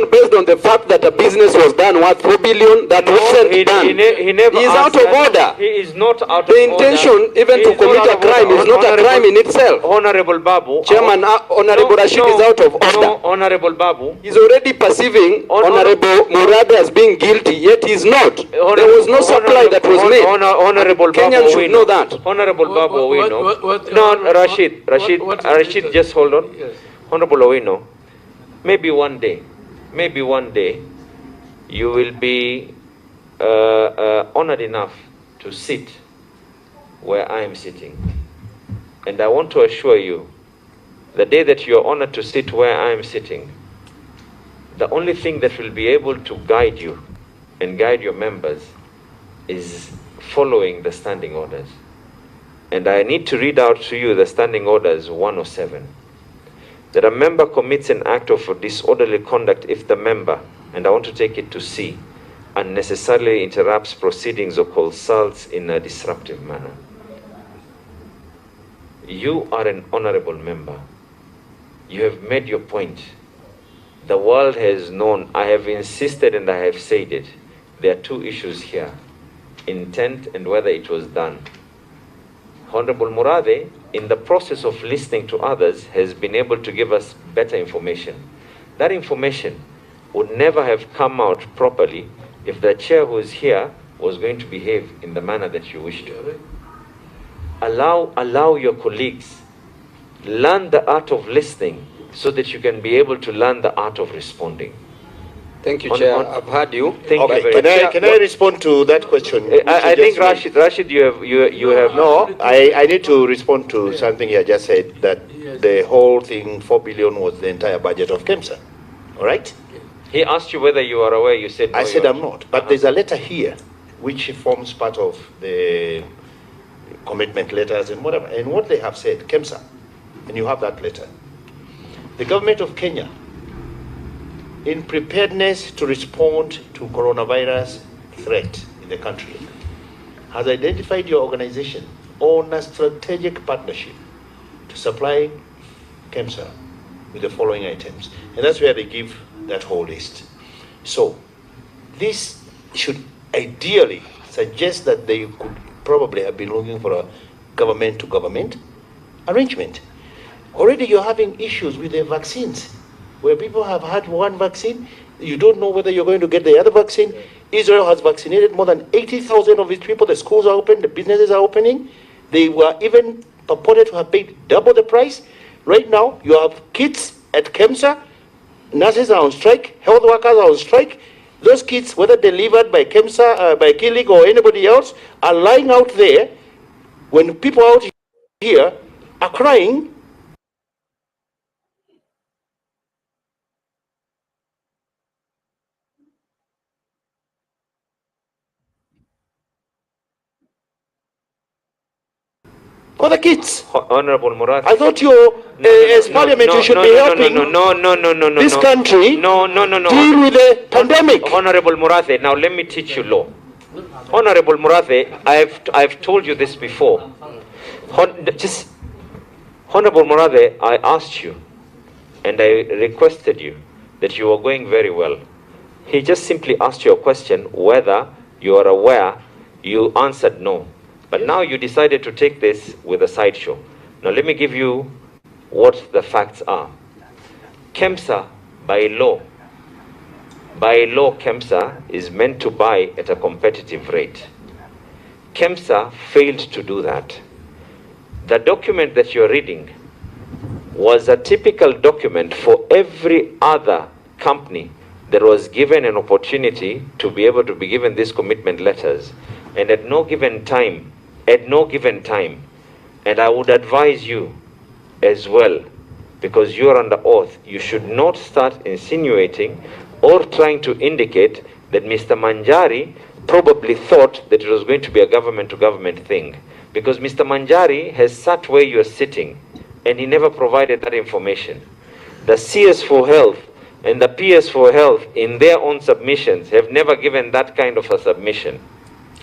decision based on the fact that a business was done worth 4 billion that wasn't done. He never is out of order. He is not out of the order. intention even to commit a crime is not a crime in itself. Honorable Babu. Chairman, Honorable Rashid is out of order. No, Honorable Babu. He's already perceiving Honorable MURATHE as being guilty, yet he's not. There was no supply that was made. Honorable Babu, Kenyans should know that. Honorable Babu Owino. No, Rashid, just hold on. Yes. Honorable Owino, maybe one day, you will be honored enough to sit where I am sitting. And I want to assure you, the day that you are honored to sit where I am sitting, the only thing that will be able to guide you and guide your members is following the standing orders. And I need to read out to you the standing orders 107. That a member commits an act of disorderly conduct if the member, and I want to take it to C, unnecessarily interrupts proceedings or consults in a disruptive manner. You are an honorable member. You have made your point. The world has known. I have insisted and I have said it. There are two issues here: intent and whether it was done. Honorable MURATHE, in the process of listening to others, has been able to give us better information. That information would never have come out properly if the chair who is here was going to behave in the manner that you wish to. Allow your colleagues, learn the art of listening so that you can be able to learn the art of responding. Thank you, Chair. I've heard you. Thank you very much. Can I respond to that question? I think Rashid, you have no. I need to respond to something you just said, that the whole thing, 4 billion, was the entire budget of KEMSA. All right? He asked you whether you are aware. You said no. I said I'm not. But there's a letter here which forms part of the commitment letters and whatever. And what they have said, KEMSA, and you have that letter. The government of Kenya, in preparedness to respond to coronavirus threat in the country, has identified your organization on a strategic partnership to supply KEMSA with the following items. And that's where they give that whole list. So this should ideally suggest that they could probably have been looking for a government-to-government arrangement. Already you're having issues with the vaccines, where people have had one vaccine, you don't know whether you're going to get the other vaccine. Israel has vaccinated more than 80,000 of its people. The schools are open, the businesses are opening. They were even purported to have paid double the price. Right now, you have kids at KEMSA, nurses are on strike, health workers are on strike. Those kids, whether delivered by KEMSA, by Kilig or anybody else, are lying out there when people out here are crying. For the kids. Honorable MURATHE. I thought as Parliament, you should be helping this country deal with the pandemic. Honorable MURATHE, now let me teach you law. Honorable MURATHE, I've told you this before. Honorable MURATHE, I asked you and I requested you that you were going very well. He just simply asked you a question whether you are aware. You answered no. But now you decided to take this with a sideshow. Now let me give you what the facts are. KEMSA, by law, KEMSA is meant to buy at a competitive rate. KEMSA failed to do that. The document that you're reading was a typical document for every other company that was given an opportunity to be able to be given these commitment letters. And at no given time, and I would advise you as well, because you're under oath, you should not start insinuating or trying to indicate that Mr. Manjari probably thought that it was going to be a government-to-government thing. Because Mr. Manjari has sat where you're sitting, and he never provided that information. The CS for Health and the PS for Health, in their own submissions, have never given that kind of a submission.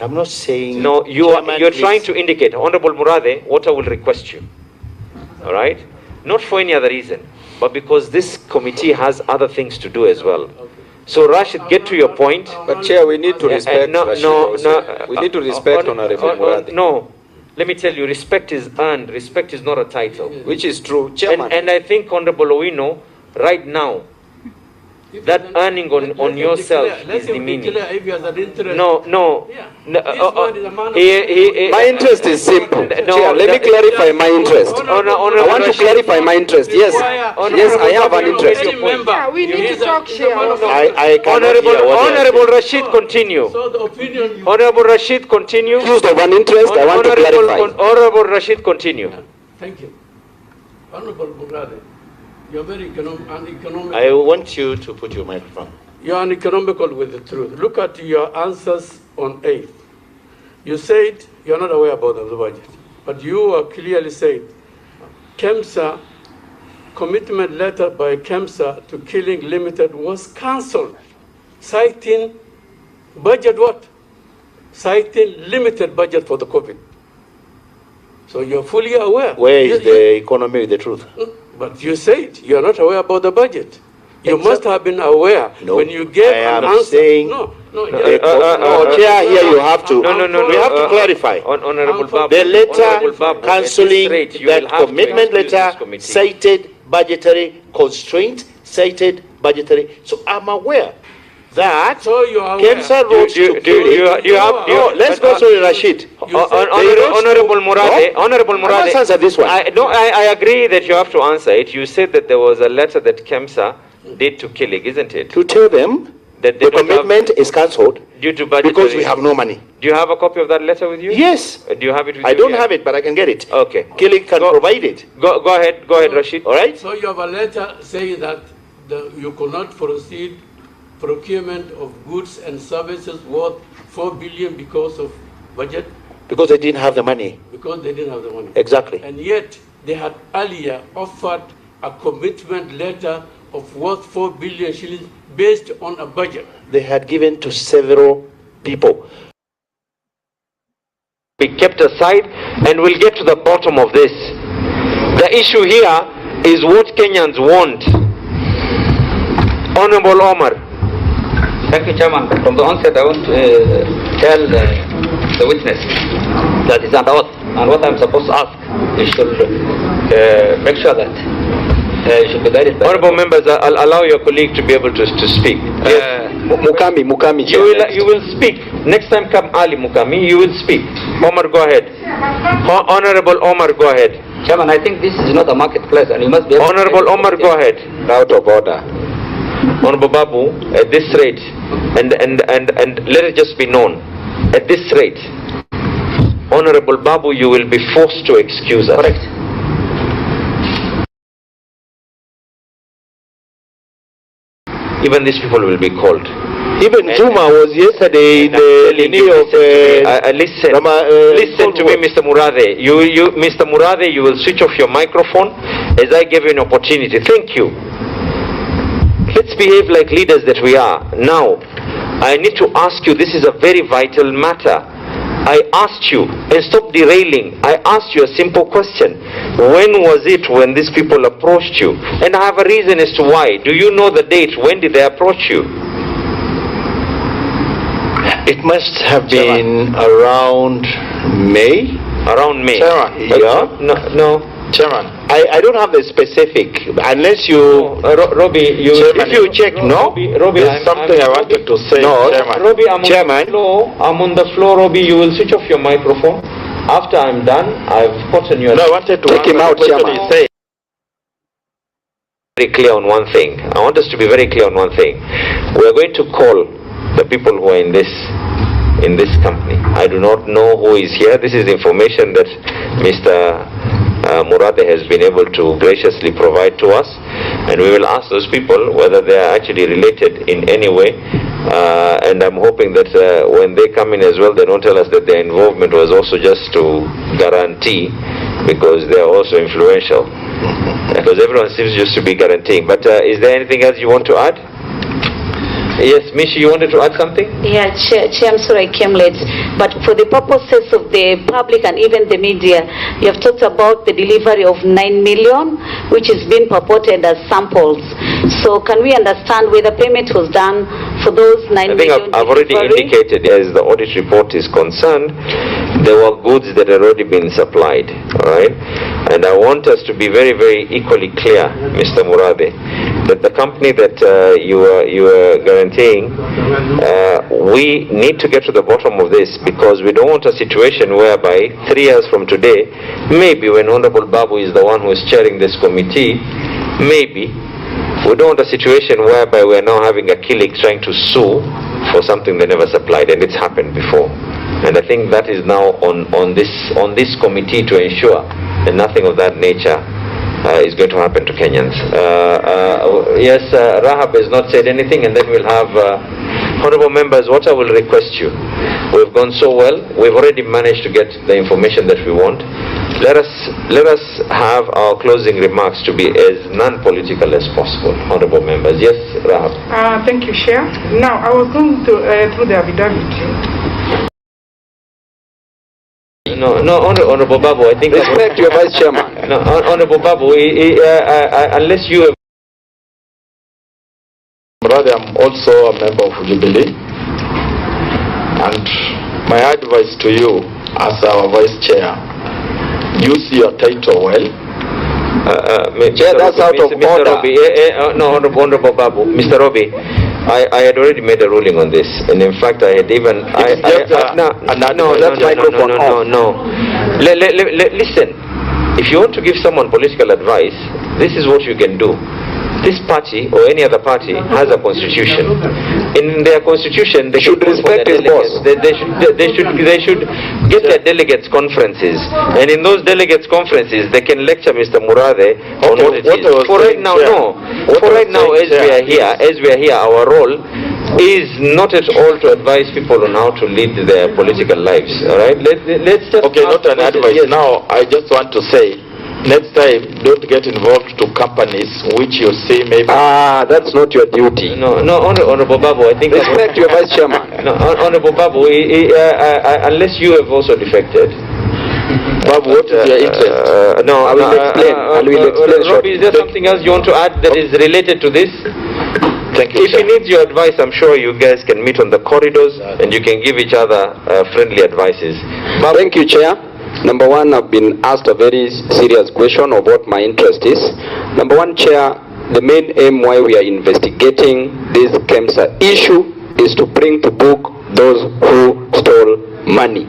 I'm not saying... No, you're trying to indicate, Honorable MURATHE, what I will request you, all right? Not for any other reason. but because this committee has other things to do as well. So Rashid, get to your point. But Chair, we need to respect Rashid also. We need to respect Honorable Murathe. No, let me tell you, respect is earned. Respect is not a title. Which is true, Chairman. And I think, Honorable Owino, right now, that earning on yourself is demeaning. No. My interest is simple. Chair, let me clarify my interest. I want to clarify my interest. Yes, I have an interest. We need to talk, Chair. Honorable Rashid, continue. Honorable Rashid, continue. Accused of an interest, I want to clarify. Honorable Rashid, continue. Thank you. Honorable Murathe, you're very uneconomical. I want you to put your microphone. You're uneconomical with the truth. Look at your answers on 8th. You said you're not aware about the budget, but you clearly said KEMSA, commitment letter by KEMSA to Killing Limited was cancelled, citing budget what? Citing limited budget for the COVID. So you're fully aware. Where is the economy with the truth? But you said you're not aware about the budget. You must have been aware when you gave an answer. Saying No, Chair, here you have to. No. We have to clarify. Honorable Babu. The letter Honorable Babu, cancelling at this rate, you will that have to commitment excuse letter this committee. cited budgetary constraint, cited budgetary. So I'm aware that So you are aware. KEMSA wrote you have... No, let's go to Rashid. Honorable Murathe, Honorable I must Murathe, answer this one. I agree that you have to answer it. You said that there was a letter that KEMSA did to Killing, isn't it? To tell them That the commitment is cancelled due to budgetary... because we have no money. Do you have a copy of that letter with you? Yes. Do you have it with you? I don't here? have it, but I can get it. Okay. Killing can provide it. Go ahead, Rashid. All right? So you have a letter saying that you could not proceed procurement of goods and services worth 4 billion because of budget, Because they didn't have the money. because they didn't have the money. Exactly. And yet they had earlier offered a commitment letter of worth 4 billion shillings based on a budget. They had given to several people. Be kept aside, and we'll get to the bottom of this. The issue here is what Kenyans want. Honorable Omar. Thank you, Chairman. From the onset, I want to tell the witness that is under oath, and what I'm supposed to ask, you should make sure that you should be guided by... Honorable members, I'll allow your colleague to be able to speak. Mukami. You will speak. Next time come early, Mukami, you will speak. Omar, go ahead. Honorable Omar, go ahead. Chairman, I think this is not a marketplace, and you must be... Honorable Omar, go ahead. Out of order. Honorable Babu, at this rate, and let it just be known, at this rate, Honorable Babu, you will be forced to excuse us. Correct. Even these people will be called. Even Juma was yesterday in the Listen to me, Mr. Murathe. Mr. Murathe, you will switch off your microphone as I give you an opportunity. Thank you. Let's behave like leaders that we are. Now, I need to ask you, this is a very vital matter. I asked you, and stop derailing, I asked you a simple question. When was it when these people approached you? And I have a reason as to why. Do you know the date? When did they approach you? It must have been around May. Around May. Chairman, yeah. No. Chairman, I don't have the specific, unless you... Robbie, Chairman, if you check, no? Robbie, There's something I wanted to say, no, Chairman. Robbie, Chairman. I'm on the floor, Robbie. You will switch off your microphone. After I'm done, I've gotten your... No, I wanted to Take him out, Chairman. Very clear on one thing. I want us to be very clear on one thing. We're going to call the people who are in this company. I do not know who is here. This is information that Mr. Murathe has been able to graciously provide to us, and we will ask those people whether they are actually related in any way, and I'm hoping that when they come in as well, they don't tell us that their involvement was also just to guarantee, because they are also influential, because everyone seems just to be guaranteeing. But is there anything else you want to add? Yes, Mishi, you wanted to add something? Yeah, Chair, I'm sorry I came late. But for the purposes of the public and even the media, you have talked about the delivery of 9 million, which is being purported as samples. So can we understand whether payment was done for those 9 million? I think I've already indicated, as the audit report is concerned, there were goods that had already been supplied, all right? And I want us to be very, very equally clear, Mr. Murathe, that the company that you are guaranteeing, we need to get to the bottom of this, because we don't want a situation whereby 3 years from today, maybe when Honorable Babu is the one who is chairing this committee, maybe we don't want a situation whereby we're now having a Achilles trying to sue for something they never supplied, and it's happened before. And I think that is now on this committee to ensure that nothing of that nature is going to happen to Kenyans. Yes, Rahab has not said anything, and then we'll have honorable members. What I will request you, we've gone so well, we've already managed to get the information that we want. Let us have our closing remarks to be as non-political as possible, honorable members. Yes, Rahab. Thank you, Chair. Now, I was going to through the affidavit. No, Honorable Babu, I think... Respect your Vice Chairman. No, Honorable Babu, unless you... Brother, I'm also a member of Jubilee, and my advice to you as our Vice Chair, use your title well. Chair, that's out of order. Robbie, no, Honorable Babu, Mr. Robbie, I had already made a ruling on this, and in fact I had even... Listen, if you want to give someone political advice, this is what you can do. This party or any other party has a constitution. In their constitution, they should respect his boss. They should get their delegates conferences, and in those delegates conferences, they can lecture Mr. Murathe on what it is. For right now, as we are here, our role is not at all to advise people on how to lead their political lives. All right, let's just... Okay, not an advice. Yes. Now, I just want to say, next time, don't get involved to companies which you see maybe... that's not your duty. No, Honorable Babu, I think... Respect your Vice Chairman. No, Honorable Babu, unless you have also defected. Babu, what is your interest? No, I will explain. Robbie, is there something else you want to add that is related to this? Thank you, if he needs your advice, I'm sure you guys can meet on the corridors and you can give each other friendly advices. Thank you, Chair. Number one, I've been asked a very serious question of what my interest is. Number one, Chair, the main aim why we are investigating this KEMSA issue is to bring to book those who stole money.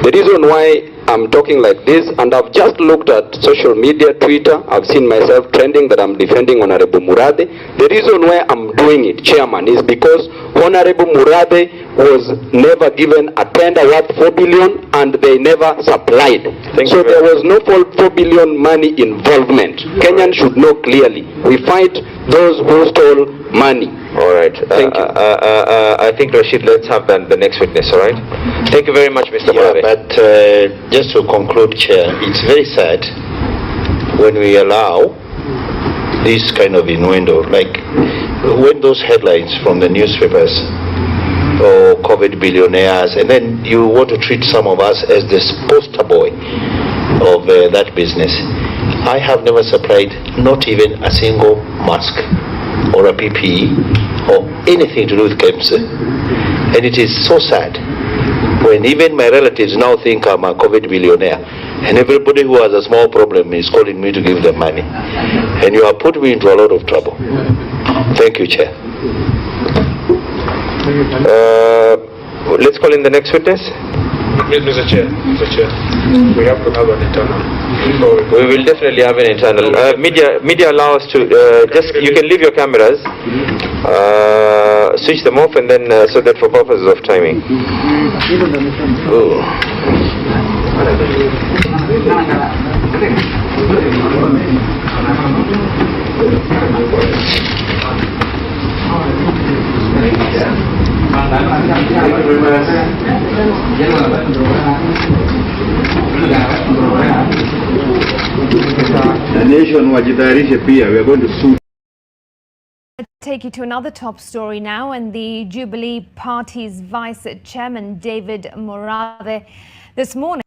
The reason why I'm talking like this, and I've just looked at social media, Twitter, I've seen myself trending that I'm defending Honorable Murathe. The reason why I'm doing it, Chairman, is because Honorable Murathe was never given a tender worth 4 billion and they never supplied. So there was no 4 billion money involvement. Kenyans should know clearly. We fight those who stole money. All right. Thank you. I think, Rashid, let's have the next witness, all right? Thank you very much, Mr. Murathe. But just to conclude, Chair, it's very sad when we allow this kind of innuendo, like when those headlines from the newspapers, or COVID billionaires, and then you want to treat some of us as the poster boy of that business. I have never supplied not even a single mask or a PPE or anything to do with KEMSA. And it is so sad when even my relatives now think I'm a COVID billionaire, and everybody who has a small problem is calling me to give them money. And you have put me into a lot of trouble. Thank you, Chair. Let's call in the next witness. Mr. Chair, we have to have an internal. We will definitely have an internal. Media allow us to you can leave your cameras, switch them off, and then so that for purposes of timing. The nation wajitayarishe pia, we are going to sue Take you to another top story now, and the Jubilee Party's Vice Chairman David MURATHE this morning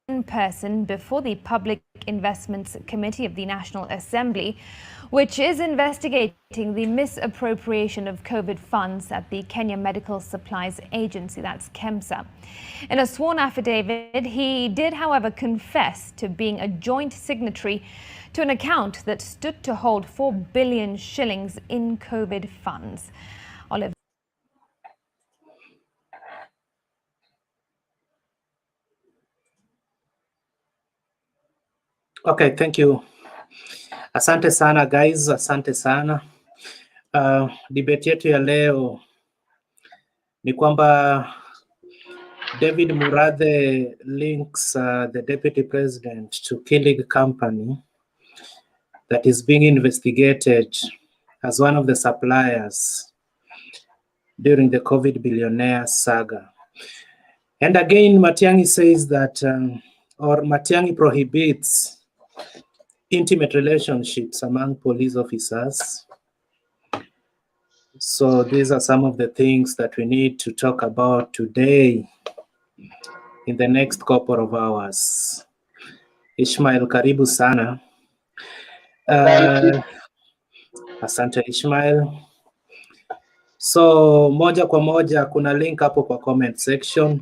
in person before the Public Investments Committee of the National Assembly, which is investigating the misappropriation of COVID funds at the Kenya Medical Supplies Agency, that's KEMSA. In a sworn affidavit, he did, however, confess to being a joint signatory to an account that stood to hold 4 billion shillings in COVID funds. Olive. Okay, thank you. Asante sana guys, asante sana. Debate yetu ya leo ni kwamba David MURATHE links the Deputy President to killing company that is being investigated as one of the suppliers during the COVID billionaire saga. And again, Matiangi says that, or Matiangi prohibits intimate relationships among police officers. So these are some of the things that we need to talk about today in the next couple of hours. Ishmael, karibu sana. Asante Ishmael. So moja kwa moja kuna link hapo kwa comment section.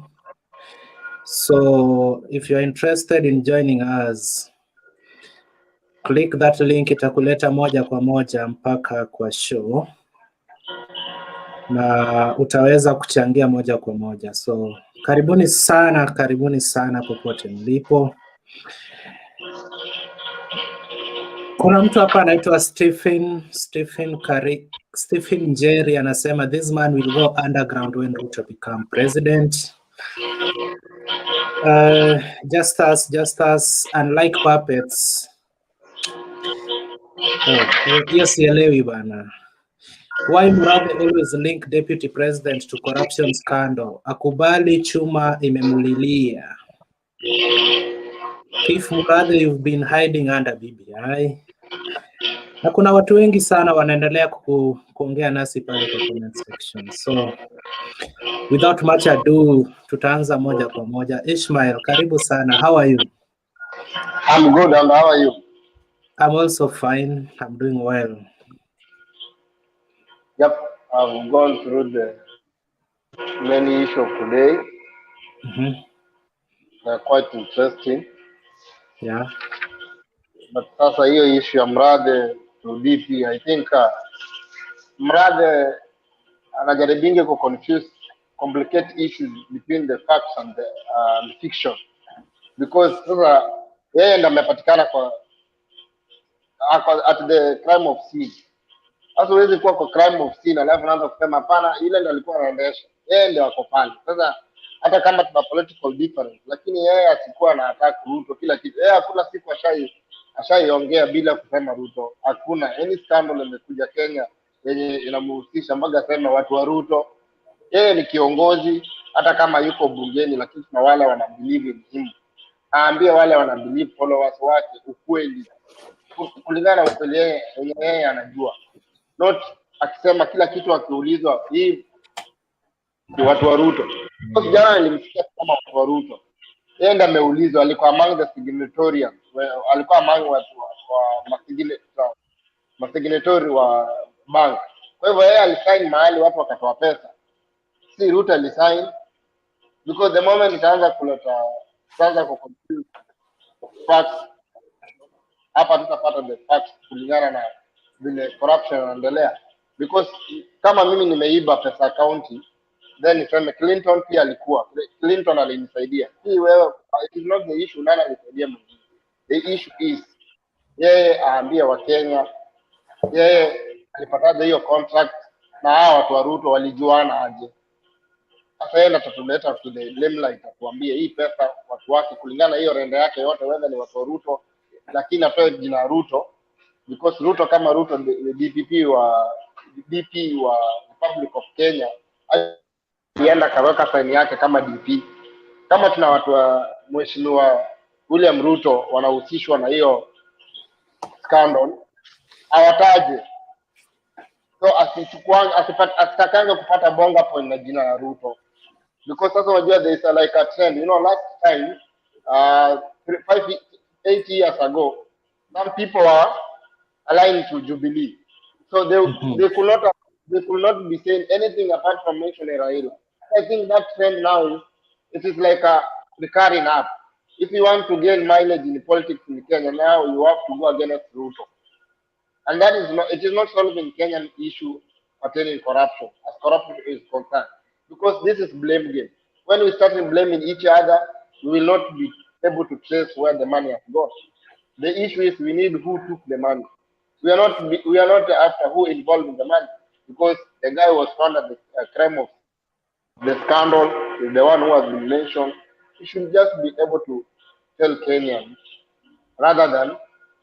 So if you're interested in joining us, click that link, itakuleta moja kwa moja mpaka kwa show na utaweza kuchangia moja kwa moja. So karibuni sana popote mlipo. Kuna mtu hapa anaitwa Stephen Njeri anasema this man will go underground when Ruto become president. Just as unlike puppets. Yes, sielewi bana. Why MURATHE always link deputy president to corruption scandal? Akubali chuma imemulilia. If MURATHE you've been hiding under BBI. Na kuna watu wengi sana wanaendelea kuongea nasi pale kwa comment section. So without much ado, tutaanza moja kwa moja. Ishmael, karibu sana. How are you? I'm good, and how are you? I'm also fine. I'm doing well. Yep, I've gone through the many issues of today. They're quite interesting. Yeah. But sasa hiyo issue ya MURATHE to DP, I think MURATHE anajaribinge ku confuse, complicate issues between the facts and the fiction, because sasa yeye ndo amepatikana at the crime of sin. Sasa huwezi kuwa kwa crime of sin alafu naanza kusema hapana, ile ndo alikuwa anaendesha, yeye ndio ako pale. Sasa hata kama tuna political difference, lakini yeye asikuwa na attack Ruto kila kitu. Yeye hakuna siku ashaiongea bila kusema Ruto. Hakuna any scandal imekuja Kenya yenye inamhusisha mpaka sema watu wa Ruto. Yeye ni kiongozi, hata kama yuko bungeni, lakini kuna wale wanabelieve in him. Aambie wale wanabelieve followers wake ukweli, kulingana na ukweli yeye anajua, not akisema kila kitu akiulizwa hii ni watu wa Ruto. Kwa jana nilimsikia kama watu wa Ruto, yeye ndiye ameulizwa, alikuwa among the signatories, alikuwa among watu wa signatory wa bank. Kwa hivyo yeye alisign mahali watu wakatoa pesa, si Ruto alisign, because the moment itaanza ku confuse facts hapa tutapata the facts kulingana na vile corruption inaendelea. Because kama mimi nimeiba pesa county, then niseme Clinton pia alikuwa, Clinton alinisaidia. Hii wewe, it is not the issue nani alisaidia mwingine. The issue is yeye aambia wa Kenya yeye alipata hiyo contract na hao watu wa Ruto walijuana aje. Sasa yeye atatuleta to the limelight atuambie hii pesa watu wake kulingana hiyo renda yake yote, whether ni watu wa Ruto, lakini atoe jina Ruto, because Ruto kama Ruto the DP wa Republic of Kenya alienda kaweka saini yake kama DP. Kama tuna watu wa mheshimiwa William Ruto wanahusishwa na hiyo scandal awataje. So asitakange kupata bonga point na jina la Ruto, because sasa unajua there is like a trend, you know, last time 8 years ago some people are aligned to Jubilee, so they could not be saying anything apart from mentioning Raila. I think that trend now it is like a recurring up. If you want to gain mileage in politics in Kenya, now you have to go against Ruto. And that is not, it is not solving Kenyan issue pertaining corruption, as corruption is concerned. Because this is blame game. When we start blaming each other, we will not be able to trace where the money has gone. The issue is we need who took the money. We are not after who involved in the money, because the guy was found at the crime of the scandal, is the one who has been mentioned. He should just be able to tell Kenyans rather than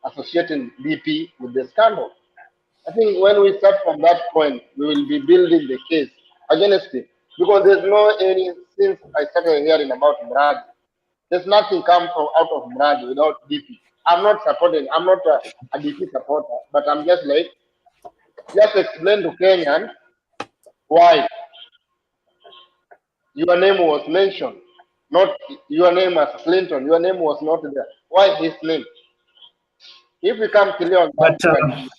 associating DP with the scandal. I think when we start from that point, we will be building the case against it, because there's no any, since I started hearing about MURATHE, there's nothing come from out of MURATHE without DP. I'm not a DP supporter, but I'm just like, just explain to Kenyans why your name was mentioned, not your name as Clinton. Your name was not there. Why his name? If we come clear on that point,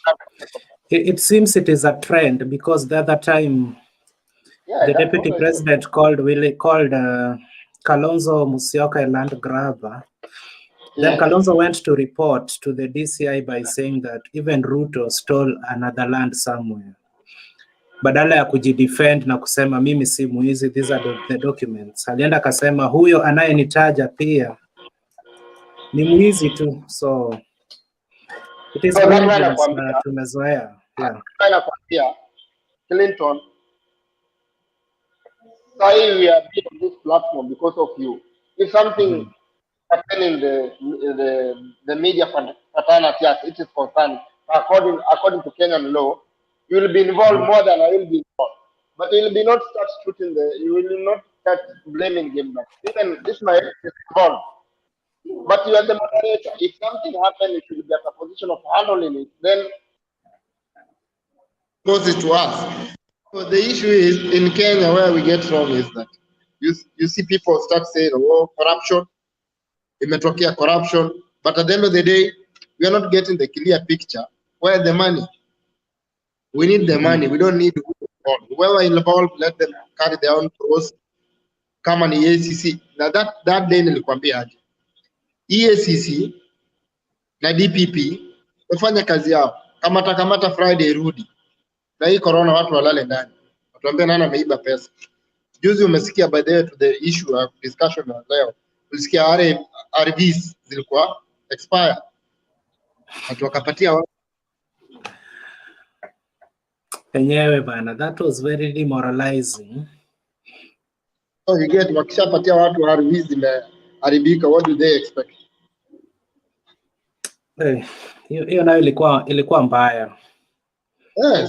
it seems it is a trend, because the other time the deputy president called Kalonzo Musyoka a land grabber. Then Kalonzo went to report to the DCI by saying that even Ruto stole another land somewhere. Badala ya kujidefend na kusema mimi si mwizi, these are the documents, alienda akasema huyo anayenitaja pia ni mwizi tu. So it is tumezoea. Yeah. Clinton, sorry we are on this platform because of you. If something happening the media fraternity as it is concerned, according to Kenyan law, you will be involved more than I will be involved. But you will be not start shooting you will not start blaming him back. Even Ismail is involved. But you are the moderator. If something happens, you should be at a position of handling it. Then goes it to us. So the issue is in Kenya, where we get wrong is that you see people start saying, oh, corruption, imetokea corruption, but at the end of the day, we are not getting the clear picture. Where the money? We need the money. We don't need whoever involved, let them carry their own cross. Kama ni EACC. Now that day nilikwambia aje. EACC na DPP wafanya kazi yao. Kamata Friday rudi. Na hii corona watu walale ndani. Watuambia nani ameiba pesa. Juzi umesikia by the way to the issue of discussion leo. Ulisikia RVs zilikuwa expire. Watu wakapatia watu. Enyewe bana, that was very demoralizing. So you get wakishapatia watu RVs zimeharibika, what do they expect? Hiyo nayo ilikuwa mbaya.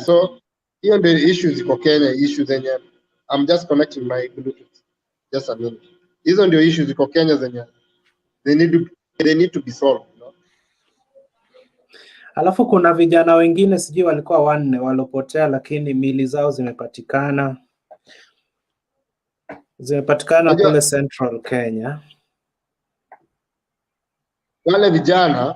So hiyo ndio issues ziko Kenya, issues zenye I'm just connecting my Bluetooth. Just a minute. Hizo ndio issues ziko Kenya zenye they need to be solved, you know? Alafu kuna vijana wengine sijui walikuwa 4 walopotea, lakini mili zao zimepatikana kule Central Kenya. Wale vijana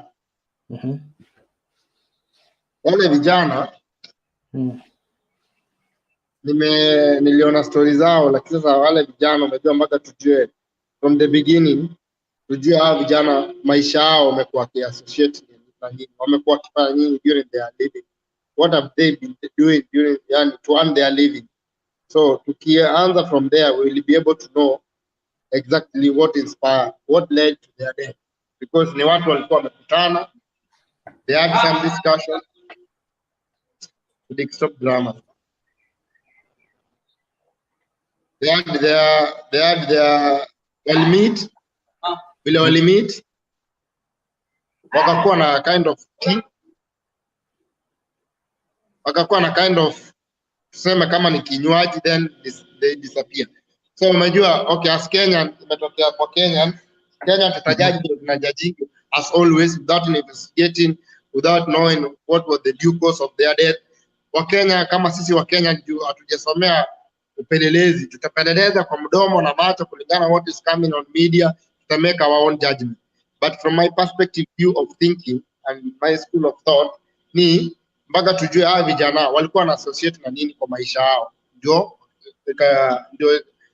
niliona story zao, lakini sasa wale vijana umejua mpaka tujue from the beginning, tujue hao vijana maisha yao wamekuwa associate na nini, wamekuwa kifanya nini during their living, what have they been doing during to earn their living. So tukianza from there, we will be able to know exactly what inspired, what led to their death, because ni watu walikuwa wamekutana, they had some discussion to stop drama. They had their meet, vile walimeet, wakakuwa na kind of tea, wakakuwa na kind of tuseme kama ni kinywaji, then they disappear. So umejua, okay, as Kenyan, imetokea kwa Kenyan, Kenya tutajaji as always without investigating, without knowing what was the due cause of their death. Wakenya kama sisi Wakenya hatujasomea upelelezi, tutapeleleza kwa mdomo na macho kulingana what is coming on media, to make our own judgment. But from my perspective view of thinking and my school of thought, ni mpaka tujue hawa vijana walikuwa na associate na nini kwa maisha yao,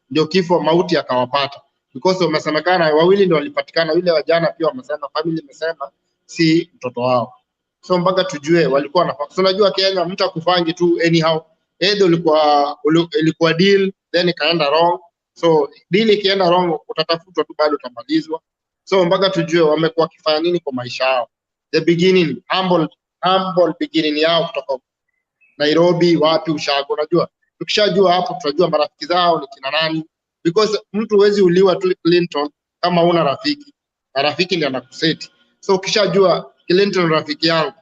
ndio kifo mauti akawapata, because wamesemekana wawili ndio walipatikana, yule wajana pia wamesema, family imesema si mtoto wao. So mpaka tujue walikuwa na, so unajua Kenya mtu akufangi tu anyhow, either ilikuwa deal then ikaenda wrong. So deal ikienda wrong utatafutwa tu, bado utamalizwa. So mpaka tujue wamekuwa kifanya nini kwa maisha yao, the beginning, humble beginning yao kutoka Nairobi, wapi, ushago. Unajua tukishajua hapo tutajua marafiki zao ni kina nani, because mtu huwezi uliwa tu Clinton kama una rafiki, na rafiki ndiye anakuseti. So ukishajua Clinton rafiki yangu,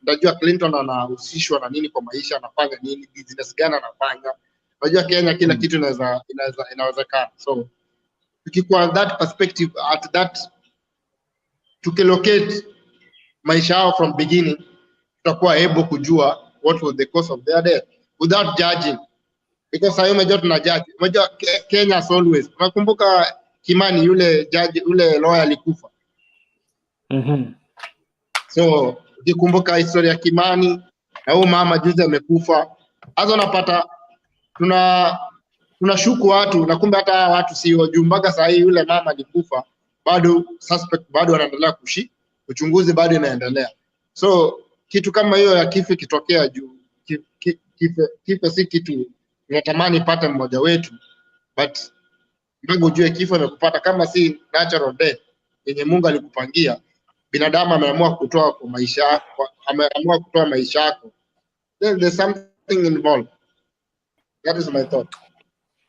unajua Clinton anahusishwa na nini kwa maisha, anafanya nini, business gani anafanya. Unajua Kenya kila kitu inawezekana. So tukikuwa that perspective, at that tukilocate maisha yao from beginning, tutakuwa able kujua what was the cause of their death without judging, because sayo umejua tunajudge. Unajua Kenya as always, unakumbuka Kimani yule judge, yule lawyer alikufa. So ukikumbuka historia ya Kimani na huyu mama juzi amekufa, sasa unapata tunashuku watu, na kumbe hata watu sio juu. Mpaka saa hii yule mama alikufa, bado suspect bado anaendelea uchunguzi bado inaendelea. So kitu kama hiyo ya kifo kitokea juu kifo si kitu tunatamani pata mmoja wetu, but mpaka ujue kifo imekupata, kama si natural death yenye Mungu alikupangia, binadamu ameamua kutoa kwa maisha yako, ameamua kutoa maisha yako, then there's something involved. That is my thought.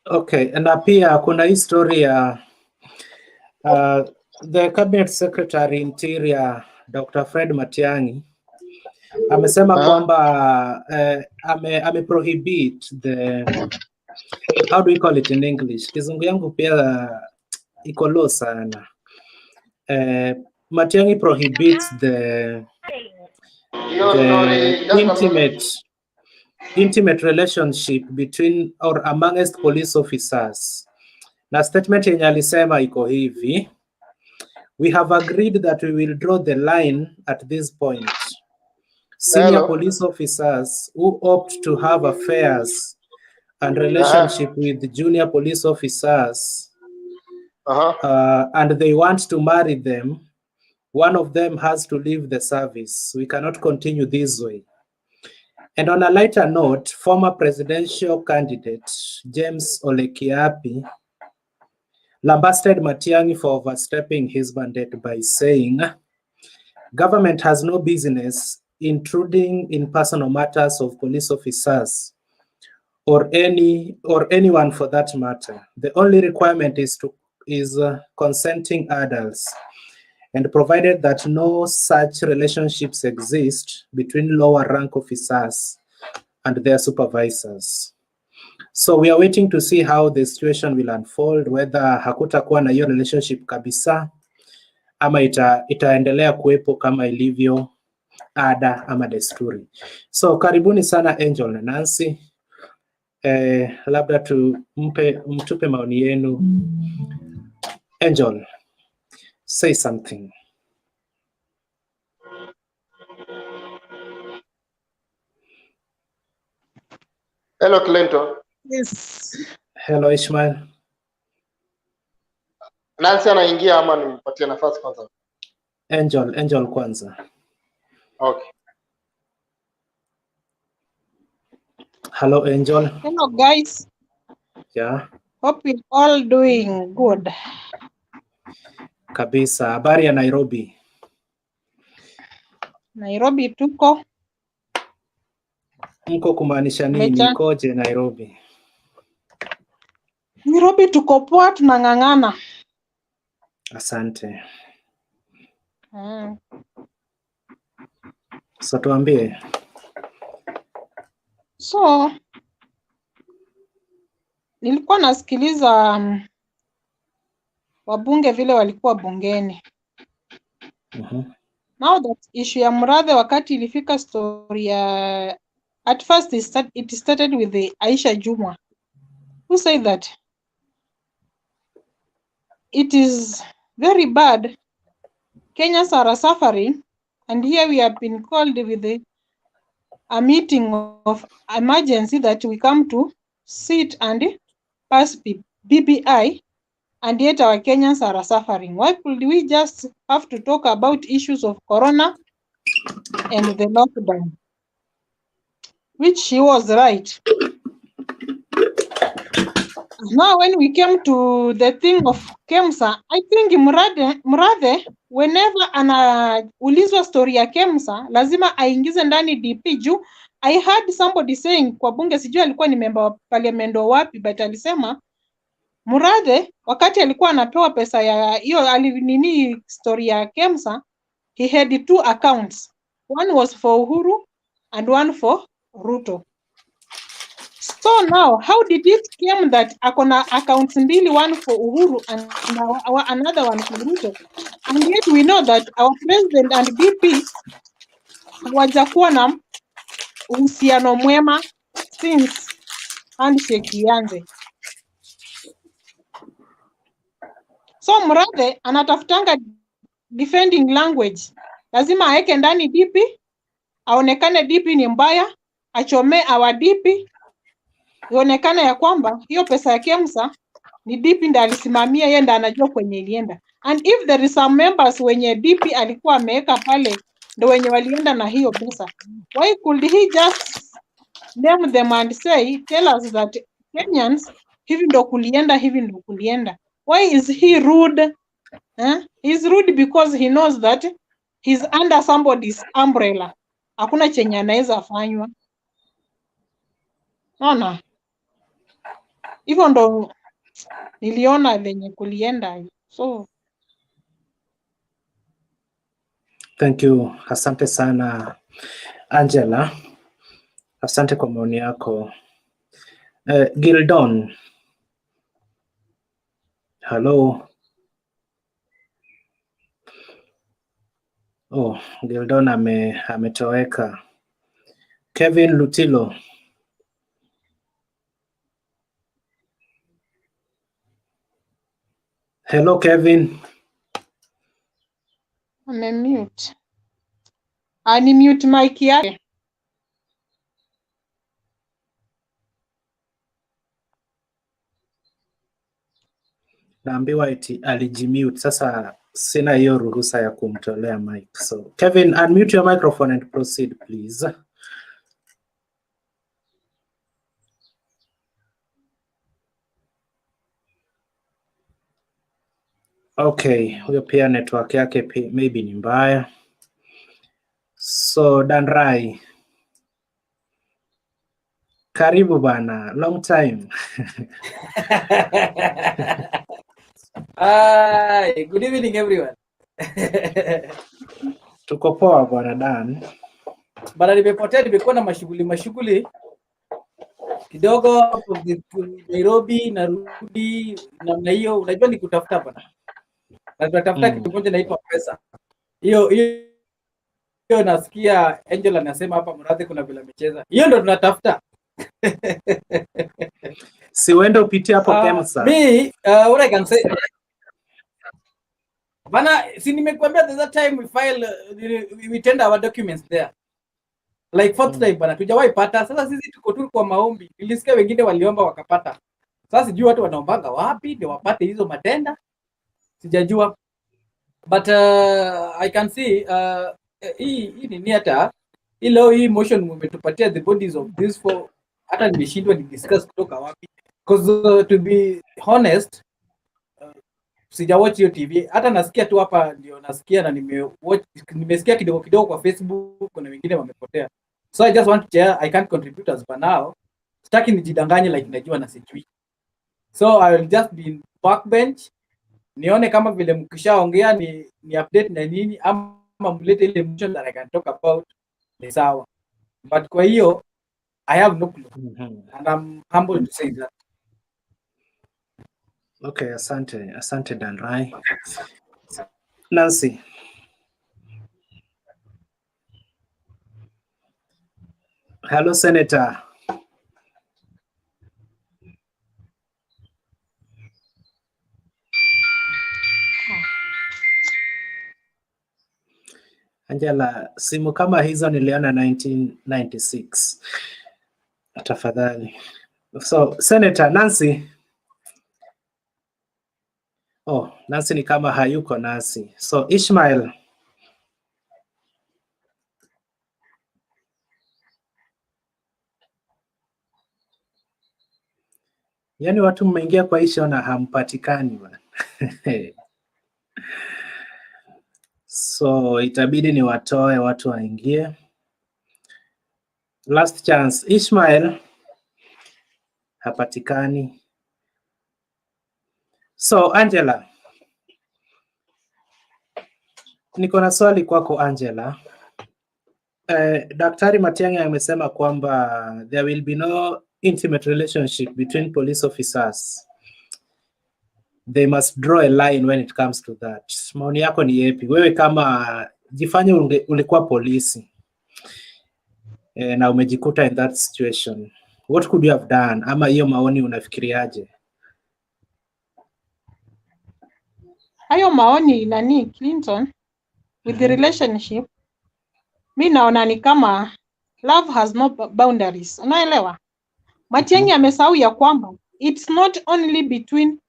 Okay, na pia kuna history ya the Cabinet Secretary Interior Dr. Fred Matiangi amesema kwamba ameprohibit the, how do we call it in English? Kizungu yangu pia iko low sana. Matiangi prohibits the intimate relationship between or amongst police officers. Na statement yenye alisema iko hivi: we have agreed that we will draw the line at this point. Senior police officers who opt to have affairs and relationship with junior police officers and they want to marry them, one of them has to leave the service. We cannot continue this way. And on a lighter note, former presidential candidate James Ole Kiapi lambasted Matiangi for overstepping his mandate by saying, government has no business intruding in personal matters of police officers or anyone for that matter. The only requirement is consenting adults, and provided that no such relationships exist between lower rank officers and their supervisors. So we are waiting to see how the situation will unfold, whether hakutakuwa na hiyo relationship kabisa ama itaendelea kuwepo kama ilivyo ada ama desturi. So karibuni sana Angel na Nancy. Labda mtupe maoni yenu. Angel, say something. Hello Clinton. Yes. Hello Ishmael. Nancy anaingia ama nimpatie nafasi kwanza? Angel kwanza. Okay. Hello Angel. Hello guys. Yeah. Hope you're all doing good. Kabisa. Habari ya Nairobi? Nairobi tuko. Mko kumaanisha nini? Ikoje Nairobi? Nairobi tuko poa, tunang'ang'ana. Asante. So tuambie. So nilikuwa nasikiliza wabunge vile walikuwa bungeni. Now that issue ya MURATHE wakati ilifika story ya at first it started with the Aisha Jumwa who said that it is very bad, Kenyans are suffering, and here we have been called with a meeting of emergency that we come to sit and pass BBI, and yet our Kenyans are suffering. Why could we just have to talk about issues of corona and the lockdown? Which she was right. Now when we came to the thing of KEMSA, I think MURATHE whenever anaulizwa story ya KEMSA lazima aingize ndani DP juu. I heard somebody saying kwa bunge, sijui alikuwa ni member wa parliament wapi, but alisema MURATHE wakati alikuwa anapewa pesa ya hiyo nini story ya KEMSA, he had 2 accounts. One was for Uhuru and one for RUTO. So now, how did it came that akona accounts mbili, one for Uhuru and another one for Ruto? And yet we know that our president and DP hawajakuwa na uhusiano mwema since handshake ianze. So MURATHE anatafutanga defending language. Lazima aeke ndani DP, aonekane DP ni mbaya, achome our DP, ionekane ya kwamba hiyo pesa ya KEMSA ni DP ndiye alisimamia, yeye ndiye anajua kwenye ilienda. And if there is some members wenye DP alikuwa ameweka pale ndio wenye walienda na hiyo pesa, why could he just name them and say, tell us that Kenyans hivi ndo kulienda, hivi ndo kulienda? Why is he rude? He's rude because he knows that he's under somebody's umbrella. Hakuna chenye anaweza fanywa. Naona hivyo ndo niliona venye kulienda. So Thank you. Asante sana Angela. Asante kwa maoni yako. Gildon. Hello. Oh, Gildon ametoweka. Kevin Lutilo. Hello Kevin. amemute. Ani mute mic yake. Naambiwa eti alijimute. Sasa sina hiyo ruhusa ya kumtolea mic. So Kevin, unmute your microphone and proceed please. Okay, huyo pia network yake maybe ni mbaya. So Danrai, karibu bana, long time. Hi, good evening everyone. Tuko poa bwana Dan. Bana, nimepotea, nimekuwa na mashughuli kidogo Nairobi, narudi namna hiyo. Unajua ni kutafuta bana. Na tunatafuta kitu moja naitwa pesa. Hiyo nasikia Angela anasema hapa MURATHE kuna vile amecheza. Hiyo ndo tunatafuta. Si uende upitie hapo KEMSA. What I can say, bana, si nimekuambia the time we file we tender our documents there. Like fourth time bana, tujawahi pata. Sasa sisi tuko tu kwa maombi. Nilisikia wengine waliomba wakapata. Sasa sijui watu wanaombanga wapi ndio wapate hizo matenda. Sijajua. But I can see hii ni hata hii motion umetupatia the bodies of these four, hata nimeshindwa ni discuss kutoka wapi, because to be honest sijawatch hiyo TV, hata nasikia tu hapa ndio nasikia, na nimesikia kidogo kwa Facebook, kuna wengine wamepotea. So I just want to share, I can't contribute as per now. Sitaki nijidanganye like najua na sijui. So I will just be in backbench, nione kama vile mkishaongea ni update na nini, ama mlete ile motion that I can talk about, ni sawa. But kwa hiyo I have no clue. And I'm humble to say that. Okay, asante Danrai. Nancy. Hello, Senator. Angela, simu kama hizo niliona 1996. Tafadhali. So, Senator Nancy. Oh, Nancy ni kama hayuko nasi. So, Ishmael. Yaani watu mmeingia kwa hii show na hampatikani bwana. So, itabidi ni watoe watu waingie. Last chance. Ishmael hapatikani. So, Angela. Niko na swali kwako Angela. Daktari Matiangi amesema kwamba there will be no intimate relationship between police officers. They must draw a line when it comes to that. Maoni yako ni yepi? Wewe kama jifanye ulikuwa polisi na umejikuta in that situation. What could you have done? Ama hiyo maoni unafikiriaje? Hayo maoni nani Clinton with the relationship, mi naona ni kama love has no boundaries. Unaelewa? Matiangi amesahau ya kwamba it's not only between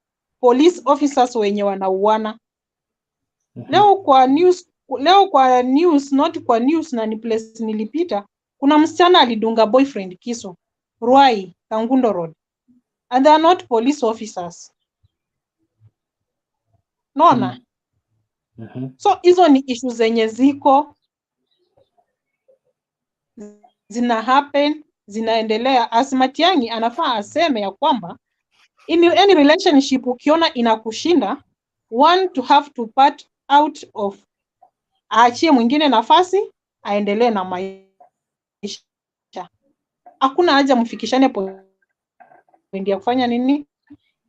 police officers wenye wanauana. Leo kwa news, not kwa news na ni place nilipita, kuna msichana alidunga boyfriend kisu Ruai, Kangundo Road. And they are not police officers. Naona? So hizo ni issues zenye ziko zina happen, zinaendelea. As Matiangi anafaa aseme ya kwamba in any relationship ukiona inakushinda, one to have to part out of, aachie mwingine nafasi aendelee na maisha. Hakuna haja mfikishane point ya kufanya nini,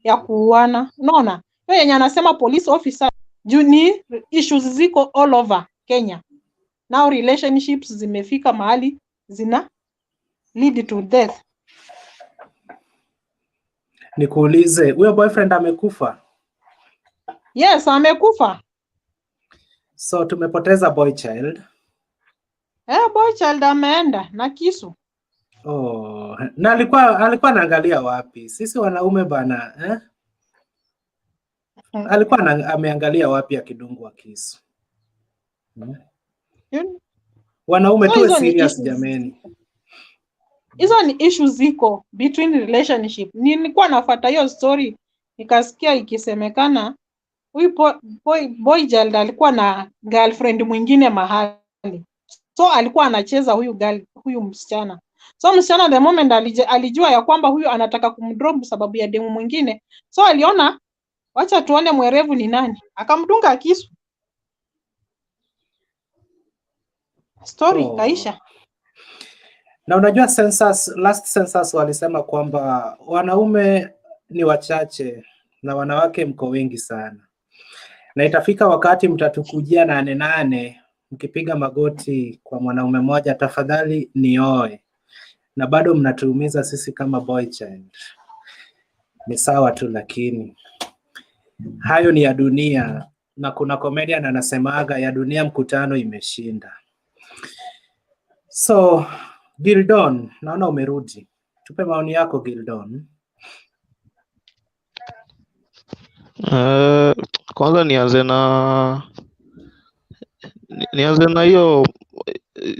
ya kuuana. Unaona? Yeye yenye anasema police officer juni issues ziko all over Kenya. Now relationships zimefika mahali zina lead to death. Nikuulize, huyo boyfriend amekufa? Yes, amekufa. So tumepoteza boy child. Boy child ameenda na kisu. Oh, na alikuwa anaangalia wapi? Sisi wanaume bana, alikuwa ameangalia wapi akidungwa kisu? Wanaume tu serious jameni. Hizo ni issues ziko between relationship. Nilikuwa nafuata hiyo story nikasikia ikisemekana huyu boy child alikuwa na girlfriend mwingine mahali. So alikuwa anacheza huyu msichana. So msichana the moment alijua ya kwamba huyu anataka kumdrop sababu ya demu mwingine. So aliona wacha tuone mwerevu ni nani. Akamdunga kisu. Story kaisha. Na unajua last census walisema kwamba wanaume ni wachache na wanawake mko wengi sana. Na itafika wakati mtatukujia 8 mkipiga magoti kwa mwanaume mmoja, tafadhali nioe. Na bado mnatuumiza sisi kama boy child. Ni sawa tu, lakini hayo ni ya dunia, na kuna comedian anasemaga ya dunia mkutano imeshinda. So Gildon, naona umerudi. Tupe maoni yako Gildon. Kwanza nianze na hiyo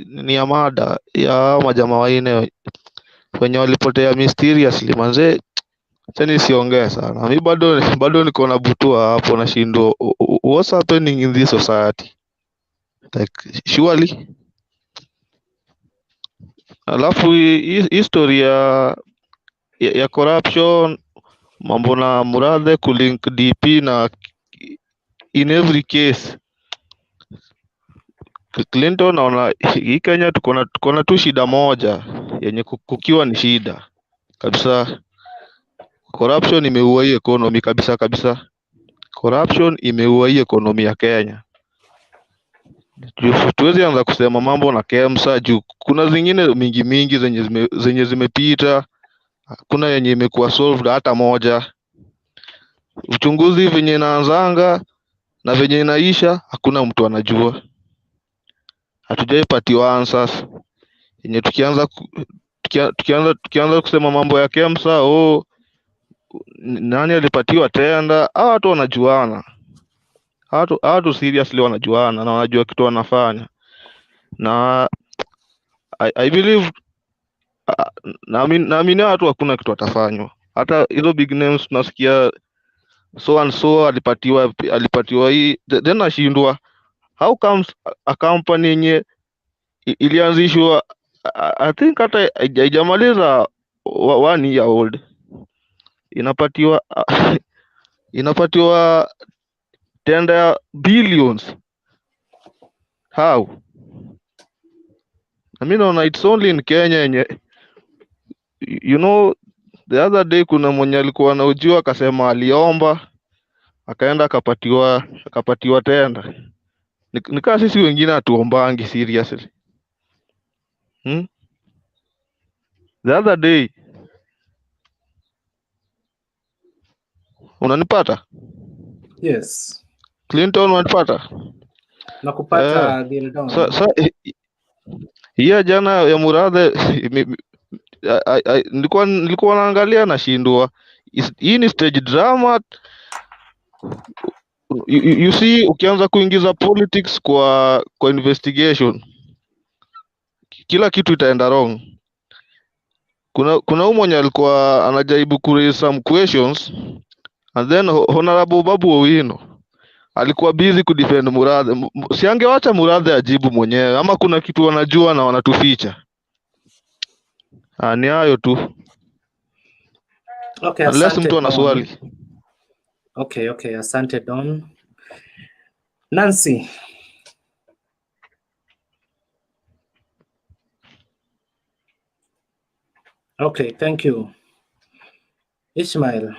ni ya mada ya majamaa waine wenye walipotea mysteriously manze. Tena siongea sana. Mimi bado niko na butua hapo na shindo. What's happening in this society? Like surely. Alafu history ya corruption, mambo na Murathe kulink DP na in every case Clinton naona hii Kenya tuko na tu shida moja yenye kukiwa ni shida kabisa. Corruption imeua hii economy kabisa kabisa. Corruption imeua hii economy ya Kenya. Tuwezi anza kusema mambo na KEMSA juu kuna zingine mingi zenye zimepita, kuna yenye imekuwa solved hata moja. Uchunguzi venye inaanzanga na venye inaisha hakuna mtu anajua. Hatujaipatiwa answers. Yenye tukianza kusema mambo ya KEMSA, nani alipatiwa tenda, watu wanajuana. Watu seriously wanajuana na wanajua kitu wanafanya. Na I believe naamini watu hakuna kitu watafanywa. Hata hizo big names tunasikia so and so alipatiwa hii, then ashindwa. How comes a company yenye ilianzishwa I think hata haijamaliza 1 year old inapatiwa tenda ya billions? How? I mean, it's only in Kenya yenye, you know, the other day kuna mwenye alikuwa anaujua akasema aliomba akaenda akapatiwa tenda. Nikaa sisi wengine hatuombangi seriously. The other day, unanipata? Yes. Clinton, unanipata? Nakupata Gildon. Hiya jana ya Murathe nilikuwa naangalia nashindwa. Hii ni stage drama. You see, ukianza kuingiza politics kwa investigation, kila kitu itaenda wrong. Kuna mmoja alikuwa anajaribu ku raise some questions, and then Honorable Babu Owino alikuwa busy ku defend Murathe. Siangewacha Murathe ajibu mwenyewe, ama kuna kitu wanajua na wanatuficha? Ni hayo tu. Okay, unless mtu ana swali. Okay, asante Don. Nancy. Okay, thank you. Ishmael.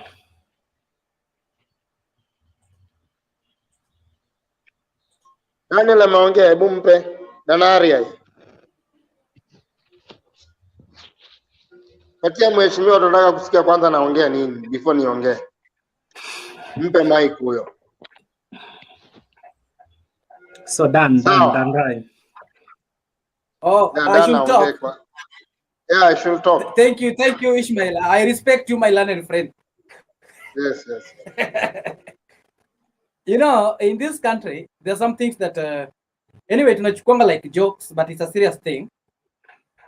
Nani la maongea, hebu mpe Danrai. Patia mheshimiwa, tunataka kusikia kwanza naongea nini before niongee. Mpe mic huyo. So Danrai. I should talk. Yeah, I should talk. Thank you, Ishmael. I respect you, my learned friend. Yes. You know, in this country, there are some things that, anyway, tunachukwanga like jokes, but it's a serious thing.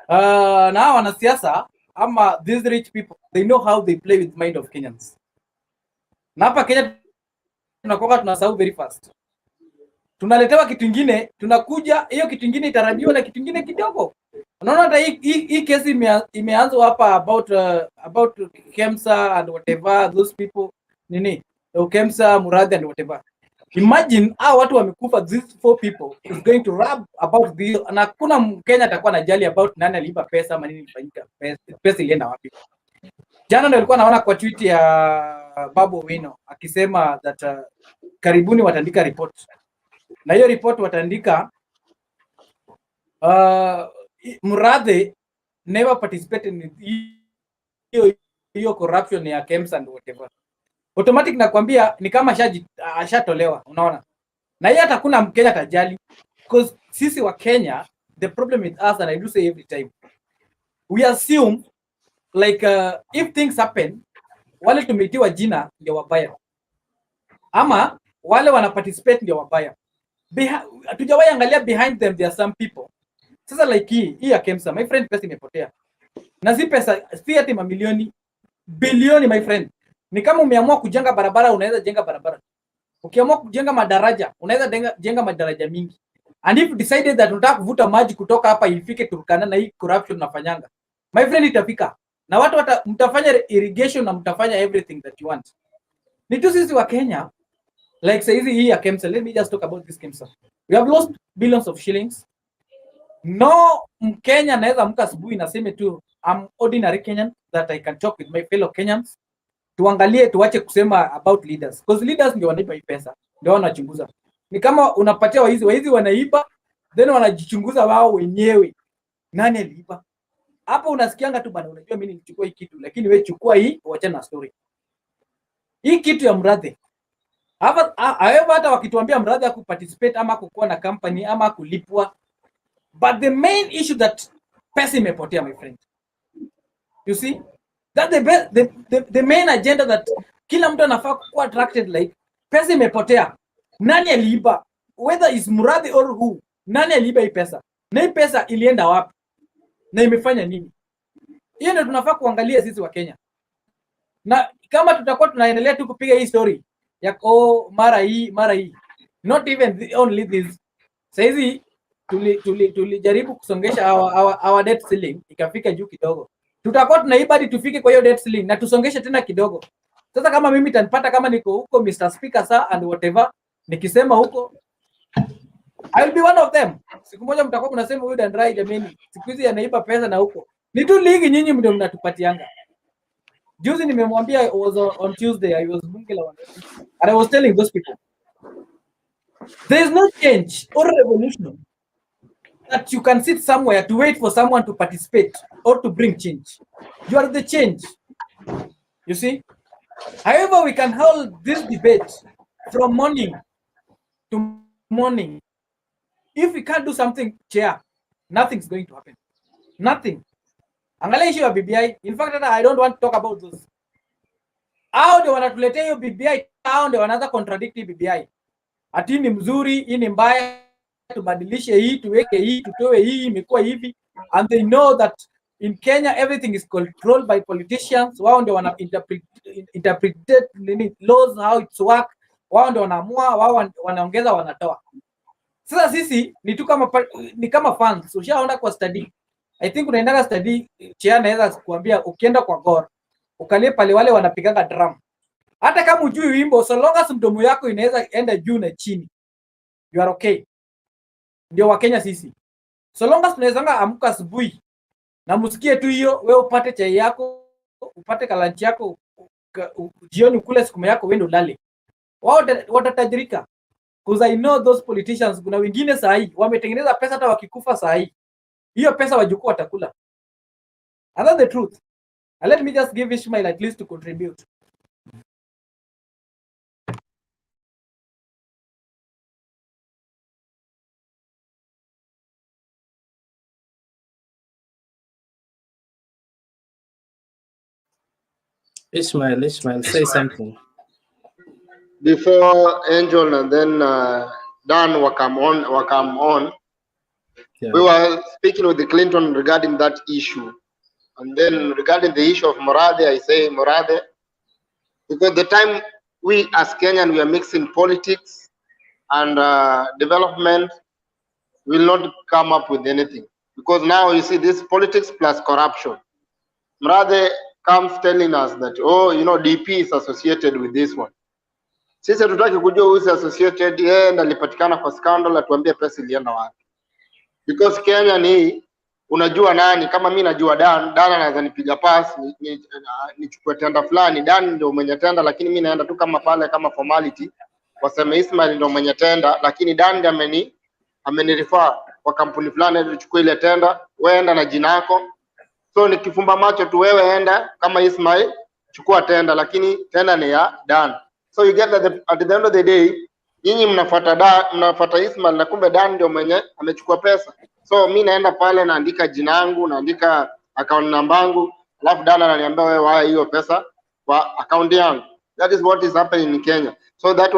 Now, wanasiasa, these rich people, they know how they play with the mind of Kenyans. Na hapa Kenya, tunakuwa tunasahau very fast. Tunaletewa kitu kingine, tunakuja, hiyo kitu kingine itarajiwa na kitu kingine kidogo. Unaona hata hii kesi imeanza hapa about KEMSA and whatever, those people, KEMSA, Murathe and whatever. Imagine watu wamekufa, these 4 people is going to rap about this, na kuna Mkenya atakuwa anajali about nani aliiba pesa ama nini ilifanyika, pesa ilienda wapi. Jana ndio nilikuwa naona kwa tweet ya Babu Owino akisema that karibuni wataandika report. Na hiyo report wataandika Murathe never participated in hiyo corruption ya KEMSA and whatever. Automatic nakwambia ni kama ashatolewa, unaona. Na yeye hata kuna Mkenya tajali, because sisi wa Kenya, the problem with us, and I do say every time, we assume like if things happen, wale tumetiwa jina ndio wabaya, ama wale wana participate ndio wabaya. Tujawahi angalia behind them there are some people. Sasa like hii ya KEMSA, my friend, pesa imepotea. Na si pesa, si ati mamilioni, bilioni, my friend. Ni kama umeamua kujenga barabara, unaweza jenga barabara. Ukiamua kujenga madaraja, unaweza jenga madaraja mingi. And if decided that unataka kuvuta maji kutoka hapa ifike Turkana na hii corruption nafanyanga, my friend, itafika. Na watu mtafanya irrigation na mtafanya everything that you want. Ni tu sisi wa Kenya, like saizi hii ya KEMSA, let me just talk about this KEMSA. We have lost billions of shillings. No Mkenya naweza amka asubuhi na seme tu I'm ordinary Kenyan that I can talk with my fellow Kenyans tuangalie, tuache kusema about leaders, because leaders ndio wanaiba hii pesa, ndio wanachunguza. Ni kama unapatia waizi wanaiba, then wanajichunguza wao wenyewe nani aliiba. Hapo unasikianga tu bana, unajua mimi nilichukua hii kitu, lakini wewe chukua hii, uache na story. Hii kitu ya MURATHE hata wakituambia MURATHE kuparticipate ama kukuwa na company ama kulipwa, but the main issue that pesa imepotea, my friend. You see that the main agenda that kila mtu anafaa kuwa attracted, like pesa imepotea, nani aliiba, whether is MURATHE or who, nani aliiba hii pesa, na hii pesa ilienda wapi na imefanya nini? Hiyo ndio tunafaa kuangalia sisi wa Kenya. Na kama tutakuwa tunaendelea tu kupiga hii story ya mara hii, not even only this. Saizi tulijaribu kusongesha our debt ceiling ikafika juu kidogo. Tutakuwa tunaiba hadi tufike kwa hiyo debt ceiling na tusongeshe tena kidogo. Sasa kama mimi tanipata kama niko huko Mr. Speaker sir and whatever, nikisema huko I will be one of them. Siku moja mtakuwa mnasema huyu Danrai jameni, siku hizi anaiba pesa na huko. Ni tu ligi nyinyi ndio mnatupatianga. Juzi nimemwambia, was on Tuesday, I was bunge la wananchi, and I was telling those people, there is no change or revolution that you can sit somewhere to wait for someone to participate or to bring change. You are the change. You see? However, we can hold this debate from morning to morning. If we can't do something, chair, nothing's going to happen. Nothing. Angalia issue ya BBI. In fact, I don't want to talk about those. Hao ndio wanatuletea hiyo BBI, hao ndio wanaanza contradict BBI. Ati ni mzuri, hii ni mbaya, tubadilishe hii, tuweke hii, tutoe hii, imekuwa hivi. And they know that in Kenya everything is controlled by politicians. Wao ndio wana interpret laws how it's work. Wao ndio wanaamua, wao wanaongeza, wanatoa. Sasa sisi ni kama fans. Ushaona kwa study. I think unaendaga study, chia naweza kukuambia ukienda kwa Gor, ukalie pale wale wanapiganga drum. Hata kama ujui wimbo, so long as mdomo yako inaweza enda juu na chini, you are okay. Ndio wa Kenya sisi. So long as tunawezanga amka asubuhi na musikie tu hiyo, wewe upate chai yako, upate kalanchi yako, jioni kule siku yako wewe ulale. Wao watatajirika. Because I know those politicians, kuna wengine saa hii wametengeneza pesa hata wakikufa saa hii. Hiyo pesa wajukuu watakula. And that's the truth. And let me just give Ishmael at least to contribute. Ishmael, say something. Before Angel and then Dan will come on. Yeah. We were speaking with the Clinton regarding that issue. And then regarding the issue of MURATHE, I say MURATHE, because the time we as Kenyan, we are mixing politics and development, will not come up with anything. Because now you see this politics plus corruption. MURATHE comes telling us that, oh, you know, DP is associated with this one. Sisi tutaki kujua who is associated, na alipatikana kwa scandal, atuambie pesa ilienda wapi. Because Kenya ni unajua nani, kama mimi najua Dan anaweza nipiga pass nichukue tenda fulani, Dan ndio mwenye tenda, lakini mimi naenda tu kama pale kama formality, waseme Ismail ndio mwenye tenda, lakini Dan ndiye amenirefer kwa kampuni fulani ili chukue ile tenda, wewe enda na jina lako. So nikifumba macho tu, wewe enda kama Ismail chukua tenda, lakini tenda ni ya Dan. So you get that at the end of the day, nyinyi mnafuata Ismail na kumbe Dan ndio mwenye amechukua pesa. So mimi naenda pale naandika jina langu, naandika account number yangu, alafu Dan ananiambia wewe wae hiyo pesa kwa account yangu. That is what is happening in Kenya. So that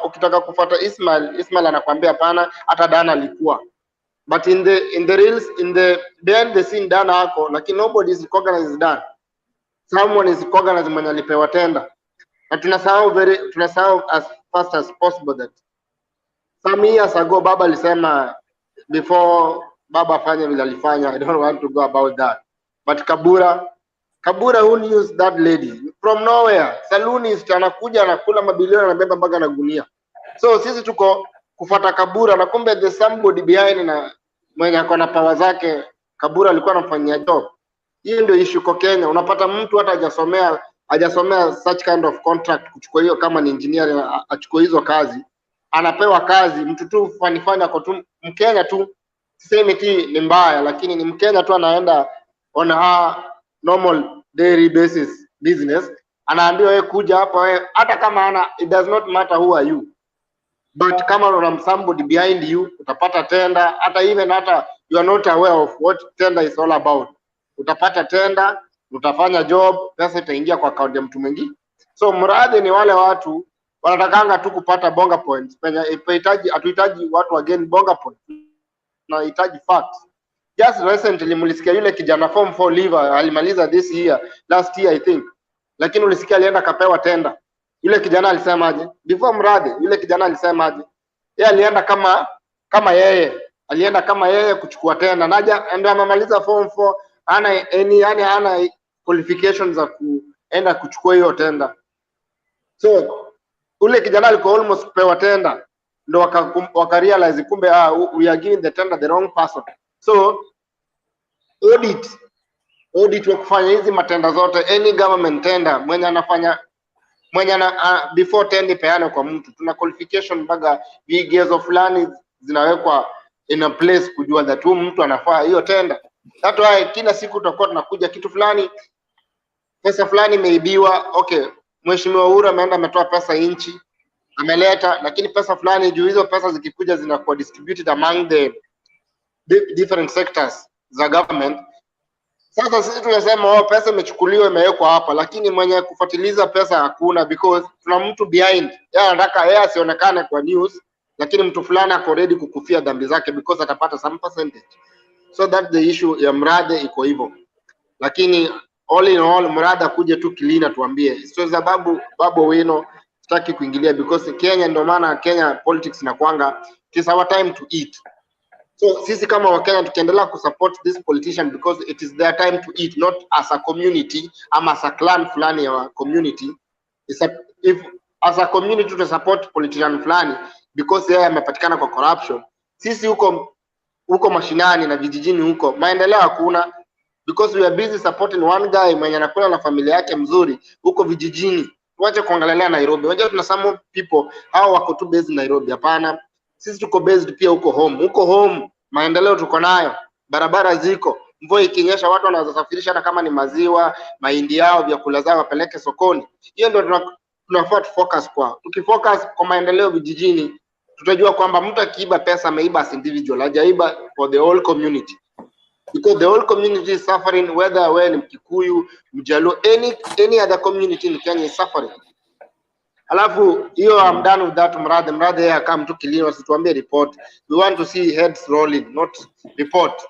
ukitaka kufuata Ismail anakuambia hapana, hata Dan alikuwa. But in the reels, in the behind the scene Dan hako, lakini nobody is recognized Dan. Someone is recognized mwenye alipewa tenda. Na tunasahau as fast as possible that some years ago Baba alisema, before Baba afanye vile alifanya, I don't want to go about that. But Kabura who knew that lady from nowhere, saloonist anakuja anakula mabilioni, anabeba mpaka na gunia. So sisi tuko kufuata Kabura na kumbe the somebody behind na mwenye akona power zake Kabura alikuwa anafanyia job. Hiyo ndio issue kwa Kenya. Unapata mtu hata hajasomea hajasomea such kind of contract kuchukua hiyo, kama ni engineer achukue hizo kazi, anapewa kazi mtu tu fani ako tu Mkenya tu, sisemi ti ni mbaya, lakini ni Mkenya tu anaenda on a normal daily basis business, anaambiwa wewe kuja hapa wewe, hata kama ana, it does not matter who are you, but kama una somebody behind you utapata tender, hata even hata you are not aware of what tender is all about, utapata tender, utafanya job, pesa itaingia kwa account ya mtu mwingine. So mradi ni wale watu wanatakanga tu kupata bonga points, penye ipahitaji, hatuhitaji watu again bonga points, tunahitaji facts. Just recently mlisikia yule kijana form 4 leaver alimaliza this year, last year I think, lakini ulisikia alienda kapewa tender. Yule kijana alisemaje? Before mradi yule kijana alisemaje? Yeye alienda kama yeye, alienda kama yeye kuchukua tender, naja ndio amemaliza form 4, ana qualifications za kuenda kuchukua hiyo tender. So ule kijana alikuwa almost kupewa tender, ndo waka realize kumbe we are giving the tender the wrong person. So audit wa kufanya hizi matenda zote, any government tender mwenye anafanya before tender peane kwa mtu, tuna qualification mpaka vigezo fulani zinawekwa in a place kujua that mtu anafaa hiyo tender. That's why kila siku tutakuwa tunakuja kitu fulani, pesa fulani imeibiwa, okay, Mheshimiwa Uhuru ameenda ametoa pesa inchi ameleta, lakini pesa fulani juu hizo pesa zikikuja zinakuwa distributed among the different sectors za government. Sasa sisi tunasema pesa imechukuliwa imewekwa hapa, lakini mwenye kufuatiliza pesa hakuna, because tuna mtu behind. Yeye anataka yeye asionekane kwa news, lakini mtu fulani ako ready kukufia dhambi zake because atapata some percentage. So that's the issue ya mradi iko hivyo. Lakini all in all mradi kuja tu kilina tuambie. Sio sababu Babu Wino sitaki kuingilia because Kenya, ndio maana Kenya politics inakuanga it is our time to eat. So sisi kama Wakenya tukiendelea kusupport this politician because it is their time to eat, not as a community ama as a clan fulani ya community. If as a community to support politician fulani because yeye amepatikana kwa corruption, sisi huko mashinani na vijijini huko maendeleo hakuna, because we are busy supporting one guy mwenye anakula na familia yake mzuri huko vijijini. Tuache kuangalia Nairobi. Unajua tuna some people hao wako tu based Nairobi. Hapana, sisi tuko based pia huko home. Huko home maendeleo tuko nayo, barabara ziko, mvua ikinyesha watu wanaweza safirisha hata kama ni maziwa, mahindi yao, vyakula zao wapeleke sokoni. Hiyo ndio tunafaa focus kwa. Tukifocus kwa maendeleo vijijini, tutajua kwamba mtu akiiba pesa ameiba as individual, hajaiba for the whole community. Because the whole community is suffering, whether wewe ni Mkikuyu, Mjaluo, any other community in Kenya is suffering. Alafu hiyo I'm done with that mradi yeye kama mtu kilio asituambie report. We want to see heads rolling, not report.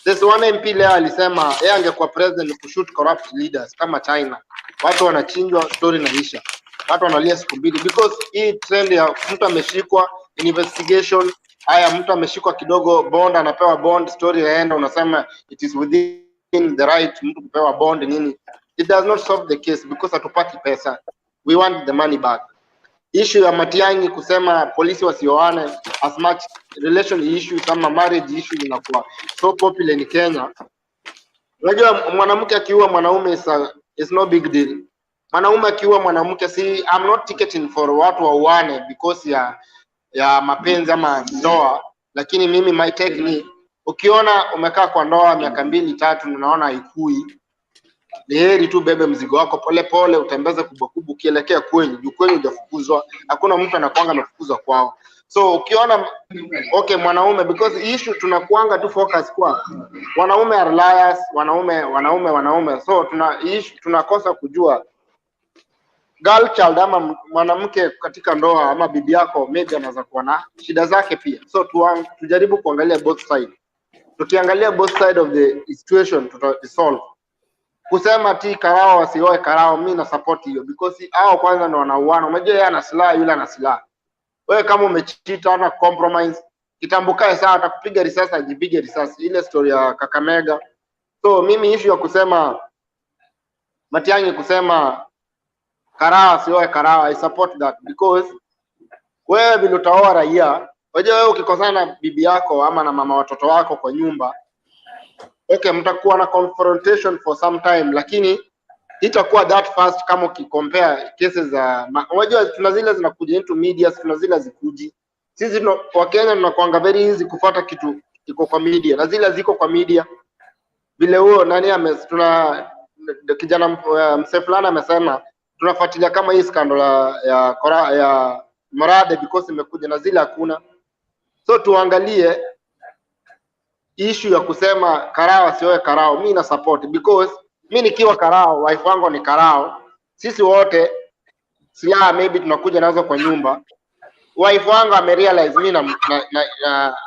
This one MP leo alisema yeye angekuwa president kushoot corrupt leaders kama China. Watu wanachinjwa, story inaisha. Watu wanalia siku mbili because hii trend ya mtu ameshikwa investigation, haya mtu ameshikwa kidogo bond anapewa bond, story inaenda, unasema it is within the right mtu kupewa bond nini. It does not solve the case because hatupati pesa. We want the money back. Issue ya Matiangi kusema polisi wasioane, as much relation issue kama marriage issue inakuwa so popular in Kenya. Unajua mwanamke akiua mwanaume is no big deal. Mwanaume akiua mwanamke, I'm not ticketing for watu wauane because ya mapenzi ama ndoa, lakini mimi my take ni ukiona umekaa kwa ndoa miaka 2-3 unaona haikui, ni heri tu bebe mzigo wako pole pole, utembeze kubwa ukielekea kwenyu hujafukuzwa. Hakuna mtu anakuanga amefukuzwa kwao. So ukiona okay mwanaume, because issue tunakuanga tu focus kwa wanaume are liars, wanaume. So tunakosa kujua girl child ama mwanamke katika ndoa ama bibi yako maybe anaweza kuwa na shida zake pia. So tujaribu kuangalia both side. Tukiangalia both side of the situation tutasolve. Kusema karao wasioe karao, mimi na support hiyo because hao kwanza ndio wanauana. Unajua yeye ana silaha, yule ana silaha. Wewe kama umecheat na compromise, kitambukae sawa, atakupiga risasi ajipige risasi. Ile story ya Kakamega. So mimi issue ya kusema Matiangi kusema karao sioe karao, I support that because wewe vile utaoa raia, unajua wewe ukikosana na bibi yako ama na mama watoto wako kwa nyumba, okay mtakuwa na confrontation for some time, lakini itakuwa that fast kama ukicompare cases za unajua tuna zile zinakuja into media, tuna zile zikuji. Sisi wa Kenya tunakuanga very easy kufuata kitu iko kwa media na zile ziko kwa media. Vile huo nani tuna kijana mse fulani amesema tunafuatilia kama hii scandal ya MURATHE because imekuja na zile hakuna. So tuangalie issue ya kusema karao sioe karao, mimi na support because mimi nikiwa karao, wife wangu ni karao, sisi wote silaha maybe tunakuja nazo kwa nyumba. Wife wangu amerealize mimi na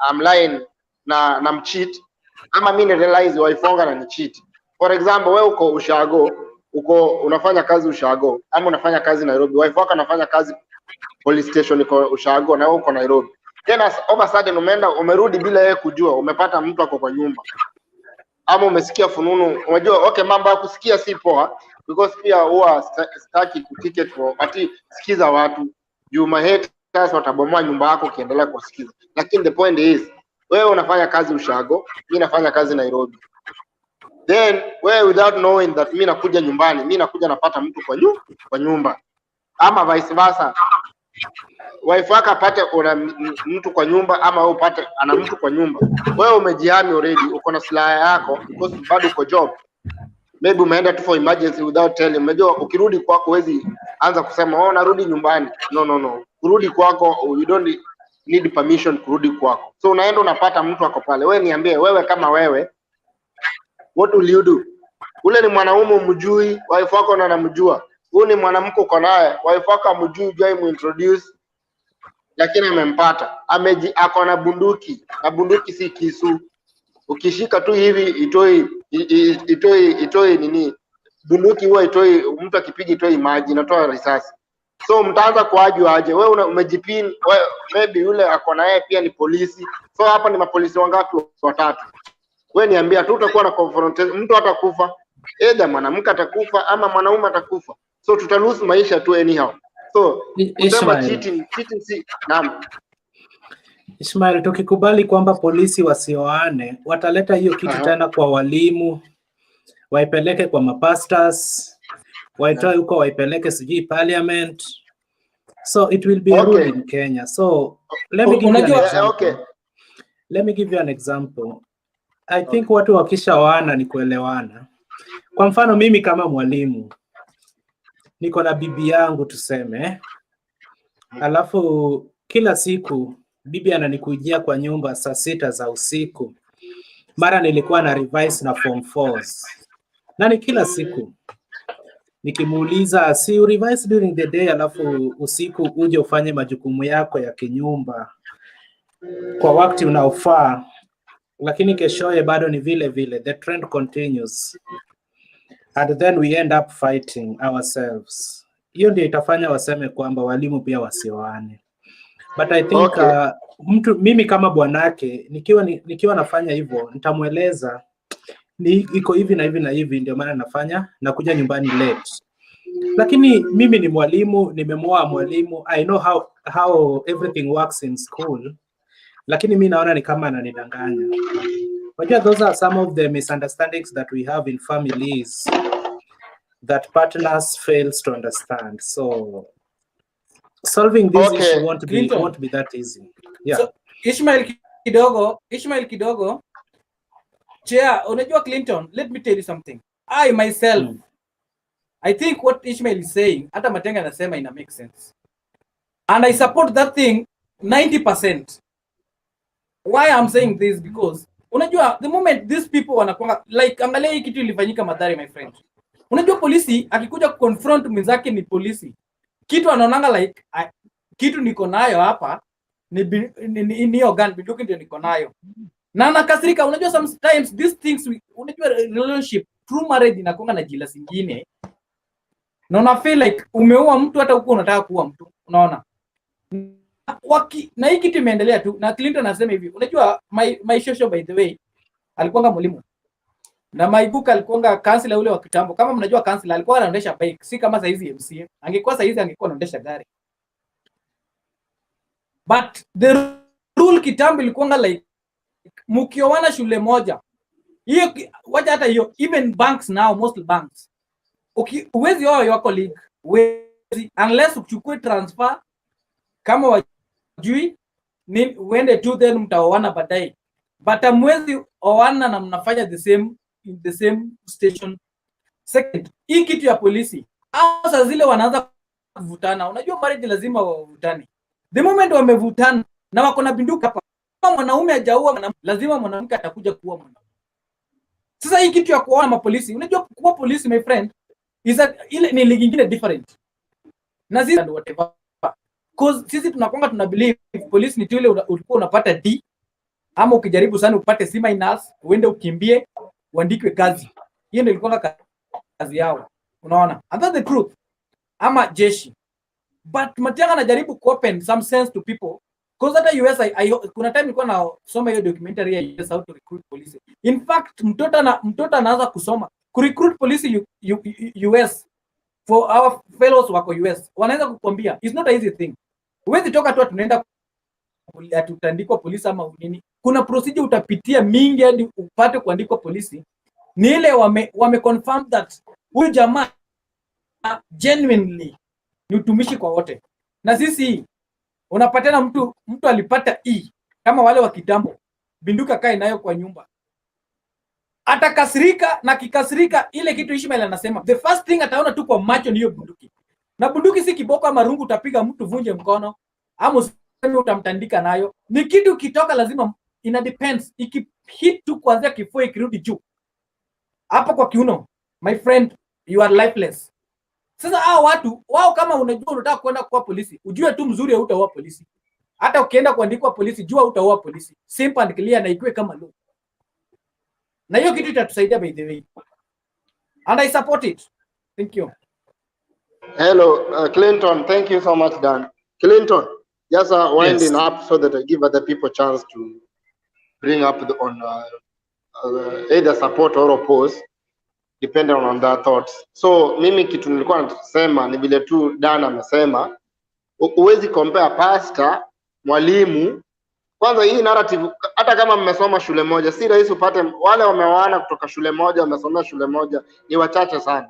I'm lying na mcheat, ama mimi realize wife wangu ananicheat. For example, wewe uko ushago, unafanya kazi ushago, ama unafanya kazi Nairobi, wife wako anafanya kazi police station iko ushago na wewe uko Nairobi. Tena over sudden umerudi bila yeye kujua, umepata mtu ako kwa nyumba. Ama umesikia fununu, unajua okay mambo ya kusikia si poa because pia huwa sitaki kuticket for ati sikiza watu. You haters watabomoa nyumba yako ukiendelea kusikiza. Lakini the point is wewe unafanya kazi ushago, mimi nafanya kazi Nairobi. Then wewe without knowing that mimi nakuja nyumbani, mimi nakuja napata mtu kwa nyumba. Ama vice versa. Wife wako apate una mtu kwa nyumba ama wewe upate ana mtu kwa nyumba. Wewe umejihami already, uko na silaha yako because bado uko job. Maybe umeenda tu for emergency without telling. Unajua ukirudi kwako huwezi anza kusema narudi nyumbani. No. Kurudi kwako you don't need permission kurudi kwako. So unaenda unapata mtu ako pale. Wewe niambie wewe kama wewe what will you do? Ule ni mwanaume umjui, wife wako na anamjua. Huyu ni mwanamke uko naye, wife wako amjui, jua introduce. Lakini amempata. Ako na bunduki. Na bunduki si kisu. Ukishika tu hivi itoi nini? Bunduki huwa itoi, mtu akipiga itoi maji, inatoa risasi. So mtaanza kuajua aje? Wewe umejipin, maybe yule ako na yeye pia ni polisi. So hapa ni mapolisi wangapi? Watatu. Wewe niambia tu utakuwa na confrontation, mtu atakufa. Either mwanamke atakufa ama mwanaume atakufa. So tutalose maisha tu anyhow. So kusema cheating si naam. Ismail, tukikubali kwamba polisi wasioane wataleta hiyo kitu tena kwa walimu, waipeleke kwa mapastors, waitoe huko waipeleke sijui parliament. So it will be a rule in Kenya. So let me give you an example. Let me give you an example. I think watu wakishaoana ni kuelewana. Kwa mfano mimi kama mwalimu niko na bibi yangu tuseme, alafu kila siku bibi ananikujia kwa nyumba saa 6 za usiku. Mara nilikuwa na revise na form 4s. Na ni kila siku nikimuuliza si you revise during the day alafu usiku uje ufanye majukumu yako ya kinyumba kwa wakati unaofaa, lakini keshoye bado ni vile vile, the trend continues. And then we end up fighting ourselves. Hiyo ndio itafanya waseme kwamba walimu pia wasioane. But I think mimi kama bwanake nikiwa nafanya hivyo nitamueleza iko hivi na hivi na hivi, ndio maana nakuja nyumbani late. Lakini mimi ni mwalimu, nimemoa mwalimu, I know how everything works in school. Lakini mimi naona ni kama ananidanganya. But those are some of the misunderstandings that we have in families that partners fails to understand. So solving this issue won't be that easy. Yeah. So Ishmael kidogo. Chair, unajua Clinton, let me tell you something. I myself, I think what Ishmael is saying, hata Matenga anasema ina make sense. And I support that thing 90%. Why I'm saying this? Because unajua the moment these people wanakuwa like, angalia hii kitu ilifanyika Mathare, my friend. Unajua polisi akikuja confront mwenzake ni polisi, kitu anaonanga like kitu niko nayo hapa ni organ biduki ndio niko nayo na nakasirika. Unajua sometimes these things unajua relationship true marriage inakuwa na jila zingine na una feel like umeua mtu hata huko unataka kuua mtu, unaona. Na hii kitu imeendelea tu, na Clinton anasema hivi, unajua my shosho by the way alikuwa mwalimu na Maibuka alikuwa kansela ule wa kitambo. Kama mnajua kansela alikuwa anaendesha bike, si kama saizi MCA. Angekuwa saizi angekuwa anaendesha gari. But the rule kitambo ilikuwa like mkioana shule moja. Hiyo wacha hata hiyo, even banks now, most banks Uwezi oa your colleague, uwezi, unless uchukue transfer kama wajui ni uende tu then mtaoana baadaye, but amwezi oana na mnafanya the same station. Second, hii kitu ya polisi sasa zile wanaanza kuvutana, unajua marriage lazima wavutane. The moment wamevutana na wako na binduki hapa, kama mwanaume hajaua lazima mwanamke atakuja kuua mwanaume. Sasa hii kitu ya kuoana mapolisi, unajua kuwa polisi my friend ile ni ligi nyingine different na sisi and whatever, cause sisi tuna believe police ni tu ile ulikuwa unapata D ama ukijaribu sana upate C- uende ukimbie uandikwe kazi. Hiyo ndio ilikuwa kazi yao, unaona, and that's the truth, ama jeshi. But Matiang'i anajaribu ku open some sense to people, cause hata US kuna time nilikuwa nasoma hiyo documentary ya US how to recruit police. In fact mtoto anaanza kusoma ku recruit police US for our fellows wako US, wanaweza kukwambia it's not an easy thing. Huwezi toka tu tunaenda tutandikwa polisi ama nini. Kuna procedure utapitia mingi hadi upate kuandikwa polisi. Ni ile wame confirm that huyu jamaa genuinely ni utumishi kwa wote. Na sisi unapatana mtu alipata E kama wale wa kitambo, binduka kae nayo kwa nyumba, atakasirika, na kikasirika ile kitu Ishmael anasema the first thing ataona tu kwa macho ni hiyo bunduki. Na bunduki si kiboko ama rungu utapiga mtu vunje mkono ama utamtandika nayo. Ni kitu kitoka lazima ina depends, ikihit tu kuanzia kifua ikirudi juu hapo kwa kiuno, my friend, you are lifeless. Sasa hao watu wao, kama unajua unataka kwenda kwa polisi, ujue tu mzuri hautaoa polisi. Hata ukienda kuandikwa polisi, jua hautaoa polisi. Simple and clear, na ikiwe kama law. Na hiyo kitu itatusaidia by the way. And I support it. Thank you. Hello, Clinton. Thank you so much, Dan. Clinton, just winding up so that I give other people chance to bring up either support or oppose, depending on their thoughts. So mimi kitu nilikuwa nasema ni vile tu Dan amesema, uwezi compare pastor, mwalimu. Kwanza hii narrative, hata kama mmesoma shule moja, si rahisi upate wale wameoana kutoka shule moja, wamesomea shule moja, ni wachache sana.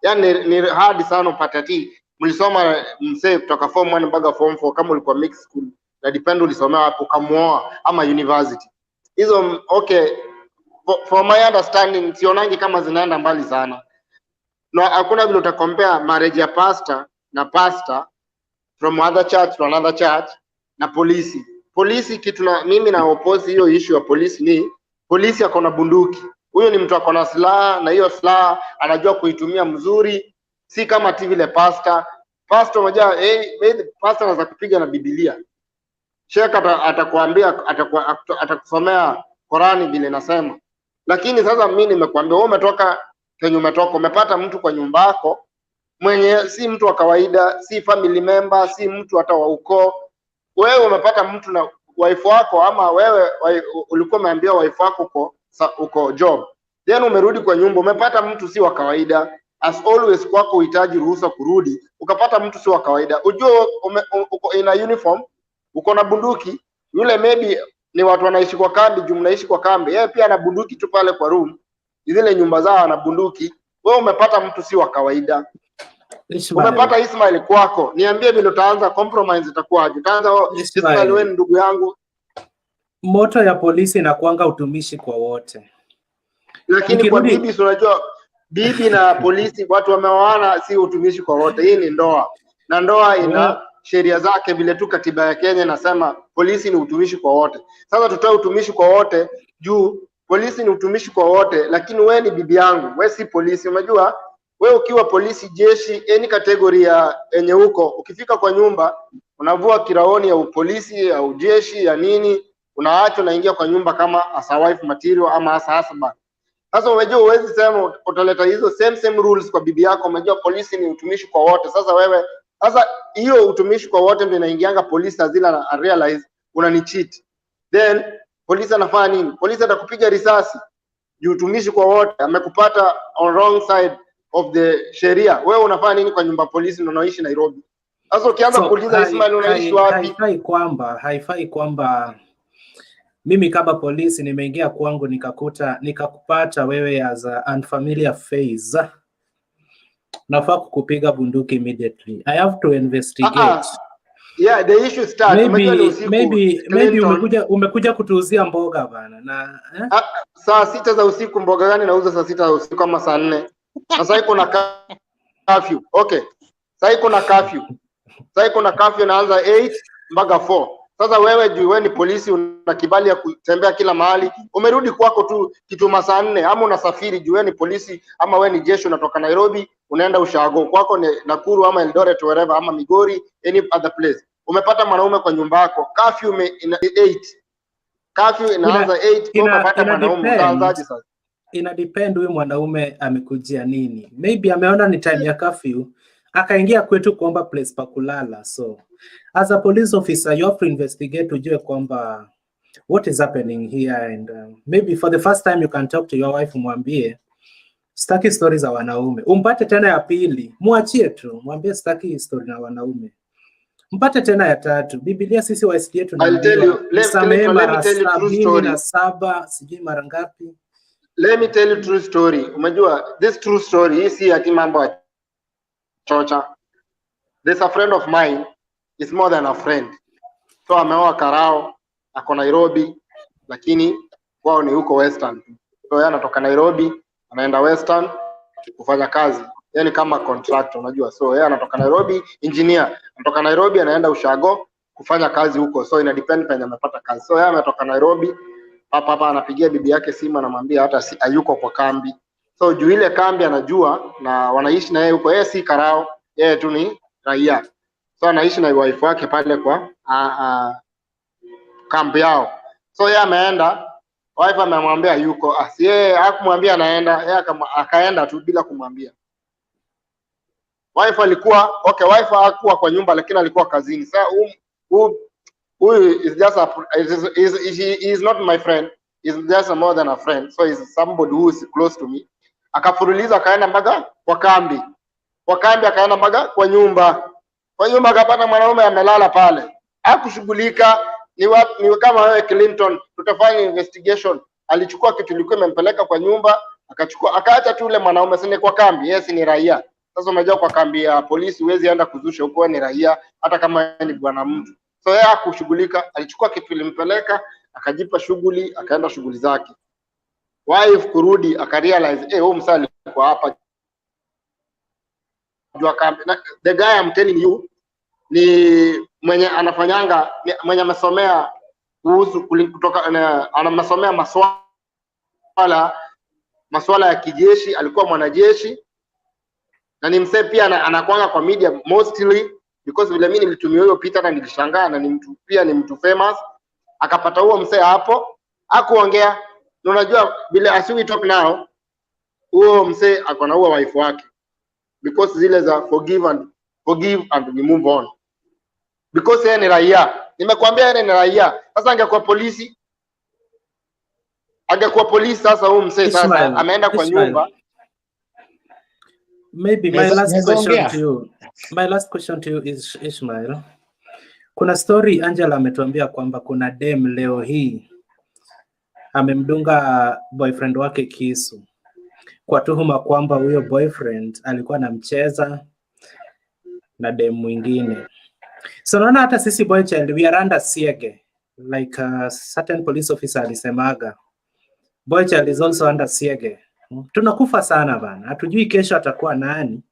Yaani ni hard sana upate ati mlisoma msee kutoka form 1 mpaka form 4 kama ulikuwa mixed school, na depend ulisomea hapo kamuoa ama university. Hizo okay, for my understanding sionangi kama zinaenda mbali sana. No, hakuna vile utakompea marriage ya pastor na pastor from other church to another church na polisi. Polisi kitu na mimi na oppose hiyo issue ya polisi ni polisi ako na bunduki. Huyo ni mtu ako na silaha, na hiyo silaha anajua kuitumia mzuri, si kama vile pastor. Pastor unajua pastor anaweza kupiga na Biblia. Sheikh atakwambia atakusomea Qurani vile inasema. Lakini sasa mimi nimekuambia wewe umetoka Kenya, umepata mtu kwa nyumba yako mwenye si mtu wa kawaida, si family member, si mtu hata wa ukoo. Wewe umepata mtu na wife wako, ama wewe ulikuwa umeambia wife wako uko job, then umerudi kwa nyumba, umepata mtu si wa kawaida. As always kwako uhitaji ruhusa kurudi, ukapata mtu si wa kawaida. Ujue uko in a uniform, uko na bunduki. Yule maybe ni watu wanaishi kwa kambi, mnaishi kwa kambi, yeye pia ana bunduki tu pale kwa room, zile nyumba zao ana bunduki. Wewe umepata mtu si wa kawaida. Umepata Ismail kwako, niambie vile utaanza compromise, itakuwaje? Utaanza Ismail, wewe ndugu yangu. Moto ya polisi inakuanga utumishi kwa wote. Lakini kwa bibi unajua bibi na polisi watu wameoana, si utumishi kwa wote. Hii ni ndoa. Na ndoa ina sheria zake vile tu katiba ya Kenya inasema polisi ni utumishi kwa wote. Sasa tutoe utumishi kwa wote juu polisi ni utumishi kwa wote, lakini wewe ni bibi yangu, wewe si polisi. Unajua wewe ukiwa polisi, jeshi, any category ya enye huko, ukifika kwa nyumba unavua kiraoni ya upolisi au jeshi ya nini, unaacha unaingia kwa nyumba kama as a wife material ama as a husband. Sasa unajua huwezi sema utaleta hizo same rules kwa bibi yako. Unajua polisi ni utumishi kwa wote. Sasa wewe hiyo utumishi kwa wote ndio inaingianga polisi azila na realize unanicheat. Then polisi anafanya nini? Polisi atakupiga risasi. Juu utumishi kwa wote, amekupata on wrong side of the sheria. Wewe unafanya nini kwa nyumba polisi na unaishi Nairobi? Sasa ukianza kuuliza Ismail unaishi wapi? Haifai kwamba mimi kama polisi nimeingia kwangu nikakupata wewe as a unfamiliar face. nafaa kukupiga bunduki immediately. I have to investigate. Yeah, the issue start. Maybe umekuja kutuuzia mboga bana na saa 6 za usiku. Mboga gani nauza saa 6 za usiku kama saa 4? Sasa iko na curfew. Okay. Sasa iko na curfew naanza 8 mpaka 4. Sasa wewe juu wewe ni polisi, una kibali ya kutembea kila mahali. Umerudi kwako tu kitu masaa 4 ama unasafiri juu wewe ni polisi ama wewe ni jeshi, unatoka Nairobi unaenda Ushago. Kwako ni Nakuru ama Eldoret wherever ama Migori, any other place. Umepata mwanaume kwa nyumba yako. Curfew 8. Curfew inaanza 8, umepata mwanaume, utaanzaje sasa? Ina depend huyu mwanaume amekujia nini. Maybe ameona ni time ya curfew, akaingia kwetu kuomba place pa kulala. So as a police officer you have to investigate, ujue kwamba what is happening here, and maybe for the first time you can talk to your wife, umwambie sitaki stories za wanaume. Umpate tena ya pili, muachie tu, mwambie sitaki story na wanaume. Mpate tena ya tatu. Biblia sisi wa SDA tunaambiwa msamehe mara 77 sijui mara ngapi. Let me tell you true story. Umejua this true story hii si ati mambo ya chocha. There's a friend of mine, is more than a friend. So ameoa Karao, ako Nairobi, lakini wao ni huko Western. So yeye anatoka Nairobi, anaenda Western kufanya kazi. Yani kama contractor, unajua. So yeye anatoka Nairobi, engineer. Anatoka Nairobi anaenda Ushago kufanya kazi huko. So ina depend penye amepata kazi. So yeye ametoka Nairobi, hapa anapigia bibi yake simu, anamwambia hata si hayuko kwa kambi. So juu ile kambi anajua na wanaishi na yeye huko. Yeye si Karao, yeye tu ni raia. So anaishi na wife wake pale kwa kambi yao. So yeye ameenda, wife amemwambia yuko. Si yeye hakumwambia anaenda, yeye akaenda tu bila kumwambia. Wife alikuwa wife hakuwa kwa nyumba lakini alikuwa kazini. Sasa huyu is just he is not my friend, is just more than a friend. So is somebody who is close to me. Akafuruliza akaenda mpaka kwa kambi. Kwa kambi akaenda mpaka kwa nyumba. Kwa nyumba akapata mwanaume amelala pale. Hakushughulika, ni kama wewe Clinton, tutafanya investigation. Alichukua kitu ilikuwa imempeleka kwa nyumba, akaacha tu yule mwanaume sine kwa kambi. Yes, ni raia. Sasa unajua kwa kambi ya polisi huwezi enda kuzusha huko, ni raia hata kama ni bwana mtu. So yeye hakushughulika, alichukua kitu ilimpeleka, akajipa shughuli, akaenda shughuli zake. Wife kurudi akarealize huyu msali kwa hapa. Jua kambi. The guy I'm telling you ni mwenye anafanyanga, mwenye amesomea kuhusu kutoka anamsomea masuala ya kijeshi, alikuwa mwanajeshi. Na ni msee pia anakuanga kwa media mostly because vile mimi nilitumia hiyo Peter na nilishangaa, na ni mtu pia ni mtu famous. Akapata huo msee hapo, hakuongea. Unajua vile as we talk now, huo msee akona huo wife wake because zile za forgive and we move on. Because yeye ni raia. Nimekuambia yeye ni raia. Sasa angekuwa polisi sasa huo msee sasa ameenda kwa nyumba. Maybe my last question to you is Ishmael. Kuna story Angela ametuambia kwamba kuna dem leo hii amemdunga boyfriend wake kisu kwa tuhuma kwamba huyo boyfriend alikuwa anamcheza na dem mwingine. So naona hata sisi boy child we are under siege, like a certain police officer alisemaga boy child is also under siege. Tunakufa sana bana, hatujui kesho atakuwa nani.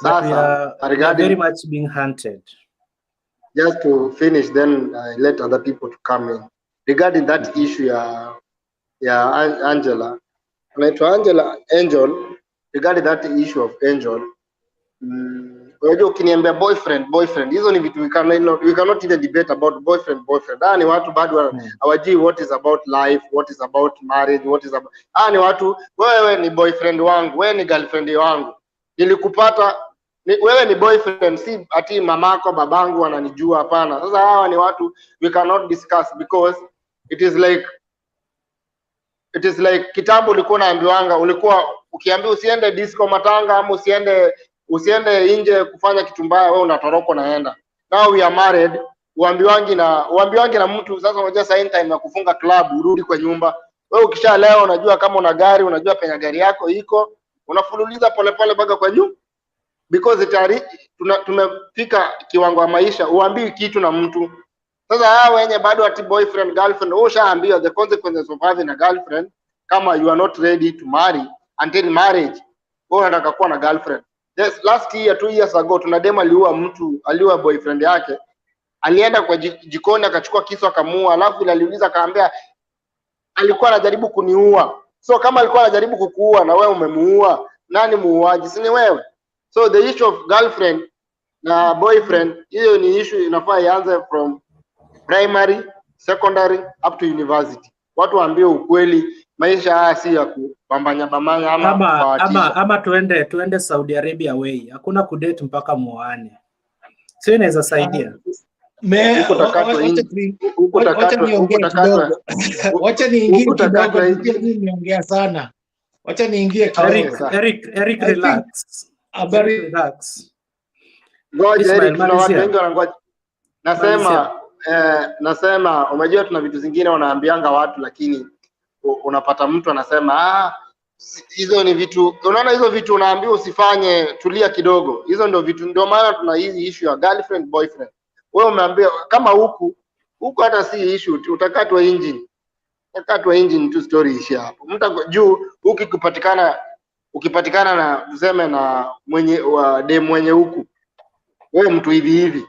But we are very much being hunted. Just to finish, then let other people to come in. Regarding that issue ya Angela, Angel, regarding that issue of Angel, unajua ukiniambia boyfriend, hizo ni vitu we cannot even debate about boyfriend. Ni watu bado hawajui what is about life, what is about marriage, what is about ni watu, wewe ni boyfriend wangu, wewe ni girlfriend wangu. Nilikupata wewe ni boyfriend, si ati mamako babangu wananijua, hapana. Sasa hawa ni watu we cannot discuss because it is like kitambo ulikuwa unaambiwanga, ulikuwa ukiambiwa usiende disco matanga ama usiende nje kufanya kitu mbaya, wewe unatoroko naenda. Now we are married, uambiwangi na mtu. Sasa unajua sign time ya kufunga club, urudi kwa nyumba. Wewe ukisha leo unajua kama una gari, unajua penye gari yako iko, unafululiza polepole mpaka kwa juu, because tumefika kiwango wa maisha uambiwi kitu na mtu. Sasa hao wenye bado ati boyfriend girlfriend, ushaambiwa the consequences of having a girlfriend kama you are not ready to marry until marriage. Wewe unataka kuwa na girlfriend. Yes, last year 2 years ago tuna demo aliua boyfriend yake. Alienda kwa jikoni akachukua kisu akamuua, alafu ile aliuliza akaambia alikuwa anajaribu kuniua. So kama alikuwa anajaribu kukuua na wewe umemuua, nani muuaji? Si ni wewe? So the issue of girlfriend na boyfriend, hiyo ni issue inafaa ianze from primary, secondary up to university. Watu waambie ukweli, maisha haya si ya kupambanya ama tuende Saudi Arabia way. Hakuna kudate mpaka muane. Sio inaweza saidia. Wacha niingie kidogo, nimeongea sana. Wacha niingie kidogo. Eric relax. Relax. Ngoja Eric, kuna watu wengi wanangoja. Nasema umejua tuna vitu zingine wanaambianga watu, lakini unapata mtu anasema hizo ni vitu, unaona hizo vitu unaambiwa usifanye, tulia kidogo. Hizo ndio vitu, ndio maana tuna hizi issue ya girlfriend boyfriend. Wewe umeambiwa kama huku hata si issue, utakatwa engine tu, story ishi hapo. Mtu juu ukipatikana na tuseme na mwenye wa dem mwenye huku, wewe mtu hivi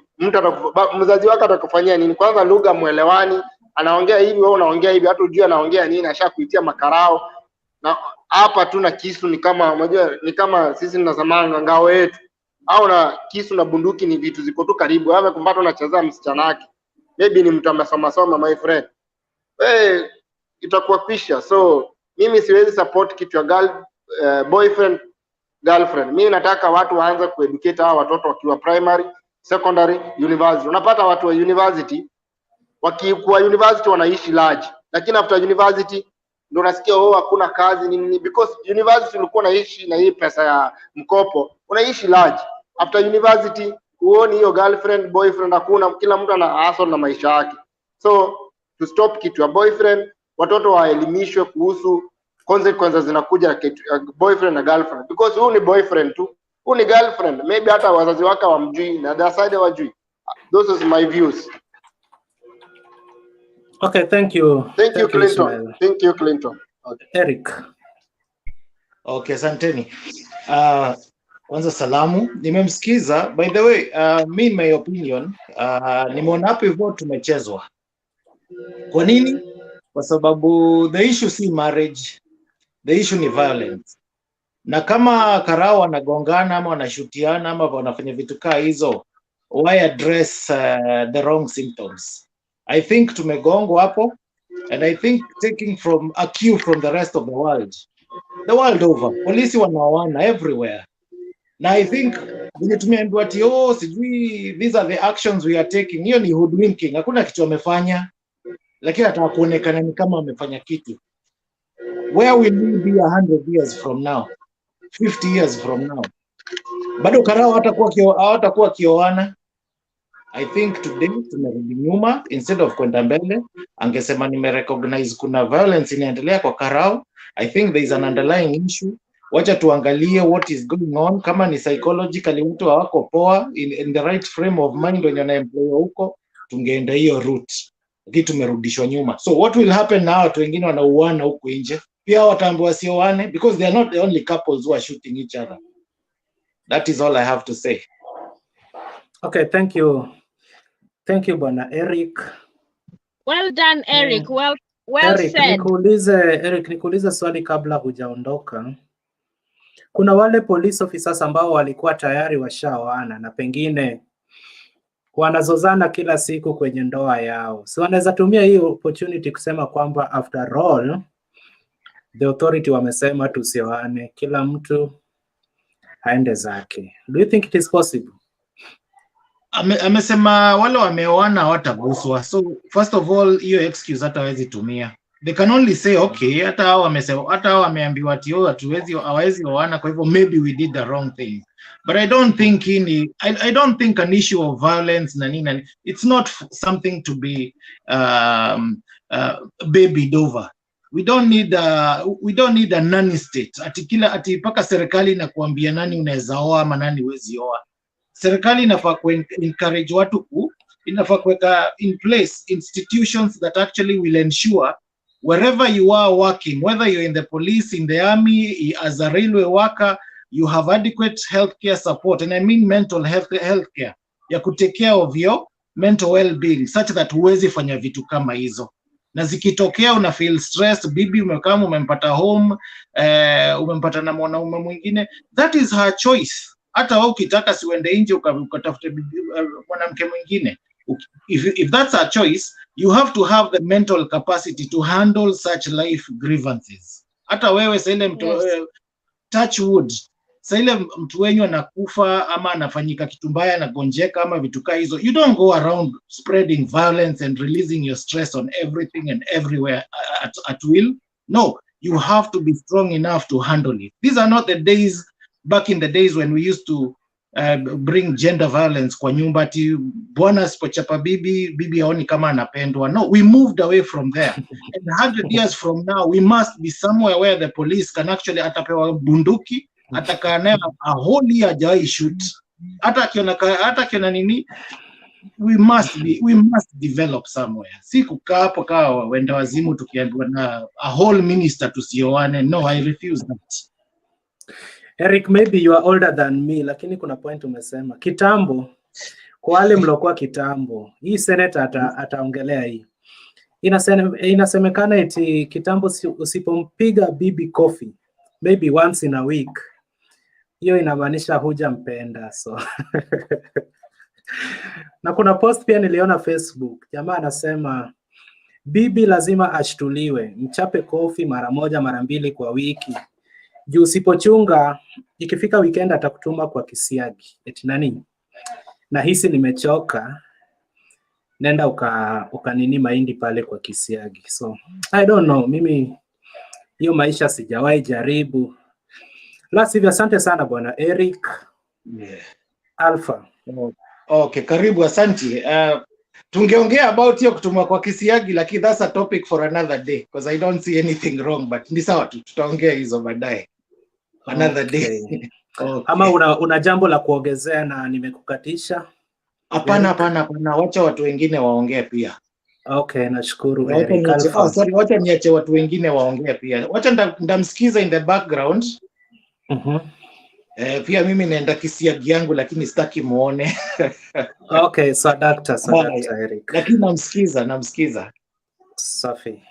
mzazi wako atakufanyia nini? Kwanza lugha muelewani, anaongea hivi wewe unaongea hivi, hata ujue anaongea nini, ashakuitia makarao. Na hapa tu na kisu ni kama unajua, ni kama sisi tunazamanga ngao yetu, au na kisu na bunduki ni vitu ziko tu karibu. Wewe kumpata unachezea msichana wake, maybe ni mtu amesoma my friend, itakuwa pisha. So mimi siwezi support kitu ya boyfriend girlfriend. Mimi nataka watu waanze kueducate hawa watoto wakiwa primary, secondary, university. Unapata watu wa university wakikuwa university wanaishi large, lakini after university ndio unasikia hakuna kazi nini, because university ulikuwa unaishi na hii pesa ya mkopo, unaishi large. After university huoni hiyo girlfriend boyfriend, hakuna, kila mtu ana hustle na maisha yake. So to stop kitu ya boyfriend, watoto waelimishwe kuhusu consequences zinakuja boyfriend na girlfriend, because huyu ni boyfriend tu, huyu ni girlfriend, maybe hata wazazi wake wamjui na the side wajui. Those is my views. Okay, thank you Clinton. Ismail. Thank you Clinton. Okay. Eric. Okay, asanteni. Kwanza salamu, nimemsikiza. By the way, me in my opinion, nimeona hapo hivyo tumechezwa. Kwa nini? Kwa sababu the issue si marriage, the issue ni violence. Na kama karao wanagongana ama wanashutiana ama wanafanya vitu kaa hizo, why address the wrong symptoms? I think tumegongwa hapo, and I think taking from a cue from the rest of the world over, polisi wanaoana everywhere. Na I think when tumeambiwa ati sijui these are the actions we are taking, hiyo ni hoodwinking. Hakuna kitu wamefanya, lakini ataka kuonekana ni kama wamefanya kitu. Where will we be 100 years from now, 50 years from now? Bado karao hatakuwa kioana. I think today tumerudi nyuma, instead of kwenda mbele. Angesema nimerecognize kuna violence inaendelea kwa karao. I think there is an underlying issue. Wacha tuangalie what is going on. Kama ni psychologically mtu hawako poa, in the right frame of mind wenye wanaemploy huko, tungeenda hiyo route. Lakini tumerudishwa nyuma. So what will happen now? Watu wengine wanauana huko nje, pia wataambiwa sioane, because they are not the only couples who are shooting each other. That is all I have to say. Okay, thank you bwana Eric. Well done Eric. Well Eric, said. Nikuulize swali kabla hujaondoka. Kuna wale police officers ambao walikuwa tayari washaoana na pengine wanazozana kila siku kwenye ndoa yao. So wanaweza tumia hii opportunity kusema kwamba after all the authority wamesema tusioane, kila mtu aende zake. Do you think it is possible? Amesema wale wameoana hawataguswa. So first of all, hiyo excuse hata hawezi tumia. They can only say okay, hata hao wameambiwa ati hawezi oana, kwa hivyo maybe we did the wrong thing. But I don't think I don't think an issue of violence na nini, it's not something to be babied over. We don't need a nanny state. Ati paka serikali na kuambia nani unaweza oa ama nani huwezi oa. Serikali inafaa encourage watu inafaa kuweka in place institutions that actually will ensure wherever you are working, whether you're in the police, in the army, as a railway worker, you have adequate healthcare support, and I mean mental healthcare, ya ku take care of your mental well-being, such that huwezi fanya vitu kama hizo. Na zikitokea una feel stressed, bibi umekama umempata home, umempata na mwanaume mwingine, that is her choice. Hata wewe ukitaka siwende nje ukatafute mwanamke mwingine. If that's her choice, you have to have the mental capacity to handle such life grievances. Hata wewe sile mtu touch wood, sile mtu wenyu anakufa ama anafanyika kitu mbaya anagonjeka ama vitu kama hizo, you don't go around spreading violence and releasing your stress on everything and everywhere at will. No, you have to be strong enough to handle it. These are not the days back in the days when we used to bring gender violence kwa nyumba, ati bwana asipochapa bibi haoni kama anapendwa. No, we moved away from there. And 100 years from now, we must be somewhere where the police can actually atapewa bunduki, atakaa nayo a whole year hajawahi shoot. Hata akiona nini, we must develop somewhere. Si kukaa hapo kaa wenda wazimu tukiambiwa na a whole minister tusioane. No, I refuse that. Eric, maybe you are older than me, lakini kuna point umesema. Kitambo, kwa wale mlokuwa kitambo, hii senator ataongelea hii. Inasemekana eti kitambo usipompiga bibi coffee, maybe once in a week, hiyo inamaanisha hujampenda. So na kuna post pia niliona Facebook, jamaa anasema bibi lazima ashtuliwe, mchape coffee mara moja mara mbili kwa wiki. Juu usipochunga ikifika weekend atakutuma kwa kisiagi. Eti nani? Na hisi nimechoka. Nenda ukanini mahindi pale kwa kisiagi. So I don't know, mimi hiyo maisha sijawahi jaribu. La sivyo, asante sana bwana Eric. Yeah. Alpha. Okay, karibu, asante. Tungeongea about hiyo kutumwa kwa kisiagi, lakini that's a topic for another day because I don't see anything wrong, but ni sawa tu, tutaongea hizo baadaye. Another day. Okay. Ama una jambo la kuongezea na nimekukatisha? Hapana, wacha watu wengine waongee pia. Okay, nashukuru Eric. Sorry, wacha niache watu wengine waongee pia. Wacha ndamsikiza in the background. Pia mimi naenda kisiagi yangu lakini sitaki muone. Okay, so doctor Eric. Lakini namsikiza. Safi.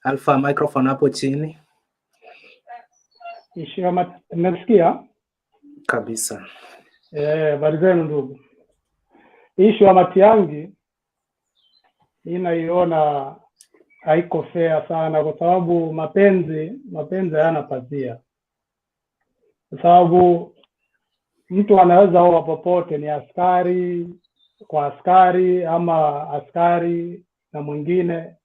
Alpha, microphone hapo chini. Nasikia? Kabisa. Habari zenu ndugu. Issue ya Matiangi inaiona haiko fair sana kwa sababu mapenzi hayana pazia. Kwa sababu mtu anaweza oa popote, ni askari kwa askari ama askari na mwingine.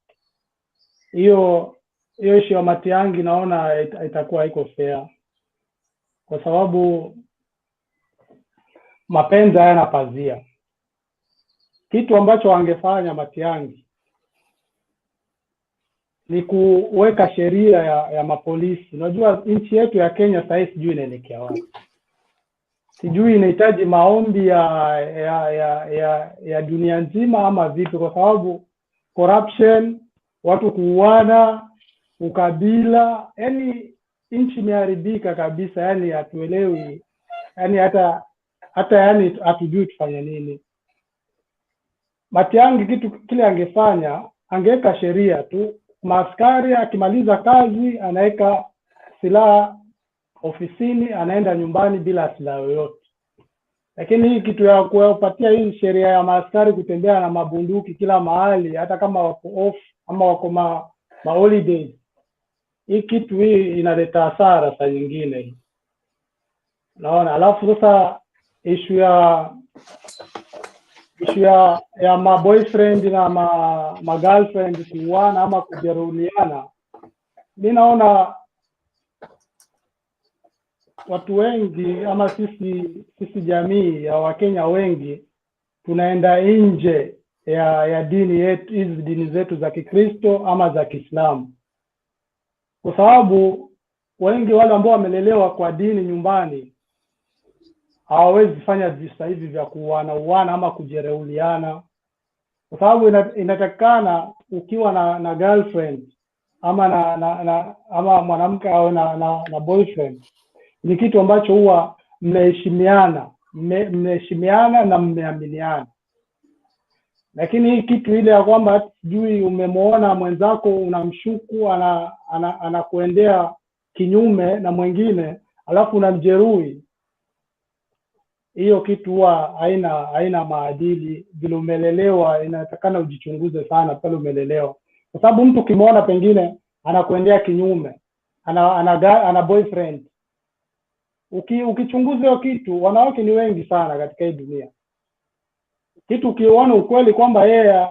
Hiyo issue ya Matiangi naona itakuwa haiko fair. Kwa sababu mapenzi hayana pazia. Kitu ambacho wangefanya Matiangi ni kuweka sheria ya mapolisi. Unajua nchi yetu ya Kenya sasa sijui inaelekea wapi. Sijui inahitaji maombi ya dunia nzima ama vipi, kwa sababu corruption, watu kuuana, ukabila, yani nchi imeharibika kabisa, yani hatuelewi, yani hata yani hatujui tufanye nini. Matiangi kitu kile angefanya, angeweka sheria tu, maaskari akimaliza kazi anaweka silaha ofisini, anaenda nyumbani bila silaha yoyote. Lakini hii kitu ya kuwapatia hii sheria ya maaskari kutembea na mabunduki kila mahali, hata kama wako off ama wako ma holidays, hii kitu hii inaleta hasara saa nyingine. Naona alafu sasa issue ya ma boyfriend na ma girlfriend kuuana ama kujeruhiana, mimi naona watu wengi ama sisi jamii ya Wakenya wengi tunaenda nje ya dini yetu, hizi dini zetu za Kikristo ama za Kiislamu, kwa sababu wengi wale ambao wamelelewa kwa dini nyumbani hawawezi fanya visa hivi vya kuuana ama kujereuliana, kwa sababu inatakikana ukiwa na girlfriend ama ama mwanamke au na boyfriend, ni kitu ambacho huwa mnaheshimiana na mmeaminiana. Lakini hii kitu ile ya kwamba sijui umemwona mwenzako unamshuku anakuendea kinyume na mwingine alafu unamjeruhi, hiyo kitu huwa haina maadili. Vile umelelewa inatakana ujichunguze sana pale umelelewa, kwa sababu mtu ukimwona pengine anakuendea kinyume, ana boyfriend, ukichunguza hiyo kitu, wanawake ni wengi sana katika hii dunia, kitu ukiona ukweli kwamba yeye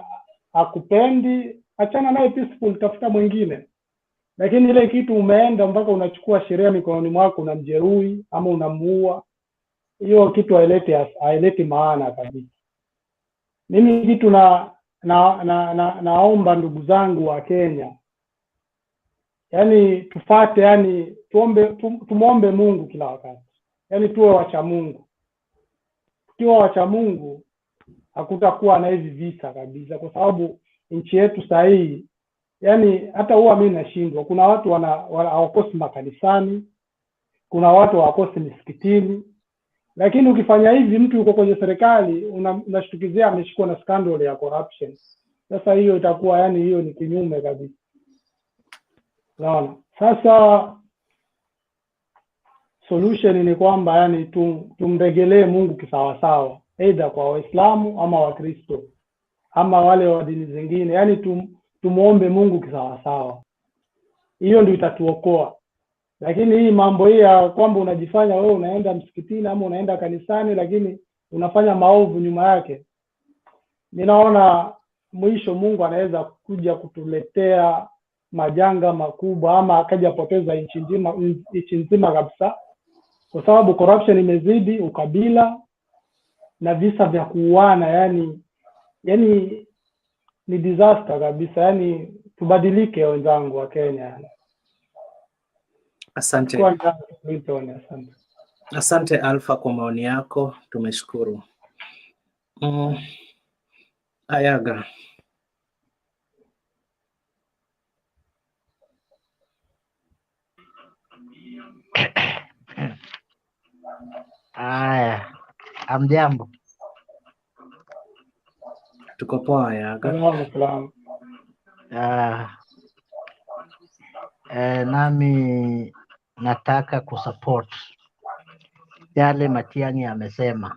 hakupendi, achana naye peaceful, tafuta mwingine. Lakini ile kitu umeenda mpaka unachukua sheria mikononi mwako, unamjeruhi ama unamuua, hiyo kitu haileti maana kabisa. Mimi kitu naomba ndugu zangu wa Kenya, yani tufate, yani tumuombe Mungu kila wakati, yani tuwe wacha Mungu. Tukiwa wacha Mungu hakutakuwa na hivi visa kabisa, kwa sababu nchi yetu sahihi, yani hata huwa mimi nashindwa. Kuna watu hawakosi makanisani, kuna watu hawakosi misikitini, lakini ukifanya hivi, mtu yuko kwenye serikali unashtukizia ameshikwa na scandal ya corruption. Sasa hiyo itakuwa, yani hiyo ni kinyume kabisa. Unaona? Sasa solution ni kwamba yani tumregelee Mungu kisawasawa, either kwa Waislamu ama Wakristo ama wale wa dini zingine, yani tumuombe Mungu kisawasawa. Hiyo ndio itatuokoa. Lakini hii mambo hii ya kwamba unajifanya wewe unaenda msikitini ama unaenda kanisani lakini unafanya maovu nyuma yake, ninaona mwisho Mungu anaweza kuja kutuletea majanga makubwa, ama akaja poteza nchi nzima kabisa, kwa sababu corruption imezidi, ukabila na visa vya kuuana, yani ni disaster kabisa. Yani tubadilike wenzangu wa Kenya. Asante. Asante Alpha kwa maoni yako, tumeshukuru. Ayaga. Aya, amjambo. Tuko poa Ayaga. Nami nataka kusupport yale Matiangi amesema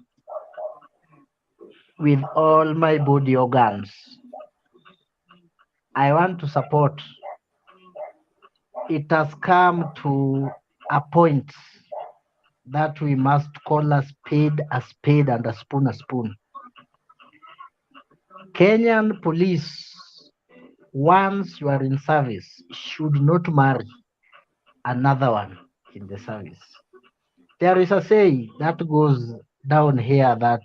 with all my body organs. I want to support. It has come to a point that we must call a spade and a spoon a spoon. Kenyan police, once you are in service, should not marry another one in the service. There is a saying that goes down here that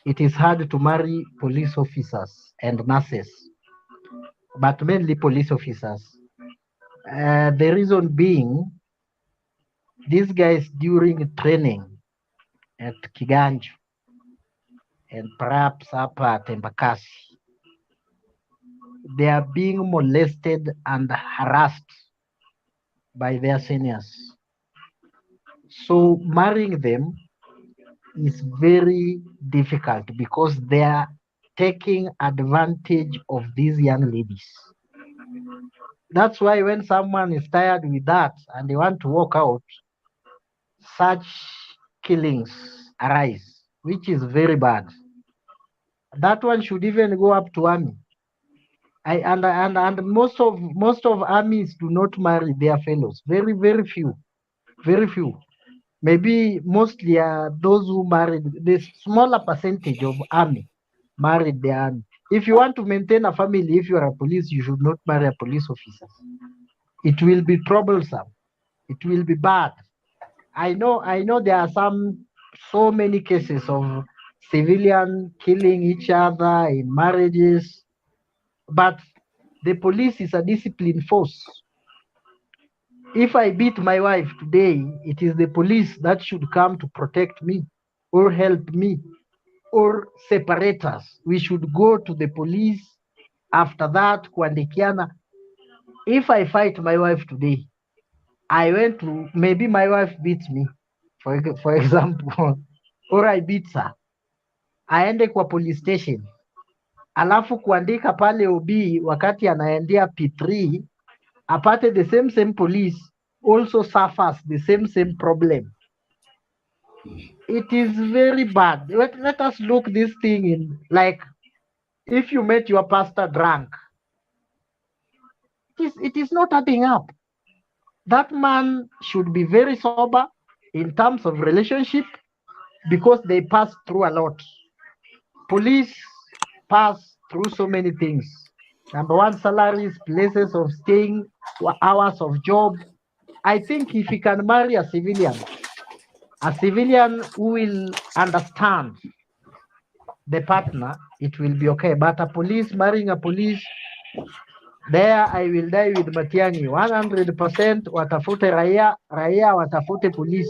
it is hard to marry police officers and nurses, but mainly police officers. The reason being, these guys during training at Kiganjo and perhaps up at Embakasi, they are being molested and harassed by their seniors. So marrying them is very difficult because they are taking advantage of these young ladies. That's why when someone is tired with that and they want to walk out, such killings arise, which is very bad. That one should even go up to army. And most of armies do not marry their fellows. Very few. Maybe mostly those who married, the smaller percentage of army married their army. If you want to maintain a family, if you are a police, you should not marry a police officer. It will be troublesome. It will be bad. I know there are so many cases of civilian killing each other in marriages, but the police is a discipline force. If I beat my wife today, it is the police that should come to protect me or help me or separate us. We should go to the police. After that, kuandikiana. If I fight my wife today, I went to, maybe my wife beats me, for example, or I beat her. Aende kwa police station. Alafu kuandika pale OB wakati anaendea P3, apate the same police also suffers the same problem. It is very bad. Let us look this thing in, like, if you met your pastor drunk, it is not adding up. That man should be very sober in terms of relationship because they pass through a lot. Police pass through so many things. Number one, salaries, places of staying, hours of job. I think if he can marry a civilian who will understand the partner, it will be okay. But a police marrying a police, there I will die with Matiangi. 100% watafute raia watafute police.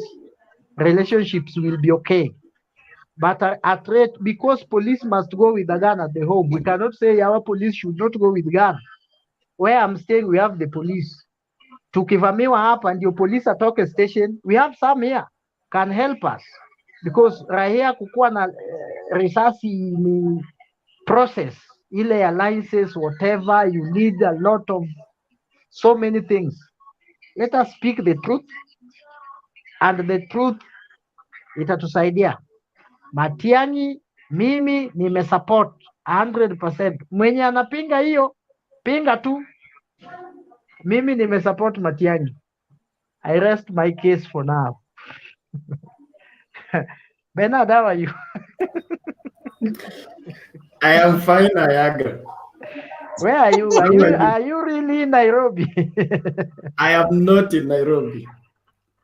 Relationships will be okay. But at rate, because police must go with a gun at the home, we cannot say our police should not go with gun. Where I'm staying, we have the police. Tukivamiwa hapa ndio police atoke station. We have some here can help us because raia kukuwa na risasi ni process ile alliances, whatever you need, a lot of so many things. Let us speak the truth, and the truth itatusaidia. Matiangi, mimi nimesupport 100%. Mwenye anapinga hiyo, pinga tu. Mimi nimesupport Matiangi. I rest my case for now. Bernard, how are you? I am fine, Ayaga. Where are you? Are you really in Nairobi? I am not in Nairobi.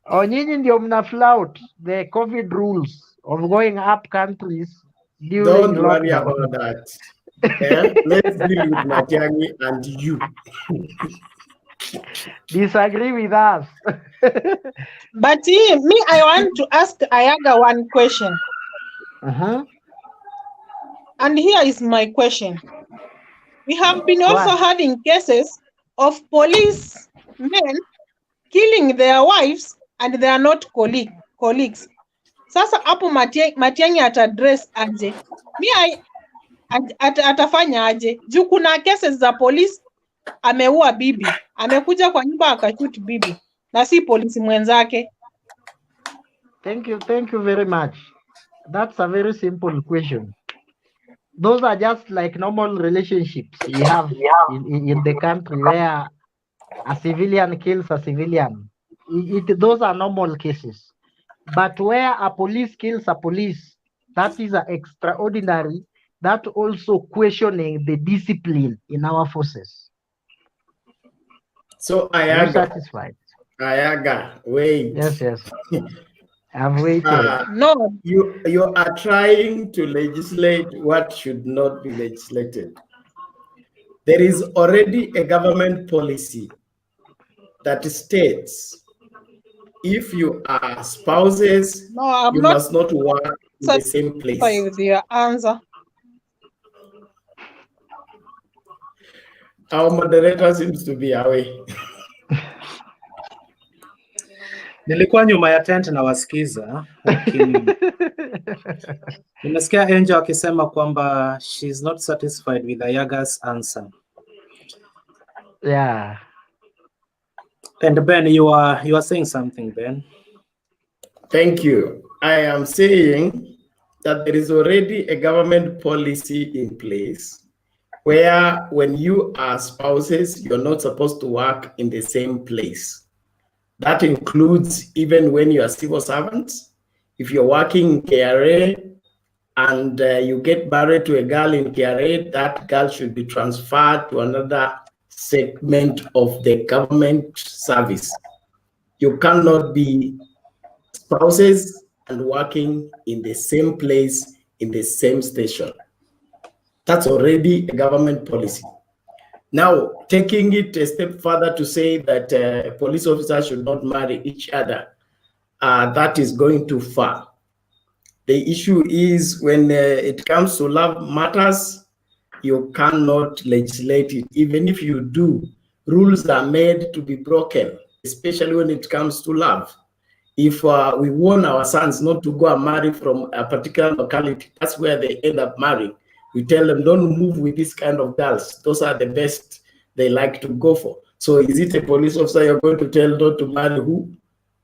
Oh, nyinyi ndio mna flout the COVID rules of going up countries during Don't lockdown. worry about that. Let's deal with Matiangi and you. Disagree with us. But I want to ask Ayaga one question. And here is my question. We have been also having cases of police men killing their wives and they are not colleagues. Sasa hapo Matiangi atadress aje? Atafanya aje? Juu kuna cases za police ameua bibi, amekuja kwa nyumba akashoot bibi na si polisi mwenzake. Thank you very much. That's a very simple question. Those are just like normal relationships we have in the country where a civilian kills a civilian. Those are normal cases. But where a police kills a police, that is extraordinary. That also questioning the discipline in our forces. So Are you satisfied? Ayaga, wait. Yes. I've waited. No. You are trying to legislate what should not be legislated. There is already a government policy that states if you are spouses, you must not work in the same place. With your answer. Our moderator seems to be away. Nilikuwa nyuma ya tent na wasikiza, lakini nimesikia Angel akisema kwamba she's not satisfied with Ayaga's answer. Yeah. And Ben, you are saying something, Ben. Thank you. I am saying that there is already a government policy in place where when you are spouses, you're not supposed to work in the same place. That includes even when you are civil servants. If you're working in KRA and you get married to a girl in KRA, that girl should be transferred to another segment of the government service. You cannot be spouses and working in the same place in the same station. That's already a government policy. Now, taking it a step further to say that police officers should not marry each other, that is going too far. The issue is when it comes to love matters, you cannot legislate it. Even if you do, rules are made to be broken, especially when it comes to love. If we warn our sons not to go and marry from a particular locality, that's where they end up marrying. We tell them, don't move with this kind of girls. Those are the best they like to go for. So is it a police officer you're going to tell not to marry who?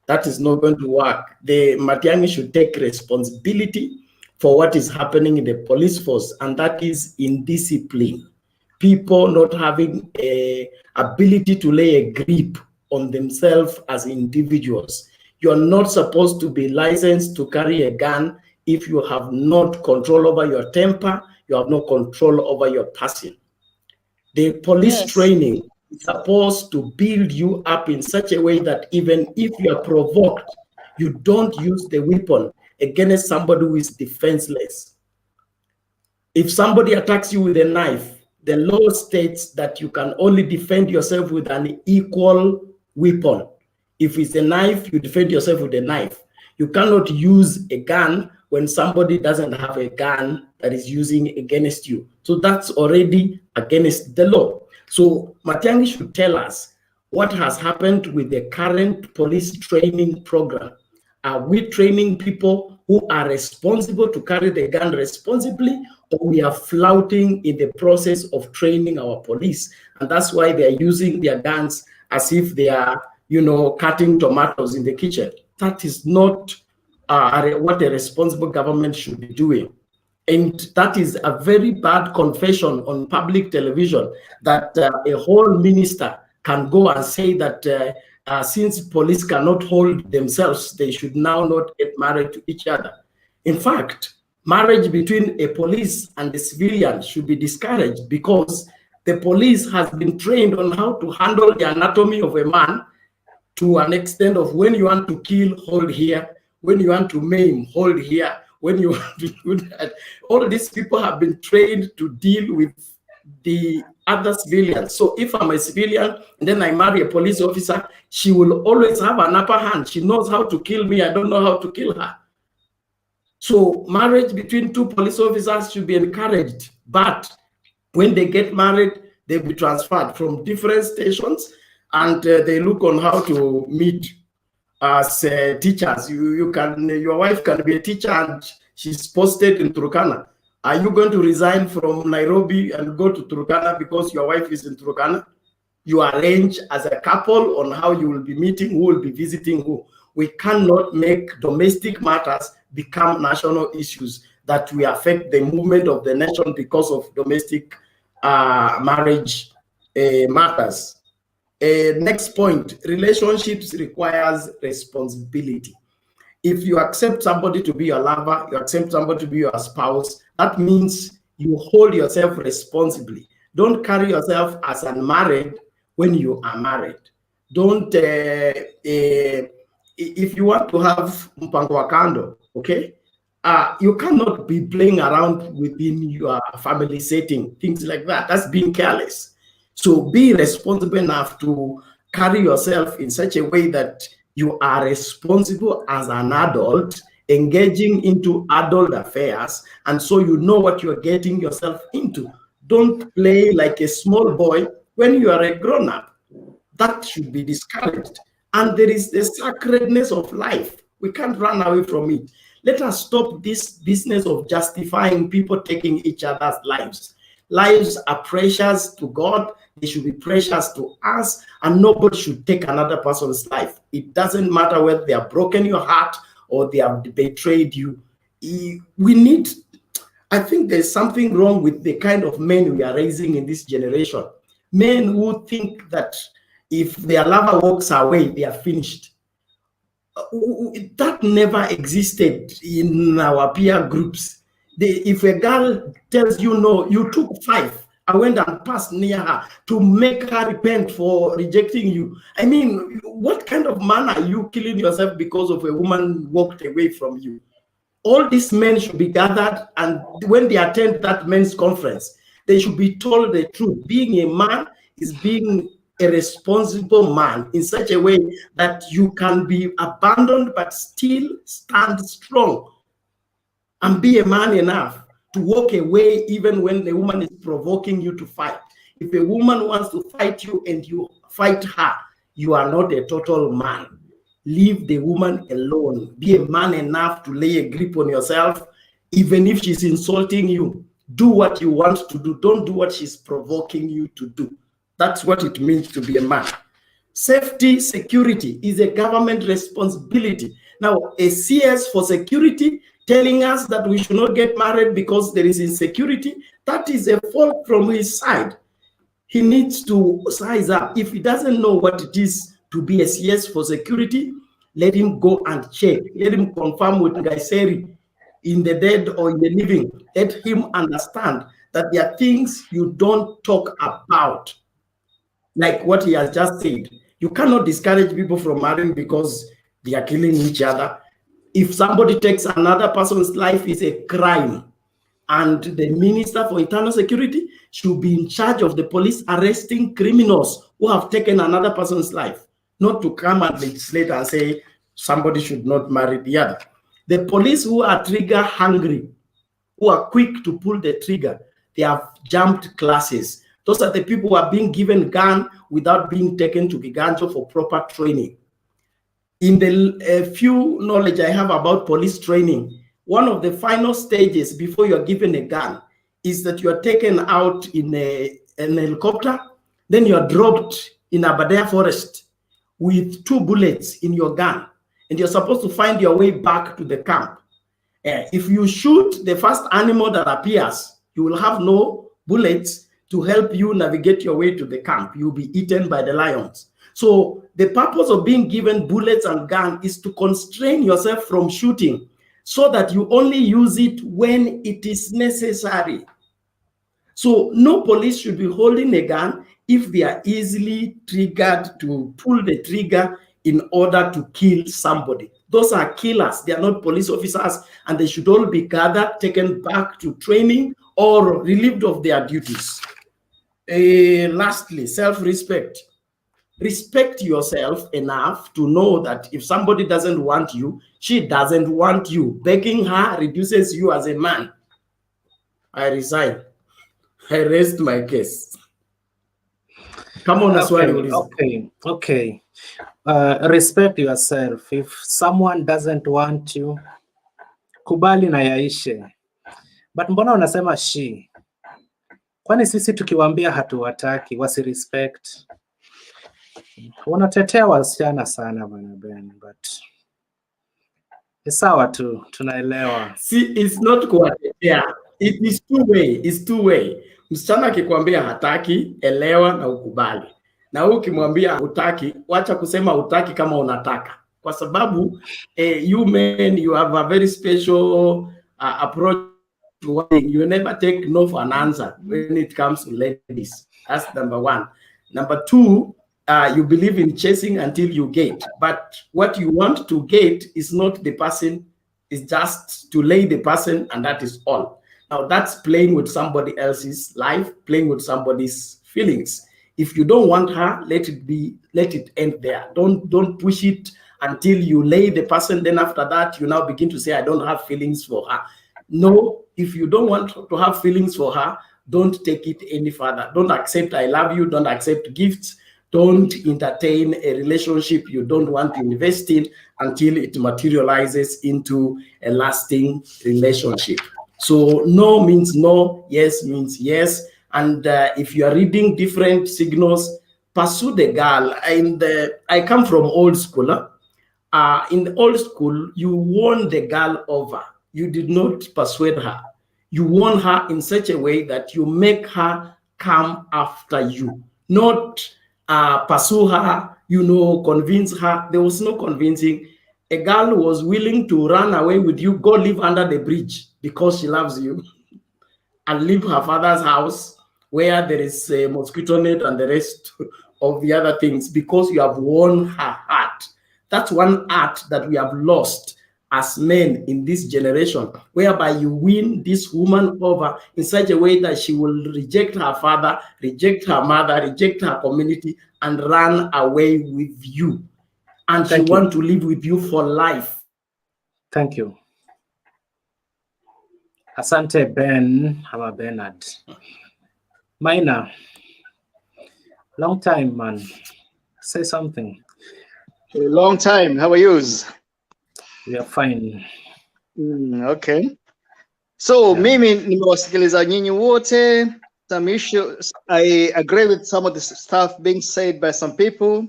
That is not going to work. The Matiangi should take responsibility for what is happening in the police force, and that is indiscipline. People not having a ability to lay a grip on themselves as individuals. You're not supposed to be licensed to carry a gun if you have not control over your temper, you have no control over your person. The police training is supposed to build you up in such a way that even if you are provoked, you don't use the weapon against somebody who is defenseless. If somebody attacks you with a knife, the law states that you can only defend yourself with an equal weapon. If it's a knife, you defend yourself with a knife. You cannot use a gun when somebody doesn't have a gun that is using against you. So that's already against the law. So Matiangi should tell us what has happened with the current police training program. Are we training people who are responsible to carry the gun responsibly, or we are flouting in the process of training our police? And that's why they are using their guns as if they are, cutting tomatoes in the kitchen. That is not what a responsible government should be doing. And that is a very bad confession on public television that a whole minister can go and say that since police cannot hold themselves, they should now not get married to each other. In fact, marriage between a police and a civilian should be discouraged because the police has been trained on how to handle the anatomy of a man to an extent of when you want to kill, hold here. When you want to maim, hold here. When you want to do that, all these people have been trained to deal with the other civilians. So if I'm a civilian and then I marry a police officer, she will always have an upper hand. She knows how to kill me. I don't know how to kill her. So marriage between two police officers should be encouraged. But when they get married, they'll be transferred from different stations and they look on how to meet as teachers. Your wife can be a teacher and she's posted in Turkana. Are you going to resign from Nairobi and go to Turkana because your wife is in Turkana? You arrange as a couple on how you will be meeting, who will be visiting who. We cannot make domestic matters become national issues that will affect the movement of the nation because of domestic marriage matters. Next point, relationships requires responsibility. If you accept somebody to be your lover, you accept somebody to be your spouse, that means you hold yourself responsibly. Don't carry yourself as unmarried when you are married. Don't, if you want to have mpango wa kando, okay? You cannot be playing around within your family setting, things like that. That's being careless. So be responsible enough to carry yourself in such a way that you are responsible as an adult, engaging into adult affairs, and so you know what you're getting yourself into. Don't play like a small boy when you are a grown-up. That should be discouraged. And there is the sacredness of life. We can't run away from it. Let us stop this business of justifying people taking each other's lives. Lives are precious to God. They should be precious to us, and nobody should take another person's life. It doesn't matter whether they have broken your heart or they have betrayed you. I think there's something wrong with the kind of men we are raising in this generation. Men who think that if their lover walks away, they are finished. That never existed in our peer groups. If a girl tells you no, you took 5, I went and passed near her to make her repent for rejecting you. I mean, what kind of man are you killing yourself because of a woman walked away from you? All these men should be gathered, and when they attend that men's conference, they should be told the truth. Being a man is being a responsible man in such a way that you can be abandoned but still stand strong and be a man enough to walk away even when the woman is provoking you to fight. If a woman wants to fight you and you fight her, you are not a total man. Leave the woman alone. Be a man enough to lay a grip on yourself, even if she's insulting you. Do what you want to do. Don't do what she's provoking you to do. That's what it means to be a man. Safety, security is a government responsibility. Now, a CS for security telling us that we should not get married because there is insecurity, that is a fault from his side. He needs to size up. If he doesn't know what it is to be a CS for security, let him go and check. Let him confirm with Gaiseri in the dead or in the living. Let him understand that there are things you don't talk about, like what he has just said. You cannot discourage people from marrying because they are killing each other. If somebody takes another person's life, it's a crime. And the Minister for Internal Security should be in charge of the police arresting criminals who have taken another person's life, not to come and legislate and say somebody should not marry the other. The police who are trigger hungry, who are quick to pull the trigger, they have jumped classes. Those are the people who are being given gun without being taken to Giganto for proper training. In the few knowledge I have about police training, one of the final stages before you're given a gun is that you are taken out in an helicopter, then you are dropped in Aberdare forest with 2 bullets in your gun, and you're supposed to find your way back to the camp. If you shoot the first animal that appears, you will have no bullets to help you navigate your way to the camp. You'll be eaten by the lions. So the purpose of being given bullets and gun is to constrain yourself from shooting so that you only use it when it is necessary. So no police should be holding a gun if they are easily triggered to pull the trigger in order to kill somebody. Those are killers. They are not police officers, and they should all be gathered, taken back to training, or relieved of their duties. Lastly, self-respect. Respect yourself enough to know that if somebody doesn't want you, she doesn't want you. Begging her reduces you as a man. I resign. I rest my case. Come on, Okay. Respect yourself. If someone doesn't want you, kubali na yaishe. But mbona unasema she? Kwani sisi tukiwaambia hatuwataki, wasi respect? Wanatetea wasichana sana bwana Ben, but ni sawa tu, tunaelewa. See, it's not kuwatetea. It is two-way. It's two-way. Msichana akikwambia hataki, elewa na ukubali. Na ukimwambia hutaki, wacha kusema hutaki kama unataka. Kwa sababu you men, you have a very special approach to working. You never take no for an answer when it comes to ladies. That's number one. Number two, you believe in chasing until you get. But what you want to get is not the person, it's just to lay the person, and that is all. Now that's playing with somebody else's life, playing with somebody's feelings. If you don't want her, let it end there. Don't push it until you lay the person. Then after that, you now begin to say, I don't have feelings for her. No, if you don't want to have feelings for her, don't take it any further. Don't accept I love you. Don't accept gifts. Don't entertain a relationship you don't want to invest in until it materializes into a lasting relationship. So no means no, yes means yes. And if you are reading different signals, pursue the girl. I come from old school. In the old school, you won the girl over. You did not persuade her. You won her in such a way that you make her come after you, not pursue her, convince her. There was no convincing. A girl was willing to run away with you, go live under the bridge because she loves you, and leave her father's house where there is a mosquito net and the rest of the other things because you have won her heart. That's one art that we have lost. as men in this generation, whereby you win this woman over in such a way that she will reject her father, reject her mother, reject her community, and run away with you. And she wants to live with you for life. Thank you. Asante Ben, ama Bernard. Maina, long time, man. Say something. A long time. How are yous? We are fine. Okay. So mimi nimewasikiliza nyinyi wote. Some issues, I agree with some of the stuff being said by some people.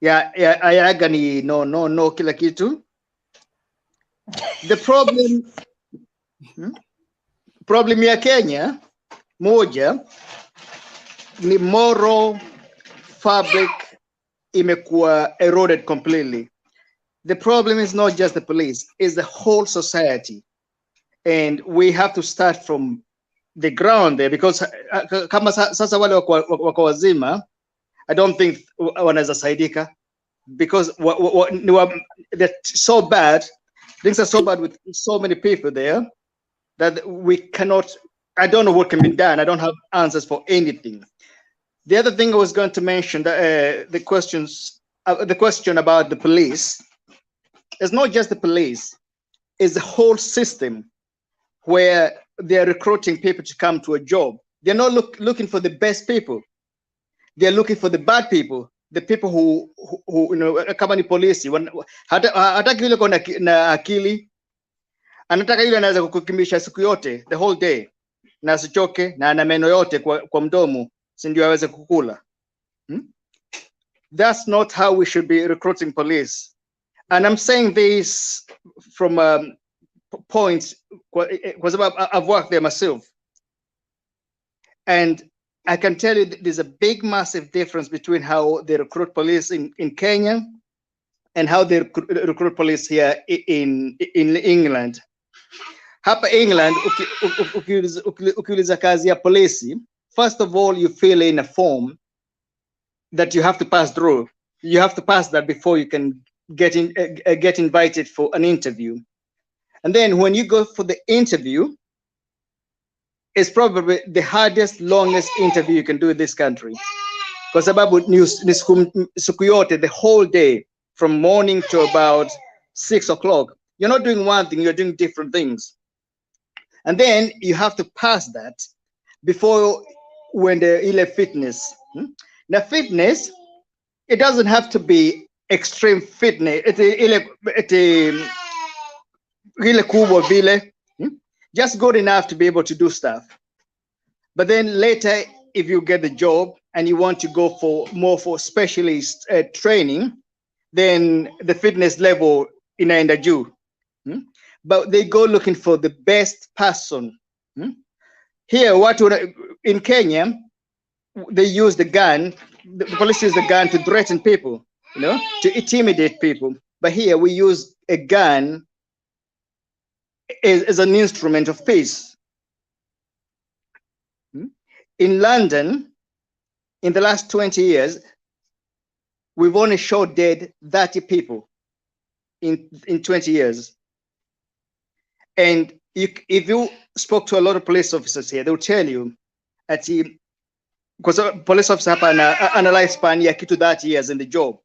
Yeah, ayaga ni no kila kitu. The problem ya Kenya moja ni moral fabric imekuwa eroded completely. The problem is not just the police, it's the whole society. And we have to start from the ground there, because kama sasa wale wako wazima, I don't think wanaweza saidika, because they're so bad, things are so bad with so many people there that we cannot, I don't know what can be done. I don't have answers for anything. The other thing I was going to mention, the question about the police, it's not just the police, it's the whole system where they're recruiting people to come to a job. They're not looking for the best people. They're looking for the bad people, the people who you know, kama ni polisi, hataki yule kona na akili, anataka yule anaweza kukukimbisha siku yote, the whole day, na asichoke, na ana meno yote kwa mdomo, si ndio aweze kukula. That's not how we should be recruiting police. And I'm saying this from points, because I've worked there myself. And I can tell you there's a big, massive difference between how they recruit police in Kenya and how they recruit police here in England. Hapa England, ukiuliza kazi ya polisi, first of all, you fill in a form that you have to pass through. You have to pass that before you can get invited for an interview. And then when you go for the interview, it's probably the hardest, longest interview you can do in this country. Because about siku yote, the whole day, from morning to about 6 o'clock, you're not doing one thing, you're doing different things. And then you have to pass that before when the ile fitness. Now fitness, it doesn't have to be extreme fitness. Just good enough to be able to do stuff. But then later, if you get the job and you want to go for more for specialist training, then the fitness level inaenda juu. But they go looking for the best person. Here, in Kenya, they use the gun. The police use the gun to threaten people, you know, to intimidate people. But here we use a gun as an instrument of peace. In London, in the last 20 years, we've only shot dead 30 people in 20 years. And if you spoke to a lot of police officers here, they'll tell you, because a police officer have a lifespan ya kitu 30 years in the job,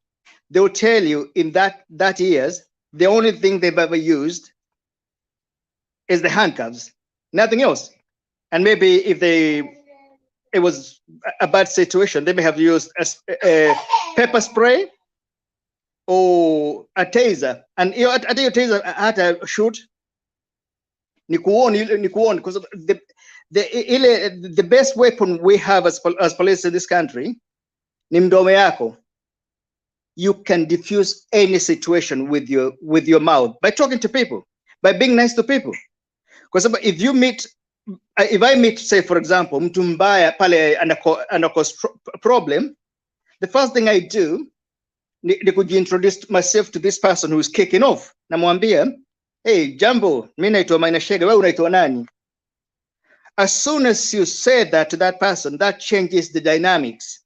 they will tell you in that 30 years, the only thing they've ever used is the handcuffs, nothing else. And maybe if it was a bad situation, they may have used a pepper spray or a taser. And you know, I think a taser had to shoot. Ni kuon, because the best weapon we have as police in this country, ni mdomo yako. You can diffuse any situation with your mouth by talking to people, by being nice to people. Because if I meet, say for example, mtu mbaya pale anako problem, the first thing I do ni kujiintroduce myself to this person who is kicking off. Namwambia, hey, jambo, mimi naitwa Maina Shege, wewe unaitwa nani? As soon as you say that to that person, that changes the dynamics.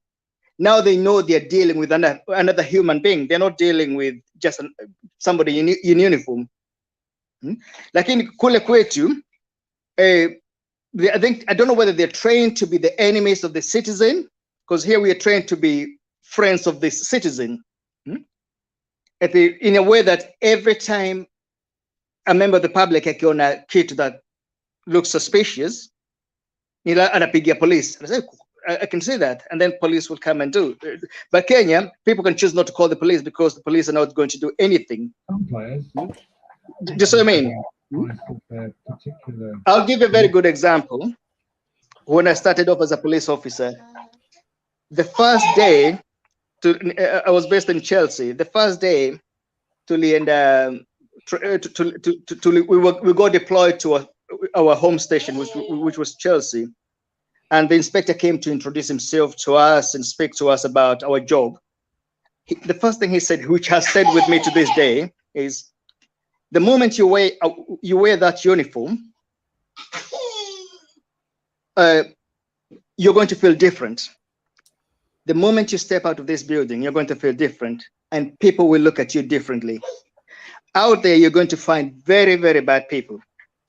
Now they know they're dealing with another human being. They're not dealing with just somebody in uniform. Lakini kule kwetu, I don't know whether they're trained to be the enemies of the citizen, because here we are trained to be friends of the citizen. In a way that every time a member of the public akiona kitu that looks suspicious, anapigia police. I can say that, and then police will come and do. But Kenya, people can choose not to call the police because the police are not going to do anything. Just what I mean. I'll give you a very good example. When I started off as a police officer, the first day, I was based in Chelsea. The first day, we got deployed to our home station, which was Chelsea. And the inspector came to introduce himself to us and speak to us about our job. The first thing he said, which has stayed with me to this day, is the moment you wear that uniform, you're going to feel different. The moment you step out of this building, you're going to feel different, and people will look at you differently. Out there, you're going to find very, very bad people.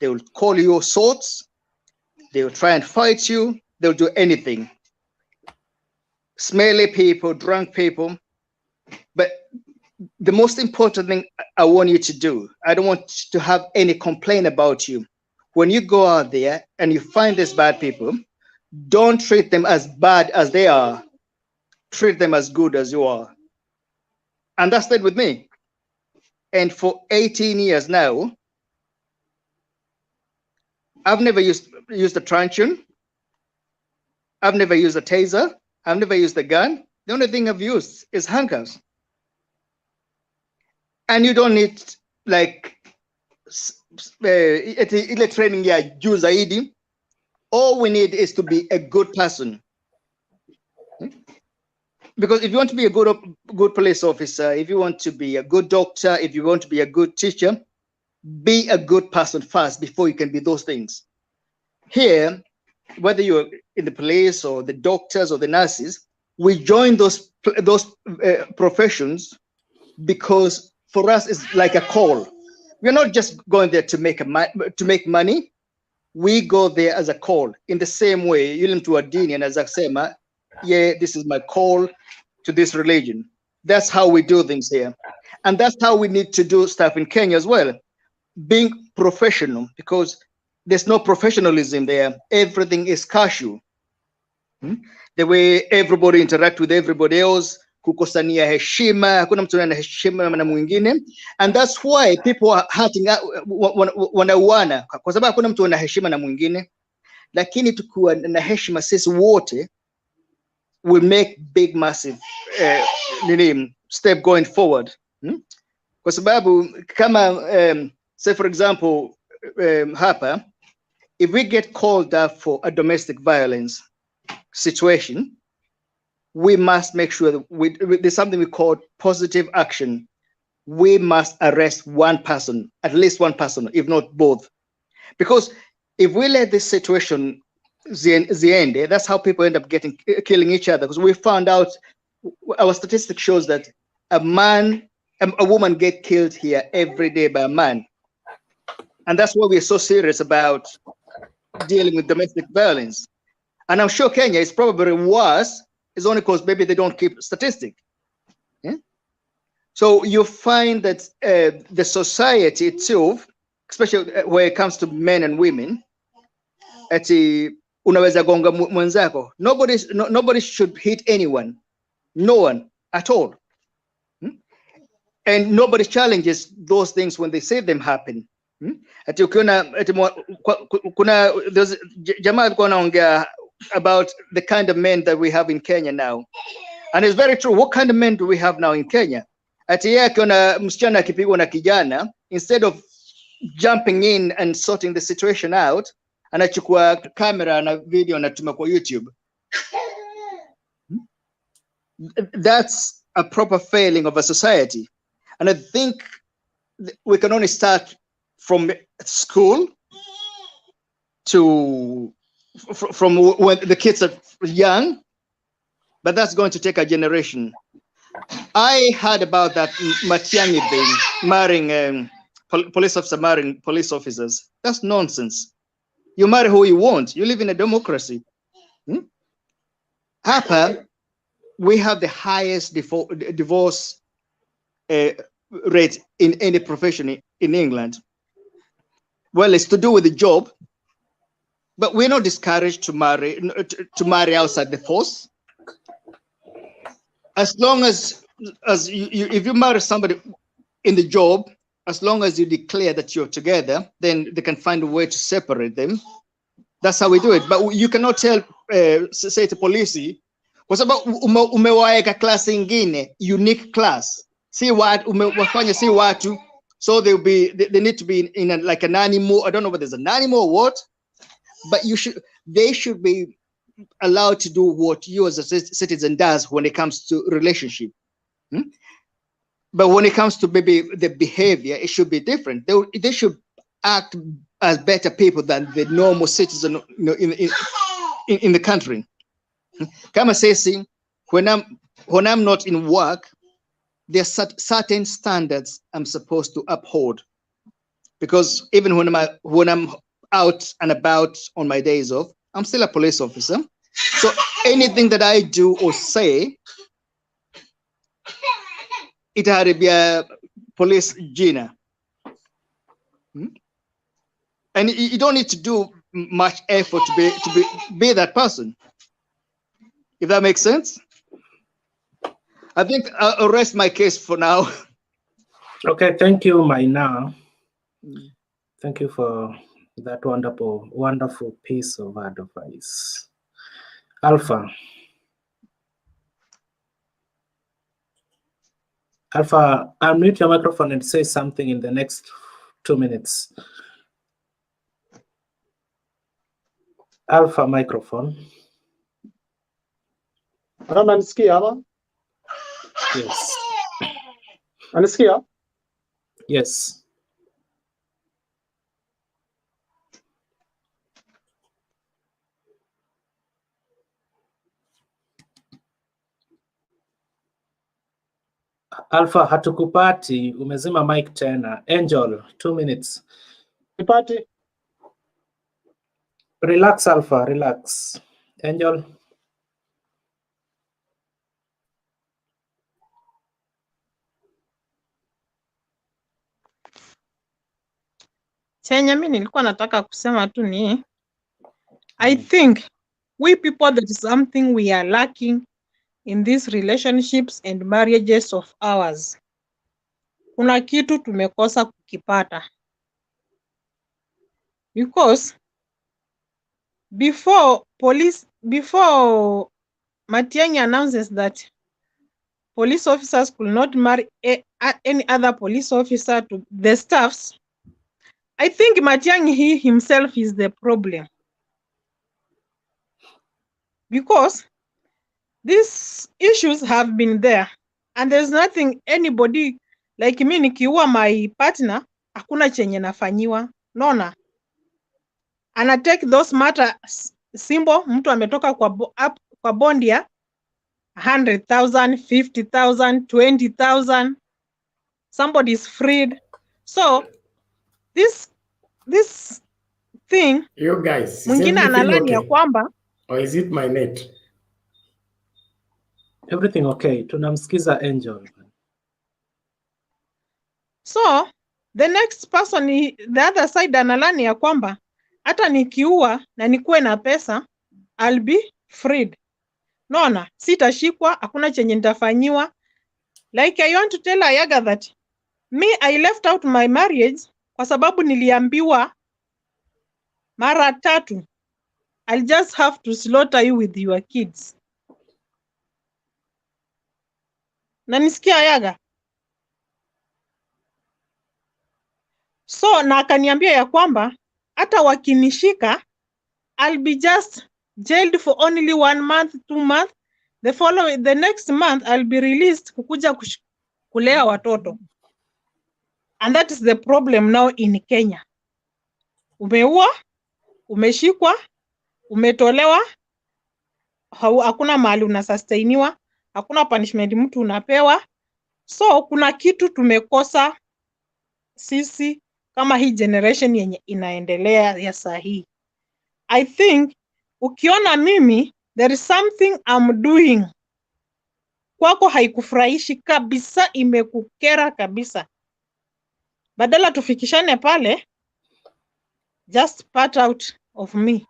They will call you all sorts. They will try and fight you. They'll do anything. Smelly people, drunk people. But the most important thing I want you to do, I don't want to have any complaint about you. When you go out there and you find these bad people, don't treat them as bad as they are. Treat them as good as you are. And that stayed with me. And for 18 years now, I've never used a truncheon. I've never used a taser. I've never used a gun. The only thing I've used is handcuffs. And you don't need like training ya juu zaidi. All we need is to be a good person. Because if you want to be a good police officer, if you want to be a good doctor, if you want to be a good teacher, be a good person first before you can be those things. Here, whether you're in the police or the doctors or the nurses, we join those professions because for us it's like a call. We're not just going there to make money. We go there as a call. In the same way, yule mtu wa dini anaweza kusema, yeah, this is my call to this religion. That's how we do things here. And that's how we need to do stuff in Kenya as well. Being professional, because there's no professionalism there. Everything is casual. The way everybody interact with everybody else, kukosania heshima, hakuna mtu ana heshima na mwingine. And that's why people are hurting, wanauana, kwa sababu hakuna mtu ana heshima na mwingine. Lakini tukiwa na heshima sisi wote, will make big, massive step going forward. Kwa sababu kama, say for example, hapa, if we get called up for a domestic violence situation, we must make sure that there's something we call positive action. We must arrest one person, at least one person, if not both. Because if we let this situation ziende, that's how people end up killing each other. Because we found out, our statistics shows that a woman get killed here every day by a man. And that's why we're so serious about dealing with domestic violence. And I'm sure Kenya is probably worse. It's only because maybe they don't keep statistics. Yeah? So you find that the society itself, especially when it comes to men and women, unaweza gonga mwenzako. Nobody should hit anyone. No one at all. And nobody challenges those things when they see them happen. Ati ukiona kuna jamaa alikuwa anaongea about the kind of men that we have in Kenya now. And it's very true. What kind of men do we have now in Kenya? Ati yeye akiona msichana akipigwa na kijana, instead of jumping in and sorting the situation out, anachukua camera na video anatuma kwa YouTube. That's a proper failing of a society. And I think we can only start from school to from when the kids are young, but that's going to take a generation. I heard about that Matiangi thing, marrying police officer marrying police officers. That's nonsense. You marry who you want. You live in a democracy. Hapa, we have the highest divorce rate in any profession in England. Well, it's to do with the job, but we're not discouraged to marry outside the force. As long as if you marry somebody in the job, as long as you declare that you're together, then they can find a way to separate them. That's how we do it. But you cannot tell, say to police, kwa sababu umewaeka class ingine, unique class. See what umewafanya see watu, so they need to be in like an animal. I don't know whether there's an animal or what, but they should be allowed to do what you as a citizen does when it comes to relationship. But when it comes to maybe the behavior, it should be different. They should act as better people than the normal citizen, in the country. Kama sisi, when I'm not in work, there are certain standards I'm supposed to uphold, because even when I'm out and about on my days off, I'm still a police officer. So anything that I do or say, it had to be a police Gina. And you don't need to do much effort to be that person, if that makes sense. I think I'll rest my case for now. Okay, thank you, Maina. Thank you for that wonderful piece of advice. Alpha, unmute your microphone and say something in the next 2 minutes. Alpha microphone. Unanisikia ama? Yes. Unanisikia? Yes. Alpha, hatukupati, umezima mic tena. Angel, 2 minutes. Nipati? Relax, Alpha, relax. Angel. Chenye mimi nilikuwa nataka kusema tu ni I think we people, that is something we are lacking in these relationships and marriages of ours. Kuna kitu tumekosa kukipata. Because before Matiangi announces that police officers could not marry any other police officer to the staffs, I think Matiangi he himself is the problem. Because these issues have been there and there's nothing anybody like me nikiua my partner, hakuna chenye nafanyiwa. Nona. And I take those matters simple, mtu ametoka kwa bond ya 100,000, 50,000, 20,000. Somebody is freed. So this thing, you guys, mwingine analani ya kwamba, or is it my net? Everything okay. Tunamsikiza Angel. So the next person, the other side analani ya kwamba hata nikiua na nikuwe na pesa, I'll be freed. Nona, sitashikwa, hakuna chenye nitafanyiwa. Like I want to tell Ayaga that me, I left out my marriage kwa sababu niliambiwa mara 3, I'll just have to slaughter you with your kids. Na nisikia Ayaga? So na akaniambia ya kwamba hata wakinishika, I'll be just jailed for only 1 month, 2 months. The next month I'll be released kukuja kulea watoto. And that is the problem now in Kenya. Umeua, umeshikwa, umetolewa, hakuna mahali unasustainiwa, hakuna punishment mtu unapewa. So kuna kitu tumekosa sisi kama hii generation yenye inaendelea ya sahi. I think ukiona mimi there is something I'm doing kwako haikufurahishi kabisa, imekukera kabisa, badala tufikishane pale, just part out of me.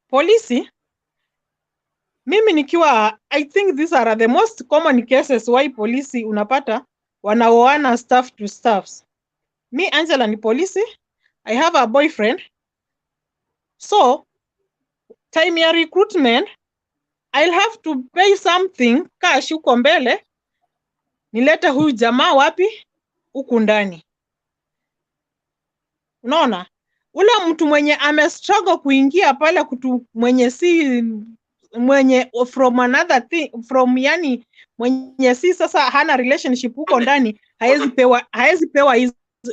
Polisi, mimi nikiwa, I think these are the most common cases why polisi unapata wanaoana staff to staffs. Me Angela ni polisi, I have a boyfriend, so time ya recruitment I'll have to pay something cash huko mbele nilete huyu jamaa wapi huku ndani. Unaona, ule mtu mwenye amestruggle kuingia pale, kutu mwenye si mwenye from another thing, from yani mwenye si sasa hana relationship huko ndani, haezi pewa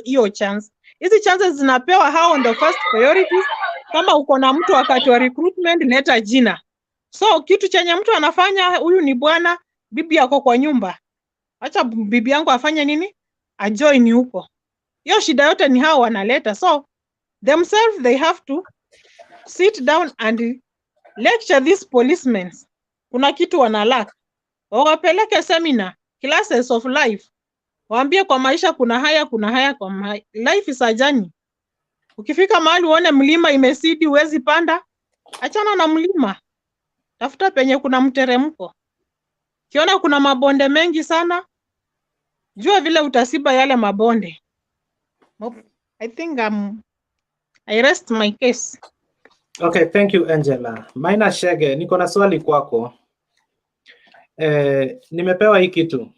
hiyo chance. Hizi chances zinapewa hao on the first priorities. Kama uko na mtu wakati wa recruitment, leta jina. So kitu chenye mtu anafanya, huyu ni bwana, bibi yako kwa nyumba, acha bibi yangu afanye nini, ajoin huko. Hiyo shida yote ni hao wanaleta. So themselves they have to sit down and lecture these policemen. Kuna kitu wanalack, wawapeleke seminar, classes of life, waambie kwa maisha kuna haya kwa life is a journey. Ukifika mahali uone mlima imesidi huwezi panda, achana na mlima, tafuta penye kuna mteremko. Kiona kuna mabonde mengi sana, jua vile utasiba yale mabonde. I think I rest my case. Okay, thank you Angela. Maina Shege, niko na swali kwako. Nimepewa hii kitu,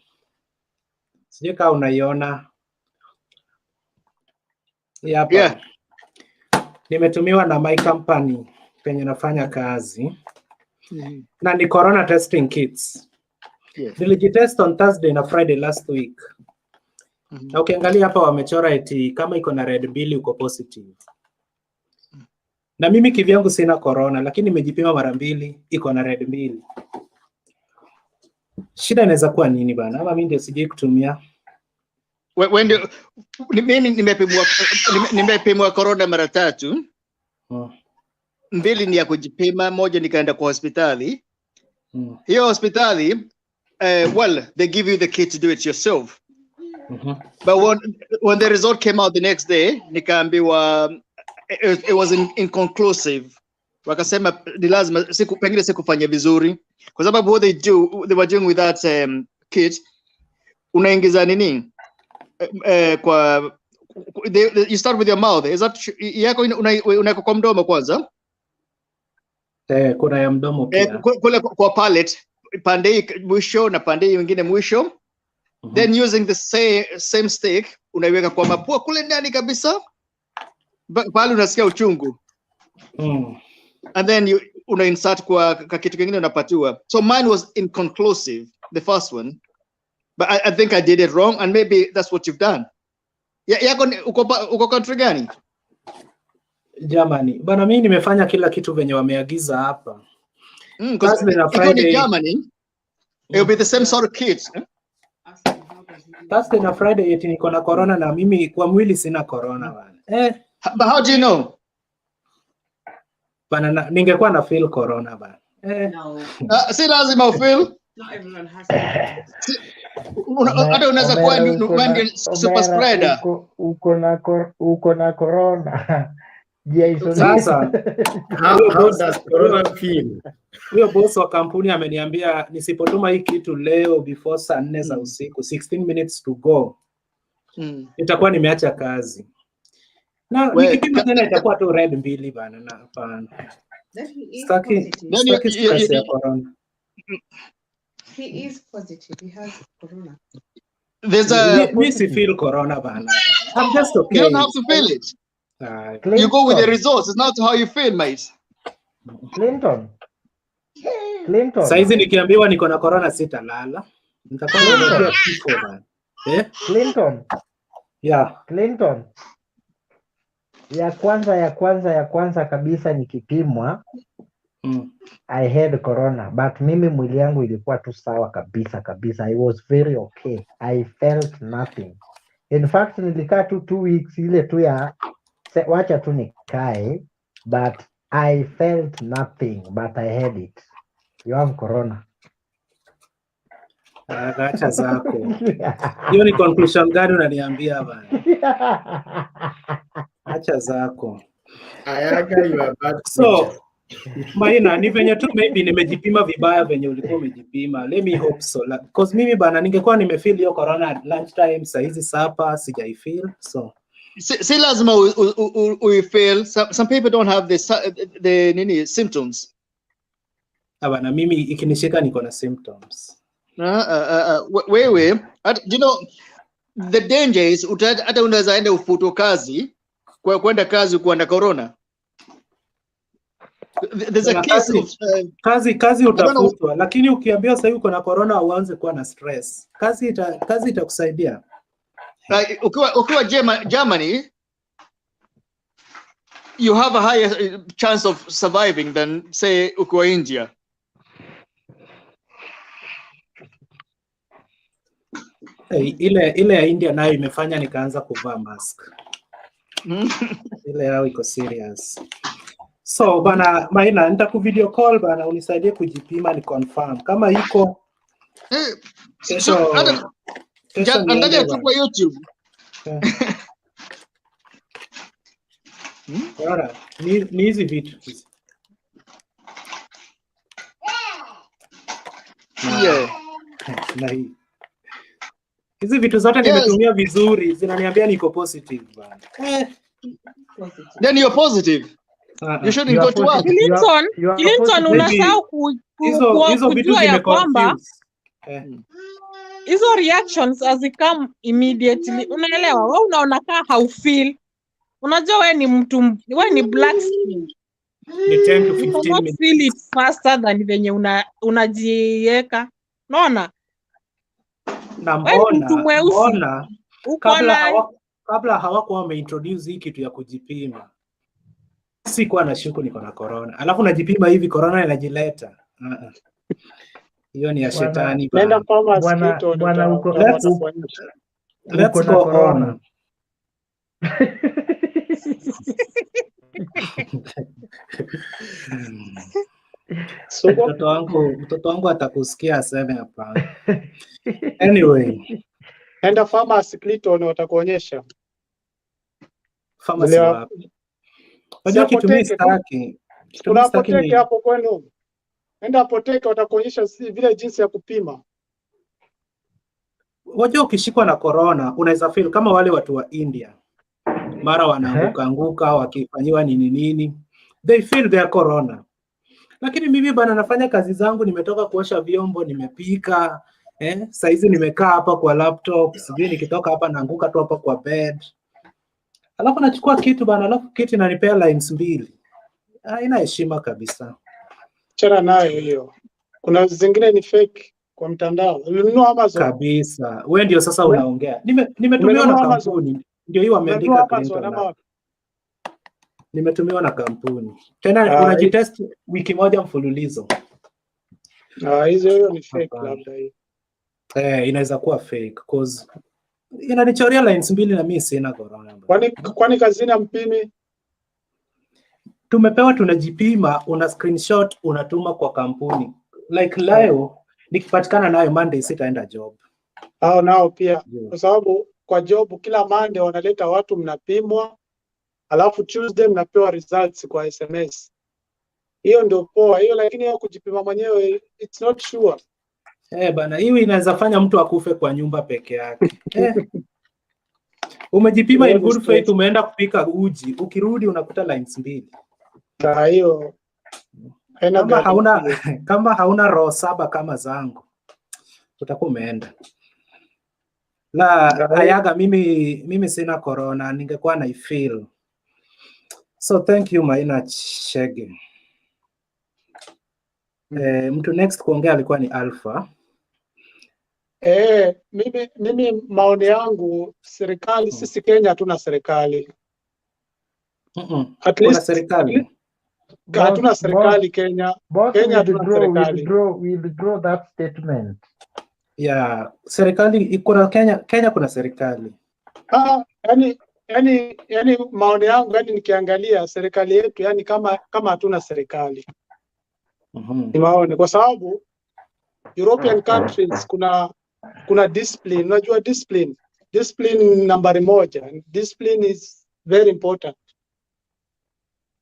sijui kama unaiona hapa. Yeah. Nimetumiwa na my company penye nafanya kazi. Na ni corona testing kits. Yes. Nilijitest on Thursday na Friday last week. Na ukiangalia hapa wamechora eti kama iko na red bill uko positive. Na mimi kivyangu sina corona, lakini nimejipima mara 2 iko na red bill. Shida inaweza kuwa nini bana? Ama mimi ndio sijui kutumia. Mimi nimepimwa corona mara 3. 2 ni ya kujipima, 1 nikaenda kwa hospitali. Hiyo hospitali, well, they give you the kit to do it yourself. But when the result came out the next day, nikaambiwa it was inconclusive. Wakasema ni lazima pengine sikufanya vizuri, kwa sababu what they were doing with that kit, unaingiza nini you start with your mouth. Is that yako unaweka kwa mdomo kwanza? Kuna ya mdomo pia. Kule kwa palate, pande mwisho na pande nyingine mwisho. Then using the same stick unaiweka kwa mapua kule ndani kabisa, pale unasikia uchungu. And then una insert kwa kitu kingine unapatiwa. So mine was inconclusive, the first one, but I think I did it wrong, and maybe that's what you've done. Yako uko country gani? Germany. Bana mimi nimefanya kila kitu venye wameagiza hapa. Thursday na Friday. Germany, it will be the same sort of kit. Thursday na Friday eti niko na corona, na mimi kwa mwili sina corona bana. But how do you know? Bana ningekuwa na feel corona bana. No. Si lazima ufeel. Not everyone has to. Hata unaweza kuwa ni super spreader. Uko na corona. Sasa how does corona feel? Huyo boss wa kampuni ameniambia nisipotuma hii kitu leo before saa 4 za usiku, 16 minutes to go, itakuwa nimeacha kazi. Na nikipima tena itakuwa tu red 2 bana, na hapana. Staki stress ya corona. He is positive. He has corona. There's a me feel corona bana. I'm just okay. You don't have to feel it. You go with the results. It's not how you feel, mate. Clinton. Saizi nikiambiwa niko na corona sitalala. Nitakuwa nimejia kifo bana. Clinton. Yeah. Clinton. Ya kwanza kabisa nikipimwa, I had corona, but mimi mwili yangu ilikuwa tu sawa kabisa. I was very okay. I felt nothing. In fact nilikaa tu 2 weeks ile tu ya wacha tu nikae, but I felt nothing, but I had it. You have corona. Acha zako. Hiyo ni conclusion gani unaniambia bana? Acha zako. Ayaga, you are bad. So, Maina, ni venye tu maybe nimejipima vibaya venye ulikuwa umejipima. Let me hope so. Because mimi bana ningekuwa nimefeel hiyo corona at lunchtime, saa hizi sapa sijaifeel. So si lazima we feel. Some people don't have the symptoms. Bana mimi ikinishika niko na symptoms. Wewe, you know, the danger is hata unaweza enda ufuto kazi kwenda kazi kuanda corona. There's a case of kazi utafutwa, lakini ukiambiwa sasa uko na corona uanze kuwa na stress. Kazi itakusaidia. Ukiwa Germany, you have a higher chance of surviving than say ukiwa India. Ile ya India nayo imefanya nikaanza kuvaa mask. Ile yao iko serious. So bana Maina, nitakuvideo call bana, unisaidie kujipima ni confirm kama iko kesho. Angalia tu kwa YouTube. Bora ni hizi vitu hizi. Na hii hizi vitu zote nimetumia vizuri, zinaniambia niko positive bana. Then you're positive. You shouldn't go to work. Clinton unasahau kujua ya kwamba hizo reactions hazikam immediately. Unaelewa? Wewe unaona kama haufeel. Unajua wewe ni mtu, wewe ni black skin. Ni 10 to 15 minutes. Feel it faster than venye unajiweka. Unaona? Na mbona kabla hawakuwa wameintroduce hii kitu ya kujipima, sikuwa na shuku niko na corona, alafu najipima hivi corona inajileta. Hiyo ni ya shetani bwana. Bwana uko let's go on. So mtoto wangu atakusikia aseme hapa. Anyway, enda pharmacy Clinton watakuonyesha. Pharmacy wapi? Unajua kitu mimi sitaki. Kuna apoteke hapo kwenu. Enda apoteke watakuonyesha vile jinsi ya kupima. Unajua ukishikwa na corona unaweza feel kama wale watu wa India. Mara wanaanguka wakifanyiwa nini. They feel their corona. Lakini mimi bana nafanya kazi zangu, nimetoka kuosha vyombo, nimepika, saizi nimekaa hapa kwa laptop, sijui nikitoka hapa naanguka tu hapa kwa bed. Alafu nachukua kitu bana, alafu kitu inanipea lines 2. Haina heshima kabisa. Chana nayo hiyo. Kuna zingine ni fake kwa mtandao. Ulinunua Amazon kabisa. Wewe ndio sasa unaongea. Nimetumiwa na kampuni. Ndio hiyo wameandika Clinton. Nimetumiwa na kampuni. Tena unajitest wiki moja mfululizo. Hizo ni fake labda hii. Inaweza kuwa fake cause inanichoria lines 2 na mimi sina corona. Kwani kazini mpimi? Tumepewa tunajipima, una screenshot unatuma kwa kampuni. Like leo nikipatikana nayo Monday sitaenda job. Nao pia kwa sababu kwa job kila Monday wanaleta watu mnapimwa. Alafu Tuesday mnapewa results kwa SMS. Hiyo ndio poa. Hiyo lakini hiyo kujipima mwenyewe it's not sure. Bana hiyo inaweza fanya mtu akufe kwa nyumba peke yake. Umejipima in good faith, umeenda kupika uji, ukirudi unakuta lines 2. Hiyo kama hauna roho 7 kama zangu utakuwa umeenda. Ayaga mimi sina corona, ningekuwa na feel. So thank you Maina Chege. Mtu next kuongea alikuwa ni Alpha. Mimi maoni yangu serikali sisi Kenya hatuna serikali. At least serikali. Hatuna serikali Kenya. Kenya hatuna serikali. We withdraw that statement. Serikali iko na Kenya kuna serikali. Yani maoni yangu, yani nikiangalia serikali yetu, yani kama hatuna serikali. Ni maoni, kwa sababu European countries kuna discipline. Unajua discipline nambari moja. Discipline is very important.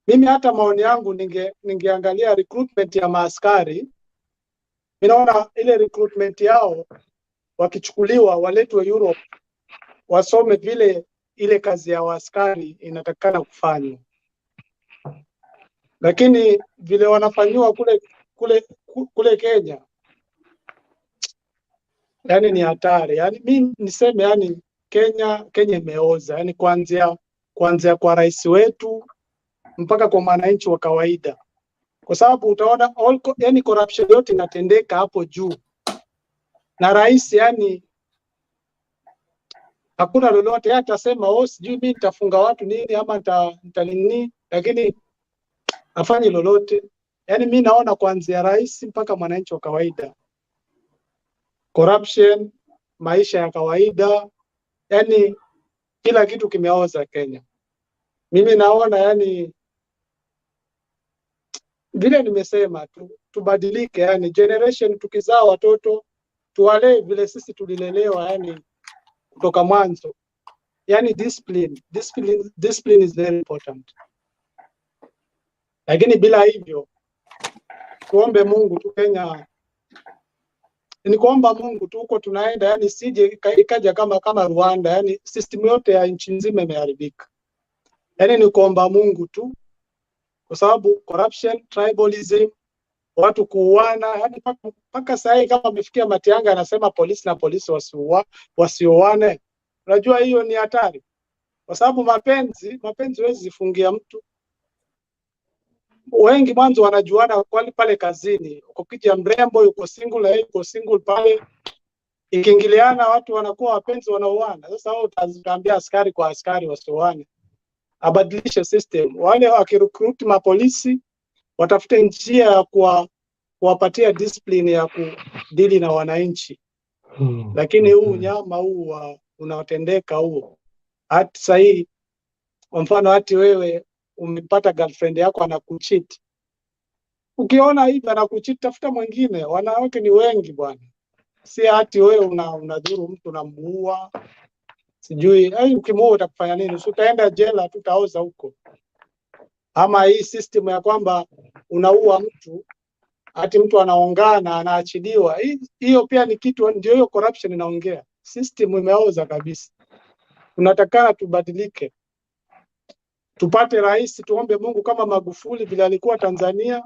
Mimi hata maoni yangu ningeangalia recruitment ya maaskari. Ninaona ile recruitment yao wakichukuliwa waletwe Europe wasome vile ile kazi ya askari inatakana kufanywa, lakini vile wanafanywa kule Kenya, yani ni hatari. Yani mimi niseme, yani Kenya imeoza, yani kuanzia kwa rais wetu mpaka kwa mwananchi wa kawaida, kwa sababu utaona yani corruption yote inatendeka hapo juu, na rais yani hakuna lolote. Yeye atasema sijui mimi nitafunga watu nini ama nitanini, lakini afanye lolote. Yani mimi naona kuanzia rais mpaka mwananchi wa kawaida, corruption, maisha ya kawaida, yani kila kitu kimeoza Kenya. Mimi naona yani vile nimesema tubadilike, yani generation tukizaa watoto tuwalee vile sisi tulilelewa, yani kutoka mwanzo. Yani discipline is very important. Lakini bila hivyo tuombe Mungu tu Kenya, ni kuomba Mungu tu huko tunaenda, yani sije ikaja kama Rwanda, yani system yote ya nchi nzima imeharibika. Yani ni kuomba Mungu tu, kwa sababu corruption, tribalism, watu kuuana, yani mpaka sasa kama amefikia Matiangi anasema polisi na polisi wasioane. Unajua hiyo ni hatari, kwa sababu mapenzi huwezi zifungia mtu. Wengi mwanzo wanajuana pale kazini, ukija mrembo yuko single, yuko single pale, ikiingiliana watu wanakuwa wapenzi, wanauana. Sasa wao utaambia askari kwa askari wasioane, abadilishe system. Wale wakirecruit mapolisi watafute njia ya kuwapatia discipline ya kudili na wananchi. Lakini huu nyama huu unaotendeka huo, hata sahi kwa mfano, hati wewe umepata girlfriend yako anakucheat, ukiona hivi anakucheat, tafuta mwingine. Wanawake ni wengi bwana, si hati wewe unadhuru mtu unamuua, sijui ukimuua utakufanya nini? Utaenda jela, tutaoza huko. Ama hii system ya kwamba unaua mtu hati mtu anaongana anaachiliwa, hiyo pia ni kitu, ndio hiyo corruption inaongea. System imeoza kabisa. Tunatakana tubadilike, tupate rais, tuombe Mungu kama Magufuli vile alikuwa Tanzania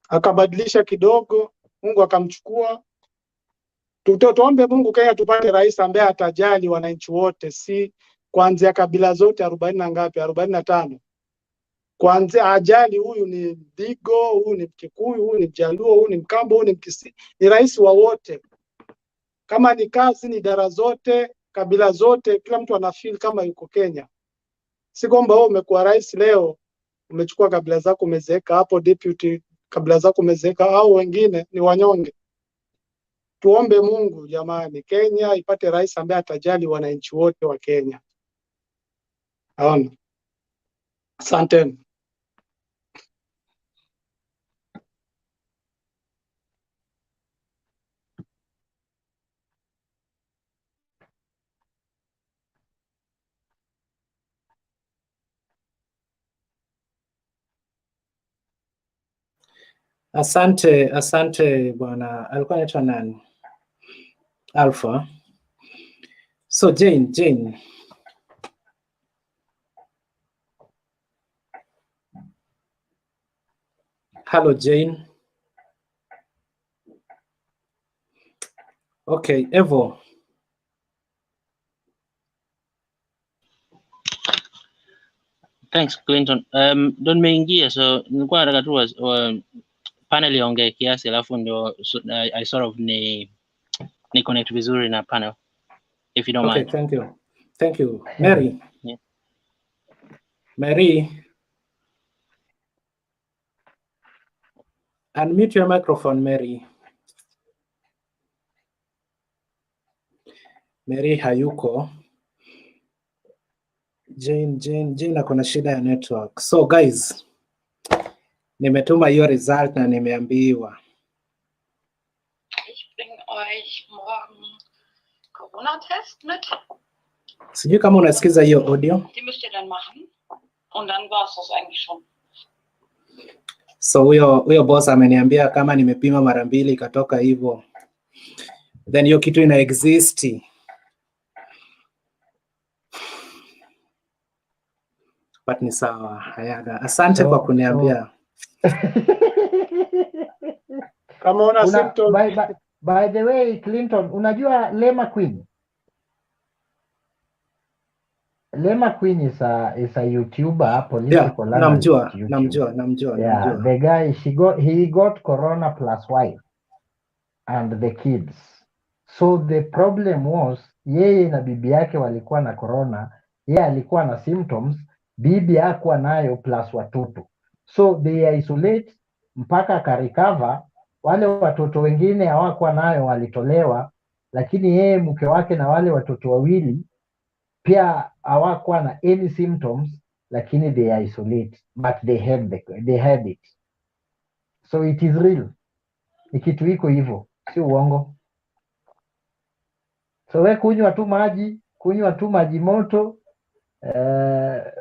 akabadilisha kidogo, Mungu akamchukua. Tuombe Mungu Kenya tupate rais ambaye atajali wananchi wote, si kuanzia kabila zote 40 na ngapi, 45, kuanzia ajali, huyu ni Digo, huyu ni Mkikuyu, huyu ni Mjaluo, huyu ni Mkambo, huyu ni Mkisi. Ni rais wa wote. Kama ni kazi, ni idara zote, kabila zote, kila mtu anafeel kama yuko Kenya. Si kwamba wewe umekuwa rais leo umechukua kabila zako umezeeka hapo, deputy kabila zako umezeeka, au wengine ni wanyonge. Tuombe Mungu jamani, Kenya ipate rais ambaye atajali wananchi wote wa Kenya. Naona. Asante. Asante bwana, alikuwa anaitwa nani? Alpha. So Jane. Hello Jane. Okay, Evo. Thanks Clinton. Don meingia, so nilikuwa nataka tu panel iongee kiasi, alafu ndio I sort of ni connect vizuri na panel, if you don't mind. Okay, thank you. Mary. Yeah. Mary. Unmute your microphone, Mary. Mary hayuko. Jane akona shida ya network. So guys, nimetuma hiyo result na nimeambiwa. Ich bringe euch morgen Corona-Test mit. Sijui kama unasikiza hiyo audio. Die müsst ihr dann machen. Und dann war es das eigentlich schon. So huyo boss ameniambia kama nimepima mara 2 ikatoka hivyo, then hiyo kitu ina exist. But ni sawa. Hayaga. Asante kwa kuniambia. Kama una symptoms. By the way, Clinton, unajua Lema Queen? Lema Queen is a YouTuber, political analyst. Namjua. Yeah, the guy he got corona plus wife and the kids. So the problem was yeye na bibi yake walikuwa na corona, yeye alikuwa na symptoms, bibi hakuwa nayo plus watoto. So they isolate mpaka akarecover. Wale watoto wengine hawakuwa nayo walitolewa, lakini yeye mke wake na wale watoto wawili pia hawakuwa na any symptoms, lakini they isolate, but they had it. So it is real. Ni kitu iko hivyo, si uongo. So we kunywa tu maji moto,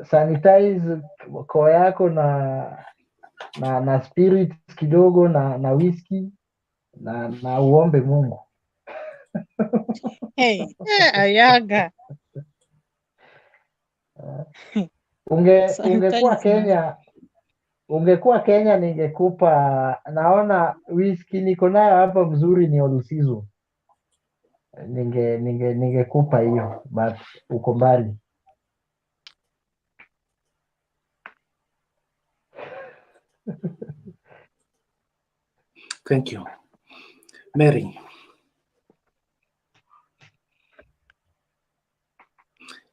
sanitize koo yako na spirits kidogo na whisky na uombe Mungu. Ayaga. Ungekuwa Kenya ningekupa, naona whisky niko nayo hapa mzuri ni all season. Ningekupa hiyo, but uko mbali. Thank you. Mary.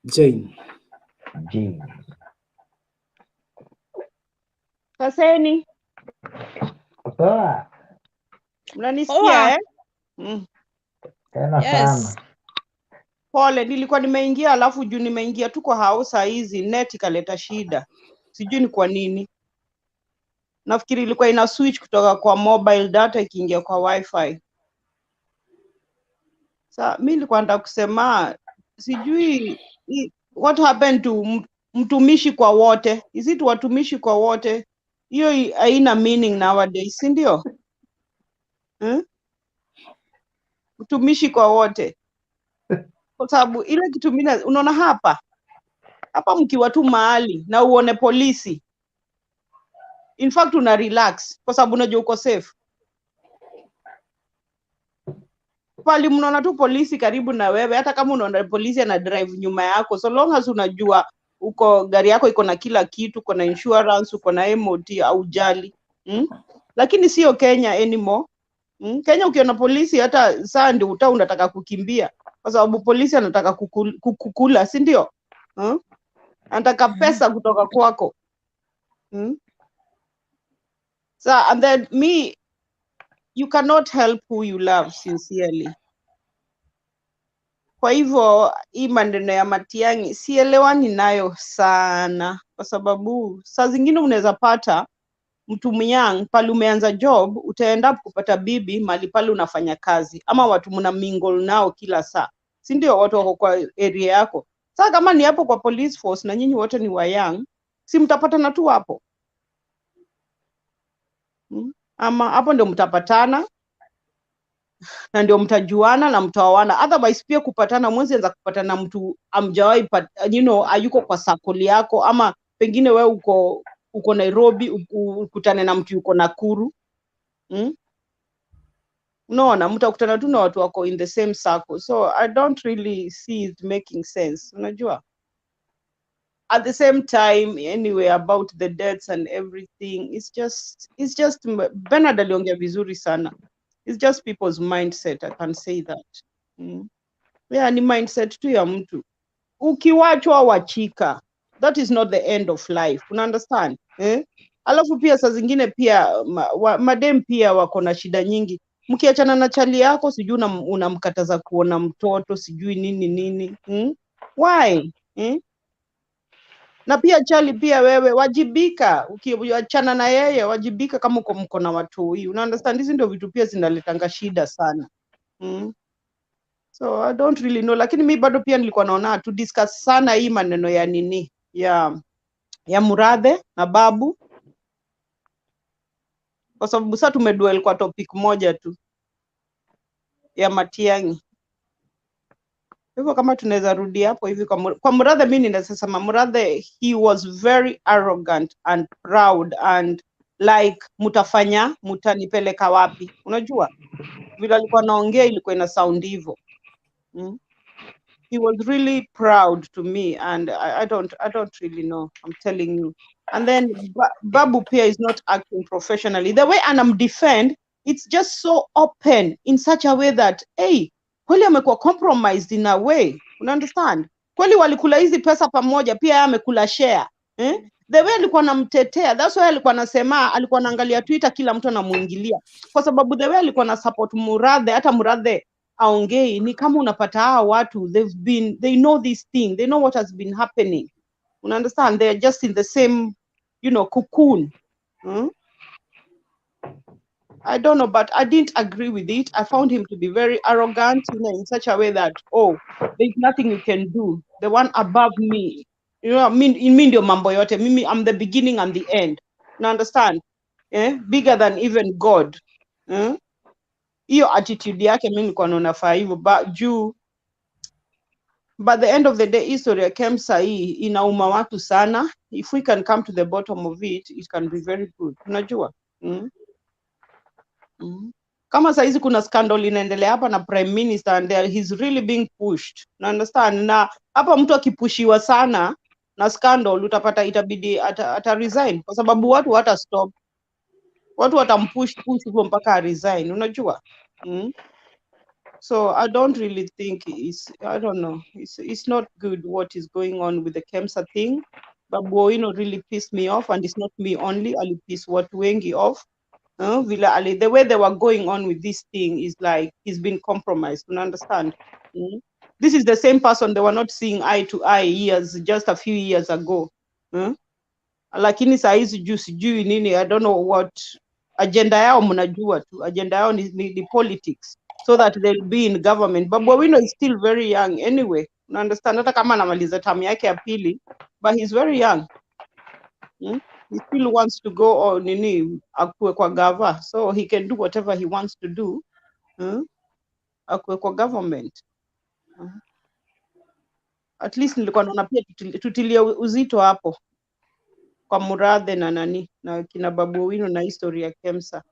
Jane. Kaseni. Poa. Mnanisikia Tena sana. Pole, nilikuwa nimeingia alafu juu nimeingia tu kwa house hizi net ikaleta shida. Sijui ni kwa nini. Nafikiri ilikuwa ina switch kutoka kwa mobile data ikiingia kwa wifi. Mimi nilikuwa nataka kusema sijui what happened to mtumishi kwa wote. Is it watumishi kwa wote? Hiyo haina meaning nowadays, si ndio? Mtumishi kwa wote. Kwa sababu ile kitu mimi unaona hapa mkiwa tu mahali na uone polisi, in fact una relax kwa sababu unajua uko safe. Pali mnaona tu polisi karibu na wewe, hata kama unaona polisi ana drive nyuma yako, so long as unajua uko gari yako iko na kila kitu, uko na insurance, uko na MOT au jali. Lakini sio Kenya anymore. Kenya ukiona polisi hata saa ndio unataka kukimbia kwa sababu polisi anataka kukula, si ndio? Anataka pesa kutoka kwako. And then you cannot help who you love sincerely. Kwa hivyo hii maneno ya Matiangi sielewani nayo sana, kwa sababu saa zingine unaweza pata mtu myang pale umeanza job, utaenda kupata bibi mali pale unafanya kazi, ama watu mna mingle nao kila saa, si ndio? Watu wako kwa area yako. Sasa kama ni hapo kwa police force na nyinyi wote ni wa young, si mtapatana tu hapo? Ama hapo ndio mtapatana na ndio mtajuana na mtaoana. Otherwise pia kupatana, mwezi anza kupatana mtu amjawahi ayuko kwa circle yako, ama pengine wewe uko Nairobi ukutane na mtu yuko Nakuru. Unaona, mtakutana tu na watu wako in the same circle. So I don't really see it making sense, unajua. At the same time, anyway, about the deaths and everything, it's just Bernard aliongea vizuri sana. It's just people's mindset, I can say that. Yeah, ni mindset tu ya mtu. Ukiwachwa wachika, that is not the end of life. Una understand? Alafu pia saa zingine pia madem pia wako na shida nyingi. Mkiachana na chali yako, sijui unamkataza kuona mtoto, sijui nini. Why? Na pia Charlie, pia wewe wajibika, ukiachana na yeye wajibika kama uko mko na watu hii. Una understand, hizi ndio vitu pia zinaletanga shida sana. So I don't really know, lakini mi bado pia nilikuwa naona tu discuss sana hii maneno ya nini ya Murathe na Babu, kwa sababu sasa tumeduel kwa topic moja tu ya Matiangi. Hivyo kama tunaweza rudi hapo hivi kwa Murathe, mimi ninasema Murathe, he was very arrogant and proud and like mutanipeleka wapi? Unajua vile alikuwa naongea ilikuwa ina sound hivyo. He was really proud to me, and I don't really know, I'm telling you. And then Babu Pia is not acting professionally. The way Anam defend, it's just so open in such a way that, hey, kweli amekuwa compromised in a way. You understand? Kweli walikula hizi pesa pamoja, pia amekula share. The way alikuwa anamtetea, that's why alikuwa anasema, alikuwa anaangalia Twitter kila mtu anamuingilia. Kwa sababu the way alikuwa na support Murathe, hata Murathe aongei, ni kama unapata hao watu, they know this thing, they know what has been happening. You understand? They are just in the same, cocoon. I don't know, but I didn't agree with it. I found him to be very arrogant, in such a way that, there's nothing you can do. The one above me, ndio mambo yote. Mimi, I'm the beginning and the end. You understand? Bigger than even God. Hiyo attitude yake mimi nilikuwa naona faa hivyo, but the end of the day, history ya KEMSA hii inauma watu sana. If we can come to the bottom of it, it can be very good. Unajua? Kama saizi kuna scandal inaendelea hapa na prime minister, and he's really being pushed. You understand? Na hapa mtu akipushiwa sana na scandal, utapata itabidi ata resign, kwa sababu watu hata stop. Watu watampush hivyo mpaka resign. Unajua? So I don't really think I don't know. It's not good what is going on with the KEMSA thing. Babu Owino really pissed me off, and it's not me only. Ali pissed watu wengi off. The way they were going on with this thing is like he's been compromised. You understand? This is the same person they were not seeing eye to eye just a few years ago. Lakini saa hizi sijui nini, I don't know what agenda yao, mnajua tu agenda yao ni politics, so that they'll be in government. Babu Owino is still very young anyway. You understand? Hata kama anamaliza term yake ya pili, but he's very young. He still wants to go or akue kwa gava, so he can do whatever he wants to do. Akue kwa government. At least nilikuwa naona pia tutilie uzito hapo kwa Murathe na kina Babu Owino na history ya KEMSA.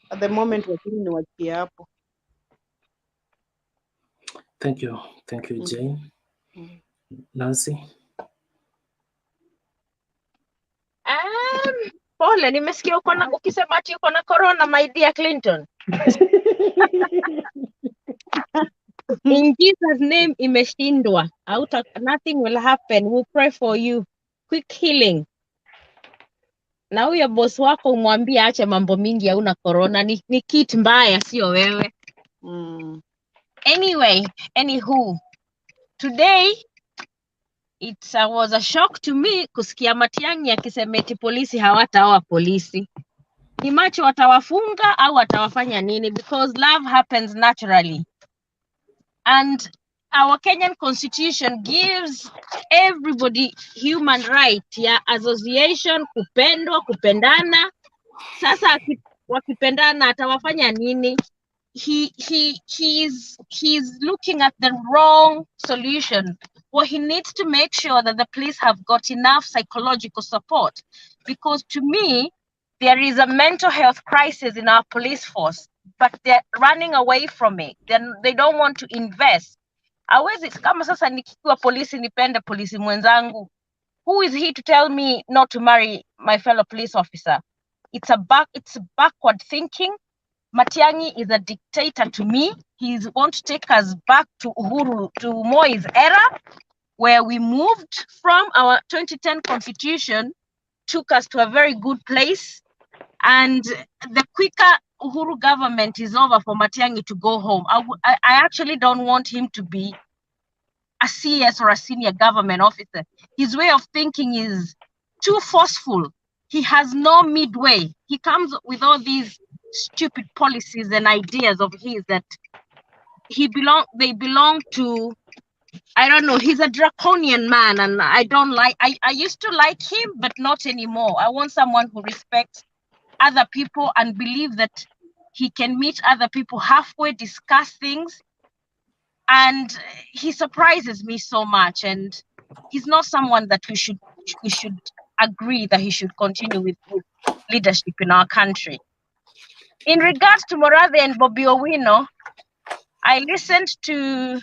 At the moment wakini ni wakia hapo. Thank you Jane. Nancy. Pole, nimesikia ukisema ati uko na corona, my dear Clinton. In Jesus' name imeshindwa. Nothing will happen. We'll pray for you. Quick healing. Na huyo boss wako umwambie aache mambo mingi, hauna corona, ni kit mbaya, sio wewe. Anywho, today it was a shock to me kusikia Matiangi akisema eti polisi hawataoa polisi. Ni macho watawafunga au watawafanya nini? Because love happens naturally. And our Kenyan constitution gives everybody human right ya association, kupendana. Sasa wakipendana atawafanya nini? He's looking at the wrong solution. Well, he needs to make sure that the police have got enough psychological support, because to me, there is a mental health crisis in our police force, but they're running away from it. They don't want to invest. Kama sasa nikiwa polisi nipende polisi mwenzangu, who is he to tell me not to marry my fellow police officer? It's backward thinking. Matiangi is a dictator to me. He wants to take us back to Moi's era, where we moved from our 2010 constitution, took us to a very good place. And the quicker Uhuru government is over for Matiangi to go home, I actually don't want him to be a CS or a senior government officer. His way of thinking is too forceful. He has no midway. He comes with all these stupid policies and ideas of his that they belong to, I don't know, he's a draconian man, and I don't like, I used to like him, but not anymore. I want someone who respects other people and believe that he can meet other people halfway, discuss things. And he surprises me so much, and he's not someone that we should agree that he should continue with leadership in our country. In regards to MURATHE and Bobby Owino, I listened to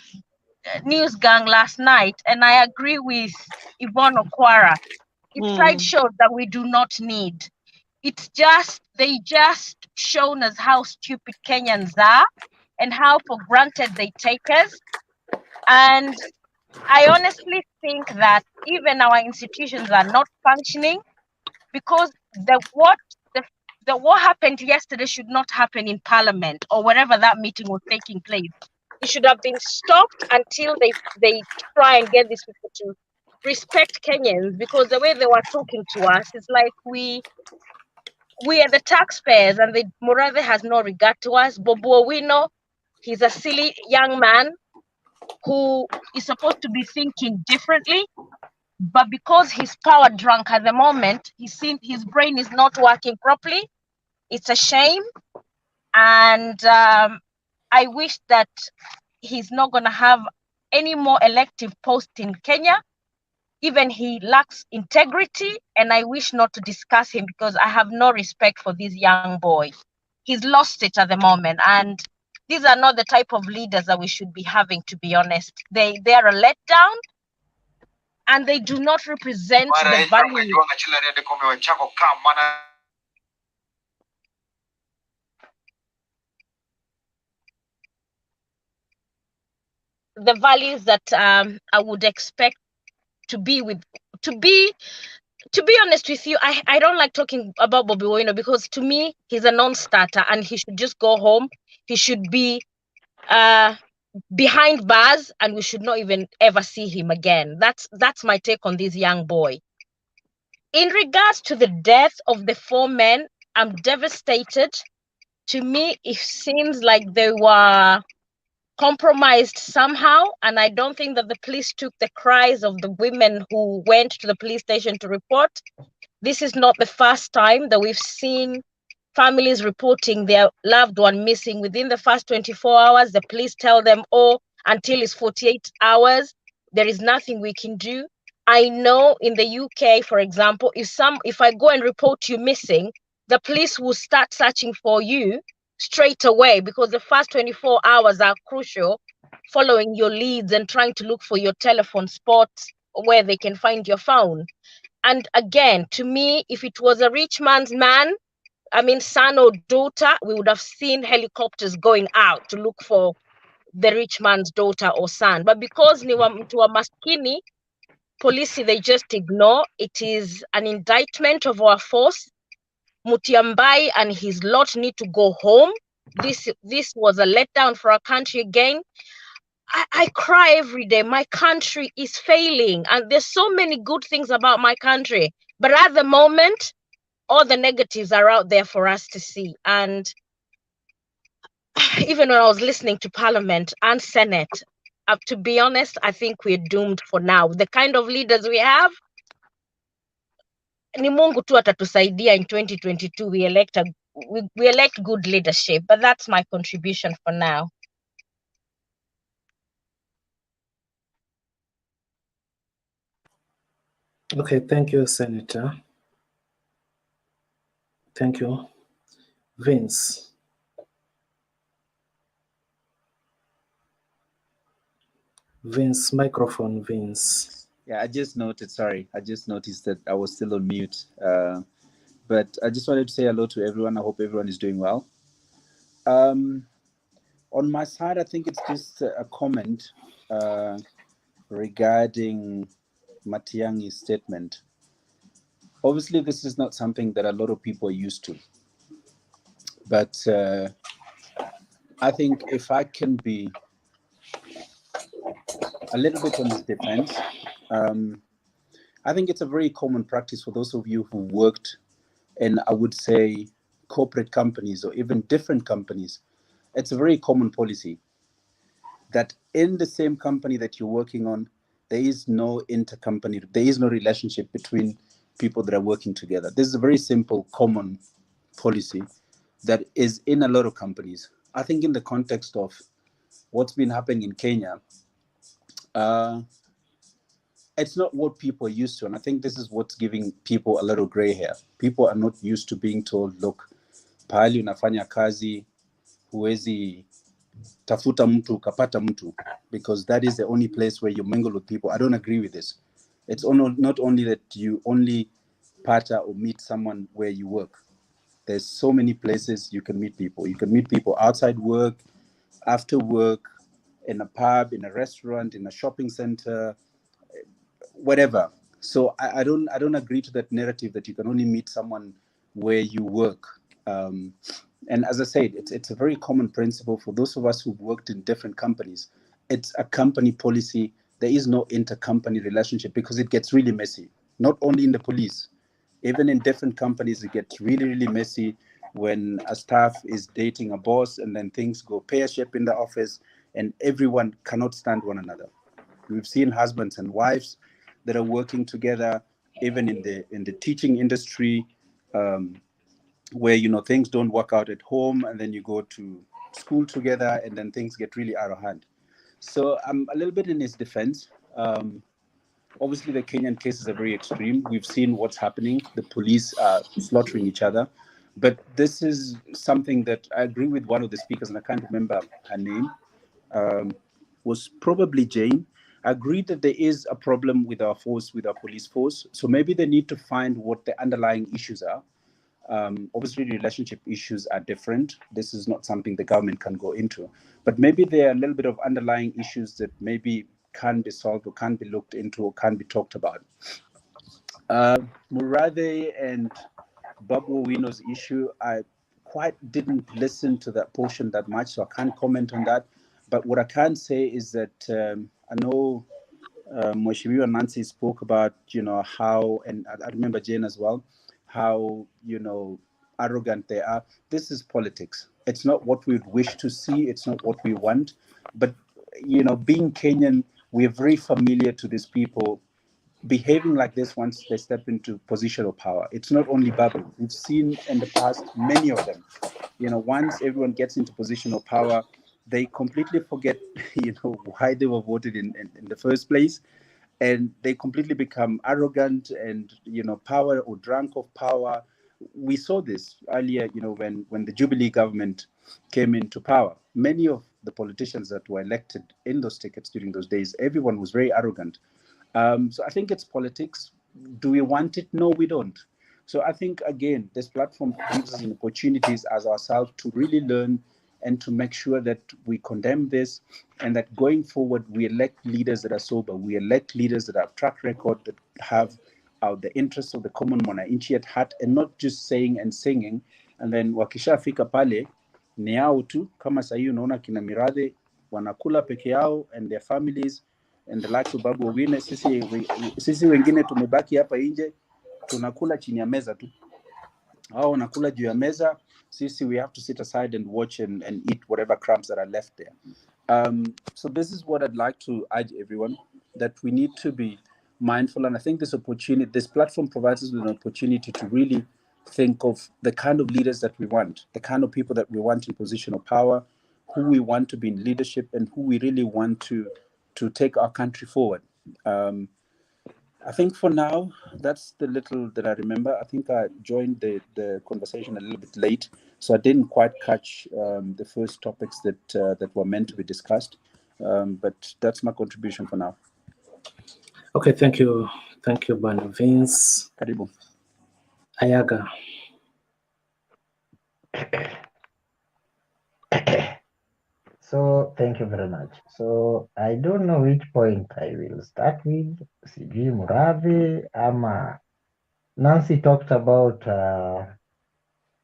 News Gang last night, and I agree with Yvonne Okwara. It's side shows that we do not need. It's just, they just shown us how stupid Kenyans are and how for granted they take us. And I honestly think that even our institutions are not functioning, because what happened yesterday should not happen in Parliament or wherever that meeting was taking place. It should have been stopped until they try and get these people to respect Kenyans, because the way they were talking to us is like we are the taxpayers, and the MURATHE has no regard to us. Bobu Owino, he's a silly young man who is supposed to be thinking differently, but because he's power drunk at the moment, his brain is not working properly. It's a shame, and I wish that he's not going to have any more elective posts in Kenya. Even he lacks integrity, and I wish not to discuss him because I have no respect for this young boy. He's lost it at the moment, and these are not the type of leaders that we should be having, to be honest. They are a letdown, and they do not represent the values. The values that I would expect to be honest with you, I don't like talking about Bobby Owino because to me he's a non-starter and he should just go home. He should be behind bars and we should not even ever see him again. That's my take on this young boy. In regards to the death of the 4 men, I'm devastated. To me, it seems like they were compromised somehow, and I don't think that the police took the cries of the women who went to the police station to report. This is not the first time that we've seen families reporting their loved one missing. Within the first 24 hours, the police tell them, oh, until it's 48 hours, there is nothing we can do. I know in the UK, for example, if I go and report you missing, the police will start searching for you straight away because the first 24 hours are crucial, following your leads and trying to look for your telephone spots where they can find your phone. And again, to me, if it was a rich man's man, son or daughter, we would have seen helicopters going out to look for the rich man's daughter or son. But because ni wa mtu wa maskini, police, they just ignore. It is an indictment of our force. Mutiambai and his lot need to go home. This was a letdown for our country again. I cry every day. My country is failing, and there's so many good things about my country. But at the moment, all the negatives are out there for us to see. And even when I was listening to Parliament and Senate, to be honest, I think we're doomed for now. The kind of leaders we have, ni Mungu tu atatusaidia in 2022 we elect good leadership, but that's my contribution for now. Okay, thank you, Senator. Thank you. Vince. Vince, microphone, Vince. Yeah, I just noticed that I was still on mute. But I just wanted to say hello to everyone. I hope everyone is doing well. On my side, I think it's just a comment regarding Matiangi's statement. Obviously, this is not something that a lot of people are used to. But I think if I can be a little bit on his defense. I think it's a very common practice for those of you who worked in, I would say, corporate companies or even different companies. It's a very common policy that in the same company that you're working on, there is no intercompany, there is no relationship between people that are working together. This is a very simple, common policy that is in a lot of companies. I think in the context of what's been happening in Kenya, it's not what people are used to. And I think this is what's giving people a little gray hair. People are not used to being told, look, pahali unafanya kazi, huwezi tafuta mtu kapata mtu, because that is the only place where you mingle with people. I don't agree with this. It's not only that you only partner or meet someone where you work. There's so many places you can meet people. You can meet people outside work, after work, in a pub, in a restaurant, in a shopping center, whatever. So I don't agree to that narrative that you can only meet someone where you work. And as I said, it's a very common principle for those of us who've worked in different companies. It's a company policy. There is no intercompany relationship because it gets really messy. Not only in the police, even in different companies, it gets really, really messy when a staff is dating a boss and then things go pear-shaped in the office and everyone cannot stand one another. We've seen husbands and wives that are working together, even in the teaching industry, where things don't work out at home, and then you go to school together, and then things get really out of hand. So I'm a little bit in his defense. Obviously, the Kenyan cases are very extreme. We've seen what's happening. The police are slaughtering each other. But this is something that I agree with one of the speakers, and I can't remember her name, was probably Jane. I agree that there is a problem with our force, with our police force. So maybe they need to find what the underlying issues are. Obviously, relationship issues are different. This is not something the government can go into. But maybe there are a little bit of underlying issues that maybe can be solved or can be looked into or can be talked about. MURATHE and Babu Wino's issue, I quite didn't listen to that portion that much, so I can't comment on that. But what I can say is that I know Mheshimiwa Nancy spoke about, how, and I remember Jane as well, how, arrogant they are. This is politics. It's not what we would wish to see. It's not what we want. But, being Kenyan, we're very familiar to these people behaving like this once they step into position of power. It's not only Babu. We've seen in the past many of them. Once everyone gets into position of power, they completely forget, why they were voted in the first place. And they completely become arrogant and, power or drunk of power. We saw this earlier, when the Jubilee government came into power. Many of the politicians that were elected in those tickets during those days, everyone was very arrogant. So I think it's politics. Do we want it? No, we don't. So I think, again, this platform gives us an opportunities as ourselves to really learn and to make sure that we condemn this and that going forward, we elect leaders that are sober. We elect leaders that have track record, that have the interests of the common mwananchi at heart, and not just saying and singing. And then wakishafika pale, ni yao tu, kama sahii unaona kina MURATHE wanakula peke yao and their families, and the likes of Babu Owino. Sisi wengine tumebaki hapa nje tunakula chini ya meza tu, hao wanakula juu ya meza, sisi we have to sit aside and watch and eat whatever crumbs that are left there. So this is what I'd like to urge everyone, that we need to be mindful, and I think this platform provides us with an opportunity to really think of the kind of leaders that we want, the kind of people that we want in position of power, who we want to be in leadership, and who we really want to take our country forward. I think for now, that's the little that I remember. I think I joined the conversation a little bit late, so I didn't quite catch the first topics that were meant to be discussed. But that's my contribution for now. Okay, thank you, Bwana Vince. Karibu. Ayaga. So thank you very much. So I don't know which point I will start with. Sijui MURATHE ama Nancy talked about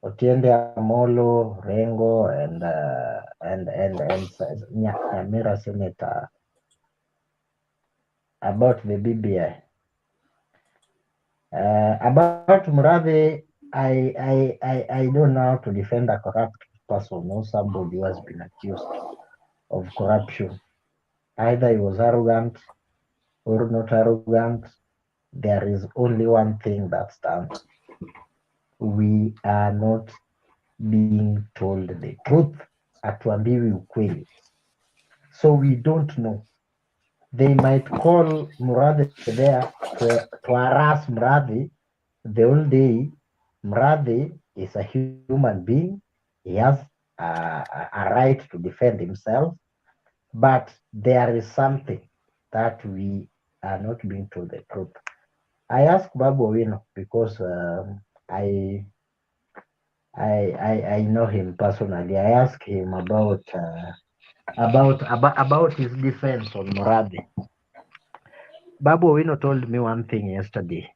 Otiende Amolo, Rengo, and Nyamira Senator about the BBI. About Murathe, I don't know how to defend a corrupt person or somebody who has been accused of corruption. Either he was arrogant or not arrogant. There is only one thing that stands. We are not being told the truth. Hatuambiwi ukweli. So we don't know. They might call Murathe there to harass Murathe the whole day. Murathe is a human being. He has a right to defend himself, but there is something that we are not being told the truth. I asked Babu Owino because I know him personally. I asked him about his defense on Murathe. Babu Owino told me one thing yesterday,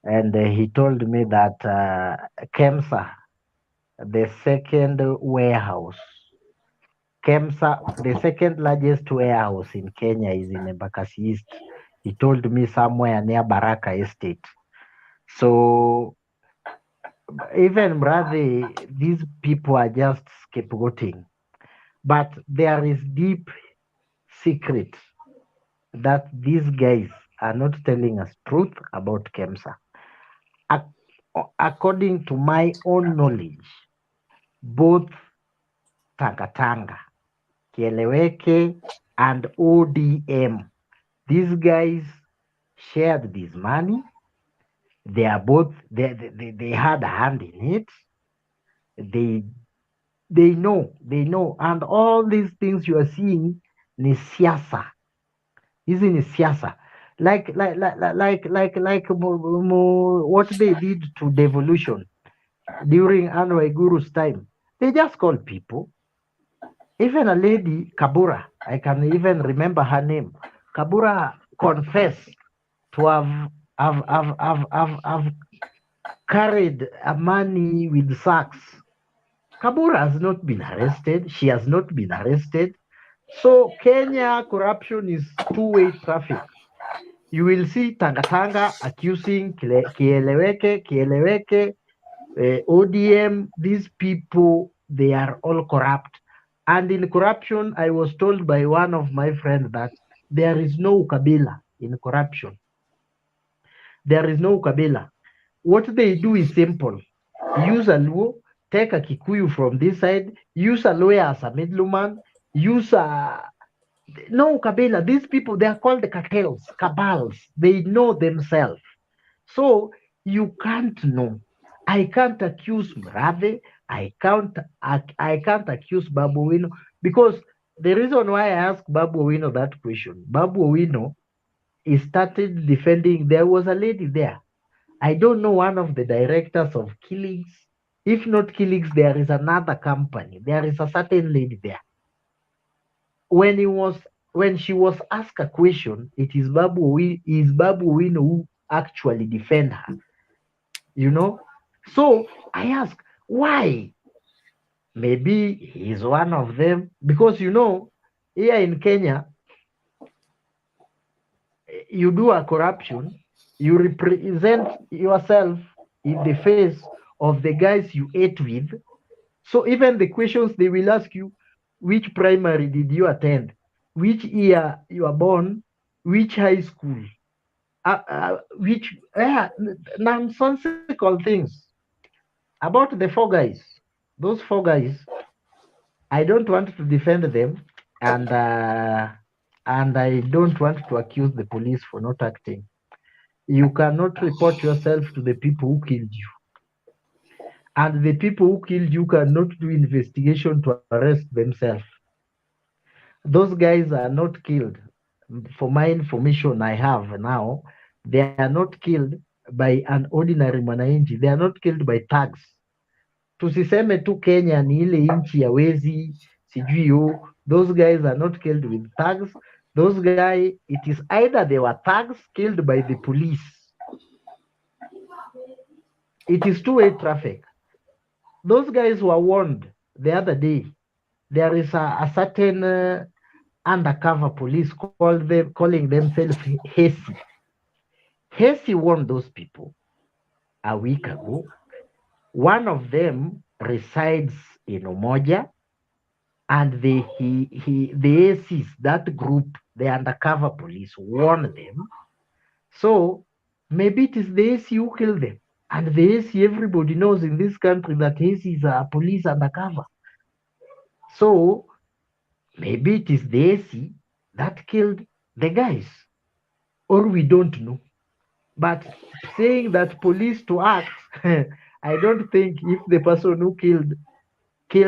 and he told me that KEMSA, the second warehouse, KEMSA, the second largest warehouse in Kenya is in Embakasi East. He told me somewhere near Baraka Estate. So even Murathe, these people are just scapegoating. But there is deep secret that these guys are not telling us truth about KEMSA. According to my own knowledge, both Tanga, Kieleweke, and ODM, these guys shared this money. They are both they had a hand in it. They know, and all these things you are seeing ni siasa. Hizi ni siasa. Like what they did to devolution during Anne Waiguru's time. They just called people. Even a lady, Kabura, I can even remember her name. Kabura confessed to have carried money with sacks. Kabura has not been arrested. She has not been arrested. So Kenya corruption is two-way traffic. You will see Tanga accusing Kieleweke, ODM. These people, they are all corrupt. And in corruption, I was told by one of my friends that there is no ukabila in corruption. There is no ukabila. What they do is simple. Use a Luo, take a Kikuyu from this side, use a lawyer as a middleman, use a... No ukabila. These people, they are called cartels, cabals. They know themselves. So you can't know. I can't accuse Murathe. I can't accuse Babu Owino, because the reason why I asked Babu Owino that question, Babu Owino, he started defending. There was a lady there. I don't know, one of the directors of Killings. If not Killings, there is another company. There is a certain lady there. When she was asked a question, it is Babu Owino who actually defend her. You know? So I ask, why? Maybe he's one of them. Because here in Kenya, you do a corruption, you represent yourself in the face of the guys you ate with. So even the questions they will ask you, which primary did you attend? Which year you are born? Which high school? Which nonsensical things about the four guys. Those four guys, I don't want to defend them, and I don't want to accuse the police for not acting. You cannot report yourself to the people who killed you. And the people who killed you cannot do investigation to arrest themselves. Those guys are not killed. For my information I have now, they are not killed by an ordinary mwananchi. They are not killed by thugs. Tusiseme tu Kenya ni ile nchi ya wezi, sijui those guys are not killed with thugs. Those guys, it is either they were thugs killed by the police. It is two-way traffic. Those guys were warned the other day. There is a certain undercover police calling themselves Hesi. Hesi warned those people a week ago. One of them resides in Umoja, and the ACs, that group, the undercover police, warned them. So maybe it is the AC who killed them. And the AC, everybody knows in this country that AC is a police undercover. So maybe it is the AC that killed the guys, or we don't know. But saying that police to act, I don't think if the person who killed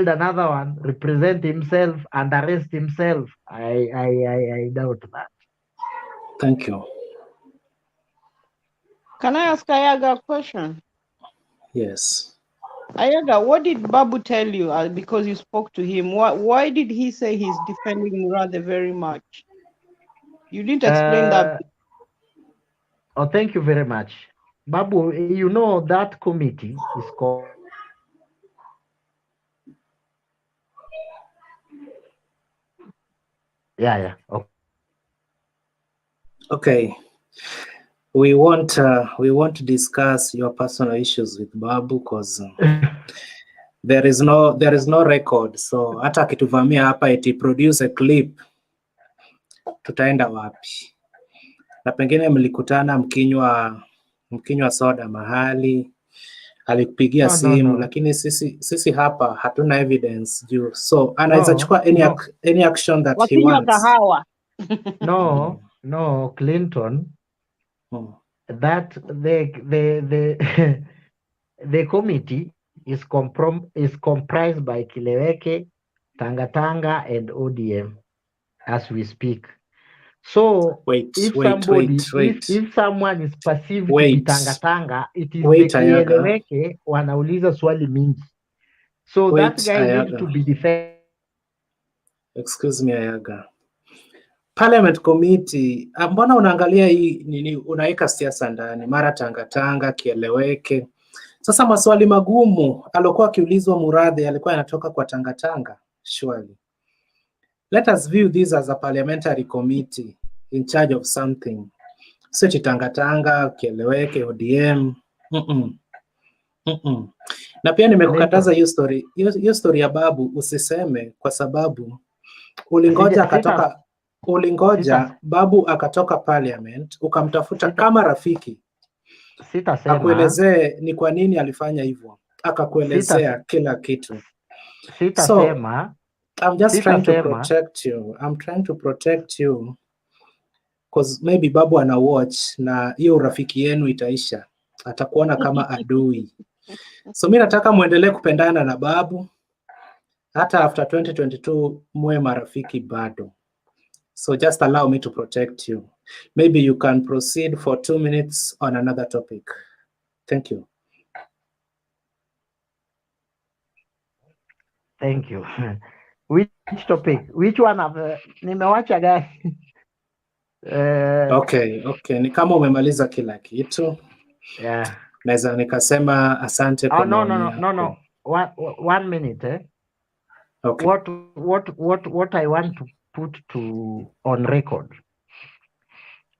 another one represent himself and arrest himself, I doubt that. Thank you. Can I ask Ayaga a question? Yes. Ayaga, what did Babu tell you because you spoke to him? Why did he say he's defending Murathe very much? You didn't explain that. Oh, thank you very much. Babu, you know that committee is called. Yeah. Okay. We want to discuss your personal issues with Babu because there is no record, so hata akituvamia hapa eti produce a clip, tutaenda wapi? Na pengine mlikutana mkinywa soda mahali, alikupigia simu. Lakini sisi hapa hatuna evidence juu, so anaweza chukua any action that he Wakinywa wants. kahawa. No, Clinton. That the committee is comprised by Kileweke, Tanga, and ODM as we speak. So if someone is perceived to be Tanga, it is the Kileweke wanauliza swali mingi. So that guy needs to be defended. Excuse me, Ayaga. Parliament committee, mbona unaangalia hii nini, unaweka siasa ndani, mara Tanga Kieleweke. Sasa maswali magumu alokuwa akiulizwa Murathe alikuwa yanatoka kwa Tanga. Surely. Let us view this as a parliamentary committee in charge of something. Sio Tanga, Kieleweke, ODM. Na pia nimekukataza hiyo story ya Babu usiseme, kwa sababu ulingoja Babu akatoka parliament ukamtafuta kama rafiki akuelezee ni kwa nini alifanya hivyo, akakuelezea kila kitu. So I'm just trying to protect you. I'm trying to protect you because maybe Babu ana watch na hiyo urafiki yenu itaisha, atakuona kama adui. So mimi nataka muendelee kupendana na Babu hata after 2022 muwe marafiki bado. So just allow me to protect you. Maybe you can proceed for 2 minutes on another topic. Thank you. Thank you. Which topic? Which one of nimewacha guys? Okay. Ni kama umemaliza kila kitu. Yeah. Naweza nikasema asante kwa no. 1 minute. Okay. What I want to put on record.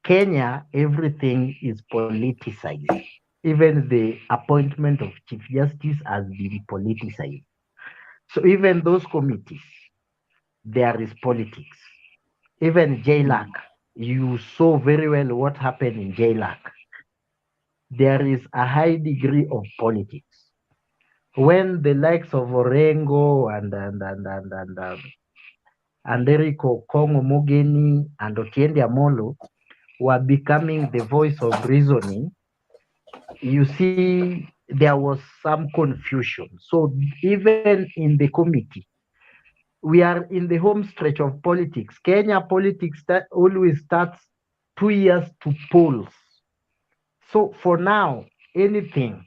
Kenya, everything is politicized. Even the appointment of Chief Justice has been politicized. So even those committees, there is politics. Even JLAC, you saw very well what happened in JLAC. There is a high degree of politics. When the likes of Orengo and Eriko Kongo Mogeni and Otiende Amolo were becoming the voice of reasoning, you see there was some confusion. So even in the committee, we are in the home stretch of politics. Kenya politics that always starts 2 years to polls. So for now, even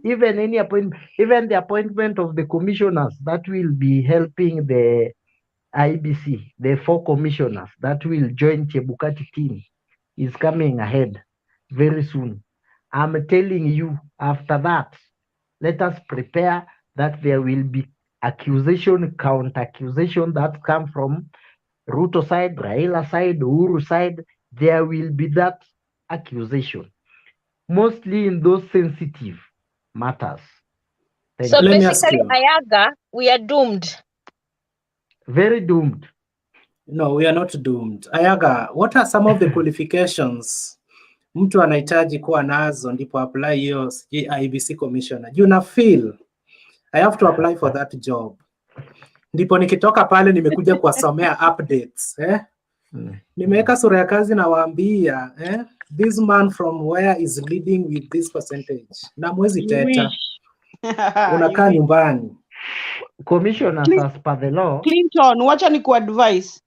the appointment of the commissioners that will be helping the IBC, the 4 commissioners that will join Chebukati team, is coming ahead very soon. I'm telling you, after that, let us prepare that there will be accusation, counter accusation that come from Ruto side, Raila side, Uhuru side, there will be that accusation, mostly in those sensitive matters. Thank So you. basically, Ayaga, we are doomed. Very doomed. No, we are not doomed. Ayaga, what are some of the qualifications mtu anahitaji kuwa nazo ndipo apply hiyo IEBC commissioner? You na feel I have to apply for that job. Ndipo nikitoka pale nimekuja kuwasomea updates, nimeweka sura ya kazi na waambia, this man from where is leading with this percentage. Na mwezi teta. Unakaa nyumbani. Commissioners as per the law. Clinton, wacha ni kuadvise.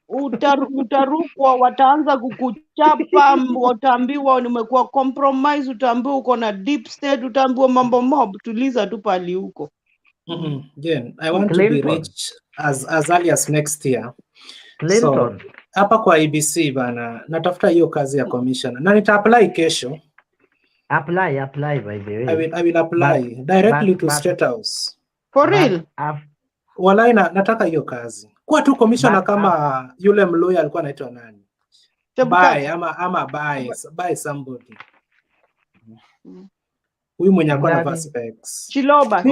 Utarukwa, wataanza kukuchapa, wataambiwa nimekuwa compromise, utaambiwa uko na deep state, utaambiwa mambo mob. Tuliza tu pali huko. Again, I want to be rich as early as next year. Clinton. So, hapa kwa IEBC bana, natafuta hiyo kazi ya commissioner. Na nita apply kesho. Apply by the way. I will apply directly to State House. For real? Walai nataka hiyo kazi. Kuwa tu commissioner kama yule Mluya alikuwa anaitwa nani? Buy ama buy somebody. Huyu mwenye alikuwa na specs. Chiloba.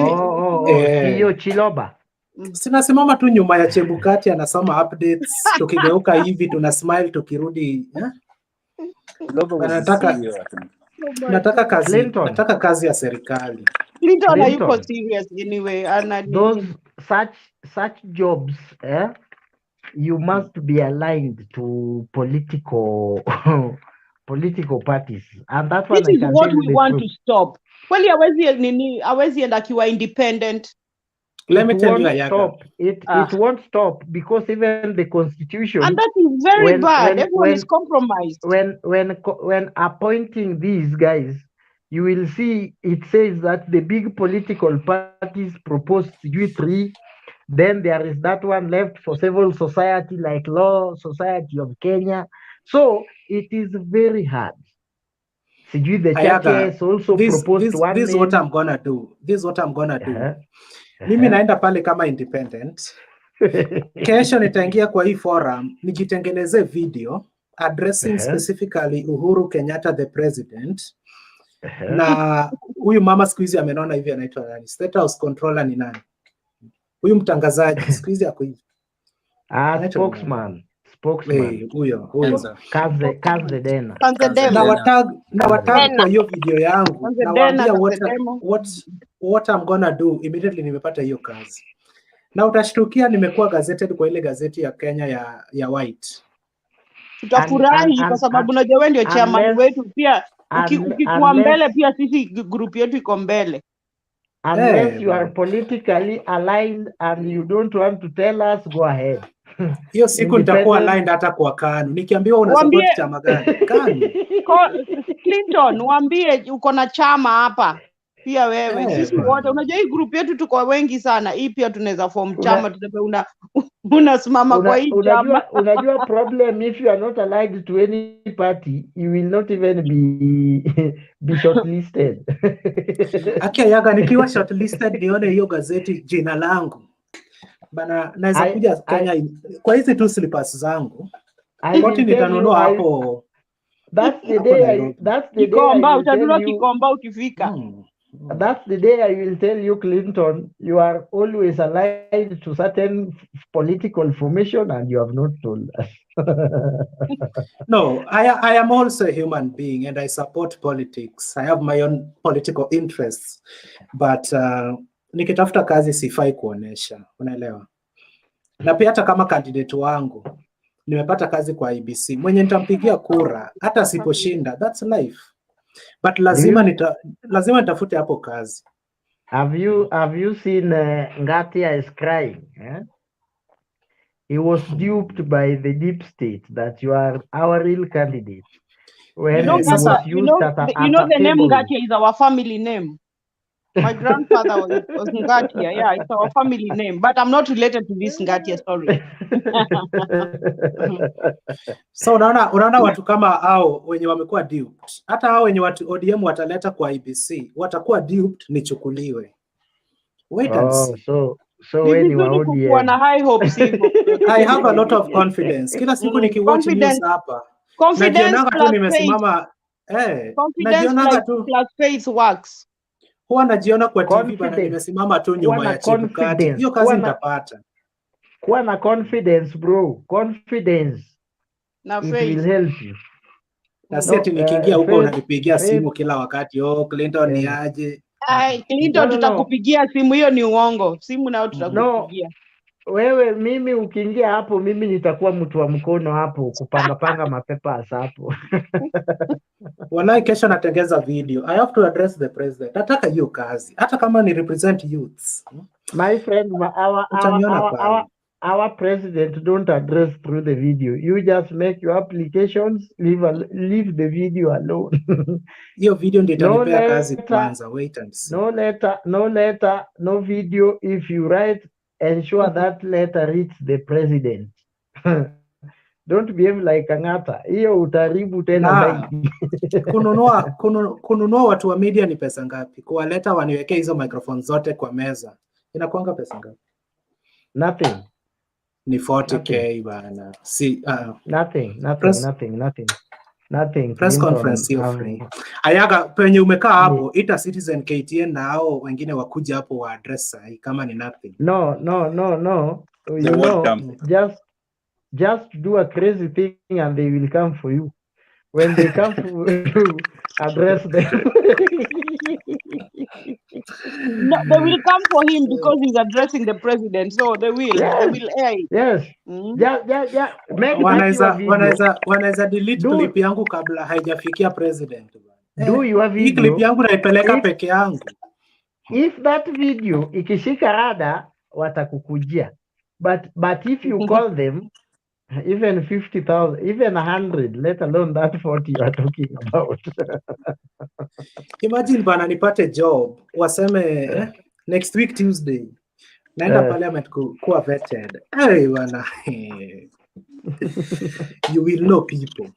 Hiyo Chiloba. Sinasimama tu nyuma ya Chebukati anasoma updates, tukigeuka hivi tuna smile tukirudi, nataka kazi ya serikali. Clinton hayuko serious anyway. Those such jobs, you must be aligned to political parties, and that's what this is what we want to stop. Kweli hawezi enda akiwa independent. Let me tell you, Ayaga. It won't stop because even the constitution, and that is very bad. Everyone is compromised. When appointing these guys, you will see it says that the big political parties proposed 3. Then there is that one left for civil society like Law Society of Kenya. So it is very hard. The churches also proposed one. This is what I'm gonna do. Mimi naenda pale kama independent. Kesho nitaingia kwa hii forum, nijitengeneze video addressing specifically Uhuru Kenyatta the president. Na huyu mama siku hizi amenona hivi anaitwa nani? State House controller ni nani? Huyu mtangazaji siku hizi ako hivi. Spokesman. Huyo. Kaze Dena. Na watag kwa hiyo video yangu. Na waambia what I'm gonna do immediately nimepata hiyo kazi. Na utashtukia nimekuwa gazetted kwa ile gazeti ya Kenya ya White. Tutafurahi kwa sababu unajua wewe ndio chairman wetu pia. Ukikuwa mbele pia sisi group yetu iko mbele. Unless you are politically aligned and you don't want to tell us, go ahead. Hiyo siku nitakuwa aligned hata kwa KANU. Nikiambiwa una support chama gani? KANU. Clinton, waambie uko na chama hapa. Pia wewe. Sisi wote unajua hii group yetu tuko wengi sana. Hii pia tunaweza form chama, tunape unasimama kwa hii chama. Unajua problem, if you are not aligned to any party, you will not even be shortlisted. Ayaga, nikiwa shortlisted nione hiyo gazeti jina langu. Bana naweza kuja Kenya kwa hizi tu slippers zangu. Wote nitanunua hapo. That's the day utanunua Kikomba ukifika. That's the day I will tell you, Clinton, you are always aligned to certain political formation and you have not told us. No, I am also a human being and I support politics. I have my own political interests. But nikitafuta kazi sifai kuonesha, unaelewa? Na pia hata kama candidate wangu nimepata kazi kwa IEBC, mwenye nitampigia kura hata siposhinda, that's life. But lazima nitafute hapo kazi. Have you seen Ngatia is crying? He was duped by the deep state that you are our real candidate. When the name Ngatia is our family name. My grandfather was Ngatia. Yeah, it's our family name. But I'm not related to this Ngatia story. So unaona watu kama hao wenye wamekuwa duped. Hata hao wenye watu ODM wataleta kwa IEBC, watakuwa duped nichukuliwe. Wait and see. So Ni when you are vizuri kukuwa na ODM, high hopes hivyo. I have a lot of confidence. Kila siku nikiwatch news hapa. Confidence Najionaga tu plus faith. nimesimama Confidence najionaga tu plus faith works. huwa najiona kwa TV bana, confidence. nimesimama tu Kuwa nyuma na ya Chebukati. confidence. Hiyo kazi nitapata. Kuwa na confidence bro. Confidence. Na It faith. will help you. Na si ati nikiingia huko faith- unanipigia faith- simu kila wakati. Oh, Clinton ni aje? Ai, Clinton tutakupigia simu, hiyo ni uongo. Simu nayo tutakupigia. Wewe mimi ukiingia hapo, mimi nitakuwa mtu wa mkono hapo kupanga mapepa hapo. Wallahi, kesho natengeza video. I have to address the president. Nataka hiyo kazi, hata kama ni represent youths. My friend, our president don't address through the video. You just make your applications, leave the video alone. Hiyo video ndio itanipea kazi kwanza. Wait and see. No letter, no video. If you write, ensure that letter reaches the president. Don't behave like Angata. Hiyo utaribu tena zaidi. Kununua watu wa media ni pesa ngapi? Kuwaleta waniwekee hizo microphone zote kwa meza. Inakuanga pesa ngapi? Nothing. Ni 40k bana. See, nothing. Press conference hiyo free. Ayaga penye umekaa hapo, ita Citizen KTN na hao wengine wakuja hapo wa address kama ni nothing. No. You know, just do a crazy thing and they will come for you. When they come to address them. No, they will come for him because he's addressing the president. So they will. Yes. They will air it. Yes. Yeah. Wanaweza delete clip yangu kabla haijafikia president. Do your video. Hii clip yangu naipeleka peke yangu. If that video ikishika rada watakukujia. But if you call them, even 50,000, even 100, let alone that 40 you are talking about. Imagine bana nipate job, waseme next week Tuesday. Naenda parliament kuwa vetted. Hey bana. You will know people.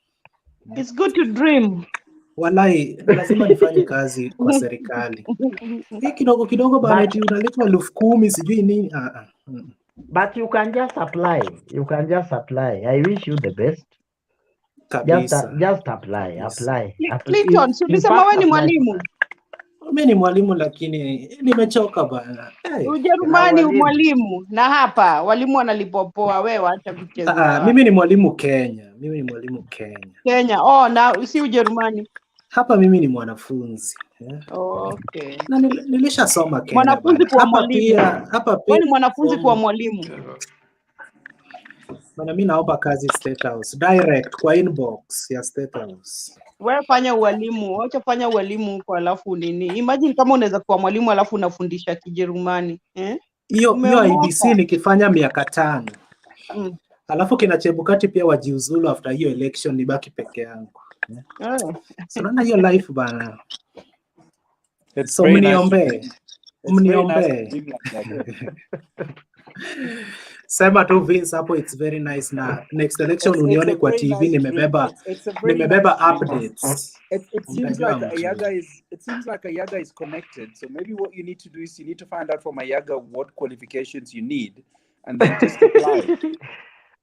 It's good to dream. Wallahi, lazima nifanye kazi kwa serikali. Hii kidogo bana eti unalipwa 10,000 sijui nini. But you can just apply. I wish you the best. Just apply. Clinton, ulisema wewe ni mwalimu? Mimi ni mwalimu lakini nimechoka bana. Ujerumani mwalimu na hapa walimu wanalipopoa, wewe acha kucheza. Mimi ni mwalimu Kenya. Kenya. Oh, na si Ujerumani. Hapa mimi ni mwanafunzi. Okay. Na nilishasoma Kenya. Mwanafunzi kwa mwalimu. Hapa pia. Wewe ni mwanafunzi kwa mwalimu. Bana mimi naomba kazi State House, direct kwa inbox ya State House. Wewe fanya ualimu, acha fanya ualimu huko alafu nini? Imagine kama unaweza kuwa mwalimu alafu unafundisha Kijerumani, Hiyo IBC nikifanya miaka 5. Alafu kina Chebukati pia wajiuzulu after hiyo election nibaki peke yangu. Unaona hiyo life bana. So mniombe. Sema tu Vince hapo, it's very nice na next election unione kwa TV nimebeba updates. It seems like Ayaga is connected. So maybe what you need to do is you need to find out from Ayaga what qualifications you need and then just apply.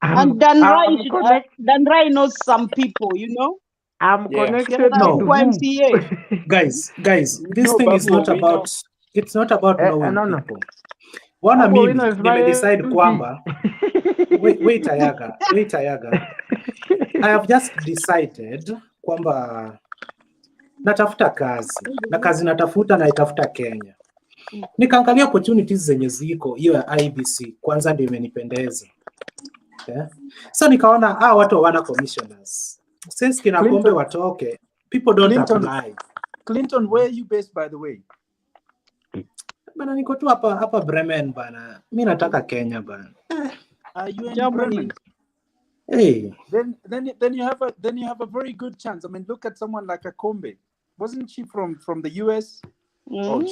And Danrai knows some people, you know. I'm connected to MCA. Guys, this thing is not about knowing people. Wana mimi nimedecide kwamba wait Ayaga. I have just decided kwamba natafuta kazi. Na kazi natafuta na itafuta Kenya. Nikaangalia opportunities zenye ziko hiyo ya IBC kwanza ndio imenipendeza. So nikaona watu wana commissioners. Since kina Kombe watoke, people don't apply. Clinton, where are you based by the way? Bana niko tu hapa Bremen bana. Mimi nataka Kenya bana. Are you in Bremen? Hey. Then you have a very good chance. I mean, look at someone like Akombe. Wasn't she from the US? Oh,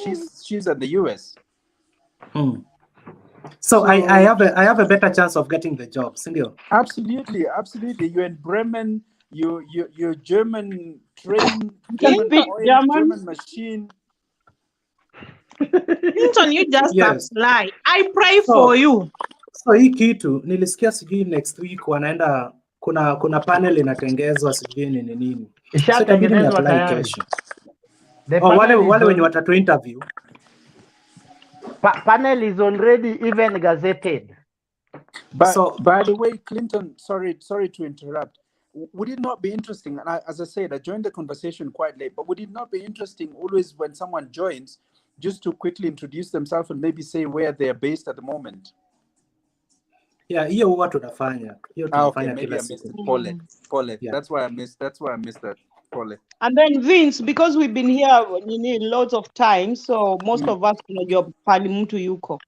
she's at the US. So I have a better chance of getting the job, sindio? Absolutely. You're in Bremen. You're German train, German German machine. Clinton, you just Yes. apply. I pray So, for you. So hii kitu nilisikia sijui next week wanaenda kuna panel inatengezwa sijui nini nini. So itabidi ni Ishatengenezwa apply tayari. kesho. The Oh, wale panel is wenye on, watatu interview. panel is already even gazetted. But So, by the way, Clinton, sorry to interrupt. Would it not be interesting? And as I said, I joined the conversation quite late. But would it not be interesting always when someone joins, just to quickly introduce themselves and maybe say where they are based at the moment? Yeah, hiyo huwa tunafanya. Hiyo Okay, tunafanya maybe kila I missed siku. it. Pole. Yeah. That's why I missed that. Pole. And then Vince, because we've been here lots of times, so most of us tunajua pali mtu yuko.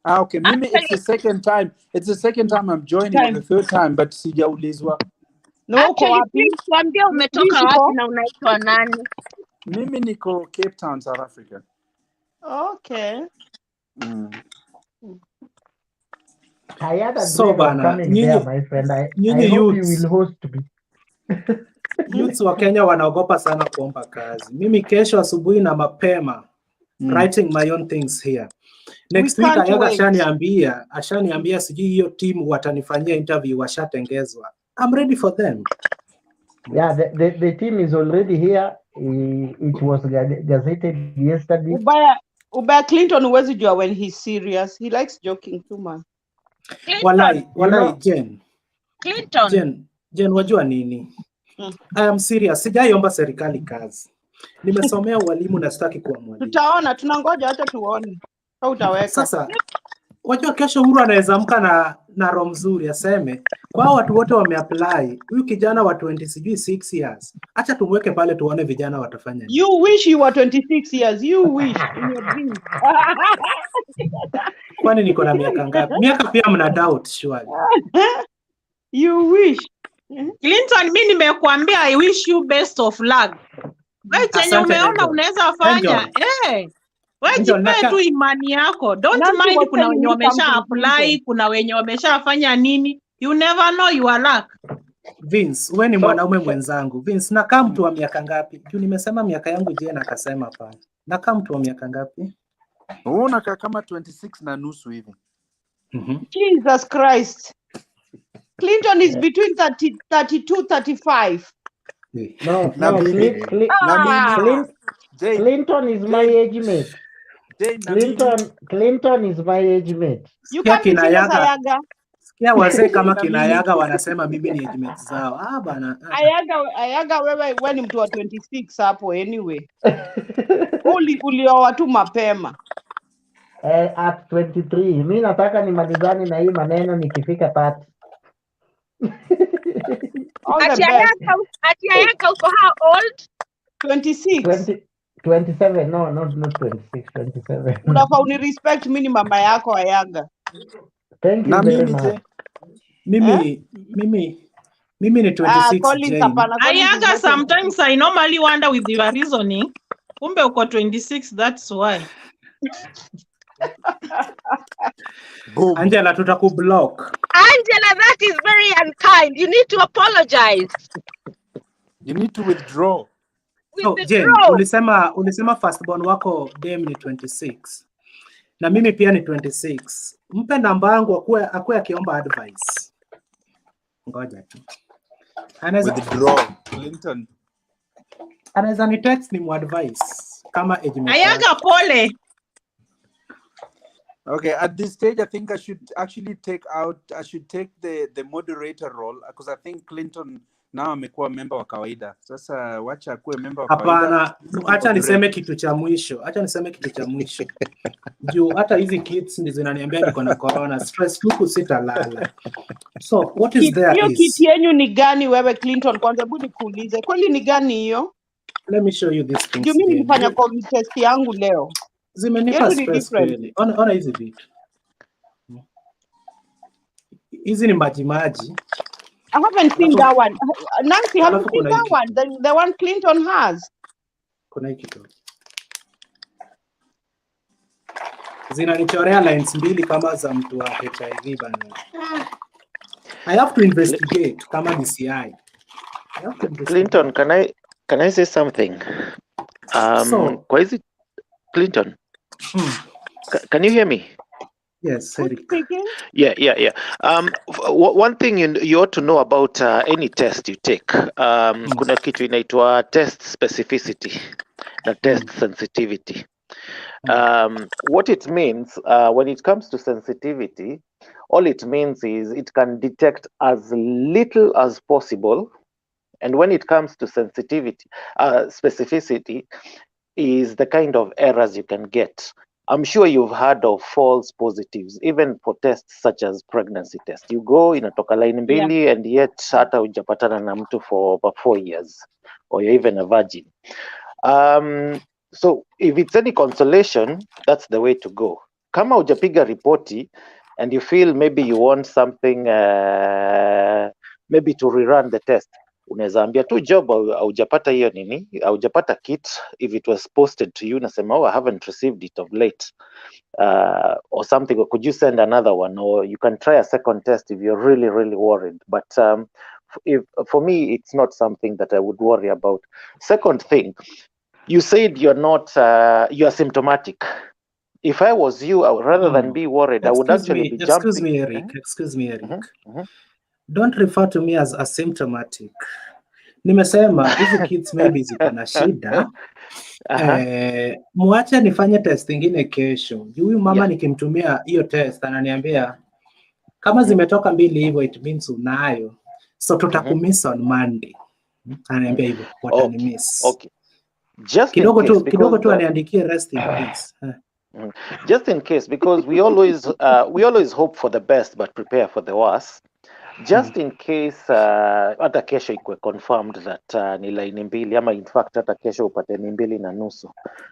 Okay, maybe it's the second time. It's the second time I'm joining, or the third time, but sijaulizwa. No, uko Actually, wapi? please tuambie umetoka Please, wapi uko? na unaitwa nani? Mimi niko Cape Town, South Africa. Okay. I had a So dream of bana, coming there, my friend. I nyinyi hope you youths. will host me. Youths wa Kenya wanaogopa sana kuomba kazi. Mimi kesho asubuhi na mapema writing my own things here. Next week can't Ayaga wait. ashaniambia sijui hiyo team watanifanyia interview washatengezwa. I'm ready for them. Yeah, the team is already here. It was gazetted yesterday. Ubaya Clinton huwezi jua when he's serious. He likes joking too much. Walai, know, Jen. Clinton. Jen, wajua nini? I am serious. Sijaiomba serikali kazi. Nimesomea ualimu na sitaki kuwa mwalimu. Tutaona, tunangoja hata tuone. Au utaweka. Sasa wajua kesho Uhuru anaweza amka na roho mzuri aseme kwa watu wote wameapply. Huyu kijana wa 26 years. Acha tumweke pale tuone vijana watafanya nini. You wish you were 26 years. You wish in your dreams. Kwani niko na miaka ngapi? Miaka pia mna doubt surely. You wish. Clinton, mimi nimekuambia I wish you best of luck. Wewe chenye umeona unaweza fanya. Wewe jipe tu imani yako. Don't mind kuna wenye wamesha apply, kuna wenye wameshafanya nini. You never know your luck. Vince, wewe ni mwanaume mwenzangu. Vince, nakaa mtu wa miaka ngapi? Juu nimesema miaka yangu Jane akasema hapana. Nakaa mtu wa miaka ngapi? Unakaa kama 26 na nusu hivi. Jesus Christ. Clinton is between 32 35. No, Clinton is my age mate. Clinton is my age mate. You can't be serious, Ayaga. Sikia wazee kama kina Ayaga wanasema mimi ni age mate zao. Bana. Ayaga wewe ni mtu wa 26 hapo anyway. Ulioa tu mapema. At 23. Mimi nataka nimalizane na hii maneno nikifika 30. Ati Ayaga uko how old? 26. 27. No, not 26. 27. Unafaa unirespect mimi ni mama yako Ayaga. Thank you very much. Mimi ni 26. Ayaga, sometimes I normally wonder with your reasoning. Kumbe uko 26, that's why. Angela, tutakublock. Angela, that is very unkind. You need to apologize. You need to withdraw. So, Jen, ulisema firstborn wako Dame ni 26. Na mimi pia ni 26. Mpe namba yangu akue akiomba advice. Ngoja tu. Withdraw, Clinton. Anaweza ni text ni advice kama age mate. Ayaga pole. Okay, at this stage, I think I should actually take the moderator role because I think Clinton now amekuwa member wa kawaida. Sasa wacha akuwe member wa kawaida. Hapana, acha niseme kitu cha mwisho. Juu hata hizi kids ndizo zinaniambia niko na corona, stress huku sitalala. So, what is there hiyo is? kiti yenu ni gani wewe Clinton? Kwanza hebu nikuulize. Kweli ni gani hiyo? Let me show you this thing. Mimi nilifanya COVID test yangu leo. Zimenipa stress kweli. Ona hizi vitu. Hizi ni maji. I haven't seen that one. Nancy, have you seen that one? The one Clinton has. Kuna hiki tu. Zinanichorea lines mbili kama za mtu wa HIV bana. I have to investigate kama DCI. Clinton, can I say something? So, kwa hizi Clinton. Can you hear me? Yes, Who's Eric. speaking? Yeah. One thing you ought to know about any test you take, kuna kitu inaitwa test specificity na test sensitivity. What it means when it comes to sensitivity, all it means is it can detect as little as possible, and when it comes to sensitivity, specificity is the kind of errors you can get. I'm sure you've heard of false positives, even for tests such as pregnancy test. You go inatoka line mbili and yet hata hujapatana na mtu for over 4 years, or you're even a virgin. So if it's any consolation, that's the way to go. Kama hujapiga ripoti and you feel maybe you want something, maybe to rerun the test, unaweza ambia tu job haujapata hiyo nini, haujapata kit. If it was posted to you, nasema I haven't received it of late, or something. Could you send another one, or you can try a second test if you're really worried. But if for me, it's not something that I would worry about. Second thing, you said you're not you're symptomatic. If I was you, rather than be worried, I would actually be jumping. Excuse me, Eric. Don't refer to me as asymptomatic. Nimesema hizi kids maybe ziko na shida. Muache nifanye test ingine kesho. Huyu mama nikimtumia hiyo test ananiambia kama zimetoka mbili hivyo, it means unayo. So tutakumiss on Monday. Ananiambia hivyo, watanimiss. Okay. Just kidogo tu aniandikie rest in peace. Just in case, because we always hope for the best but prepare for the worst. Just in case hata kesho ikuwe confirmed that ni line mbili, ama in fact hata kesho upate ni 2.5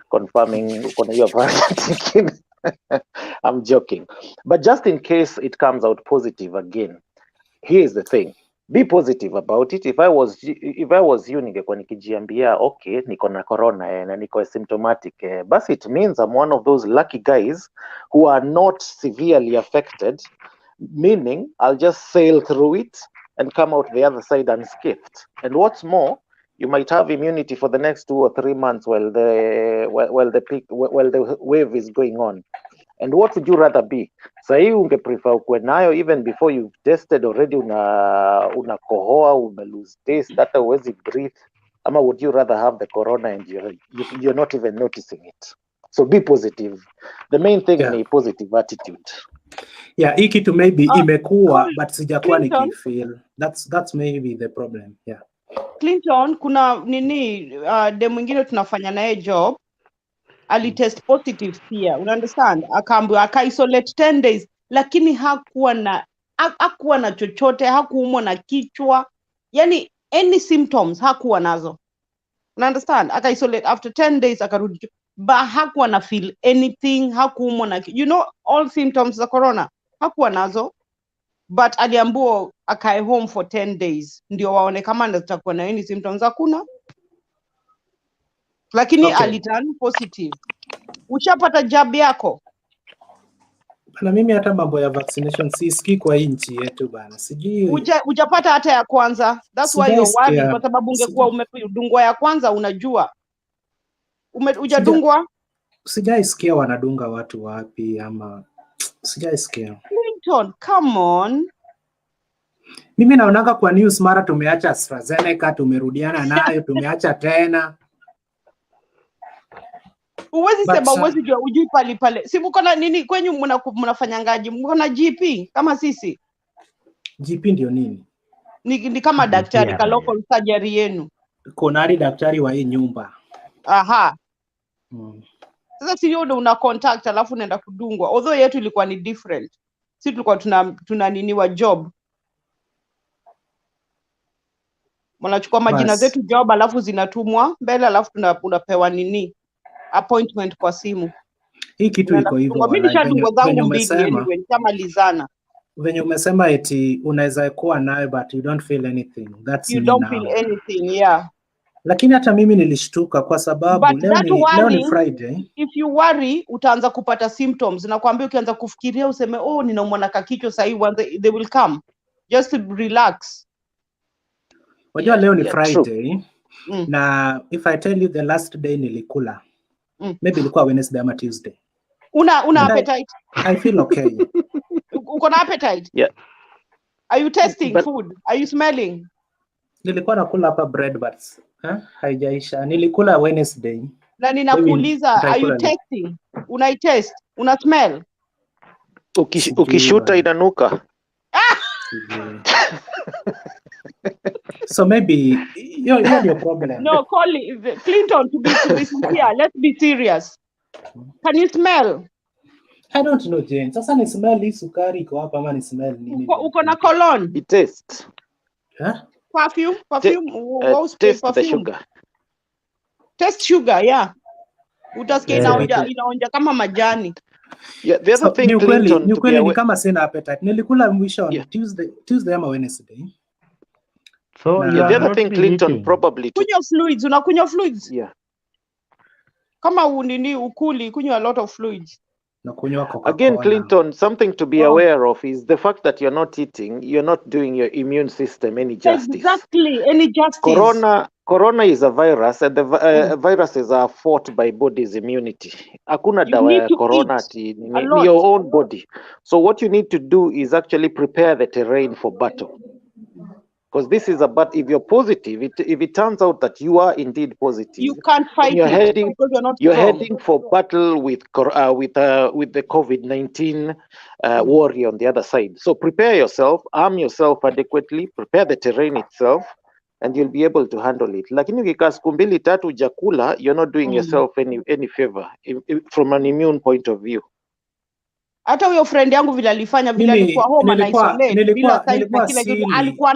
confirming uko na hiyo variant. I'm joking, but just in case it comes out positive again, here is the thing. Be positive about it. If I was you, ningekuwa nikijiambia okay, niko na corona na niko asymptomatic, but it means I'm one of those lucky guys who are not severely affected, meaning I'll just sail through it and come out the other side unscathed. And what's more, you might have immunity for the next 2 or 3 months while the wave is going on. And what would you rather be? Sahi unge prefer ukwe nayo even before you've tested already, unakohoa, umelose taste, hata huwezi breathe, ama would you rather have the corona and you're not even noticing it? So be positive. The main thing ni positive attitude. Yeah, hii kitu maybe imekuwa but sijakuwa nikifeel. That's maybe the problem. Yeah. Clinton, kuna nini de mwingine tunafanya naye job alitest positive pia, you understand, akaambiwa aka-isolate 10 days, lakini hakuwa na chochote, hakuumwa na kichwa, yani any symptoms hakuwa nazo, you understand, aka-isolate after 10 days akarudi, but hakuwa na feel anything, hakuumwa na, you know, all symptoms za corona hakuwa nazo, but aliambiwa akae home for 10 days ndio waone kama nitakuwa na any symptoms. Hakuna, lakini aliturn positive. Ushapata jab yako? Bana, mimi hata mambo ya vaccination sisikii kwa hii nchi yetu bana. Sijui. Hujapata hata ya kwanza. That's why you're worried, kwa sababu ungekuwa umedungwa ya kwanza unajua. Hujadungwa? Sijaisikia wanadunga watu wapi ama sijaisikia. Clinton, come on. Mimi naonanga kwa news mara tumeacha AstraZeneca, tumerudiana nayo, tumeacha tena. Uwezi sema uwezi jua ujui pale. Si mko na nini kwenyu mnafanyangaji? Mko na GP kama sisi? GP ndio nini? Ni kama daktari ka local surgery yenu. Konari daktari wa hii nyumba. Aha. Sasa si yule una contact alafu unaenda kudungwa. Although yetu ilikuwa ni different. Sisi tulikuwa tuna nini wa job. Mnachukua majina zetu job alafu zinatumwa mbele alafu tunapewa nini? Appointment kwa simu. Hii kitu iko hivyo. Mimi nishadungwa zangu mbili anyway, nitamalizana. Venye umesema eti unaweza kuwa nayo but you don't feel anything. That's you don't feel anything, yeah. Lakini hata mimi nilishtuka kwa sababu leo ni Friday. If you worry utaanza kupata symptoms. Nakwambia ukianza kufikiria useme ninaumwa na kichwa sasa hivi, they will come. Just relax. Wajua leo ni Friday. Na if I tell you the last day nilikula, maybe ilikuwa Wednesday ama Tuesday. Una appetite? I feel okay. Uko na appetite? Yeah. Are you tasting food? Are you smelling? Nilikuwa nakula hapa bread but haijaisha. Nilikula Wednesday. Na ninakuuliza, are you tasting? Una taste? Una smell? Ukishuta inanuka. So maybe you're your problem. No, Clinton, to be sincere, let's be serious. Can you smell? I don't know, Jane. Sasa ni smell hii sukari iko hapa ama ni smell nini? Uko na cologne? It tastes. Huh? Perfume? Taste perfume. the sugar. Taste sugar, yeah. Utasikia inaonja kama majani. Yeah, the other thing, Clinton, to be aware, ni kama sina appetite. Nilikula mwisho on Tuesday ama Wednesday. So the other thing, Clinton, probably kunywa fluids, unakunywa fluids? Yeah. Kama ukuli, kunywa a lot of fluids. Again, Clinton, something to be aware of is the fact that you're not eating, you're not doing your immune system any justice. Exactly, any justice. Corona is a virus, and the viruses are fought by body's immunity. Hakuna dawa ya corona ati ni your own body. So what you need to do is actually prepare the terrain for battle. Because this is if you're positive, if it turns out that you are indeed positive, you can't fight you're it because you're heading for battle with the COVID-19 warrior on the other side. So prepare yourself, arm yourself adequately, prepare the terrain itself, and you'll be able to handle it. Lakini ukikaa siku mbili tatu jakula, you're not doing yourself any favor from an immune point of view. Hata huyo friend yangu vile alifanya vile alikuwa home na isolate bila kile kitu, alikuwa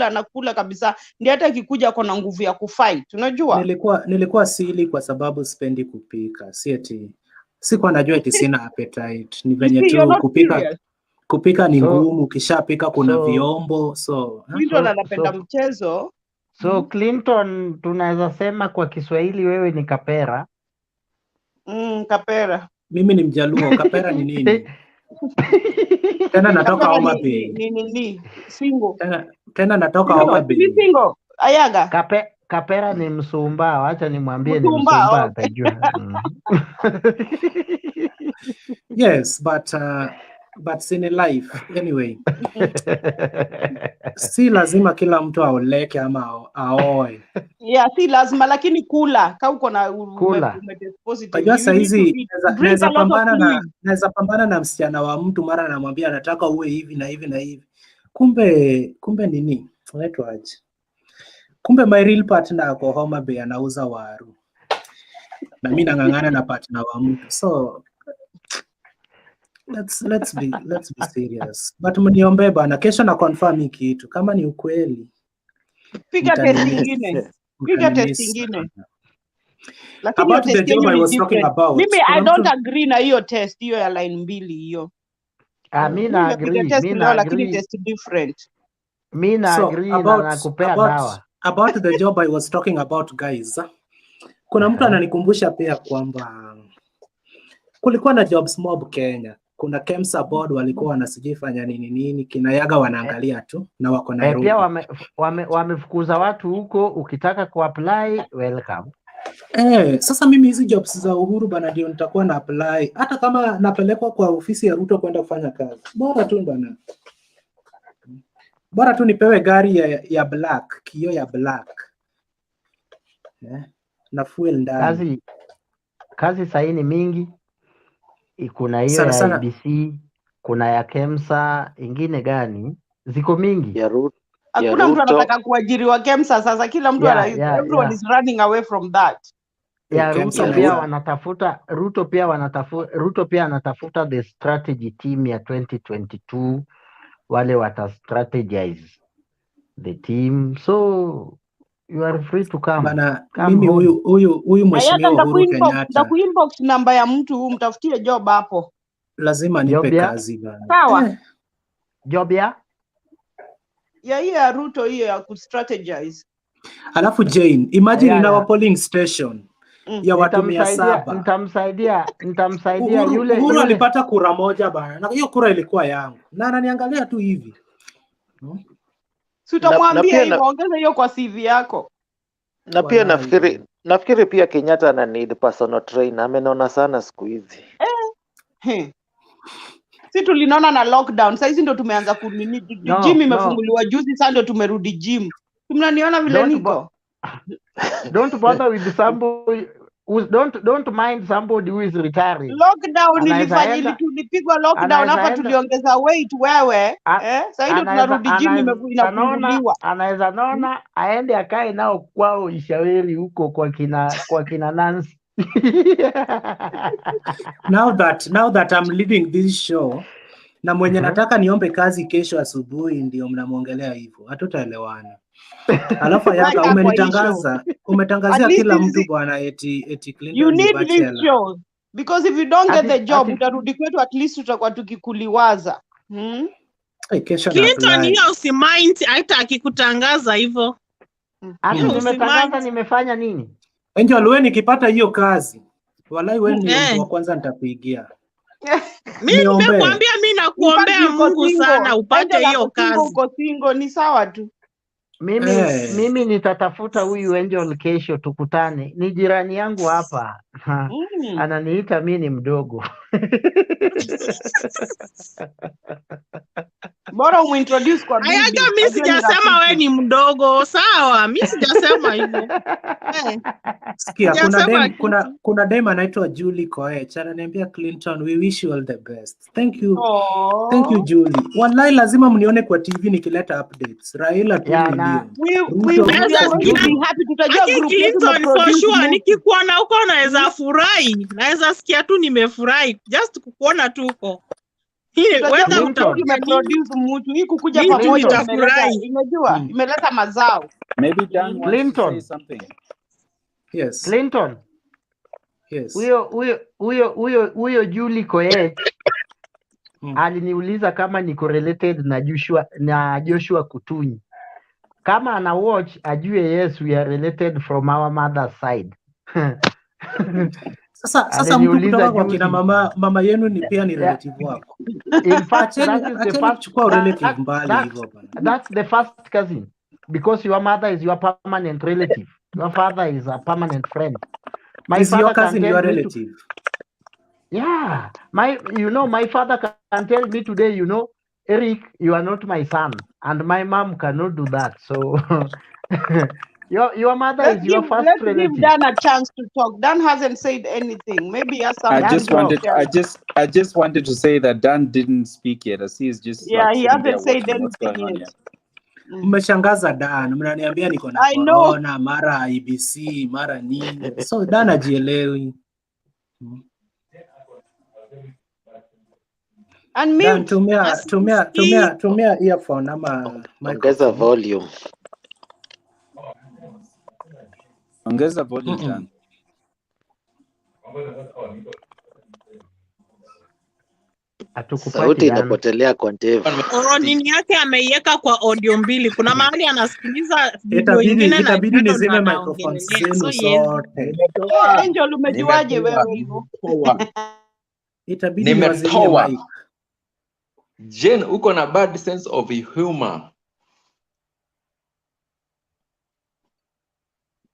anakula kabisa, ndio hata ikikuja kwa na nguvu ya kufight, unajua. Nilikuwa sili kwa sababu sipendi kupika, si eti sikuwa najua eti sina appetite, ni venye tu kupika ni ngumu, ukishapika kuna vyombo, so Clinton anapenda mchezo. So Clinton, tunaweza sema kwa Kiswahili wewe ni kapera. Kapera. Mimi ni Mjaluo. Kapera ni nini? Tena natoka Homa Bay. Ni single. Tena natoka Homa Bay. Ni single. Ayaga. Kapera ni Msumba. Acha nimwambie ni Msumba atajua. Yes, but in life anyway. Si lazima kila mtu aoleke ama aoe. Yeah, si lazima, lakini kula. Kama uko na positive. Sasa hizi naweza pambana na msichana wa mtu, mara anamwambia anataka uwe hivi na hivi na hivi. Kumbe nini? Unaitwaje? Kumbe my real partner ako Homa Bay anauza waru. Na mimi nang'ang'ana na partner wa mtu. So let's be serious. But mniombe bana, kesho na confirm hiki kitu kama ni ukweli. Piga test nyingine. Lakini about the job I was talking about. Mimi I don't agree na hiyo test hiyo ya line 2 hiyo. Mimi na agree. Lakini test different. Mimi na agree na nakupea dawa. About the job I was talking about, guys. Kuna mtu ananikumbusha pia kwamba kulikuwa na jobs mob Kenya. Kuna KEMSA board walikuwa wanasijifanya nini kinayaga wanaangalia tu na wako na pia wamefukuza watu huko, ukitaka kuapply welcome. Sasa mimi hizi jobs za Uhuru bana ndio nitakuwa na apply, hata kama napelekwa kwa ofisi ya RUTO kwenda kufanya kazi. Bora tu nipewe gari ya black, kio ya black. Na fuel ndani. Kazi sahi ni mingi. Kuna hiyo ya IBC, kuna ya KEMSA, ingine gani? Ziko mingi. Hakuna mtu anataka kuajiriwa KEMSA sasa, kila mtu everyone is running away from that. RUTO pia anatafuta the strategy team ya 2022, wale wata strategize the team. So you are free to come. Mimi huyu mheshimiwa Uhuru Kenyatta. Nitakuinbox namba ya mtu mtafutie job hapo. Lazima nipe kazi bana. Sawa. Job ya RUTO hiyo ya ku strategize. Alafu Jane, imagine in our polling station ya watu 700. Nitamsaidia yule. Uhuru alipata kura moja bana. Na hiyo kura ilikuwa yangu. Na ananiangalia tu hivi. Sitamwambia hivyo, ongeza hiyo kwa CV yako. Na pia Nafikiri pia Kenyatta ana need personal trainer. Amenona sana siku hizi. Si tulinona na lockdown. Sasa hizi ndo tumeanza kunini gym imefunguliwa juzi, sasa ndo tumerudi gym. Mnaniona vile niko? Don't bother with somebody don't mind somebody who is retiring. Lockdown ilifanya tulipigwa lockdown hapa, tuliongeza weight wewe. Sasa ndio tunarudi gym inafunguliwa. Anaweza nona aende akae nao kwao Ishaweri huko kwa kina Nancy. Now that I'm leaving this show, na mwenye nataka niombe kazi kesho asubuhi ndio mnamwongelea hivyo, hatutaelewana. Alafu yaka umetangazia kila mtu bwana eti Clinton you ni need bachelor. this show because if you don't get the job utarudi kwetu, at least tutakuwa tukikuliwaza. Clinton hiyo usimind, hata akikutangaza hivyo. Ati nimetangaza nimefanya nini? Angel, wewe nikipata hiyo kazi, wallahi wewe ni mtu wa kwanza nitakuigia. Mimi nimekuambia mimi nakuombea Mungu sana upate hiyo kazi. Uko single ni sawa tu. Mimi nitatafuta huyu Angel kesho tukutane. Ni jirani yangu hapa. Ananiita mimi ni mdogo. Bora umintroduce kwa bibi. Ayaga mimi sijasema wewe ni mdogo, sawa? Mimi sijasema hivyo. Sikia, kuna dem anaitwa Julie Koech ananiambia Clinton, we wish you all the best. Thank you. Thank you Julie. Wallahi lazima mnione kwa TV nikileta updates. Raila tu ndio. We happy tutajua group Clinton for sure. Nikikuona huko naweza furahi. Naweza sikia tu nimefurahi. Just kukuona tu huko. Wewe umeproduce mtu hii kukuja pamoja imejua imeleta mazao. Maybe Dan wants to say something. Yes. Clinton. Yes. Huyo Julie Koech aliniuliza kama niko related na Joshua Kutunyi. Kama ana watch ajue yes we are related from our mother's side. Sasa mtu kutoka kwa kina mama yenu ni pia ni relative wako. In fact, that's the first cousin, because your mother is your permanent relative. Your father is a permanent friend. Is your cousin your relative? Yeah, my father can tell me today, Eric, you are not my son, and my mom cannot do that. So your mother is your first relative. Let's give Dan a chance to talk. Dan hasn't said anything. Maybe he has something. I just wanted to say that Dan didn't speak yet. As he is just he hasn't said anything yet. Mmeshangaza Dan, mnaniambia niko na corona, mara IBC, mara nini. So Dan ajielewi. And Dan, tumia earphone ama ongeza volume. Ongeza volume Dan. Sauti inapotelea kwa ndevu. Nini yake ameiweka kwa audio mbili. Kuna mahali anasikiliza video nyingine na itabidi nizime microphone zenu zote. Angel, umejuaje wewe hivyo? Itabidi nimetoa. Jen, uko na bad sense of humor.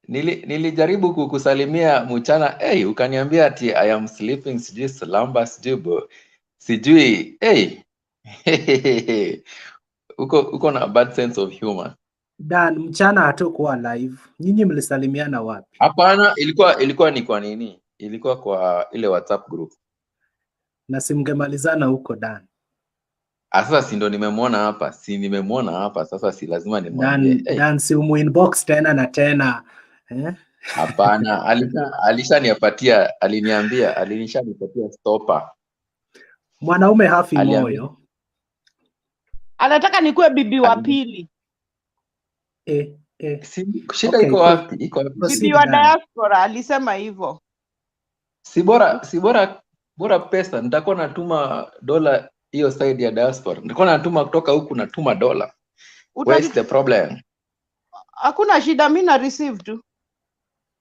Nilijaribu kukusalimia mchana, ukaniambia ati I am sleeping, sijui slumber, sijui, uko na bad sense of humor. Dan, mchana hatakuwa live. Nyinyi mlisalimiana wapi? Hapana, ilikuwa ni kwa nini? Ilikuwa kwa ile WhatsApp group. Na simngemalizana huko Dan. Sasa si ndo nimemwona hapa. Sasa si lazima nimwambie. Dan si umu-inbox tena na tena. Hapana, alishanipatia stopper. Mwanaume hafi moyo. Anataka nikuwe bibi wa pili. Shida iko wapi? Bibi wa diaspora alisema hivyo. Si bora pesa, nitakuwa natuma dola hiyo side ya diaspora. Nitakuwa natuma kutoka huku, natuma dola. Where's the problem? Hakuna shida, mimi na receive tu.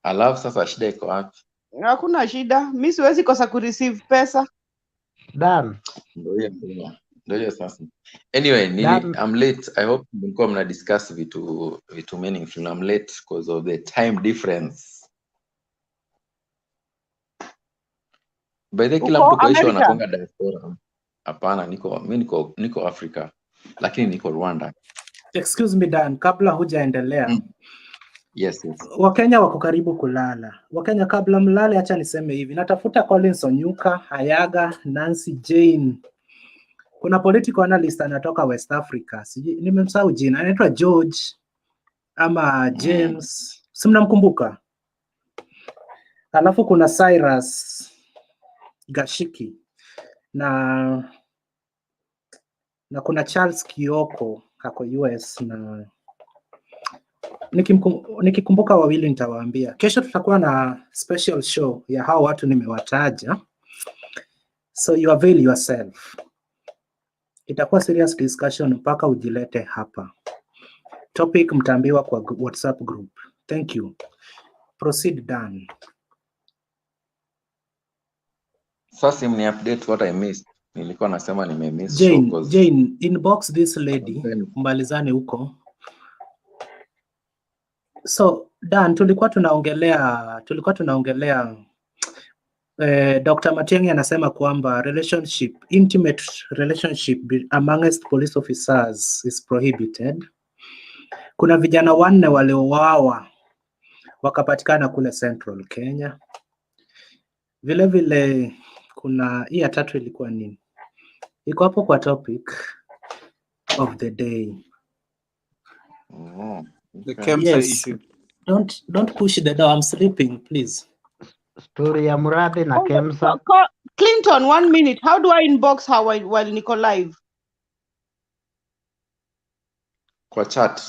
Alafu sasa shida iko wapi? Hakuna shida, mimi siwezi kosa ku receive pesa. Dan. Ndio sasa. Anyway, I'm late. I hope mlikuwa mna discuss vitu meaningful. I'm late because of the time difference. By the kila Uko mtu kwa issue America? anakonga diaspora. Hapana, niko Africa, lakini niko Rwanda. Excuse me Dan, kabla hujaendelea. Yes. Wakenya wako karibu kulala. Wakenya, kabla mlale, acha niseme hivi. Natafuta Collins Onyuka, Hayaga, Nancy Jane. Kuna political analyst anatoka West Africa. Sijui nimemsahau jina. Anaitwa George ama James. Si mnamkumbuka? Alafu kuna Cyrus Gashiki na kuna Charles Kioko kako US na nikikumbuka wawili nitawaambia. Kesho tutakuwa na special show ya hao watu nimewataja. So you avail yourself. Itakuwa serious discussion mpaka ujilete hapa. Topic mtaambiwa kwa WhatsApp group. Thank you. Proceed Dan. Sasa mni update what I missed. Nilikuwa nasema nimemiss show cause Jane, inbox this lady mbalizane huko. So Dan, tulikuwa tunaongelea Dr. Matiangi anasema kwamba intimate relationship amongst police officers is prohibited. Kuna vijana 4 waliouawa wakapatikana kule Central Kenya. Vile kuna hii ya 3 ilikuwa nini? Iko hapo kwa topic of the day. The KEMSA issue. Don't push the door. I'm sleeping, please. Story ya MURATHE na KEMSA. Clinton, 1 minute. How do I inbox her while niko live? kwa chat.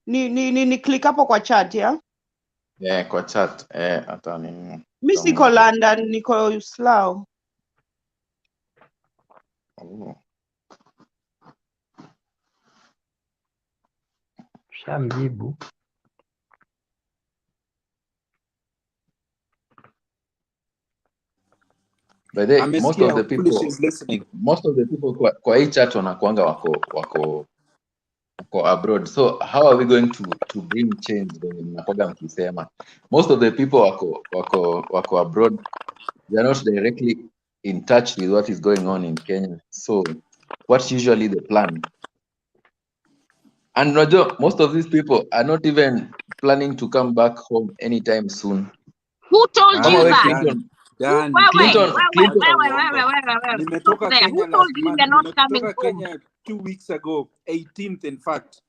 Ni click hapo kwa chat ya? Yeah, kwa chat. Hata ni Mimi siko London, niko Slough. Shamjibu. By the way, most of the people kwa hii chat wanakuanga wako abroad. So how are we going to bring change when mnakuanga mkisema? Most of the people wako abroad. They are not directly in touch with what is going on in Kenya. So what's usually the plan? And most of these people are not even planning to come back home anytime soon. Who told you that? Clinton. Nimetoka Kenya Who told you you're not coming home? Kenya 2 weeks ago, 18th in fact.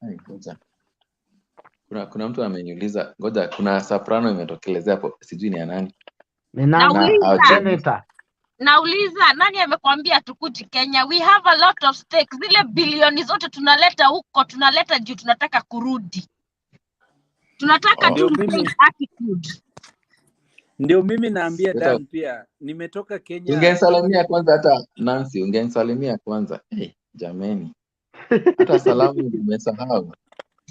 Kuna mtu ameniuliza, ngoja, kuna soprano imetokelezea hapo, sijui ni ya nani. Nauliza, nani amekwambia tukuji Kenya? We have a lot of stakes. Zile bilioni zote tunaleta huko, tunaleta juu tunataka kurudi. Tunataka tu attitude. Ndio mimi naambia Dan pia, nimetoka Kenya. Ungensalimia kwanza hata Nancy, ungensalimia kwanza. Jameni. Hata salamu nimesahau.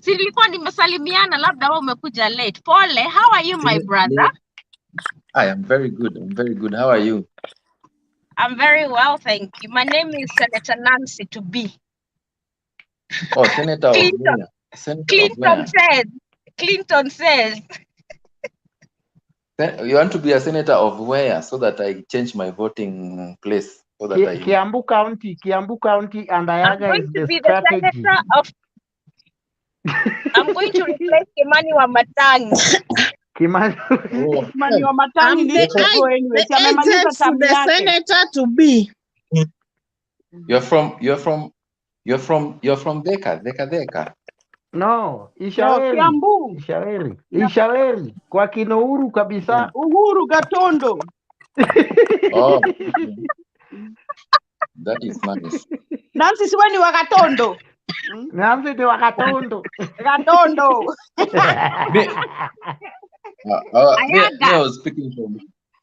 Si nilikuwa nimesalimiana, labda wewe umekuja late. Pole, how are you my brother? I am very good. I'm very good. How are you? I'm very well, thank you. My name is Senator Nancy to be. Oh, Senator Clinton. Clinton says. You want to be a senator of where, so that I change my voting place, so that Kiambu County, and Ayaga is the strategy. I'm going to replace Kimani wa Matiangi. Kimani wa Matiangi the agent for the senator to be. You're from Deka. No, Ishaweri. Kwa kino Uhuru kabisa. Uhuru Gatondo. Oh. That is nice. Nancy siwe ni wa Gatondo. Nancy ni wa Gatondo. Gatondo. I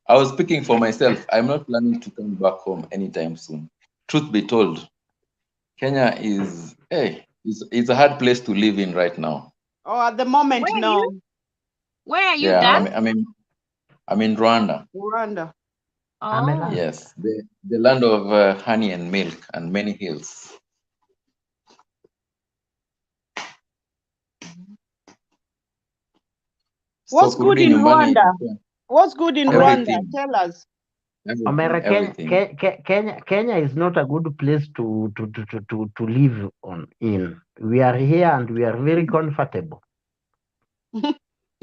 was speaking for myself. I'm not planning to come back home anytime soon. Truth be told, Kenya is it's a hard place to live in right now. Oh, at the moment, no. Where are you, Dan? I'm in Rwanda. Rwanda. Oh. Yes, the land of honey and milk and many hills. What's good in Rwanda? What's good in Rwanda? Tell us. everything. Kenya is not a good place to live in. We are here and we are very comfortable.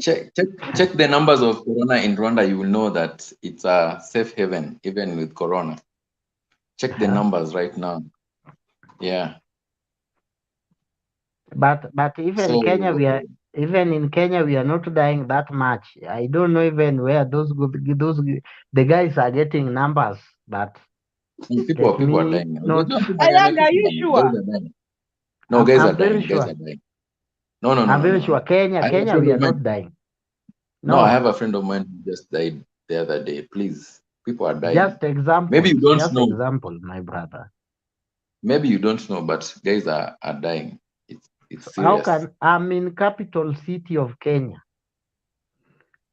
Check the numbers of corona in Rwanda. You will know that it's a safe haven even with corona. Check the numbers right now. Yeah. But even in Kenya we are not dying that much. I don't know even where the guys are getting numbers, but people are dying. Ayaga, are you sure? No, guys are very dying. sure. Guys are dying. No. I'm very sure. Kenya, we are not dying. No, I have a friend of mine who just died the other day. Please, people are dying. Just example. Maybe you don't just know. Example, my brother. Maybe you don't know, but guys are dying. It's serious. How can I'm in capital city of Kenya?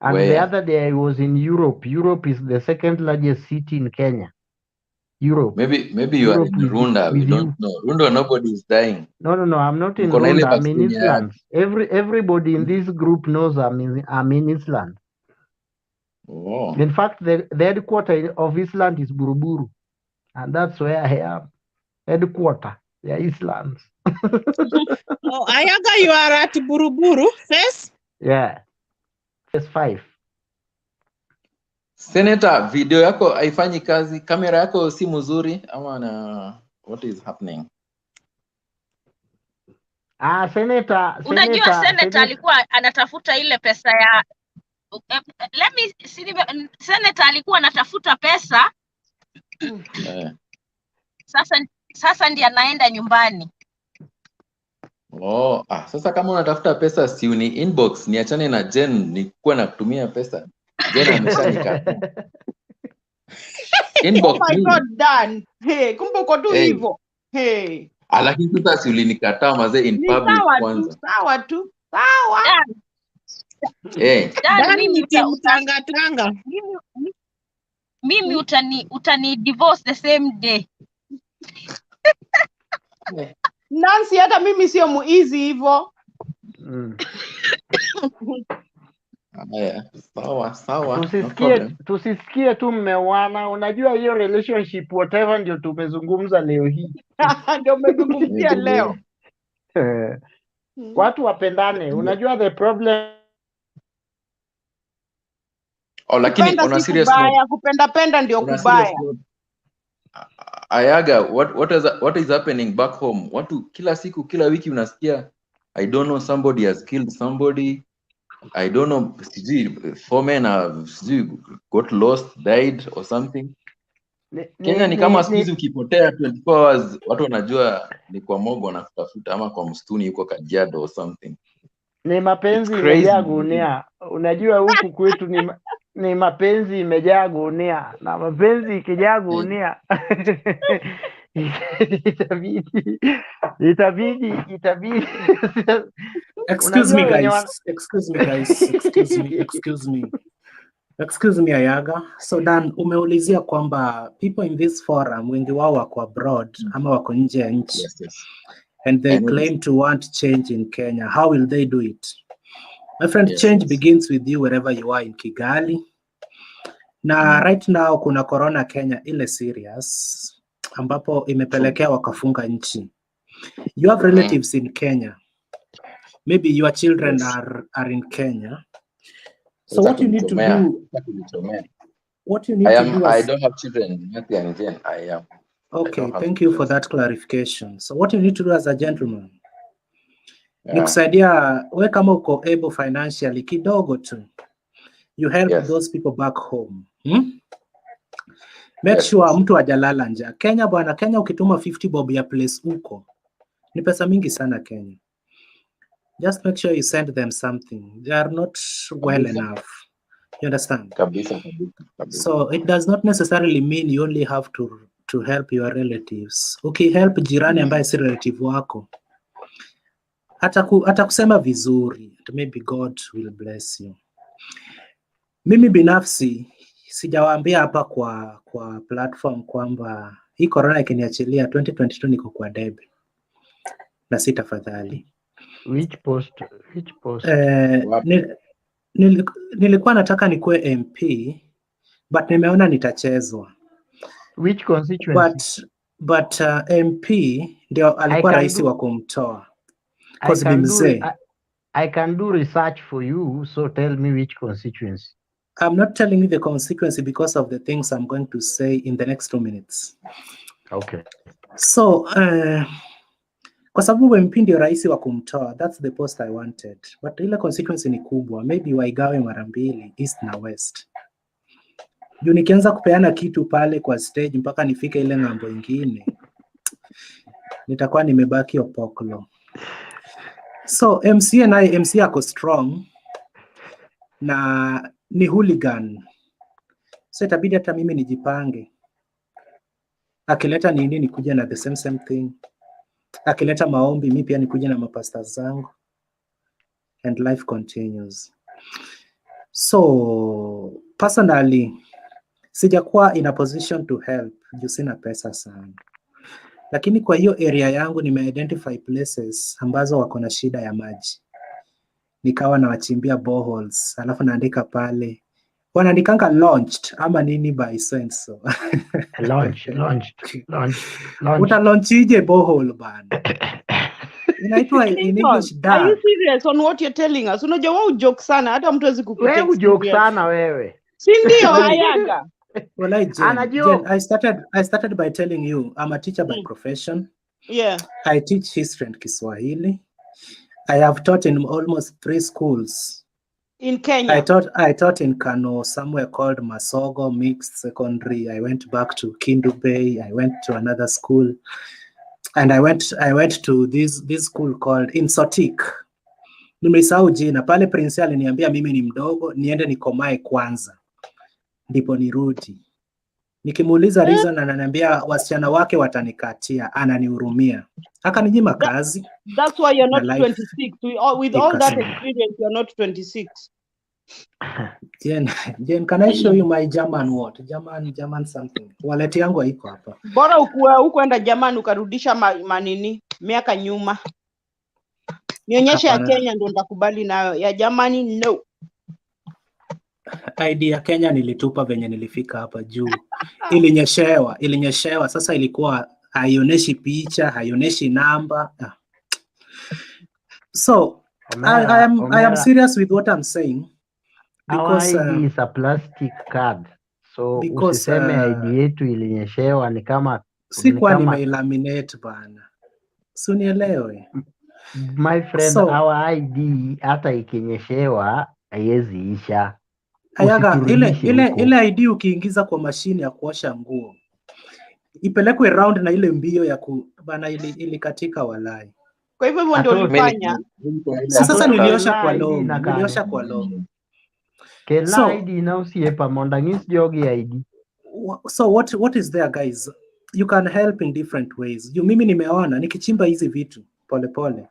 And Where? the other day I was in Europe. Europe is the second largest city in Kenya. Europe. Maybe you are in Rwanda. We don't know. Rwanda, nobody is dying. No. I'm not in Rwanda. I'm in Island. Everybody in this group knows I'm in Island. Oh. In fact, the headquarters of Island is Buruburu, and that's where I am. Headquarter, Islands. Oh, Ayaga, you are at Buruburu, first? Yeah. Phase 5. Senator, video yako haifanyi kazi, kamera yako si mzuri ama what is happening? Senator. Unajua Senator alikuwa anatafuta ile pesa ya Senator alikuwa anatafuta pesa. Sasa ndiye anaenda nyumbani. Oh, sasa kama unatafuta pesa si uni inbox, niachane na Jen nikuwa nakutumia pesa. Jen ameshanikataa. Inbox. Oh my God, Dan. Hey, kumbe uko tu hivyo. Hey. Lakini sasa si ulinikataa mazee in public kwanza. Sawa tu. Mimi utani divorce the same day. Nancy, hata mimi sio muizi hivyo. Sawa. Tusisikie tu mmewana. Unajua hiyo relationship whatever ndio tumezungumza leo hii. Ndio umezungumzia leo. Watu wapendane. Unajua the problem. Lakini on a serious note, kupenda ndio kubaya. Ayaga, what is happening back home? Watu kila siku kila wiki unasikia I don't know, somebody has killed somebody. I don't know, four men have got lost, died or something. Kenya ni kama siku hizi ukipotea 24 hours watu wanajua ni kwa mogo wanakutafuta ama kwa msituni yuko Kajiado or something. Ni mapenzi imejaa gunia. Unajua huku kwetu ni mapenzi imejaa gunia, na mapenzi ikijaa gunia itabidi. Excuse me Ayaga. So Dan, umeulizia kwamba people in this forum wengi wao wako abroad ama wako nje ya nchi. Yes. And they claim to want change in Kenya. How will they do it? My friend, change begins with you wherever you are in Kigali. Na right now kuna corona Kenya ile serious ambapo imepelekea wakafunga nchi. You have relatives in Kenya. Maybe your children are in Kenya. So what you need to do? I don't have children. Again, I am. Okay, thank you for that clarification. So what you need to do as a gentleman, ni kusaidia we kama uko able financially kidogo tu, you help those people back home. Make sure mtu ajalala nje. Kenya bwana, Kenya ukituma 50 bob ya place uko ni pesa mingi sana Kenya. Just make sure you send them something. They are not well enough. You understand? Kabisa. So it does not necessarily mean you only have to help your relatives. Okay, help jirani ambaye si relative wako. Hata kusema vizuri, maybe God will bless you. Mimi binafsi sijawaambia hapa kwa platform kwamba hii corona ikiniachilia 2022 niko kwa debe. Na sitafadhali. Which post? Nilikuwa nataka nikuwe MP but nimeona nitachezwa. Which constituency? But MP ndio alikuwa rais wa kumtoa. I can do research for you, so tell me which constituency. I'm not telling you the constituency because of the things I'm going to say in the next 2 minutes. Okay. So, kwa sababu MP ndio rais wa kumtoa, that's the post I wanted. But ile constituency ni kubwa, maybe waigawe mara mbili, east na west. Juu nikianza kupeana kitu pale kwa stage mpaka nifike ile ng'ambo ingine, nitakuwa nimebaki opoklo. So MC ako strong na ni hooligan. So itabidi hata mimi nijipange. Akileta nini nikuja na the same thing. Akileta maombi mimi pia nikuja na mapasta zangu. And life continues. So personally sijakuwa in a position to help juu sina pesa sana. Lakini kwa hiyo area yangu nime-identify places ambazo wako na shida ya maji. Nikawa nawachimbia boreholes, alafu naandika pale. Wanaandikanga launched ama nini by so and so. Launched. Utalaunchije borehole bana? Inaitwa in English dam. Are you serious on what you're telling us? Unajua wewe ujoke sana hata mtu hawezi kukutext. Wewe ujoke sana wewe. Si ndio ayaga? Well, Jen, I started by telling you I'm a teacher by profession. Yeah. I teach history and Kiswahili. I have taught in almost 3 schools. In Kenya? I taught in Kano, somewhere called Masogo Mixed Secondary. I went back to Kindu Bay. I went to another school. And I went to this school called in Sotik. Nimesahau jina. Pale Prince aliniambia mimi ni mdogo, niende nikomae kwanza. Ndipo nirudi. Nikimuuliza reason ananiambia wasichana wake watanikatia, ananihurumia. Akaninyima kazi. That's why you're not 26. With all that experience, you're not 26. Jen, can I show you my German what? German something. Wallet yangu haiko hapa. Bora ukuenda German ukarudisha manini miaka nyuma. Nionyeshe ya Kenya ndio nitakubali nayo. Ya Germany no. ID ya Kenya nilitupa venye nilifika hapa juu. Ilinyeshewa. Sasa ilikuwa haionyeshi picha, haionyeshi namba. So, I am serious with what I'm saying. Because our ID is a plastic card. So usiseme ID yetu ilinyeshewa ni kama sikuwa nimeilaminate bana. Si unielewe. My friend, our ID hata ikinyeshewa haiwezi isha. Ayaga, ile ID ukiingiza kwa mashine ya kuosha nguo ipelekwe round na ile mbio ya bana ilikatika walai. Kwa hivyo ndio ulifanya. Sasa niliosha kwa long. Kela ID na usiepa mondangis jogi ID. So what is there guys? You can help in different ways. Mimi nimeona nikichimba hizi vitu pole.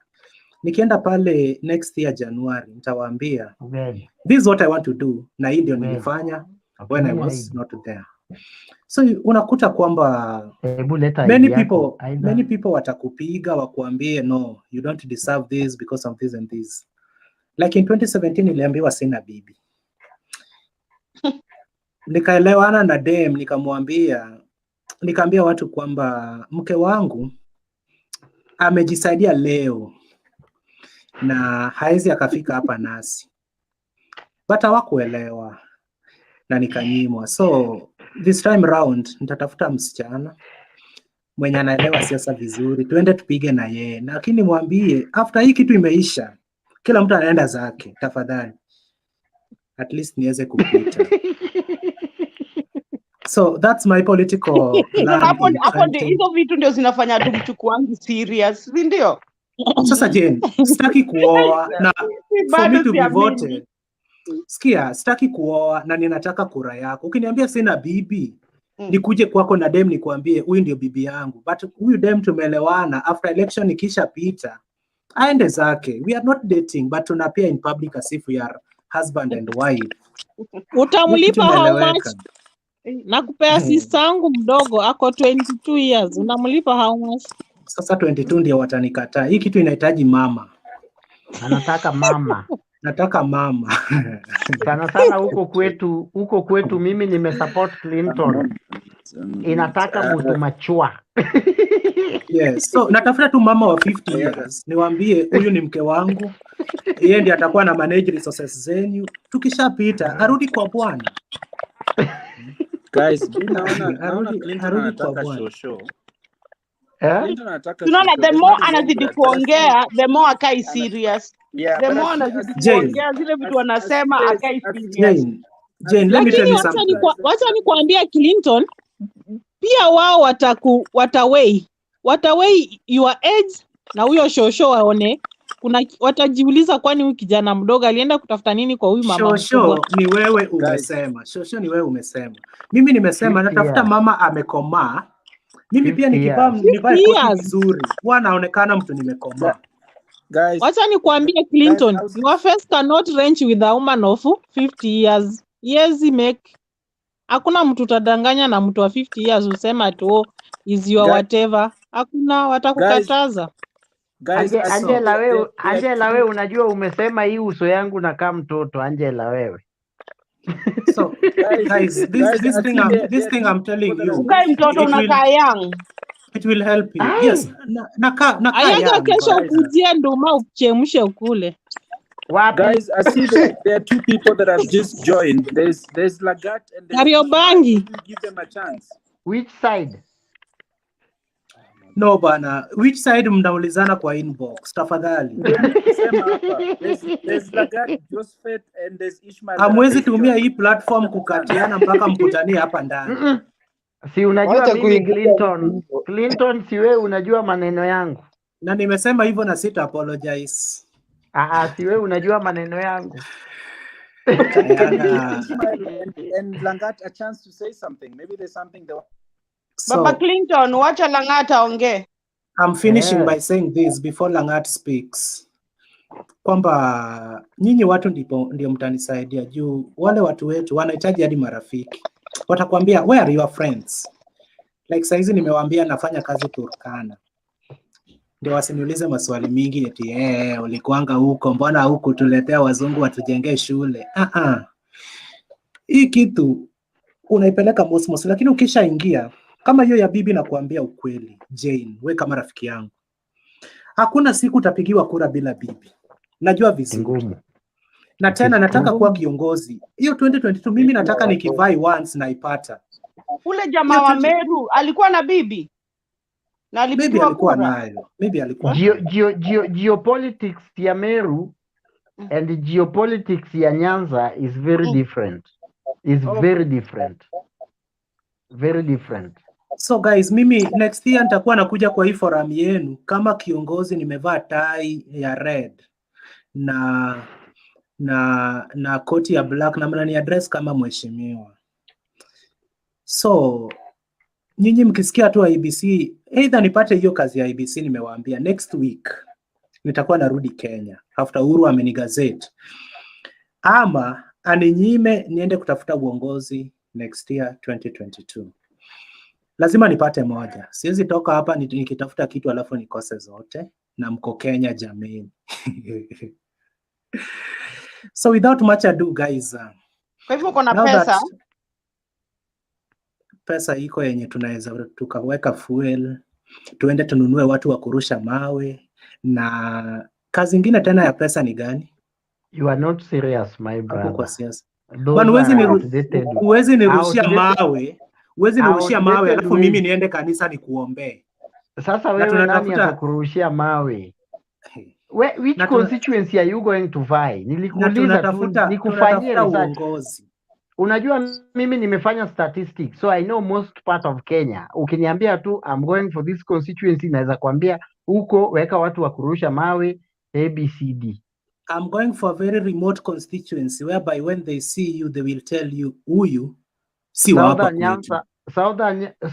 Nikienda pale next year January nitawaambia this is what I want to do na hii ndio nilifanya when I was not there. So unakuta kwamba many people watakupiga wakuambie no you don't deserve this because of this and this. Like in 2017 niliambiwa sina bibi. Nikaelewana na dem nikaambia watu kwamba mke wangu amejisaidia leo na haizi akafika hapa nasi. But hawakuelewa na nikanyimwa. So this time round nitatafuta msichana mwenye anaelewa siasa vizuri, tuende tupige na yeye. Lakini mwambie after hii kitu imeisha, kila mtu anaenda zake, tafadhali. At least niweze kupita. So that's my political plan. Hapo hizo vitu ndio zinafanya tumchukuangi serious, si ndio? Sasa Jane, sitaki kuoa na for me to be voted. Sikia, sitaki kuoa na ninataka kura yako. Ukiniambia sina bibi, nikuje kwako na dem nikwambie huyu ndio bibi yangu. But huyu dem tumeelewana, after election ikisha pita, aende zake. We are not dating but tunapia in public as if we are husband and wife. Utamlipa how much? Nakupea sister yangu mdogo ako 22 years. Unamlipa how much? Sasa 22 ndio watanikataa. Hii kitu inahitaji mama. Anataka mama. Nataka mama. Sana sana huko kwetu mimi nimesupport Clinton. Inataka mtu machua. Yes. So natafuta tu mama wa 50 years. Niwaambie huyu ni mke wangu. Yeye ndiye atakuwa na manage resources zenyu. Tukishapita arudi kwa bwana. Guys, naona Clinton anataka shosho. Tunaona the more anazidi kuongea, the more akai serious. The more anazidi kuongea zile vitu anasema akai serious. Jane, let me tell you Lakini something. wacha nikuambia Clinton, pia wao watawei your age na huyo shosho waone. Watajiuliza kwani huyu kijana mdogo alienda kutafuta nini kwa huyu mama mkubwa? Shosho ni wewe umesema. Shosho ni wewe umesema. Mimi nimesema natafuta mama amekomaa. Mimi pia nivae koti vizuri. Wanaonekana mtu nimekomaa. Guys, wacha nikwambie Clinton, your face cannot range with a woman of 50 years. Yes, make. Hakuna mtu utadanganya na mtu wa 50 years usema tu is your whatever. Hakuna, watakukataza. Angela wewe unajua umesema hii uso yangu na kama mtoto Angela wewe. So guys, this thing I'm telling you. Ukai mtoto unakaa young. It will help you. Yes. Naka Ayaga kesho kujia nduma uchemshe ukule. Guys, I see that there are two people that have just joined. There's Lagat and there's Kariobangi. Give them a chance. Which side? No bana, which side mnaulizana kwa inbox tafadhali. There's Lagat, Joseph and there's Ishmael. Hamwezi tumia hii platform kukatiana mpaka mkutanie hapa ndani. Si unajua mimi Clinton si wewe unajua maneno yangu. Na nimesema hivyo na sita apologize. Si wewe unajua maneno yangu. And Langat a chance to say something. Maybe there's something they Baba Clinton, wacha Langat aongee. I'm finishing by saying this before Langat speaks. Kwamba nyinyi watu ndio mtanisaidia juu wale watu wetu wanahitaji hadi marafiki. Watakwambia where are your friends? Like saizi nimewaambia nafanya kazi Turkana. Ndio wasiniulize maswali mingi eti ulikuanga huko, mbona huku tuletea wazungu watujengee shule. Hii kitu unaipeleka mosmos, lakini ukishaingia kama hiyo ya bibi na kuambia ukweli, Jane, we kama rafiki yangu. Hakuna siku utapigiwa kura bila bibi. Najua vizuri. Na tena nataka kuwa kiongozi. Hiyo 2022 mimi nataka nikivai once na ipata. Ule jamaa wa Meru alikuwa na bibi. Na alikuwa nayo. Maybe alikuwa. Geopolitics ya Meru and geopolitics ya Nyanza is very different. Very different. Very different. So guys, mimi next year nitakuwa nakuja kwa hii forum yenu kama kiongozi, nimevaa tai ya red na koti ya black na mnani address kama mheshimiwa. So nyinyi mkisikia tu IBC, either nipate hiyo kazi ya IBC nimewaambia next week nitakuwa narudi Kenya after Uhuru amenigazette, ama aninyime niende kutafuta uongozi next year 2022. Lazima nipate moja. Siwezi toka hapa nikitafuta kitu alafu nikose zote na mko Kenya jameni. So without much ado guys. Kwa hivyo kuna pesa? Pesa iko yenye tunaweza tukaweka fuel, tuende tununue watu wa kurusha mawe, na kazi nyingine tena ya pesa ni gani? You are not serious my brother. Kwa siasa. Bwana huwezi nirushia mawe. Huwezi nirushia mawe alafu mimi niende kanisa nikuombee. Sasa wewe nani atakurushia mawe? Which constituency are you going to vie? Nilikuuliza tu nikufanyie uongozi. Unajua mimi nimefanya statistics, so I know most part of Kenya. Ukiniambia tu I'm going for this constituency, naweza kuambia huko weka watu wa kurusha mawe ABCD. I'm going for a very remote constituency whereby when they see you they will tell you huyu si wa hapa kwetu.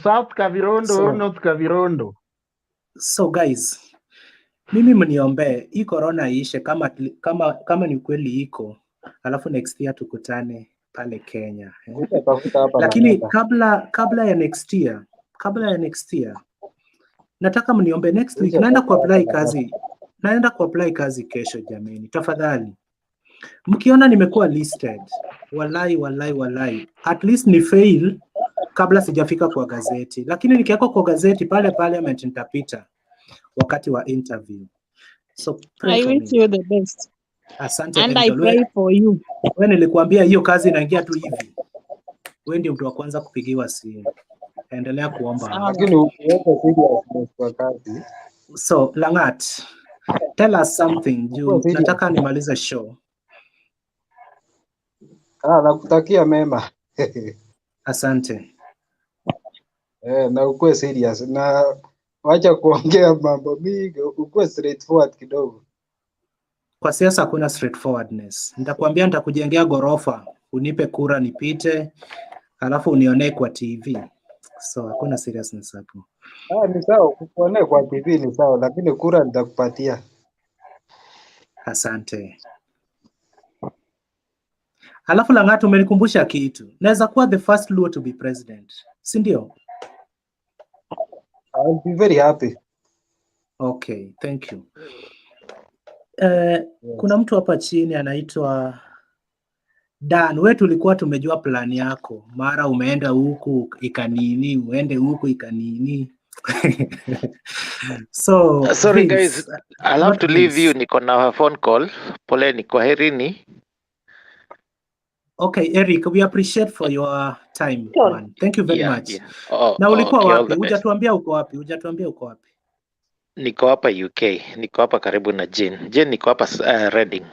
South Kavirondo or North Kavirondo. So guys, mimi mniombe hii corona iishe kama ni kweli iko, alafu next year tukutane pale Kenya. Lakini kabla ya next year nataka mniombe next week naenda kuapply kazi kesho jameni, tafadhali. Mkiona nimekuwa listed, wallahi, at least ni fail kabla sijafika kwa gazeti, lakini nikiwekwa kwa gazeti pale parliament nitapita wakati wa interview. So pray I for wish me. you the best. Asante And I Angel. pray for you. Wewe nilikuambia hiyo kazi inaingia tu hivi. Wewe ndio mtu wa kwanza kupigiwa simu. Endelea kuomba. Lakini ukiweka seriousness kwa kazi. So Langat, tell us something. Nataka nimalize show. Nakutakia mema. Asante. Na ukuwe serious na wacha kuongea mambo mingi, ukuwe straightforward kidogo. Kwa siasa hakuna straightforwardness. Nitakwambia nitakujengea gorofa, unipe kura nipite, alafu unionee kwa TV. So hakuna seriousness hapo. Ni sawa, kukuonea kwa TV ni sawa, lakini kura nitakupatia. Asante. Alafu Langat, umenikumbusha kitu. Naweza kuwa the first Luo to be president. Si ndio? I'll be very happy. Okay, thank you. Kuna mtu hapa chini anaitwa Dan. Wewe tulikuwa tumejua plan yako. Mara umeenda huku ikanini, uende huku ikanini. So sorry Vince, guys, I'll have to leave you. Niko na phone call. Poleni, kwaherini. Okay, Eric, we appreciate for your time, man. Thank you very much. Yeah. Na ulikuwa okay, wapi? Hujatuambia uko wapi? Niko hapa UK. Niko hapa karibu na Jane. Jane, niko hapa Reading.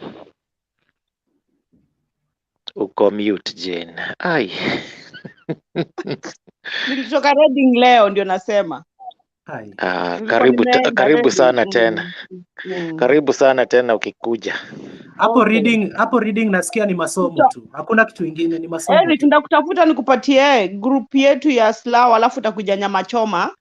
Uko mute Jane. Ai. Nilitoka Reading leo ndio nasema. Karibu sana tena. Karibu sana tena ukikuja. Hapo reading nasikia ni masomo tu. Hakuna kitu kingine, ni masomo. Eric, ndakutafuta nikupatie group yetu ya Slow alafu utakuja nyama choma.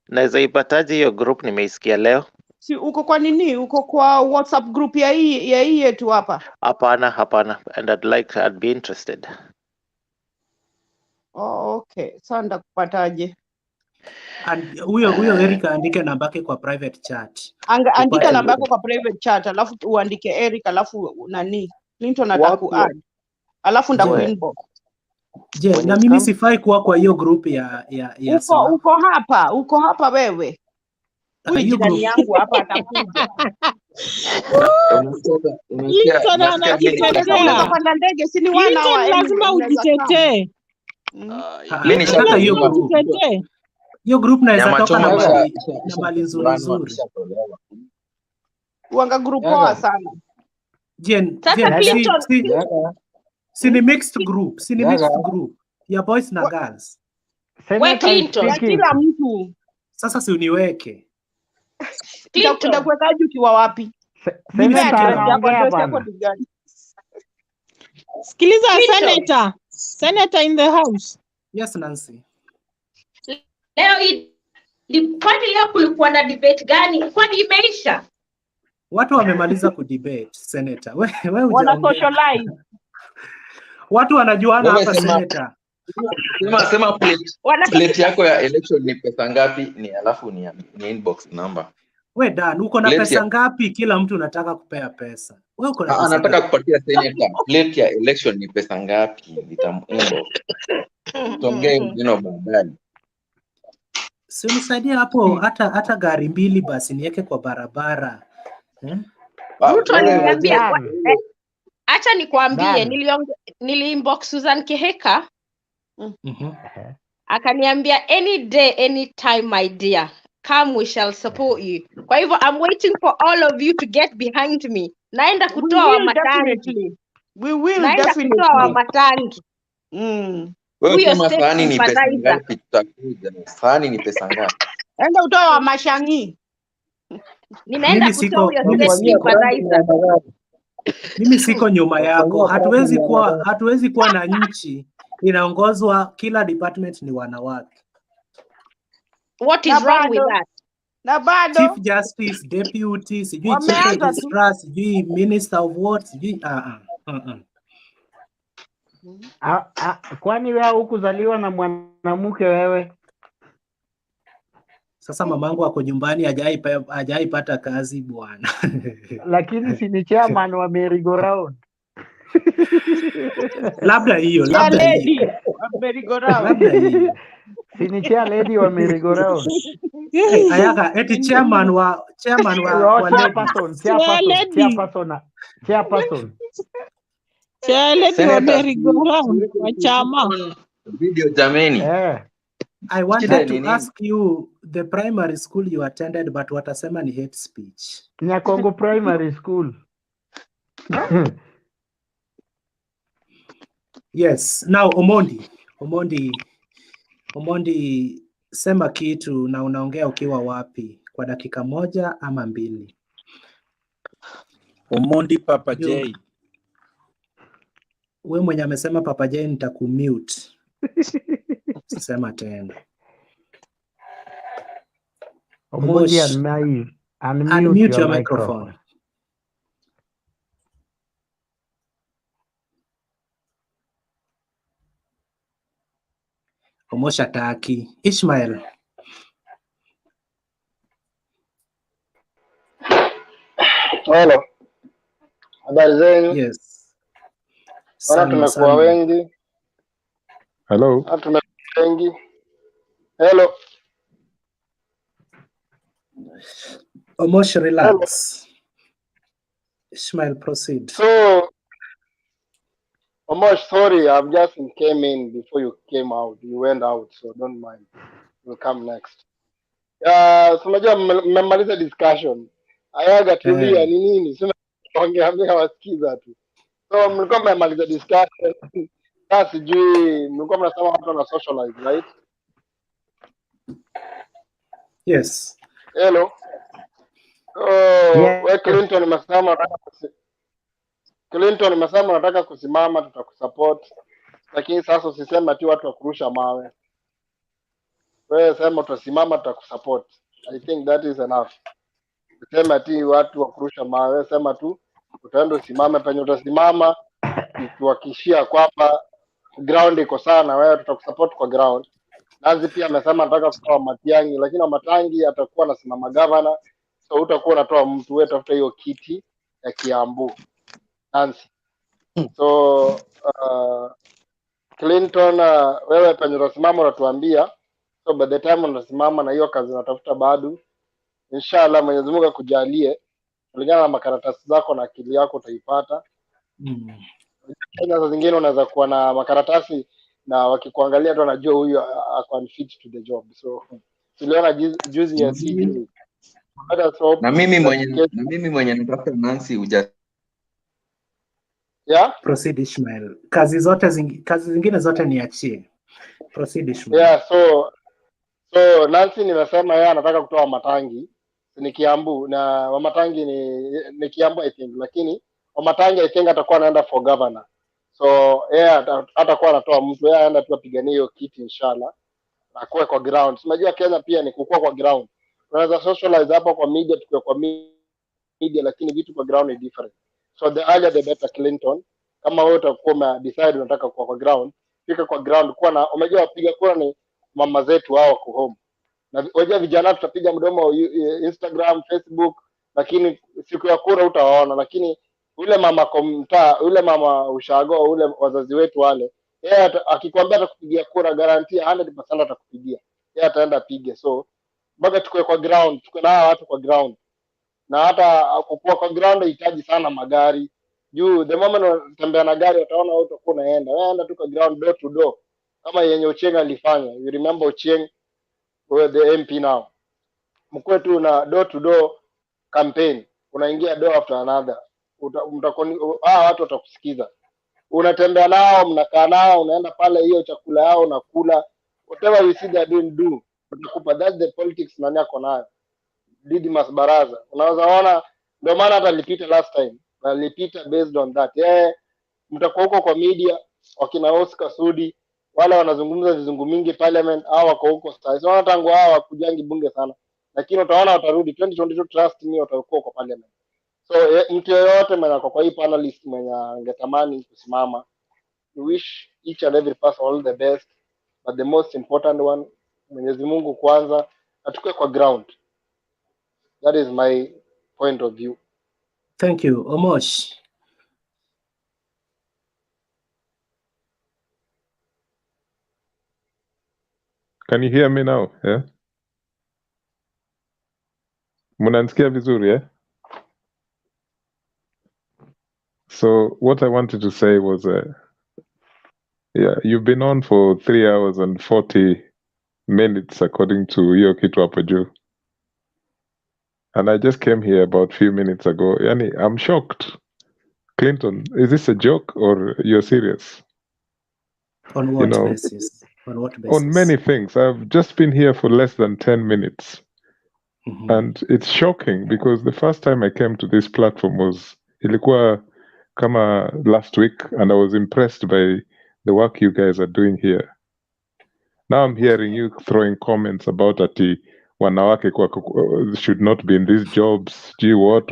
Naweza ipataje hiyo group? Nimeisikia leo. Si uko kwa nini? Uko kwa WhatsApp group ya hii yetu hapa? Hapana. And I'd be interested. Okay. Sasa ndakupataje? Huyo Eric andike namba yake kwa private chat. Andika namba yako kwa private chat alafu uandike Eric alafu nani? Clinton ataku-add. Alafu ndaku-inbox. Je, na mimi sifai kuwa kwa hiyo group ya uko hapa wewe. Huyu jirani yangu hapa atakuja. Unapanda ndege si ni wana wa lazima ujitetee. Mimi nishaka hiyo group naweza toka na mali nzuri. Uanga group poa sana. Si ni mixed group, ya boys na girls. We Clinton, kila mtu. Sasa si uniweke. Nitakuwekaje ukiwa wapi? Sikiliza Senator in the house. Yes, Nancy. Kwani leo kulikuwa na debate gani? Kwani imeisha? Watu wamemaliza kudebate, Senator. Wewe wana socialize. Watu wanajuana hapa, Senator. Sema plate yako ya election ni pesa ngapi? Ni alafu ni inbox number. We Dan, uko na pesa ngapi? Kila mtu anataka kupea pesa. Wewe uko na pesa? Anataka kupatia Senator plate ya election ni pesa ngapi? Nitamu-inbox. Tuongee baadaye. Si unisaidia hapo hata gari mbili basi niweke kwa barabara. Ruto aliniambia acha nikwambie, niliinbox Susan Kihika. Akaniambia any day anytime my dear, come we shall support you. Kwa hivyo I'm waiting for all of you to get behind me. Naenda kutoa wa Matangi. We will naenda kutoa wa Matangi. Wewe kama sahani ni pesa ngapi tutakuja? Sahani ni pesa ngapi? Enda utoa wa Mashangi. Ninaenda kutoa huyo sympathizer. Mimi siko nyuma yako. Hatuwezi kuwa na nchi inaongozwa kila department ni wanawake. What is wrong with that? Na bado Chief Justice, Deputy, sijui Chief Registrar, sijui Minister of what, sijui Kwani wewe hukuzaliwa na mwanamke wewe? Sasa mamangu ako nyumbani hajaipata kazi bwana. Lakini si ni chairman wa merry go round. Labda hiyo, Chair labda lady hiyo. wa merry-go-round. Labda hiyo. Si ni chair lady wa merry go round. Hey, Ayaga, eti chairman wa ladies. Chairperson. Chair lady wa merry-go-round wa chama. Video jameni. I wanted to ask you the primary school you attended, but watasema ni hate speech. Nyakongo Primary School. Yes. Now Omondi, sema kitu na unaongea ukiwa wapi kwa dakika moja ama mbili. Omondi Papa J. We mwenye amesema Papa J nitakumute. Sema tena. Omondi unmute your microphone. Omosha taki. Ishmael. Hello. Habari zenu? Yes. Wana tumekuwa wengi. Hello. Tumekuwa wengi. Hello. Omosh, relax. Hello. Ishmael, proceed. So, Omosh, sorry, I've just came in before you came out. You went out, so don't mind. We'll come next. So unajua mmemaliza discussion. Ayaga tulia ni nini? Sema ongeambia wasikiza tu. So mlikuwa mmemaliza discussion. Sasa sijui mlikuwa mnasema watu wana socialize, right? Yes. Hello. Yeah. We Clinton umesema unataka kusimama, tutakusupport. Lakini sasa usiseme ati watu wakurusha mawe. Wewe sema utasimama, tutakusupport. I think that is enough. Useme ati watu wakurusha mawe, sema tu utaenda usimame penye utasimama, tuwakishia kwamba ground iko sana, wewe tutakusupport kwa ground. Nazi pia amesema anataka kutoa Matiangi, lakini Matiangi atakuwa anasimama governor, so utakuwa unatoa mtu, wewe tafuta hiyo kiti ya Kiambu. Nancy. So Clinton, wewe penye unasimama unatuambia, so by the time unasimama na hiyo kazi unatafuta bado, inshallah Mwenyezi Mungu akujalie kulingana na makaratasi zako na akili yako utaipata. Kenya saa zingine unaweza kuwa na makaratasi na wakikuangalia tu wanajua huyu ako unfit to the job. So tuliona juzi ya CJ. Na mimi mwenye natafuta Nancy uja. Yeah? Proceed Ishmael. Kazi zingine zote niachie. Proceed Ishmael. Yeah, so Nancy nimesema yeye anataka kutoa Matangi ni Kiambu na Wamatangi ni Kiambu I think, lakini Wamatangi I think atakuwa anaenda for governor. So yeye atakuwa anatoa mtu, yeye anaenda tu apiganie hiyo kiti inshallah. Akuwe kwa ground. Unajua Kenya pia ni kukua kwa ground. Unaweza socialize hapo kwa media, tukue kwa media, lakini vitu kwa ground ni different. So the earlier the better Clinton. Kama wewe utakuwa decide unataka kuwa kwa ground, fika kwa ground, kuwa na umejua wapiga kura ni mama zetu hao wako home. Na wajua vijana tutapiga mdomo Instagram, Facebook, lakini siku ya kura utawaona. Lakini ule mama komta, ule mama ushago, ule wazazi wetu wale, yeye akikwambia atakupigia kura guarantee 100% atakupigia. Yeye ataenda pige. So mpaka tukue kwa ground, tukue na watu kwa ground. Na hata kukua kwa ground inahitaji sana magari. Juu the moment unatembea na gari utaona wewe utakuwa unaenda. Wewe enda tu kwa ground door to door. Kama yenye Ochieng alifanya. You remember Ochieng, were the MP now. Mkwe tu na door to door campaign. Unaingia door after another. Watu watakusikiza. Unatembea nao, mnakaa nao, unaenda pale hiyo chakula yao unakula. Whatever you see they doing do. Utakupa, that's the politics nani yako nayo. Didmus Baraza. Unaweza ona ndio maana hata alipita last time. Alipita based on that. Mtakuwa huko kwa media wakina Oscar Sudi wale wanazungumza vizungu mingi parliament au wako huko sasa. So tangu hao wakujangi bunge sana. Lakini utaona watarudi 2022, trust me, watakuwa kwa parliament. So mtu yoyote mwenye kwa hii panelist mwenye angetamani kusimama, we wish each and every person all the best, but the most important one, Mwenyezi Mungu kwanza, atuke kwa ground. That is my point of view. Thank you. Omosh. Can you hear me now? Yeah. Munanisikia vizuri, yeah? So what I wanted to say was, yeah, you've been on for 3 hours and 40 minutes according to hiyo kitu hapo juu. And I just came here about a few minutes ago. Yani, I'm shocked. Clinton, is this a joke or you're serious? On what basis? On what basis? On many things. I've just been here for less than 10 minutes. And it's shocking because the first time I came to this platform was ilikuwa kama last week, and I was impressed by the work you guys are doing here. Now I'm hearing you throwing comments about ati wanawake should not be in these jobs, gee, what,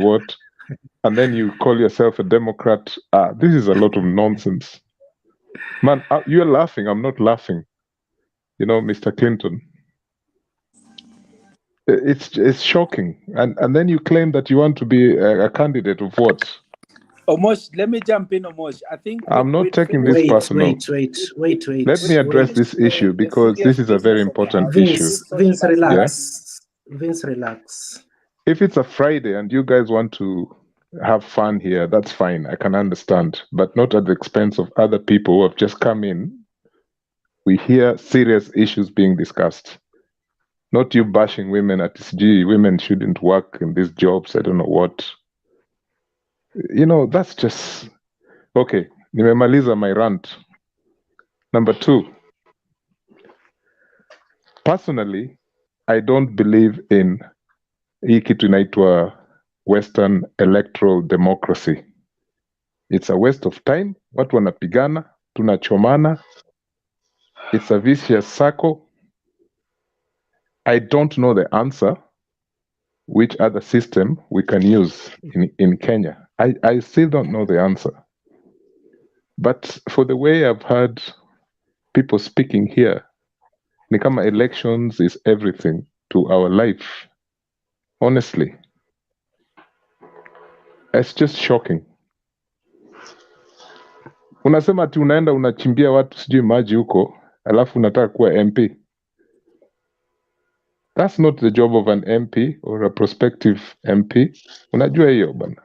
and then you call yourself a Democrat. This is a lot of nonsense. Man, you're laughing, I'm not laughing. You know, Mr. Clinton. It's shocking. And then you claim that you want to be a candidate of what? Omosh, let me jump in, Omosh. I think I'm not taking this personal. Wait. Let me address this issue because this is a very important issue. Vince, relax. Yeah? Vince, relax. If it's a Friday and you guys want to have fun here, that's fine. I can understand, but not at the expense of other people who have just come in. We hear serious issues being discussed. Not you bashing women at SG. Women shouldn't work in these jobs. I don't know what. You know, that's just... Okay, nimemaliza my rant. Number 2. Personally, I don't believe in hii kitu inaitwa Western electoral democracy. It's a waste of time. Watu wanapigana, tunachomana. It's a vicious circle. I don't know the answer, which other system we can use in Kenya. I still don't know the answer. But for the way I've heard people speaking here, ni kama elections is everything to our life. Honestly. It's just shocking. Unasema ati unaenda unachimbia watu sijui maji huko, alafu unataka kuwa MP. That's not the job of an MP or a prospective MP. Unajua hiyo bana.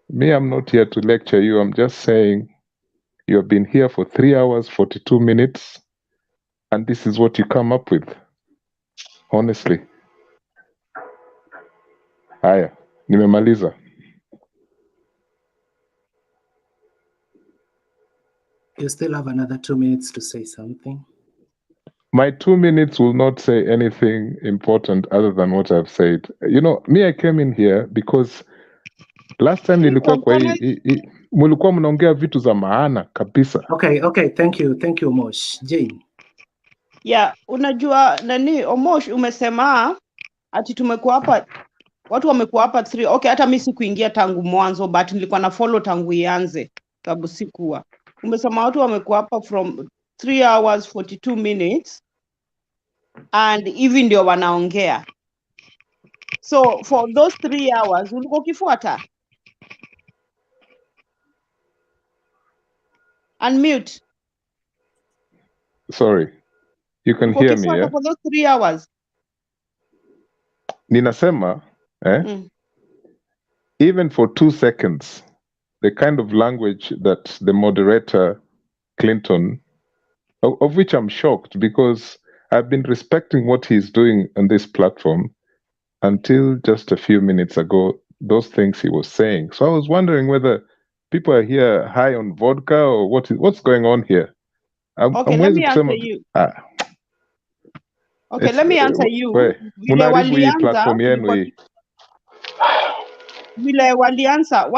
Me, I'm not here to lecture you. I'm just saying you have been here for 3 hours, 42 minutes, and this is what you come up with. Honestly. Haya, nimemaliza. You still have another 2 minutes to say something. My 2 minutes will not say anything important other than what I've said. You know, me, I came in here because last time nilikuwa kwa hii mulikuwa mnaongea vitu za maana kabisa. Okay, thank you Mosh. Jane. Yeah, unajua nani Omosh, umesema ati tumekuwa hapa, watu wamekuwa hapa 3. Okay, hata mimi sikuingia tangu mwanzo, but nilikuwa na follow tangu ianze sababu sikuwa. Umesema watu wamekuwa hapa from 3 hours 42 minutes and hivi ndio wanaongea. So for those 3 hours ulikuwa ukifuata? Unmute. Sorry. You can hear me, yeah? For those 3 hours. Ninasema, even for 2 seconds, the kind of language that the moderator, Clinton, of which I'm shocked because I've been respecting what he's doing on this platform until just a few minutes ago, those things he was saying. So I was wondering whether people are here high on vodka or what's going on here. Okay, let me answer you. Okay, let me answer you. Munaribu hii platform yenu hii. Vile walianza,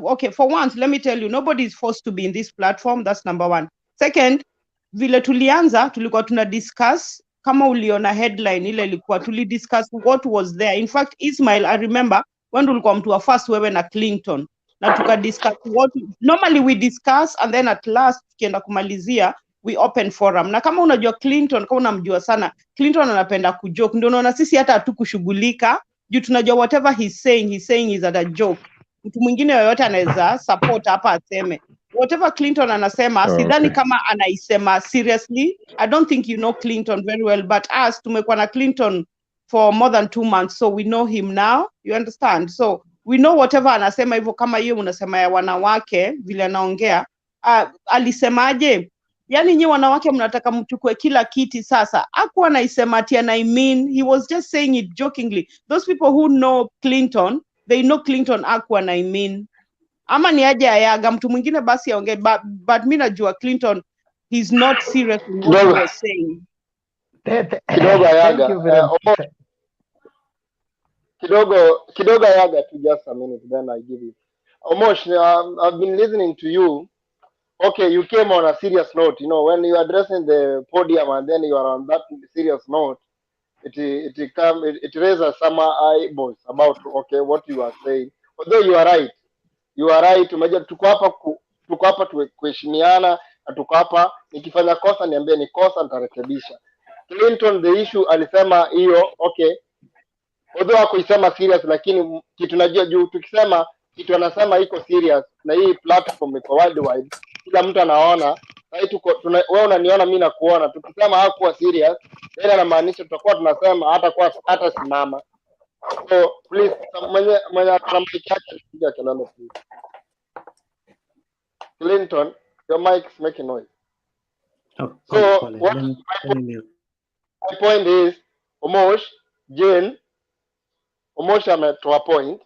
okay, for once, let me tell you, nobody is forced to be in this platform. That's number 1. Second, vile tulianza, tulikuwa tuna discuss, kama uliona headline ile ilikuwa, discuss what was there. In fact, Ismail, I remember, when ulikuwa mtu wa first wewe na Clinton, na tuka discuss what, normally we discuss, and then at last, tukienda kumalizia, we open forum. Na kama unajua Clinton, kama unamjua sana, Clinton anapenda kujoke. Ndio unaona sisi hata hatukushughulika juu tunajua whatever he's saying is at a joke. Mtu mwingine yoyote anaweza support hapa aseme whatever Clinton anasema, sidhani kama anaisema seriously. I don't think you know Clinton very well, but us tumekuwa na Clinton for more than 2 months, so we know him now, you understand? So we know whatever anasema hivyo, kama hiyo unasema ya wanawake vile anaongea, alisemaje? Yani nyi wanawake mnataka mchukue kila kiti sasa. Hakuwa anaisema ati I mean, he was just saying it jokingly. Those people who know Clinton, they know Clinton hakuwa I mean. Ama ni aje ayaga mtu mwingine basi aongee, but mimi najua Clinton, he's not serious in what he was saying. Kidogo ayaga. Kidogo ayaga to just a minute, then I give it. Omosh, I've been listening to you. Okay, you came on a serious note. You know, when you are addressing the podium and then you are on that serious note, it raises some eyeballs about what you are saying. Although you are right. You are right. Tuko hapa kuheshimiana na tuko hapa, nikifanya kosa niambie ni kosa, nitarekebisha. Clinton the issue alisema hiyo, okay. Although hakuisema serious, lakini kitu najua juu tukisema kitu anasema iko serious na hii platform iko worldwide, kila mtu anaona. Sasa wewe unaniona mimi nakuona. Tukisema hakuwa serious, ile inamaanisha tutakuwa tunasema hata simama. So please, mwenye ana mic yake piga kelele please. Clinton, your mic is making noise. So my point is, Omosh, Jane, Omosh ametoa point.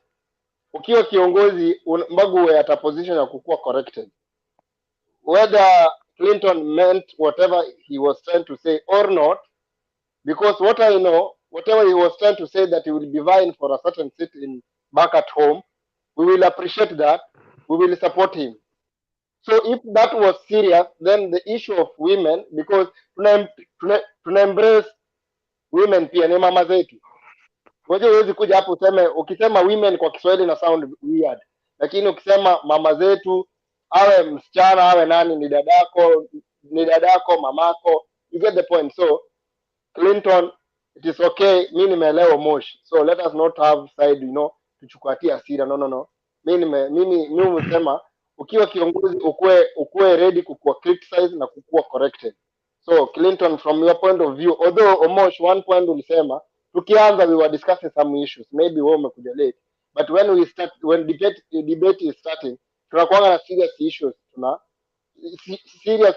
Ukiwa kiongozi mbaguwe at a position ya kukua corrected. Whether Clinton meant whatever he was trying to say or not, because what I know, whatever he was trying to say that he will be vying for a certain seat back at home, we will appreciate that, we will support him. So if that was serious, then the issue of women, because tuna embrace women pia ni mama zetu. Wewe huwezi kuja hapo useme, ukisema women kwa Kiswahili na sound weird, lakini ukisema mama zetu, awe msichana awe nani, ni dadako, mamako, you get the point. So Clinton, it is okay, mimi nimeelewa Moshi, so let us not have side, tuchukuatia hasira. No. Mimi umesema ukiwa kiongozi ukue ready kukua criticize na kukua corrected. So Clinton, from your point of view, although Omosh one point ulisema tukianza we were discussing some issues, maybe wewe umekuja late, but when debate is starting, tunakuanga na serious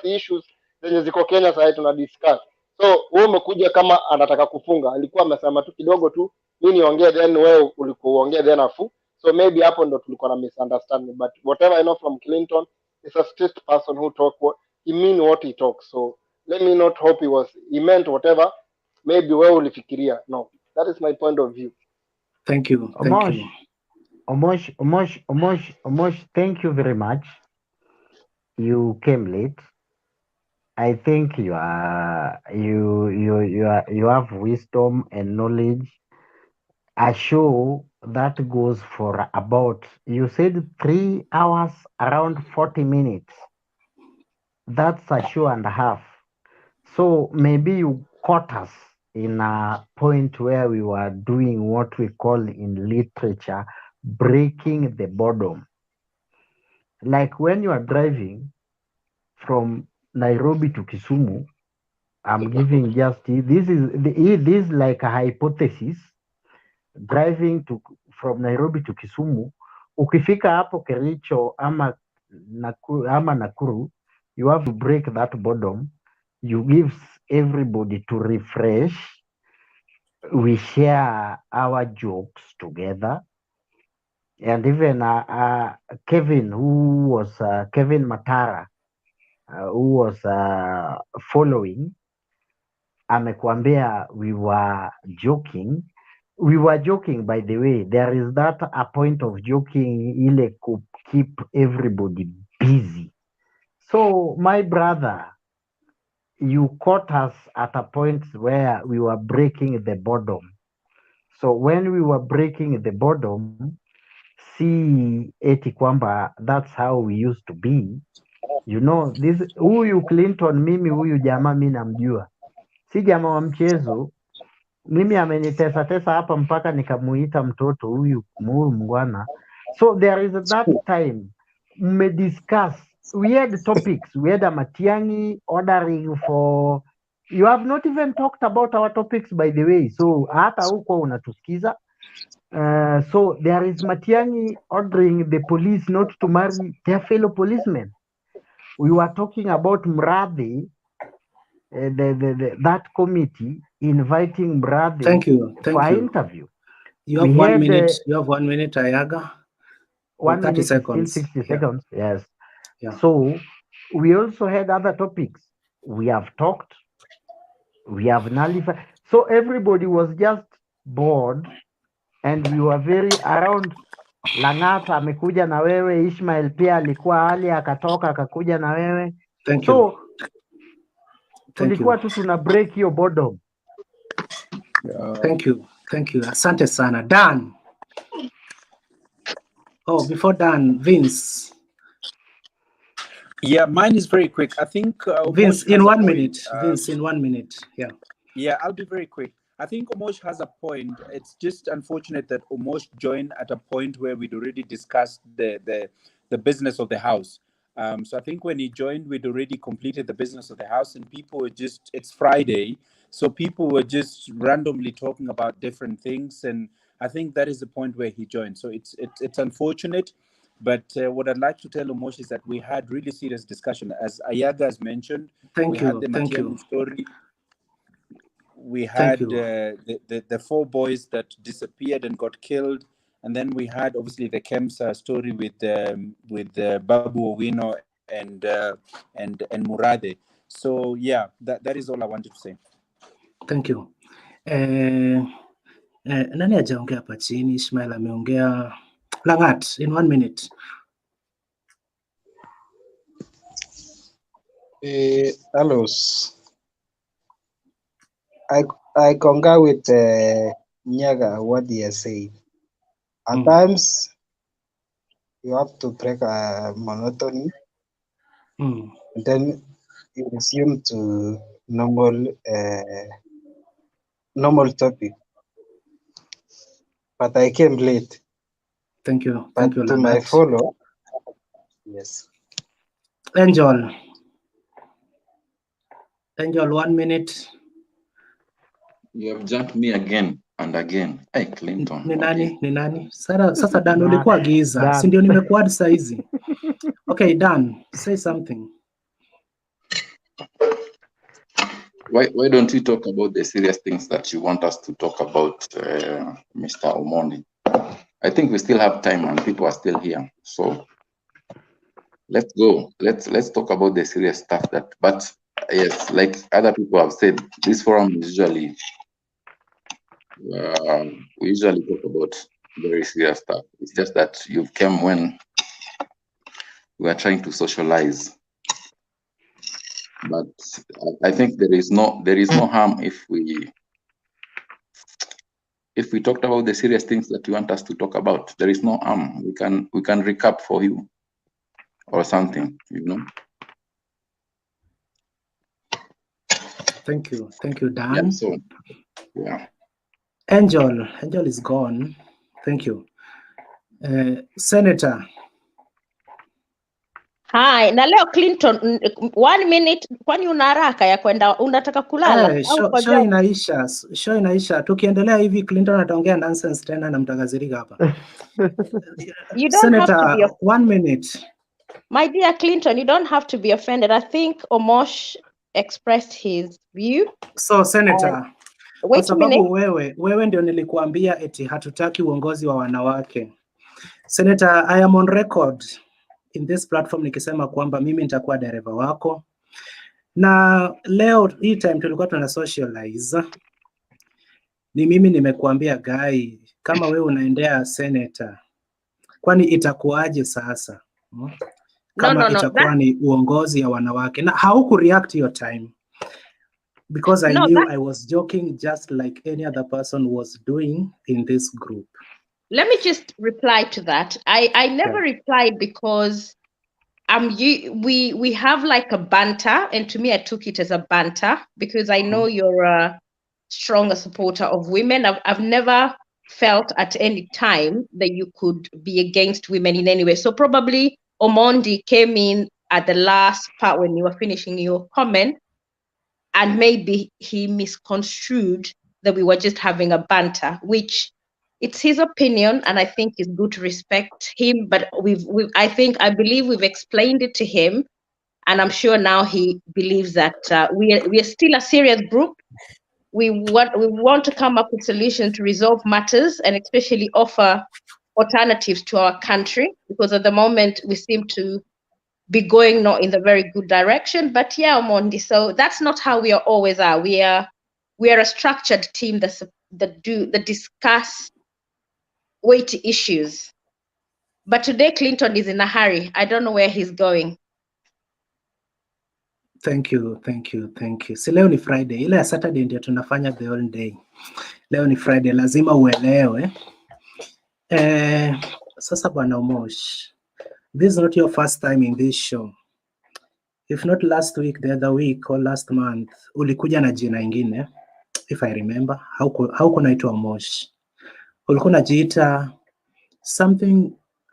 issues zenye ziko Kenya sasa tuna discuss. So wewe umekuja kama anataka kufunga, alikuwa amesema tu kidogo tu mimi niongee, then wewe ulikuwa uongee then afu. So maybe hapo ndo tulikuwa na misunderstanding, but whatever I know from Clinton is a straight person who he mean what he talks. So let me not hope he meant whatever maybe wewe ulifikiria. No, that is my point of view. Thank you. Omosh, thank you very much. You came late. I think you have wisdom and knowledge. A show that goes for about, you said 3 hours, around 40 minutes. That's a show and a half. So maybe you caught us in a point where we were doing what we call in literature, breaking the boredom. Like when you are driving from Nairobi to Kisumu, I'm giving just, this is like a hypothesis. Driving from Nairobi to Kisumu, ukifika hapo Kericho ama Nakuru, you have to break that boredom. You give everybody to refresh. We share our jokes together. And even Kevin, Kevin Matara, who was following, amekwambia we were joking. We were joking, by the way. There is a point of joking, ile to keep everybody busy. So, my brother, you caught us at a point where we were breaking the boredom. So, when we were breaking the boredom, see eti kwamba that's how we used to be. You know, huyu Clinton, mimi huyu jamaa mi namjua, si jamaa wa mchezo. Mimi amenitesa tesa hapa mpaka nikamuita mtoto huyu mngwana. So there is that time discuss, we had topics, we had a Matiangi ordering for, you have not even talked about our topics by the way, so hata huko unatusikiza. So there is Matiangi ordering the police not to marry their fellow policemen. We were talking about MURATHE, that committee inviting MURATHE Thank you. for interview. You have 1 minute. You have 1 minute, Ayaga. 1 30 minute seconds. is still 60 seconds. Yes. Yeah. So we also had other topics. We have talked. We have nullified. So everybody was just bored, and we were very around. Lang'ata amekuja na wewe, Ishmael pia alikuwa hali akatoka akakuja na wewe. Thank so you. tulikuwa tu tuna break hiyo boredom. Thank you. Thank you. Asante sana. Dan. Oh, before Dan, Vince. Yeah, mine is very quick. I think Vince, Omosh in has a 1 point. minute. Vince, in 1 minute. Yeah. Yeah, I'll be very quick. I think Omosh has a point. It's just unfortunate that Omosh joined at a point where we'd already discussed the business of the house. So I think when he joined, we'd already completed the business of the house, and people were just, it's Friday, so people were just randomly talking about different things, and I think that is the point where he joined. So it's unfortunate, but what I'd like to tell Omosh is that we had really serious discussion. As Ayaga has mentioned, we had the Matiangi story. We had the 4 boys that disappeared and got killed, and then we had obviously the Kemsa story with Babu Owino and MURATHE. So yeah, that is all I wanted to say. Thank you. Nani hajaongea hapa chini? Ishmael ameongea. Langat, in 1 minute. Alos. I concur with Nyaga what he has said. At times, you have to break a monotony, and then you resume to normal topic. But I came late. Thank you. But Thank you, to Langat. my follow, yes. Angel, 1 minute. You have jumped me again and again. Hey, Clinton. Ni nani? Sasa Dan, ulikuwa giza. Si ndio nimekuwa saa hizi. Okay, Dan, say something. Why don't we talk about the serious things that you want us to talk about, Mr. Omondi? I think we still have time and people are still here. So let's go. Let's talk about the serious stuff but yes, like other people have said, this forum is usually we usually talk about very serious stuff. It's just that you came when we are trying to socialize. But I think there is no harm if we talked about the serious things that you want us to talk about. There is no harm. We can recap for you or something, you know. Thank you, Dan. Yeah, so yeah. Angel is gone. Thank you. Senator. Hi, na leo Clinton 1 minute, kwani una haraka ya kwenda, unataka kulala? Show inaisha. Tukiendelea hivi Clinton ataongea nonsense tena na mtagazirika hapa. You don't Senator, have to be 1 minute. My dear Clinton, you don't have to be offended. I think Omosh expressed his view. So Senator, wait kwa a minute. sababu wewe ndio nilikuambia eti hatutaki uongozi wa wanawake. Senator, I am on record in this platform nikisema kwamba mimi nitakuwa dereva wako, na leo hii time tulikuwa tuna socialize, ni mimi nimekuambia guy, kama wewe unaendea senator, kwani itakuwaje sasa? Kama itakuwa ni uongozi ya wanawake, na hauku react your time because I knew I was joking just like any other person was doing in this group. Let me just reply to that. I never replied because we have like a banter, and to me I took it as a banter because I know you're a stronger supporter of women. I've never felt at any time that you could be against women in any way. So probably Omondi came in at the last part when you were finishing your comment, and maybe he misconstrued that we were just having a banter, which it's his opinion, and I think it's good to respect him. But I believe we've explained it to him, and I'm sure now he believes that we are still a serious group. We want to come up with solutions to resolve matters, and especially offer alternatives to our country, because at the moment we seem to be going not in the very good direction. But yeah, Omondi, so that's not how we always are. We are a structured team that discuss weighty issues. But today Clinton is in a hurry. I don't know where he's going. Thank you. Si leo ni Friday, ile ya Saturday ndio tunafanya the whole day. Leo ni Friday, lazima uelewe. Sasa bwana Omosh, this is not your first time in this show. If not last week, the other week or last month, ulikuja na jina ingine, if I remember. Hauko naitwa Omosh. Ulikuwa unajiita something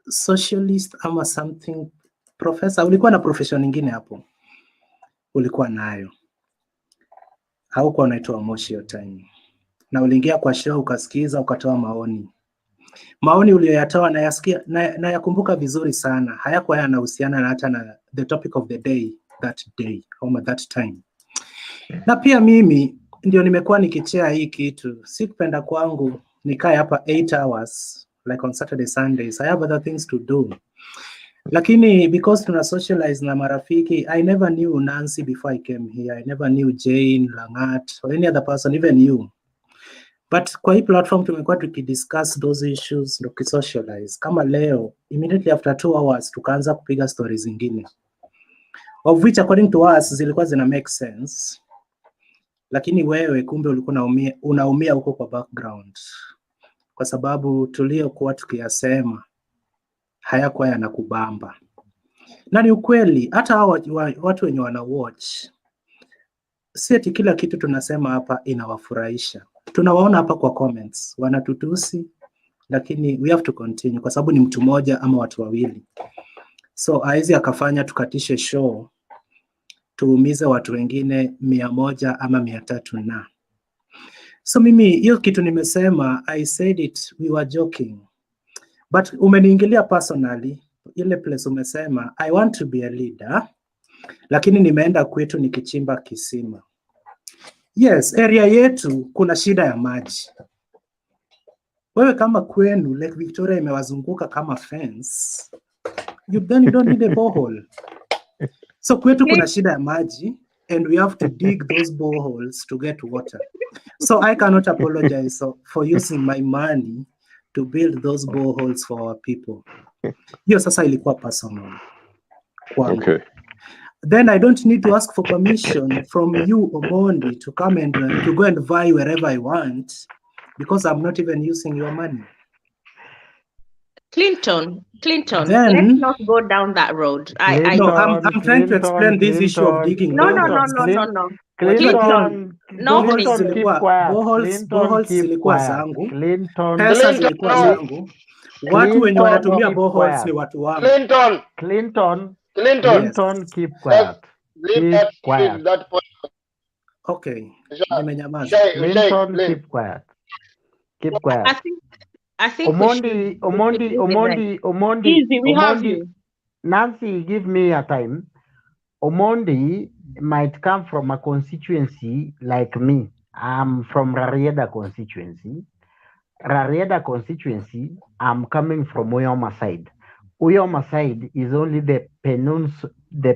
socialist ama something professor. Ulikuwa na profession ingine hapo. Ulikuwa nayo. Hauko unaitwa Omosh hiyo time. Na uliingia kwa show ukasikiza ukatoa maoni. Maoni uliyoyatoa na yakumbuka vizuri sana. Hayakuwa yanahusiana na hata na the topic of the day that day or that time. Na pia mimi ndio nimekuwa nikichea hii kitu. Sikupenda kwangu nikae hapa 8 hours like on Saturday Sundays. I have other things to do. Lakini because tuna socialize na marafiki, I never knew Nancy before I came here. I never knew Jane, Langat or any other person, even you. But kwa hii platform tumekuwa tukidiscuss those issues, tukisocialize. Kama leo, immediately after 2 hours, tukaanza kupiga stories zingine, of which according to us zilikuwa zina make sense. Lakini wewe kumbe ulikuwa unaumia huko kwa background, kwa sababu tuliokuwa tukiyasema hayakuwa yanakubamba. Na ni ukweli, hata hao watu wenye wana watch, si eti kila kitu tunasema hapa inawafurahisha. Tunawaona hapa kwa comments, wanatutusi, lakini we have to continue kwa sababu ni mtu mmoja ama watu wawili. So haizi akafanya tukatishe show, tuumize watu wengine 100 ama 300 na. So mimi hiyo kitu nimesema, I said it, we were joking. But umeniingilia personally, ile place umesema, I want to be a leader, lakini nimeenda kwetu nikichimba kisima. Yes, area yetu kuna shida ya maji. Wewe kama kwenu Lake Victoria imewazunguka kama fence, you don't need a borehole. So kwetu kuna shida ya maji, and we have to dig those boreholes to get water. So I cannot apologize for using my money to build those boreholes for our people. Hiyo sasa ilikuwa personal. Okay. Then I don't need to ask for permission from you, Omondi, to come and to go and vie wherever I want, because I'm not even using your money. Clinton, Then, let's not go down that road. I'm trying to explain this issue of digging. No. Clinton, boreholes zilikuwa zangu. Pesa zilikuwa zangu. Watu wenye wanatumia boreholes ni watu wangu. Clinton, keep quiet. Leave that point. Okay, nimenyamaza. Clinton, keep quiet. I think Omondi, Easy, we have you. Nancy, give me a time. Omondi might come from a constituency like me. I'm from Rarieda constituency. I'm coming from Uyoma side. Uyoma side is only the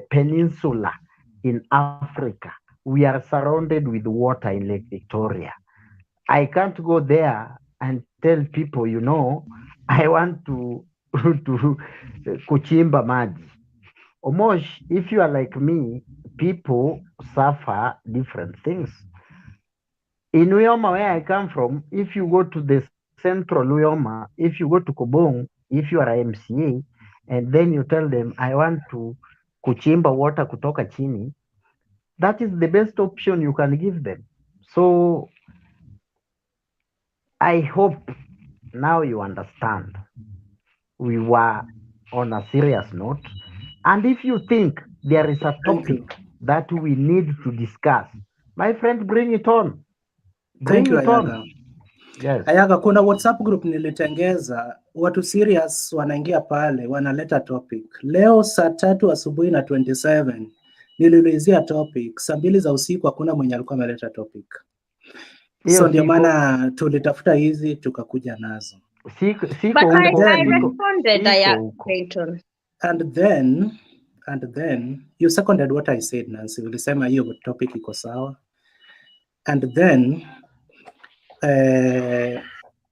peninsula in Africa. We are surrounded with water in Lake Victoria. I can't go there and tell people, I want to kuchimba maji. Omosh, if you are like me, people suffer different things. In Uyoma, where I come from, if you go to the central Uyoma, if you go to Kobong, if you are a MCA, and then you tell them, I want to kuchimba water kutoka chini, that is the best option you can give them. So I hope now you understand. We were on a serious note. And if you think there is a topic that we need to discuss, my friend, bring it on. Bring Thank you, it Ayaga. on. Yes. Ayaga, kuna WhatsApp group nilitengeza, watu serious wanaingia pale, wanaleta topic. Leo saa 3 asubuhi na 27 niliulizia topic, saa 2 za usiku hakuna mwenye alikuwa ameleta topic. So ndio maana tulitafuta hizi tukakuja nazo. But I responded, Clayton. And then you seconded what I said, Nancy. Ulisema hiyo topic iko sawa. And then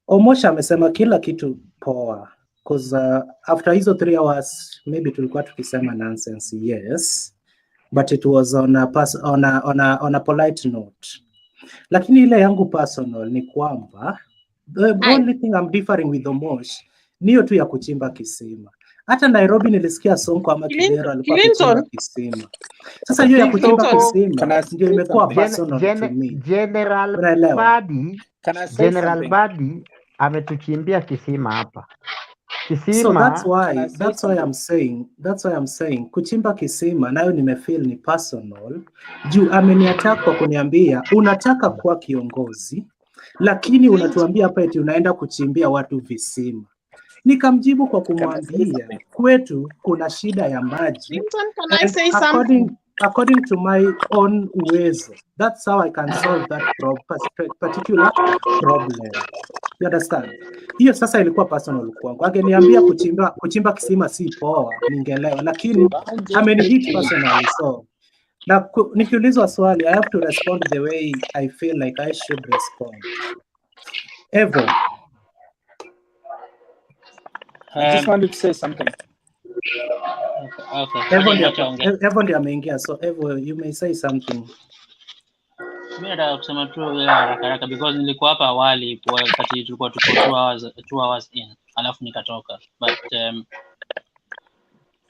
Omosha amesema kila kitu poa, because after hizo 3 hours maybe tulikuwa tukisema nonsense, yes, but it was on a polite note. Lakini ile yangu personal ni kwamba the only thing I'm differing with Omosh niyo tu ya kuchimba kisima. Hata Nairobi nilisikia Sonko ama Kidero alikuwa kuchimba kisima. Sasa hiyo ya kuchimba kisima ndio imekuwa personal to me. General Badi ametuchimbia kisima hapa. Kisima. So that's why I'm saying kuchimba kisima nayo nimefeel ni personal. Juu ameniattack kwa kuniambia unataka kuwa kiongozi lakini unatuambia hapa eti unaenda kuchimbia watu visima. Nikamjibu kwa kumwambia kwetu kuna shida ya maji. According to my own uwezo, that's how I can solve that particular problem. You understand? Hiyo sasa ilikuwa personal kwangu. Angeniambia kuchimba kisima si poa, ningelewa, lakini amenihit personally. So na nikiulizwa swali, I have to respond the way I feel like I should respond. Evo, I just wanted to say something. Okay. Evo ndio ameingia, so Evo, you may say something. Mimi nataka kusema tu haraka because nilikuwa hapa awali wakati tulikuwa tuko 2 hours in, alafu nikatoka. But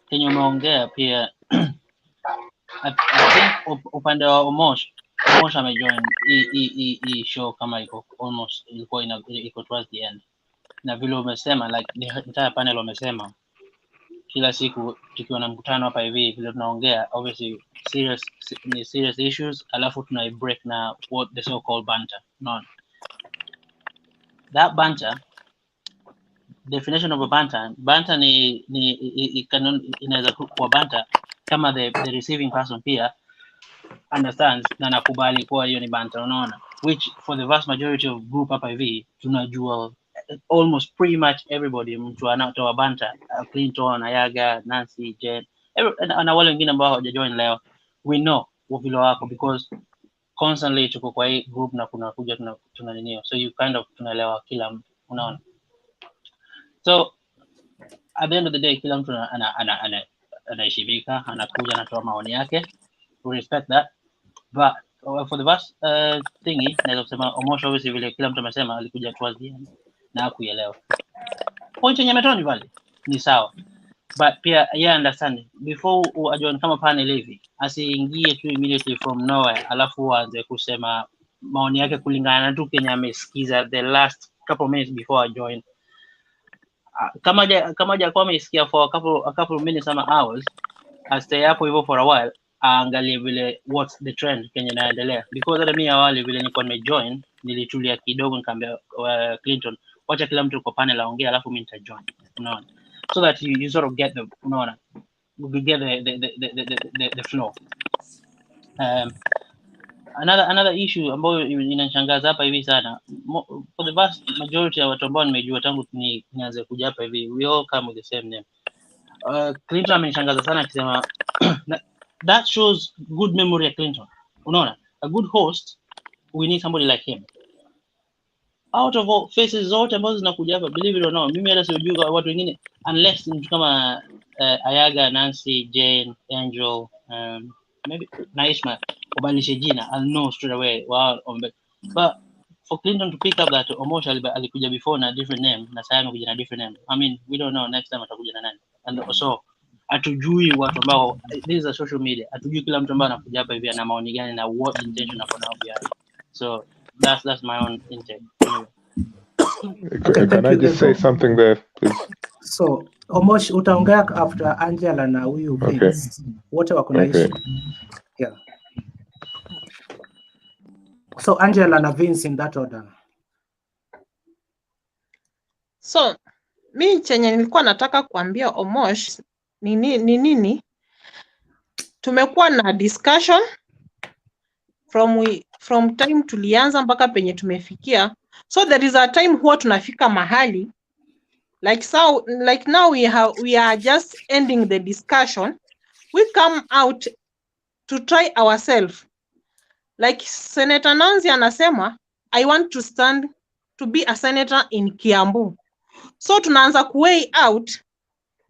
kenye umeongea pia I think upande wa Omosh amejoin hii show kama iko almost iko towards the end. Na vile umesema like the entire panel wamesema kila siku tukiwa na mkutano hapa hivi vile tunaongea obviously serious issues alafu tuna break na what the so called banter. No, that banter, definition of a banter ni inaweza kuwa banter kama the receiving person pia understands na nakubali kuwa hiyo ni banter, unaona, which for the vast majority of group hapa hivi tunajua almost pretty much everybody mtu anatoa banter, Clinton, Ayaga, Nancy, Jen, na wale wengine ambao hawajajoin leo, we know vile wako because constantly tuko kwa hii group na kuna kuja tuna nini, so you kind of tunaelewa kila mtu, unaona. So at the end of the day kila mtu anaheshimika, anakuja anatoa maoni yake, we respect that, but for the vast thingy naweza kusema Omosh obviously vile kila mtu amesema alikuja towards the end na kuelewa point yenye ametoa ni valid, ni sawa, but pia understand before ajoin kama panel hivi asiingie tu immediately from nowhere alafu aanze kusema maoni yake kulingana na tu kenye amesikiza the last couple minutes before I join. Kama hajakuwa amesikia for a couple minutes ama hours, stay hapo hivyo for a while, angalie vile what's the trend kenye inaendelea, because hata mimi awali vile nilikuwa nimejoin nilitulia kidogo nikamwambia Clinton wacha kila mtu kwa panel aongee alafu mimi nitajoin, unaona, so that you sort of get the, unaona, you get the flow. Another issue ambayo inanishangaza hapa hivi sana, for the vast majority ya watu ambao nimejua tangu nianze kuja hapa hivi, we all come with the same name. Clinton amenishangaza sana akisema that shows good memory ya Clinton, unaona, a good host, we need somebody like him. Out of all faces zote ambazo zinakuja hapa, believe it or not, mimi hata sijui watu wengine unless mtu kama Ayaga, Nancy, Jane, Angel, maybe Naishma kubadilisha jina, I'll know straight away. Wow, but for Clinton to pick up that Omosh alikuja before na different name na sasa amekuja na different name, I mean we don't know next time atakuja na nani, and so hatujui watu ambao, this is a social media, hatujui kila mtu ambaye anakuja hapa hivi ana maoni gani na what intention ako nao behind. So that's my own intake. Anyway. Okay, can I just say something there, please? So Omosh, utaongea after Angela na huyu Vince. Wote wako na issue. Yeah. So Angela na Vince in that order. So mi chenye nilikuwa nataka kuambia Omosh ni nini, tumekuwa na discussion from time tulianza mpaka penye tumefikia. So there is a time huwa tunafika mahali like now we are just ending the discussion. We come out to try ourselves. Like Senator Nancy anasema, I want to stand to be a senator in Kiambu. So tunaanza kuweigh out,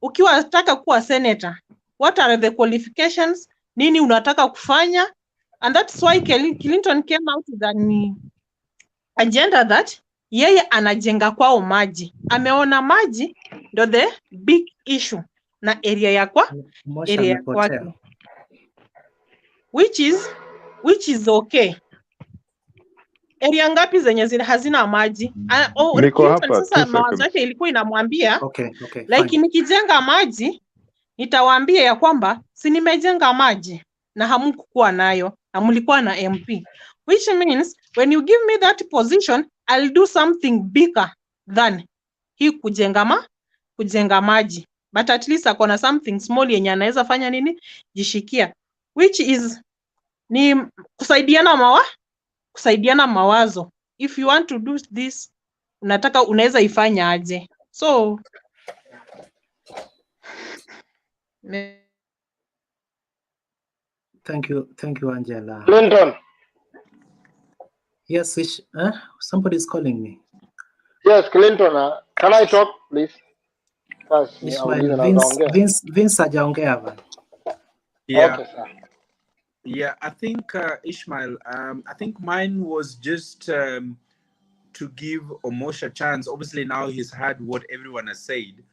ukiwa unataka kuwa senator, what are the qualifications, nini unataka kufanya, and that's why Clinton came out with an agenda that yeye anajenga kwao maji. Ameona maji ndo the big issue na area ya kwake. Which is okay. Area ngapi zenye hazina maji? Niko hapa, sasa mawazo yake ilikuwa inamwambia like fine. Nikijenga maji nitawaambia ya kwamba si nimejenga maji na hamkukuwa nayo na mlikuwa na MP, which means when you give me that position I'll do something bigger than hii kujenga maji, but at least akona something small yenye anaweza fanya nini, jishikia, which is ni kusaidiana mawazo. If you want to do this, unaweza ifanya aje. So Thank you Angela. Clinton. Yes, somebody is calling me. Yes, Clinton. Can I talk, please? First, Vince hajaongea bana. Yeah. Okay, sir. Yeah, I think Ishmael, I think mine was just to give Omosh a chance. Obviously now he's heard what everyone has said.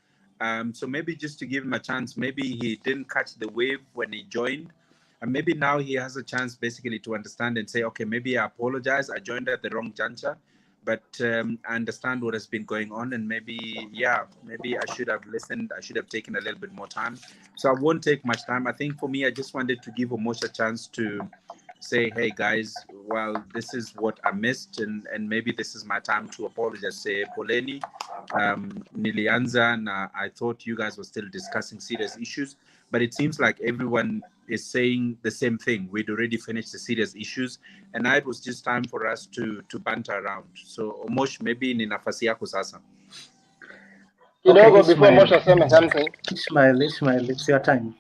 So maybe just to give him a chance, maybe he didn't catch the wave when he joined. And maybe now he has a chance basically to understand and say, okay, maybe I apologize. I joined at the wrong juncture, but I understand what has been going on. And maybe, yeah, maybe I should have listened. I should have taken a little bit more time. So I won't take much time. I think for me, I just wanted to give Omosh a chance to say, hey guys, well, this is what I missed. And maybe this is my time to apologize. Say, Poleni, Nilianza, and I thought you guys were still discussing serious issues. But it seems like everyone is saying the same thing. We'd already finished the serious issues, and now it was just time for us to banter around. So Omosh, maybe ni nafasi yako sasa. Kidogo before Omosh aseme something. Ishmael, it's your time.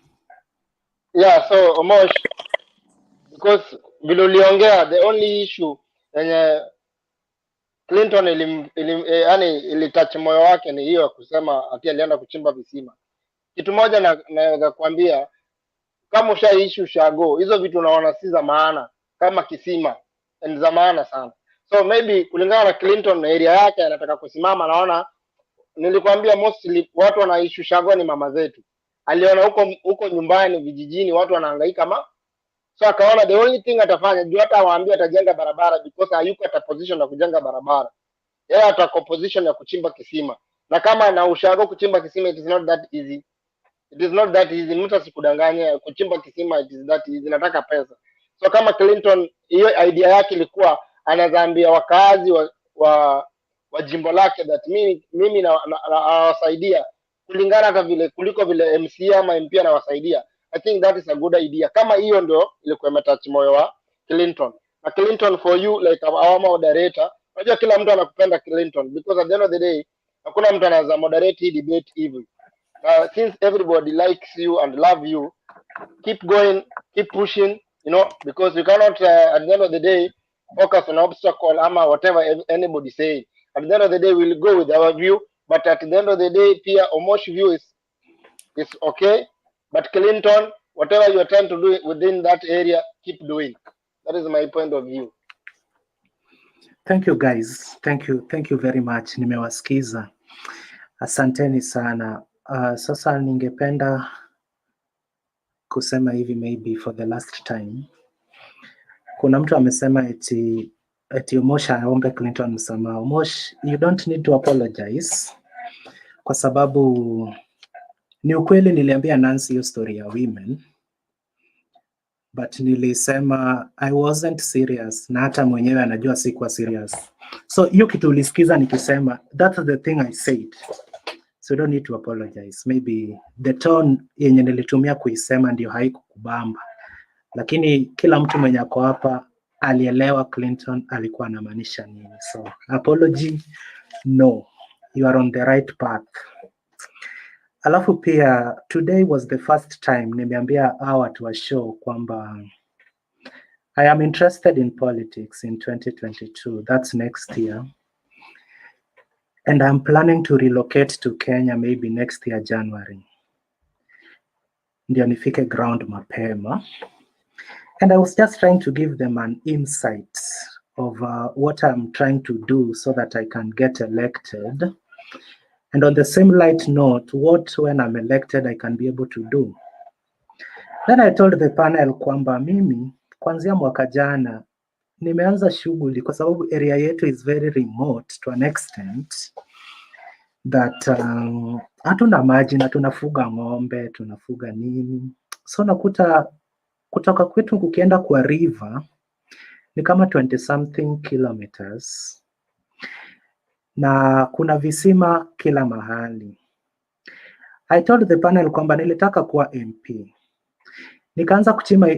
Yeah, so Omosh, because vile uliongea, the only issue yenye Clinton yani ilitouch moyo wake ni hiyo kusema ati alienda kuchimba visima. Kitu moja naweza kuambia, kama ushaishi ushago, hizo vitu unaona si za maana kama kisima, ni za maana sana. So maybe kulingana na Clinton na area yake anataka kusimama, naona nilikwambia mostly watu wanaishi ushago ni mama zetu. Aliona huko nyumbani vijijini watu wanahangaika so akaona the only thing atafanya, juu hata waambia atajenga barabara because hayuko at position ya kujenga barabara. Yeye atako position ya kuchimba kisima. Na kama na ushago kuchimba kisima, it is not that easy. It is not that easy. Mtu asikudanganye kuchimba kisima, it is that easy. Nataka pesa. So kama Clinton hiyo idea yake ilikuwa anazaambia wakazi wa jimbo lake that mimi nawasaidia kulingana hata vile kuliko vile MCA ama MP anawasaidia. I think that is a good idea. Kama hiyo ndio ilikuwa imetouch moyo wa Clinton. Na Clinton for you like our moderator, unajua kila mtu anakupenda Clinton because at the end of the day hakuna mtu anaweza moderate hii debate hivi. Since everybody likes you and love you, keep going, keep pushing, because you cannot at the end of the day focus on obstacle ama whatever anybody say. At the end of the day we'll go with our view, but at the end of the day pia Omosh view is okay, but Clinton, whatever you are trying to do within that area, keep doing. That is my point of view. Thank you guys. Thank you very much. Nimewasikiza. Asanteni sana. Sasa ningependa kusema hivi maybe for the last time. Kuna mtu amesema eti Omosh aombe Clinton msamaha. Omosh, you don't need to apologize, kwa sababu ni ukweli niliambia Nancy hiyo story ya women, but nilisema I wasn't serious, na hata mwenyewe anajua sikuwa serious. So hiyo kitu ulisikiza nikisema, that's the thing I said. So you don't need to apologize. Maybe the tone yenye nilitumia kuisema ndio haikukubamba, lakini kila mtu mwenye ako hapa alielewa Clinton alikuwa anamaanisha nini. So apology, no, you are on the right path. Alafu pia today was the first time nimeambia hawa watu wa show kwamba I am interested in politics in 2022, that's next year. And I'm planning to relocate to Kenya maybe next year January. Ndio nifike ground mapema. And I was just trying to give them an insight of what I'm trying to do so that I can get elected. And on the same light note, what when I'm elected I can be able to do. Then I told the panel kwamba mimi kuanzia mwaka jana nimeanza shughuli kwa sababu area yetu is very remote to an extent that hatuna maji na tunafuga ng'ombe, tunafuga nini. So nakuta kutoka kwetu kukienda kwa river ni kama 20 something kilometers. Na kuna visima kila mahali. I told the panel kwamba nilitaka kuwa MP. Nikaanza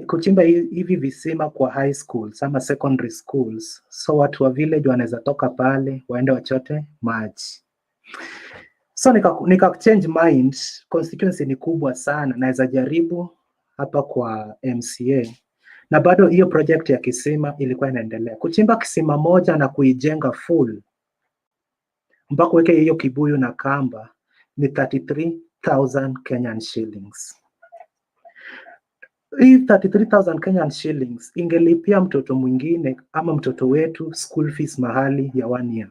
kuchimba hivi visima kwa high schools ama secondary schools. So watu wa village wanaweza toka pale, waende wachote maji. So nika change mind, constituency ni kubwa sana, naweza jaribu hapa kwa MCA. Na bado hiyo project ya kisima ilikuwa inaendelea. Kuchimba kisima moja na kuijenga full, mpaka weke hiyo kibuyu na kamba, ni 33,000 Kenyan shillings. Hii 33,000 Kenyan shillings ingelipia mtoto mwingine ama mtoto wetu school fees mahali ya 1 year.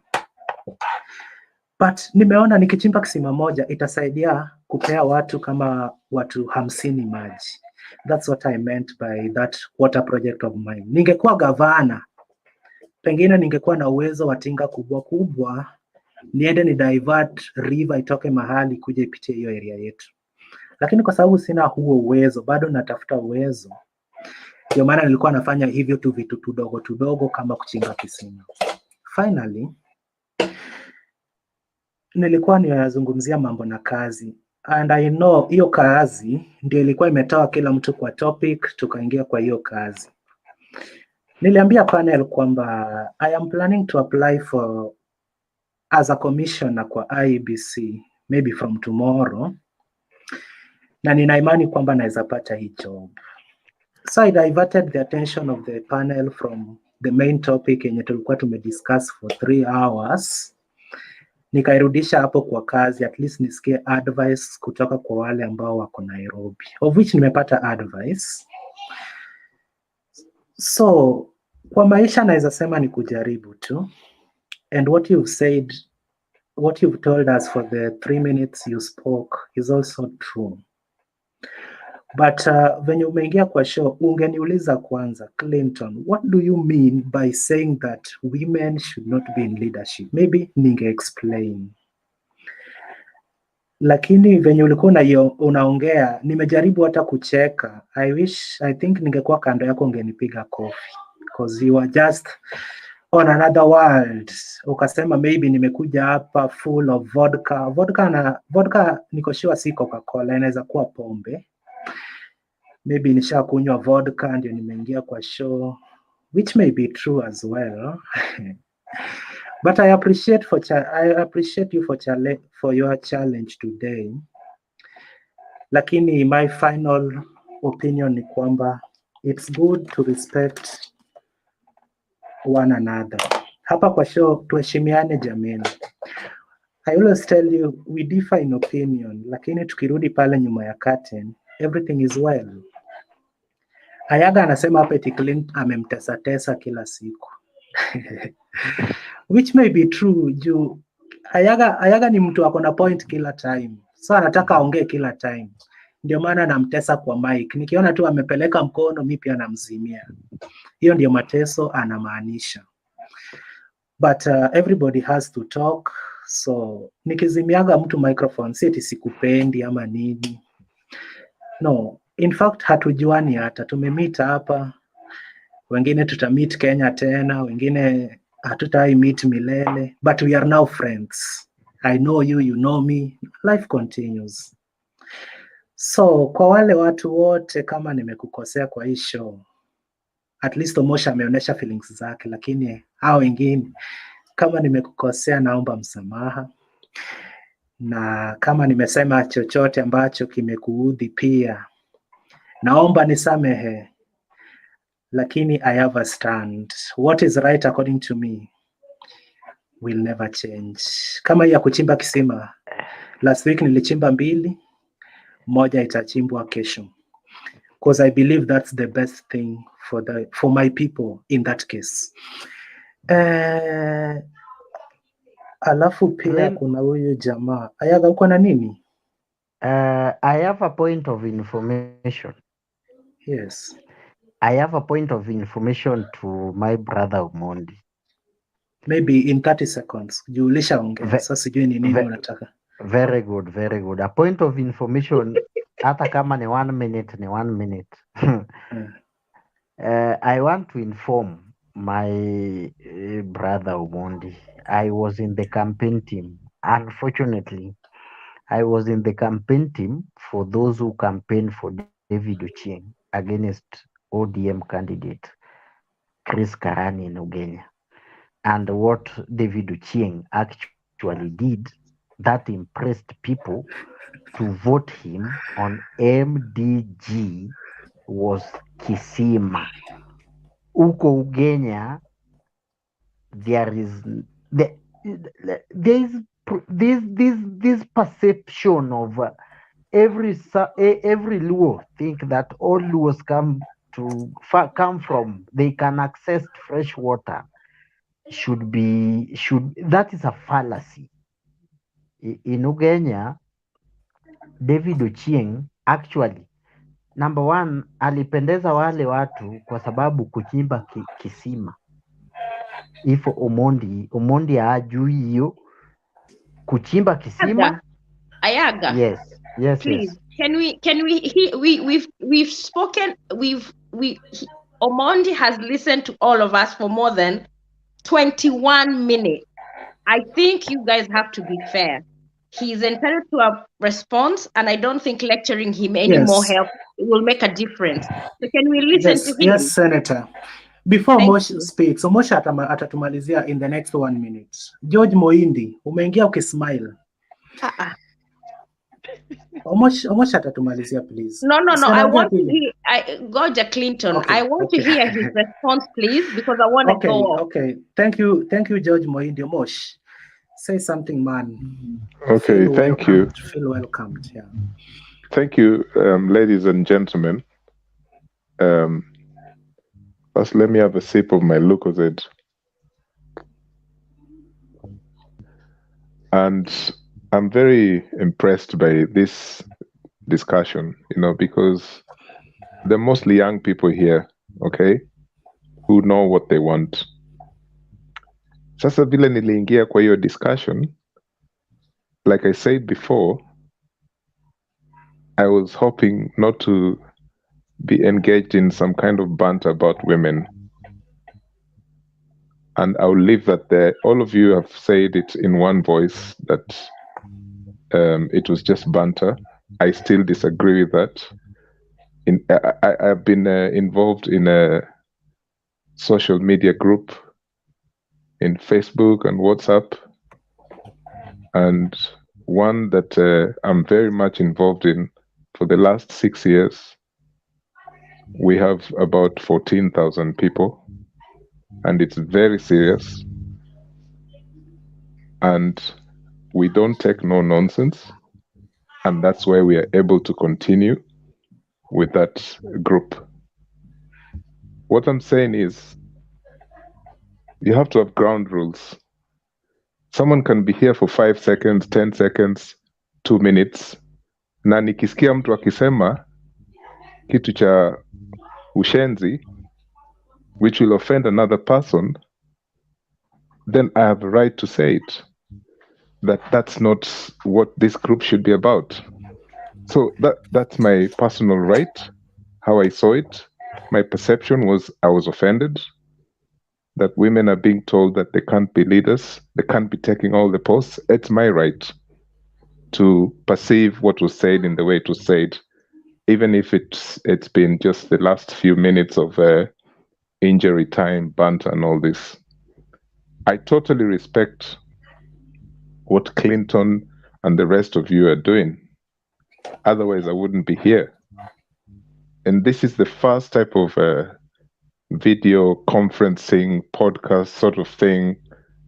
But nimeona nikichimba kisima moja itasaidia kupea watu kama watu 50 maji. That's what I meant by that water project of mine. Ningekuwa gavana, pengine ningekuwa na uwezo wa tinga kubwa kubwa, niende ni divert river itoke mahali kuja ipitie hiyo area yetu. Lakini kwa sababu sina huo uwezo, bado natafuta uwezo. Ndio maana nilikuwa nafanya hivyo tu vitu tudogo kama kuchimba kisima. Finally, nilikuwa ninazungumzia mambo na kazi. And I know hiyo kazi ndio ilikuwa imetoa kila mtu kwa topic, tukaingia kwa hiyo kazi. Niliambia panel kwamba I am planning to apply for as a commissioner kwa IEBC maybe from tomorrow. Na nina imani kwamba naweza pata hii job. So I diverted the attention of the panel from the main topic yenye tulikuwa tumediscuss for 3 hours. Nikairudisha hapo kwa kazi, at least nisikie advice kutoka kwa wale ambao wako Nairobi, of which nimepata advice. So kwa maisha naweza sema ni kujaribu tu. And what you've said, what you've told us for the 3 minutes you spoke is also true. But venye umeingia kwa show, ungeniuliza kwanza, Clinton, what do you mean by saying that women should not be in leadership? Maybe ninge explain. Lakini venye ulikuwa unaongea, nimejaribu hata kucheka. I think ningekuwa kando yako ungenipiga kofi. Because you are just on another world. Ukasema maybe nimekuja hapa full of vodka. Vodka niko sure si Coca-Cola, inaweza kuwa pombe. Maybe nishakunywa vodka ndio nimeingia kwa show, which may be true as well. But I appreciate you for your challenge today. Lakini my final opinion ni kwamba it's good to respect one another. Hapa kwa show tuheshimiane jameni. I always tell you we differ in opinion, lakini tukirudi pale nyuma ya curtain, everything is well. Ayaga anasema hapa eti Clinton amemtesa kila siku. Which may be true, juu Ayaga ni mtu akona point kila time. So anataka aongee kila time. ndio maana namtesa kwa mic. Nikiona tu amepeleka mkono, mi pia namzimia. Hiyo ndio mateso anamaanisha. But everybody has to talk. So nikizimiaga mtu microphone, si eti sikupendi ama nini. No, in fact hatujuani hata. Tumemeet hapa, wengine tutameet Kenya tena, wengine hatutai meet milele, but we are now friends. I know you, you know me. Life continues. So kwa wale watu wote, kama nimekukosea kwa hii show, at least Omosha ameonyesha feelings zake, lakini hao wengine, kama nimekukosea, naomba msamaha. Na kama nimesema chochote ambacho kimekuudhi pia, naomba nisamehe. Lakini I have a stand. What is right according to me will never change. Kama ya kuchimba kisima, last week nilichimba 2, moja itachimbwa kesho. Because I believe that's the best thing for my people in that case. Alafu pia kuna huyu jamaa. Ayaga, uko na nini? I have a point of information. Yes. I have a point of information to my brother Omondi. Maybe in 30 seconds. Julisha ongea. Sasa sijui ni nini unataka. Very good, very good. A point of information, hata kama ni 1 minute, ni 1 minute. I want to inform my brother Omondi. I was in the campaign team. Unfortunately, I was in the campaign team for those who campaigned for David Ochieng against ODM candidate Chris Karani in Ugenya. And what David Ochieng actually did that impressed people to vote him on MDG was Kisima. Uko Ugenya, there is this perception of every Luo think that all Luos come from, they can access fresh water. That is a fallacy. In Ugenya, David Ochieng actually, number one, alipendeza wale watu kwa sababu kuchimba kisima. If Omondi hajui hiyo kuchimba kisima. Ayaga. Yes. Please, we've spoken, Omondi has listened to all of us for more than 21 minutes. I think you guys have to be fair. He's entitled to a response, and I don't think lecturing him any more help will make a difference. So can we listen to him? Yes, Senator. Before Mosh speaks, so Mosh atatumalizia in the next 1 minute. George Moindi, umeingia ukismile. Omosh atatumalizia, please. No. I want to hear Goja Clinton. Okay, I want to hear his response, please, because I want to go off. Okay. Thank you, George Moindi. Omosh, say something, man. Okay, thank you. Feel welcomed. Yeah. Thank you, ladies and gentlemen. First, let me have a sip of my Lucozade. And I'm very impressed by this discussion, because they're mostly young people here, okay, who know what they want. Sasa vile niliingia kwa hiyo discussion, like I said before, I was hoping not to be engaged in some kind of banter about women. And I'll leave that there. All of you have said it in one voice that it was just banter. I still disagree with that. I've been involved in a social media group in Facebook and WhatsApp, and one that I'm very much involved in for the last 6 years. We have about 14,000 people, and it's very serious. And we don't take no nonsense, and that's why we are able to continue with that group. What I'm saying is, you have to have ground rules. Someone can be here for 5 seconds, 10 seconds, 2 minutes, na nikisikia mtu akisema kitu cha ushenzi which will offend another person, then I have a right to say it. That's not what this group should be about. So that's my personal right, how I saw it. My perception was I was offended that women are being told that they can't be leaders, they can't be taking all the posts. It's my right to perceive what was said in the way it was said, even if it's been just the last few minutes of injury time, banter, and all this. I totally respect what Clinton and the rest of you are doing. Otherwise, I wouldn't be here. And this is the first type of video conferencing podcast sort of thing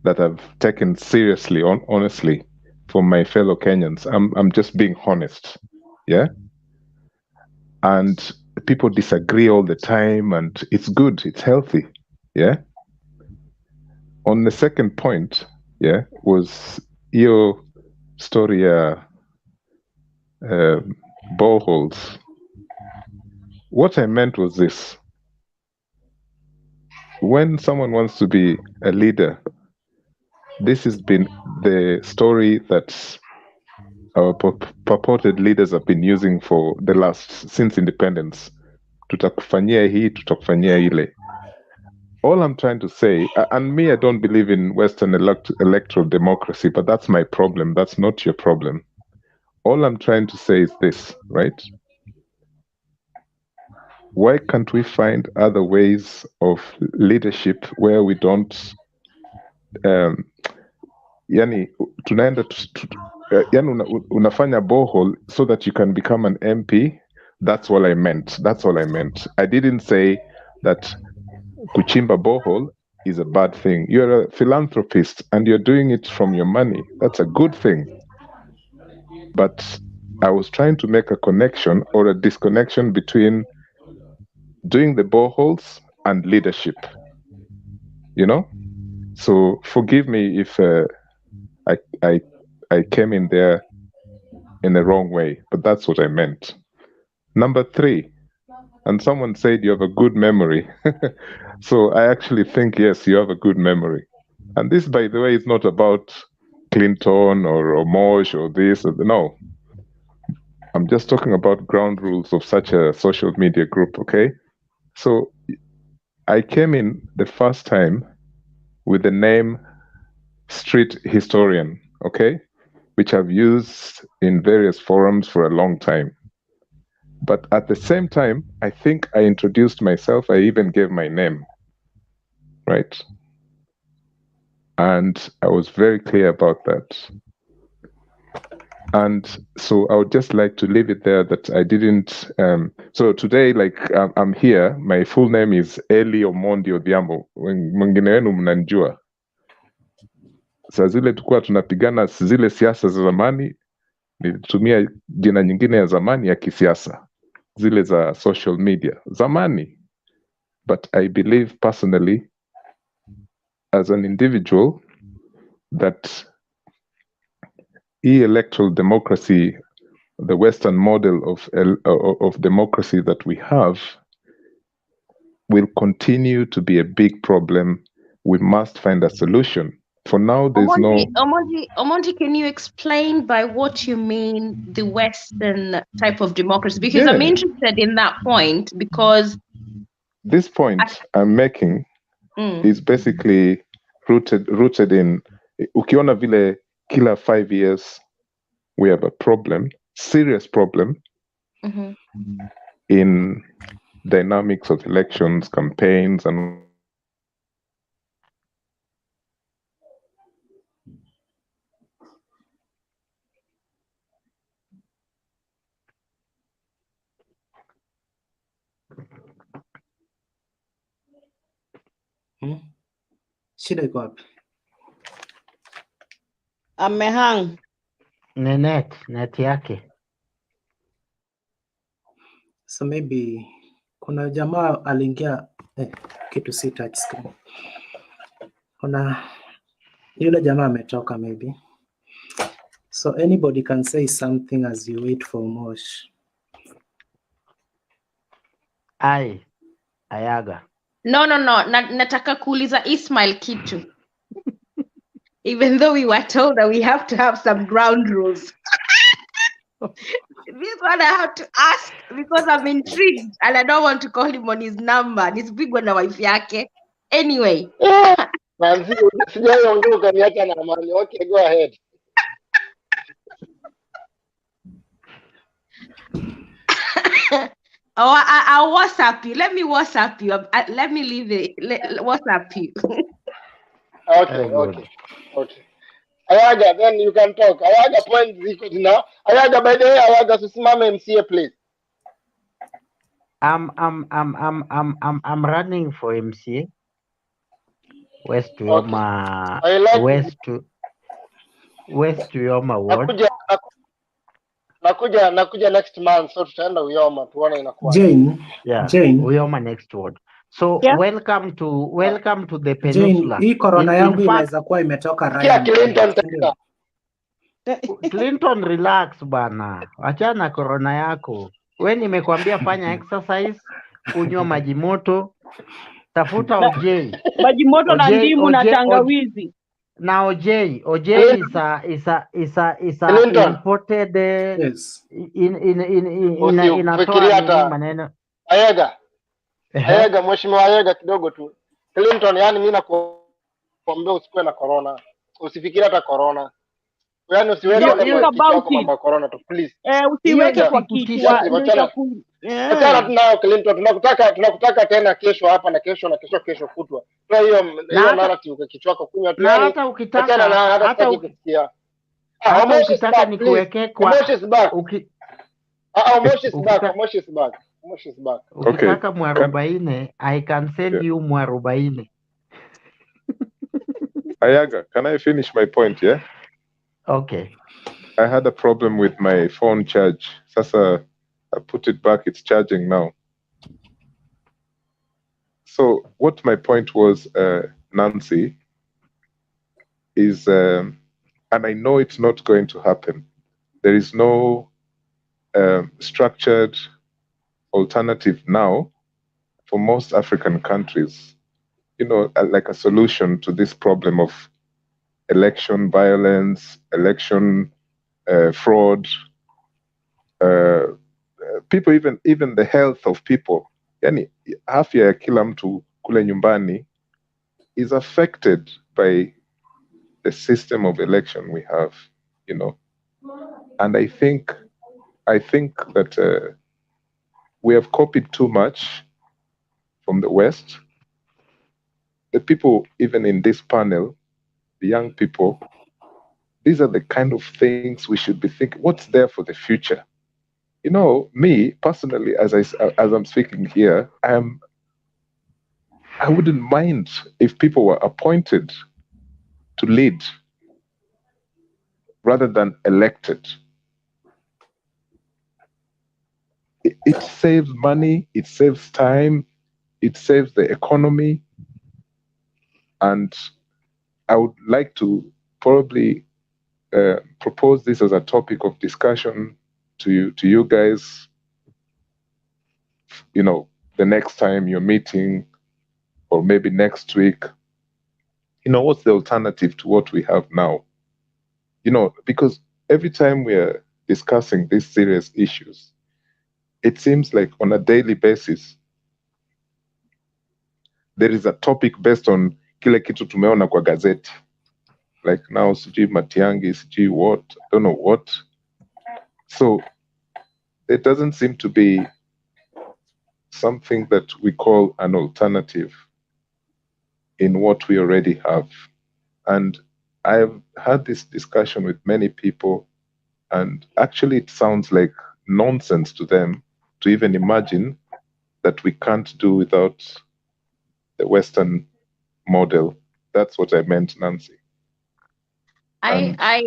that I've taken seriously, honestly, from my fellow Kenyans. I'm just being honest, yeah. And people disagree all the time, and it's good, it's healthy, yeah. On the second point, yeah, was your story, boreholes. What I meant was this: when someone wants to be a leader, this has been the story that our purported leaders have been using for the since independence. Tutakufanyia hii, tutakufanyia ile. All I'm trying to say, and me, I don't believe in Western electoral democracy, but that's my problem. That's not your problem. All I'm trying to say is this, right? Why can't we find other ways of leadership where we don't yani tunaenda yani unafanya borehole so that you can become an MP? That's what I meant. That's all I meant. I didn't say that kuchimba borehole is a bad thing. You're a philanthropist and you're doing it from your money. That's a good thing. But I was trying to make a connection or a disconnection between doing the boreholes and leadership, you know? So forgive me if I came in there in the wrong way, but that's what I meant. Number 3, and someone said you have a good memory. So I actually think, yes, you have a good memory. And this, by the way, is not about Clinton or Mosh or this. No. I'm just talking about ground rules of such a social media group, okay? So I came in the first time with the name Street Historian, okay? Which I've used in various forums for a long time. But at the same time, I think I introduced myself. I even gave my name, right? And I was very clear about that. And so I would just like to leave it there that I didn't. So today, like I'm here, my full name is Eli Omondi Odhiambo. Mwingine wenu mnanijua. Saa zile tulikuwa tunapigana zile siasa za zamani, nilitumia jina nyingine ya zamani ya kisiasa, zile za social media zamani. But I believe personally, as an individual, that electoral democracy, the Western model of democracy that we have, will continue to be a big problem. We must find a solution. For now, there's no... Omondi, can you explain by what you mean the Western type of democracy? Because I'm interested in that point, because... This point I'm making is basically rooted in... Ukiona vile kila 5 years, we have a problem, serious problem, in dynamics of elections, campaigns, and Shida iko wapi? Amehang. Net yake. So maybe kuna jamaa aliingia kitu si touch screen. Kuna yule jamaa ametoka maybe. So anybody can say something as you wait for Mosh. Ayaga. No. Nataka kuuliza Ismail kitu. Even though we were told that we have to have some ground rules. This one I have to ask because I'm intrigued and I don't want to call him on his number. Nisipigwe na wife yake. Anyway. Nancy, sijaongea ukaniacha na amani. Okay, go ahead. I'll WhatsApp you. Let me WhatsApp you. Let me leave it. WhatsApp you. Okay. Ayaga, then you can talk. Ayaga, point ziko now. Ayaga, by the way, Ayaga, susimame MCA, please. I'm running for MCA. West Uyoma. I like West Uyoma ward. Nakuja next month, so tutaenda Uyoma tuone inakuwa. Jane. Uyoma next ward. So welcome to the peninsula. Jane, hii corona yangu inaweza kuwa imetoka Ryan. Clinton, relax bana. Achana corona yako. We nimekwambia fanya exercise, kunywa maji moto, tafuta OJ. Maji moto na ndimu na tangawizi. Na OJ is a imported inatoa maneno. Ayaga, mheshimiwa Ayaga kidogo tu. Clinton, yani mimi nakuambia usikuwe na corona. Usifikiri hata corona. Yaani usiweke kwa kichwa mambo ya corona tu please. Usiweke kwa kichwa. Achana tunao Clinton, tunakutaka tena kesho hapa na kesho kutwa. Kwa hiyo narrative kwa kichwa chako kunywa tu. Hata ukitaka hata ukitaka nikuweke kwa Mosh is back. Ukitaka mwarobaine, I can send you mwarobaine. Ayaga, can I finish my point, yeah? Okay. I had a problem with my phone charge. Sasa, I put it back, it's charging now. So, what my point was, Nancy, is, and I know it's not going to happen. There is no structured alternative now for most African countries, like a solution to this problem of election violence, election fraud, people, even the health of people. Yani, afya ya kila mtu kule nyumbani is affected by the system of election we have, And I think that we have copied too much from the West. The people, even in this panel, the young people, these are the kind of things we should be thinking. What's there for the future? Me personally, as I'm speaking here, I wouldn't mind if people were appointed to lead rather than elected. It saves money, it saves time, it saves the economy, and I would like to probably propose this as a topic of discussion to you guys, the next time you're meeting, or maybe next week. What's the alternative to what we have now? Because every time we're discussing these serious issues, it seems like on a daily basis, there is a topic based on kile kitu tumeona kwa gazeti. Like now, sijui Matiangi, sijui what, I don't know what. So there doesn't seem to be something that we call an alternative in what we already have. And I've had this discussion with many people, and actually it sounds like nonsense to them to even imagine that we can't do without the Western model. That's what I meant, Nancy. I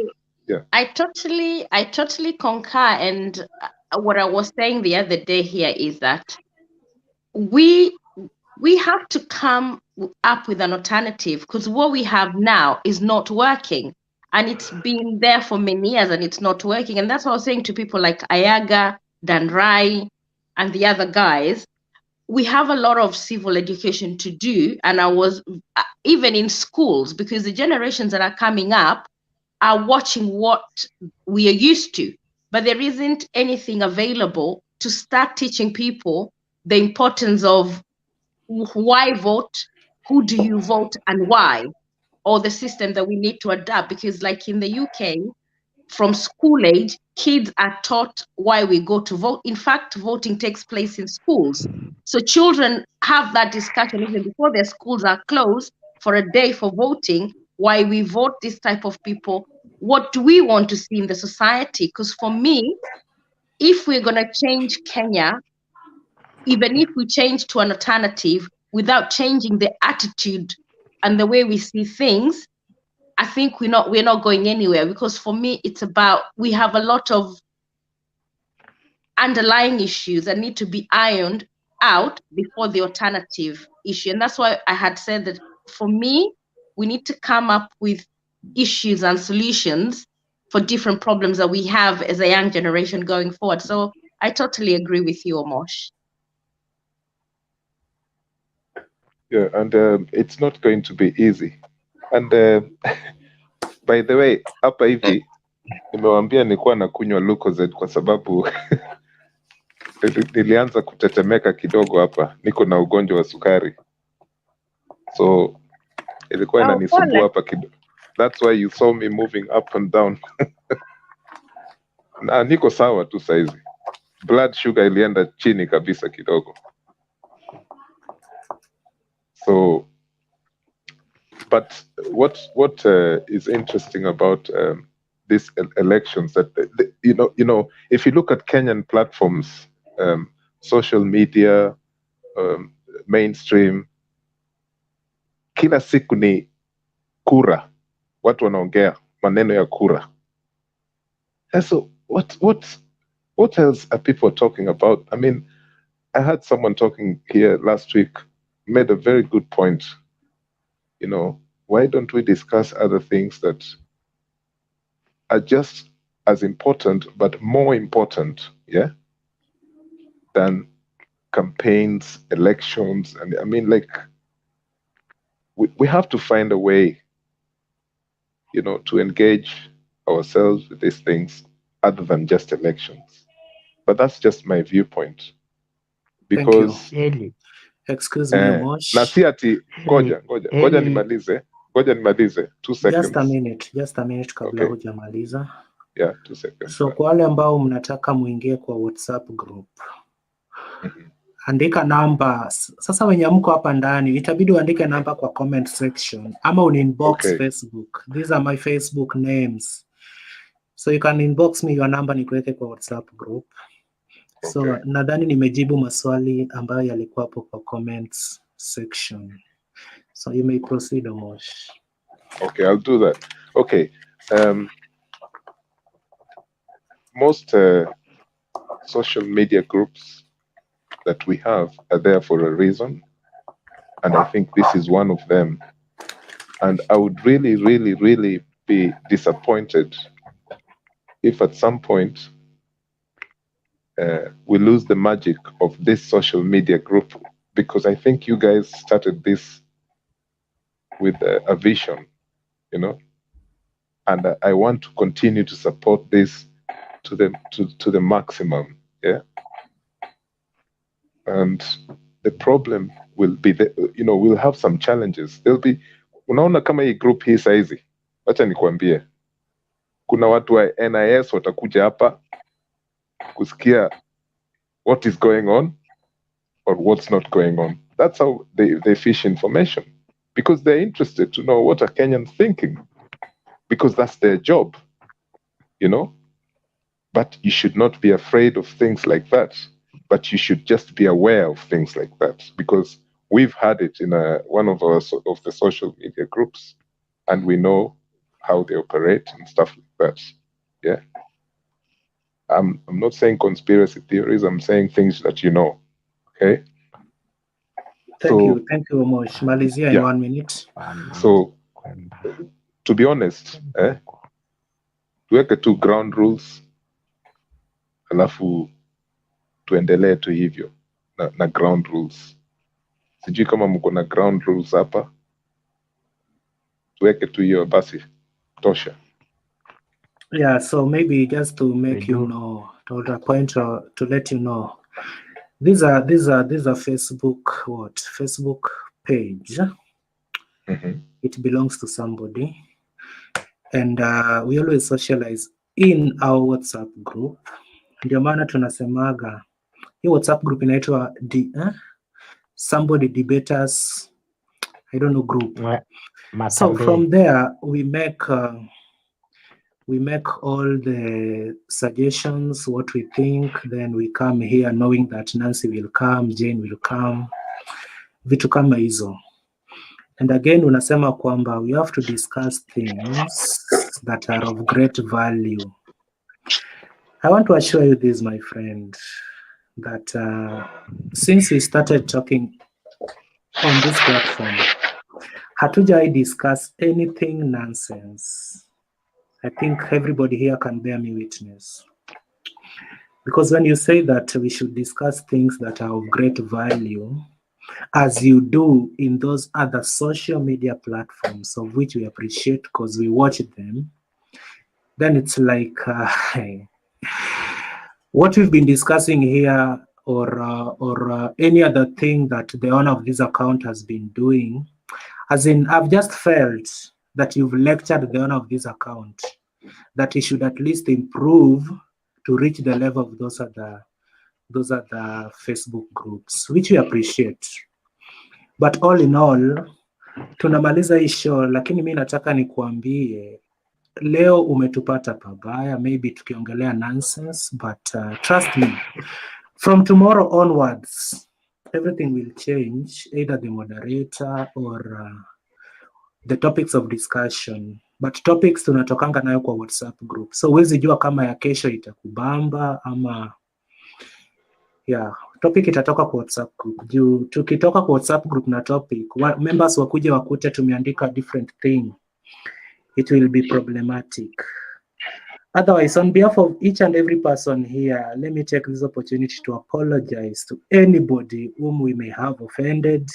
totally concur, and what I was saying the other day here is that we have to come up with an alternative, because what we have now is not working. and it's been there for many years and it's not working. And that's what I was saying to people like Ayaga, Danrai, and the other guys. We have a lot of civil education to do, and I was even in schools, because the generations that are coming up are watching what we are used to, but there isn't anything available to start teaching people the importance of why vote, who do you vote, and why, or the system that we need to adapt. Because like in the UK, from school age, kids are taught why we go to vote. In fact, voting takes place in schools. So children have that discussion even before their schools are closed for a day for voting, why we vote this type of people. What do we want to see in the society? Because for me, if we're going to change Kenya, even if we change to an alternative without changing the attitude and the way we see things, I think we're not going anywhere. Because for me, it's about, we have a lot of underlying issues that need to be ironed out before the alternative issue. And that's why I had said that for me, we need to come up with issues and solutions for different problems that we have as a young generation going forward. So I totally agree with you, Omosh. Yeah, and it's not going to be easy. And by the way, hapa hivi nimewambia nilikuwa nakunywa Lucozade kwa sababu nilianza kutetemeka kidogo hapa, niko na ugonjwa wa sukari, so ilikuwa inanisumbua hapa kidogo. That's why you saw me moving up and down. Na niko sawa tu saizi, blood sugar ilienda chini kabisa kidogo. So, but what is interesting about these elections, that you know, if you look at Kenyan platforms, social media, mainstream, kila siku ni kura, watu wanaongea maneno ya kura. And so what else are people talking about? I mean, I had someone talking here last week, made a very good point. You know, why don't we discuss other things that are just as important, but more important, yeah, than campaigns, elections? And I mean, like, we have to find a way, you know, to engage ourselves with these things other than just elections. But that's just my viewpoint. Because excuse me, Mosh. Na si ati ngoja nimalize. Ngoja nimalize 2 seconds. Just a minute kabla hujamaliza. Yeah, 2 seconds. So kwa wale ambao mnataka muingie kwa WhatsApp group, andika namba. Sasa wenye mko hapa ndani itabidi uandike namba kwa comment section ama uninbox Facebook. These are my Facebook names. So you can inbox me your number nikuweke kwa WhatsApp group. So nadhani nimejibu maswali ambayo yalikuwa hapo kwa comments section. So you may proceed, Omosh. Okay, I'll do that. Okay. Most social media groups that we have are there for a reason. And I think this is one of them. And I would really, really, really be disappointed if at some point we lose the magic of this social media group, because I think you guys started this with a vision, you know, and I want to continue to support this to the maximum, yeah. And the problem will be that, you know, we'll have some challenges. There'll be, unaona kama hii group hii saizi, wacha nikwambie, kuna watu wa NIS watakuja hapa kusikia what is going on or what's not going on. That's how they fish information, because they're interested to know what are Kenyans thinking, because that's their job, you know. But you should not be afraid of things like that, but you should just be aware of things like that, because we've had it in one of the social media groups, and we know how they operate and stuff like that. Yeah. I'm not saying conspiracy theories, I'm saying things that you know. Okay. Thank you, Omosh. Malizia in 1 minute. So, to be honest, tuweke tu ground rules, alafu tuendelee tu hivyo na ground rules. Sijui kama mko na ground rules hapa, tuweke tu hiyo basi tosha. Yeah, so maybe just to make you know, to the point to let you know, these are Facebook page. It belongs to somebody, and we always socialize in our WhatsApp group. Ndio maana tunasemaga hii WhatsApp group inaitwa somebody debaters, I don't know, group. So from there we make all the suggestions, what we think, then we come here knowing that Nancy will come, Jane will come, vitu kama hizo. And again unasema kwamba we have to discuss things that are of great value. I want to assure you this, my friend, that since we started talking on this platform, hatujai discuss anything nonsense. I think everybody here can bear me witness. Because when you say that we should discuss things that are of great value, as you do in those other social media platforms, of which we appreciate because we watch them, then it's like what we've been discussing here, or any other thing that the owner of this account has been doing. As in, I've just felt that you've lectured the owner of this account that he should at least improve to reach the level of those other Facebook groups, which we appreciate. But all in all, tunamaliza hii show, lakini mi nataka nikuambie leo umetupata pabaya, maybe tukiongelea nonsense, but trust me, from tomorrow onwards, everything will change, either the moderator or the topics of discussion. But topics tunatokanga nayo kwa WhatsApp group, so huwezi jua kama ya kesho itakubamba ama topic itatoka kwa WhatsApp group. Juu tukitoka kwa WhatsApp group na topic, members wakuje wakute tumeandika different thing, it will be problematic. Otherwise, on behalf of each and every person here, let me take this opportunity to apologize to anybody whom we may have offended.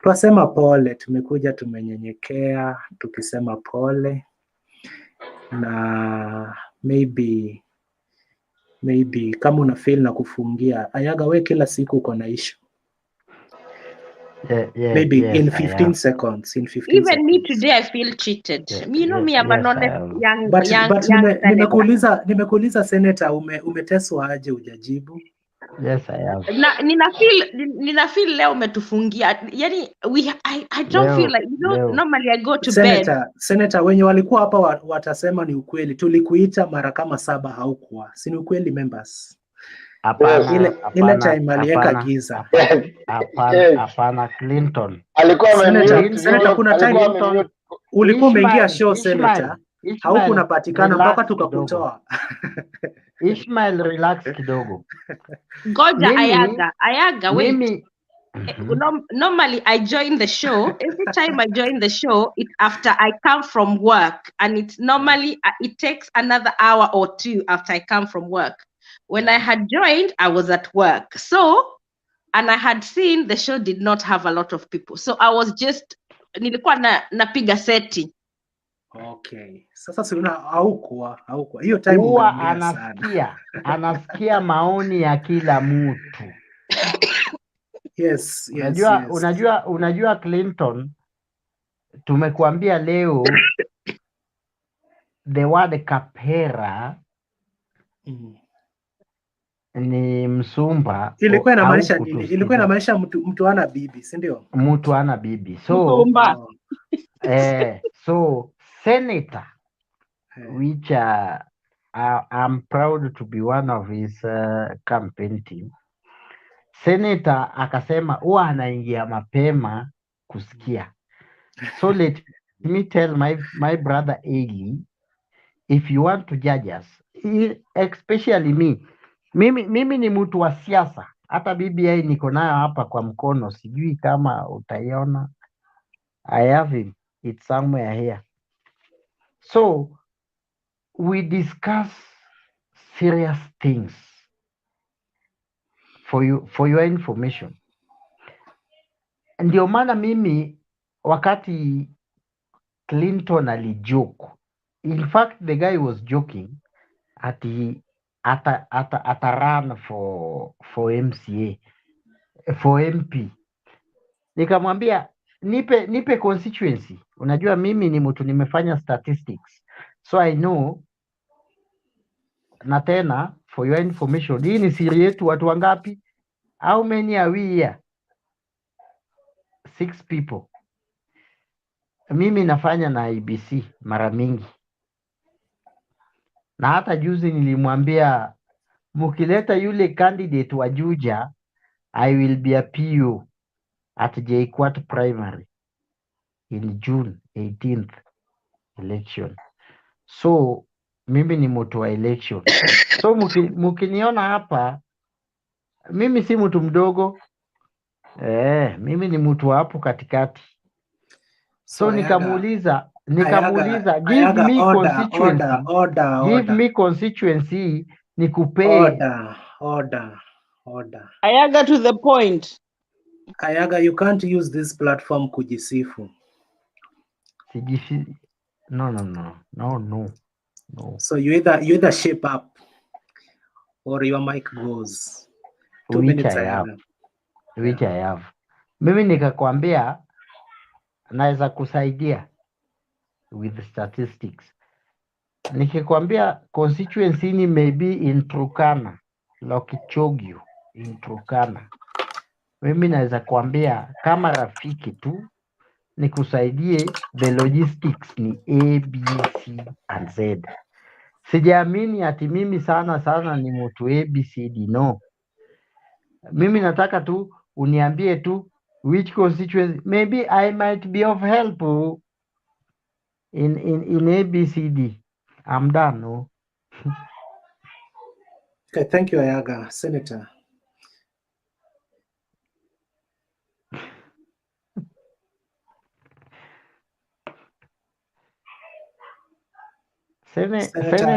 Twasema pole, tumekuja tumenyenyekea, tukisema pole, na maybe kama una feel na kufungia, Ayaga we kila siku uko na issue. Maybe in 15 seconds. Even me today, I feel cheated. You know me, I'm an honest young But senator. nimekuuliza Senator, umeteswa aje ujajibu? Yes, I have. Nina feel leo umetufungia. Yani I don't feel like, you know, normally I go to bed. Senator, wenye walikuwa hapa watasema ni ukweli. Tulikuita mara kama 7 haukuwa. Si ni ukweli members? Ile time aliweka giza. Hapana, Clinton. Senator, kuna time ulikuwa umeingia show Senator, haukunapatikana mpaka tukakutoa. Ishmael, relax kidogo. Goja Ayaga, wait. Normally I join the show. Every time I join the show, it's after I come from work, and it's normally it takes another hour or 2 after I come from work. When I had joined, I was at work. So, and I had seen the show did not have a lot of people. So I was just nilikuwa napiga seti. Okay. Sasa si haukuwa. Hiyo time huwa anasikia maoni ya kila mtu. Yes. Unajua Clinton, tumekuambia leo the word kapera ni Msumba. Ilikuwa inamaanisha nini? Ilikuwa inamaanisha mtu ana bibi, si ndio? Mtu ana bibi. So so Senator, which I'm proud to be one of his campaign team. Senator akasema huwa anaingia mapema kusikia. So let me tell my brother Eli, if you want to judge us, especially me, mimi ni mtu wa siasa. Hata BBI niko nayo hapa kwa mkono, sijui kama utaiona. I have it somewhere here. So we discuss serious things for your information. Ndio maana mimi wakati Clinton alijoke, in fact the guy was joking ati ata run for MCA, for MP. Nikamwambia nipe constituency. Unajua mimi ni mtu nimefanya statistics, so I know. Na tena for your information, hii ni siri yetu. Watu wangapi? How many are we here? 6 people. Mimi nafanya na IBC mara mingi, na hata juzi nilimwambia mukileta yule candidate wa Juja, I will be a PO at JKUAT primary in June 18th election. So mimi ni mtu wa election. So mukiniona hapa, mimi si mtu mdogo. Mimi ni mtu hapo katikati. So nikamuuliza give me constituency. Give me constituency nikupe. Order. Ayaga, to the point. Ayaga, you can't use this platform kujisifu. No. So you either shape up or your mic goes. 2 minutes Ayaga. Which I have. Mimi nikakwambia naweza kusaidia with statistics. Nikikwambia constituency ni maybe in Turkana, Lokichogio in Turkana. Mimi naweza kuambia kama rafiki tu nikusaidie, the logistics ni A, B, C and Z. Sijaamini ati mimi sana ni mtu A, B, C, D, no. Mimi nataka tu uniambie tu which constituency, maybe I might be of help in A, B, C, D. I'm done, no? Okay, thank you, Ayaga. Senator.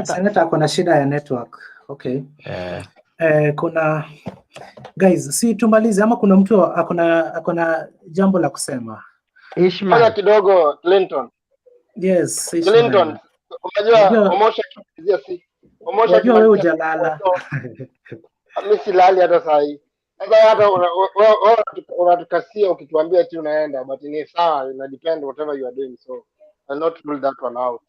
Senator kuna shida ya network. Okay. Kuna guys, si tumalize ama kuna mtu akona jambo la kusema? Ishmael kidogo Clinton. Yes, Clinton. Unajua Omosha wewe hujalala. Mimi silali hata saa hii. Sasa hata unatukasia ukituambia eti unaenda, but ni sawa, ina depend whatever you are doing, so I'll not rule that one out.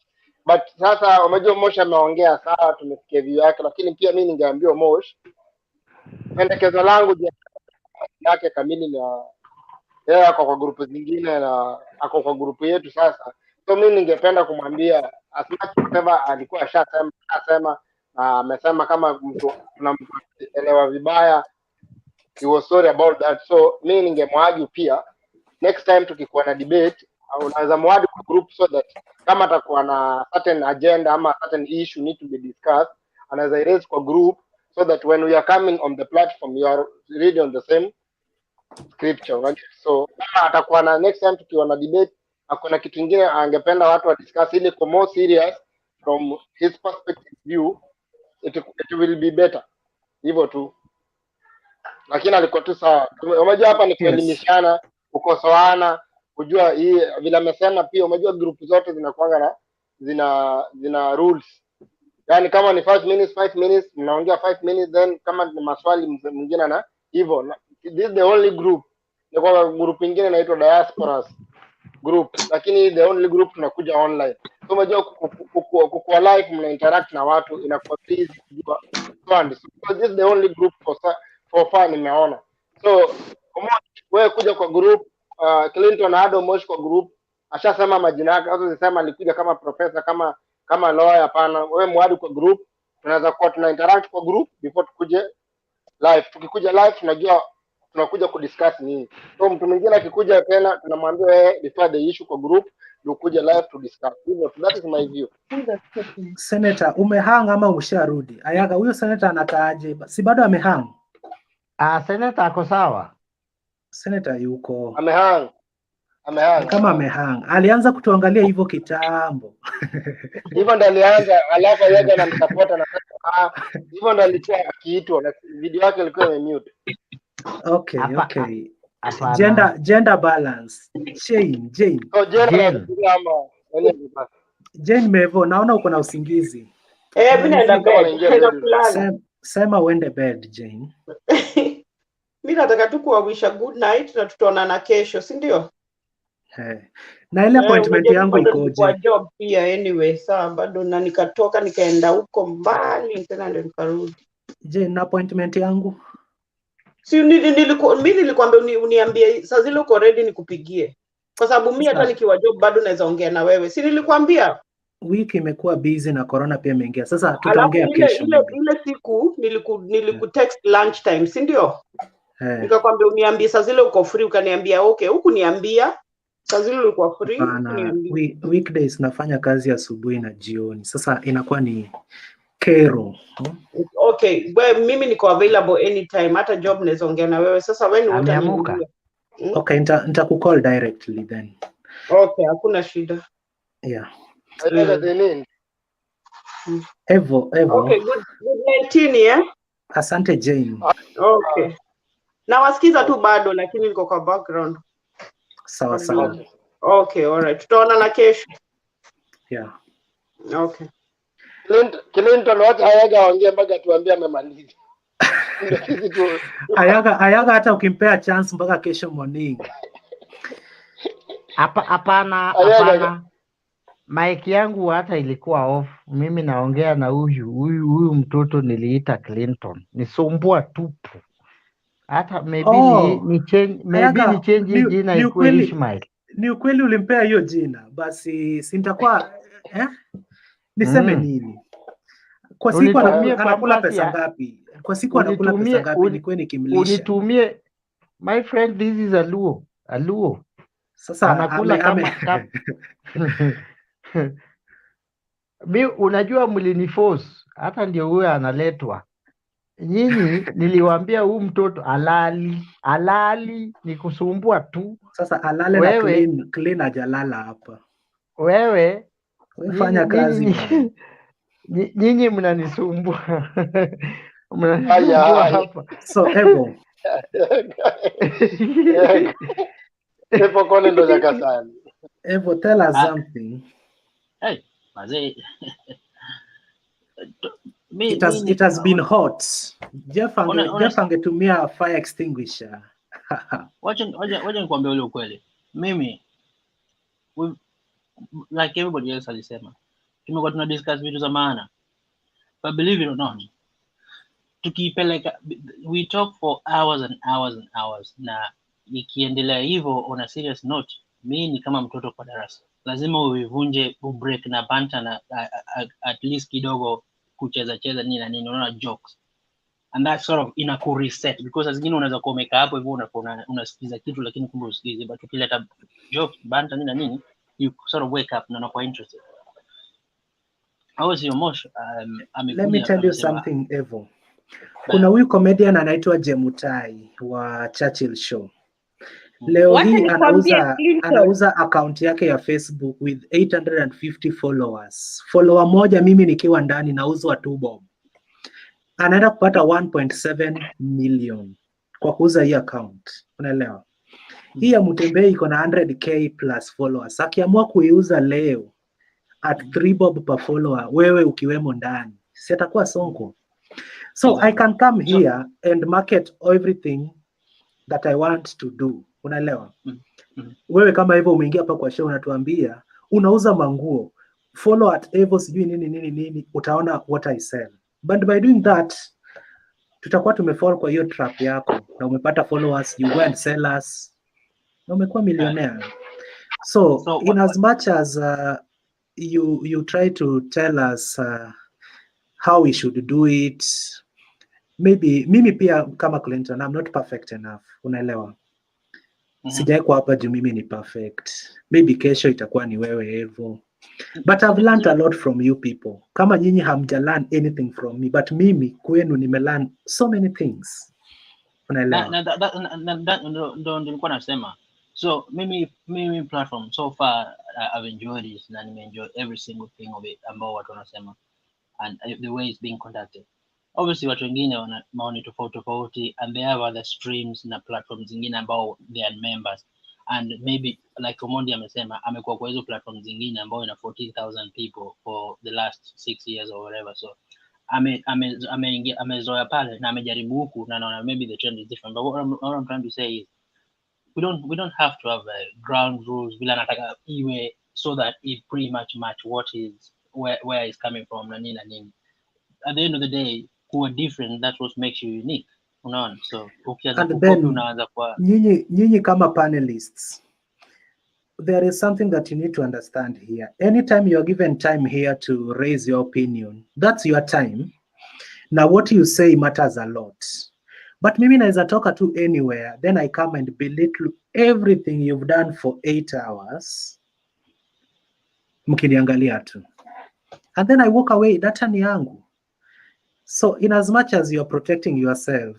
But sasa umejua Mosh ameongea sawa, tumesikia view yake, lakini pia mimi ningeambia Mosh pendekezo langu yake kamili na yeye ako kwa grupu zingine na ako kwa grupu yetu sasa. So mimi ningependa kumwambia as much whatever alikuwa ashasema na amesema kama mtu tunamelewa vibaya, he was sorry about that. So mimi ningemwagi pia next time tukikuwa na debate au unaweza mwadi kwa group, so that kama atakuwa na certain agenda ama certain issue need to be discussed, anaweza raise kwa group, so that when we are coming on the platform you are reading on the same scripture, right? So kama atakuwa na next time tukiwa na debate hakuna kitu kingine angependa watu wa discuss ili kwa more serious from his perspective view, it will be better hivyo tu. Lakini alikuwa tu sawa. Unajua hapa ni kuelimishana, kukosoana, kujua hii vile amesema pia. Unajua group zote zinakuanga na zina rules. Yaani kama ni 5 minutes mnaongea 5 minutes, then kama ni maswali mwingine na hivyo. This is the only group. Ni kwa group nyingine inaitwa diasporas group, lakini the only group tunakuja online. So unajua kwa live mna interact na watu, inakuwa easy kujua fund. So this is the only group for fun nimeona. So wewe kuja kwa group, Clinton Ado Mosh kwa group, ashasema majina yake, au zisema alikuja kama professor kama lawyer, hapana. Wewe mwadi kwa group, tunaweza kuwa tuna interact kwa group before tukuje live. Tukikuja live tunajua tunakuja kudiscuss nini. So mtu mwingine akikuja tena tunamwambia wewe before the issue kwa group ndio kuja live to discuss. Hivyo that is my view. Senator, umehang ama usharudi? Ayaga, huyo senator anakaaje? Si bado amehang? Senator ako sawa. Senator yuko. Amehang. Amehang. Kama amehang. Alianza kutuangalia hivyo kitambo. Hivyo ndo alianza, alafu yeye anamsupport na hivyo ndo alikuwa akiitwa na video yake ilikuwa imemute. Okay, okay. Gender balance. Jane. Oh, Jane. Jane Mevo, naona uko na usingizi. Mimi naenda bed. Naenda kulala. Sema uende bed, Jane. Mimi nataka tu kuwawisha good night na tutaonana kesho, si ndio? Na ile appointment yangu ikoje? Kwa job pia anyway, sawa bado na nikatoka nikaenda huko mbali tena ndio nikarudi. Je, na appointment yangu? Si mimi nilikwambia uniambie saa zile uko ready nikupigie. Kwa sababu mimi hata nikiwa job bado naweza ongea na wewe. Si nilikwambia? Wiki imekuwa busy na corona pia imeingia. Sasa tutaongea kesho. Ile siku niliku text lunch time, si ndio? Nikakwambia uniambie saa zile uko free, ukaniambia okay, huku niambia saa zile ulikuwa free. Weekdays nafanya kazi asubuhi na jioni. Sasa inakuwa ni kero. Okay, mimi niko available anytime, hata job naweza ongea na wewe. Sasa wewe ni utaniamuka. Okay, nitakucall directly then. Okay, hakuna shida. Yeah. Evo. Okay, good night, yeah? Asante Jane. Okay. Na wasikiza tu bado lakini niko kwa background. Sawa. Okay, all right. Tutaona na kesho. Yeah. Okay. Clinton wacha Ayaga ongea mpaka tuambie amemaliza. Ayaga hata ukimpea chance mpaka kesho morning. Hapana. Mic yangu hata ilikuwa off. Mimi naongea na huyu mtoto niliita Clinton. Nisumbua tupu. Hata maybe ni change jina ikuwe Ishmael. Ni ukweli ulimpea hiyo jina. Basi sintakuwa niseme nini? Kwa siku anakula pesa ngapi? Nikuwe nikimlisha. Unitumie, my friend, this is Aluo. Sasa anakula kama unajua mliniforce, hata ndio huyo analetwa. Nyinyi niliwaambia huyu mtoto alali ni kusumbua tu. Sasa alale wewe, na clean ajalala hapa. Wewe fanya kazi. Nyinyi mnanisumbua. Mnanisumbua hapa. So Evo. Evo kole ndo jakasani. Evo, tell us something. Hey, mazee. It has been hot. Jeff angetumia fire extinguisher. Wacha nikwambie ule ukweli. Mimi like everybody else alisema, tumekuwa tuna discuss vitu za maana. But believe it or not, tukipeleka we talk for hours and hours and hours, na ikiendelea hivyo on a serious note, mimi ni kama mtoto kwa darasa. Lazima uivunje, ubreak na banta na at least kidogo kucheza nini na nini, unaona jokes. And that sort of reset, because as zingine unaweza kuomeka hapo hivyo unasikiza kitu lakini kumbe usikize, but ukileta jokes banta nini na nini, you sort of wake up na unakuwa interested. How was your mosh? Let me tell you something, Evo. Kuna huyu comedian anaitwa Jemutai wa Churchill Show. Leo hii anauza account yake ya Facebook with 850 followers. Follower moja mimi nikiwa ndani nauzwa 2 bob. Anaenda kupata 1.7 million kwa kuuza hii account. Unaelewa? Hii ya Mutembei iko na 100k plus followers. Akiamua kuiuza leo at 3 bob per follower, wewe ukiwemo ndani, si atakuwa sonko. So I can come here and market everything that I want to do. Unaelewa? Wewe kama hivyo umeingia hapa kwa show unatuambia unauza manguo, follow at Evo sijui nini, utaona what I sell. But by doing that tutakuwa tumefall kwa hiyo trap yako na umepata followers, you go and sell us na umekuwa millionaire. So in as much as you try to tell us how we should do it, maybe mimi pia kama Clinton, I'm not perfect enough. Unaelewa? Sijai kwa hapa juu mimi ni perfect. Maybe kesho itakuwa ni wewe Evo. But I've learned a lot from you people. Kama nyinyi hamja learn anything from me, but mimi kwenu nimelearn so many things. Unaelewa? Ndo nilikuwa nasema. So mimi platform so far I've enjoyed it and I enjoy every single thing of it ambao watu wanasema and the way it's being conducted. Obviously watu wengine wana maoni tofauti and they have other streams na platforms zingine ambao they are members and maybe like Omondi amesema amekuwa kwa hizo platforms zingine ambao ina 14,000 people for the last 6 years or whatever, so amezoea pale na amejaribu huku na naona maybe the trend is different, but what I'm trying to say is we don't have to have ground rules vile nataka iwe so that it pretty much match what is where is coming from na nini. At the end of the day kuwa different, that's what makes you unique, unaona. So ukianza kukopi unaanza kwa nyinyi kama panelists, there is something that you need to understand here. Anytime you are given time here to raise your opinion, that's your time. Now what you say matters a lot. But mimi naweza toka tu anywhere, then I come and belittle everything you've done for 8 hours. Mkiniangalia tu. And then I walk away, data ni yangu. So in as much as you're protecting yourself,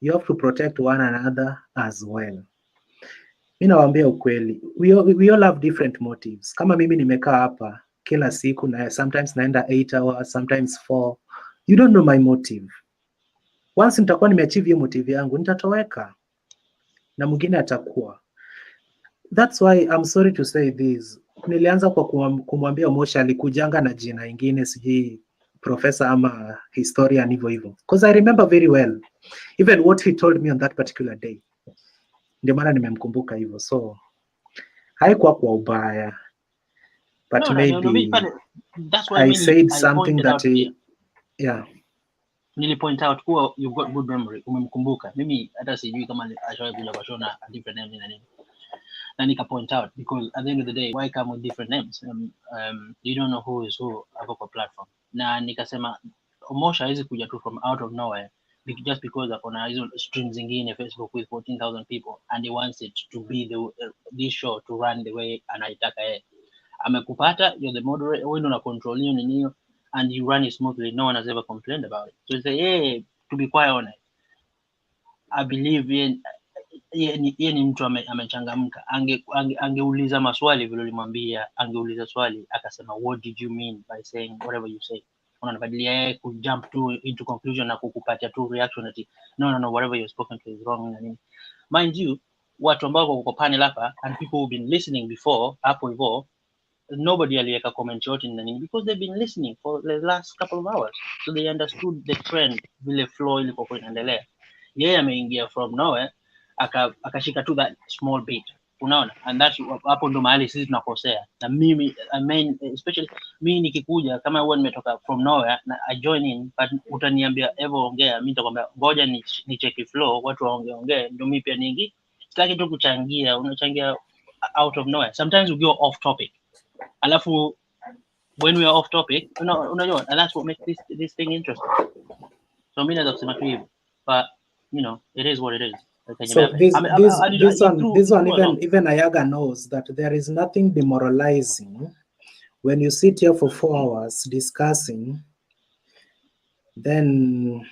you have to protect one another as well. Mimi nawaambia ukweli, we all have different motives. Kama mimi nimekaa hapa kila siku na sometimes naenda 8 hours, sometimes 4. You don't know my motive. Once nitakuwa nimeachieve hiyo motive yangu, nitatoweka na mwingine atakuwa. That's why I'm sorry to say this. Nilianza kwa kumwambia Omosha alikujanga na jina ingine sijui professor ama historian hivyo. Because I remember very well even what he told me on that particular day. Ndio maana nimemkumbuka hivyo. So haikuwa kwa ubaya. But maybe that's why I said I something that yeah. Nilipoint out kuwa you've got good memory, umemkumbuka. Mimi hata sijui kama ashawahi kuja kwa show na different name na nini. Na nika point out because at the end of the day why come with different names? You don't know who is who hapo kwa platform. Na nikasema Omosha hawezi kuja tu from out of nowhere just because akona hizo streams zingine Facebook with 14,000 people and he wants it to be this show to run the way anaitaka yeye. Amekupata, you're the moderator, wewe una control hiyo nini and you run it smoothly, no one has ever complained about it. So say hey, to be quite honest, I believe yeye ni mtu amechangamka. Angeuliza maswali vile ulimwambia, angeuliza swali akasema what did you mean by saying whatever you say. Unabadilia yeye ku jump to into conclusion na kukupatia tu reaction ati no whatever you've spoken to is wrong na nini. Mind you, watu ambao wako panel hapa and people who've been listening before hapo hivyo, nobody aliweka comment yote na nini because they've been listening for the last couple of hours, so they understood the trend vile flow ilikokuwa inaendelea. Yeye ameingia from nowhere akashika tu that small bit, unaona, and that's hapo ndo mahali sisi tunakosea. Na mimi I mean especially mimi nikikuja kama huwa nimetoka from nowhere na I join in, but utaniambia Evo ongea, mimi nitakwambia ngoja ni check flow, watu waongee ndio mimi pia ningi sitaki tu kuchangia. Unachangia out of nowhere, sometimes we go off topic alafu when we are off topic unajua, and that's what makes this thing interesting. So mimi naweza kusema tu hivyo, but you know it is what it is. So this one even Ayaga knows that there is nothing demoralizing when you sit here for 4 hours discussing, then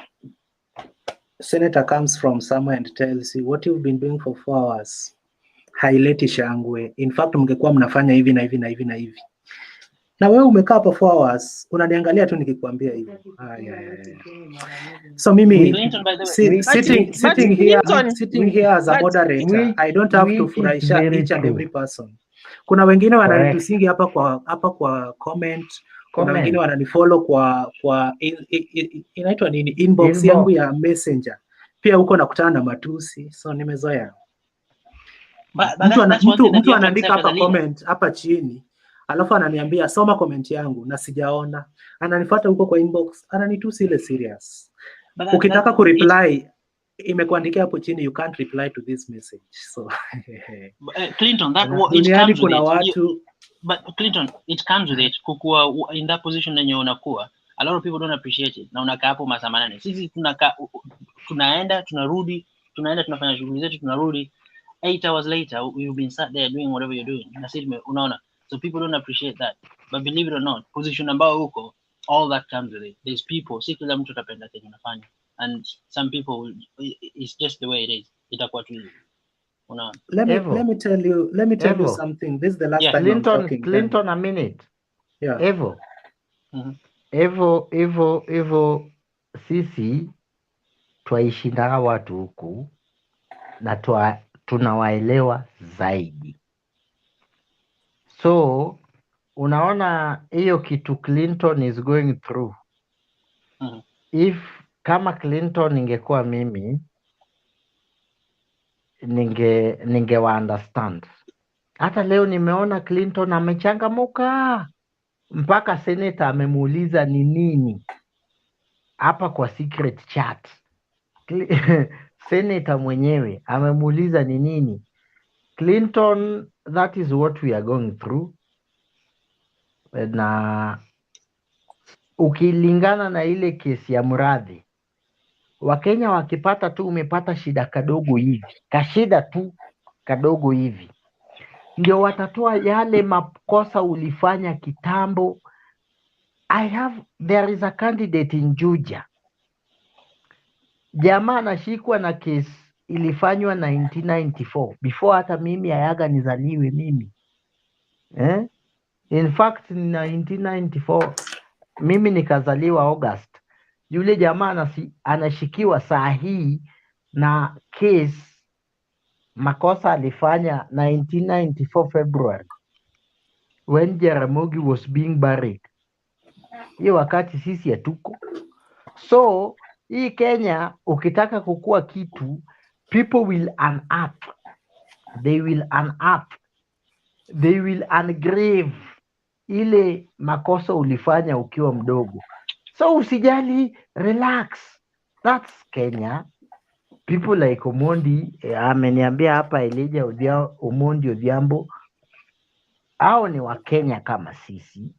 senator comes from somewhere and tells you what you've been doing for 4 hours haileti shangwe. In fact mngekuwa mnafanya hivi na hivi na hivi na hivi, na wewe umekaa hapo 4 hours unaniangalia tu nikikwambia hivi. So mimi sitting here as a moderator, I don't have to furahisha each and every person. Kuna wengine wananitusingi hapa kwa comment, kuna wengine wananifollow kwa inaitwa nini, inbox yangu ya messenger, pia huko nakutana na matusi, so nimezoea. Mtu anaandika hapa comment hapa chini alafu ananiambia soma comment yangu na sijaona, ananifuata huko kwa inbox ananitusi ile serious. Ukitaka kureply imekuandikia hapo chini you can't reply to this message. So Clinton, that what it comes with watu but Clinton, it comes with it kukua in that position yenye unakuwa. A lot of people don't appreciate it. Na unakaa hapo masaa 8. Sisi tunakaa tunaenda tunarudi, tunaenda tunafanya shughuli zetu tunarudi. 8 hours later you've been sat there doing whatever you're doing. Na sisi unaona. So people don't appreciate that. But believe it or not, position ambao huko, all that comes with it. There's people, si kila mtu atapenda kenye unafanya. And some people, it's just the way it is. Itakuwa tu. Let me tell you Evo. something. This is the last Yeah. time I'm talking. Clinton, a minute. Yeah. Evo. Evo, sisi twaishindaga watu huku na tunawaelewa zaidi. So unaona hiyo kitu Clinton is going through. If kama Clinton ingekuwa mimi ningewa understand. Hata leo nimeona Clinton amechangamuka mpaka senator amemuuliza ni nini hapa kwa secret chat. Senator mwenyewe amemuuliza ni nini. Clinton, that is what we are going through. Na ukilingana na ile kesi ya MURATHE, Wakenya wakipata tu umepata shida kadogo hivi, kashida tu kadogo hivi, ndio watatoa yale makosa ulifanya kitambo. There is a candidate in Juja. Jamaa anashikwa na kesi ilifanywa 1994 before hata mimi ayaga nizaliwe mimi. In fact 1994 mimi nikazaliwa August. Yule jamaa anashikiwa saa hii na case makosa alifanya 1994 February when Jaramogi was being buried. Hiyo wakati sisi hatuko. So hii Kenya ukitaka kukua kitu, people will unearth. They will unearth. They will ungrave ile makosa ulifanya ukiwa mdogo. So usijali, relax. That's Kenya. People like Omondi, ameniambia hapa Elijah Omondi Odhiambo, hao ni wa Kenya kama sisi.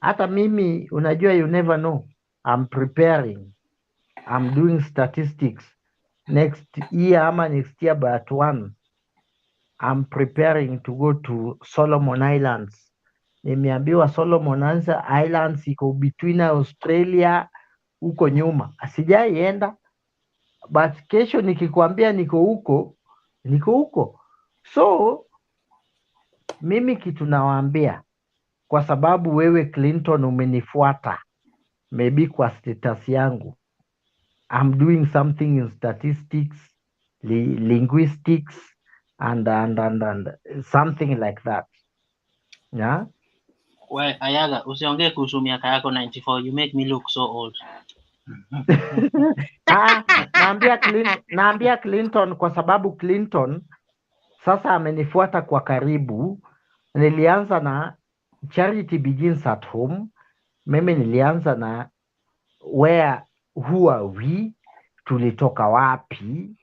Hata mimi, unajua, you never know. I'm preparing. I'm doing statistics. Next year ama next year but one. I'm preparing to go to Solomon Islands. Nimeambiwa Solomon Islands iko between Australia huko nyuma. Sijaienda, but kesho nikikwambia niko huko. So mimi kitu nawaambia, kwa sababu wewe Clinton umenifuata maybe kwa status yangu, I'm doing something in statistics, linguistics and something like that. Yeah. We Ayaga, usiongee kuhusu miaka yako 94. You make me look so old. Naambia Clinton kwa sababu Clinton sasa amenifuata kwa karibu. Nilianza na Charity Begins at Home. Mimi nilianza na who are we, tulitoka wapi,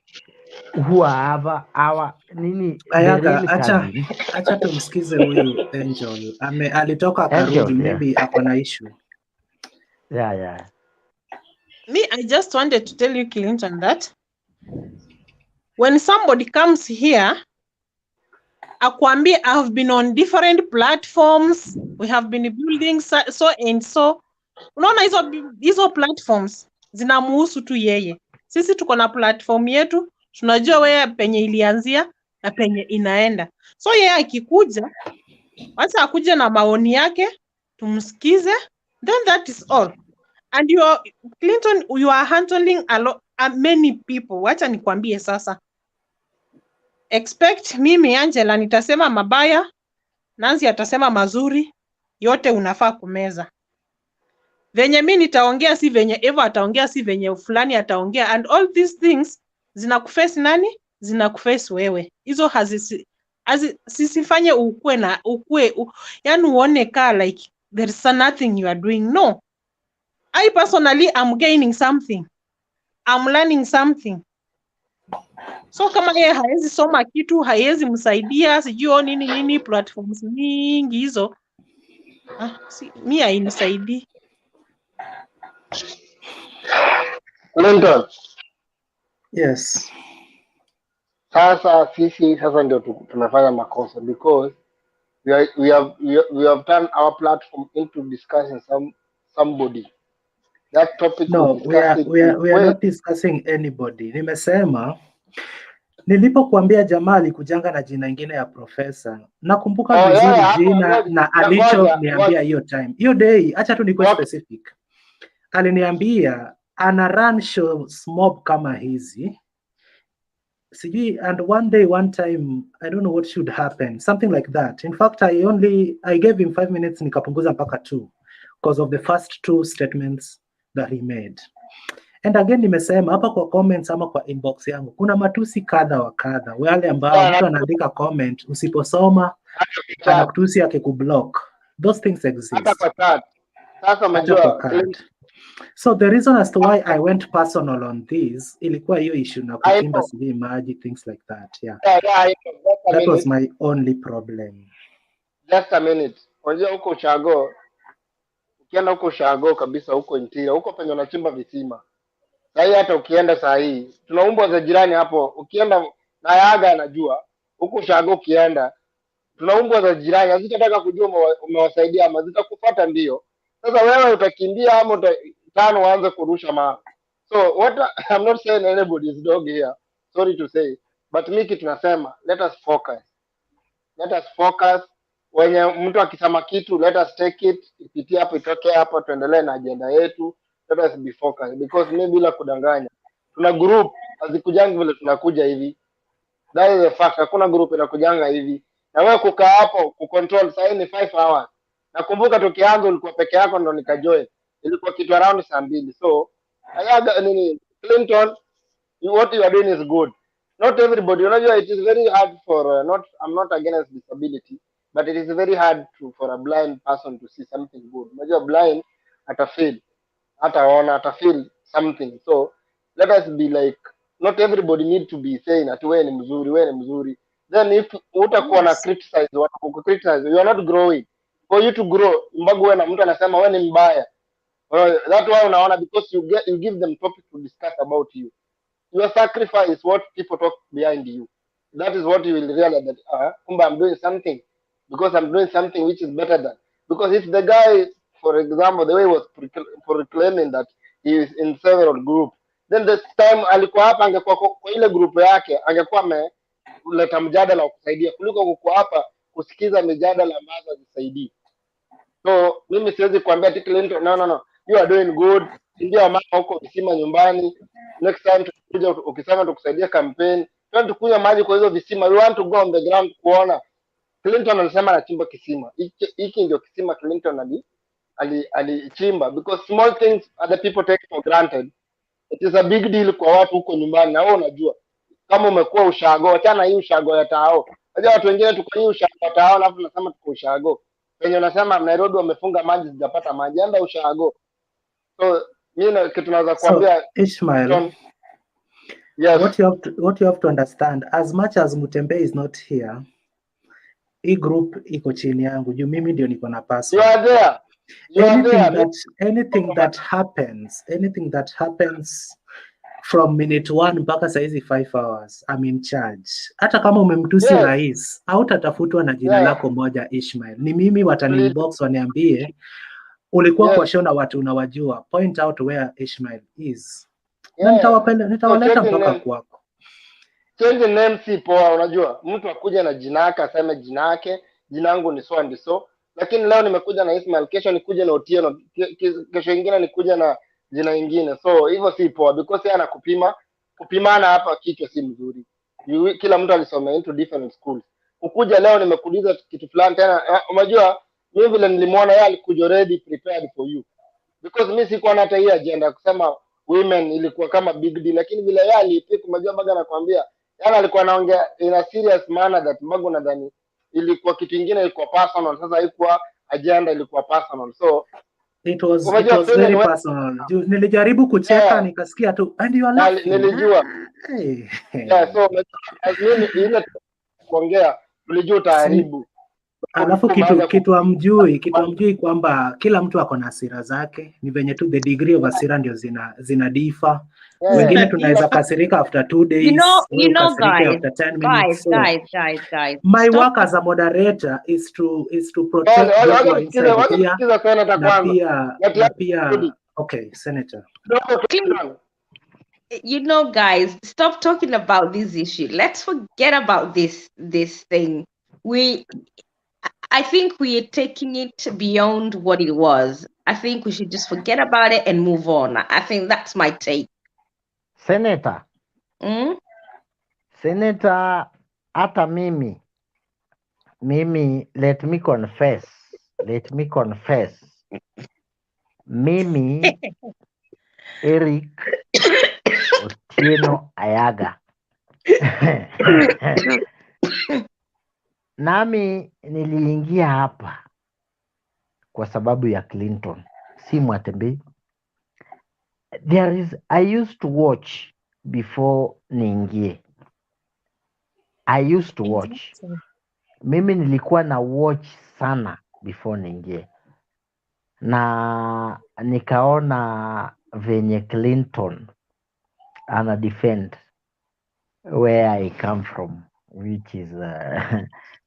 who are our nini. Ayaga, acha tumsikize huyu Angel. Alitoka karudi, maybe akona issue. Yeah. Me, I just wanted to tell you, Clinton, that when somebody comes here, akwambie, I've been on different platforms, we have been building so and so. Unaona hizo platforms zinamuhusu tu yeye. Sisi tuko na platform yetu, tunajua wewe penye ilianzia na penye inaenda. So yeye akikuja, wacha akuje na maoni yake, tumsikize, then that is all. And Clinton, you are handling many people. Wacha nikwambie sasa. Expect mimi Angela nitasema mabaya, Nancy atasema mazuri, yote unafaa kumeza. Venye mimi nitaongea si venye Eva ataongea, si venye fulani ataongea, and all these things zinakuface nani? Zinakuface wewe. Hizo sisifanye ukue yani uone ka like there is nothing you are doing. No. I personally am gaining something. I'm learning something. So kama yeye haezi soma kitu, haezi msaidia, sijui nini platforms mingi hizo. Mimi hainisaidii. Clinton. Yes. Sasa sisi ndio tumefanya makosa because we have turned our platform into discussing somebody. That topic no, we are not discussing anybody. Nimesema Nilipokuambia jamaa alikujanga na jina ingine ya profesa, nakumbuka Oh, vizuri hapo jina ngoja, na ngoja, alichoniambia ngoja. hiyo time. Hiyo day, acha tu nikuwe Okay. specific. Aliniambia ana run shows mob kama hizi. Sijui, and one time, I don't know what should happen, something like that. In fact, I gave him 5 minutes nikapunguza mpaka 2 because of the first 2 statements that he made. And again nimesema hapa kwa comments ama kwa inbox yangu kuna matusi kadha wa kadha, wale ambao mtu anaandika comment usiposoma anakutusi akikublock. Those things Hata exist. kwa chat. Sasa Hata kwa umejua card. So the reason as to why I went personal on this ilikuwa hiyo issue na kuchimba sijui maji, things like that. Yeah. I know. That was my only problem. Just a minute. Unajua huko ushago, ukienda huko ushago kabisa huko interior, huko penye unachimba visima. Sasa hata ukienda saa hii, tuna umbwa za jirani hapo, ukienda na yaga anajua. Huko ushago ukienda, tuna umbwa za jirani, hazitataka kujua umewasaidia ama zitakufuata ndio. Sasa wewe utakimbia ama tano waanze kurusha mawe. So what I'm not saying anybody's dog here. Sorry to say. But miki tunasema let us focus. Let us focus. Wenye mtu akisema kitu let us take it, ipitie hapo itoke hapo tuendelee na agenda yetu. Let us be focused because mimi bila kudanganya. Tuna group hazikujangi vile tunakuja hivi. That is a fact. Hakuna group inakujanga hivi. Na wewe kukaa hapo kucontrol sasa ni 5 hours. Nakumbuka tukianza ulikuwa peke yako ndo nikajoin. Ilikuwa kitu around saa 2. So ayaga nini Clinton, what you are doing is good. Not everybody, unajua it is very hard for I'm not against disability, but it is very hard for a blind person to see something good. Unajua blind atafeel, atafeel something. So let us be like, not everybody need to be saying that wewe ni mzuri. Then if utakuwa na criticize, criticize, you are not growing. For you to grow, mbagu wewe na mtu anasema wewe ni mbaya. That's why unaona, because you give them topic to discuss about you. Your sacrifice is what people talk behind you. That is what you will realize that I'm doing something because I'm doing something which is better than. Because if the guy, for example, the way he was proclaiming that he is in several groups, then the time alikuwa hapa angekuwa kwa ile group yake angekuwa ameleta mjadala wa kusaidia kuliko kuko hapa kusikiza mijadala ambazo hazisaidii. So mimi siwezi kuambia ati Clinton, no, you are doing good. Ndio mama huko visima nyumbani. Next time tukija ukisema tukusaidia campaign, twende tukunywa maji kwa hizo visima. We want to go on the ground kuona. Clinton alisema anachimba kisima. Hiki ndio kisima Clinton alichimba because small things other people take for granted. It is a big deal kwa watu huko nyumbani na wewe unajua. Kama umekuwa ushago, achana hii ushago ya tao. Unajua watu wengine tuko hii ushago ya tao alafu tunasema tuko ushago. Wenye unasema Nairobi wamefunga maji sijapata maji, enda ushago. So mimi kitu naweza kuambia so, Ishmael, yes. What you have to understand, as much as Mutembe is not here, hii group iko chini yangu juu mimi ndio niko na password. You are there. Anything that happens from minute 1 mpaka saizi 5 hours, I'm in charge. Hata kama umemtusi rais, hautatafutwa na jina lako moja Ishmael. Ni mimi watani inbox waniambie ulikuwa kwa show na watu unawajua. Point out where Ishmael is. Na nitawaleta mpaka kwako. Change name si poa, unajua. Mtu akuja na jina yake aseme jina yake, jina langu ni so and so. Lakini leo nimekuja na Ismail, kesho nikuje na Otieno, kesho ingine nikuja na jina ingine. So hivyo si poa because yeye kupimana hapa kichwa si mzuri. Kila mtu alisoma into different schools. Ukuja leo nimekuuliza kitu fulani tena, unajua mimi vile nilimwona yeye alikuja already prepared for you. Because mimi sikuwa na hata hii agenda kusema women ilikuwa kama big deal, lakini vile yeye alipika, unajua baga nakwambia, yana alikuwa anaongea in a serious manner that mbago nadhani ilikuwa kitu kingine, ilikuwa personal. Sasa haikuwa agenda, ilikuwa personal. So it was very personal. Nilijaribu kucheka nikasikia tu and you are laughing. Nilijua. Yeah, so mimi ile kuongea tulijua utaharibu. Alafu kitu amjui kwamba kila mtu ako na hasira zake, ni venye tu the degree of hasira ndio zina differ. Wengine tunaweza kasirika after 2 days, you know guys, after 10 minutes. Guys. My work as a moderator is to protect those who are inside here. Na pia okay, Senator. you know, guys, stop talking about this issue. Let's forget about this thing. I think we're taking it beyond what it was. I think we should just forget about it and move on. I think that's my take. Senator, Senator, hata mimi, let me confess, mimi Eric Otieno Ayaga nami niliingia hapa kwa sababu ya Clinton, si Mwatembei. I used to watch before niingie. I used to watch. Mimi nilikuwa na watch sana before niingie, na nikaona venye Clinton ana defend where I come from, which is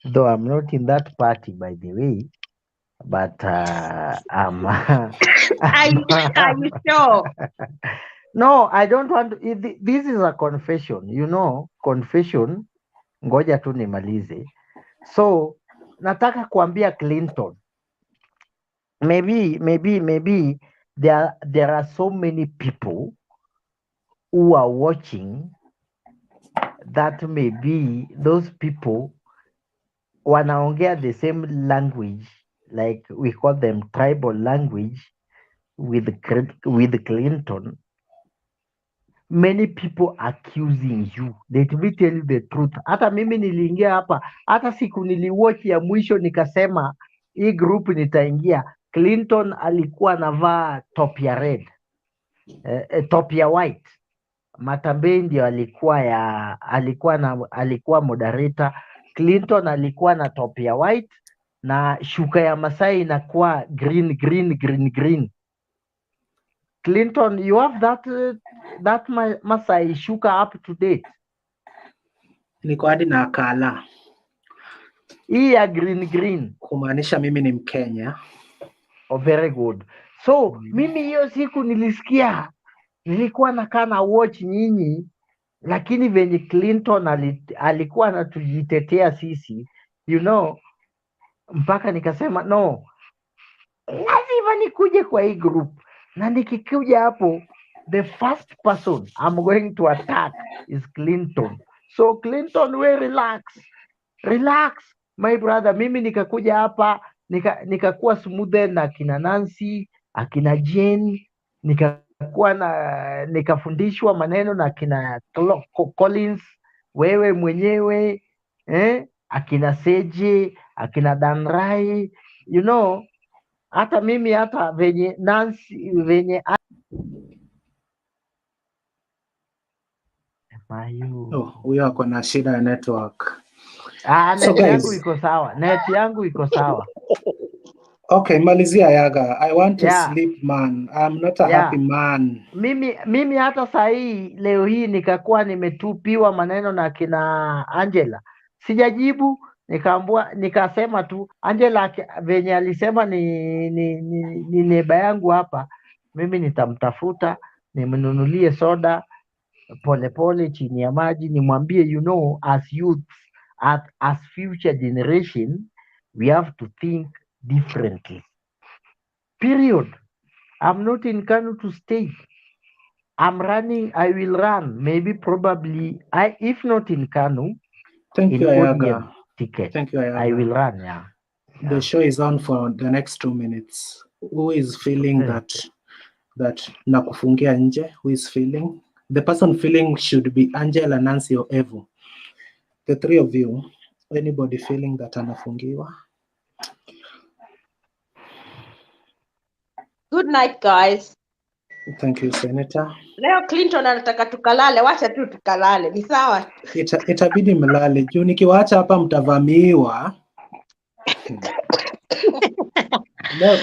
though I'm not in that party, by the way, but I'm Are you sure? No, I don't want to. This is a confession, confession. Ngoja tu nimalize. So nataka kuambia Clinton, maybe there are so many people who are watching that maybe those people wanaongea the same language, like we call them tribal language with Clinton. Many people accusing you. Let me tell you the truth. Hata mimi niliingia hapa, hata siku niliwatch ya mwisho nikasema hii group nitaingia. Clinton alikuwa anavaa top ya red, top ya white. Matambei ndio alikuwa moderator. Clinton alikuwa na top ya white na shuka ya Masai inakuwa green. Clinton, you have that Masai shuka up to date? Niko hadi na kala. Hii ya green. Kumaanisha mimi ni Mkenya. Oh, very good. So, mimi hiyo siku nilikuwa nakaa na watch nyinyi, lakini venye Clinton alikuwa anatujitetea sisi, mpaka nikasema no, lazima nikuje kwa hii group, na nikikuja hapo the first person I'm going to attack is Clinton. So Clinton, we relax my brother. Mimi nikakuja hapa nikakuwa smoother na akina Nancy, akina Jane, nikafundishwa maneno na akina Collins, wewe mwenyewe, akina Seje, akina Danrai, hata mimi hata venye Nancy venye huyo ako na shida ya network. Net yangu iko sawa. Okay, malizia Yaga. I want to sleep, man. I'm not a happy man. Mimi hata sahii leo hii nikakuwa nimetupiwa maneno na kina Angela, sijajibu, nikasema tu Angela venye alisema ni neiba yangu hapa, mimi nitamtafuta nimnunulie soda pole chini ya maji, nimwambie as youths, as future generation, we have to think differently. Period. I'm not in Kanu to stay. I'm running. I will run. Maybe, probably, if not in Kanu, Thank you, Ayaga. Ticket. Thank you, Ayaga. I will run. Yeah. The show is on for the next 2 minutes. Who is feeling that nakufungia nje? Who is feeling? The person feeling should be Angela, Nancy, or Evo. The three of you. Anybody feeling that anafungiwa? Good night, guys. Thank you, Senator. Leo Clinton anataka tukalale, wacha tu tukalale. Ni sawa? Itabidi mlale. Juu nikiwaacha hapa mtavamiwa.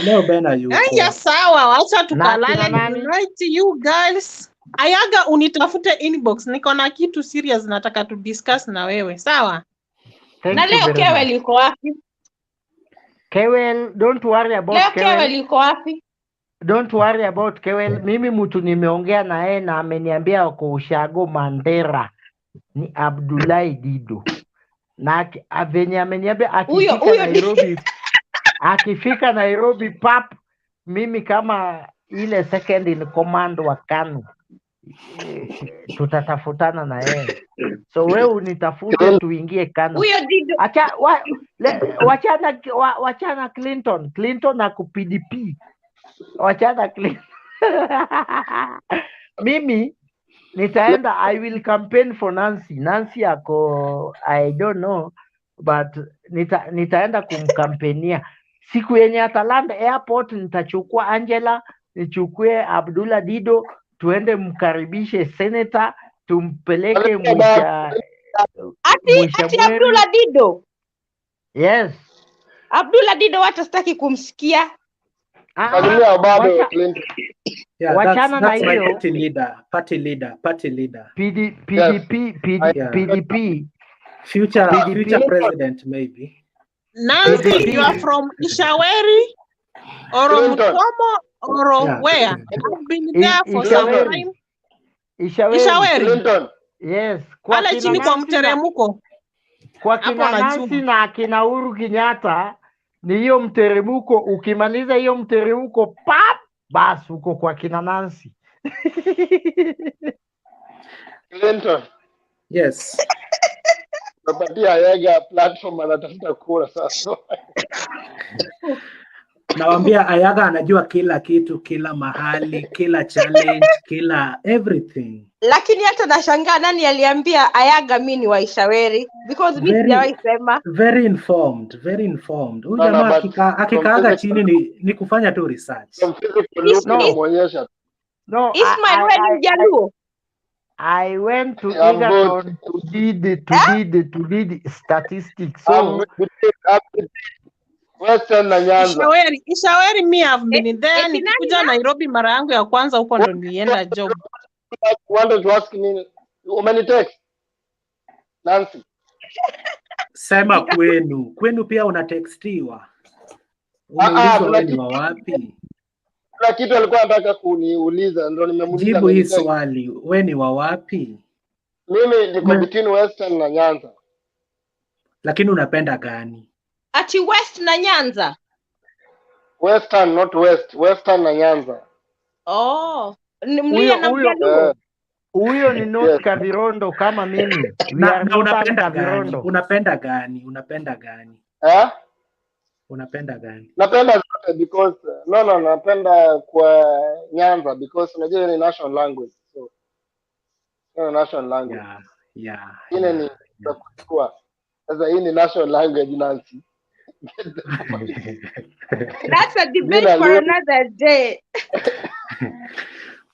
Leo Bena yuko. Aya, sawa, wacha tukalale. Good night to you guys. Ayaga, unitafute inbox. Niko na kitu serious nataka tu discuss na wewe. Sawa? Na leo Kewel yuko wapi? Kewel, don't worry about Leo Kewel yuko wapi? don't worry about Kewel. Mimi mtu nimeongea na yeye na ameniambia wako ushago Mandera ni Abdullahi Dido. Na venye ameniambia akifika Nairobi akifika Nairobi pap, mimi kama ile second in command wa KANU tutatafutana na yeye. So wewe unitafute tuingie KANU. Huyo Dido. Wachana Clinton na PDP. Wachana Clinton. Mimi nitaenda, I will campaign for Nancy. Nancy ako, I don't know, but nitaenda kumkampenia. Siku yenye atalanda airport nitachukua Angela, nichukue Abdullah Dido, tuende mkaribishe senator, tumpeleke Ati Abdullah Dido. Yes. Abdullah Dido hata sitaki kumsikia. Wachana na hiyo party leader. PDP. Future president maybe. Nancy, you are from Ishaweri or Mutwomo or where? I've been there for some time. Ishaweri. Clinton. Yes. Pale chini kwa mteremko. Kwa kina Nancy na kina Uhuru Kenyatta ni hiyo mteremko, ukimaliza hiyo mteremko pap, basi uko kwa kina Nancy. Clinton. Yes. Napatia Ayaga platform anatafuta kura sasa. Nawambia Ayaga anajua kila kitu, kila mahali, kila challenge, kila everything. Lakini hata nashangaa nani aliambia Ayaga mimi ni wa Ishaweri, because mimi sijawahi sema. Very informed. Huyu jamaa akikaaga chini ni kufanya tu research. No, Ismail wewe ni Jaluo. I went to Egerton to did statistics. So Western na Nyanza. Ishaweri me have been there. Nikikuja Nairobi mara yangu ya kwanza huko ndo nilienda job. Wanted to ask me, umeni text Nancy? Sema kwenu pia unatextiwa. Unaulizwa wewe ni wa wapi? Kuna kitu alikuwa anataka kuniuliza ndio nimemuuliza. Jibu hii swali, wewe ni wa wapi? Mimi niko between Western na Nyanza. Lakini unapenda gani? Ati West na Nyanza? Western, not West. Western na Nyanza. Oh, mlia na Jaluo. Huyo ni North Kavirondo kama mimi. Na unapenda gani? Unapenda gani? Unapenda gani? Napenda zote because napenda kwa Nyanza because unajua ni national language. So national language. Yeah. Ile ni kwa sasa hii ni national language Nancy. That's a debate for another day.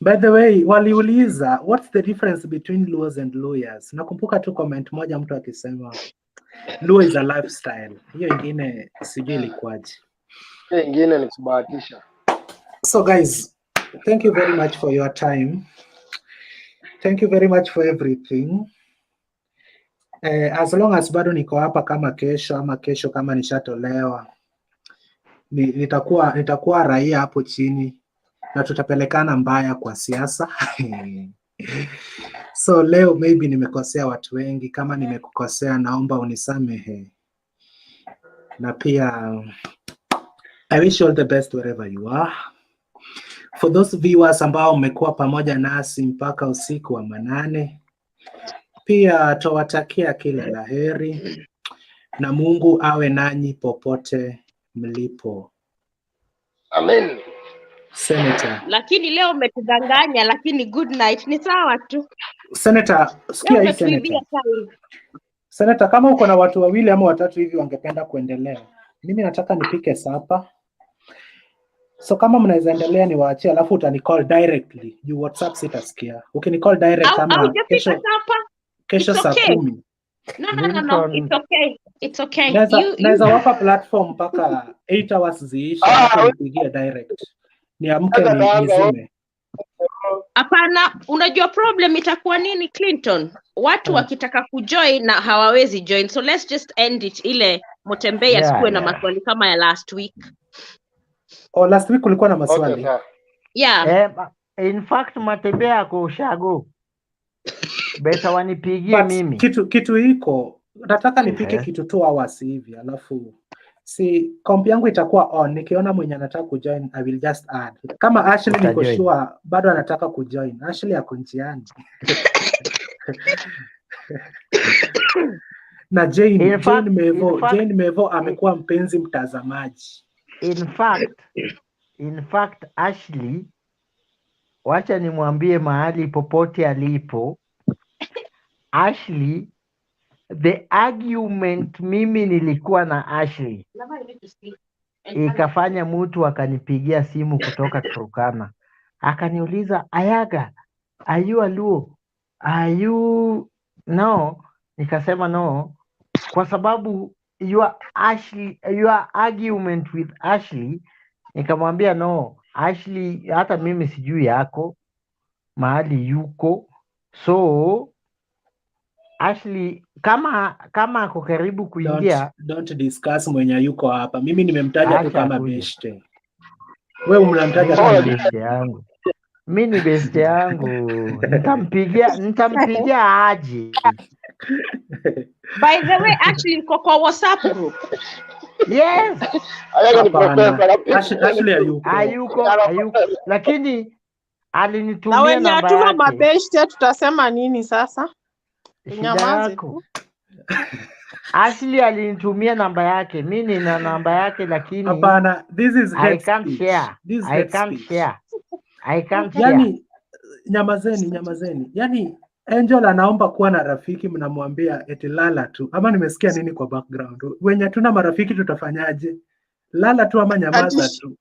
By the way, waliuliza what's the difference between Luos and Luyas? Nakumbuka tu comment moja mtu akisema Luo is a lifestyle. Hiyo ingine sijui ilikuwaje. Hiyo ingine ni kubahatisha. So guys, thank you very much for your time. Thank you very much for everything. As long as bado niko hapa kama kesho kama nishatolewa, nitakuwa raia hapo chini na tutapelekana mbaya kwa siasa. So leo maybe nimekosea watu wengi. Kama nimekukosea naomba unisamehe. Na pia I wish you all the best wherever you are. For those viewers ambao mmekuwa pamoja nasi mpaka usiku wa manane, pia tawatakia kila laheri na Mungu awe nanyi popote mlipo. Amen. Senator. Lakini leo umetudanganya, lakini good night ni sawa tu. Senator, sikia hii Senator. Senator, kama uko na watu wawili ama watatu hivi wangependa kuendelea, mimi nataka nipike sapa. So kama mnaweza endelea niwaachie, alafu utanicall directly. You WhatsApp sitasikia. Ukinicall direct kama kesho saa 10. No. It's okay. Naweza wapa platform mpaka 8 hours ziisha hapo nipigie direct. Niamke nizime. Hapana, unajua problem itakuwa nini Clinton? Watu wakitaka kujoin na hawawezi join. So let's just end it ile Motembea sikuwe na maswali kama ya last week. Last week kulikuwa na maswali. Okay, Yeah. In fact Matembea ako ushago. Beta wanipigie mimi. Kitu hiko nataka nipike kitu 2 hours hivi alafu si komp yangu itakuwa on, nikiona mwenye anataka kujoin I will just add. Kama Ashley niko sure bado anataka kujoin. Ashley ako njiani. Na Jane Mevo amekuwa mpenzi mtazamaji. In fact Ashley, wacha nimwambie mahali popote alipo. Ashley, the argument mimi nilikuwa na Ashley ikafanya mtu akanipigia simu kutoka Turkana akaniuliza, Ayaga, are you a Luo? Are you no? Nikasema no, kwa sababu your argument with Ashley. Nikamwambia no, Ashley hata mimi sijui yako mahali yuko, so Ashley kama ako karibu kuingia, don't discuss mwenye yuko hapa. Mimi nimemtaja tu kama beshte. Wewe unamtaja kama beshte yangu. Mimi ni beshte yangu. Nitampigia aje. By the way, actually kwa WhatsApp group. Yes. Ashley hayuko. Lakini alinitumia namba yake. Na wenye hatuna mabeshte tutasema nini sasa? Nyamaze tu. Ashley alinitumia namba yake. Mimi nina namba yake lakini hapana, this is I can't share. Yani nyamazeni. Yani Angel anaomba kuwa na rafiki, mnamwambia eti lala tu. Ama nimesikia nini kwa background? Wenye hatuna marafiki tutafanyaje? Lala tu ama nyamaza tu.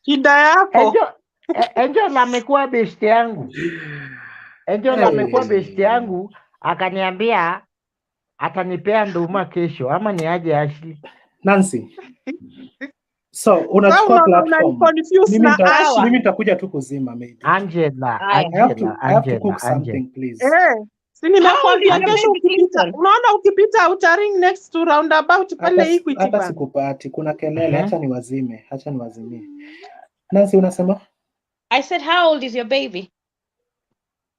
Shida yako. Angel amekuwa best yangu. Amekuwa best yangu, akaniambia atanipea nduma kesho ama ni aje Ashley. Nancy. So unachukua platform. Mimi nitakuja tu kuzima maybe. Angela. I have to cook something please. Si nimekwambia kesho ukipita. Unaona ukipita utaring next to roundabout pale Equity Bank. Hata sikupati, kuna kelele, acha niwazime. Nancy unasema? I said how old is your baby?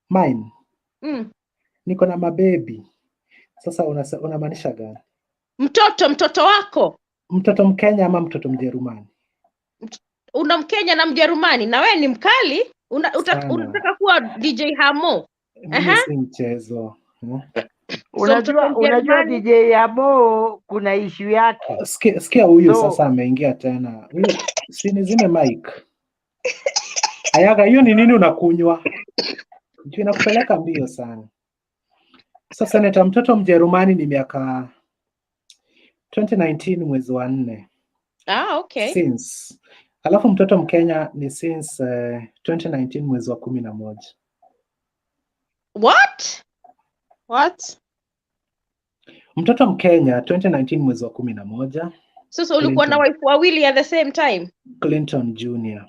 Mine. Niko na mababy. Sasa unamaanisha gani? Mtoto wako? Mtoto Mkenya ama mtoto Mjerumani? Una Mkenya na Mjerumani na wewe ni mkali? Unataka kuwa DJ Hamo? Mimi si mchezo. Unajua DJ Hamo kuna issue yake. Sikia huyu sasa ameingia tena. Huyu sinizime mic. Ayaga, hiyo ni nini unakunywa? Ndio inakupeleka mbio sana. Sasa neta mtoto Mjerumani ni miaka 2019 mwezi wa 4. Okay. Since. Alafu mtoto Mkenya ni since 2019 mwezi wa 11. What? Mtoto Mkenya 2019 mwezi wa 11. Sasa ulikuwa na wife wawili at the same time? Clinton Jr.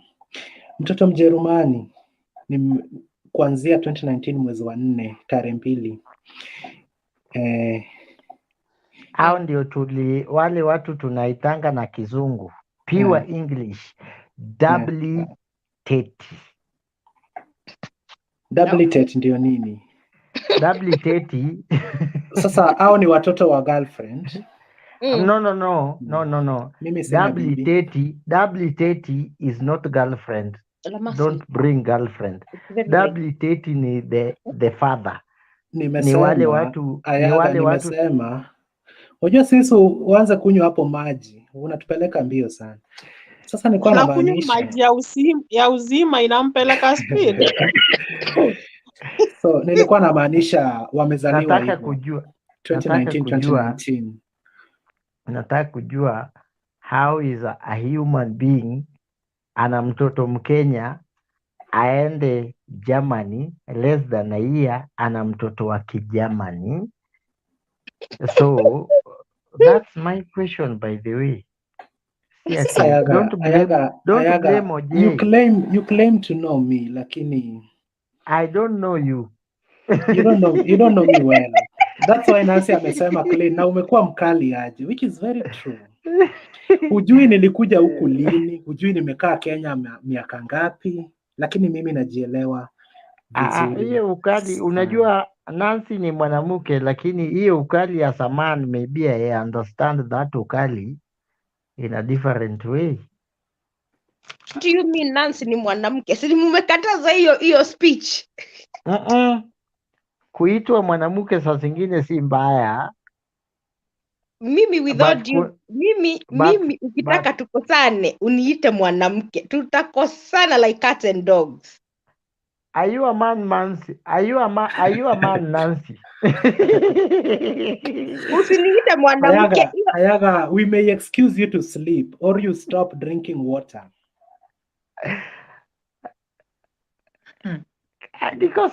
Mtoto Mjerumani ni kuanzia 2019 mwezi wa 4 tarehe 2. Hao ndio wale watu tunaitanga na kizungu pure English double tete. Double tete ndio nini? Double tete. Sasa hao ni watoto wa girlfriend. No. Mimi sina double tete is not girlfriend. Don't bring girlfriend. Double tete ni the father. Nimesema, ni wale watu nimesema. Unajua sisi uanze kunywa hapo maji, unatupeleka mbio sana. Sasa nilikuwa namaanisha maji ya uzima inampeleka speed. So nilikuwa namaanisha wamezaliwa hivyo. Nataka kujua how is a human being ana mtoto Mkenya aende Germany less than a year ana mtoto wa Kijerumani. So that's my question by the way. Yes, don't blame OJ. You claim to know me, lakini I don't know you. You don't know me well. That's why Nancy amesema clean na umekuwa mkali aje, which is very true. Hujui nilikuja huku lini, hujui nimekaa Kenya miaka ngapi, lakini mimi najielewa vizuri. Hiyo ukali, unajua Nancy ni mwanamke, lakini hiyo ukali ya samani, maybe I understand that ukali in a different way. Do you mean Nancy ni mwanamke? Si mmekataza hiyo speech. Kuitwa mwanamke saa zingine si mbaya. Mimi without you, mimi ukitaka tukosane uniite mwanamke, tutakosana like cats and dogs. Are you a man, Nancy? Are you a man, Nancy? Usiniite mwanamke. Ayaga, we may excuse you to sleep or you stop drinking water. Niko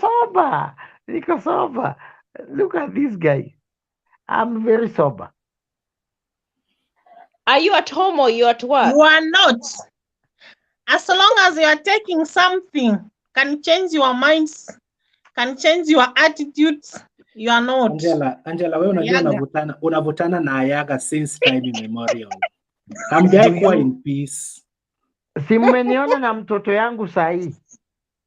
sober. Look at this guy. I'm very sober. Are you at home or you at work? You are not. As long as you are taking something, can change your minds, can change your attitudes, you are not. Angela, wewe unajua unavutana na Ayaga since time immemorial. Hamjai kuwa in peace. Si mmeniona na mtoto yangu sahi.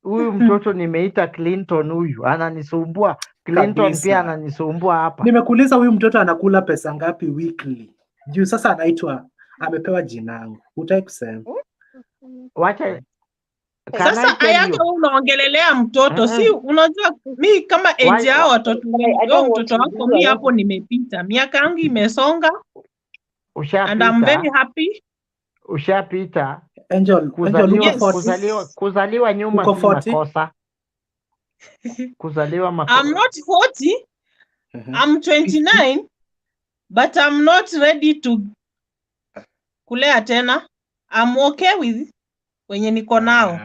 Huyu mtoto nimeita Clinton, huyu ananisumbua. Clinton pia ananisumbua hapa. Nimekuuliza huyu mtoto anakula pesa ngapi weekly? Juu sasa amepewa jina langu. Hutaki kusema? Wacha. Sasa Ayaga unaongelelea mtoto, si unajua mi kama age yao watoto wako mi hapo nimepita. Miaka yangu imesonga. Ushapita. And I'm very happy. Ushapita. Angel, kuzaliwa nyuma si makosa. Kuzaliwa makosa. I'm not 40. I'm 29. But I'm not ready to kulea tena. I'm okay with wenye niko nao.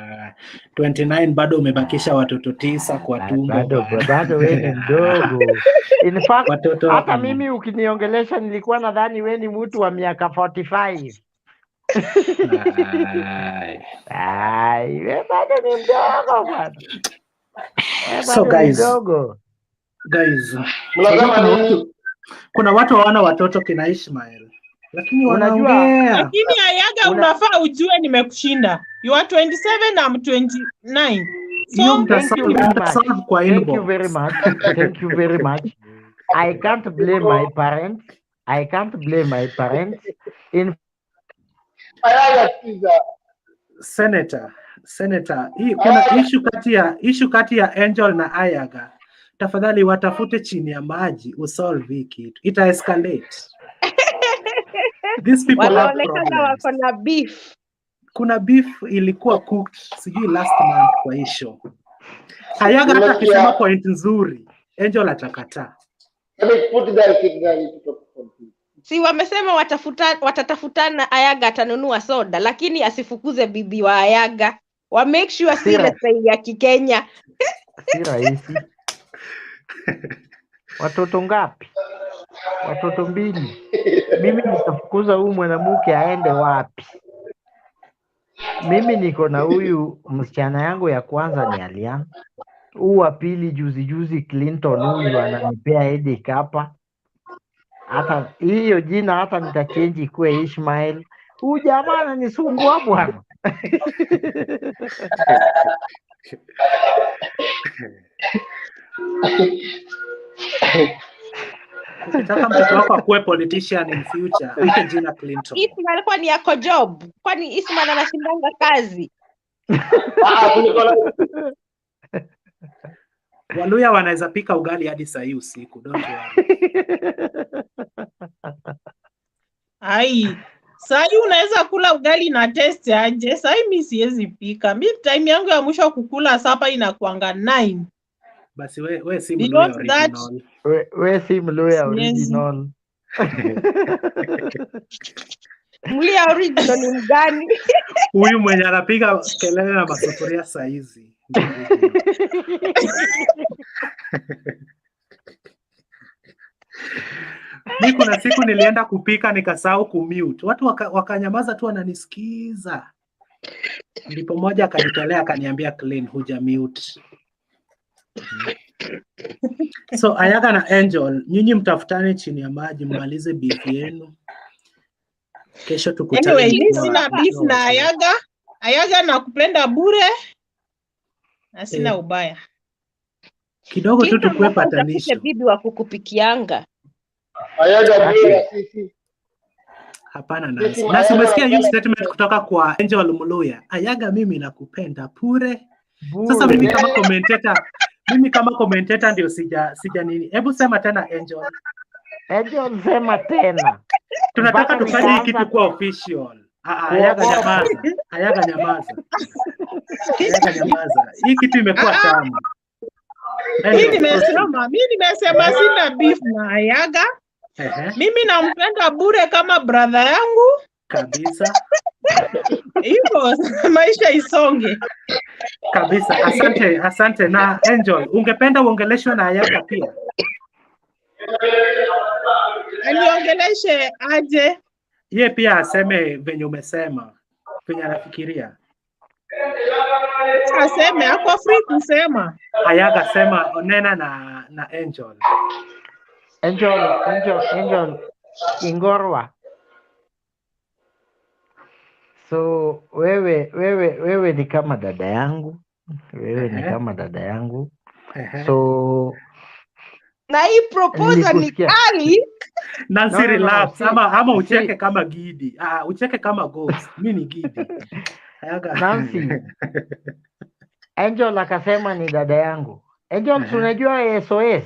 29 bado umebakisha watoto 9 kwa tumbo. Bado wewe ni mdogo. In fact, hata mimi ukiniongelesha nilikuwa nadhani wewe ni mtu wa miaka 45. Wewe bado ni mdogo bwana. So guys, kuna watu hawana watoto kina Ishmael. Lakini wanaongea. Lakini Ayaga unafaa ujue nimekushinda. You are 27, I'm 29. So thank you very much. Thank you very much. I can't blame my parents. In Senator, kuna issue kati ya Angel na Ayaga. Tafadhali watafute chini ya maji usolve hii kitu. Ita escalate. These people have problems. Kuna beef. Kuna beef ilikuwa cooked sijui last month kwa hii show. Ayaga hata akisema point nzuri, Angel atakataa. Si wamesema watatafutana, Ayaga atanunua soda, lakini asifukuze bibi wa Ayaga. Wa make sure si ya Kikenya. Si rahisi. Watoto ngapi? Watoto 2. Mimi nitafukuza huyu mwanamke aende wapi? Mimi niko na huyu msichana yangu ya kwanza ni Alian. Huyu wa pili juzi Clinton, huyu ananipea headache hapa. Hata hiyo jina hata nitachange kuwe Ishmael. Huyu jamaa ananisumbua bwana. Ukitaka mtoto wako akuwe politician in future, ite jina Clinton. Ismail kwani yako job? Kwani Ismail anashindanga kazi? Waluya wanaweza pika ugali hadi saa hii usiku, don't worry. Ai, saa hii unaweza kula ugali na taste aje? Saa hii mimi siwezi pika. Mimi time yangu ya mwisho kukula sapa inakuanga 9. Basi we si Mluya original. We si Mluya original. Mluya original ni mgani? Huyu mwenye anapiga kelele na masufuria saa hizi. Mimi kuna siku nilienda kupika nikasahau kumute. Watu wakanyamaza tu wananisikiza. Ndipo mmoja akajitolea akaniambia clean huja mute. So Ayaga na Angel, nyinyi mtafutane chini ya maji mmalize beef yenu. Kesho tukutane. Anyway, mimi sina beef na Ayaga. Ayaga nakupenda bure. Na sina ubaya. Kidogo tu tukue Utafute patanisho. bibi wa kukupikianga. Ayaga bure sisi. Hapana Nancy. Nancy, umesikia hiyo statement kutoka kwa Angel Muluya. Ayaga mimi nakupenda bure. Sasa mimi kama commentator ndio sija nini. Hebu sema tena Angel. Angel sema tena. Tunataka tufanye hii kitu kwa official. Ayaga nyamaza. Ayaga nyamaza. Ayaga nyamaza. Hii kitu imekuwa tamu. Mimi nimesema sina beef na Ayaga. Mimi nampenda bure kama brother yangu. Kabisa. Hivyo maisha isonge. Kabisa. Asante. Na Angel, ungependa uongeleshwe na Ayaga pia? Aniongeleshe aje? Ye pia aseme venye umesema. Venye anafikiria. Aseme, ako free kusema. Ayaga sema onena na Angel. Angel Ingorwa. So wewe ni kama dada yangu. So na hii proposal ni kali. Nancy, relax. Ama ucheke kama Gidi. Ucheke kama Ghost. Mimi ni Gidi. Nancy. Angel akasema ni dada yangu. Angel, tunajua SOS.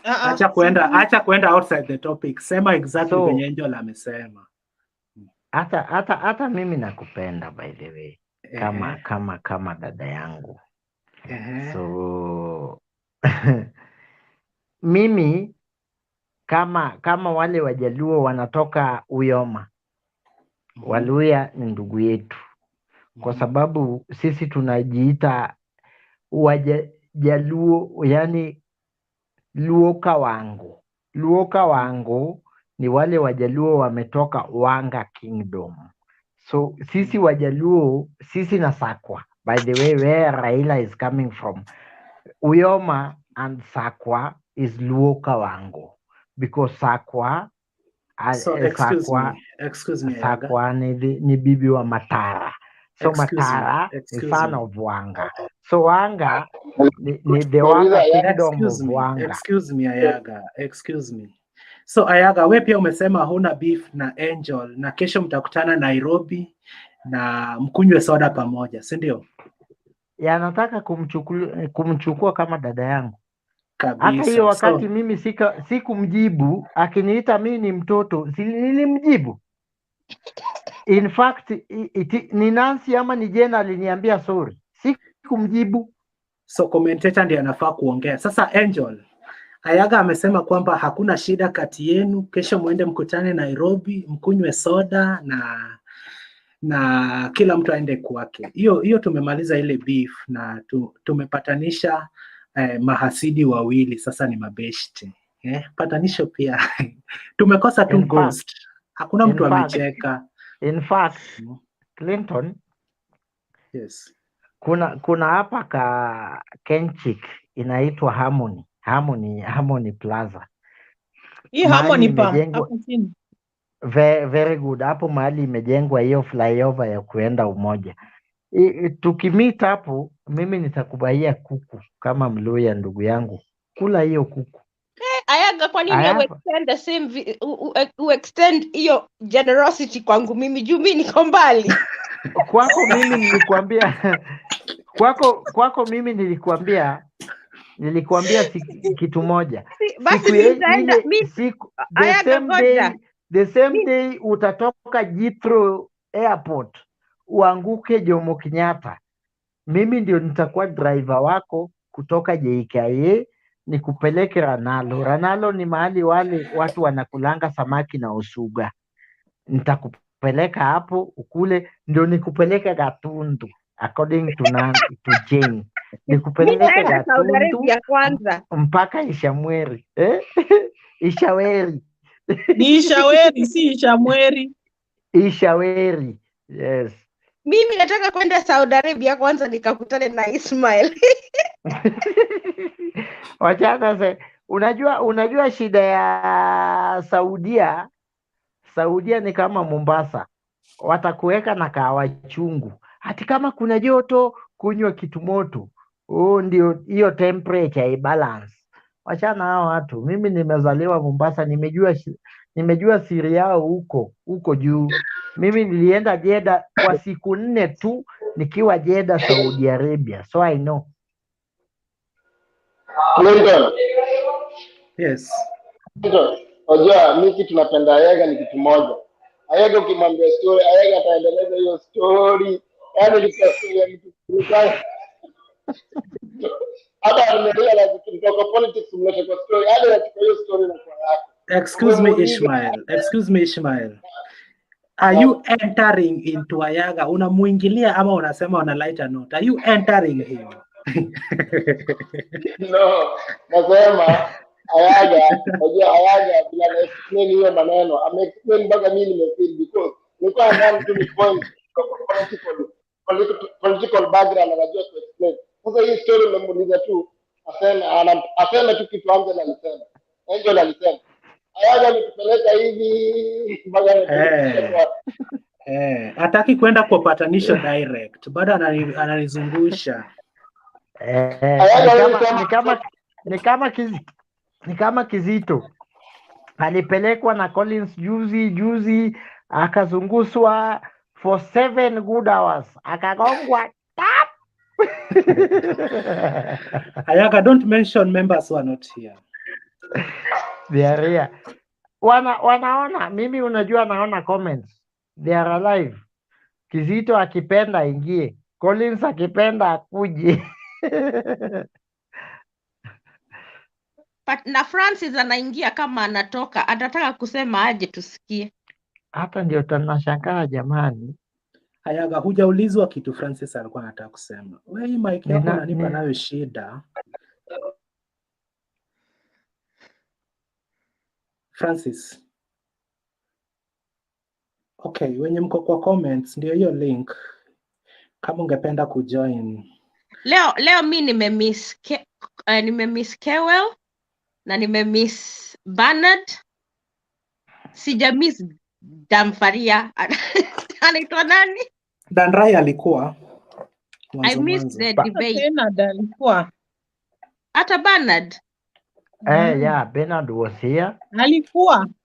Acha kwenda outside the topic. Sema exactly venye Angel amesema. Hata mimi nakupenda by the way. Kama dada yangu. So mimi kama wale Wajaluo wanatoka Uyoma. Waluya ni ndugu yetu. Kwa sababu sisi tunajiita Wajaluo, yani Luoka wangu ni wale Wajaluo wametoka Wanga Kingdom. So sisi Wajaluo, sisi na Sakwa. By the way, where Raila is coming from, Uyoma and Sakwa is Luoka wangu. Because Sakwa Sakwa ni bibi wa Matara. So Matara is son of Wanga. So Wanga ni the Wanga Kingdom of Wanga. Excuse me Ayaga. So Ayaga, we pia umesema huna beef na Angel na kesho mtakutana Nairobi na mkunywe soda pamoja, si ndio? Nataka kumchukua kama dada yangu. Kabisa. Hata hiyo wakati mimi sikumjibu, akiniita mimi ni mtoto, nilimjibu. In fact, ni Nancy ama ni Jena aliniambia sorry. Sikumjibu. So commentator ndiye anafaa kuongea. Sasa Angel, Ayaga amesema kwamba hakuna shida kati yenu, kesho muende mkutane Nairobi, mkunywe soda na kila mtu aende kwake. Hiyo tumemaliza ile beef na tumepatanisha mahasidi wawili, sasa ni mabeshte. Patanisho pia. Tumekosa tu Ghost. Hakuna mtu amecheka. In fact, Clinton, yes. Kuna hapa Kenchik inaitwa Harmony Plaza. Hii Harmony hapo chini. Very good. Hapo mahali imejengwa hiyo flyover ya kuenda Umoja. Tukimeet hapo, mimi nitakubaia kuku kama Mluya ndugu yangu. Kula hiyo kuku. Ayaga, kwa nini extend the same extend hiyo generosity kwangu mimi juu mimi niko mbali? Kwako mimi nilikuambia kitu moja. The same day utatoka Jithro Airport uanguke Jomo Kenyatta. Mimi ndio nitakuwa driver wako kutoka JKIA nikupeleke Ranalo ni mahali wale watu wanakulanga samaki na usuga. Nitakupeleka hapo ukule, ndio nikupeleke Gatundu according to Jane. Nikupeleke Gatundu mpaka Ishamweri. Ishaweri. Ni Ishaweri, si Ishamweri. Ishaweri. Yes. Mimi nataka kwenda Saudi Arabia kwanza nikakutane na Ismail. Wachana sasa. Unajua shida ya Saudia Saudia ni kama Mombasa, watakuweka na kahawa chungu. Hati kama kuna joto, kunywa kitu moto. Ndio hiyo temperature ibalance. Wachana hao watu. Mimi nimezaliwa Mombasa, nimejua siri yao huko juu. Mimi nilienda Jeddah kwa siku 4 tu nikiwa Jeddah, Saudi Arabia. So I know. Clinton. Yes. Clinton. Unajua mimi kitu napenda Ayaga ni kitu moja. Ayaga ukimwambia story, Ayaga ataendeleza hiyo story. Yaani nikasikia hata amerealize kutoka politics mlete kwa story. Yaani katika hiyo story na kwa yako. Excuse me Ishmael. Are you entering into Ayaga? Unamuingilia ama unasema on a lighter note? Are you entering him? No, nasema Ayaga, unajua Ayaga bila na explain hiyo maneno. Ame-explain mpaka mimi nimefeel because nilikuwa ndani tu ni point political background anajua ku explain. Sasa hii story nimemuuliza tu aseme tu kitu Angel alisema. Angel alisema Ayaga ametupeleka hivi mpaka hataki kwenda kwa patanisho direct, bado ananizungusha. Ni kama Kizito alipelekwa na Collins juzi akazunguswa for 7 good hours akagongwa tap. Ayaga, don't mention members who are not here. They are here. Wanaona mimi, unajua naona comments, they are alive. Kizito akipenda ingie, Collins akipenda akuje. Na Francis anaingia kama anatoka, atataka kusema aje tusikie. Hata ndio tunashangaa jamani. Ayaga, hujaulizwa kitu Francis alikuwa anataka kusema. Wewe hii mic yako unanipa nayo shida. Francis. Okay, wenye mko kwa comments ndio hiyo link. Kama ungependa kujoin. Leo mi nimemiss Kewell na nimemiss Bernard. Sijamiss Damfaria. Anaitwa nani? Danrai alikuwa. I missed the debate. Bernard alikuwa. Hata Bernard. Yeah, Bernard was here.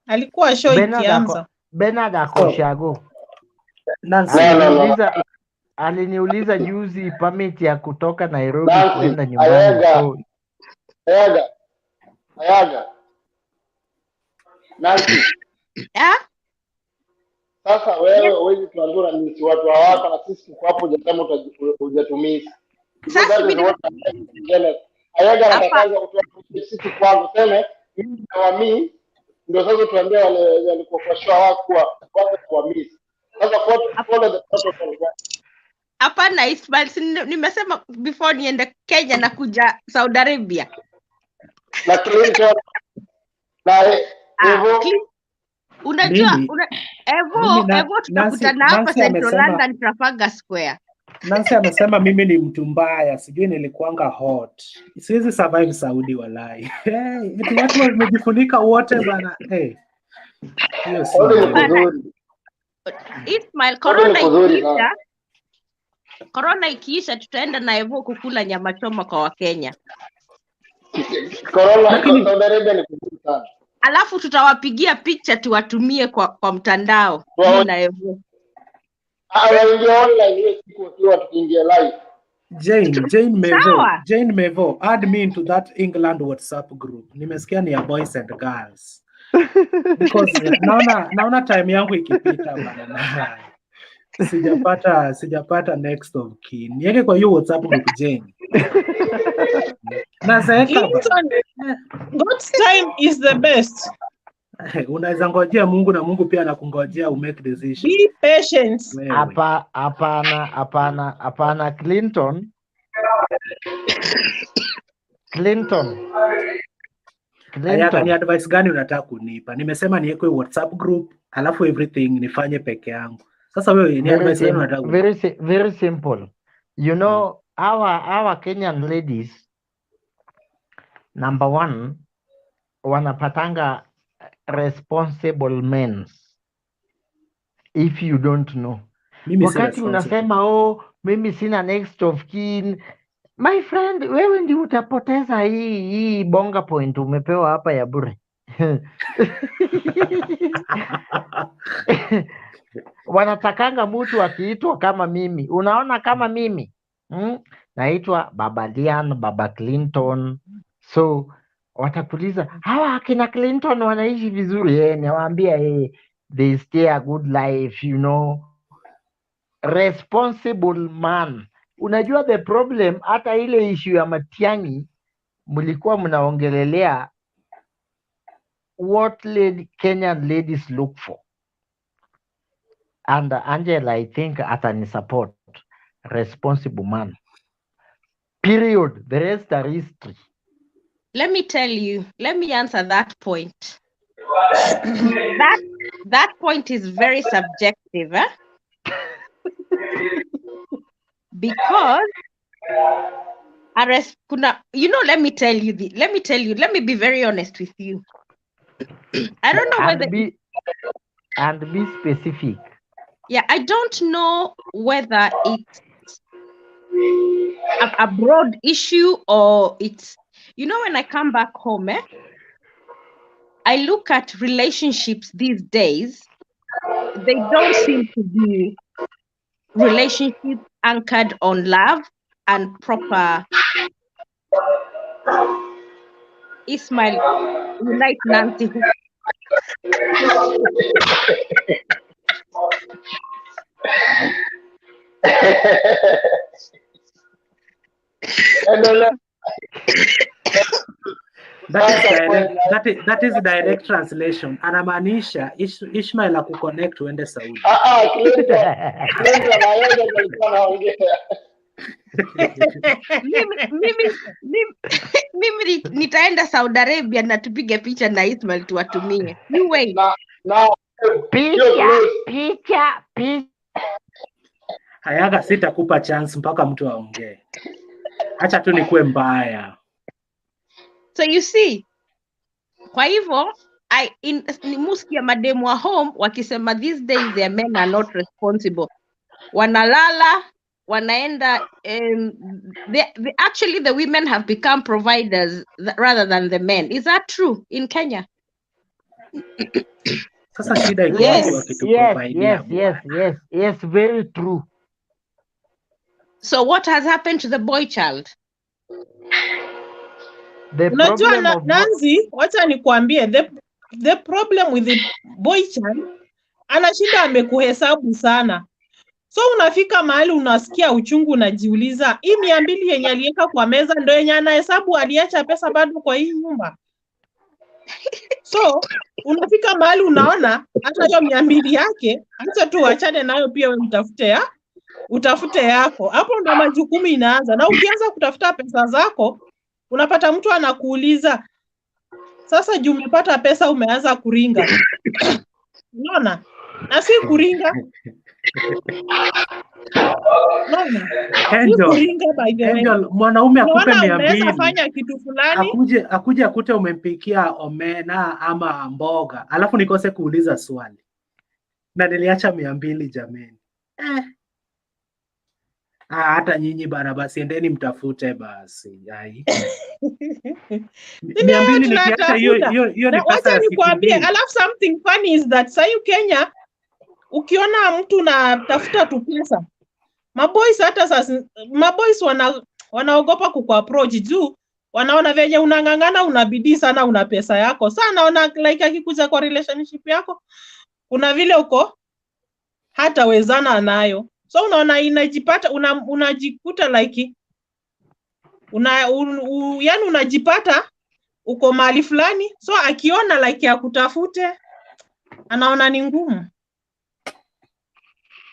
Alikuwa show ikianza. Bernard akoshago. Aliniuliza juzi permit ya kutoka Nairobi kwenda nyumbani. Ayaga. Nancy. Sasa wewe huwezi tuambia ni watu hawako na sisi tuko hapo hujasema hujatumisi. Sasa mimi Ayaga anataka kutoa sisi kwangu sema kwa mimi ndio sasa tuambie wale walikuwa kwa show wako kwa miss. Sasa follow the protocol. Hapana Ismail, nimesema before niende Kenya na kuja Saudi Arabia. Na Clinton na unajua Evo tutakutana hapa Central London Trafalgar Square. Nancy amesema mimi ni mtu mbaya, sijui nilikuanga hot. Siwezi survive Saudi walai. Eti watu wamejifunika wote bana. Hiyo si Ismail, corona ikiisha tutaenda na Evo kukula nyama choma kwa Wakenya. Corona Saudi Arabia ni kuzuri sana. Alafu tutawapigia picha tuwatumie kwa mtandao na Evo. Jane Mevo, add me into that England WhatsApp group. Nimesikia ni ya boys and girls. Because naona time yangu ikipita bana. Sijapata next of kin. Niweke kwa hiyo WhatsApp group Jane. God's time is the best. Unaweza ngojea Mungu na Mungu pia anakungojea make decision. Be patient. Hapana Clinton. Ayaga, ni advice gani unataka kunipa? Nimesema niweke WhatsApp group alafu everything nifanye peke yangu. Sasa wewe ni advice gani unataka? Very simple. You know, our Kenyan ladies, number 1, wanapatanga responsible men if you don't know. Mimi si Wakati responsible. unasema oh, mimi sina next of kin, my friend, wewe ndio utapoteza hii bonga point umepewa hapa ya bure. Wanatakanga mtu akiitwa kama mimi. Unaona kama mimi naitwa Baba Lian, Baba Clinton. So watakuuliza hawa akina Clinton wanaishi vizuri? Nawaambia they stay a good life, you know. Responsible man. Unajua the problem, hata ile issue ya Matiangi mlikuwa mnaongelelea what Kenyan ladies look for. And Angela, I think atani support responsible man. Period. The rest are history. Let me tell you, let me answer that point. that point is very subjective, eh? Because let me tell you, let me be very honest with you. I don't know whether be specific. Yeah, I don't know whether it's a broad issue or it's, when I come back home, I look at relationships these days. They don't seem to be relationships anchored on love and proper. Ismail, you like Nancy. That is direct translation. Anamaanisha Ishmael akuconnect uende Saudi. Mimi nitaenda Saudi Arabia na tupige picha na Ismail tuwatumie. You wait. Picha. Hayaga, sitakupa chance mpaka mtu aongee. Acha tu nikuwe mbaya. So you see, kwa hivyo nimusikia mademu wa home wakisema these days their men are not responsible. Wanalala, wanaenda, actually the women have become providers rather than the men. Is that true in Kenya? Sasa shida iko wapi wakituprovidea? Yes, very true. So what has happened to the boy child? Unajua Nancy, wacha nikwambie, the problem with the boy child, anashinda amekuhesabu sana. So unafika mahali unasikia uchungu, unajiuliza hii 200 yenye aliweka kwa meza ndio yenye anahesabu aliacha pesa bado kwa hii nyumba. So unafika mahali unaona hata hiyo 200 yake, acha tu achane nayo, pia wewe utafute yako. Hapo ndo majukumu inaanza. Na ukianza kutafuta pesa zako, unapata mtu anakuuliza, sasa juu umepata pesa umeanza kuringa. Unaona? Na si kuringa. Unaona? Angel, mwanaume akupe 200. Fanya kitu fulani. Akuje akute umempikia omena ama mboga, alafu nikose kuuliza swali. Na niliacha 200 jameni. Hata nyinyi bana, basi endeni mtafute basi. 200 nikiacha hiyo ni pesa ya siku mbili. Alafu something funny is that sayu Kenya, ukiona mtu natafuta tu pesa, maboys wanaogopa kukuapproach juu wanaona venye unang'ang'ana, unabidii sana, una pesa yako. Sasa naona like akikuja kwa relationship yako, kuna vile uko hata wezana nayo. So unaona unajikuta like yani unajipata uko mahali fulani, so akiona like ya kutafute anaona ni ngumu.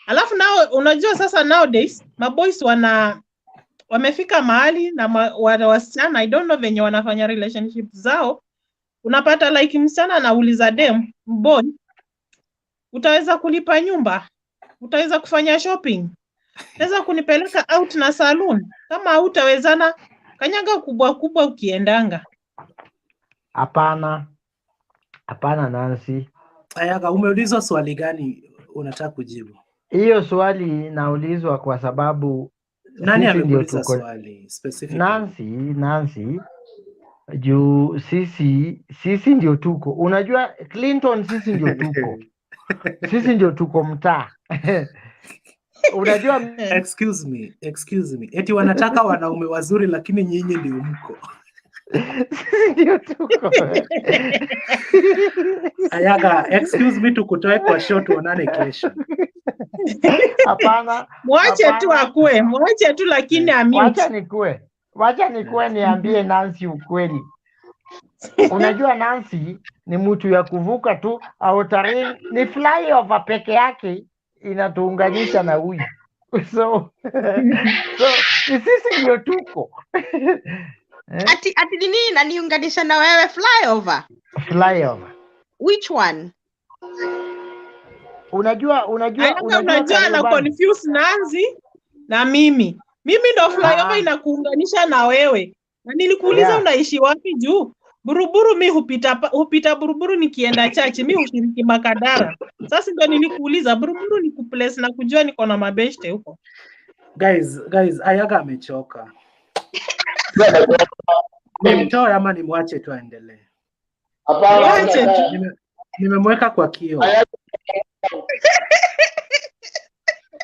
Alafu nao unajua sasa nowadays maboys wamefika mahali na wasichana, I don't know venye wanafanya relationship zao. Unapata like msichana anauliza dem boy, utaweza kulipa nyumba? Utaweza kufanya shopping? Utaweza kunipeleka out na saloon? Kama hutawezana, kanyaga kubwa kubwa ukiendanga. Hapana Nancy. Ayaga, umeulizwa swali gani? unataka kujibu? Hiyo swali naulizwa kwa sababu Nani sisi ndio amekuuliza tuko swali specifically? Nancy juu sisi ndio tuko, unajua Clinton, sisi ndio tuko mtaa unajua Excuse me. Eti wanataka wanaume wazuri lakini nyinyi ndio mko. sisi ndio tuko Ayaga, excuse me, tukutoe kwa show tuonane kesho. Hapana, Mwache tu akue, mwache tu lakini amute. Wacha nikue niambie Nancy ukweli. Unajua Nancy ni mtu ya kuvuka tu Outer, ni flyover peke yake inatuunganisha na huyu. So ni sisi ndio tuko. Ati nini inaniunganisha na wewe flyover? Flyover. Which one? Unajua na confuse Nancy na mimi. Mimi ndo flyover inakuunganisha na wewe. Na nilikuuliza unaishi wapi juu? Buruburu mi hupita Buruburu nikienda chachi, mi hushiriki Makadara. Sasa ndio nilikuuliza Buruburu ni kuplace na kujua niko na mabeshte huko. Guys, Ayaga amechoka. Nimtoe ama nimwache tu aendelee? Hapana. Nimemweka kwa kio.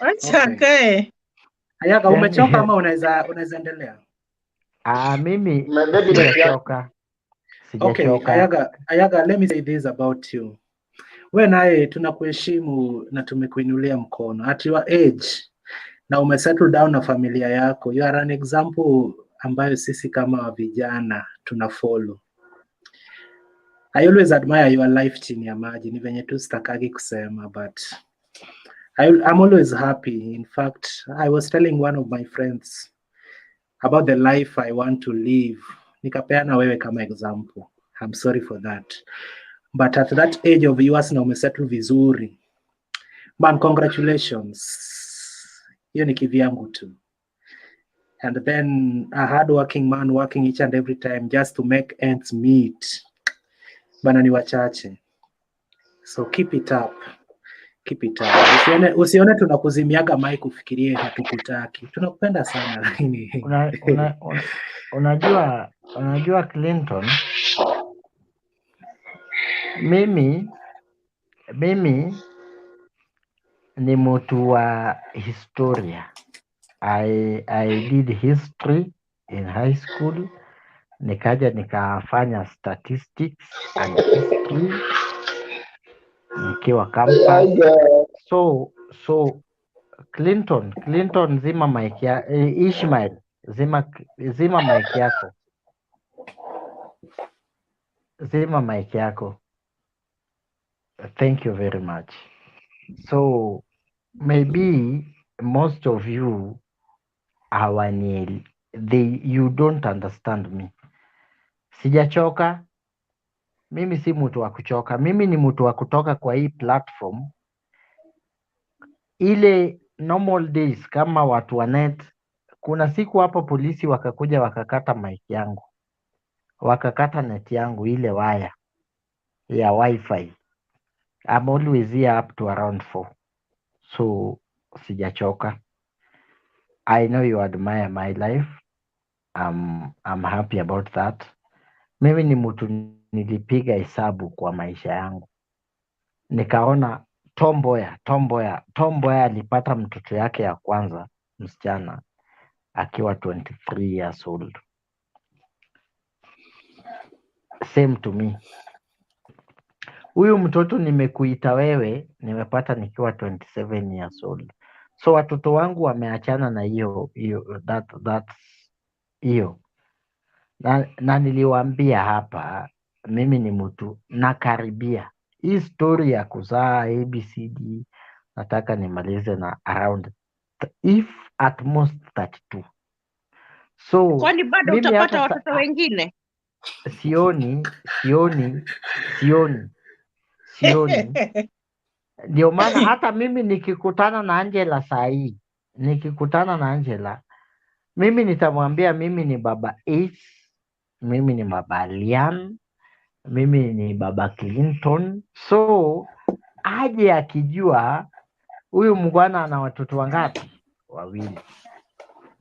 Acha kae. Ayaga umechoka ama unaweza endelea? Mimi sijachoka. Okay, Ayaga, let me say this about you. Wewe naye tunakuheshimu na tumekuinulia mkono. At your age na umesettle down na familia yako, you are an example ambayo sisi kama vijana tuna follow. I always admire your life chini ya maji, ni venye tu sitakagi kusema, but I'm always happy. In fact, I was telling one of my friends about the life I want to live. Nikapeana wewe kama example. I'm sorry for that. But at that age of yours na umesettle vizuri. Man, congratulations. Hiyo ni kivyangu tu. And then a hard-working man working each and every time just to make ends meet. Bana ni wachache. So keep it up. Keep it up. Usione tunakuzimiaga mic kufikirie hatukutaki. Tunakupenda sana lakini. Unajua Clinton, mimi ni mtu wa historia. I did history in high school, nikaja nikafanya statistics and history nikiwa campus. So Clinton zima mic ya Ishmael zima mic yako. Zima mic yako. Thank you very much. So maybe most of you you don't understand me. Sijachoka. Mimi si mtu wa kuchoka. Mimi ni mtu wa kutoka kwa hii platform. Ile normal days kama watu wa net, kuna siku hapo polisi wakakuja wakakata mic yangu. Wakakata net yangu ile waya ya wifi. I'm always here up to around 4. So sijachoka. I know you admire my life. I'm happy about that. Mimi ni mtu nilipiga hesabu kwa maisha yangu. Nikaona Tomboya alipata mtoto yake ya kwanza msichana akiwa 23 years old. Same to me. Huyu mtoto nimekuita wewe nimepata nikiwa 27 years old. So watoto wangu wameachana na hiyo na niliwaambia hapa mimi ni mtu nakaribia hii story ya kuzaa ABCD, nataka nimalize na around if at most 32. So kwani bado utapata watoto wengine? Sioni. Ndio maana hata mimi nikikutana na Angela saa hii, mimi nitamwambia mimi ni baba Ace, mimi ni baba Liam, mimi ni baba Clinton. So aje akijua Huyu mgwana ana watoto wangapi? Wawili,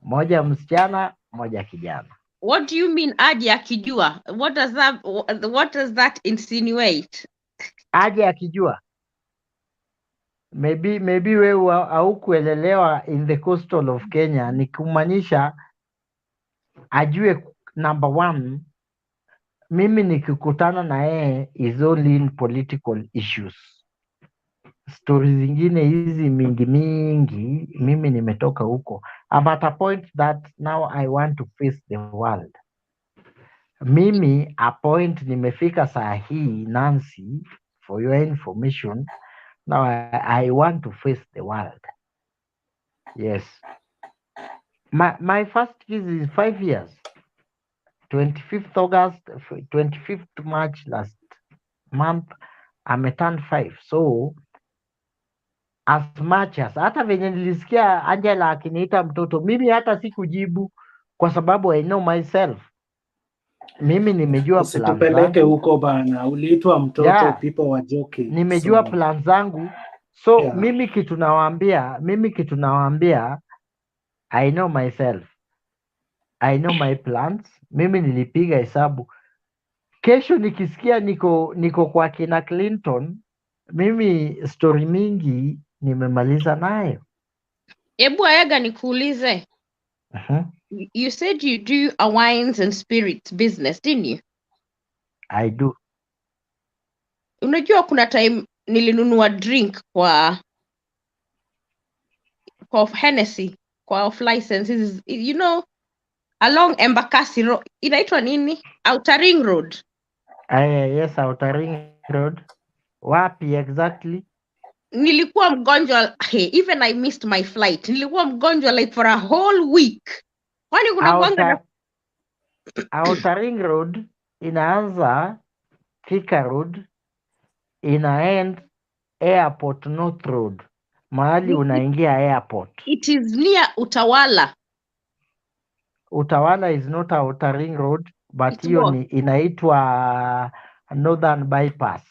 moja msichana, moja kijana. What do you mean aje akijua? What does that insinuate? Aje akijua, maybe wewe haukuelelewa in the coastal of Kenya, ni kumaanisha ajue number one, mimi nikikutana na yeye is only in political issues. Stories zingine hizi mingi mimi nimetoka huko. I'm at a point that now I want to face the world. Mimi a point nimefika saa hii, Nancy, for your information, now I want to face the world. Yes. My first kiss is 5 years. 25th August, 25th March last month, I'm turned 5. So as much as hata venye nilisikia Angela akiniita mtoto, mimi hata sikujibu kwa sababu I know myself. Mimi nimejua plan zangu. Usitupeleke huko bana, uliitwa mtoto, Yeah. people were joking. Nimejua plan zangu. So Yeah. mimi kitu nawaambia, I know myself. I know my plans. Mimi nilipiga hesabu. Kesho nikisikia niko kwa kina Clinton, mimi story mingi nimemaliza nayo. Ebu Ayaga nikuulize. You said you do a wines and spirits business, didn't you? I do. Unajua kuna time nilinunua drink kwa Hennessy, kwa off licenses, you know, along Embakasi Road. Inaitwa nini? Outer Ring Road. Yes, Outer Ring Road. Wapi exactly? Nilikuwa mgonjwa, even I missed my flight. Nilikuwa mgonjwa like for a whole week. Kwani kuna Outer Ring Road inaanza Thika Road, inaend Airport North Road, mahali unaingia airport. It is near Utawala. Utawala is not Outer Ring Road, but hiyo ni inaitwa Northern Bypass.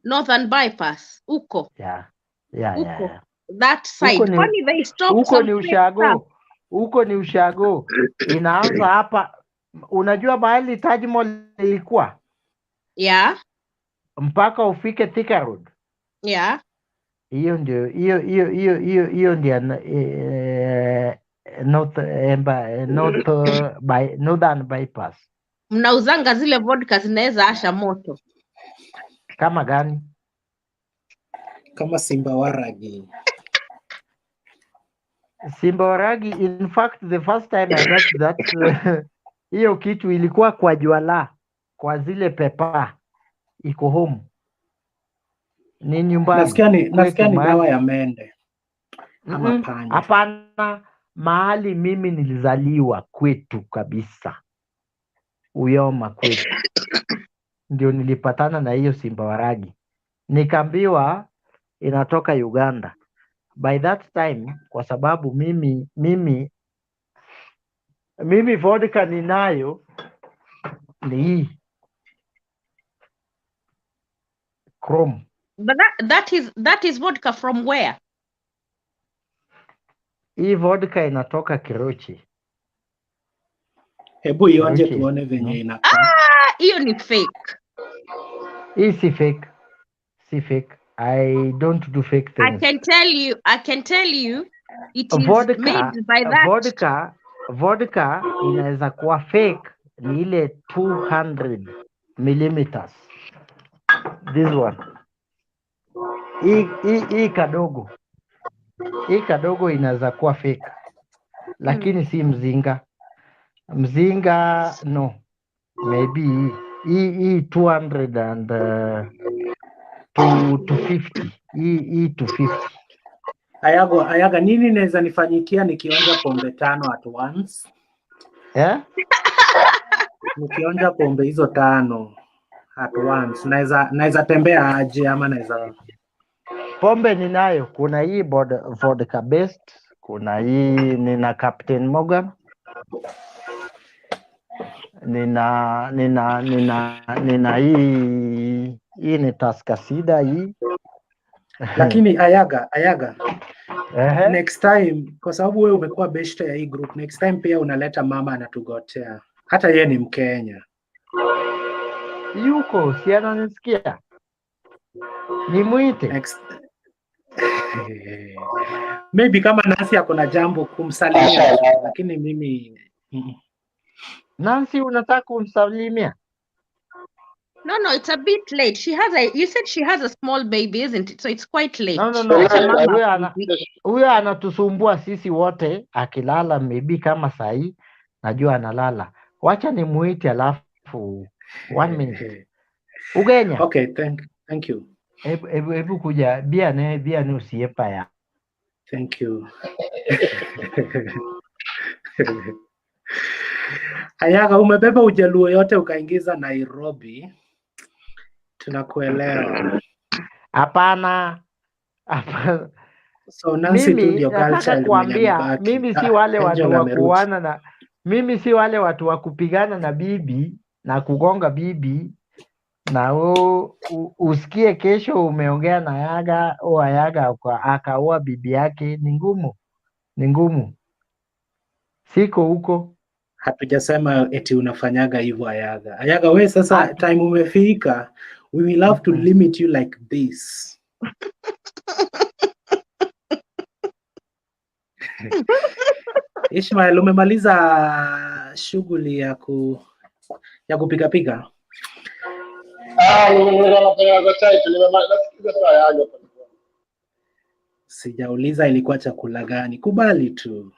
Northern Bypass, uko. Yeah. That side. Kwani they stop huko ni ushago. Huko ni ushago. Inaanza hapa. Unajua mahali Taj Mahal ilikuwa? Yeah. Mpaka ufike Thika Road. Yeah. Hiyo ndio Northern Bypass. Mnauzanga zile vodka zinaweza asha moto. Kama gani? Kama Simba Waragi. Simba Waragi, in fact the first time I got that hiyo kitu ilikuwa kwa Juala, kwa zile pepa iko home. Ni nyumbani. Nasikia ni dawa ya mende. Ama panya. Hapana, mahali mimi nilizaliwa kwetu kabisa. Uyoma kwetu. Ndio nilipatana na hiyo Simba Waragi. Nikaambiwa inatoka Uganda. By that time, kwa sababu mimi vodka ninayo ni hii Chrome. But that is vodka from where? Hii vodka inatoka Kirochi. Hebu ionje tuone venye inakaa. Hiyo ni fake. Hii si fake. Si fake. I don't do fake things. I can tell you it is made by that. Vodka inaweza kuwa fake ni ile 200 millimeters. This one. Hii kadogo. Hii kadogo inaweza kuwa fake. Lakini si mzinga. Mzinga no. Maybe hii 200 and 250. Hii 250. Ayaga, nini naweza nifanyikia nikionja pombe 5 at once? Yeah? Nikionja pombe hizo 5 at once, naweza tembea aje ama naweza? Pombe ninayo, kuna hii vodka best, kuna hii nina Captain Morgan. Nina hii ni Tascasida hii. Lakini Ayaga, Next time, kwa sababu wewe umekuwa beshte ya hii group, next time pia unaleta mama anatugotea. Hata yeye ni Mkenya. Yuko, si ananisikia? Nimuite. Maybe kama Nancy ako na jambo kumsalimia tu, lakini mimi Nancy, unataka kumsalimia? No, it's a bit late. You said she has a small baby, isn't it? So it's quite late. No. Huyo anatusumbua sisi wote, akilala maybe kama sahi, najua analala. Wacha nimuite alafu 1 minute. Ugenya. Okay, thank you. Hebu kuja bia ni usiepa ya. Thank you. Ayaga, umebeba ujaluo yote ukaingiza Nairobi. Tunakuelewa. Hapana. So Nancy tu ndio nataka kuambia, mimi si wale watu wa kuana na mimi si wale watu wa kupigana na bibi na kugonga bibi na usikie kesho umeongea na Yaga au Yaga akaoa bibi yake. Ni ngumu. Siko huko. Hatujasema eti unafanyaga hivyo Ayaga. Ayaga, we sasa time umefika. We will have to limit you like this. Ishmael, umemaliza shughuli ya kupiga? Sijauliza ilikuwa chakula gani. Kubali tu.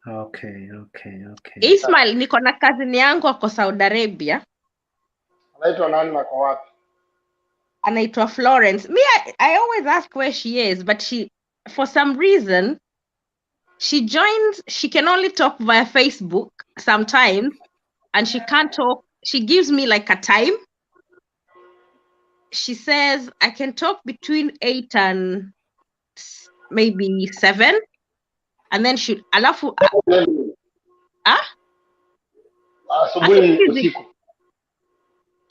Okay. Ismail, niko na cousin yangu ako Saudi Arabia. Anaitwa nani na kwa wapi? Anaitwa Florence. I always ask where she is, but for some reason she can only talk via Facebook sometimes, and she can't talk. She gives me like a time. She says I can talk between 8 and maybe 7, and then alafu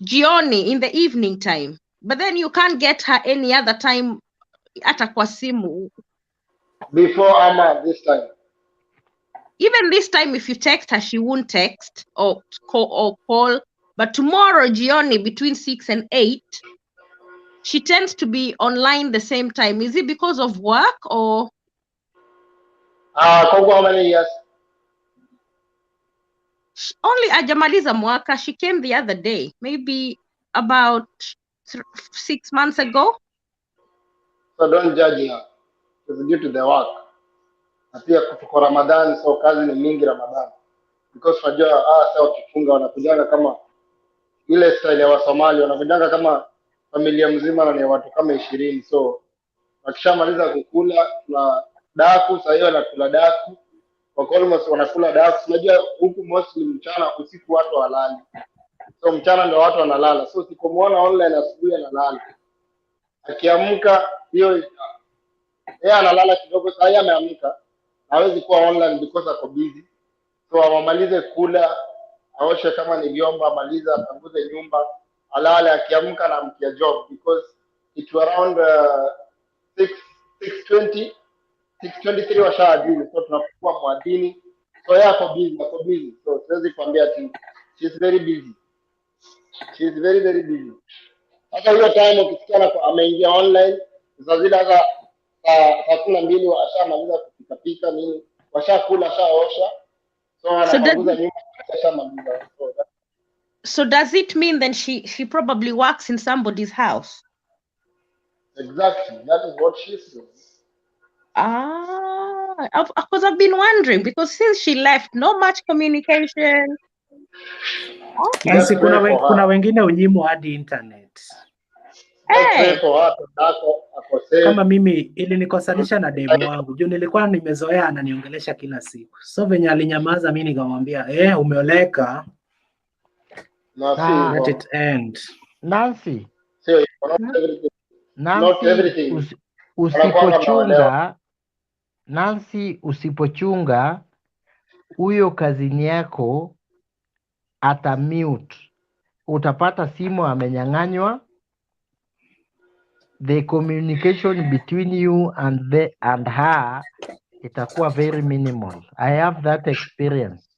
jioni, in the evening time. But then you can't get her any other time hata kwa simu. Before ama this time? Even this time, if you text her, she won't text or call. But tomorrow, jioni, between 6 and 8, she tends to be online the same time. Is it because of work or? How many years? Only ajamaliza mwaka. She came the other day, maybe about 6 months ago. So don't judge her. It's due to the work. Na pia kutuko Ramadhani, so kazi ni mingi Ramadhani. Because unajua sasa wakifunga wanakujanga kama ile style ya Wasomali, wanakujanga kama familia mzima na ni watu kama 20. So wakishamaliza kukula na daku, sasa hiyo wanakula daku. Kwa almost wanakula daku. Unajua huku mostly mchana, usiku watu walali. So mchana ndio watu wanalala. So sikomuona online asubuhi analala. Akiamka hiyo yeye analala kidogo, sasa yeye ameamka. Hawezi kuwa online because ako busy. So amalize kula, aoshe kama ni vyombo, amaliza apanguze nyumba, alale, akiamka na mkia job because it's around 6:23 washaadini. So tunakuwa mwadini. So yeye ako busy. So siwezi kuambia ati she's very busy. She's very very busy. Hata hiyo time ukisikia ameingia online, sasa zile hata saa 12 washamaliza kupika nini, washakula, shaosha. So does it mean then she probably works in somebody's house? Exactly, that is what she says. Of course, I've been wondering because since she left, no much communication. Nancy, kuna wengine unyimo hadi internet. Hey. Kama mimi ilinikosanisha na demu wangu juu nilikuwa nimezoea ananiongelesha kila siku. So venye alinyamaza mimi nikamwambia umeoleka. Let it end. Nancy. Usipochunga huyo kazini yako ata mute utapata simu amenyang'anywa, the communication between you and her itakuwa very minimal. I have that experience.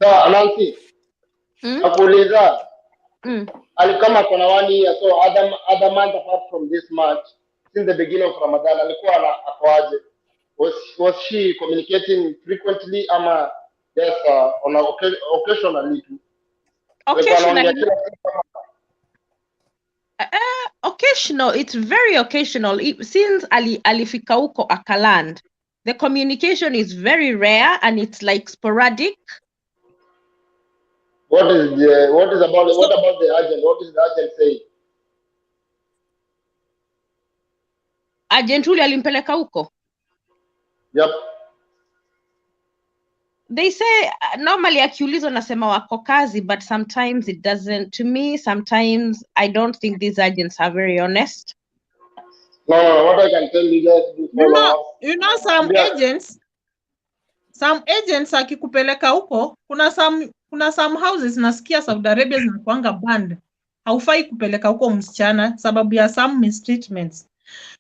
So Nancy, nakuuliza alikama kuna 1 year, so other month apart from this March, since the beginning of Ramadan, alikuwa akoaje? Was she communicating frequently ama just on a occasionally? Occasionally. Occasional, it's very occasional. Since alifika huko akaland, the communication is very rare and it's like sporadic. What about the agent? What is the agent saying? Agent ule alimpeleka huko? Yep. They say normally akiulizwa nasema wako kazi, but sometimes it doesn't. To me, sometimes I don't think these agents are very honest. No, what I can tell you guys, you know some agents akikupeleka huko, kuna some houses nasikia Saudi Arabia zinakuanga banned. Haufai kupeleka huko msichana sababu ya some mistreatments.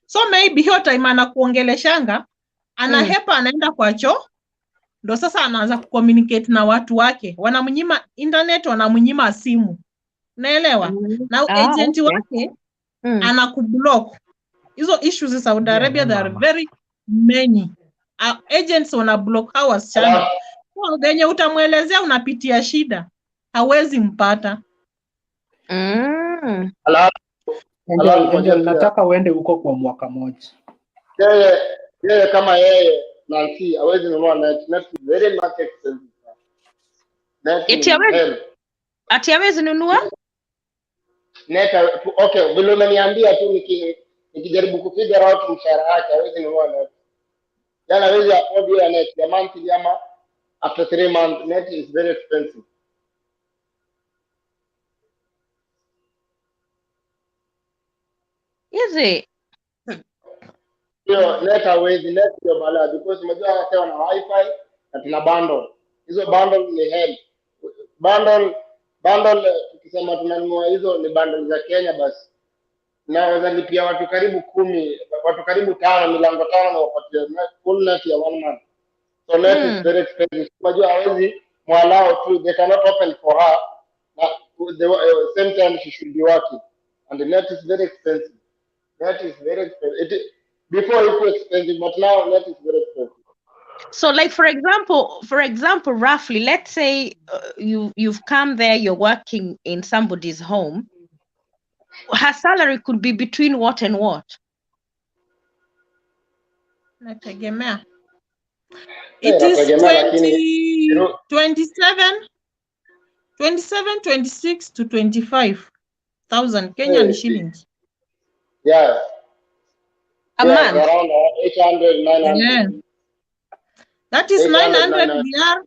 So maybe hiyo time anakuongeleshanga, anahepa anaenda kwa choo, ndo sasa anaanza kucommunicate na watu wake. Wanamnyima internet, wanamnyima simu. Unaelewa? Na agent wake anakublock. Hizo issues in Saudi Arabia, there are very many. Agents wana block hao wasichana. So denye utamuelezea unapitia shida, hawezi mpata. Angel, nataka uende huko kwa mwaka moja. Yeye kama yeye Nancy hawezi nunua net. Net is very much expensive. Ati hawezi nunua? Net, okay, vile umeniambia tu nikijaribu kupiga out mshahara wake hawezi nunua net. Yana hawezi afford hiyo net ya monthly ama after 3 months. Net is very expensive. Is it? Hiyo net hawezi, net hiyo balaa, because unajua watu wana wifi na tuna bundle. Hizo bundle ni hell. Bundle tukisema tunanunua hizo ni bundle za Kenya basi. Naweza lipia watu karibu 10, watu karibu 5, milango 5 na wapatia full net ya 1 month. So net is very expensive. Unajua hawezi mwalao tu, they cannot open for her. At the same time she should be working. And the net is very expensive. Net is very expensive. Before it was expensive, but now net is very expensive. So, like for example, roughly, let's say you've come there, you're working in somebody's home. Her salary could be between what and what? Nategemea. It is 26 to 25,000 Kenyan shillings. Yeah. A month. Around 800, 900. Yeah. That is 900 VR,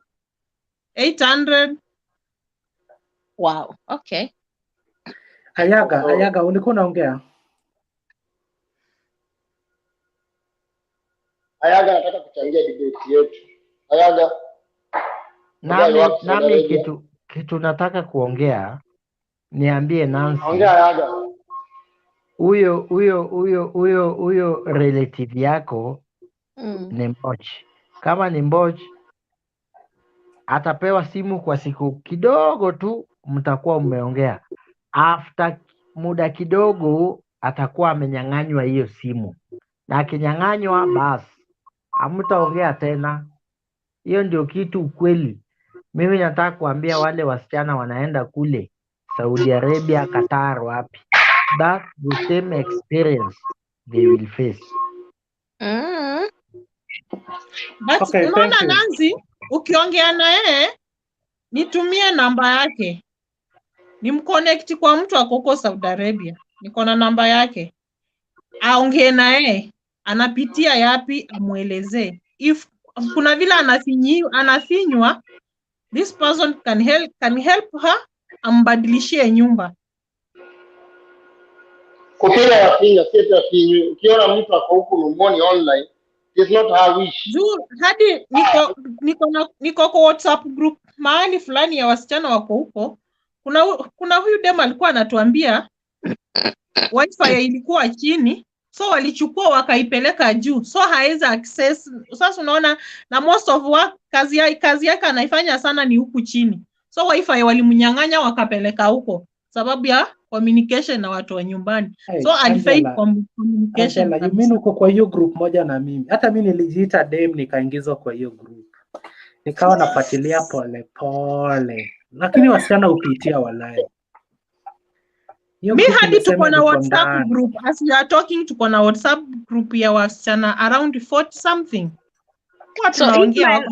800. Wow. Okay. Ayaga, ulikuwa unaongea? Ayaga nataka kuchangia debate yetu. Ayaga. Nami kitu nataka kuongea, niambie Nancy. Ongea Ayaga. Huyo relative yako ni mbochi. Kama ni mbochi, atapewa simu kwa siku kidogo tu, mtakuwa mmeongea. After muda kidogo atakuwa amenyang'anywa hiyo simu, na akinyang'anywa basi hamtaongea tena. Hiyo ndio kitu ukweli. Mimi nataka kuambia wale wasichana wanaenda kule Saudi Arabia, Qatar, wapi, that's the same experience they will face. But Okay, unaona thank you. Nancy, ukiongea na yeye, nitumie namba yake. Nimconnect kwa mtu akoko Saudi Arabia. Niko na namba yake. Aongee na yeye, anapitia yapi, amuelezee. If kuna vile anafinywa, this person can help her, ambadilishie nyumba. Kupiga wafinya, sio wafinyu. Ukiona mtu ako huko numoni online, it's not her wish. Hadi niko kwa WhatsApp group mahali fulani ya wasichana wako huko, kuna huyu demo alikuwa anatuambia wifi ilikuwa chini, so walichukua wakaipeleka juu, so hawezi access. Sasa unaona, na most of work kazi yake anaifanya sana ni huku chini, so wifi walimnyang'anya wakapeleka huko sababu ya communication na watu wa nyumbani. Hey, So alifail Angela, communication. Angela, you mean uko kwa hiyo group moja na mimi? Hata mimi nilijiita dem nikaingizwa kwa hiyo group, nikawa nafuatilia pole pole, lakini wasichana upitia walai. Mi hadi tuko na WhatsApp group, as we are talking, tuko na WhatsApp group ya wasichana around 40 something. Watu naongea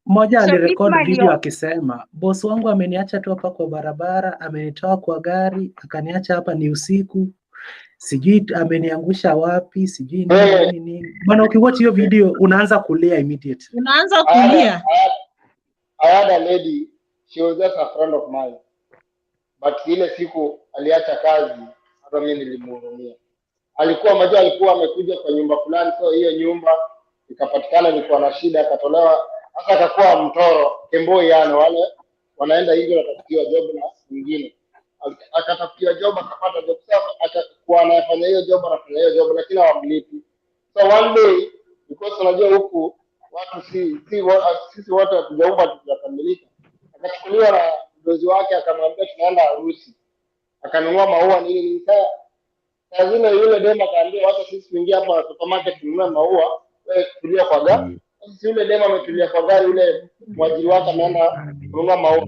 moja alirecord video akisema boss wangu ameniacha tu hapa kwa barabara, amenitoa kwa gari akaniacha hapa, ni usiku, sijui ameniangusha wapi, sijui nini. Bwana, ukiwatch hiyo video unaanza kulia immediately. Unaanza kulia. I had a lady, she was just a friend of mine. But ile siku aliacha kazi, hata mimi nilimhurumia. Alikuwa amekuja kwa nyumba fulani, so hiyo nyumba ikapatikana ilikuwa na shida, akatolewa, hata akakuwa mtoro, kemboi wale wanaenda hivyo watafutiwa job na nyingine. Akatafutiwa job, akapata job, sasa akakuwa anafanya hiyo job, lakini hawamlipi. So one day, because unajua huku watu sisi wote hatujaumba tunakamilika, akachukuliwa na mdozi wake, akamwambia tunaenda harusi, akanunua maua nini. Saa zile yule dema akaambia watu sisi tuingia hapa supermarket tununue maua, wewe tulia kwa gari. Sisi yule dema ametulia kwa gari, yule mwajiri wake ameenda kununua maua.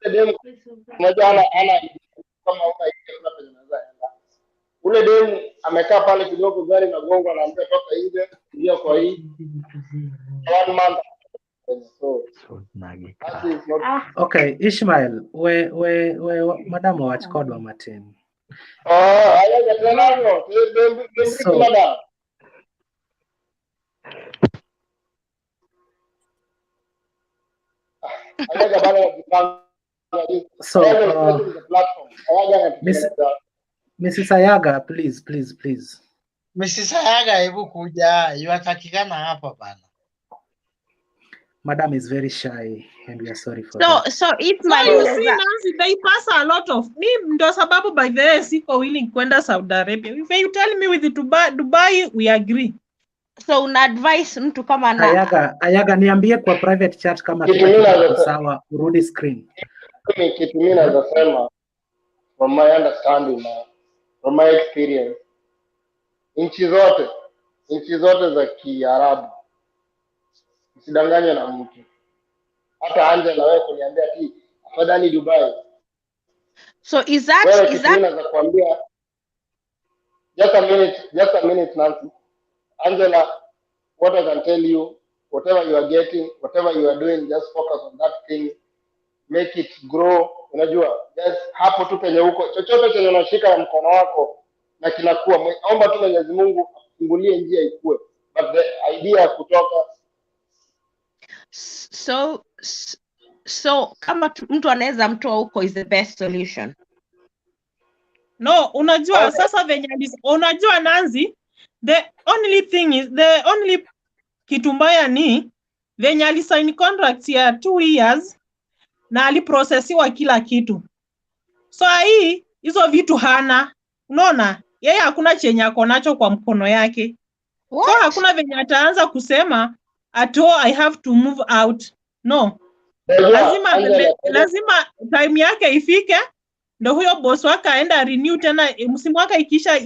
Yule dema unajua ana kama una ile kuna penye naweza enda. Ule dema amekaa pale kidogo, gari na gongo, anaambia toka nje, tulia kwa hii. One month. Okay, Ishmael, we madam watch code wa Martin. Mrs. Ayaga, please. Mrs. Ayaga, hebu kuja, yuatakikana hapa bana. Madam is very shy and we are sorry for that. So if my you see Nancy, they pass a lot of me ndo sababu by the way siko willing kwenda Saudi Arabia. If you tell me with Dubai we agree. So una advice mtu kama na Ayaga niambie kwa private chat kama kitu sawa, urudi screen. Kitu mimi naweza sema from my understanding, from my experience, nchi zote za Kiarabu usidanganywe na mtu. Hata Angela wewe kuniambia ati afadhali Dubai. So is that naweza kuambia just a minute Nancy. Angela, what I can tell you, whatever you are getting, whatever you are doing, just focus on that thing, make it grow. Unajua, just hapo tu penye huko, chochote chenye unashika na mkono wako na kinakuwa, omba tu Mwenyezi Mungu afungulie njia ikue, but the idea ya kutoka. So kama mtu anaweza mtoa huko is the best solution. No, unajua sasa venye unajua Nanzi, the only kitu mbaya ni venye alisign contract ya 2 years na aliprocessiwa kila kitu. So hii hizo vitu hana. Unaona? Yeye hakuna chenye ako nacho kwa mkono yake. So hakuna venye ataanza kusema I have to move out. No. Lazima time yake ifike ndo huyo boss wake aenda renew tena, msimu wake ikisha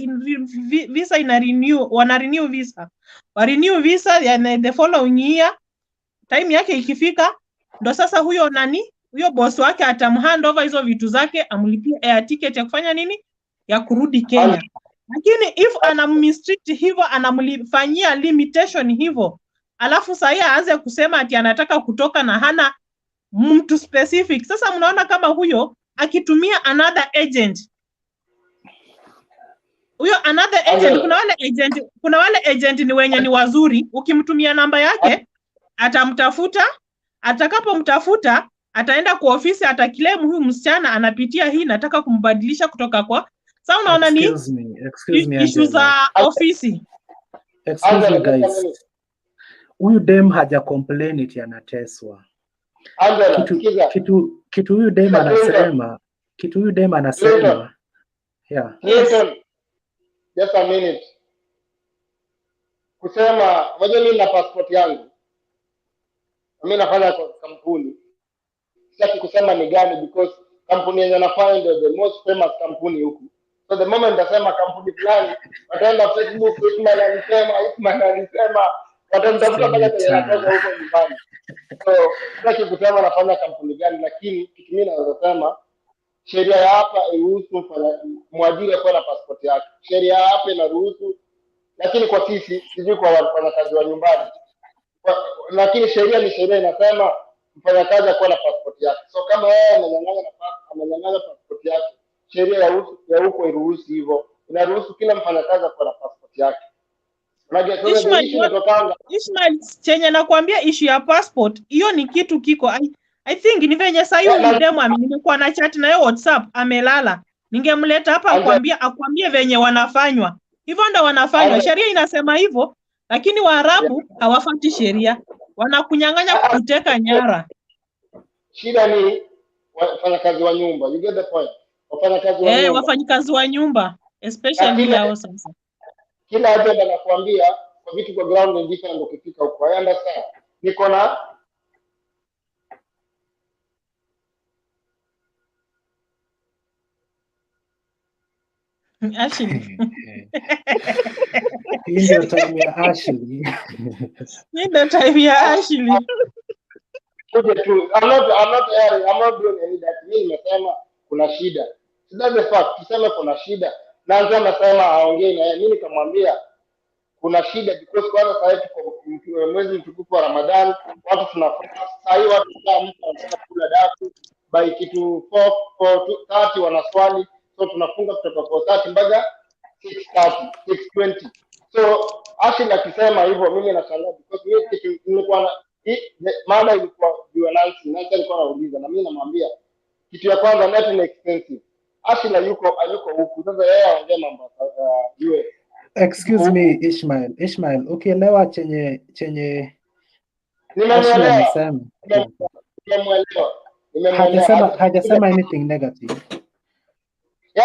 visa ina renew, wana renew visa. Wa renew visa ya the following year, time yake ikifika ndo sasa huyo boss wake atamhand over hizo vitu zake, amlipie air ticket ya kufanya nini? Ya kurudi Kenya. Lakini if anamrestrict hivyo, anamfanyia limitation hivyo, alafu sasa aanze kusema ati anataka kutoka na hana mtu specific. Sasa mnaona kama huyo akitumia another agent. Huyo another agent, kuna wale agent ni wenye ni wazuri, ukimtumia namba yake atamtafuta, atakapomtafuta ataenda kwa ofisi, ataclaim huyu msichana anapitia hii, nataka kumbadilisha kutoka kwa. Sasa unaona ni issues za ofisi. Excuse me guys. Huyu dem haja complain eti anateswa. Angela, kitu huyu dem anasema, Clinton, yeah. Clinton, just a minute. Kusema waje mimi na passport yangu. Mimi nafanya kwa kampuni. Sitaki kusema ni gani because kampuni yenye nafanya ndio the most famous kampuni huku. So the moment nasema kampuni fulani, wataenda Facebook, Ismail alisema, watanitafuta mpaka kwenye natoka huko nyumbani. So sitaki kusema nafanya kampuni gani, lakini kitu mimi naweza sema sheria ya hapa iruhusu mwajiri kuwa na passport yake. Sheria ya hapa inaruhusu, lakini kwa sisi sijui kwa wafanyakazi wa nyumbani. Lakini sheria ni sheria inasema mfanyakazi akuwa na passport yake. So kama yeye amenyang'anya passport yake, sheria ya huko iruhusu hivyo. Inaruhusu kila mfanyakazi akuwa na passport yake. Ishmael, chenye nakwambia issue ya passport, hiyo ni kitu kiko. I think ni venye sasa huyu demo nimekuwa na chat na yeye WhatsApp amelala. Ningemleta hapa akwambie venye wanafanywa. Hivyo ndo wanafanywa. Sheria inasema hivyo, lakini Waarabu hawafuati sheria. Wanakunyang'anya kuteka nyara. Shida ni wafanyakazi wa nyumba. You get the point? Wafanyakazi wa nyumba. Wafanyakazi wa nyumba, especially hao sasa. Kila agenda nakwambia kwa vitu kwa ground ni different ukifika huko. I understand. Niko na Ashley. Hii ndio time ya Ashley. I'm not doing any that. Mimi nimesema kuna shida. That's the fact. Tuseme kuna shida. Na ndio nasema aongee na yeye. Mimi nikamwambia kuna shida because kwanza sasa tuko mwezi mtukufu wa Ramadhani, watu tunafunga. Sasa hiyo watu mtu anataka kula daku by kitu 4:30 wanaswali. So tunafunga kutoka 4:30 mpaka 6:30, 6:20. So Ashley akisema hivyo mimi nashangaa because mimi kitu nilikuwa na mada ilikuwa juu Nancy alikuwa anauliza na mimi namwambia kitu ya kwanza net ni expensive. Ashley yuko huku sasa yeye aongee mambo US. Excuse me Ishmael, ukielewa chenye nimemuelewa. Hajasema anything negative.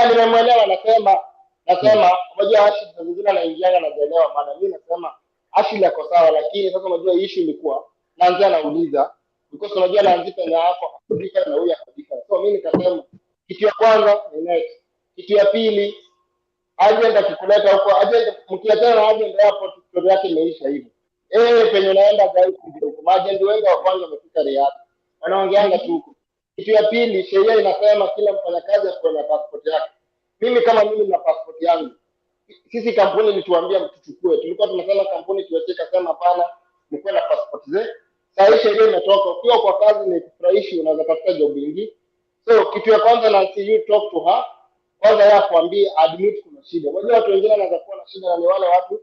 Nimemuelewa nasema unajua Ashley zingine anaingiana na kuelewa maana mimi nasema Ashley yako sawa lakini sasa unajua issue ilikuwa naanza nauliza because unajua naanzika na hapo hakika na huyu hakika. So mimi nikasema kitu ya kwanza ni net. Kitu ya pili agenda kikuleta huko agenda mkiachana na agenda hapo story yake imeisha hivyo. Penye naenda guys huko agenda wengi wa kwanza wamefika Riyadh. Wanaongeanga tu huko. Kitu ya pili sheria inasema kila mfanyakazi akuwe na passport yake. Mimi kama mimi na passport yangu. Sisi kampuni ilituambia mtuchukue. Tulikuwa tunasema kampuni tuweke sema hapana mko na passport zenu. Sasa sheria imetoka ukiwa kwa kazi ni kufurahishi unaweza tafuta job nyingine. So kitu ya kwanza na you talk to her. Kwanza yeye akwambie admit kuna shida. Unajua watu wengine wanaweza kuwa na shida na ni wale watu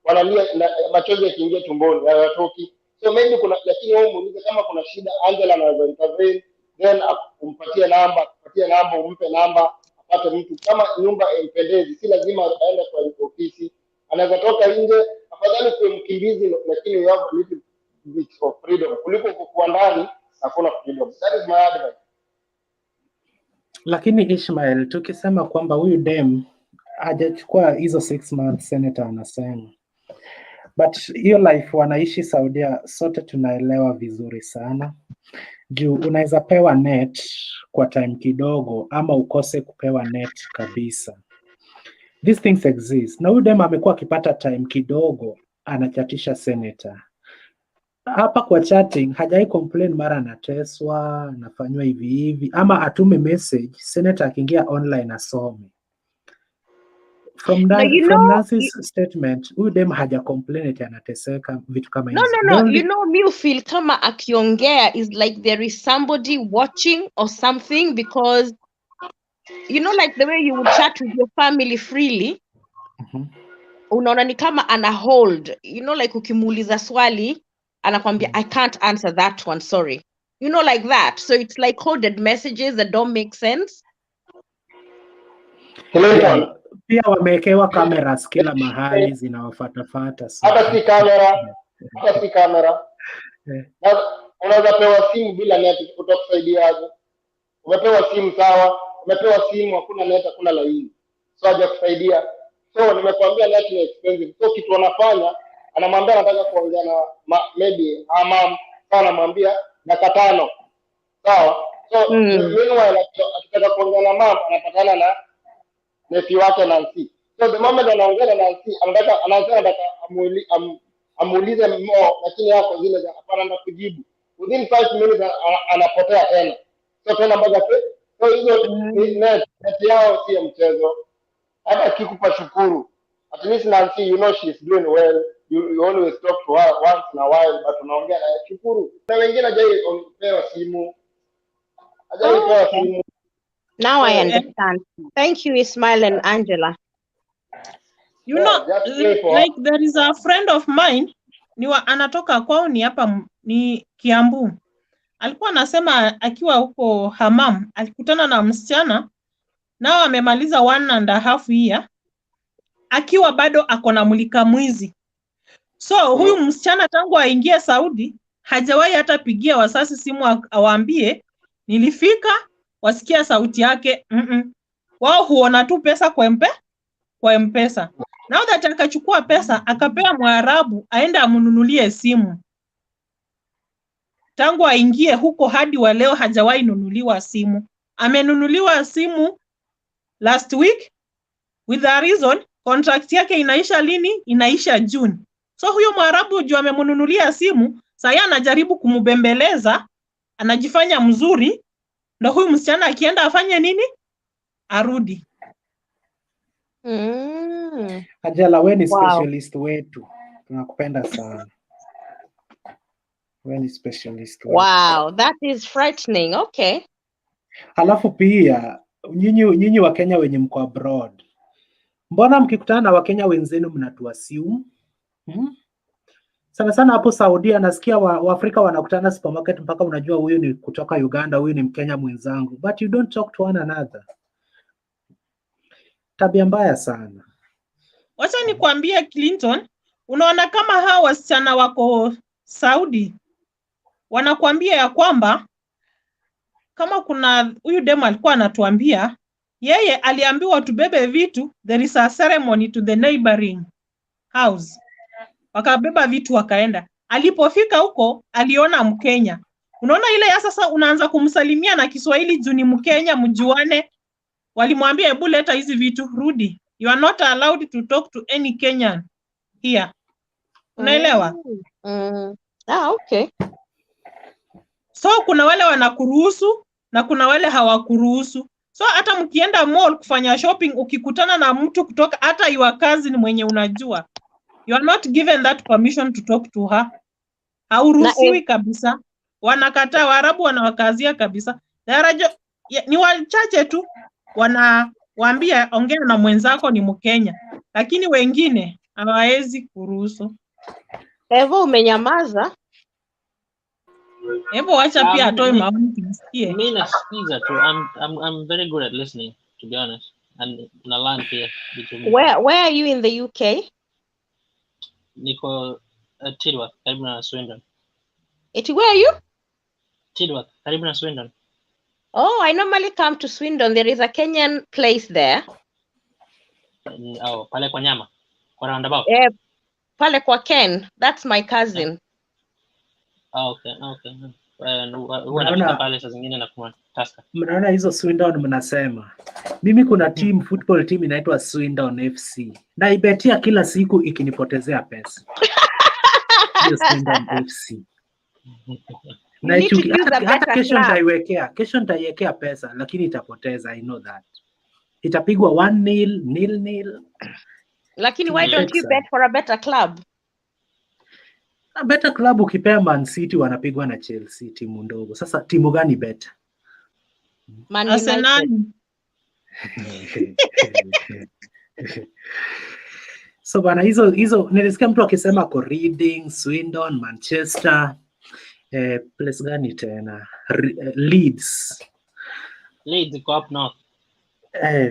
wanalia machozi yakiingia tumboni hayatoki. So maybe kuna lakini wewe muulize kama kuna shida Angela anaweza intervene then umpatie namba umpe namba apate mtu kama nyumba impendezi si lazima aende kwa ofisi anaweza toka nje afadhali kwa mkimbizi lakini you have a little bit of freedom kuliko kuwa ndani hakuna freedom. That is my advice. Lakini Ishmael tukisema kwamba huyu dem hajachukua hizo 6 months senator anasema but hiyo life wanaishi Saudia sote tunaelewa vizuri sana juu unaweza pewa net kwa time kidogo ama ukose kupewa net kabisa. These things exist. Na huyu dem amekuwa akipata time kidogo anachatisha senator. Hapa kwa chatting hajai complain mara anateswa, anafanywa hivi ama atume message senator akiingia online asome. From Nancy's statement, huyu dem haja complain eti anateseka vitu kama hizo. No. You know, me feel kama akiongea is like there is somebody watching or something because you know like the way you would chat with your family freely. Unaona ni kama ana hold. You know like ukimuuliza swali anakwambia I can't answer that one, sorry. You know like that. So it's like coded messages that don't make sense. Yeah. Pia wamewekewa cameras kila mahali zinawafuatafuata. Hata si kamera. unaweza pewa simu bila net, utakusaidiaje? Umepewa simu sawa, umepewa simu hakuna net, hakuna laini, so hajakusaidia. So nimekwambia net ni expensive. So kitu anafanya, anamwambia anataka kuongea na maybe mom, sawa, anamwambia dakika 5, sawa. So meanwhile akitaka kuongea na mom anapatana na nephew wake Nancy. So the moment anaongea na Nancy, anataka amuulize more, lakini yako zile za hapana kujibu. Within 5 minutes anapotea tena. So tena mpaka so hizo net yao si mchezo. Hata akikupa shukuru, at least Nancy, you know she's doing well. You always talk to her once in a while, but unaongea na shukuru. Na wengine hajapewa simu. Hajapewa simu. Now I understand. Thank you, Ismail and Angela. You know, like there is a friend of mine, anatoka kwao ni hapa ni Kiambu. Alikuwa anasema akiwa huko Hamam, alikutana na msichana, nao amemaliza 1.5 year, akiwa bado ako na mulika mwizi. So huyu msichana tangu aingie Saudi, hajawahi hata pigia wasasi simu awaambie, nilifika, wasikia sauti yake. Wao huona tu pesa kwa mpesa. Now that akachukua pesa, akapea Mwarabu aenda amununulie simu. Tangu aingie huko hadi wa leo hajawahi nunuliwa simu. Amenunuliwa simu last week with a reason, contract yake inaisha lini? Inaisha June. So huyo Mwarabu juu amemununulia simu, sasa anajaribu kumubembeleza, anajifanya mzuri, ndio huyu msichana akienda afanye nini? Arudi. Angela, wewe ni specialist wetu. Tunakupenda sana. Wewe ni specialist wetu. Wow, that is frightening. Okay. Halafu pia nyinyi wa Kenya wenye mko abroad, mbona mkikutana na Wakenya wenzenu mnatuasiu? Sana sana hapo Saudi nasikia Waafrika wanakutana supermarket mpaka unajua huyu ni kutoka Uganda, huyu ni Mkenya mwenzangu, but you don't talk to one another. Tabia mbaya sana. Wacha nikwambie Clinton, unaona kama hao wasichana wako Saudi wanakuambia ya kwamba kama kuna huyu demo alikuwa anatuambia yeye aliambiwa tubebe vitu, there is a ceremony to the neighboring house. Wakabeba vitu wakaenda. Alipofika huko aliona Mkenya. Unaona ile ya sasa unaanza kumsalimia na Kiswahili juu ni Mkenya mjuane. Walimwambia hebu leta hizi vitu rudi. You are not allowed to talk to any Kenyan here. Unaelewa? Okay. So kuna wale wanakuruhusu na kuna wale hawakuruhusu. So hata mkienda mall kufanya shopping, ukikutana na mtu kutoka hata your cousin mwenye unajua, you are not given that permission to talk to her. Hauruhusiwi kabisa. Wanakataa, Waarabu wanawakazia kabisa. Ni wachache tu wanawaambia ongea na mwenzako ni Mkenya, lakini wengine hawawezi kuruhusu. Evo umenyamaza? Evo wacha pia atoe maoni tusikie. Mimi nasikiza tu. I'm very good at listening, to be honest. And na learn here. Where are you in the UK? Niko Tidworth, karibu na Swindon. Where are you? Tidworth, karibu na Swindon. Oh, I normally come to Swindon. There is a Kenyan place there. Oh, pale kwa nyama. Kwa roundabout. Pale kwa Ken. That's my cousin. Oh, okay. Wanapita pale saa zingine na kuma taska. Mnaona hizo Swindon mnasema. Mimi kuna football team inaitwa Swindon FC. Na ibetia kila siku ikinipotezea pesa. Hiyo Swindon FC. Na hata kesho nitaiwekea pesa, lakini itapoteza, I know that. Itapigwa 1-0, 0-0. Lakini why don't you bet for a better club? A better club ukipea Man City wanapigwa na Chelsea, timu ndogo. Sasa timu gani better? Man United. So bana hizo nilisikia mtu akisema ko Reading, Swindon, Manchester, place gani tena? Leeds iko up north.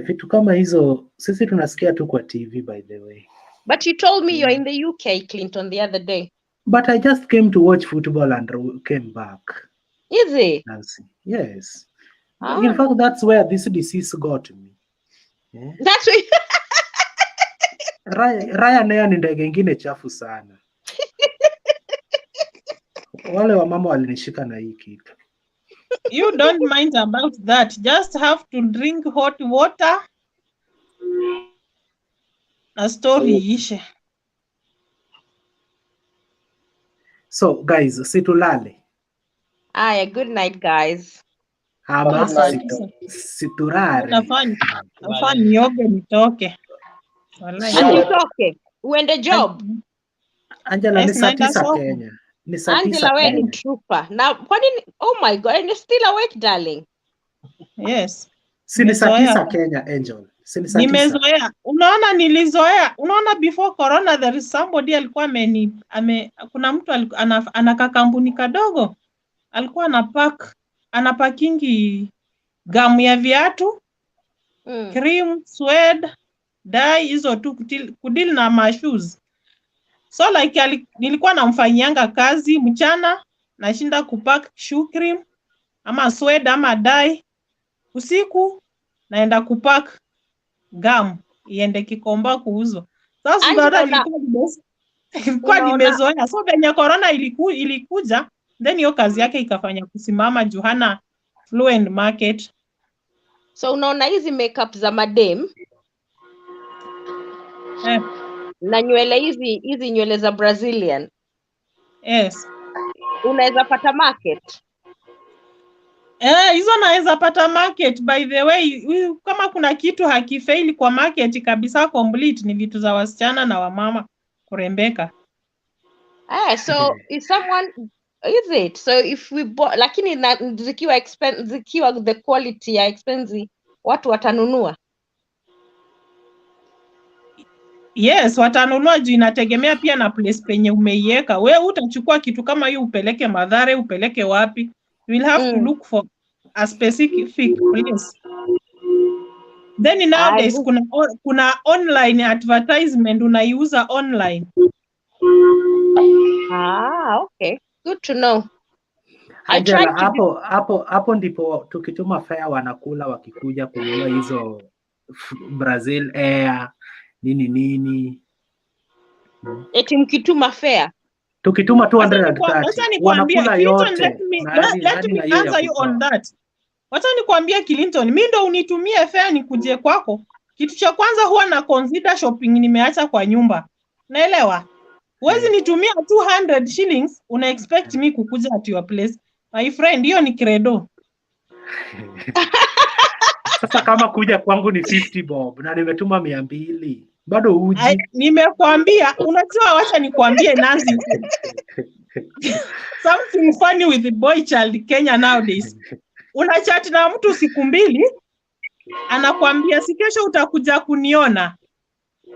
Vitu kama hizo sisi tunasikia tu kwa TV, by the way. But you told me you're in the UK, Clinton, the other day. But I just came to watch football and came back. Is it? Nancy. Yes. Ah. In fact, that's where this disease got me. Yeah. That's why. Raya nayo ni ndege ingine chafu sana. Wale wa mama walinishika na hii kitu. You don't mind about that. Just have to drink hot water. A story ishe. So guys, situlale. Aya, good night guys. Ama siturare. Nafaa nioge nitoke. Nitoke. Uende job. Angela, ni saa 9 Kenya. Ni saa 9 Angela, wewe ni trooper. Na kwa nini? Oh my God, and you're still awake, darling. Yes. Si ni saa 9 Kenya, Angel. Si ni saa 9. Nimezoea. Unaona nilizoea. Unaona before corona there is somebody alikuwa kuna mtu anaka kampuni kadogo. Alikuwa anapakingi gamu ya viatu, cream, suede, dye, hizo tu kudili na mashoes. So like nilikuwa namfanyianga kazi mchana, nashinda kupack shoe cream ama suede ama dye. Usiku naenda kupack gum iende Kikomba kuuzwa. Sasa baada ilikuwa nimezoea. So venye corona ilikuja, then hiyo kazi yake ikafanya kusimama Johana fluent market. So unaona hizi makeup za madem na nywele hizi nywele za Brazilian. Yes. Unaweza pata market. Hizo naweza pata market. By the way, kama kuna kitu hakifaili kwa market kabisa complete ni vitu za wasichana na wamama kurembeka. So if someone is it? So if we bought, lakini zikiwa the quality ya expensive, watu watanunua. Yes, watanunua juu inategemea pia na place penye umeiweka. Wewe utachukua kitu kama hiyo upeleke Mathare, upeleke wapi? You will have to look for a specific place. Then nowadays kuna online advertisement unaiuza online. Okay. Good to know. Angela, hapo ndipo tukituma fare wanakula wakikuja kununua hizo Brazil Air nini. Eti mkituma fare. Tukituma 230 wanakula yote. Let me answer you on that. Wacha nikwambie Clinton, mimi ndo unitumie fare nikuje kwako. Kitu cha kwanza huwa na consider shopping nimeacha kwa nyumba. Naelewa? Huwezi nitumia 200 shillings una expect me kukuja at your place. My friend, hiyo ni credo. Sasa kama kuja kwangu ni 50 bob na nimetuma 200. Bado uji. Nimekwambia, unajua wacha nikwambie Nancy. Something funny with the boy child Kenya nowadays. Unachat na mtu siku 2, anakwambia si kesho utakuja kuniona.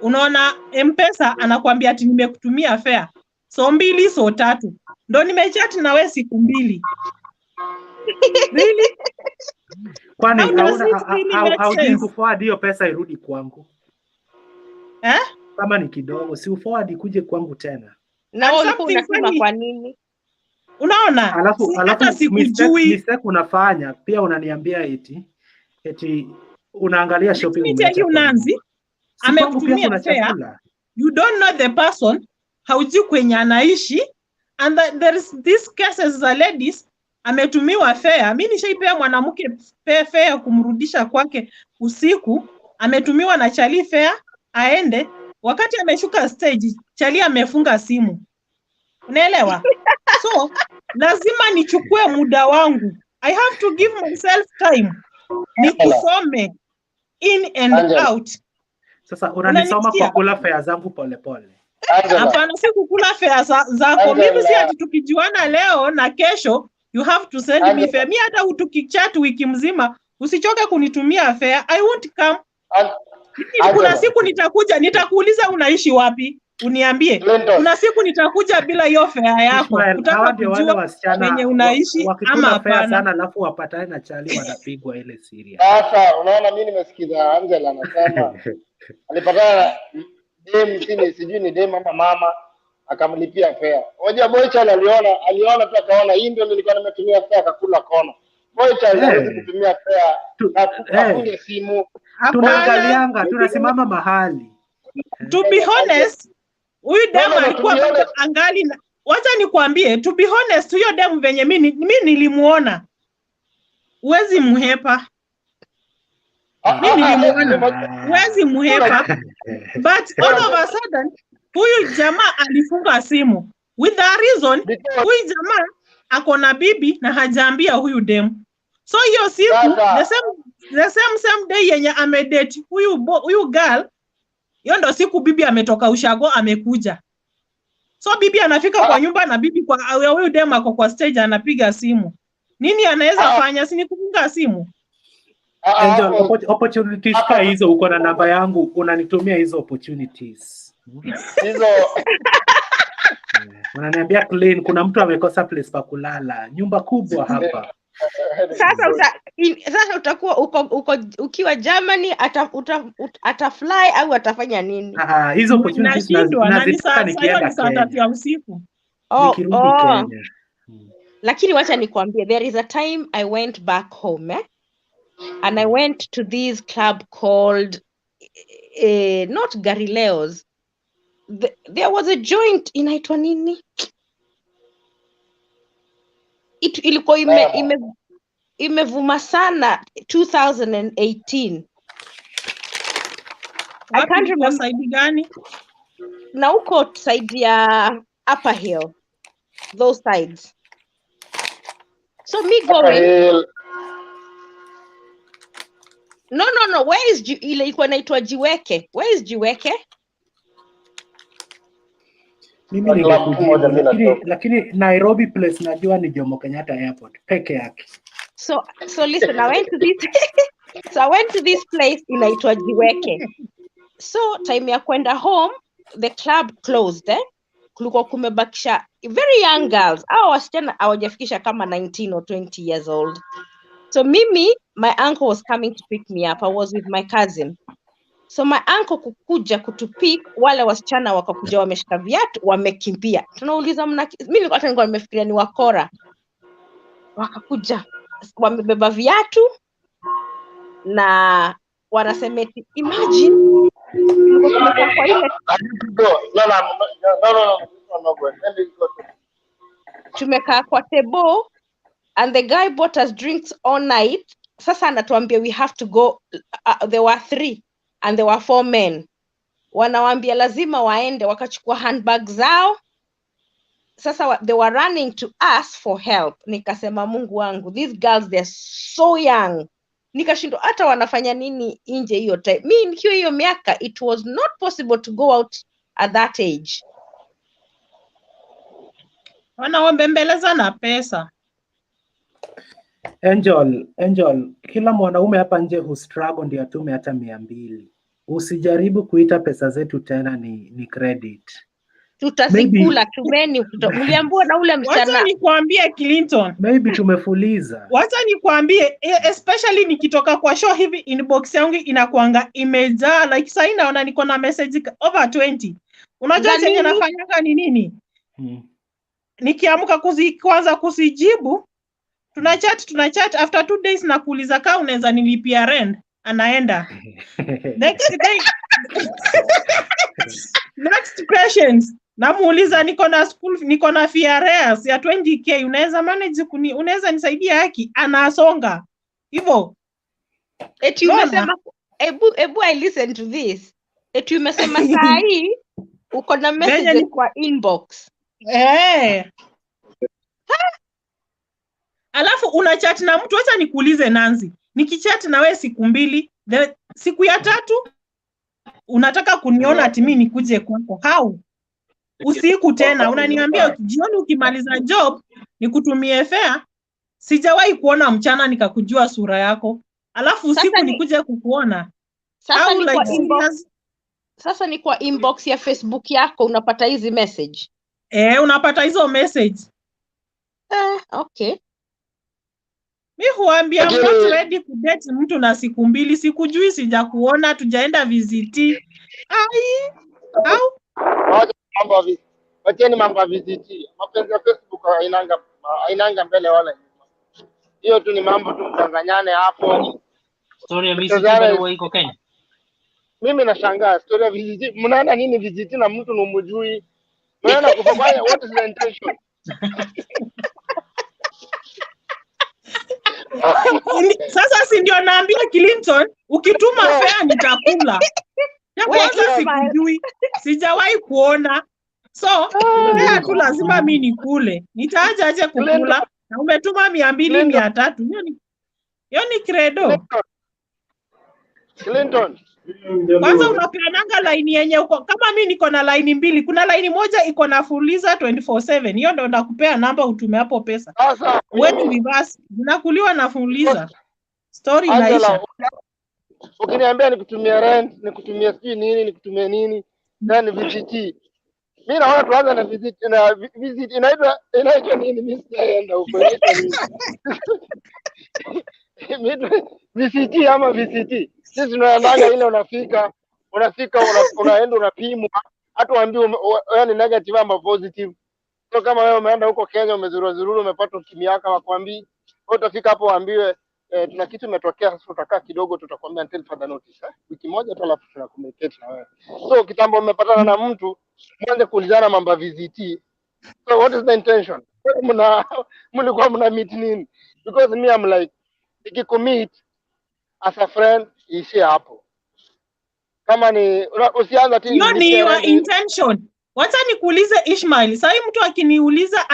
Unaona M-Pesa anakwambia ati nimekutumia fare. So 2 so 3. Ndo nimechat na wewe siku 2. Really? Kwani haujui kuforward hiyo pesa irudi kwangu? Kama ni kidogo, si uforward ikuje kwangu tena. Na ulikuwa unasema kwa nini? Unaona? Alafu mistake unafanya, pia unaniambia eti unaangalia shopping umeacha. Nanzi amekutumia fare. You don't know the person, haujui kwenye anaishi, and there is these cases za ladies ametumiwa fare. Mimi nishaipea mwanamke fare kumrudisha kwake usiku, ametumiwa na chali fare aende, wakati ameshuka stage chali amefunga simu. Unaelewa? So lazima nichukue muda wangu. I have to give myself time. Nikusome in and out. Sasa unanisoma kwa kula fare zangu polepole. Hapana, si kukula fare zako. Mimi si ati tukijuana leo na kesho you have to send me fare. Mimi hata tukichat wiki mzima usichoke kunitumia fare. I won't come. Kuna siku nitakuuliza unaishi wapi? Uniambie. Kuna siku nitakuja bila hiyo fare yako. Utaka kujua wenye unaishi ama hapana sana, alafu wapatane na chali wanapigwa ile serious. Sasa unaona mimi nimesikiza Angela anasema alipatana dem sijui ni dem ama mama akamlipia fare. Unajua boy child aliona tu akaona hii ndio nilikuwa nimetumia fare akakula kona. Boy child hawezi kutumia fare afunge simu. Tunaangalianga, tunasimama mahali. To be honest, huyu demu alikuwa bado angali na, wacha nikwambie, to be honest, huyo demu venye mimi nilimuona. Uwezi muhepa. Mimi nilimuona. Uwezi muhepa. But all of a sudden, huyu jamaa alifunga simu. With a reason, huyu jamaa ako na bibi na hajaambia huyu demu. So hiyo siku, the same day yenye amedate huyu girl, hiyo ndo siku bibi ametoka ushago amekuja. So bibi anafika kwa nyumba na bibi kwa huyu demu ako kwa stage anapiga simu. Nini anaweza fanya? Si ni kufunga simu. Angel, opportunities ka hizo uko na namba yangu, unanitumia hizo opportunities. Hizo unaniambia clean, kuna mtu amekosa place pa kulala, nyumba kubwa hapa. Sasa utakuwa ukiwa Germany atafly au atafanya nini? Hizo opportunities nazitaka nikienda Kenya. Usiku. Nikirudi Kenya. Lakini wacha nikwambie, there is a time I went back home and I went to this club called not Garileos. There was a joint inaitwa nini? Ilikuwa imevuma sana 2018. I can't remember side gani. Na huko side ya Upper Hill, those sides. So me going No, where is ile ilikuwa inaitwa Jiweke? Where is Jiweke? Mimi ningekuja, lakini Nairobi place najua ni Jomo Kenyatta Airport peke yake. So listen, I went to this place inaitwa Jiweke. So time ya kwenda home, the club closed. Kulikuwa kumebakisha very young girls. Hao wasichana hawajafikisha kama 19 or 20 years old. So my uncle was coming to pick me up. I was with my cousin. So my uncle kukuja kutupick, wale wasichana wakakuja wameshika viatu, wamekimbia. Tunauliza mimi nilikuwa nimefikiria ni wakora. Wakakuja wamebeba viatu na wanasema imagine tumekaa kwa ile tumekaa kwa table and the guy bought us drinks all night. Sasa anatuambia we have to go. There were 3 and there were 4 men. Wanawaambia lazima waende, wakachukua handbag zao. Sasa they were running to us for help. Nikasema Mungu wangu, these girls they're so young. Nikashindwa hata wanafanya nini nje hiyo time. Mimi nikiwa hiyo miaka, it was not possible to go out at that age. Wanaombembeleza na pesa. Angel, kila mwanaume hapa nje hustruggle ndio atume hata 200. Usijaribu kuita pesa zetu tena ni credit. Tutazikula tumeni, uliambiwa na ule msichana. Wacha nikwambie Clinton. Maybe tumefuliza. Wacha nikwambie, especially nikitoka kwa show hivi inbox yangu inakuanga imejaa, like sasa naona niko na message over 20. Unajua chenye nafanyanga ni nini? Nikiamka kwanza kusijibu, tunachat after 2 days na kuuliza kama unaweza nilipia rent, anaenda. Next questions. Namuuliza niko na fee arrears ya 20k, unaweza manage unaweza nisaidia haki, anasonga. Hivyo. Eti umesema ebu I listen to this. Eti umesema saa hii uko na message kwa inbox. Alafu unachat na mtu, acha nikuulize Nancy. Nikichat na wewe siku 2, siku ya 3 unataka kuniona ati mimi nikuje kwako. How? Usiku tena unaniambia jioni ukimaliza job nikutumie fare. Sijawahi kuona mchana nikakujua sura yako. Alafu usiku nikuje kukuona. Sasa ni kwa inbox ya Facebook yako unapata hizi message. Unapata hizo message. Okay. Mimi huambia I'm not ready to date mtu na siku 2, sikujui, sijakuona, tujaenda visiti. Wacheni mambo ya VCT. Mapenzi ya Facebook hainanga mbele wala nyuma. Hiyo tu ni mambo tu mtanganyane hapo. Story ya VCT bado iko Kenya. Mimi nashangaa story ya VCT. Mnaona nini VCT na mtu numjui? Mnaona kufanya what is the intention? Sasa si ndio naambia Clinton, ukituma fare nitakula. Ya kwanza sikujui, sijawahi kuona. So, fare tu lazima mimi nikule. Nitaacha aje kukula? Na umetuma 200 300. Hiyo ni credo. Clinton. Kwanza unapeananga line yenye uko kama mimi niko na line mbili. Kuna line moja iko na fuliza 24/7. Hiyo ndio nakupea namba utume hapo pesa. Sasa wewe reverse unakuliwa na fuliza. Story inaisha. Ukiniambia nikutumie rent, nikutumie sijui nini, nikutumie nini, then VCT. Mimi naona tuanze na visit inaitwa nini? Mimi sijaenda huko inaitwa nini? VCT ama VCT. Sisi tunaendanga ile unafika unaenda unapimwa, hata uambiwe yani negative ama positive. So kama wewe umeenda huko Kenya umezurura umepata ukimiaka wakwambii, wewe utafika hapo waambiwe tuna kitu imetokea, sasa utakaa kidogo tutakwambia until further notice. Wiki moja tu alafu tunakommunicate na wewe. So kitambo umepatana na mtu mwanze kuulizana mambo ya VCT. So what is the intention? Mlikuwa mna meet nini? Because me I'm like nikicommit as a friend ishie hapo. Kama ni usianza tu hiyo ni your intention. Wacha nikuulize Ishmael, sasa mtu akiniuliza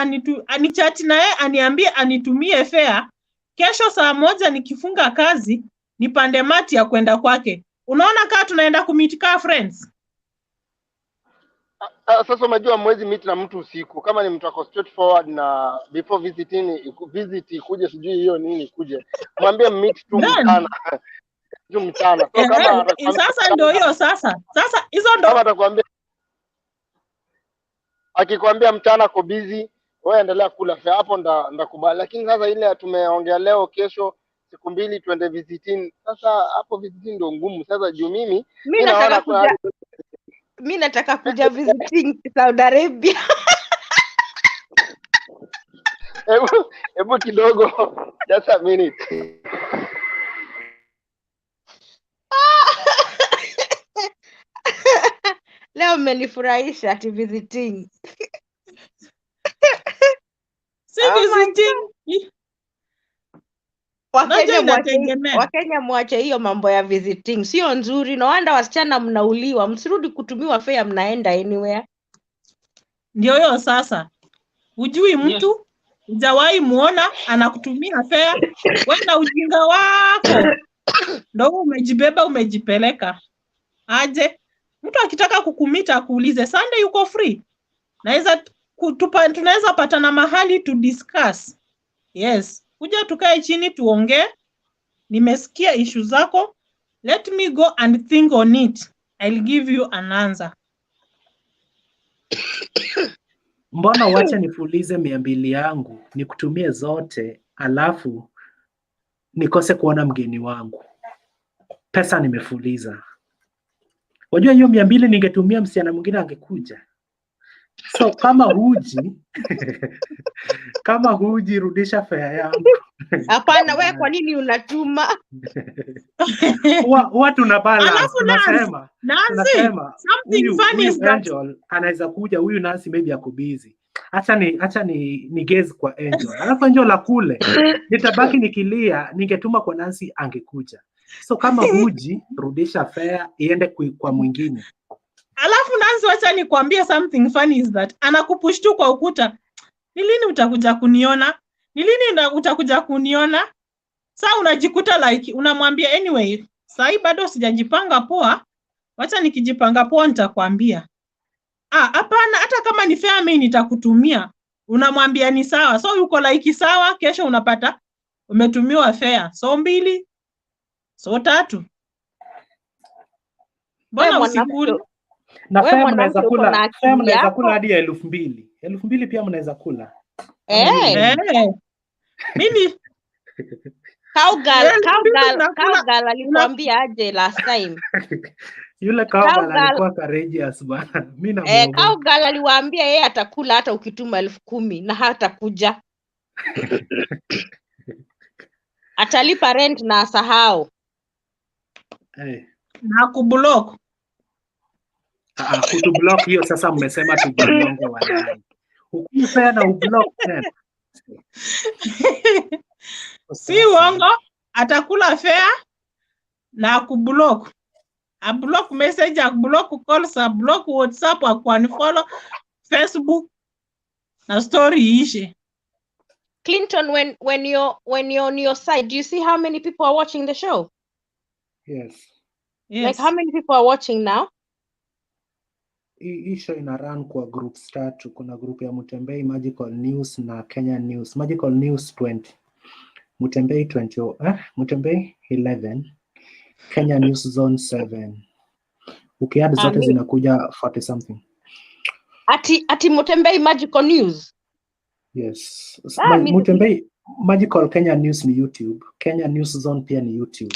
anichati na yeye aniambie anitumie fare, kesho saa 1 nikifunga kazi nipande mati ya kwenda kwake. Unaona kama tunaenda kumeet ka friends? Sasa unajua mwezi meet na mtu usiku, kama ni mtu ako straightforward na before visit ikuje sijui hiyo nini kuje. Mwambie meet tu mchana. Tu mchana. So kama sasa ndio hiyo sasa. Sasa hizo ndio kama atakwambia akikwambia mchana ako busy, wewe endelea kula fare hapo ndakubali. Lakini sasa ile tumeongea leo kesho siku 2 twende visiting. Sasa hapo visiting ndio ngumu. Sasa juu mimi nataka kuja visiting Saudi Arabia. Hebu kidogo, just a minute. Leo mmenifurahisha ati visiting. Si visiting. Wakenya mwache hiyo mambo ya visiting. Sio nzuri. No wonder wasichana mnauliwa. Msirudi kutumiwa fare mnaenda anywhere. Ndio hiyo sasa. Ujui mtu, hujawahi muona anakutumia fare, wewe na ujinga wako. Ndio umejibeba umejipeleka. Aje. Mtu akitaka kukumita akuulize Sunday yuko free? Tunaweza patana mahali to discuss. Yes. Kuja tukae chini tuongee. Nimesikia issue zako. Let me go and think on it. I'll give you an answer. Mbona wacha nifulize 200 yangu, nikutumie zote, alafu nikose kuona mgeni wangu. Pesa nimefuliza. Wajua hiyo 200 ningetumia msichana mwingine angekuja. So kama huji rudisha fare yangu. Hapana, wewe kwa nini unatuma? Watu na balance tunasema. Something funny is that Angel anaweza kuja, huyu Nancy maybe ako busy. Acha ni gaze kwa Angel. Alafu Angel akule. Nitabaki nikilia, ningetuma kwa Nancy angekuja. So kama huji rudisha fare iende kwa mwingine. Alafu Nancy, wacha nikwambie something funny is that anakupush tu kwa ukuta. Ni lini utakuja kuniona? Ni lini utakuja kuniona? Sasa unajikuta like unamwambia anyway, sasa bado sijajipanga poa. Wacha nikijipanga poa nitakwambia. Hapana, hata kama ni fare mimi nitakutumia. Unamwambia ni sawa. So yuko like sawa, kesho unapata umetumiwa fare. So 2, so 3. Mbona usikuli? Na fare mnaweza kula hadi 2,000. 2,000 pia mnaweza kula. Mimi Cowgirl alikwambia aje last time? Yule Cowgirl alikuwa courageous bwana. Mimi namuogopa. Cowgirl aliwaambia yeye atakula hata ukituma 10,000 na hata kuja. Atalipa rent na asahau. Na kublock. Kutublock hiyo sasa mmesema tujinyonge walai. Ukifanya na ublock tena. Si uongo, atakula fare na kublock. A block message, a block calls, a block WhatsApp, a unfollow Facebook. Na story ishe. Clinton, when you're on your side, do you see how many people are watching the show? Yes. Like how many people are watching now? Hii show ina run kwa groups 3. Kuna group ya Mutembei, Magical News na Kenya News. Magical News 20. Mutembei 20. Mutembei 11. Kenya News Zone 7. Ukiadd zote zinakuja 40 something. Ati Mutembei Magical News. Yes. Mutembei Magical Kenya News ni YouTube. Kenya News Zone pia ni YouTube.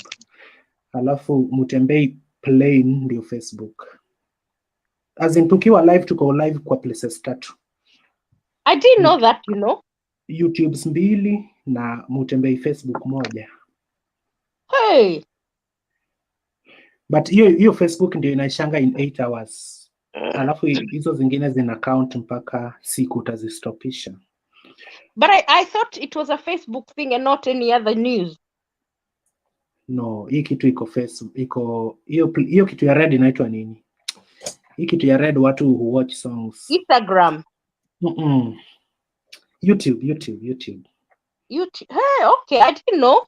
Alafu Mutembei Plain ndio Facebook. As in tukiwa live tuko live kwa places 3. I didn't know that, you know. YouTube's 2 na Mutembei Facebook 1. Hey. But hiyo Facebook ndio inaishanga in 8 hours. Alafu hizo zingine zina count mpaka siku utazistopisha. But I thought it was a Facebook thing and not any other news. No, hii kitu iko Facebook, iko hiyo kitu ya red inaitwa nini? Hii kitu ya red watu who watch songs. Instagram. YouTube. Hey, okay, I didn't know.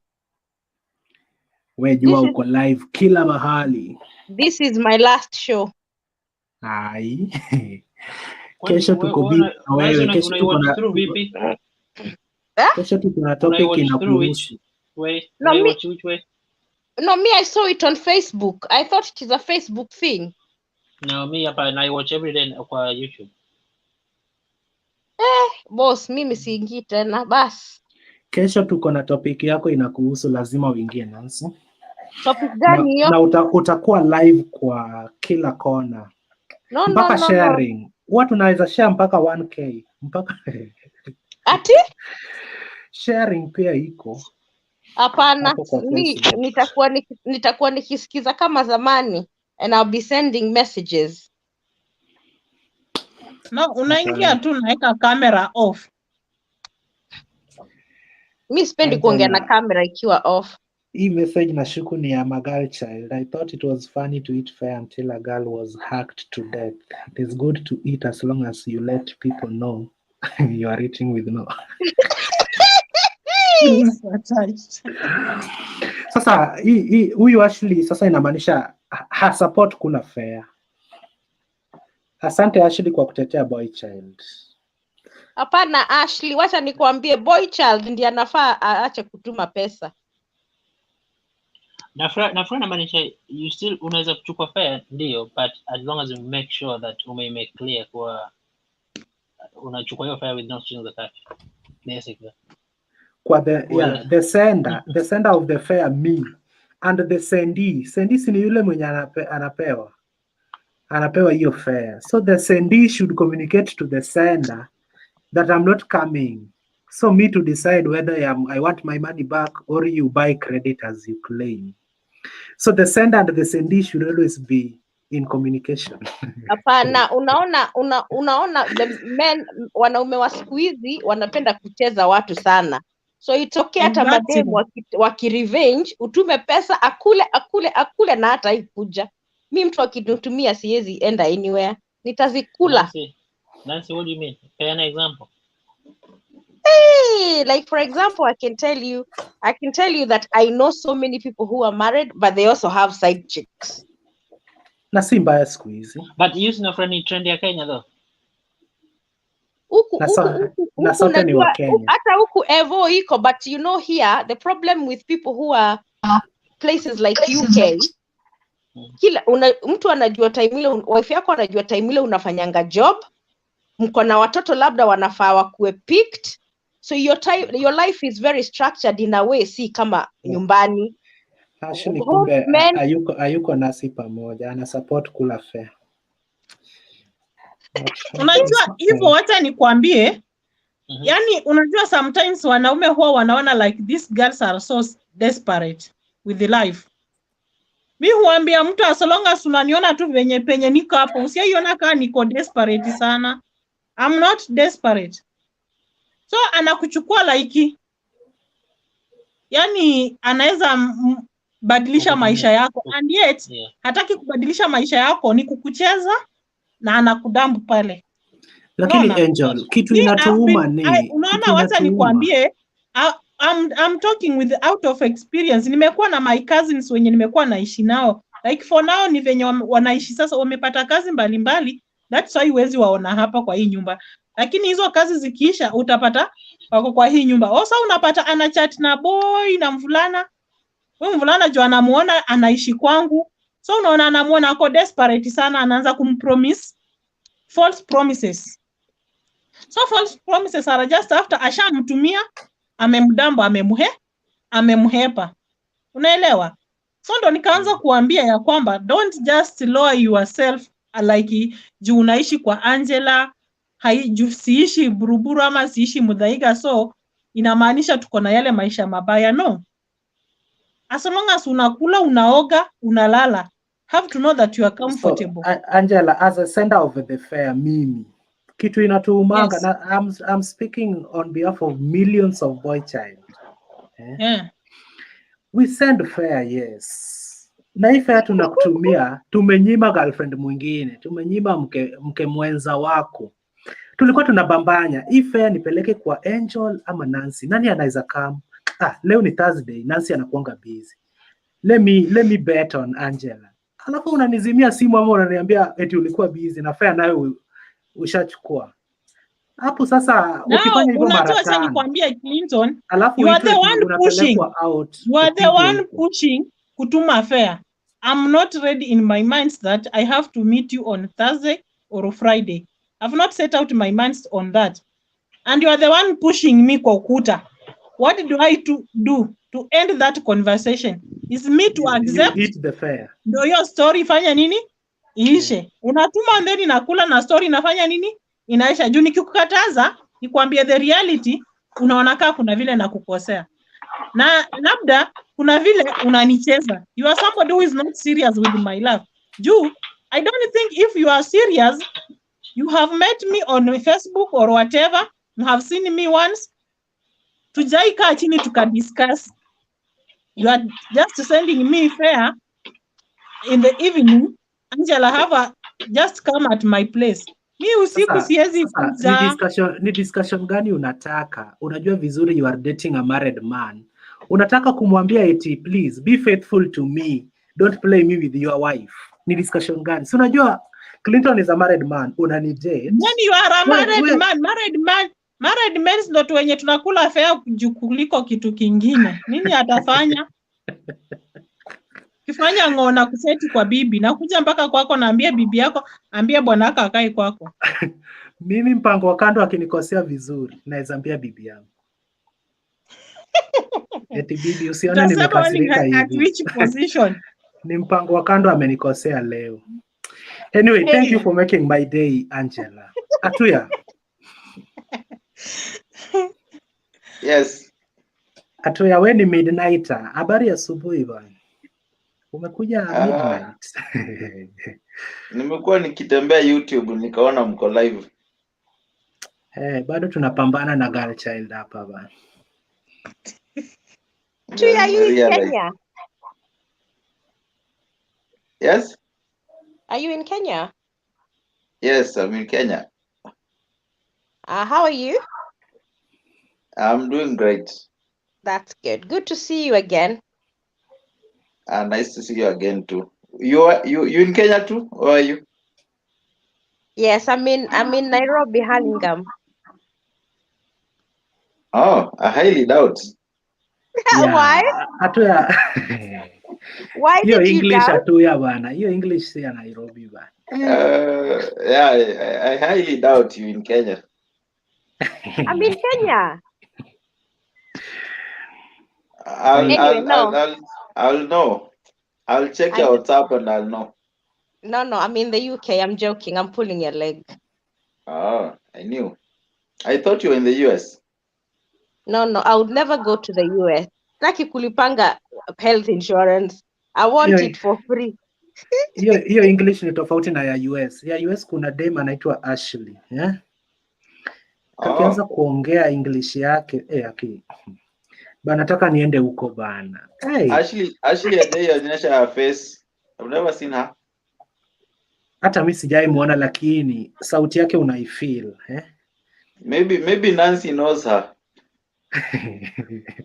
Wewe jua uko live kila mahali. This is my last show. Ai. Kesho tuko bibi na wewe. Kesho tuko na vipi? Kesho tuko na topic inakuhusu. Wait, which way? No, me, I saw it on Facebook. I thought it is a Facebook thing. No, me, I watch every day kwa YouTube. Boss, mimi siingii tena, bas. Kesho tuko na topic yako inakuhusu, lazima uingie Nancy. Topic gani hiyo? Na utakuwa live kwa kila kona. Mpaka sharing. Watu naweza share mpaka 1K. Mpaka Ati? Sharing pia iko. Hapana, nitakuwa nikisikiza kama zamani and I'll be sending messages. No, unaingia tu naeka camera off. Mi sipendi kuongea na camera ikiwa off. Hii message na shuku ni ya girl child. I thought it was funny to eat fair until a girl was hacked to death. It is good to eat as long as you let people know you are eating with no. Sasa huyu Ashley sasa inamaanisha ha support kula fair. Asante Ashley kwa kutetea boy child. Hapana Ashley, wacha nikwambie boy child ndiye anafaa aache kutuma pesa. Na maanisha you still unaweza kuchukua fair ndio, but as long as you make sure that make clear kwa unachukua hiyo fair with no strings attached. Basically. Kwa the sender of the fair me and the sendee si yule mwenye anapewa hiyo fair. So the sendee should communicate to the sender that I'm not coming. So me to decide whether I want my money back or you buy credit as you claim. So the sender and the sendee should always be in communication. Hapana, unaona the men, wanaume wa siku hizi wanapenda kucheza watu sana. So it's okay hata mademu wakirevenge, utume pesa akule na hata ikuja. Mimi mtu akinitumia siwezi enda anywhere. Nitazikula. Nancy, what do you mean? Pay an example. Hey, like for example, I can tell you that I know so many people who are married, but they also have side chicks. Na si mbaya siku hizi. But you know friendly trend ya Kenya though. Na sote ni wa Kenya. Hata huku Evo iko, but you know here the problem with people who are places like UK, kila mtu anajua time ile, wife yako anajua time ile unafanyanga job, mko na watoto labda wanafaa wakuwe picked, so your life is very structured in a way, si kama nyumbani. Ashni Whose kumbe men hayuko nasi pamoja, ana support kula fair. Unajua hivyo, wacha nikwambie, yani unajua sometimes wanaume huwa wanaona like these girls are so desperate with the life. Mi huambia mtu as long as unaniona tu venye penye niko hapo, usiaiona kama niko desperate sana. I'm not desperate. So anakuchukua like, yani anaweza badilisha maisha yako, and yet hataki kubadilisha maisha yako, ni kukucheza na anakudambu pale. Lakini Unaona? Angel, kitu inatuuma ni Unaona, wacha nikwambie, I'm talking with out of experience. Nimekuwa na my cousins wenye nimekuwa naishi nao. Like for now ni venye wanaishi sasa, wamepata kazi mbalimbali. That's why huwezi waona hapa kwa hii nyumba. Lakini hizo kazi zikiisha utapata wako kwa hii nyumba. Osa unapata ana chat na boy na mvulana. Huyu mvulana jo anamuona anaishi kwangu. So unaona anamuona ako desperate sana, anaanza kumpromise false promises. So false promises are just after ashamtumia, amemdamba, amemhepa. Unaelewa? So ndo nikaanza kuambia ya kwamba don't just lower yourself like juu unaishi kwa Angela, siishi Buruburu ama siishi Muthaiga, so inamaanisha tuko na yale maisha mabaya. No. As long as unakula, unaoga, unalala, have to know that you are comfortable. So, Angela, as a sender of the fair, mimi kitu inatuumanga, yes. I'm speaking on behalf of millions of boy child. Yeah. We send fair, yes. Na hii fair tunakutumia, tumenyima girlfriend mwingine, tumenyima mke mwenza wako. Tulikuwa tunabambanya, hii fair nipeleke kwa Angel ama Nancy. Nani anaweza come? Leo ni Thursday, Nancy anakuanga busy. Let me bet on Angela. Alafu unanizimia simu ama unaniambia eti ulikuwa busy na fair nayo ushachukua. Hapo sasa ukifanya hivyo mara 5. Nikwambie Clinton, alafu you are the one pushing. Out, you are the one pushing kutuma fair. I'm not ready in my mind that I have to meet you on Thursday or Friday. I've not set out my minds on that. And you are the one pushing me kwa ukuta. What do I do to end that conversation? Is me to accept? You eat the fair. Ndio hiyo story fanya nini? Iishe. Unatuma ndeni nakula na story inafanya nini? Inaisha. Juu nikikukataza, nikwambie the reality, unaona kama kuna vile nakukosea. Na labda kuna vile unanicheza. You are somebody who is not serious with my love. Juu, I don't think if you are serious, you have met me on Facebook or whatever, you have seen me once, tujaika chini tukadiscuss. You are just sending me fair in the evening. Angela, just come at my place. Mi usiku siwezi kuja. Ni discussion gani unataka? Unajua vizuri you are dating a married man. Unataka kumwambia eti please be faithful to me. Don't play me with your wife. Ni discussion gani? Si unajua Clinton is a married man. Unanidate. When you are a married men ndo wenye tunakula fair kuliko kitu kingine. Nini atafanya? Kifanya ngona kuseti kwa bibi na kuja mpaka kwako, naambia bibi yako, ambia bwana wako akae kwako. Mimi mpango wa kando akinikosea vizuri, naweza ambia bibi yangu. Eti bibi usione nimekasirika hivi. At which position? Ni mpango wa kando amenikosea leo. Anyway, thank you for making my day, Angela. Atuya. Yes. Atuya, we ni midnighter. Habari ya asubuhi bwana. Umekuja midnight. Nimekuwa nikitembea YouTube nikaona mko live. Bado tunapambana na girl child hapa bwana. Are you in Kenya? Yes? Are you in Kenya? Yes, I'm in Kenya. How are you? I'm doing great. That's good. Good to see you again. Nice to see you again too. You in Kenya too, or are you? Yes, I'm in Nairobi, Hurlingham. Oh, I highly doubt. Yeah. Why? Atuya. Why did you English doubt? Atuya bana. Hiyo English si ya Nairobi bana. Yeah, I highly doubt you in Kenya. I'm in Kenya. I'll know. I'll check your WhatsApp and I'll know. No, I'm in the UK. I'm joking. I'm pulling your leg. Oh, I knew. I thought you were in the US. No, I would never go to the US. Taki kulipanga health insurance. I want it for free. Hiyo English ni tofauti na ya US. Ya US kuna dem anaitwa Ashley, yeah? Kakianza kuongea English yake, nataka niende huko bana. Hey. Ashley hajaionyesha her face. I've never seen her. Hata mimi sijai muona, lakini sauti yake unaifeel, eh? Maybe Nancy knows her.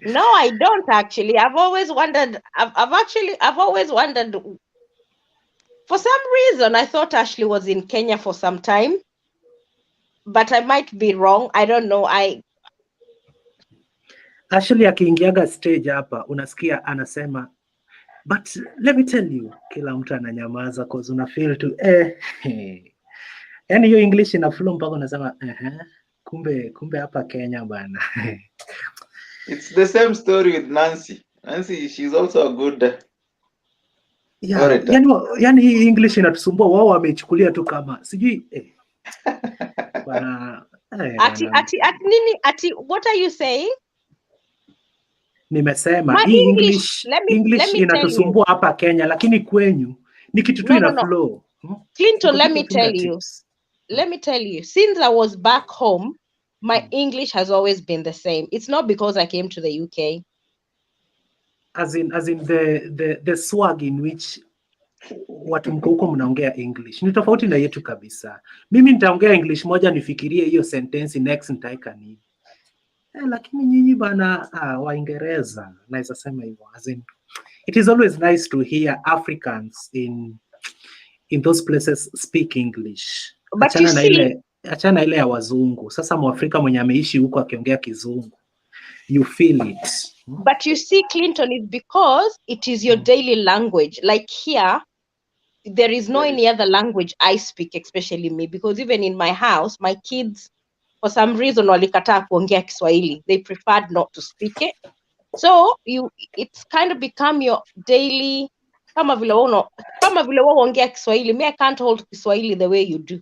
No, I don't actually. I've always wondered. I've always wondered. For some reason, I thought Ashley was in Kenya for some time, but I might be wrong. I don't know. Ashley akiingiaga stage hapa, unasikia anasema, but let me tell you, kila mtu ananyamaza cause una feel to yani hiyo English ina flow mpaka unasema kumbe hapa Kenya bana. It's the same story with Nancy. Nancy, she's also a good orator. Yani hii English inatusumbua, wao wamechukulia tu kama sijui bana. Ati, what are you saying? Nimesema hii English inatusumbua hapa Kenya, lakini kwenyu ni kitu tu ina flow. Clinton, let me tell you, since I was back home, my English has always been the same. It's not because I came to the UK. As in the swag in which watu mko huko mnaongea English ni tofauti na yetu kabisa. Mimi nitaongea English moja nifikirie hiyo sentence, next nitaika nini. Lakini nyinyi bana Waingereza, naweza sema hivyo. As in, it is always nice to hear Africans in those places speak English. Achana ile ya wazungu. Sasa Mwafrika mwenye ameishi huko akiongea Kizungu, you feel it. But you see, Clinton, is because it is your daily language. Like here, there is no any other language I speak, especially me, because even in my house, my kids, for some reason, walikataa kuongea Kiswahili. They preferred not to speak it. So it's kind of become your daily. Kama vile wao ongea Kiswahili, me I can't hold Kiswahili the way you do.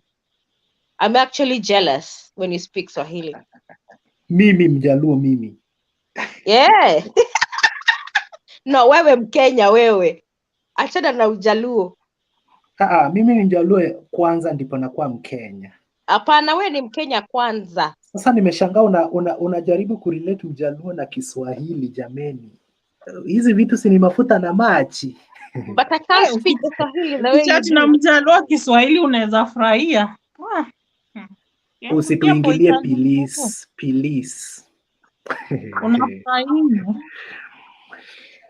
I'm actually jealous when you speak Swahili. Mimi Mjaluo mimi. Yeah. No, wewe Mkenya wewe. Achana na Ujaluo. Mimi ni Mjaluo kwanza ndipo nakuwa Mkenya. Hapana, wewe ni Mkenya kwanza. Sasa nimeshangaa unajaribu kurelate Mjaluo na Kiswahili jameni. Hizi vitu si ni mafuta na maji. But I can't speak Kiswahili the way you do. Na Mjaluo Kiswahili unaweza furahia. Usituingilie please.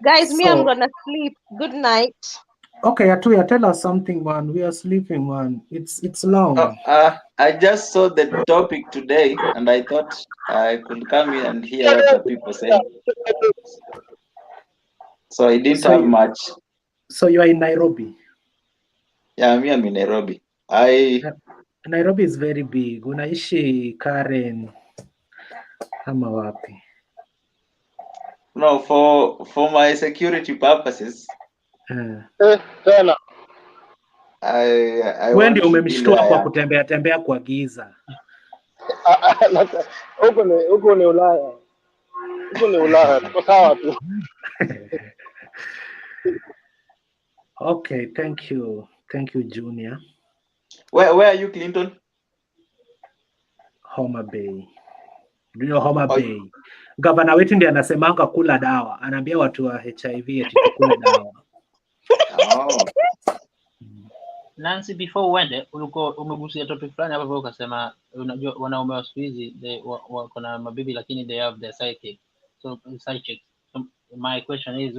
Guys, me, I'm gonna sleep. Good night. Okay, Atuya, tell us something, man. We are sleeping, man. It's long. I just saw the topic today, and I thought I could come in and hear what the people say. So I didn't have much. So you are in Nairobi? Yeah, I'm in Nairobi. Nairobi is very big. Unaishi Karen ama wapi? No, for my security purposes. Wewe ndio umemshtua kwa kutembea kwa giza. Huko ni Ulaya. Tuko sawa tu. Okay, thank you, Junior. Where are you, Clinton? Homa Bay. Do you know Homa Bay? Gavana wetu ndiye anasemanga kula dawa. Anaambia watu wa HIV eti kula dawa. Nancy, before uende ulikuwa umegusia topic fulani hapo ukasema unajua wanaume wa siku hizi wako na mabibi lakini they have their sidekick. So my question is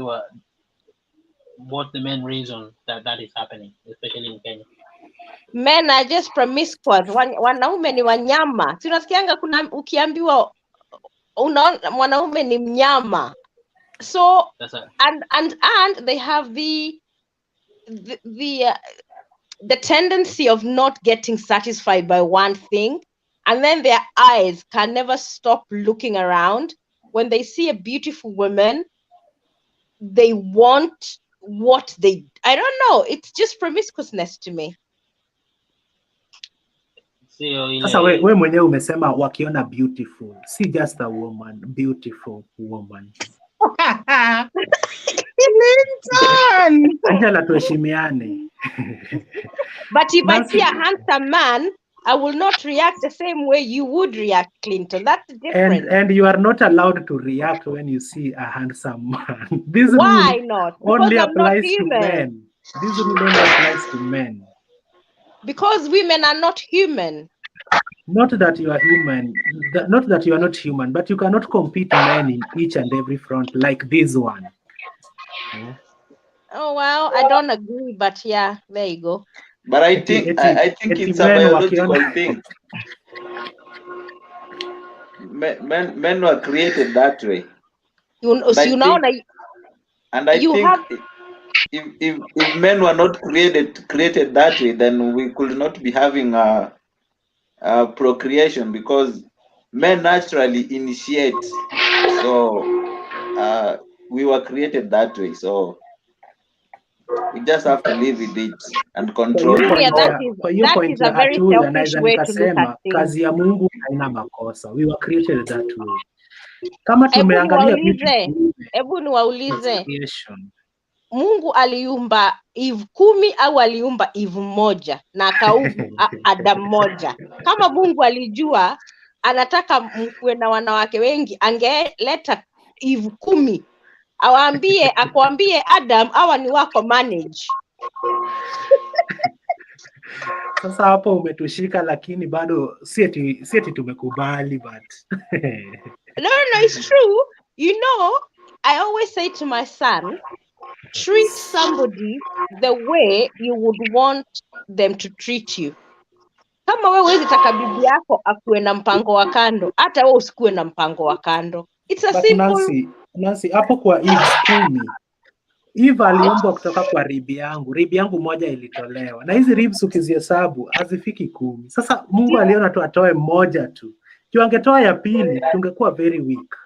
what's the main reason that is happening, especially in Kenya? Men are just promiscuous. Wanaume ni wanyama. Si unasikianga kuna ukiambiwa unaona mwanaume ni mnyama. So and they have the tendency of not getting satisfied by one thing, and then their eyes can never stop looking around. When they see a beautiful woman, they want what they, I don't know, it's just promiscuousness to me. Sasa we mwenyewe umesema wakiona beautiful, si just a woman, beautiful woman. Clinton! Angela, tuheshimiane. But if I see a handsome man, I will not react the same way you would react, Clinton. That's different. And you are not allowed to react when you see a handsome man. This Why rule not? only Because I'm not applies to human. men. This rule only applies to men. Because women are not human. Not that you are human, not that you are not human, but you cannot compete men in each and every front like this one. Oh, well, I don't agree, but yeah, there you go. But I think it's a biological thing. Men were created that way. And I think if men were not created that way, then we could not be having a procreation, because men naturally initiate. So we were created that way. So we just have to live with it and control it. Kwa hiyo point ya Atu anaweza nikasema kazi ya Mungu haina makosa. We were created that way. Kama tumeangalia hebu niwaulize. Mungu aliumba Eve 10 au aliumba Eve 1 na akaumba Adam 1? Kama Mungu alijua anataka mkuwe na wanawake wengi, angeleta Eve 10 akwambie Adam, hawa ni wako, manage. Sasa hapo umetushika, lakini bado si eti tumekubali, but no, it's true. You know, I always say to my son, treat somebody the way you would want them to treat you. Kama wewe huwezi taka bibi yako akuwe na mpango wa kando, hata wewe usikuwe na mpango wa kando. It's a simple. Nancy, hapo kwa Eve 10, Eve aliumbwa kutoka kwa ribi yangu moja ilitolewa, na hizi ribs ukizihesabu hazifiki 10. Sasa Mungu aliona tu atoe moja tu. Juu angetoa ya pili tungekuwa very weak.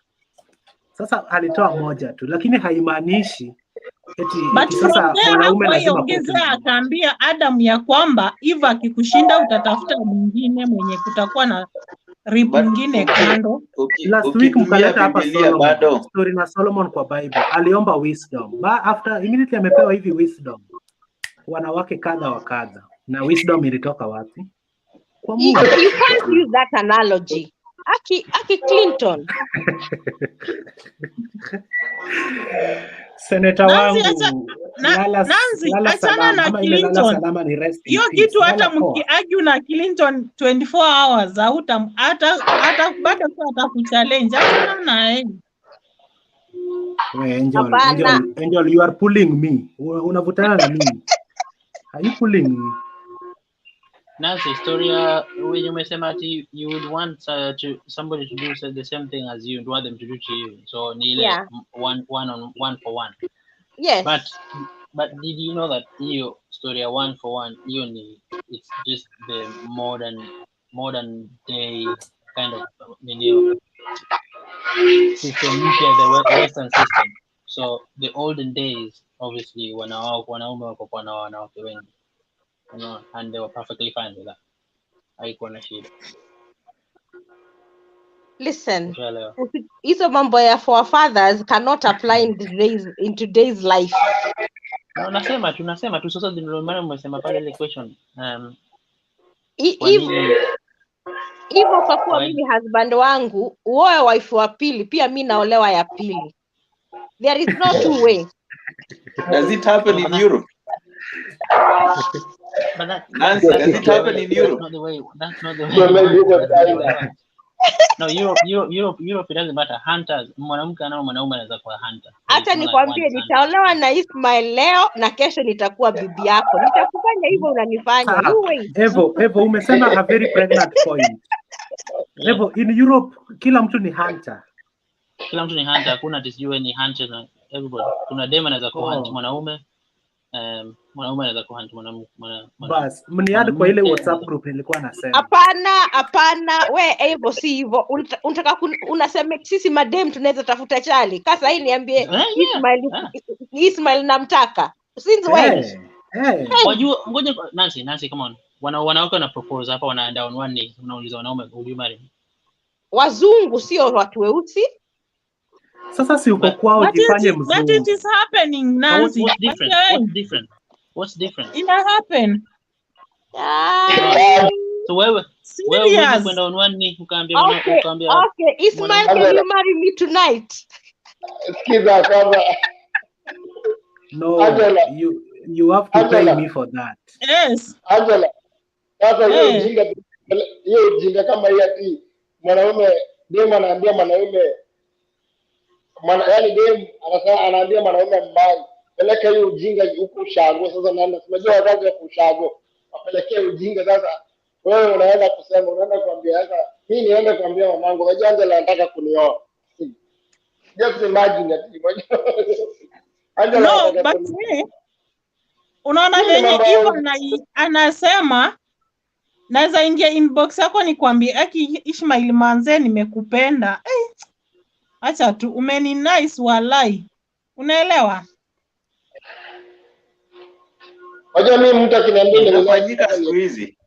Sasa alitoa moja tu, lakini haimaanishi eti sasa mwanaume lazima ongezea akaambia Adam ya kwamba Eve akikushinda utatafuta mwingine mwenye kutakuwa na rib nyingine kando. Last week mkaleta hapa story na Solomon kwa Bible. Aliomba wisdom. After immediately amepewa hivi wisdom. Wanawake kadha wa kadha. Na wisdom ilitoka wapi? Kwa Mungu. You can't use that analogy. Aki Clinton. Senator wangu Nancy, achana na Clinton. Hiyo kitu hata mkiargue na Clinton 24 hours hata bado atakuchallenge. Achana naye. Angel, you are pulling me. Unavutana na mimi. Are you pulling me? Nancy, story when you umesema ati you would want somebody to do the same thing as you and want them to do to you. So nile one for one. Yes. But did you know that hiyo story 1 for 1 it's just the modern day kind of system, the Western system. So the olden days, obviously, wanaume wako kwa na wanawake wengi. And they were perfectly fine with that. Haikuwa na shida. Listen, hizo mambo ya forefathers cannot apply in today's life. Tunasema tu sasa ndio maana umesema pale ile question. Hivyo kwa kuwa mimi husband wangu uoe wife wa pili, pia mimi naolewa ya pili. There is no two way. Does it happen in Europe? Nancy, does it happen in Europe? That's not the way. No, Europe it doesn't matter. Hunters, mwanamke na mwanaume anaweza kuwa hunter. Hata nikwambie nitaolewa na Ismail leo na kesho nitakuwa bibi yako. Nitakufanya hivyo unanifanya. Evo umesema a very pregnant point. Evo, in Europe kila mtu ni hunter. Hakuna tisijue ni hunter na everybody. Kuna dem anaweza kuwa hunt mwanaume. mwanaume anaweza kuhunt mwanamke. Bas, mniadi kwa ile WhatsApp group nilikuwa nasema. Hapana, we hivyo si hivyo. Unataka unasema sisi madem tunaweza tafuta chali. Kasa hii niambie Ismail namtaka. Since when? Wajua ngoja Nancy come on. Wanawake wana propose hapa wanaenda on one knee. Unauliza wanaume will you marry? Wazungu sio watu weusi. Sasa si uko kwao jifanye mzungu. But it is happening, Nancy. What's different? Ina happen. So wewe kwenda on one knee ukaambia okay, Ismail, can you marry me tonight? Sikiza kwanza. No, you have to pay me for that. Yes. Angela. Sasa hiyo ujinga kama hii ati mwanaume dem anaambia mwanaume yaani dem anaambia mwanaume mbali. Peleka hiyo ujinga huko ushago. Sasa naenda unajua wazazi wa ushago. Wapelekee ujinga sasa. Wewe unaenda kusema unaenda kuambia sasa mimi niende kuambia mamangu unajua Angela anataka kunioa. Just imagine that. No, but unaona venye hivyo anasema naweza ingia inbox yako nikwambie Ishmael manze nimekupenda. Acha tu umeni nice walai. Unaelewa? Wajua mimi mtu akiniambia inafanyika siku hizi.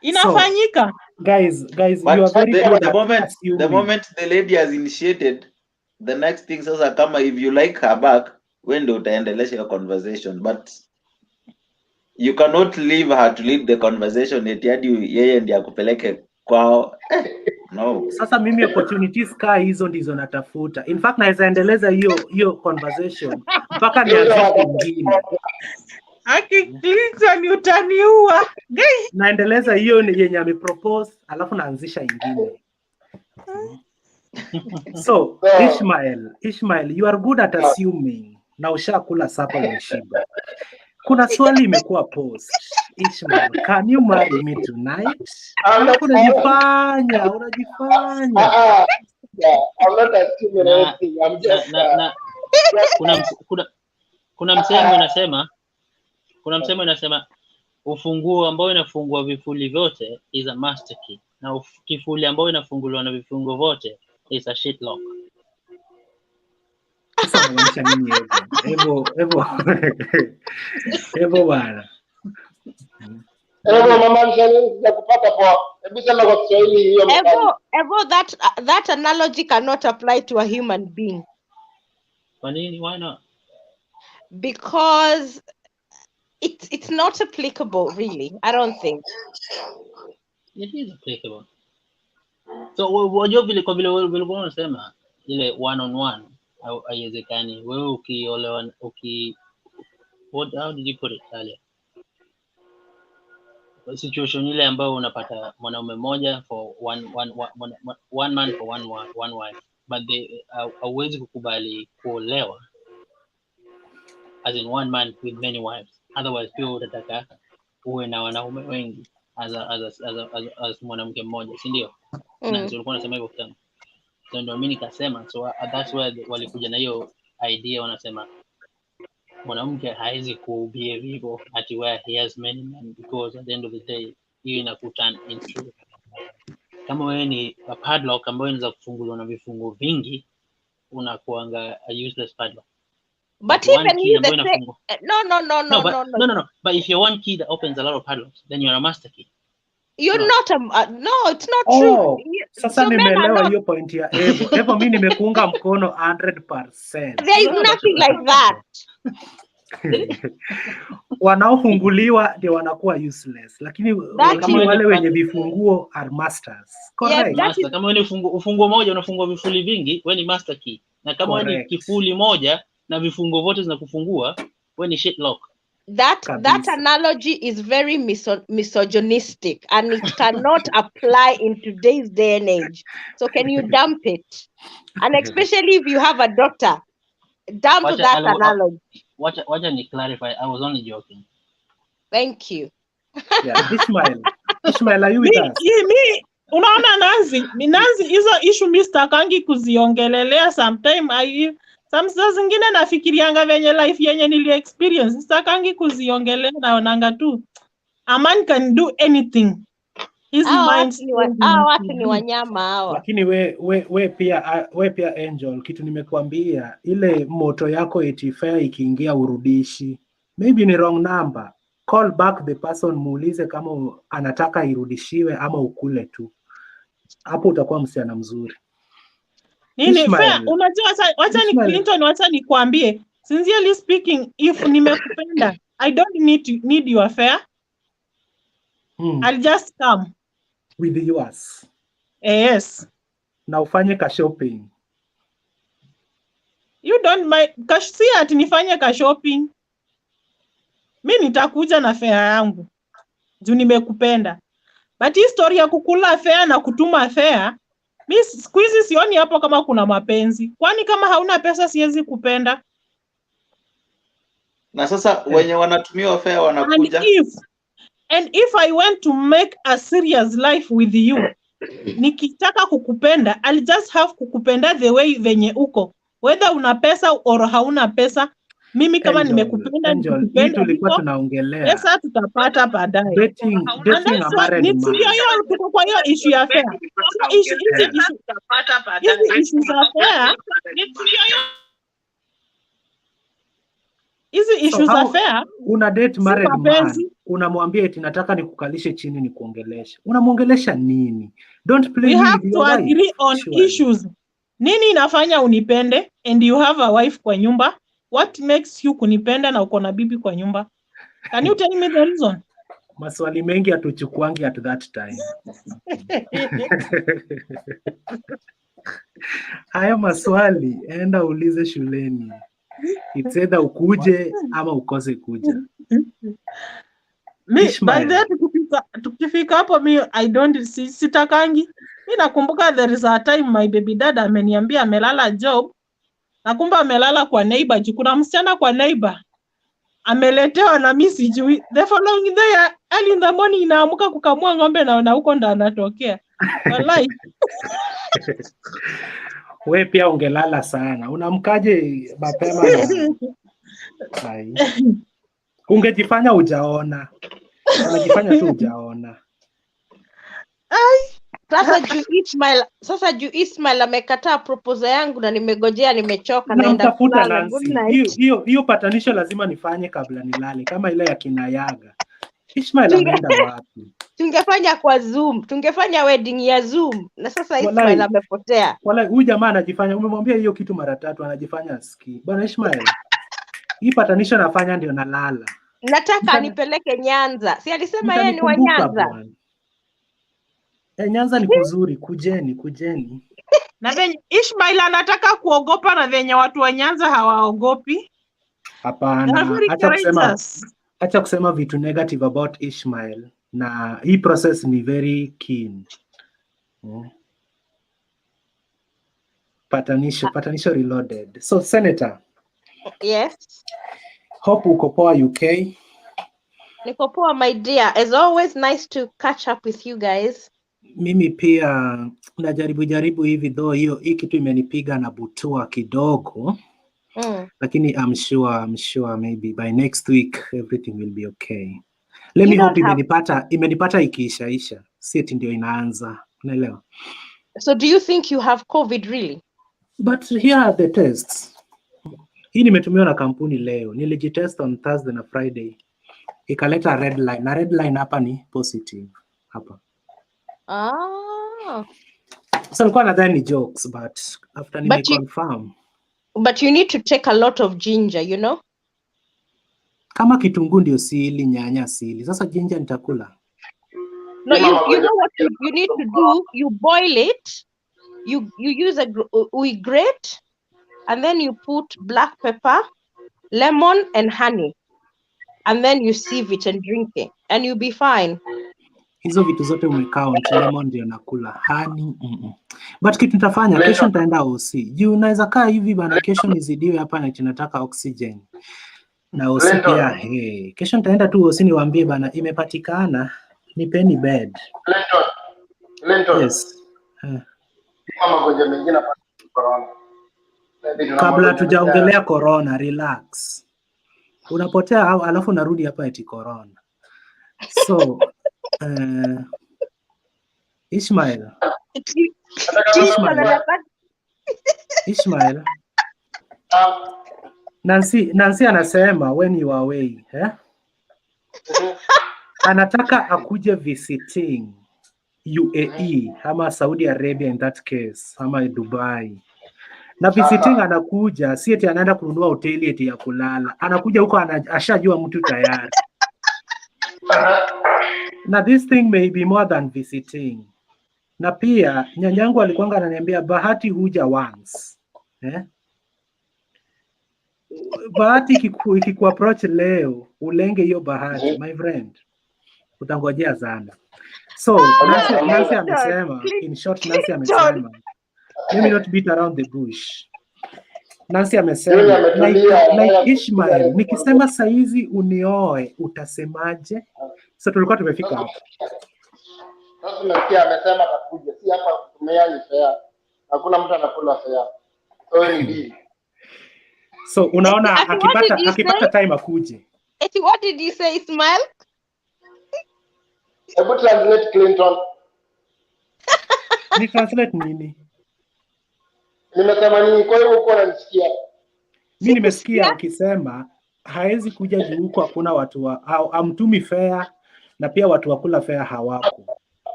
Inafanyika. Guys, you are very good. The moment the lady has initiated, the next thing sasa kama if you like her back, when do utaendelesha your conversation, but you cannot leave her to lead the conversation hadi yeye ndiye akupeleke kwao. No. Sasa mimi opportunities hizo ndizo natafuta. In fact naweza endeleza hiyo conversation mpaka nianze nyingine. Akikiliza ni utaniua. Naendeleza hiyo yenye amepropose alafu naanzisha nyingine. So, Ishmael, you are good at assuming. Na ushakula sapa umeshiba. Kuna swali imekuwa post. Ishmael, can you marry me tonight? Unajifanya. I'm not assuming anything. I'm just kuna msemo inasema ufunguo ambao inafungua vifuli vyote is a master key. Na kifuli ambao inafunguliwa na vifungo vyote is a shit lock. Sasa unaonyesha nini Evo bwana. Evo mama nishaanza kupata poa. Hebu sema kwa Kiswahili hiyo mfano. Evo that analogy cannot apply to a human being. Kwa nini? Why not? Because it's not applicable really. I don't think. It is applicable. So wajua vile kwa vile unasema ile one on one haiwezekani. Wewe ukiolewa how did you put it earlier? Situation ile ambayo unapata mwanaume mmoja for one man for one wife, but they hauwezi kukubali kuolewa as in one man with many wives. Otherwise pia utataka uwe na wanaume wengi as mwanamke mmoja, si ndio? Na ndio ulikuwa unasema hivyo tena. So ndio mimi nikasema, so that's where walikuja na hiyo idea, wanasema mwanamke haizi kuubie hivyo ati where he has many men, because at the end of the day hiyo inakuturn into kama wewe ni a padlock ambayo inaweza kufunguliwa na vifungo vingi, unakuanga a useless padlock. But even you no. But if you're one key that opens a lot of padlocks, then you're a master key. You're not no, it's not true. Sasa nimeelewa hiyo point ya Evo. Evo mimi nimekuunga mkono 100%. There is nothing like that. Wanaofunguliwa ndio wanakuwa useless, lakini wale wenye vifunguo are masters. Correct. Master. Kama wewe ni ufunguo moja unafungua vifuli vingi, wewe ni master key. Na kama wewe ni kifuli moja na vifungo vote zinakufungua, wewe ni shit lock. That analogy is very misogynistic and it cannot apply in today's day and age. So can you dump it? And especially if you have a daughter, dump that analogy. Wacha ni clarify. I was only joking. Thank you. Yeah, Ishmael, are you with us? Unaona Nancy hizo issue Mr. Kangi kuziongelelea sometime Saa zingine nafikirianga venye life yenye nili experience. Sitakangi kuziongelea naonanga tu. A man can do anything. His mind watu ni wanyama hawa. Lakini we pia Angel, kitu nimekuambia, ile moto yako fair ikiingia urudishi. Maybe ni wrong number. Call back the person, muulize kama anataka irudishiwe ama ukule tu. Hapo utakuwa msichana mzuri. Nini fair? Unajua wacha ni Clinton, wacha nikwambie. Sincerely speaking, if nimekupenda, I don't need your affair. I'll just come with yours. Yes. Na ufanye ka shopping. You don't mind si ati nifanye ka shopping. Mimi nitakuja na fare yangu. Juu nimekupenda. But hii story ya kukula fare na kutuma fare, mimi siku hizi sioni hapo kama kuna mapenzi. Kwani kama hauna pesa siwezi kupenda? Na sasa wenye wanatumiwa fare wanakuja. And if I want to make a serious life with you, nikitaka kukupenda, I'll just have kukupenda the way venye uko. Whether una pesa or hauna pesa, mimi kama nimekupenda nikupenda tulikuwa tunaongelea. Pesa tutapata baadaye. Dating a married man. Tuko kwa hiyo issue ya fare. Issue tutapata baadaye. Issue za fare. Hizi issues za fare. Una date married man, unamwambia eti nataka nikukalishe chini nikuongeleshe. Unamuongelesha nini? Don't play. We have to agree on issues. Nini inafanya unipende and you have a wife kwa nyumba? What makes you kunipenda na uko na bibi kwa nyumba? Can you tell me the reason? Maswali mengi hatuchukuangi at that time. Haya maswali enda ulize shuleni. It's either ukuje ama ukose kuja. By that tukifika hapo I don't sitakangi. Mimi nakumbuka there is a time my baby dad ameniambia amelala job. Nakumba amelala kwa neighbor. Kuna msichana kwa neighbor. Ameletewa na mimi sijui. The following day early in the morning naamuka kukamua ng'ombe na huko ndo anatokea. Wallahi. We pia ungelala sana. Unamkaje mapema na ungejifanya hujaona. Unajifanya tu hujaona. Sasa juu Ismail amekataa proposal yangu na nimegojea nimechoka naenda kulala. Hiyo patanisho lazima nifanye kabla nilale kama ile ya kinayaga. Ismail ameenda wapi? Tungefanya kwa Zoom, tungefanya wedding ya Zoom na sasa Ismail amepotea. Wala huyu jamaa anajifanya, umemwambia hiyo kitu mara 3 anajifanya asikii. Bwana Ismail, hii patanisho nafanya ndio nalala. Nataka nipeleke Nyanza. Si alisema yeye ni wa Nyanza. Nyanza ni kuzuri, kujeni. Na venye Ismail anataka kuogopa na venye watu wa Nyanza hawaogopi. Hapana, acha kusema vitu negative about Ismail. Na hii process ni very keen. Patanisho reloaded. So Senator. Yes. Hope uko poa UK. Niko poa my dear. As always nice to catch up with you guys. Mimi pia najaribu hivi though hii kitu imenipiga na butua kidogo. Lakini I'm sure maybe by next week everything will be okay. Let me hope imenipata ikiishaisha. Si eti ndio inaanza. Unaelewa? So do you think you have COVID really? But here are the tests. Hii nimetumiwa na kampuni leo. Nilijitest on Thursday na Friday. Ikaleta red line. Na red line hapa ni positive. Hapa. So nilikuwa nadhani ni jokes but after nimeconfirm. But you need to take a lot of ginger, you know? Kama kitunguu ndio sili, nyanya sili. Sasa ginger nitakula. No, you know what you need to do? You boil it. You use we grate and then you put black pepper, lemon and honey. And then you sieve it and drink it and you'll be fine. Hizo vitu zote umecount, lemon ndio nakula, honey. But kitu nitafanya kesho nitaenda OC. Juu unaweza kaa hivi bana kesho nizidiwe hapa na tunataka oxygen. Na OC pia kesho nitaenda tu OC niwaambie bana imepatikana, nipeni bed. Clinton. Yes. Magonjwa mengine hapa corona. kabla tujaongelea corona, relax. Unapotea alafu unarudi hapa eti corona. So Ishmael. Ishmael. Nancy anasema when you are away, anataka akuje visiting UAE ama Saudi Arabia in that case ama Dubai. Na visiting anakuja, si eti anaenda kununua hoteli eti ya kulala. Anakuja huko ashajua mtu tayari. Na this thing may be more than visiting. Na pia nyanyangu alikuwa ananiambia bahati huja once. Bahati ikikuapproach leo ulenge hiyo bahati, my friend. Utangojea sana. So Nancy amesema, in short Nancy amesema, let me not beat around the bush. Nancy amesema like Ishmael, nikisema saizi unioe utasemaje? So tulikuwa tumefika hapo. Sasa nasikia amesema atakuja, si hapa kutumia ni fair. Hakuna mtu anakula fair. So ni deal. So unaona akipata time akuje. Eti what did you say, Ismail? Hebu translate Clinton. Ni translate nini? Nimesema nini? Kwa hiyo uko unanisikia? Mimi nimesikia ukisema haezi kuja juu huko hakuna watu amtumi fair na pia watu wakula fair hawako.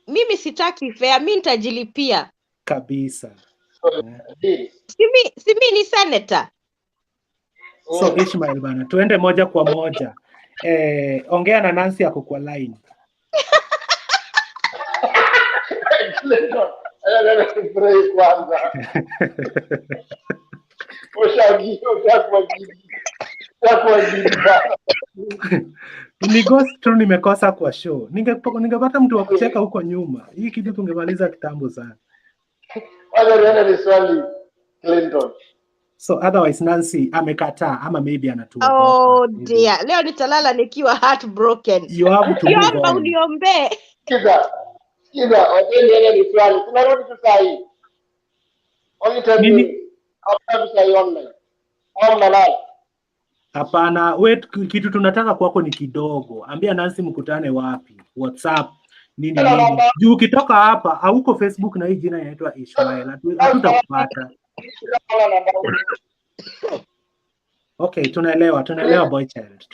Mimi sitaki fair, mimi nitajilipia. Kabisa. Simi ni senator. So Ishmael bana, tuende moja kwa moja. Ongea na Nancy yako kwa line. Ni ghost tu nimekosa kwa show. Ningepata mtu wa kucheka huko nyuma. Hii kitu tungemaliza kitambo sana. Wale swali Clinton. So otherwise Nancy amekataa ama maybe anatuogopa. Oh dear. Leo nitalala nikiwa heartbroken. You have to move on. Uniombe. Kiza, hoteli yale ni swali. Tunarudi tu saa hii. Only time Nini? After saa hii online. Online. Hapana, wait, kitu tunataka kwako ni kidogo. Ambia Nancy mkutane wapi? WhatsApp nini? Juu ukitoka hapa hauko Facebook na hii jina inaitwa Ishmael. Hatutakupata. Okay, tunaelewa boy child.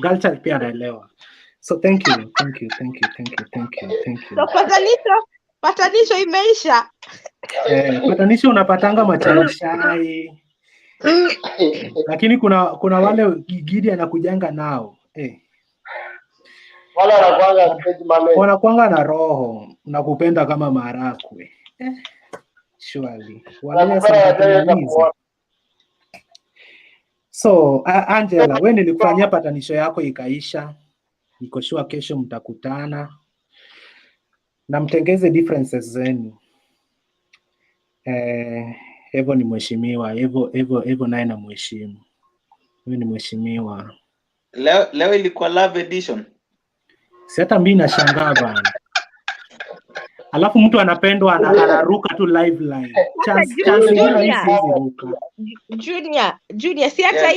Girl child pia anaelewa. So thank you. So patanisho imeisha. Patanisho unapatanga machaishai. Lakini kuna wale gidi anakujanga nao. Wala wanakuanga na roho na kupenda kama marakwe. Surely. So Angela, wewe nilikufanyia patanisho yako ikaisha. Niko sure kesho mtakutana na mtengeze differences zenu. Evo ni mheshimiwa, Evo naye na mheshimu. Wewe ni mheshimiwa. Leo ilikuwa love edition. Si hata mimi nashangaa bana. Alafu mtu anapendwa anaruka tu live. Junior, si hata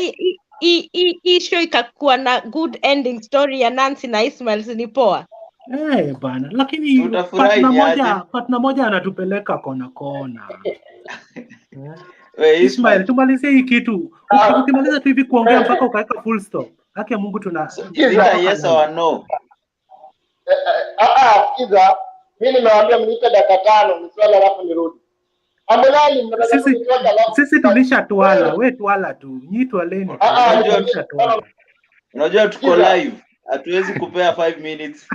hii show ikakuwa na good ending story ya Nancy na Ismail ni poa. Bana, lakini partner moja anatupeleka kona. Ismail, tumalizie hii kitu. Ukimaliza tu hivi kuongea mpaka ukaweka full stop. Haki ya Mungu yes or no. Kiza, mimi nimewaambia mnipe dakika 5 niswali alafu nirudi. Sisi tulishatwala, wewe twala tu. Nyi twaleni. Unajua tuko live. Hatuwezi kupea 5 minutes.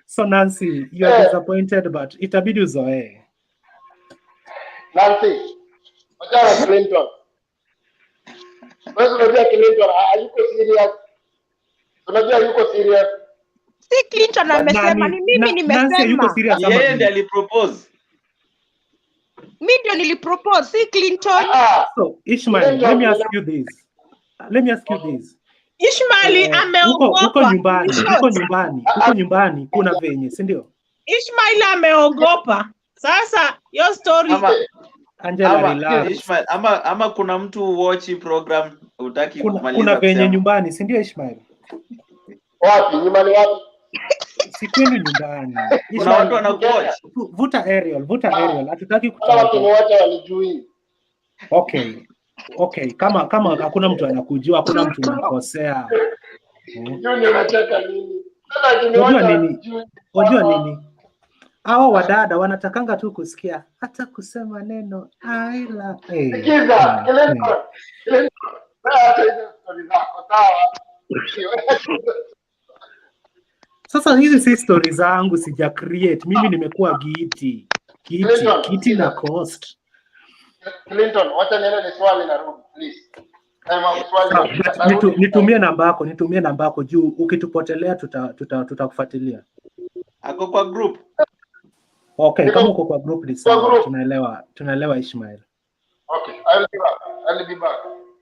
So Nancy, you are disappointed but itabidi uzoee. Nancy, wacha Clinton. Wewe unajua Clinton hayuko serious. Unajua yuko serious. Si Clinton amesema ni mimi nimesema. Yeye ndiye alipropose. Mimi ndio nilipropose, si Clinton. So Ishmael, let me ask you this. Ishmael ameogopa. Uko nyumbani kuna venye, si ndio? Ishmael ameogopa. Sasa your story. Angela, relax. Ishmael, ama kuna mtu watch program utaki kumaliza Kuna venye kusema. nyumbani, si ndio Ishmael? Wapi? Nyumbani wapi? Si kwenu nyumbani. Kuna watu wanakuwatch. Vuta aerial. Hatutaki Wala watu kutaja. wote walijui. Okay. Kama hakuna mtu anakujua, hakuna mtu unakosea. Juni unacheka nini? Unajua nini? Hao wadada wanatakanga tu kusikia hata kusema neno aila. Sikiza, Clinton. Hata hizo story zako sawa. Sasa hizi si story zangu, sija create. Mimi nimekuwa kiti na cost. Clinton, wacha niende ni swali na rudi please. Nitumie namba yako juu ukitupotelea tutakufuatilia. Ako kwa group. Okay, kama uko kwa group ni sawa, tunaelewa Ishmael. Okay, I'll be back.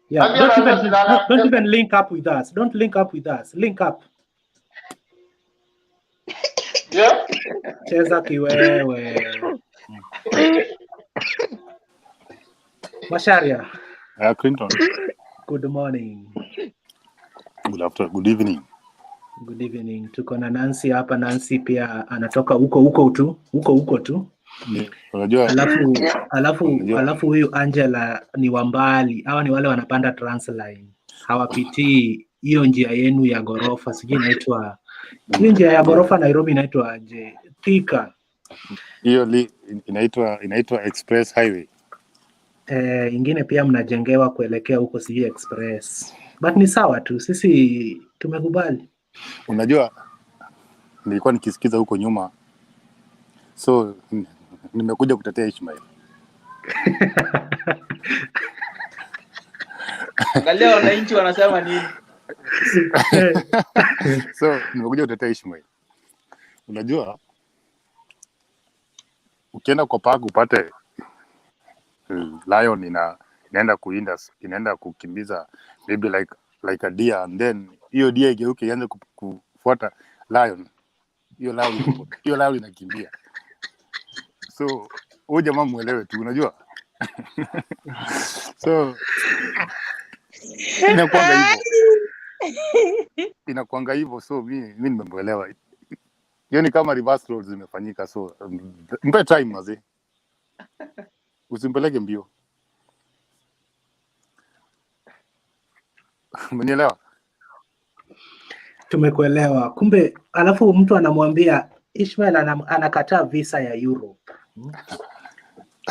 Yeah, don't even link up with us. Don't link up with us. Link up. Yeah? Cheza kiwewe. Masharia. Clinton. Good morning. Good evening. Good evening. Tuko na Nancy hapa. Nancy pia anatoka huko tu. Unajua. Alafu huyu Angela ni wa mbali. Hawa ni wale wanapanda Transline. Hawapitii hiyo njia yenu ya gorofa. Sijui inaitwa. Hiyo njia ya gorofa Nairobi inaitwa aje? Thika. Hiyo inaitwa Express Highway. Ingine pia mnajengewa kuelekea huko sijui Express. But ni sawa tu, sisi tumekubali. Unajua nilikuwa nikisikiza huko nyuma. So nimekuja kutetea Ishmael. Angalia wananchi wanasema nini? So nimekuja kutetea Ishmael. Unajua ukienda kwa park upate lion inaenda kukimbiza maybe like a deer, and then hiyo deer igeuke ianze kufuata lion. Hiyo lion inakimbia. So huyo jamaa muelewe tu, unajua. So inakuanga hivyo. So mimi nimemuelewa. Hiyo ni kama reverse roles zimefanyika. So mpe time mzee. Usimpeleke mbio. Umenielewa? Tumekuelewa. Kumbe alafu mtu anamwambia Ishmael anakataa visa ya Europe.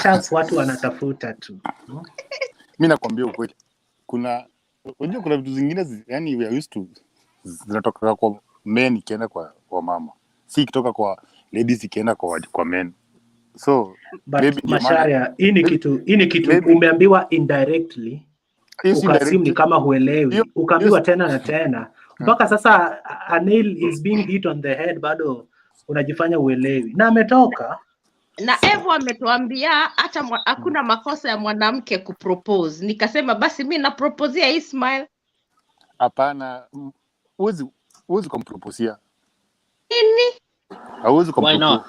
Chance watu wanatafuta tu. Mimi nakwambia ukweli. Kuna vitu zingine yani we are used to zinatoka kwa men ikienda kwa mama. Si ikitoka kwa ladies ikienda kwa men. So Masharia, hii ni kitu umeambiwa indirectly. Ukasimu ni kama huelewi. Ukaambiwa tena na tena. Mpaka sasa a nail is being hit on the head, bado unajifanya uelewi. Na ametoka. Na Evo ametuambia hata hakuna makosa ya mwanamke kupropose. Nikasema basi mimi na proposea Ismail. Hapana, huwezi kumproposia. Nini? Hauwezi kumproposia.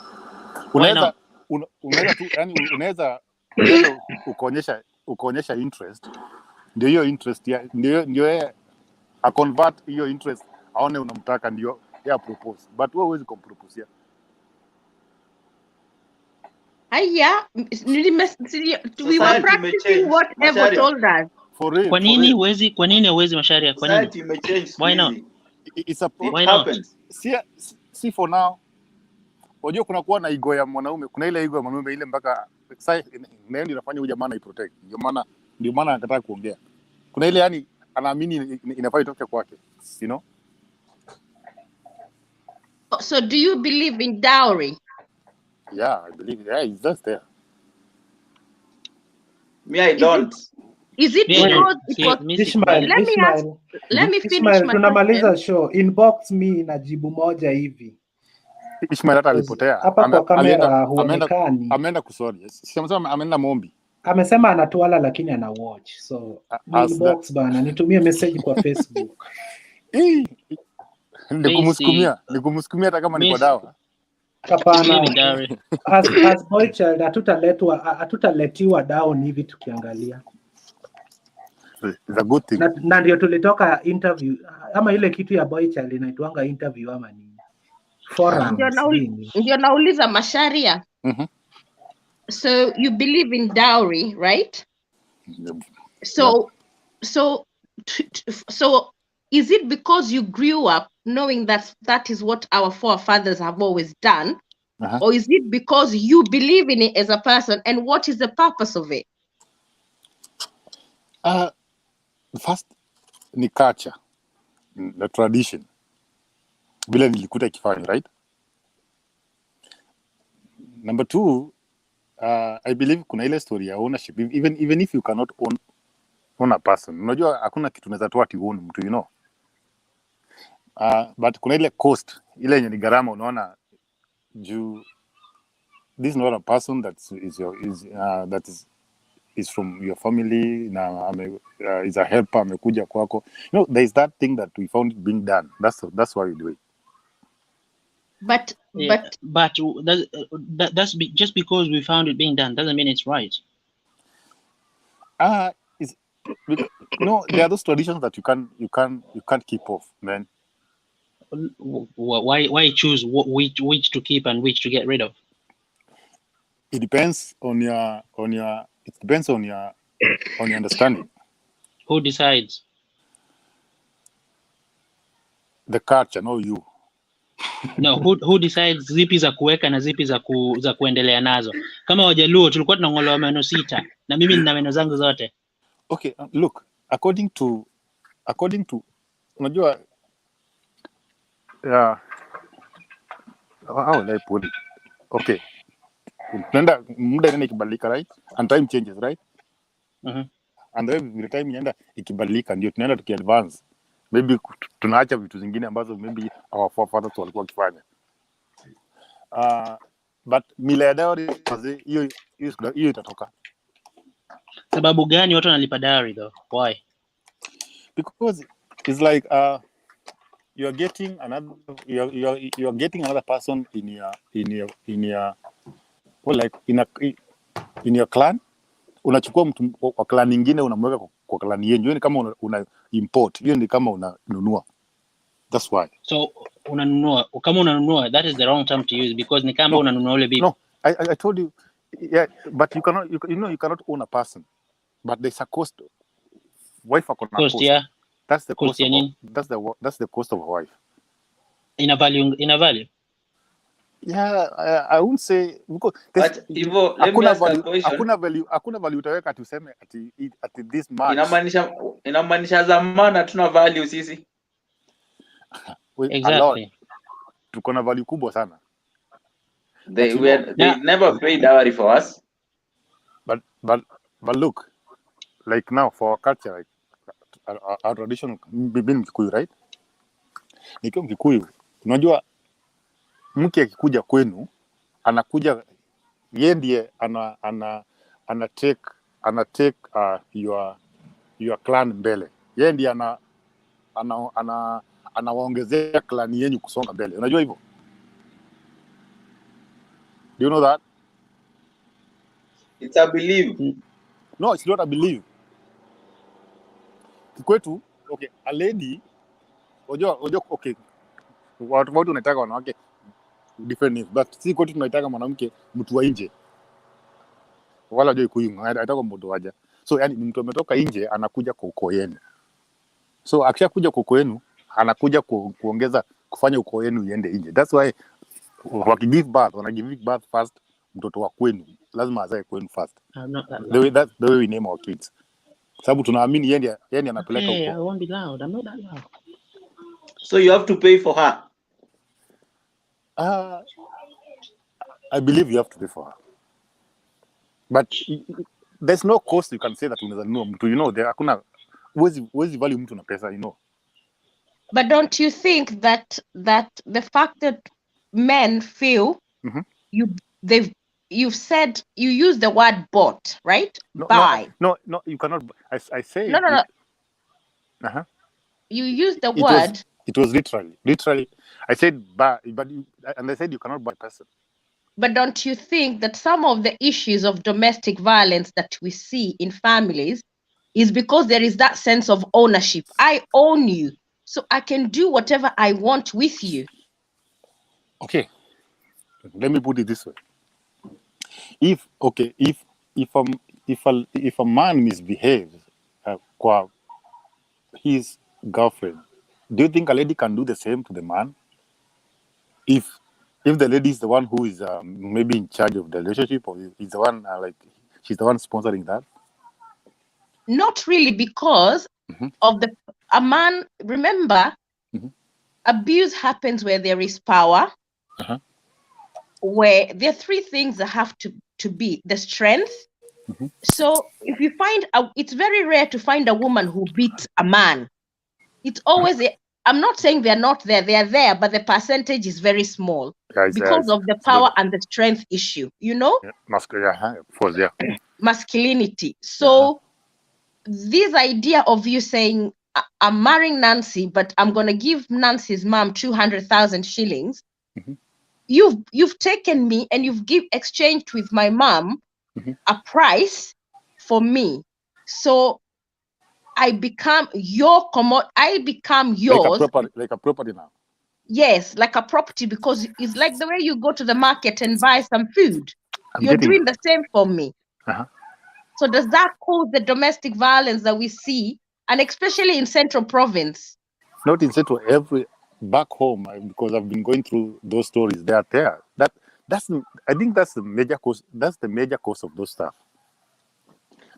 Unaweza ukaonyesha interest. Ndio hiyo interest ndio yeye a convert hiyo interest aone unamtaka, ndio ya propose. But wewe huwezi kumproposia. Haya, we were practicing what Evo told us. Kwa nini huwezi Masharia? Kwa nini? Why not? Why not? See for now. Unajua kuna kuwa na ego ya mwanaume, kuna ile ego ya mwanaume ile mpaka sasa ndio inafanya huyu jamaa protect. Ndio maana anataka kuongea. Kuna ile yani anaamini inafaa itoke kwake, you know? So do you believe in dowry? Yeah, I believe. Yeah, it's just there. Me, I don't. Is it because it was Ishmael? Let me finish Ishmael, my tunamaliza show. Inbox me na jibu moja hivi. Ishmael hata alipotea. Hapa kwa kamera huonekani. Ameenda kusori. Sema ameenda maombi. Amesema anatuala lakini ana watch. So inbox bana, nitumie message kwa Facebook. Nikumsukumia hata kama niko dawa. Hapana, as boy child hatutaletiwa down hivi tukiangalia. It's a good thing. Na ndio tulitoka interview ama ile kitu ya boy child inaitwanga interview ama nini? Forum. Ndio nauliza Masharia. So you believe in dowry, right? So is it because you grew up knowing that is what our forefathers have always done? Or is it because you believe in it as a person, and what is the purpose of it? First ni culture, the tradition. Vile nilikuta ikifanya, right? Number 2, I believe kuna ile story ya ownership. Even if you cannot own a person. Unajua hakuna kitu unaweza toa ati own mtu, you know. But kuna ile cost, ile yenye ni gharama unaona juu this is not a person that is from your family na is a helper amekuja kwako. You know, there is that thing that we found being done. That's why we do it. But that's just because we found it being done doesn't mean it's right. No, there are those traditions that you can't keep off, man. Why choose which to keep and which to get rid of? It depends on your understanding. Who decides? The culture, no you. No, who decides zipi za kuweka na zipi za kuendelea nazo? Kama Wajaluo tulikuwa tunang'olewa meno 6 na mimi nina meno zangu zote. Okay, look, according to unajua how will I put it? Okay. Muda inaenda ikibadilika, right? And time changes, right? And the time inaenda ikibadilika ndio tunaenda tukiadvance. Maybe tunaacha vitu zingine ambazo maybe our forefathers walikuwa wakifanya. But mila ya dowry hiyo itatoka. Sababu gani watu wanalipa dowry though? Why? Because it's like you are getting another person in your well, like in your clan. Unachukua mtu wa clan nyingine unamweka kwa clan yenu. Hiyo ni kama una import. Hiyo ni kama unanunua. That's why. So kama unanunua, that is the wrong term to use because ni kama unanunua ule bibi. No, I told you, yeah, but you cannot own a person. But there's a cost. Wife akona cost. Yeah. That's the cost. That's the cost of a wife. In a value. Yeah, I won't say because but hivyo let me ask a question. Hakuna value utaweka tuseme at this much. Inamaanisha zamani hatuna value sisi. Exactly. Tuko na value kubwa sana. They never paid dowry for us. But look, like now for our culture, like our tradition, being Mkikuyu, right? Nikiwa Mkikuyu, unajua mke akikuja kwenu anakuja yeye ndiye ana take your clan mbele. Yeye ndiye anawaongezea clan yenu kusonga mbele. Unajua hivyo? Do you know that? It's a belief. No, it's not a belief. Kwetu, okay, a lady, unajua okay, watu wanataka wanawake different names, but si kwetu tunaitaka mwanamke mtu wa nje. Wala hajui kuinga, anataka mtu waja. So yani mtu ametoka nje anakuja kwa ukoo wenu. So akishakuja kwa ukoo wenu, anakuja kuongeza kufanya ukoo wenu iende nje. That's why wakigive birth, wanagive birth first mtoto wa kwenu. Lazima azae kwenu first. That's the way we name our kids. Sababu tunaamini yeye anapeleka huko. Hey, I won't be loud. I'm not that loud. So you have to pay for her. I believe you have to pay for her. But there's no cost you can say that unaweza nunua mtu, you know, there hakuna huwezi value mtu na pesa, you know. But don't you think that the fact that men feel you've said you use the word bought, right? Buy. No, you cannot. I say no. You use the word It was literally. I said buy, and they said you cannot buy a person. But don't you think that some of the issues of domestic violence that we see in families is because there is that sense of ownership? I own you, so I can do whatever I want with you. Okay, let me put it this way. If a man misbehaves kwa his girlfriend, do you think a lady can do the same to the man? If the lady is the one who is maybe in charge of the relationship, or is the one she's the one sponsoring that? Not really, because of a man. Remember, abuse happens where there is power. Where there are three things that have to be the strength. So if you find it's very rare to find a woman who beats a man. It's always I'm not saying they're not there, they are there, but the percentage is very small because of the power and the strength issue, you know? Masculinity. So this idea of you saying, I'm marrying Nancy, but I'm going to give Nancy's mom 200,000 shillings. You've taken me and you've exchanged with my mom a price for me. So I become your I become yours. Like a property now. Yes, like a property, because it's like the way you go to the market and buy some food. You're doing the same for me. So does that cause the domestic violence that we see, and especially in Central Province? Not in Central, back home, because I've been going through those stories. They are there. I think that's the major cause. That's the major cause of those stuff.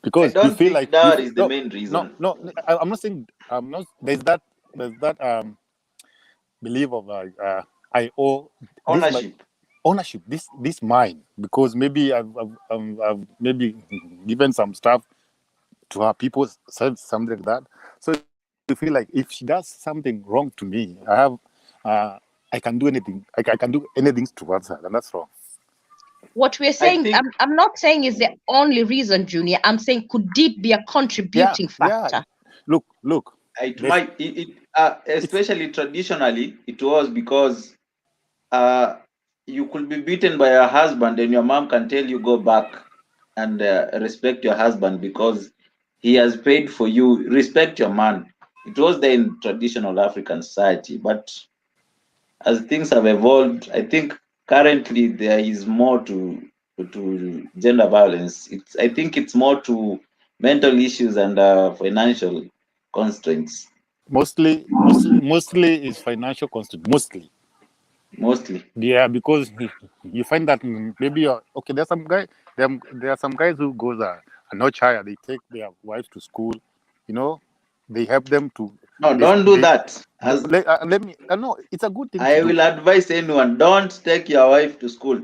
Because I don't you feel think like that is the main reason. No, I'm not saying. I'm not. There's that belief of I owe ownership. This mine, because maybe I've maybe given some stuff to her people, something like that. So you feel like if she does something wrong to me, I can do anything. I can do anything towards her, and that's wrong. What we're saying, I'm not saying is the only reason, Junior. I'm saying could it be a contributing factor? Look. It might. Especially traditionally, it was because you could be beaten by your husband, and your mom can tell you go back and respect your husband because he has paid for you. Respect your man. It was there in traditional African society, but as things have evolved, I think currently there is more to gender violence. I think it's more to mental issues and financial constraints. Mostly is financial constraint. Mostly. Yeah, because you find that maybe okay. There's some guy. There are some guys who goes a notch higher. They take their wives to school. You know, they help them to. No, don't do that. Let me. No, it's a good thing. I will advise anyone: don't take your wife to school.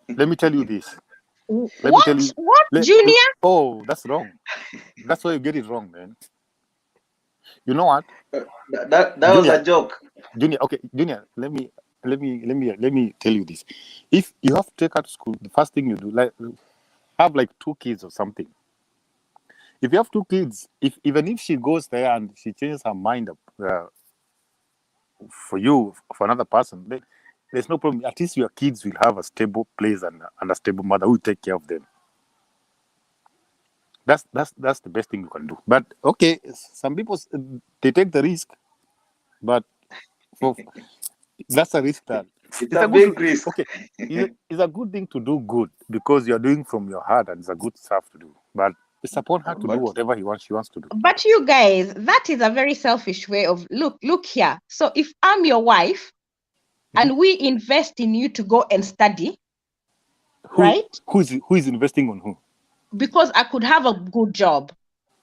Let me tell you this. What, Junior? Oh, that's wrong. That's why you get it wrong, man. You know what? That was a joke. Junior, okay, Junior. Let me tell you this. If you have to take her to school, the first thing you do, have 2 kids or something. If you have 2 kids, even if she goes there and she changes her mind for you, for another person, there's no problem. At least your kids will have a stable place and a stable mother who will take care of them. That's the best thing you can do. But okay, some people they take the risk, but that's a risk that it's a big risk. Okay, it's a good thing to do good because you're doing from your heart and it's a good stuff to do. But it's upon her to do whatever she wants to do. But you guys, that is a very selfish way of look here. So if I'm your wife and we invest in you to go and study, right? Who is investing on who? Because I could have a good job.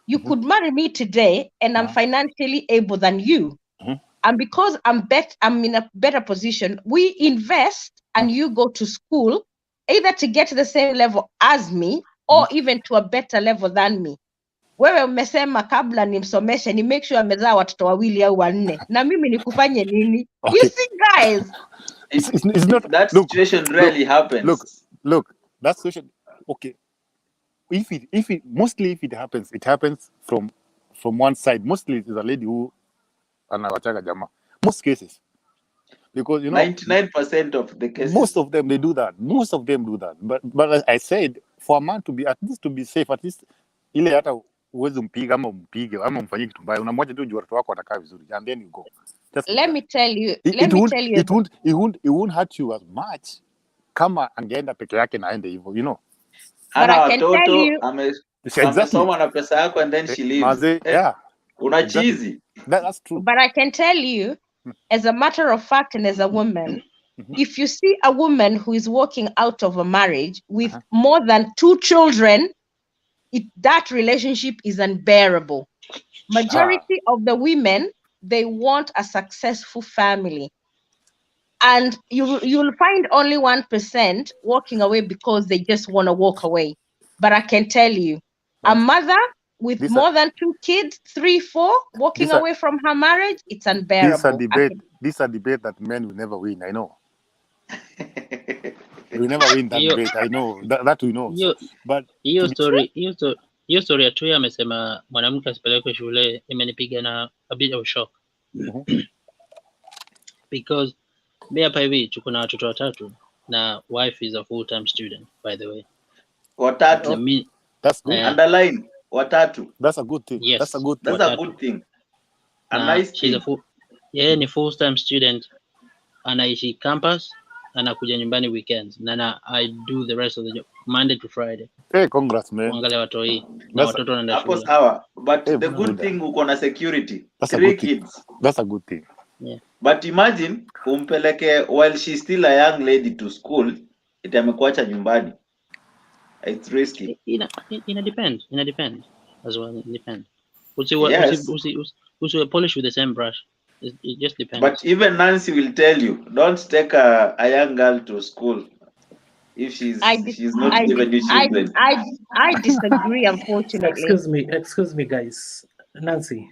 You could marry me today and I'm financially able than you. And because I'm in a better position, we invest and you go to school either to get to the same level as me or even to a better level than me. Wewe umesema kabla nimsomeshe ni make sure amezaa watoto wawili au wanne na mimi nikufanye nini? You see guys, it's not that situation rarely happens. Look, that situation, okay. If it happens, it happens from one side. Mostly it is a lady who anawachaga jamaa. most cases. Because 99% of the cases. Most of them they do that. Most of them do that. But as I said, for a man to be at least to be safe, at least ile hata uweze mpiga ama umpige ama umfanyie kitu mbaya, unamwacha tu watoto wako watakaa vizuri, and then you go. Let me tell you. It won't hurt you as much kama angeenda peke yake na aende hivyo, you know. Ana watoto amesoma na pesa yako and then she leaves. Yeah. Una cheesy. That's true. But I can tell you, as a matter of fact, and as a woman, if you see a woman who is walking out of a marriage with more than 2 children, that relationship is unbearable. Majority of the women, they want a successful family. And you'll find only 1% walking away because they just want to walk away. But I can tell you, a mother with more than 2 kids, 3, 4, walking away from her marriage, it's unbearable. This is a debate that men will never win, I know. We never win that debate, I know. That we know. But hiyo story ya Tuya amesema mwanamke asipelekwe shule imenipiga na a bit of shock. Because me hapa hivi tuko na watoto 3 na wife is a full-time student, by the way. 3. That's good. Underline 3. That's a good thing. Yes. That's a good thing. A nice thing. Ni full-time student. Anaishi campus, anakuja nyumbani weekends. Na I do the rest of the job Monday to Friday. Hey, congrats man. Angalia watoi na watoto wanaenda shule. Hapo sawa. But the good thing uko na security. 3 kids. That's a good thing. Yeah. But imagine umpeleke while she's still a young lady to school, itamekuacha nyumbani. It's risky. It depends as well. It depends. We polish with the same brush. It just depends. But even Nancy will tell you, don't take a young girl to school if she's not given you children. I disagree, unfortunately. Excuse me guys. Nancy,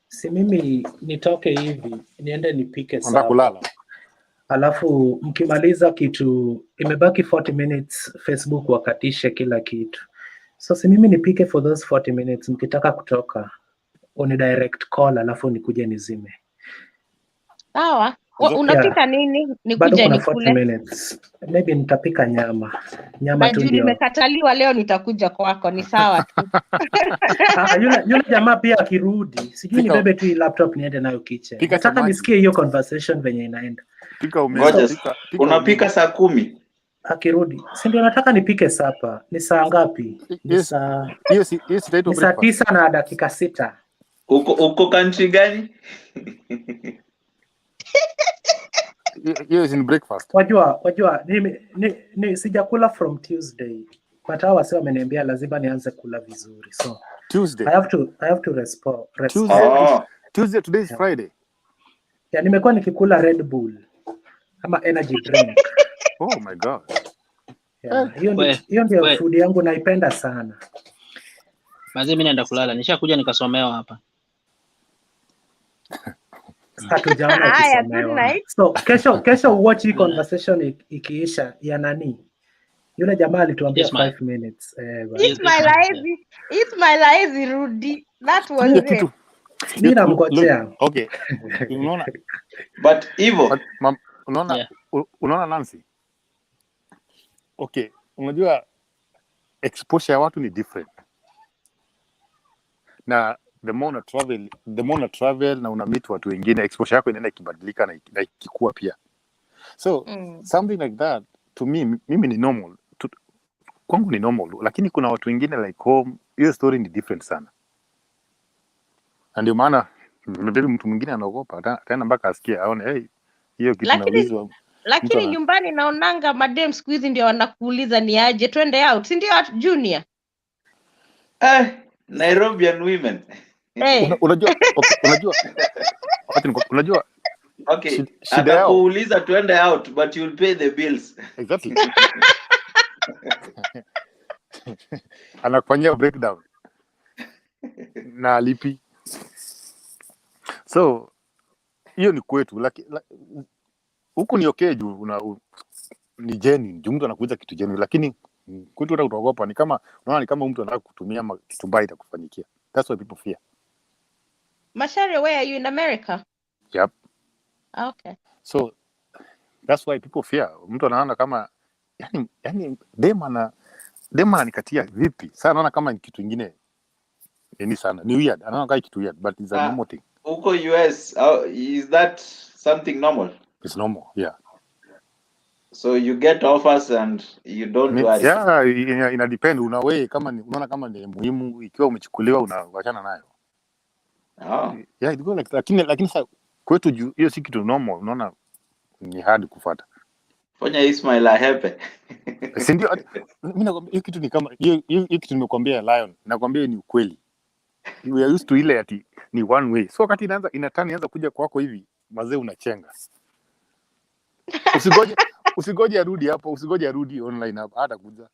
si mimi nitoke hivi niende nipike kulala. Alafu mkimaliza kitu imebaki 40 minutes, Facebook wakatishe kila kitu. So si mimi nipike for those 40 minutes, mkitaka kutoka uni direct call alafu nikuje nizime. Sawa. Unapika nini? Nikuje nikule. 40 minutes. Maybe nitapika nyama. Nyama tu ndio. Nimekataliwa leo, nitakuja kwako, ni sawa tu. Yule jamaa pia akirudi, sijui ni bebe tu laptop niende nayo kitchen. Nataka nisikie hiyo conversation venye inaenda. Unapika saa 10. Akirudi. Si ndio nataka nipike sapa. Ni saa ngapi? Ni saa 9 na dakika 6. Uko country gani? Yes, in breakfast. Wajua ni sijakula from Tuesday. But hawa wasi wameniambia lazima nianze kula vizuri. So Tuesday. I have to respond. Tuesday, today is Friday. Yeah, nimekuwa nikikula Red Bull ama energy drink. Oh my god. Yeah, hiyo ndio food yangu naipenda sana. Basi mimi naenda kulala. Nishakuja nikasomewa hapa. Hatujaona kusomewa. So kesho watch hii conversation ikiisha ya nani? Yule jamaa alituambia 5 minutes. It's my lazy Rudy. That was it. Mimi namngojea. Okay. Unaona? But Ivo, unaona Nancy? Okay, unajua exposure ya watu ni different. Na the more na travel na una meet watu wengine, exposure yako inaenda ikibadilika na ikikua pia. So something like that to me, mimi ni normal. Kwangu ni normal, lakini kuna watu wengine like home, hiyo story ni different sana. Ndio maana mtu mwingine anaogopa tena mpaka asikie aone hiyo kitu naulizwa. Lakini nyumbani naonanga madem siku hizi ndio wanakuuliza ni aje twende out, si ndio Junior? Nairobian women. Unajua okay, atakuuliza twende out but you'll pay the bills. Exactly. Anakufanyia breakdown na lipi. So hiyo ni kwetu, huku ni okay juu ni genuine, juu mtu anakuuliza kitu genuine, lakini kwetu hata utaogopa, ni kama unaona ni kama mtu anataka kutumia kitu mbaya itakufanyikia. That's why people fear. Mashare, where are you in America? Yep. Okay. So that's why people fear. Mtu anaona kama yani dem ananikatia vipi? Sasa anaona kama ni kitu kingine ni sana. Ni weird. Anaona kama kitu weird, but it's a normal thing. Huko US, is that something normal? It's normal, yeah. So you get offers and you don't worry. Yeah, ina depend unawe kama unaona kama ni muhimu, ikiwa umechukuliwa unawachana nayo. Yeah, it go like lakini sasa kwetu hiyo si kitu normal, unaona ni hard kufuata. Fanya Ismail ahepe. Si ndio? Mimi nakwambia hiyo kitu ni kama hiyo kitu nimekwambia Lion, nakwambia ni ukweli. We are used to ile ati ni one way. So wakati inaanza kuja kwako hivi, mazee unachenga. Usigoje arudi hapo, usigoje arudi online hapo, hata kuja.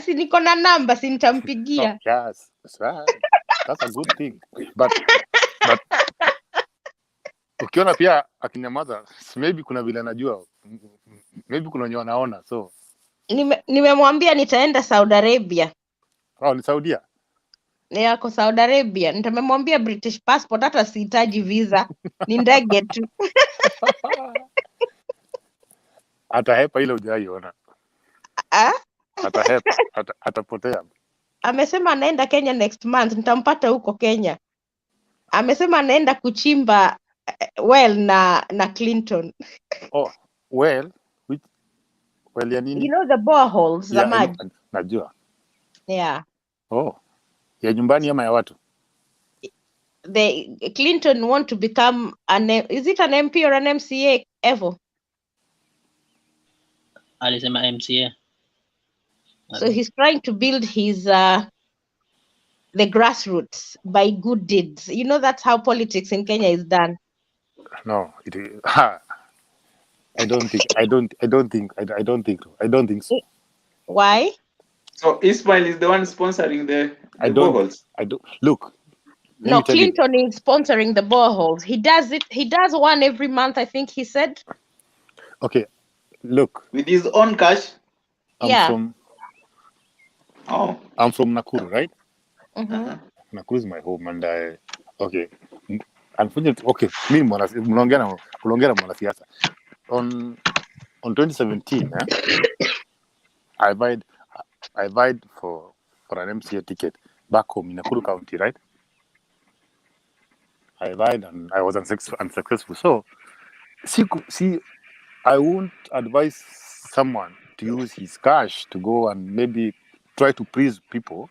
Si niko na namba, si nitampigia. Yes, that's right. That's a good thing. But ukiona pia akinyamaza, maybe kuna vile anajua, maybe kuna wenye wanaona. So nimemwambia nitaenda Saudi Arabia. Oh, ni Saudia? Yako Saudi Arabia. Nitamwambia British passport, hata sihitaji visa. Ni ndege tu. Atahepa ile hujaiona. Atahepa, atapotea. Amesema anaenda Kenya next month, nitampata huko Kenya. Amesema anaenda kuchimba well na Clinton. Oh, well ya nini? You know the boreholes, the maji. Najua. Yeah. Oh. Ya nyumbani ama ya watu? The Clinton want to become is it an MP or an MCA ever? Alisema MCA. So he's trying to build his the grassroots by good deeds. You know, that's how politics in Kenya is done. No, I don't think so. Why? So Ismail is the one sponsoring the boreholes. I don't look. No, Clinton is sponsoring the boreholes. He does it. He does one every month, I think he said. Okay, look. With his own cash. I'm from Nakuru, right? Mm-hmm. Nakuru is my home, and okay. Unfortunately, okay. Me mnaongea na mwanasiasa. On 2017, I vied for an MCA ticket back home in Nakuru County, right? I vied and I was unsuccessful. So, see, I won't advise someone to use his cash to go and maybe try to please people.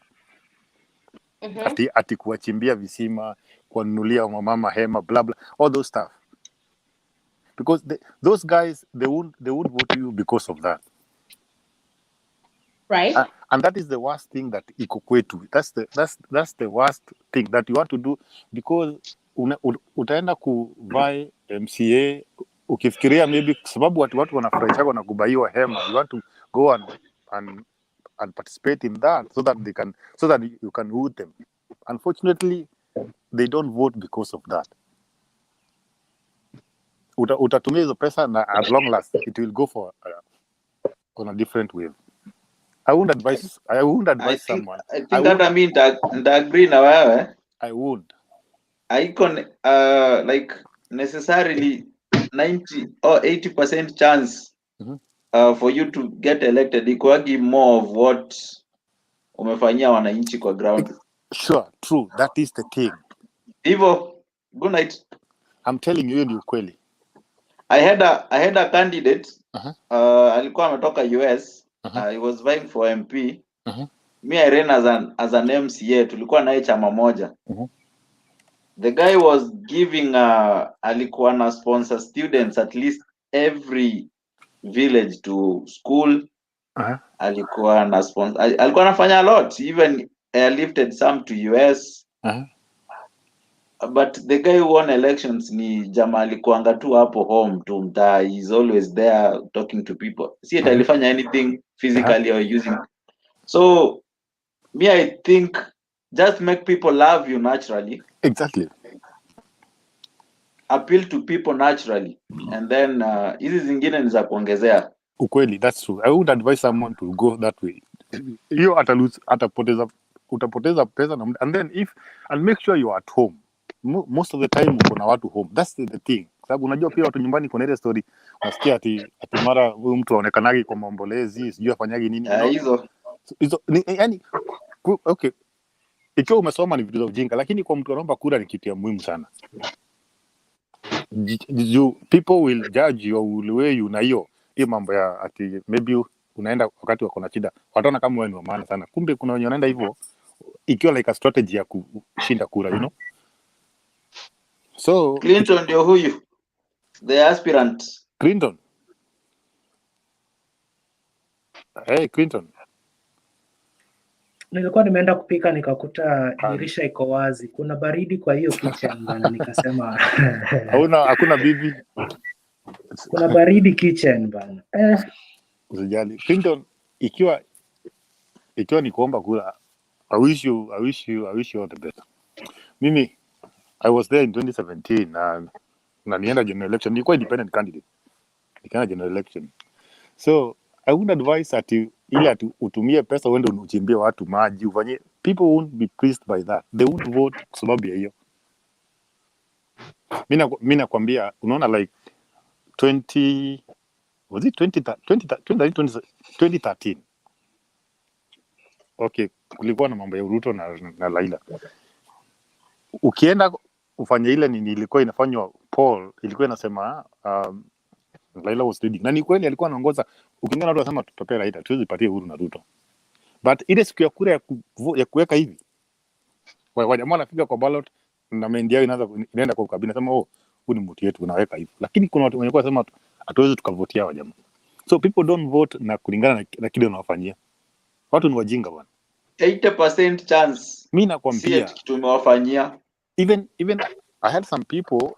Ati kuwachimbia visima, kuwanunulia mama hema, blah blah, all those stuff. Because those guys, they won't vote you because of that. Right. And that is the worst thing that iko kwetu. That's the worst thing that you want to do, because utaenda kuvai MCA ukifikiria maybe sababu watu wanafurahisha na kubaiwa hema, you want to go and participate in that so that you can vote them. Unfortunately, they don't vote because of that. Utatumia hizo pesa na at long last it will go for on a different way. I wouldn't advise someone. I think that I mean agree na wewe. I would. Icon like necessarily 90 or 80% chance for you to get elected. Ikuagi more of what umefanyia wananchi kwa ground. Sure, true. That is the thing. Ivo, good night. I'm telling you ni ukweli. I had a candidate alikuwa ametoka US. He was vying for MP. Me I ran as an MCA. Tulikuwa naye chama moja. The guy was giving alikuwa na sponsor students at least every village to school. Alikuwa na sponsor, alikuwa anafanya a lot, even airlifted some to US. But the guy who won elections ni jamaa alikuanga tu hapo home tu mtaa. He's always there talking to people. See it alifanya anything physically or using. So me I think just make people love you naturally. Exactly. Appeal to people naturally, and then hizi zingine ni za kuongezea. Ukweli, that's true. I would advise someone to go that way. You utapoteza pesa and then and make sure you are at home. Most of the time uko na watu home. That's the thing. Sababu unajua pia watu nyumbani kuna ile story unasikia ati mara huyu mtu aonekanagi kwa maombolezi, sijui afanyagi nini. Hizo yani okay. Ikiwa umesoma ni vitu za ujinga, lakini kwa mtu anaomba kura ni kitu ya muhimu sana. People will judge your way na hiyo mambo ya ati maybe unaenda wakati wako na shida, wataona kama wewe ni wa maana sana. Kumbe kuna wenye wanaenda hivyo ikiwa like a strategy ya kushinda kura, you know. So Clinton ndio huyu, the aspirant Clinton. Hey Clinton. Nilikuwa nimeenda kupika nikakuta dirisha iko wazi. Kuna baridi kwa hiyo kitchen bana, nikasema hakuna bibi. Kuna baridi kitchen bana. Usijali. Clinton, ikiwa ni kuomba kura, I wish you all the best. Mimi I was there in 2017 na nienda general election. Nilikuwa independent candidate. Nikaenda general election. So I would advise ati utumie pesa uende uchimbie watu maji ufanye. People won't be pleased by that. They won't vote kwa sababu ya hiyo. Mimi nakwambia, unaona like 2013. Okay, kulikuwa na mambo ya RUTO na Laila. Ukienda ufanye ile ilikuwa inafanywa poll, ilikuwa inasema Laila was leading. Na ni kweli alikuwa anaongoza. Ukiingia watu wasema tutapea Laila, tuwezi patie Uhuru na RUTO. But ile siku ya kura ya kuweka hivi, wajamaa wanapiga kwa ballot na mendi yao inaenda kwa kabina, nasema huyu ni mtu yetu unaweka hivi. Lakini kuna watu wenyewe wanasema hatuwezi tukavotia wajamaa. So people don't vote na kulingana na kile unawafanyia. Watu ni wajinga bwana. 80% chance. Mimi nakwambia tumewafanyia. Even I had some people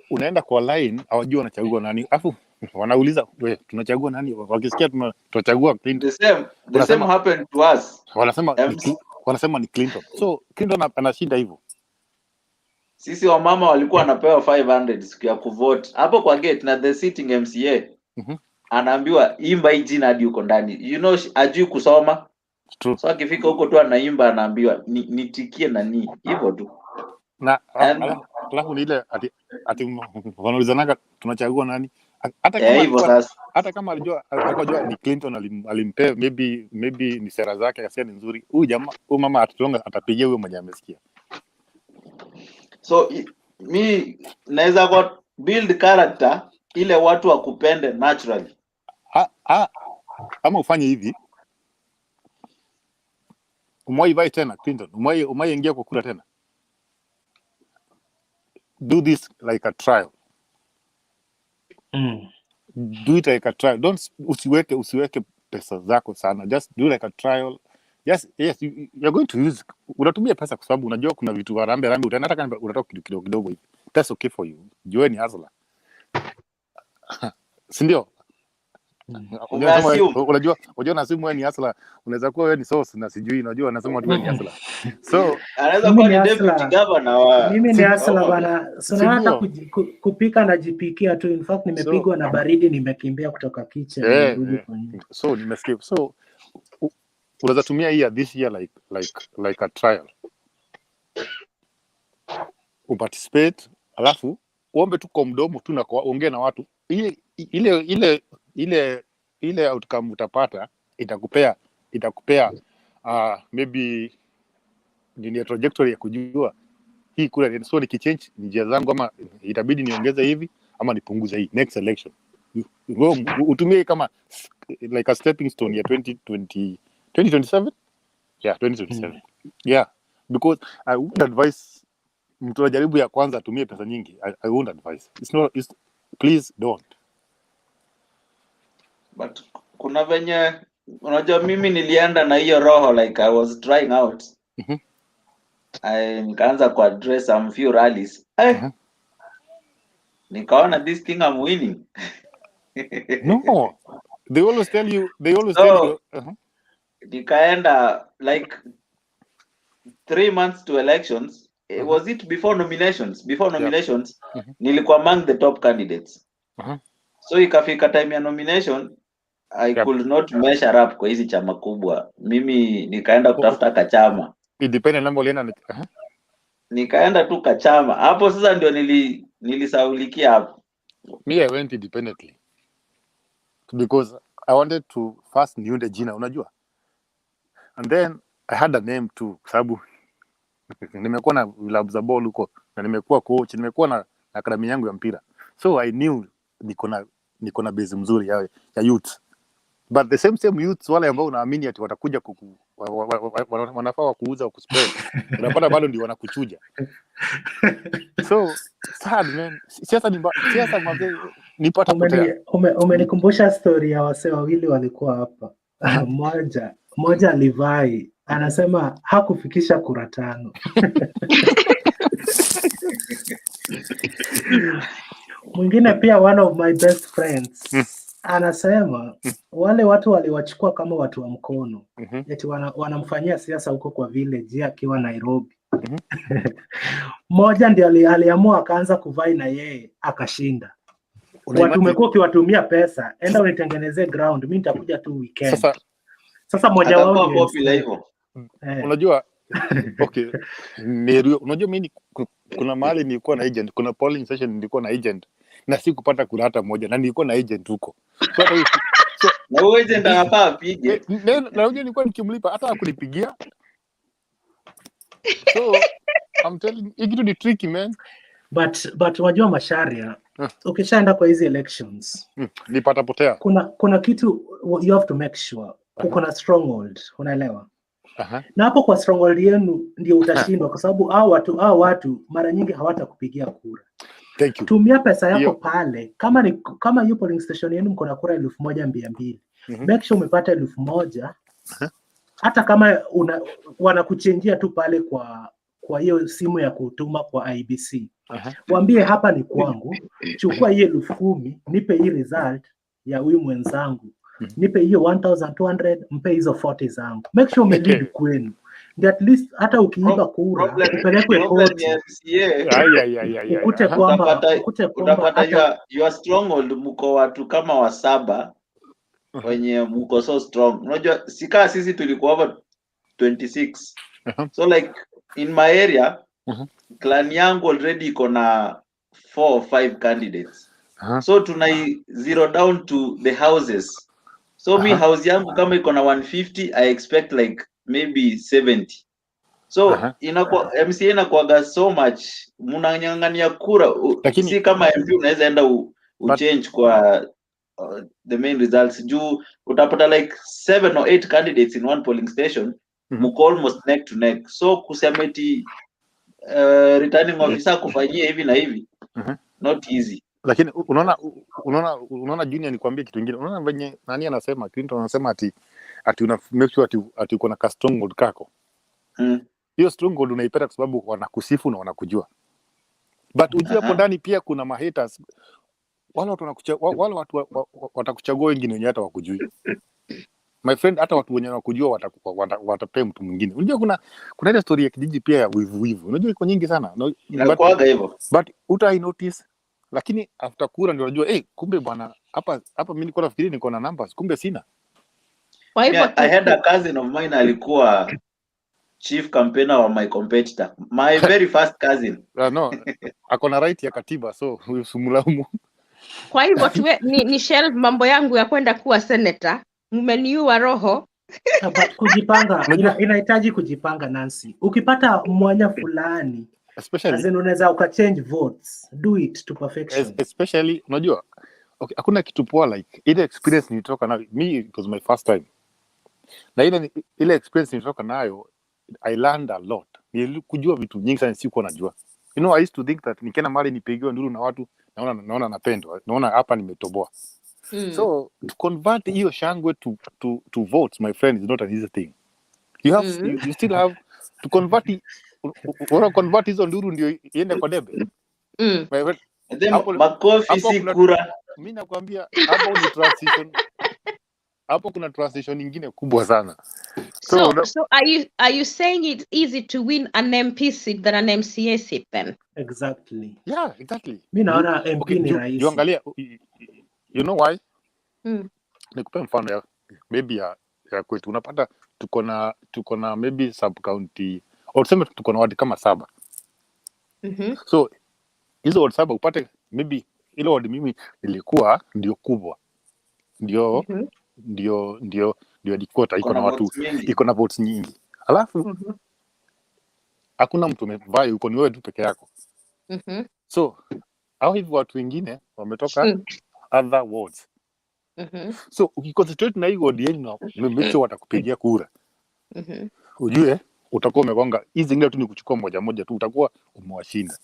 unaenda kwa line hawajui wanachagua nani. Afu wanauliza wewe tunachagua nani? Wakisikia tunachagua Clinton. The same happened to us. Wanasema ni Clinton. So Clinton anashinda hivyo. Sisi wamama walikuwa wanapewa 500 siku ya kuvote. Hapo kwa gate na the sitting MCA. Anaambiwa imba hii jina hadi uko ndani. You know ajui kusoma. True. So akifika huko tu anaimba, anaambiwa nitikie nani. Hivyo tu. Na alafu ni ile ati wanaulizanaga tunachagua nani? Hata kama alijua ni Clinton alimpea maybe ni sera zake asia ni nzuri. Huyu mama atapigia huyo mwenye amesikia. So mi naweza kwa build character ile watu wakupende naturally. Ama ufanye hivi. Umwai vai tena Clinton. Umwai ingia kwa kura tena. Do this like a trial. Do it like a trial. Usiweke pesa zako sana. Just do like a trial. Yes, you're going to use. Unatumia pesa kwa sababu unajua kuna vitu rambe utaenda hata kama unatoka kidogo hivi. That's okay for you. Join hustler. Si ndio? Unajua nasimu wewe ni hustler, unaweza kuwa wewe ni sauce na sijui unajua anasema watu wewe ni hustler. So anaweza kuwa ni deputy governor. Mimi ni hustler bana. So hata kupika na jipikia tu. In fact nimepigwa na baridi nimekimbia kutoka kitchen. So nimesikia. So unaweza tumia hii this year like a trial. Uparticipate alafu uombe tu kwa mdomo tu na ongea na watu. Ile outcome utapata itakupea maybe ni trajectory ya kujua hii kura so nikichange njia zangu ama itabidi niongeze hivi ama nipunguze hii next election. Utumie kama like a stepping stone ya 2027. Yeah, 2027. Yeah, because I would advise mtu ajaribu ya kwanza atumie pesa nyingi. I won't advise. Please don't. But kuna venye unajua mimi nilienda na hiyo roho like I was trying out. Nikaanza ku address some few rallies. Nikaona this thing I'm winning. No. They always tell you nikaenda like 3 months to elections. Was it before nominations? Nilikuwa among the top candidates. So ikafika time ya nomination I could not measure up kwa hizi chama kubwa. Mimi nikaenda kutafuta kachama. Independent number nikaenda tu kachama. Hapo sasa ndio nilisaulikia hapo. Me, I went independently because I wanted to first niunde jina, unajua, and then I had a name too, sababu nimekuwa na vilabu za ball huko na nimekuwa coach, nimekuwa na akademi yangu ya mpira, so I knew niko na base mzuri ya youth, but the same youth wale ambao unaamini ati watakuja wanafaa wa kuuza au kuspread, unapata bado ndio wanakuchuja. So sad man, siasa mzee nipata potea. Umenikumbusha story ya wase wawili walikuwa hapa. Mmoja alivai anasema hakufikisha kura 5. Mwingine pia, one of my best friends, anasema wale watu waliwachukua kama watu wa mkono, eti wanamfanyia siasa huko kwa village akiwa Nairobi. Mmoja ndiye aliamua akaanza kuvai na yeye akashinda. Watu umekuwa ukiwatumia pesa, enda unitengenezee ground, mimi nitakuja tu weekend. Sasa mmoja wao ni popular hivyo. Unajua okay, unajua mimi kuna mahali nilikuwa na agent, kuna polling session nilikuwa na agent na sikupata kura hata moja, na nilikuwa na agent huko. So na wewe agent anafaa apige. Na unajua nilikuwa nikimlipa hata hakunipigia. So I'm telling you, kitu ni tricky man. But wajua Masharia, ukishaenda kwa hizi elections, nipata potea. Kuna kitu you have to make sure uko na stronghold, unaelewa? Na hapo kwa stronghold yenu ndio utashindwa, kwa sababu hao watu mara nyingi hawatakupigia kura. Thank you. Tumia pesa yako pale, kama hiyo polling station yenu mko na kura 1,200, make sure umepata 1,000. Hata kama wanakuchenjia tu pale kwa hiyo simu ya kutuma kwa IBC. Waambie hapa ni kwangu, chukua hiyo 10,000, nipe hii result ya huyu mwenzangu. Nipe hiyo 1,200, mpe hizo 40 zangu. Make sure umelead kwenu. Ndio at least hata ukiiba kura upelekwe koti. Ukute kwamba utapata your stronghold mko watu kama wa 7 wenye mko so strong. Unajua sikaa sisi tulikuwa over 26. So like in my area clan yangu already iko na 4 or 5 candidates. So tunai zero down to the houses. So mi house yangu kama iko na 150, I expect like maybe 70. So inakuwa MCA inakuwa so much, mnanyang'ania kura. Si kama MP unaweza enda change kwa the main results. Juu utapata like 7 or 8 candidates in one polling station, mko almost neck to neck. So kusema eti returning officer kufanyia hivi na hivi, not easy. Lakini unaona Junior, nikwambie kitu kingine. Unaona venye nani anasema, Clinton anasema ati una make sure ati uko na stronghold kako. Hiyo stronghold unaipata kwa sababu wanakusifu na wanakujua. But ujue hapo ndani pia kuna mahaters. Wale watu watakuchagua wengine wenye hata wakujui. My friend, hata watu wenye wakujua watapea mtu mwingine. Unajua kuna ile story ya kijiji pia ya wivu. Unajua iko nyingi sana. Inakuaga hivyo. But uta notice, lakini after kura ndio unajua kumbe bwana hapa mimi nilikuwa nafikiri niko na numbers, kumbe sina. Kwa hivyo I had a cousin of mine alikuwa chief campaigner wa my competitor. My very first cousin. No, ako na right ya katiba, so usimlaumu. Kwa hivyo ni shelf mambo yangu ya kwenda kuwa senator. Mmeniua roho. But kujipanga, inahitaji kujipanga Nancy. Ukipata mwanya fulani, especially unaweza ukachange votes, do it to perfection. Especially unajua, okay, hakuna kitu poa like ile experience nilitoka nayo. Me, it was my first time. Na ile experience nilitoka nayo, I learned a lot. Nilikujua vitu nyingi sana sikuwa najua. You know, I used to think that nikienda mahali nipigiwe nduru na watu, naona napendwa, naona hapa nimetoboa. So to convert hiyo shangwe to votes, my friend, is not an easy thing. You have you still have to convert hizo nduru ndio iende kwa debe. Makofi si kura. Mimi nakwambia hapo ni transition. Hapo kuna transition nyingine kubwa sana. So are you saying it's easy to win an MP seat than an MCA seat then? Exactly. Yeah, exactly. Mimi naona MP ni rahisi. Jiangalia, you know why? Nikupe mfano ya maybe ya kwetu. Unapata tuko na maybe sub county, au tuseme tuko na wadi kama 7. So hizo wadi 7 upate maybe ile ward mimi nilikuwa ndio kubwa, ndio headquarter, iko na watu, iko na votes nyingi, alafu hakuna mtu amevaa huko, ni wewe tu peke yako. So au hivyo watu wengine wametoka other wards. So ukiconcentrate na hiyo ward yenu na make sure watakupigia kura, ujue utakuwa umegonga. Hizi zingine tu ni kuchukua moja moja tu, utakuwa umewashinda.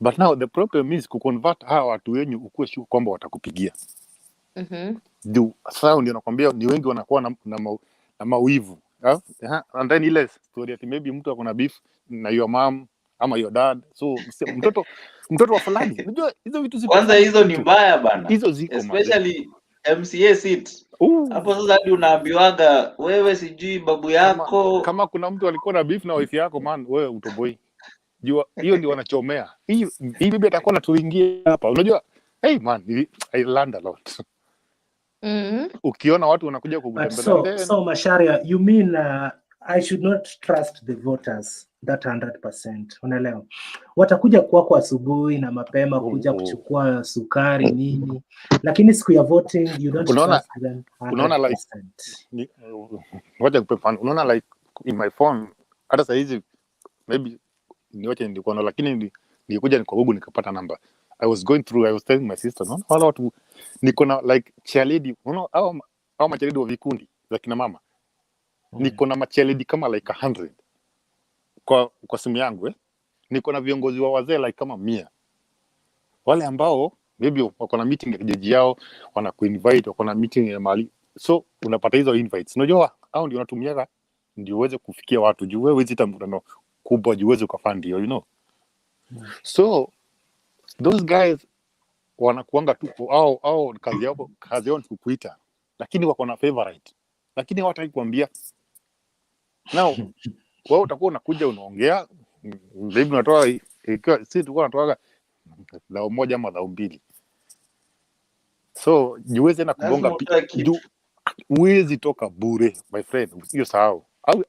But now the problem is kuconvert hawa watu wenyu ukuwe sure kwamba watakupigia. Sasa ndio nakwambia ni wengi wanakuwa na mawivu. And then ile story ati maybe mtu akona beef na your mom ama your dad, so mtoto wa fulani. Unajua hizo vitu ziko kwanza, hizo ni mbaya bana, hizo ziko especially MCA seat. Hapo sasa hadi unaambiwaga wewe sijui babu yako. Kama kuna mtu alikuwa na beef na wife yako, man, wewe utoboi. Jua hiyo ndio wanachomea. Hii bibi atakuwa anatuingia hapa. Unajua, hey man, I learned a lot. Ukiona watu wanakuja kukutembelea. So Macharia, you mean I should not trust the voters that 100%. Unaelewa? Watakuja kwako asubuhi na mapema kuja kuchukua sukari nini, lakini siku ya voting you don't trust them 100%. Unaona like ngoja nikupe mfano. Unaona like in my phone, hata sasa hizi maybe niwache nilikuwa na, lakini nilikuja kwa Google nikapata namba. I was going through, I was telling my sister, no, wala watu niko na like cheerleading, unaona au macheledi wa vikundi za kina mama. Niko na macheledi kama like 100 kwa simu yangu Niko na viongozi wa wazee like kama 100. Wale ambao maybe wako na meeting ya kijiji yao, wanakuinvite, wako na meeting ya mali. So unapata hizo invites. Unajua hao ndio unatumiaga ndio uweze kufikia watu. Juu wewe zita mkutano kubwa juu uweze ukafandi, you know. So those guys wanakuanga tu au kazi yao ni kukuita, lakini wako na favorite, lakini hawataki kuambia. Now wewe utakuwa unakuja unaongea, maybe unatoa ikiwa sisi tulikuwa tunatoa dao moja ama dao mbili. So jiweze na kugonga juu, uwezi toka bure my friend, hiyo sahau. Au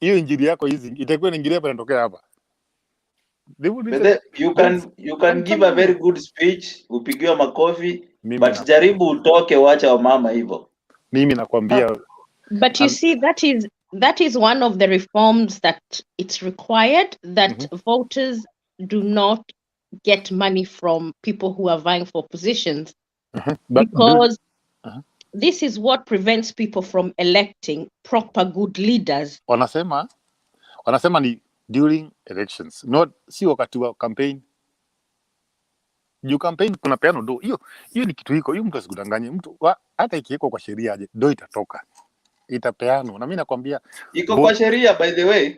hiyo injili yako hizi itakuwa ni injili hapa inatokea hapa. You can give a very good speech, upigiwa makofi, but jaribu utoke, wacha wa mama hivyo. Mimi nakwambia. But you see, that is one of the reforms that it's required, that voters do not get money from people who are vying for positions, because this is what prevents people from electing proper good leaders. Wanasema ni during elections, not si wakati wa campaign. You campaign kuna peano do. Hiyo ni kitu hiko. Hiyo mtu asikudanganye. Mtu hata ikiwekwa kwa sheria aje, do itatoka. Itapeano. Na mimi nakwambia iko kwa sheria by the way.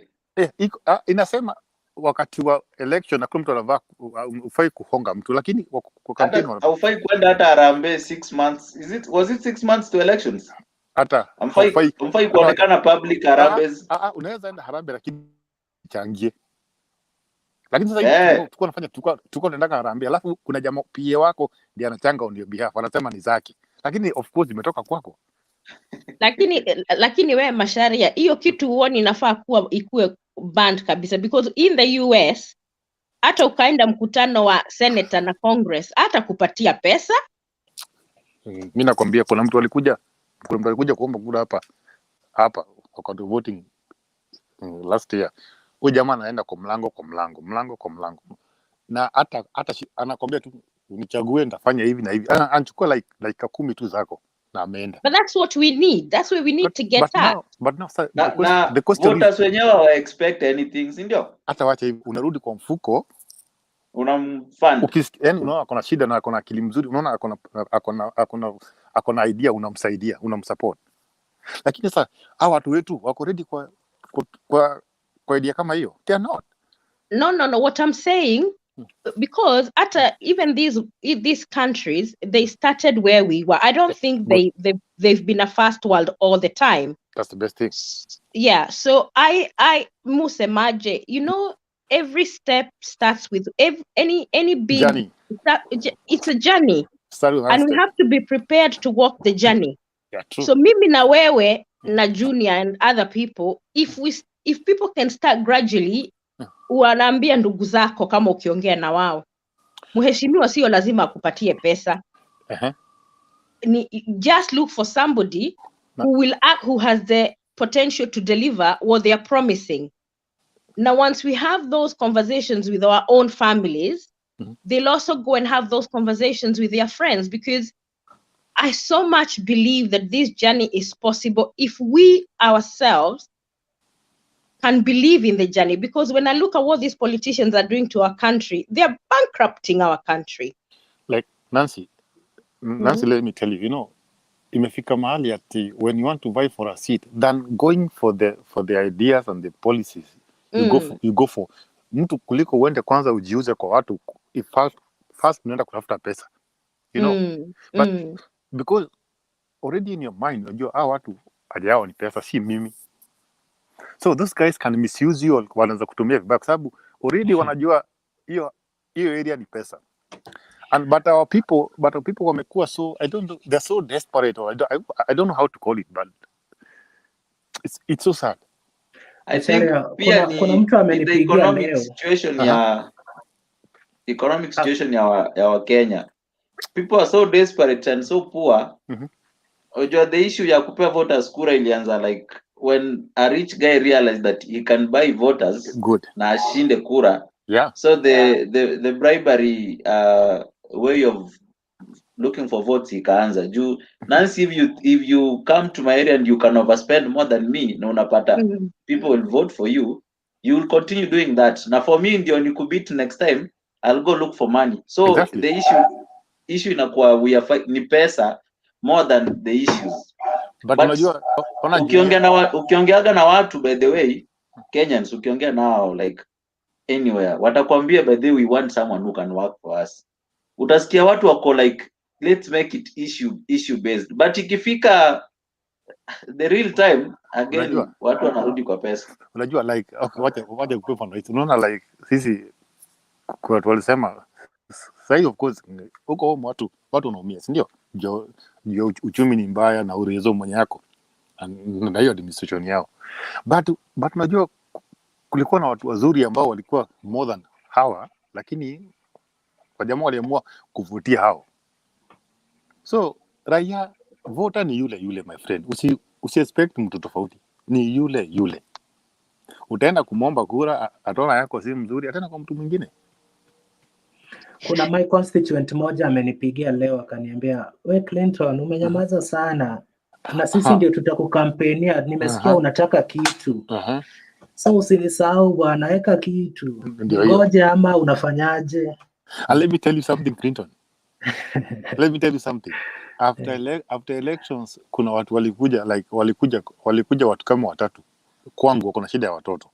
Inasema wakati wa election na mtu anavaa ufai kuhonga mtu, lakini kwa campaign haufai kwenda hata Harambee 6 months. Was it 6 months to elections? Hata haufai kuonekana public Harambees. Unaweza enda Harambee lakini changie. Lakini sasa hivi tuko tunaenda Harambee, alafu kuna jamaa pia wako ndiye anachanga on your behalf, anasema ni zake, lakini of course imetoka kwako. Lakini wewe Macharia, hiyo kitu huoni inafaa ikuwe banned kabisa, because in the US hata ukaenda mkutano wa senator na Congress hata kupatia pesa. Mimi nakwambia kuna mtu alikuja kuomba kura hapa wakati voting last year. Huyu jamaa anaenda kwa mlango, na hata anakwambia tu unichague nitafanya hivi na hivi. Anachukua like 10 tu zako na ameenda. But that's what we need. That's where we need to get at. But now the question voters wenyewe wa expect anything, si ndio? Hata wacha hivi, unarudi kwa mfuko, unamfund. Yaani unaona akona shida na akona akili mzuri, unaona akona idea, unamsaidia, unamsupport. Lakini sasa hao watu wetu wako ready kwa idea kama hiyo? They are not. No. What I'm saying, because even these countries, they started where we were. I don't think they've been a first world all the time. That's the best thing. Yeah. So I musemaje, every step starts with any big journey. It's a journey, and we have to be prepared to walk the journey. Yeah, true. So mimi na wewe na Junior and other people, if people can start gradually, uanaambia ndugu zako kama ukiongea na wao, Mheshimiwa sio lazima akupatie pesa. Just look for somebody who has the potential to deliver what they are promising. Now, once we have those conversations with our own families, they'll also go and have those conversations with their friends, because I so much believe that this journey is possible if we ourselves can believe in the journey. Because when I look at what these politicians are doing to our country, they are bankrupting our country. Like Nancy, let me tell you, imefika mahali ati when you want to vie for a seat, than going for the ideas and the policies, you go for mtu kuliko uende kwanza ujiuze kwa watu. First unaenda kutafuta pesa, but because already in your mind unajua hao watu haja yao ni pesa, si mimi. So those guys can misuse you, wanaanza kutumia vibaya kwa sababu already wanajua hiyo area ni pesa. But our people wamekuwa so, I don't know, they're so desperate, or I don't know how to call it, but it's so sad. I think pia ni the economic situation economic situation ya Kenya. People are so desperate and so poor. The issue ya kupea voters kura ilianza like when a rich guy realized that he can buy voters na ashinde kura. So the bribery way of looking for votes ikaanza juu. Nancy, if you come to my area and you can overspend more than me na unapata people will vote for you, you will continue doing that. Na for me ndio nikubit next time, I'll go look for money. So the issue inakuwa we are ni pesa more than the issues. But unajua ukiongeaga na watu, by the way, Kenyans ukiongea nao like anywhere, watakwambia by the way, we want someone who can work for us. Utasikia watu wako like let's make it issue based, but ikifika the real time again watu wanarudi kwa pesa. Unajua like wacha kwa mfano, unaona like sisi kwa watu walisema sasa, of course huko watu wanaumia, si ndio? Ndio uchumi ni mbaya na urezo mwenye yako na hiyo administration yao, but unajua kulikuwa na watu wazuri ambao walikuwa more than hawa, lakini kwa jamaa waliamua kuvutia hao. So raia voter ni yule my friend, usi expect mtu tofauti, ni yule. Utaenda kumwomba kura, ataona yako si mzuri, ataenda kwa mtu mwingine. Kuna my constituent moja amenipigia leo akaniambia, we Clinton umenyamaza sana na sisi ndio tutakukampenia, nimesikia unataka kitu. So usinisahau bwana, weka kitu. Ngoje ama unafanyaje? And let me tell you something, Clinton. Let me tell you something. After elections kuna watu walikuja watu kama watatu kwangu, wako na shida ya watoto,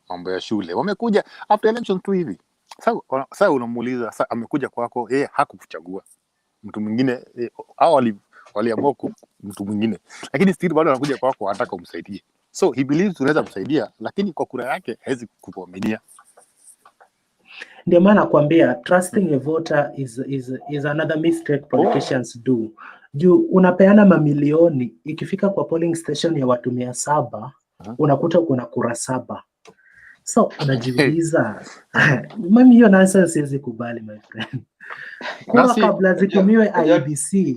mambo ya shule, wamekuja after elections tu hivi. Sasa unamuuliza, sasa amekuja kwako, yeye hakukuchagua mtu mwingine, au waliamua mtu mwingine, lakini still bado anakuja kwako, anataka umsaidie. So he believes unaweza msaidia, lakini kwa kura yake hawezi kukuaminia. Ndio maana nakwambia trusting a voter is another mistake politicians do. Juu unapeana mamilioni, ikifika kwa polling station ya watu 700 unakuta kuna kura 7. So unajiuliza mimi hiyo nonsense siwezi kubali my friend. Kura kabla zitumiwe IEBC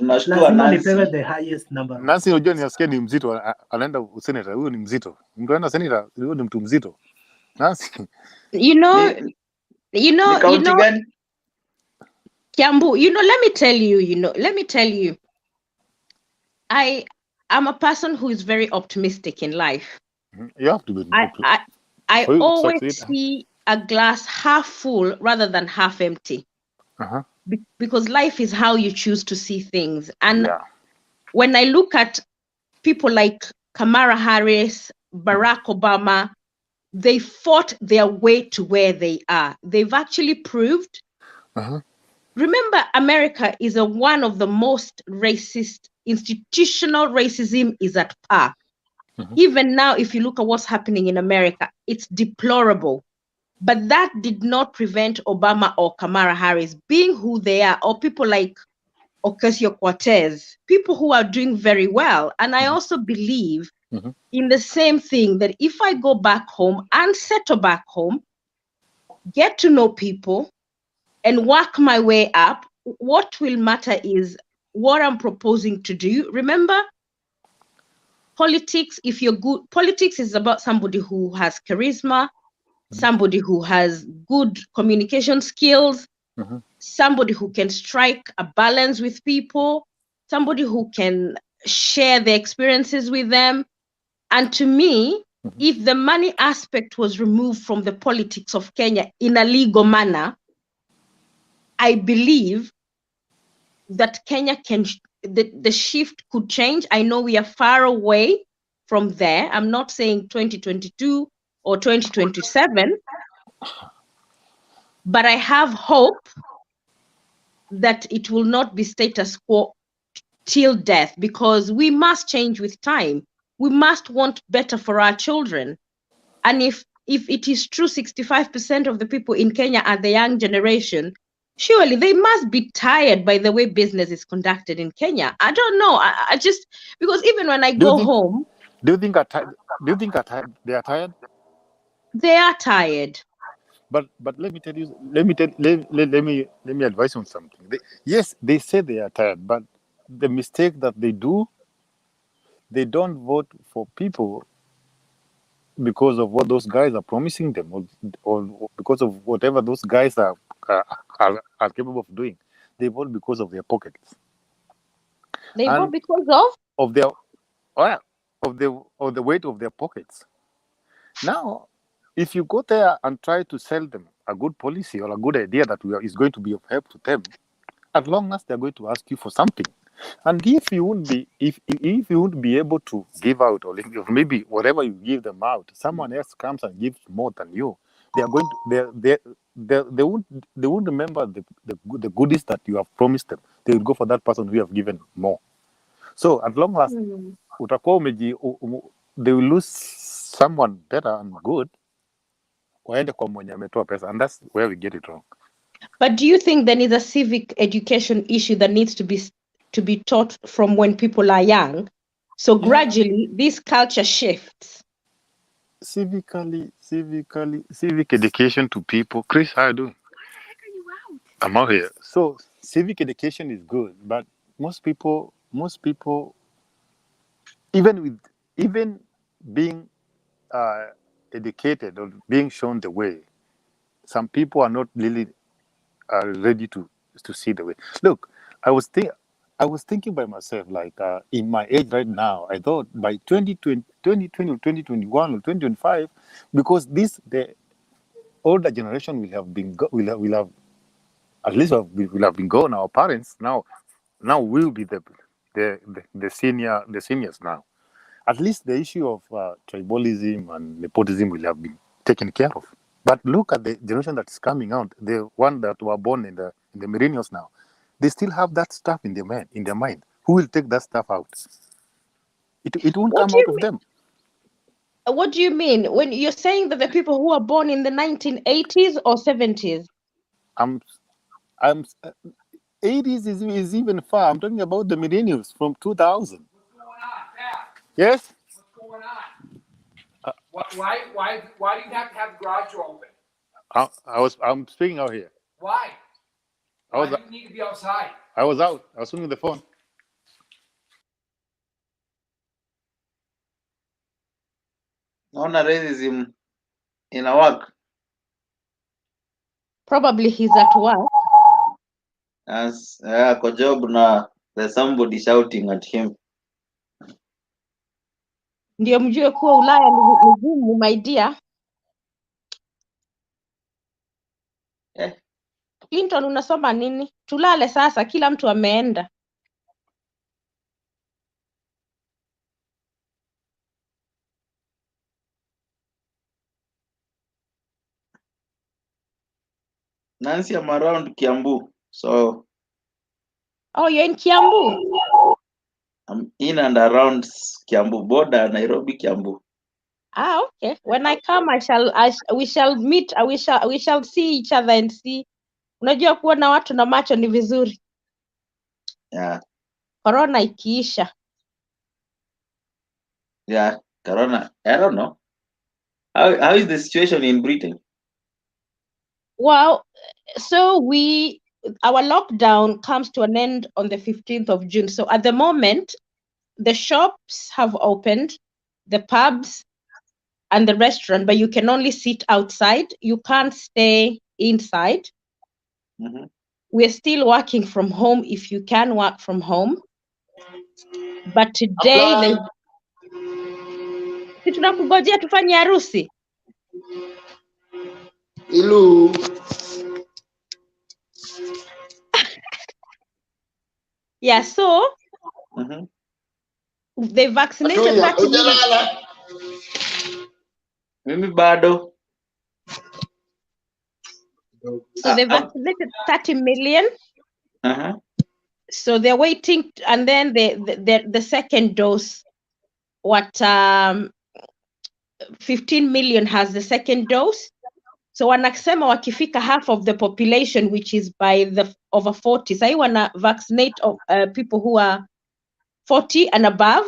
lazima nipewe the highest number. Nancy unajua niasikia ni mzito, anaenda senator, huyo ni mzito. Mtu anaenda senator, huyo ni mtu mzito. Nancy you know Kiambu, let me tell you, I am a person who is very optimistic in life. You have to be. I always see a glass half full rather than half empty. Because life is how you choose to see things. And when I look at people like Kamala Harris, Barack Obama, they fought their way to where they are. They've actually proved. Remember, America is one of the most racist, institutional racism is at par. Even now, if you look at what's happening in America, it's deplorable. But that did not prevent Obama or Kamala Harris being who they are, or people like Ocasio-Cortez, people who are doing very well. And I also believe in the same thing, that if I go back home and settle back home, get to know people, and work my way up, what will matter is what I'm proposing to do. Remember, politics, if you're good, politics is about somebody who has charisma, somebody who has good communication skills, somebody who can strike a balance with people, somebody who can share their experiences with them. And to me, if the money aspect was removed from the politics of Kenya in a legal manner, I believe that Kenya can, the shift could change. I know we are far away from there. I'm not saying 2022 or 2027, but I have hope that it will not be status quo till death, because we must change with time. We must want better for our children. And if it is true 65% of the people in Kenya are the young generation, surely they must be tired by the way business is conducted in Kenya. I don't know. I just, because even when I go home. Do you think they are tired? They are tired. But let me tell you, let me advise on something. Yes, they say they are tired, but the mistake that they do, they don't vote for people because of what those guys are promising them, or because of whatever those guys are capable of doing. They vote because of their pockets. They And vote because of their of the weight of their pockets. Now, if you go there and try to sell them a good policy or a good idea that is going to be of help to them, as long as they're going to ask you for something, and if you wouldn't be able to give out, or maybe whatever you give them out, someone else comes and gives more than you, they are going to they won't remember the goodies that you have promised them. They will go for that person who have given more. So as long as they will lose someone better and good, and that's where we get it wrong. But do you think there is a civic education issue that needs to be taught from when people are young? So gradually this culture shifts. Civic education to people. Chris, how are you doing? I'm out here. So civic education is good, but most people, even being educated or being shown the way, some people are not really ready to see the way. Look, I was thinking by myself, like in my age right now, I thought by 2020 or 2021 or 2025, because the older generation will have been will have at least will have been gone. Our parents now will be the seniors now. At least the issue of tribalism and nepotism will have been taken care of. But look at the generation that is coming out, the one that were born in the millennials now. They still have that stuff in their mind. Who will take that stuff out? It won't come out of them. What do you mean when you're saying that the people who are born in the 1980s or 70s? 80s is even far. I'm talking about the millennials from 2000. Yes. Why do you have to have the garage door open? I'm speaking out here. Why? Why do you need to be outside? I was out. I was swinging the phone. Naona racism ina work. Probably he's at work. As kwa job na there's somebody shouting at him. Ndio mjue kuwa Ulaya ni ngumu, my dear. Clinton, unasoma nini? Tulale sasa, kila mtu ameenda. Nancy, I'm around Kiambu, so. Oh, you're in Kiambu? I'm in and around Kiambu border, Nairobi, Kiambu. Ah, okay. When I come, we shall meet. We shall see each other and see. Unajua kuona watu na macho ni vizuri. Yeah. Corona ikiisha. Yeah, Corona. I don't know. How is the situation in Britain? Well, so our lockdown comes to an end on the 15th of June. So at the moment, the shops have opened, the pubs and the restaurant, but you can only sit outside. You can't stay inside. Mhm. We're still working from home if you can work from home. But today, si tunakungojea tufanye harusi. Ilu. Yeah, so they vaccinated 30 million. Mimi bado. So they vaccinated 30 million. So they're waiting, and then the second dose, 15 million has the second dose. So wanasema wakifika half of the population, which is by the over 40. Sahi wana vaccinate people who are 40 and above,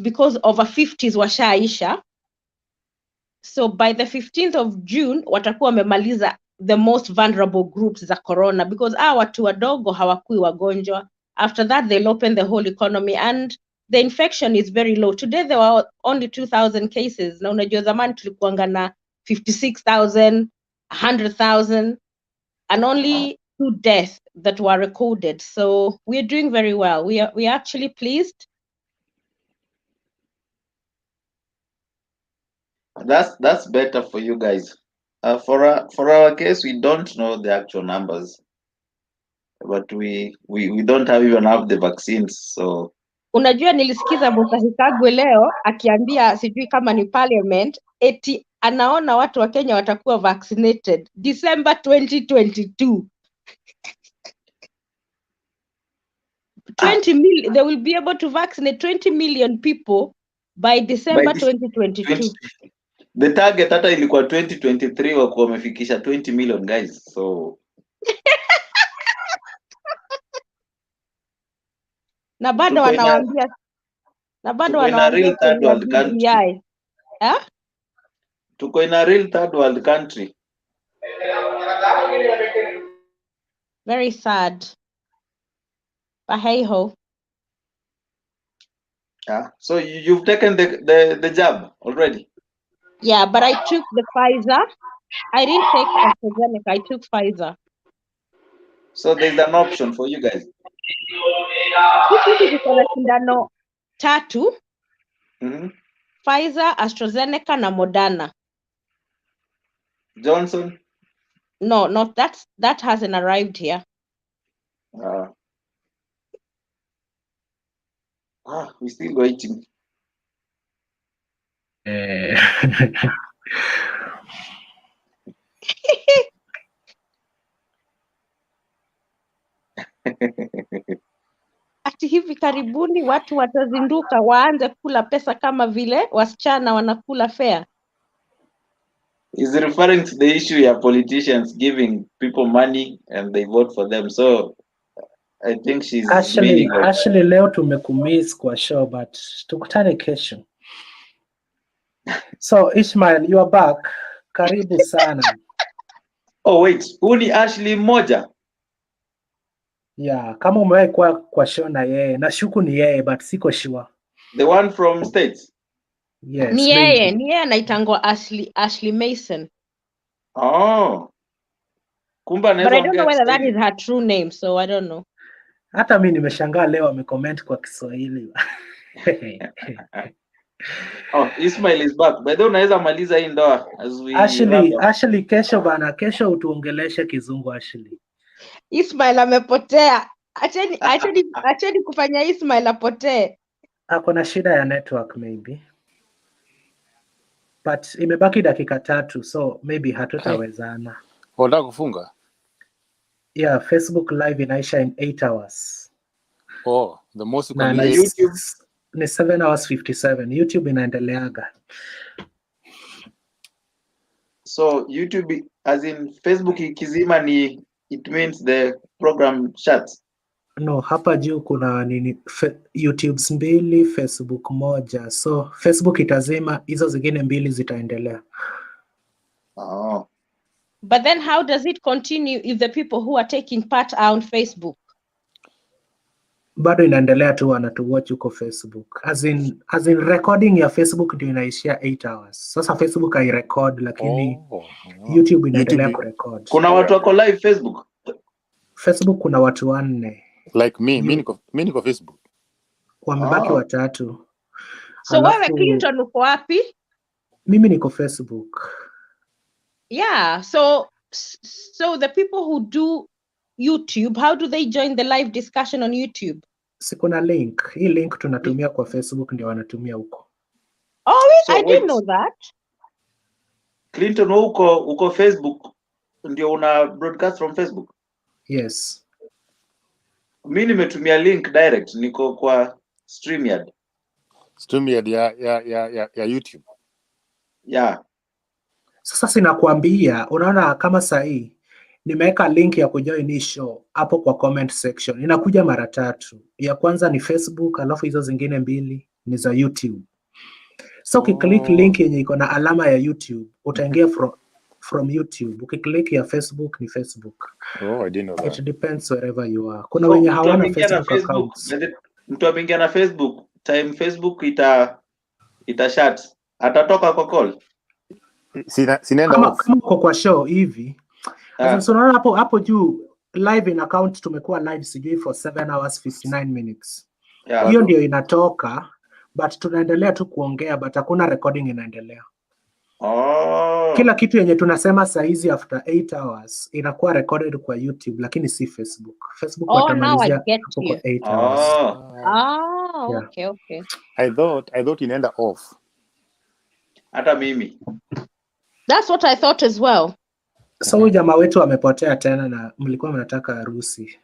because over 50s washaisha. So by the 15th of June, watakuwa wamemaliza the most vulnerable groups za corona, because watu wadogo hawakui wagonjwa. After that, they'll open the whole economy, and the infection is very low. Today, there were only 2,000 cases. Na unajua zamani tulikuanga na 56,000, 100,000, and only 2 deaths that were recorded. So we're doing very well. We are actually pleased. That's better for you guys. For our case, we don't know the actual numbers, but we don't even have the vaccines. So unajua nilisikiza Mutahi Kagwe leo akiambia sijui kama ni parliament eti anaona watu wa Kenya watakuwa vaccinated December 2022. 20 million, they will be able to vaccinate 20 million people by December 2022. The target hata ilikuwa 2023 wako wamefikisha 20 million guys. So na bado wanawaambia real third world country. Tuko in a real third world country. Very sad. But hey ho. So you've taken the jab already? Yeah, but I took the Pfizer. I didn't take AstraZeneca. I took Pfizer. So there's an option for you guys. Tuko na sindano tatu. Pfizer, AstraZeneca na Moderna. Johnson? No, not that hasn't arrived here. We're still waiting. Ati hivi karibuni watu watazinduka waanze kula pesa kama vile wasichana wanakula fare. Is referring to the issue of politicians giving people money and they vote for them. So I think she's actually leo tumekumiss kwa show, but tukutane kesho. So Ishmael, you are back. Karibu sana. Oh wait, huu ni Ashley mmoja? Yeah, kama umewahi kwa show na yeye, nashuku ni yeye but siko sure. The one from States? Yes. Ni yeye anaitangwa Ashley Mason. Oh. But I don't know whether that is her true name, so I don't know. Hata mimi nimeshangaa leo amecomment kwa Kiswahili. Oh, Ismail is back. By the way, unaweza maliza hii ndoa as we Ashley kesho bana, kesho utuongeleshe Kizungu Ashley. Ismail amepotea. Acheni kufanya Ismail apotee. Ako na shida ya network maybe. But imebaki dakika 3, so maybe hatutawezana. Unataka kufunga? Yeah, Facebook live inaisha in 8 hours. Oh, the most you can do YouTube ni 7 hours 57. YouTube inaendeleaga. So YouTube, as in Facebook ikizima ni it means the program shuts. No, hapa juu kuna nini, YouTubes 2, Facebook 1. So Facebook itazima, hizo zingine 2 zitaendelea. Oh. But then how does it continue if the people who are taking part are on Facebook? Bado inaendelea tu wanatuwatch huko Facebook. As in recording ya Facebook ndio inaishia 8 hours. Sasa Facebook hairecord lakini YouTube inaendelea kurecord. Kuna watu wako live Facebook? Facebook kuna watu 4. Like me, mimi niko Facebook. Wamebaki watatu. So wewe Clinton uko wapi? Mimi niko Facebook. Yeah, so the people who do YouTube, how do they join the live discussion on YouTube? Sikuna link. Hii link tunatumia kwa Facebook ndio wanatumia huko. Oh, I didn't know that. Clinton uko Facebook ndio una broadcast from Facebook? Yes. Mimi nimetumia link direct, niko kwa StreamYard. StreamYard ya YouTube. Yeah. Sasa sinakwambia, unaona kama sahi nimeweka link ya kujoin hii show hapo kwa comment section. Inakuja mara 3. Ya kwanza ni Facebook, alafu hizo zingine 2 ni za YouTube. So ukiklik link yenye iko na alama ya YouTube, utaingia from YouTube. Ukiklik ya Facebook ni Facebook. Oh, I didn't know that. It depends wherever you are. Kuna wenye hawana Facebook accounts. Mtu ameingia na Facebook, time Facebook ita shut. Atatoka kwa call. Sinaenda kama uko kwa show hivi. Sasa unaona hapo juu live in account tumekuwa live sijui for 7 hours 59 minutes. Hiyo ndio inatoka, but tunaendelea tu kuongea, but hakuna recording inaendelea. Kila kitu yenye tunasema saizi after 8 hours inakuwa recorded kwa YouTube lakini si Facebook. Facebook watamalizia kwa 8 hours. Okay. I thought inaenda off. Hata mimi. That's what I thought as well. So jamaa wetu amepotea tena na mlikuwa mnataka harusi.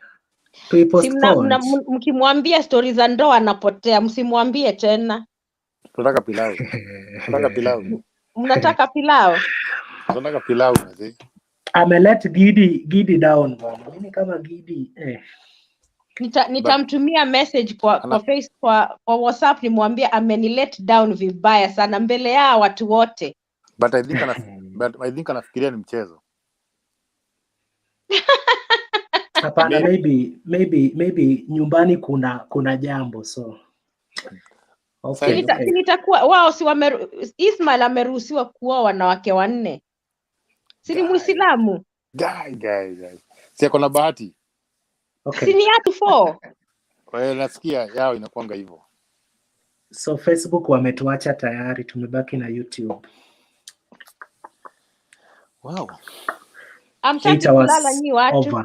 Mkimwambia stories za ndoa anapotea, msimwambie tena. Tunataka pilau. Mnataka pilau? Tunataka pilau mzee. Amelet Gidi down bwana. Mimi kama Gidi nitamtumia message kwa Facebook kwa WhatsApp nimwambie amenilet down vibaya sana mbele ya watu wote. But I think anafikiria ni mchezo. Hapana, maybe nyumbani kuna jambo so. Okay. Nitakuwa wao si Ismail ameruhusiwa kuoa wanawake 4. Si ni Muislamu? Guys. Si kuna bahati. Okay. Si ni watu 4. Wewe nasikia yao inakuanga hivyo. So Facebook wametuacha tayari, tumebaki na YouTube. Wow. Amtaki kulala nyi watu.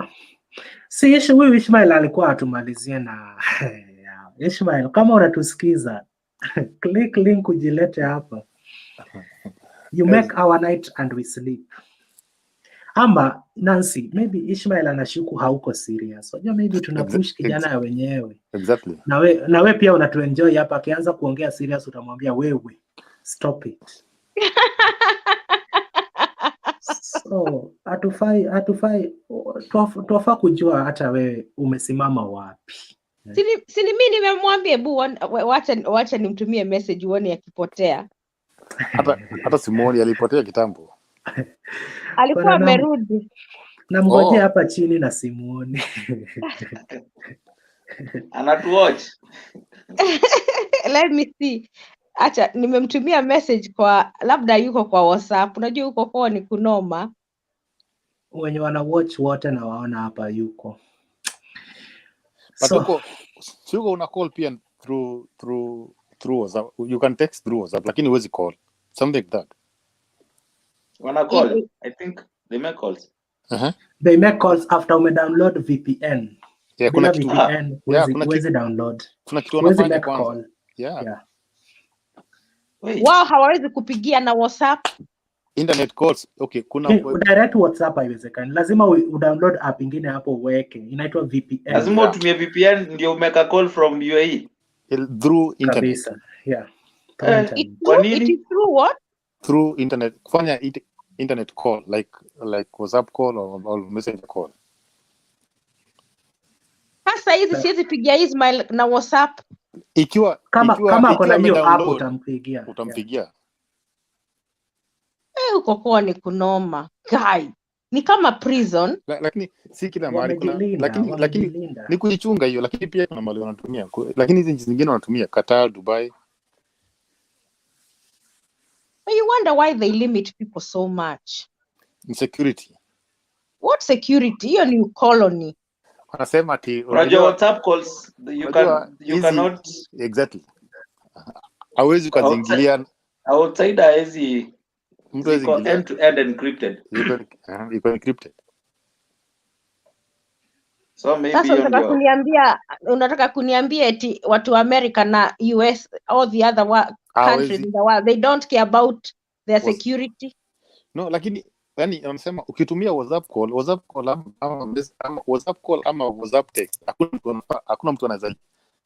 Si Ishmael alikuwa atumalizie na Ishmael, kama unatusikiza click link ujilete hapa. You make our night and we sleep. Ama Nancy, maybe Ishmael anashuku hauko serious. Unajua maybe tunapush kijana ya wenyewe. Exactly. Na we pia unatuenjoy hapa, akianza kuongea serious utamwambia wewe stop it. So hatufai tuwafaa kujua hata wewe umesimama wapi. Si mimi nimemwambia wacha nimtumie message uone akipotea. Hata Simoni alipotea kitambo. Alikuwa amerudi. Namngojea hapa chini na Simoni. Anatuwatch. Let me see. Acha nimemtumia message kwa labda yuko kwa WhatsApp. Unajua yuko kwa ni kunoma. Wenye wana watch wote na waona hapa yuko. But yuko una call pia through WhatsApp. You can text through WhatsApp lakini huwezi call. Something like that. Wana call. I think they make calls. They make calls after download VPN. Yeah, kuna VPN huwezi download. Kuna kitu wanafanya kwanza. Yeah. Wao hawawezi kupigia na WhatsApp. Internet calls. Okay, kuna direct WhatsApp haiwezekani. Lazima udownload app nyingine hapo uweke. Inaitwa VPN. Lazima utumie VPN ndio umeka call from UAE. Through internet. Kabisa. Yeah. It is through what? Through internet. Kufanya internet call like WhatsApp call or message call. Sasa hizi siwezi pigia Ismail na WhatsApp. Ikiwa kuna hiyo app utampigia. Utampigia. Uko kwa ni kunoma. Guy. ni kama prison. Lakini si kila mahali kuna, Wamejilinda, lakini ni kuichunga hiyo, lakini pia kuna mahali wanatumia, lakini hizi nchi zingine wanatumia Qatar, Dubai. But you wonder why they limit people so much. Insecurity. What security? Hiyo ni colony. Wanasema ati unajua WhatsApp calls you cannot exactly. Hawezi kuzingilia outside hizi mtu ziko end to end encrypted. Iko encrypted. So maybe unataka kuniambia eti watu wa America na US, all the other countries in the world, they don't care about their security? No, lakini yani wanasema ukitumia WhatsApp call ama WhatsApp text, hakuna mtu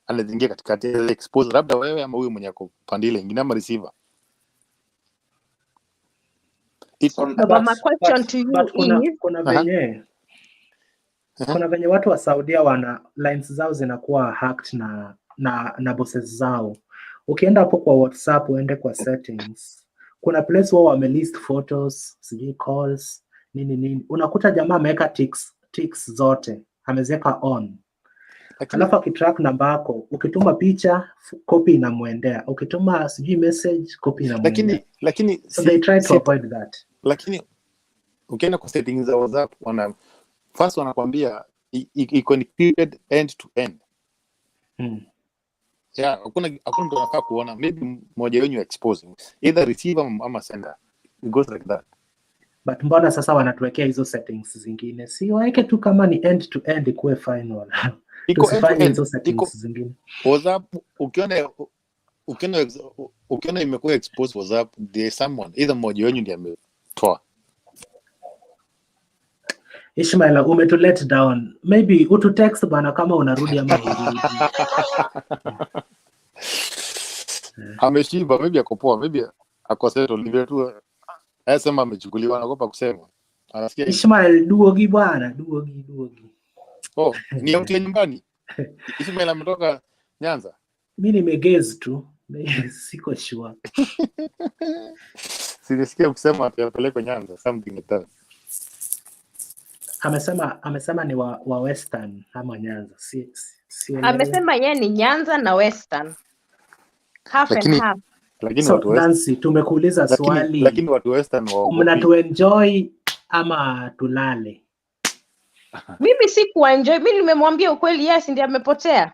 anazingia katikati ya expose, labda wewe ama huyu mwenye ako pandile ingine ama receiver. My question to you is kuna venye watu wa Saudia wana lines zao zinakuwa hacked na bosses zao. Ukienda hapo kwa WhatsApp uende kwa settings, kuna place wao wamelist photos, sijui calls, nini. Unakuta jamaa ameweka ticks zote, ameziweka on. Alafu akitrack namba yako, ukituma picha, copy inamuendea. Ukituma sijui message, copy inamuendea. Lakini so they try to avoid that. Lakini ukienda kwa settings za WhatsApp, first wanakuambia iko encrypted end to end. Yeah, hakuna mtu anafaa kuona, maybe mmoja wenu exposing either receiver ama sender. It goes like that. But mbona sasa wanatuwekea hizo settings zingine? Si waweke tu kama ni end to end ikuwe final. Tusifanye hizo settings zingine. WhatsApp ukiona imekuwa exposed WhatsApp, there is someone either mmoja wenu ndiye ametoa. Ishmael, umetu let down. Maybe utu text bana kama unarudi ama urudi. Ameshiba, maybe akopoa, maybe akoseto livyo tu. Sema amechukuliwa, anaogopa kusema. Anasikia Ishmael, duogi bwana, duogi. Oh, ni mtu nyumbani. Ishmael ametoka Nyanza. Mimi nimegezi tu. Siko sure. Silisikia ukisema atapeleka Nyanza, something like that. Amesema ni wa Western ama Nyanza. Amesema yeye ni Nyanza na Western. Half and half. Lakini so, Nancy, tumekuuliza swali. Lakini watu Western wao mnatuenjoy ama tulale? Mimi si kuenjoy, mimi nimemwambia ukweli, yes ndiye amepotea.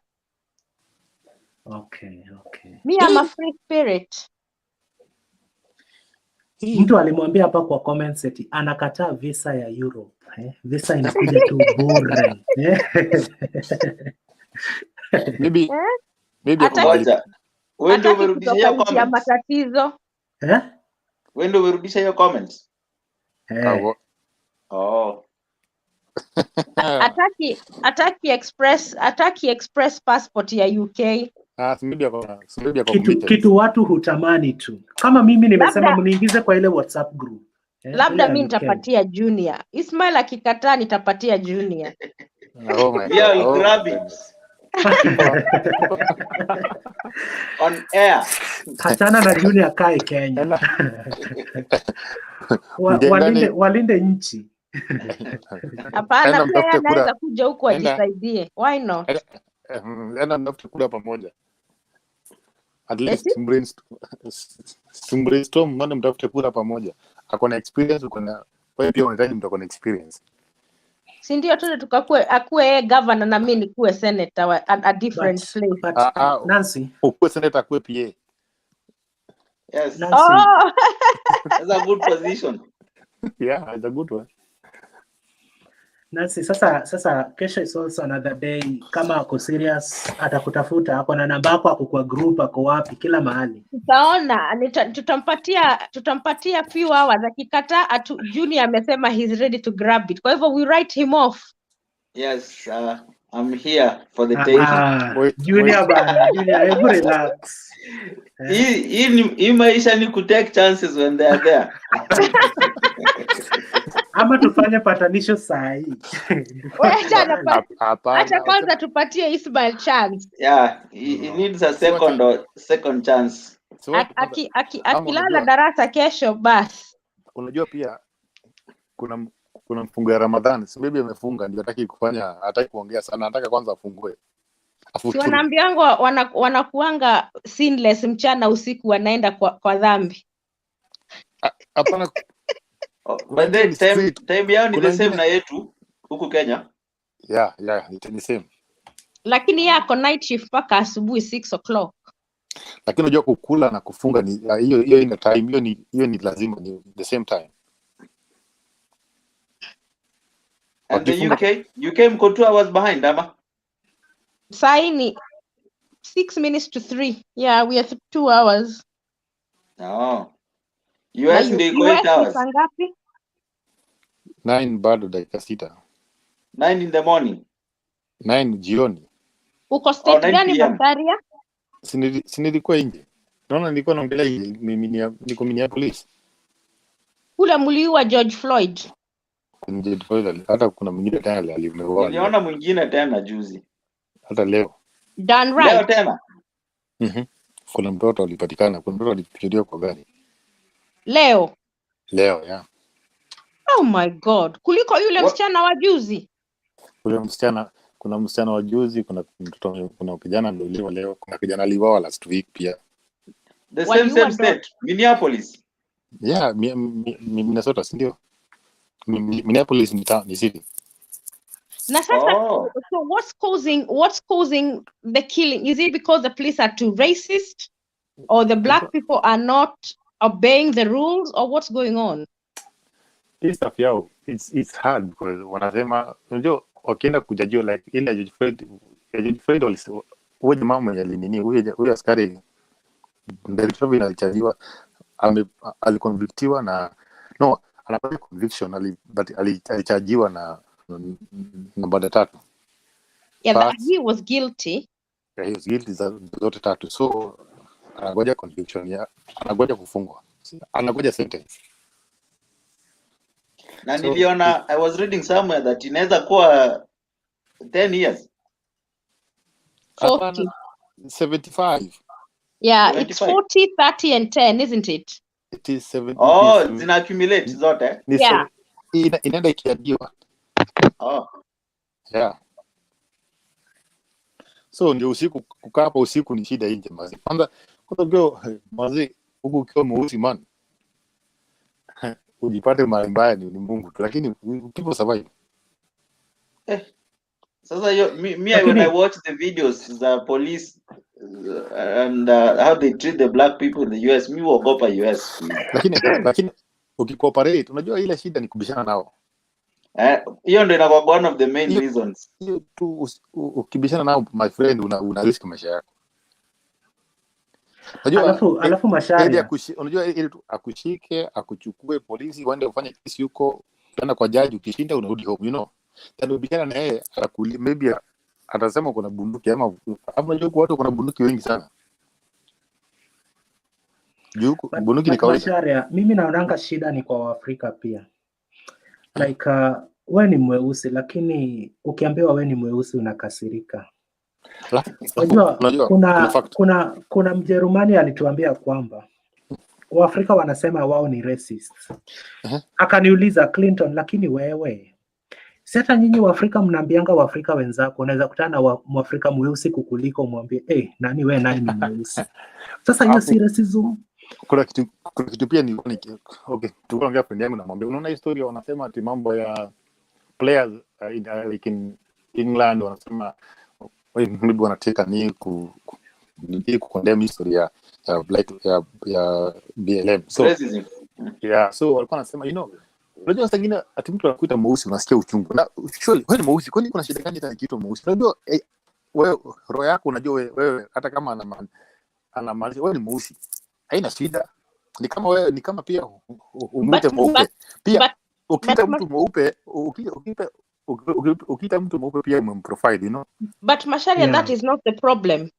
Okay. Mimi am a free spirit. Mtu alimwambia hapa kwa comments eti anakataa visa ya Europe. Visa inakuja tu bure. Maybe ngoja. Wewe ndio umerudisha hiyo comment ya matatizo. Wewe ndio umerudisha hiyo comment? Oh. Ataki express passport ya UK. Kitu watu hutamani tu. Kama mimi nimesema mniingize kwa ile WhatsApp group. Labda mimi nitapatia Junior. Ismail akikataa nitapatia Junior. Oh my God. Grab it. On air. Hachana na Junior kae Kenya. Walinde nchi. Hapana, pia anaweza kuja huko ajisaidie. Why not? Nafute kula pamoja. At least brainstorm, mbona mtafute kula pamoja. Akona experience, wewe pia unahitaji mtu akona experience. Si ndio tu akue governor na mimi nikuwe senator a different place. But Nancy, ukuwe senator akue PA. Yes. Nancy. Oh. That's a good position. Yeah, it's a good one. Nancy, sasa kesho is also another day. Kama ako serious atakutafuta, ako na namba yako, ako kwa group, ako wapi, kila mahali. Tutaona, tutampatia few hours. Akikataa, Junior amesema he's ready to grab it. Kwa hivyo we write him off. Yes, I'm here for the tension. Junior bana, hebu relax. Hii maisha ni ku take chances when they are there. Ama tufanye patanisho saa hii. Acha kwanza tupatie Ismail chance. Yeah, he needs a second chance. Akilala darasa kesho basi. Unajua pia kuna mfungo ya Ramadhani, si maybe amefunga ndio hataki kuongea sana, anataka kwanza afungue. Si wanaambianga wanakuanga sinless mchana usiku wanaenda kwa dhambi. Hapana. But then time yao ni the same na yetu huku Kenya. Yeah, it's the same. Lakini yako night shift mpaka asubuhi 6 o'clock. Lakini unajua kukula na kufunga ni hiyo ina time, hiyo ni lazima ni the same time. And the UK mko 2 hours behind ama? Saini 6 minutes to 3. Yeah, we are 2 hours. Oh. US ndio iko 8 hours. Ngapi? 9 bado dakika 6. 9 in the morning. 9 jioni. Uko state gani Macharia? Nilikuwa nje. Naona nilikuwa naongelea niko Minneapolis. Kule mliua George Floyd. Hata kuna mwingine tena aliuawa. Niliona mwingine tena juzi. Hata leo. Danrai. Leo tena. Kuna mtoto alipatikana, kuna mtoto alipitia kwa gari. Leo, yeah. Oh my God. Kuliko yule msichana wa juzi. Kuna msichana wa juzi, kuna mtoto, kuna kijana aliuawa leo, kuna kijana aliuawa last week pia. The same state, Minneapolis. Yeah, Minnesota, ndio. Minneapolis ni city. Na sasa, so what's causing the killing? Is it because the police are too racist, or the black people are not obeying the rules, or what's going on? This stuff, yeah, it's hard because wanasema unajua wakienda kujajua like ile George Floyd huyo jamaa mwenye nini huyo askari ndio alichajiwa aliconvictiwa na anapata conviction but alichajiwa na namba 3. Yeah, but he was guilty. Yeah, he was guilty zote 3. So anagoja conviction, anagoja kufungwa, anagoja sentence. Na niliona I was reading somewhere that inaweza kuwa 10 years. 40. 75. Yeah, 75. It's 40, 30 and 10, isn't it? It is 70. Oh, zina accumulate zote. Yeah. Inaenda ikiadiwa. Oh. Yeah. So ndio usiku, kukaa hapa usiku ni shida nje mazi. Kwanza mazi huku ukiwa mweusi man. Ujipate mahali mbaya ni Mungu tu, lakini people survive. Sasa when I watch the videos the police and how they treat the black people in the US, mi huogopa US. Lakini ukicooperate, unajua ile shida ni kubishana nao. Hiyo ndio inakuwa one of the main reasons. Hiyo tu ukibishana nao my friend una risk maisha yako. Unajua alafu Masharia. Unajua ile akushike, akuchukue polisi waende ufanye kesi huko, tena kwa jaji, ukishinda unarudi home, you know. Tena ubishana na yeye maybe atasema kuna bunduki ama unajua watu kuna bunduki wengi sana. Bunduki ni kawaida. Masharia, mimi naonanga shida ni kwa Waafrika pia. Like wewe ni mweusi lakini ukiambiwa wewe ni mweusi unakasirika. Unajua kuna Mjerumani alituambia kwamba Waafrika wanasema wao ni racist. Akaniuliza Clinton, lakini wewe si hata nyinyi Waafrika mnaambianga Waafrika wenzako, unaweza kutana na Mwafrika mweusi kukuliko mwambie nani wewe nani ni mweusi. Sasa hiyo si racism. Kuna kitu pia ni okay, tunaongea friend yangu namwambia unaona historia wanasema ati mambo ya players like in England wanasema maybe wanateka ni condemn historia ya black ya BLM. So yeah, so walikuwa wanasema unajua saa nyingine ati mtu anakuita mweusi unasikia uchungu. Na surely wewe ni mweusi, kwani kuna shida gani hata kitu mweusi? Unajua wewe roho yako unajua wewe hata kama ana wewe ni mweusi. Haina shida. Ni kama pia umwite mweupe. Pia ukita mtu mweupe, ukita mtu mweupe pia umemprofile, you know. But Masharia, that is not the problem.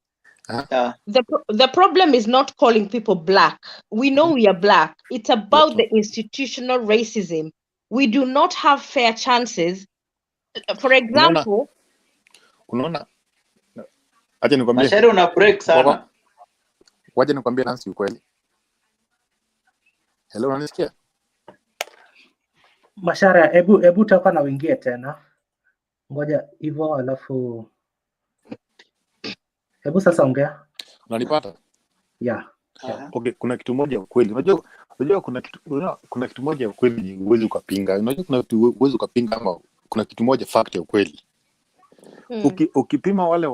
The problem is not calling people black. We know we are black. It's about the institutional racism. We do not have fair chances. For example, unaona aje nikwambie. Masharia una break sana. Waje nikwambie Nancy ukweli. Hello, unanisikia? Mashara, hebu toka na uingie tena. Ngoja hivyo alafu hebu sasa ongea. Unanipata? Yeah. Okay, kuna kitu moja ukweli. Unajua kuna kitu moja ukweli huwezi ukapinga. Unajua kuna kitu huwezi ukapinga ama kuna kitu moja fact ya ukweli. Ukipima wale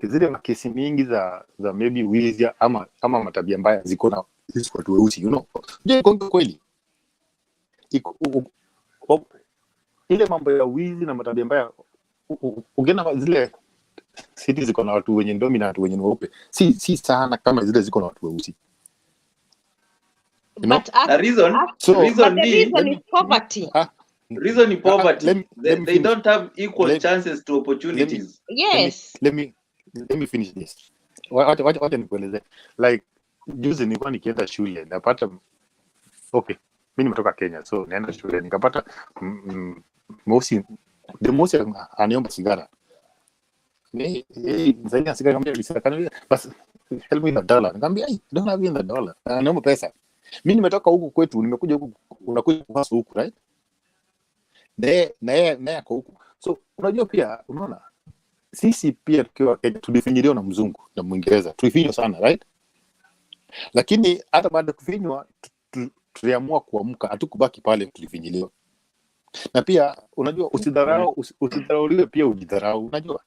zile makesi mingi za maybe wizi ama matabia mbaya ziko na sisi watu weusi, you know. Je, kwa kweli ile mambo ya wizi na matabia mbaya ukienda zile city ziko na watu wenye dominant wenye weupe, si sana kama zile ziko na watu weusi. But the reason is poverty. Reason is poverty. They don't have equal chances to opportunities. Yes. Let me finish this. Wacha nikueleze. Like juzi nilikuwa nikienda shule napata mimi nimetoka Kenya, so naenda shule nikapata mosi aniomba sigara. Zaidi ya sigara nikamwambia basi help me with $1. Nikamwambia don't have $1. Anaomba pesa. Mimi nimetoka huku kwetu, nimekuja huku, unakuja kuhasa huku, right? Na yeye ako huku. So unajua pia unaona sisi pia tukiwa Kenya tulifinyiliwa na mzungu na Mwingereza. Tulifinywa sana, right? Lakini hata baada ya kufinywa tuliamua kuamka, hatukubaki pale tulifinyiliwa. Na pia unajua usidharauliwe pia ujidharau, unajua.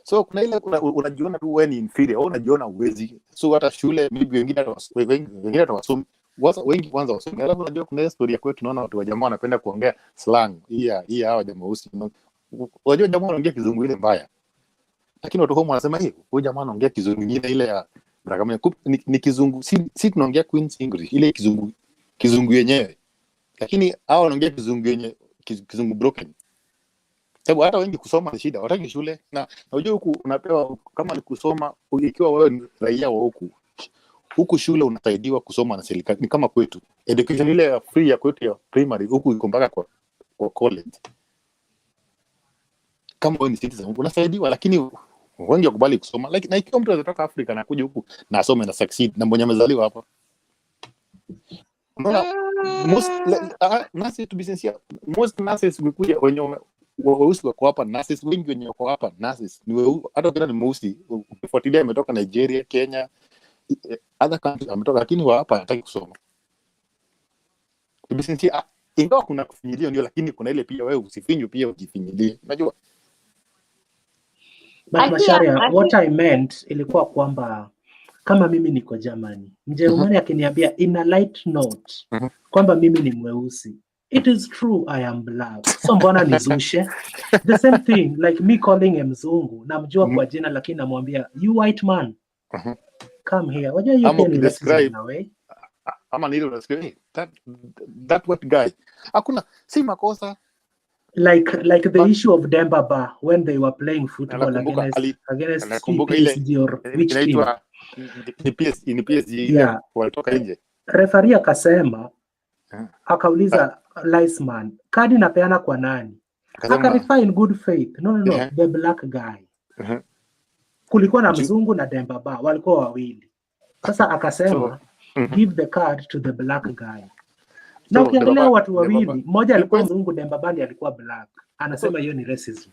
So kuna ile unajiona tu wewe ni inferior, au unajiona uwezi. So hata shule maybe wengine hata wasomi, wengi kwanza wasomi. Alafu unajua kuna historia kwetu tunaona watu wa jamaa wanapenda kuongea slang. Hii hawa jamaa weusi. Unajua jamaa wanaongea kizungu ile mbaya. Lakini watu hao wanasema huyu jamaa anaongea kizungu nyingine ile ya kama ni kizungu, si tunaongea Queen's English ile kizungu yenyewe. Lakini hao wanaongea kizungu yenyewe kizungu broken. Sababu hata wengi kusoma ni shida, wataki shule. Na unajua huku unapewa kama ni kusoma, ikiwa wewe ni raia wa huku shule unasaidiwa kusoma na serikali. Ni kama kwetu education ile ya free ya kwetu ya primary, huku iko mpaka kwa college. Kama wewe ni citizen unasaidiwa, lakini wengi wakubali kusoma. Like na ikiwa mtu anatoka Afrika na kuja huku na asome na succeed na mwenye amezaliwa hapa. Unaona nurses to be sincere, most nurses wikuja wenye weusi wako hapa, nurses wengi wenye wako hapa nurses ni weusi, hata kama ni mweusi ukifuatilia ametoka Nigeria, Kenya, other countries ametoka, lakini wa hapa hataki kusoma. To be sincere, ingawa kuna kufinyilia ndio, lakini kuna ile pia wewe usifinywe pia ujifinyilie, unajua. But Masharia, what I meant ilikuwa kwamba kama mimi niko Germany, Mjerumani akiniambia in a light note kwamba mimi ni mweusi, it is true I am black. So mbona nizushe? The same thing like me calling a mzungu, namjua kwa jina lakini namwambia you white man. Come here. Wajua you can describe in a way. Ama nilo unasema that what guy. Hakuna si makosa. Like the issue of Demba Ba when they were playing football against PSG or which team? Ni PSG walitoka nje. Referee akasema akauliza linesman, kadi napeana kwa nani? Akarefine in good faith. No, the black guy. Kulikuwa na mzungu na Demba Ba, walikuwa wawili. Sasa akasema give the card to the black guy. Na ukiangalia watu wawili, mmoja alikuwa mzungu, Demba Ba alikuwa black. Anasema hiyo ni racism.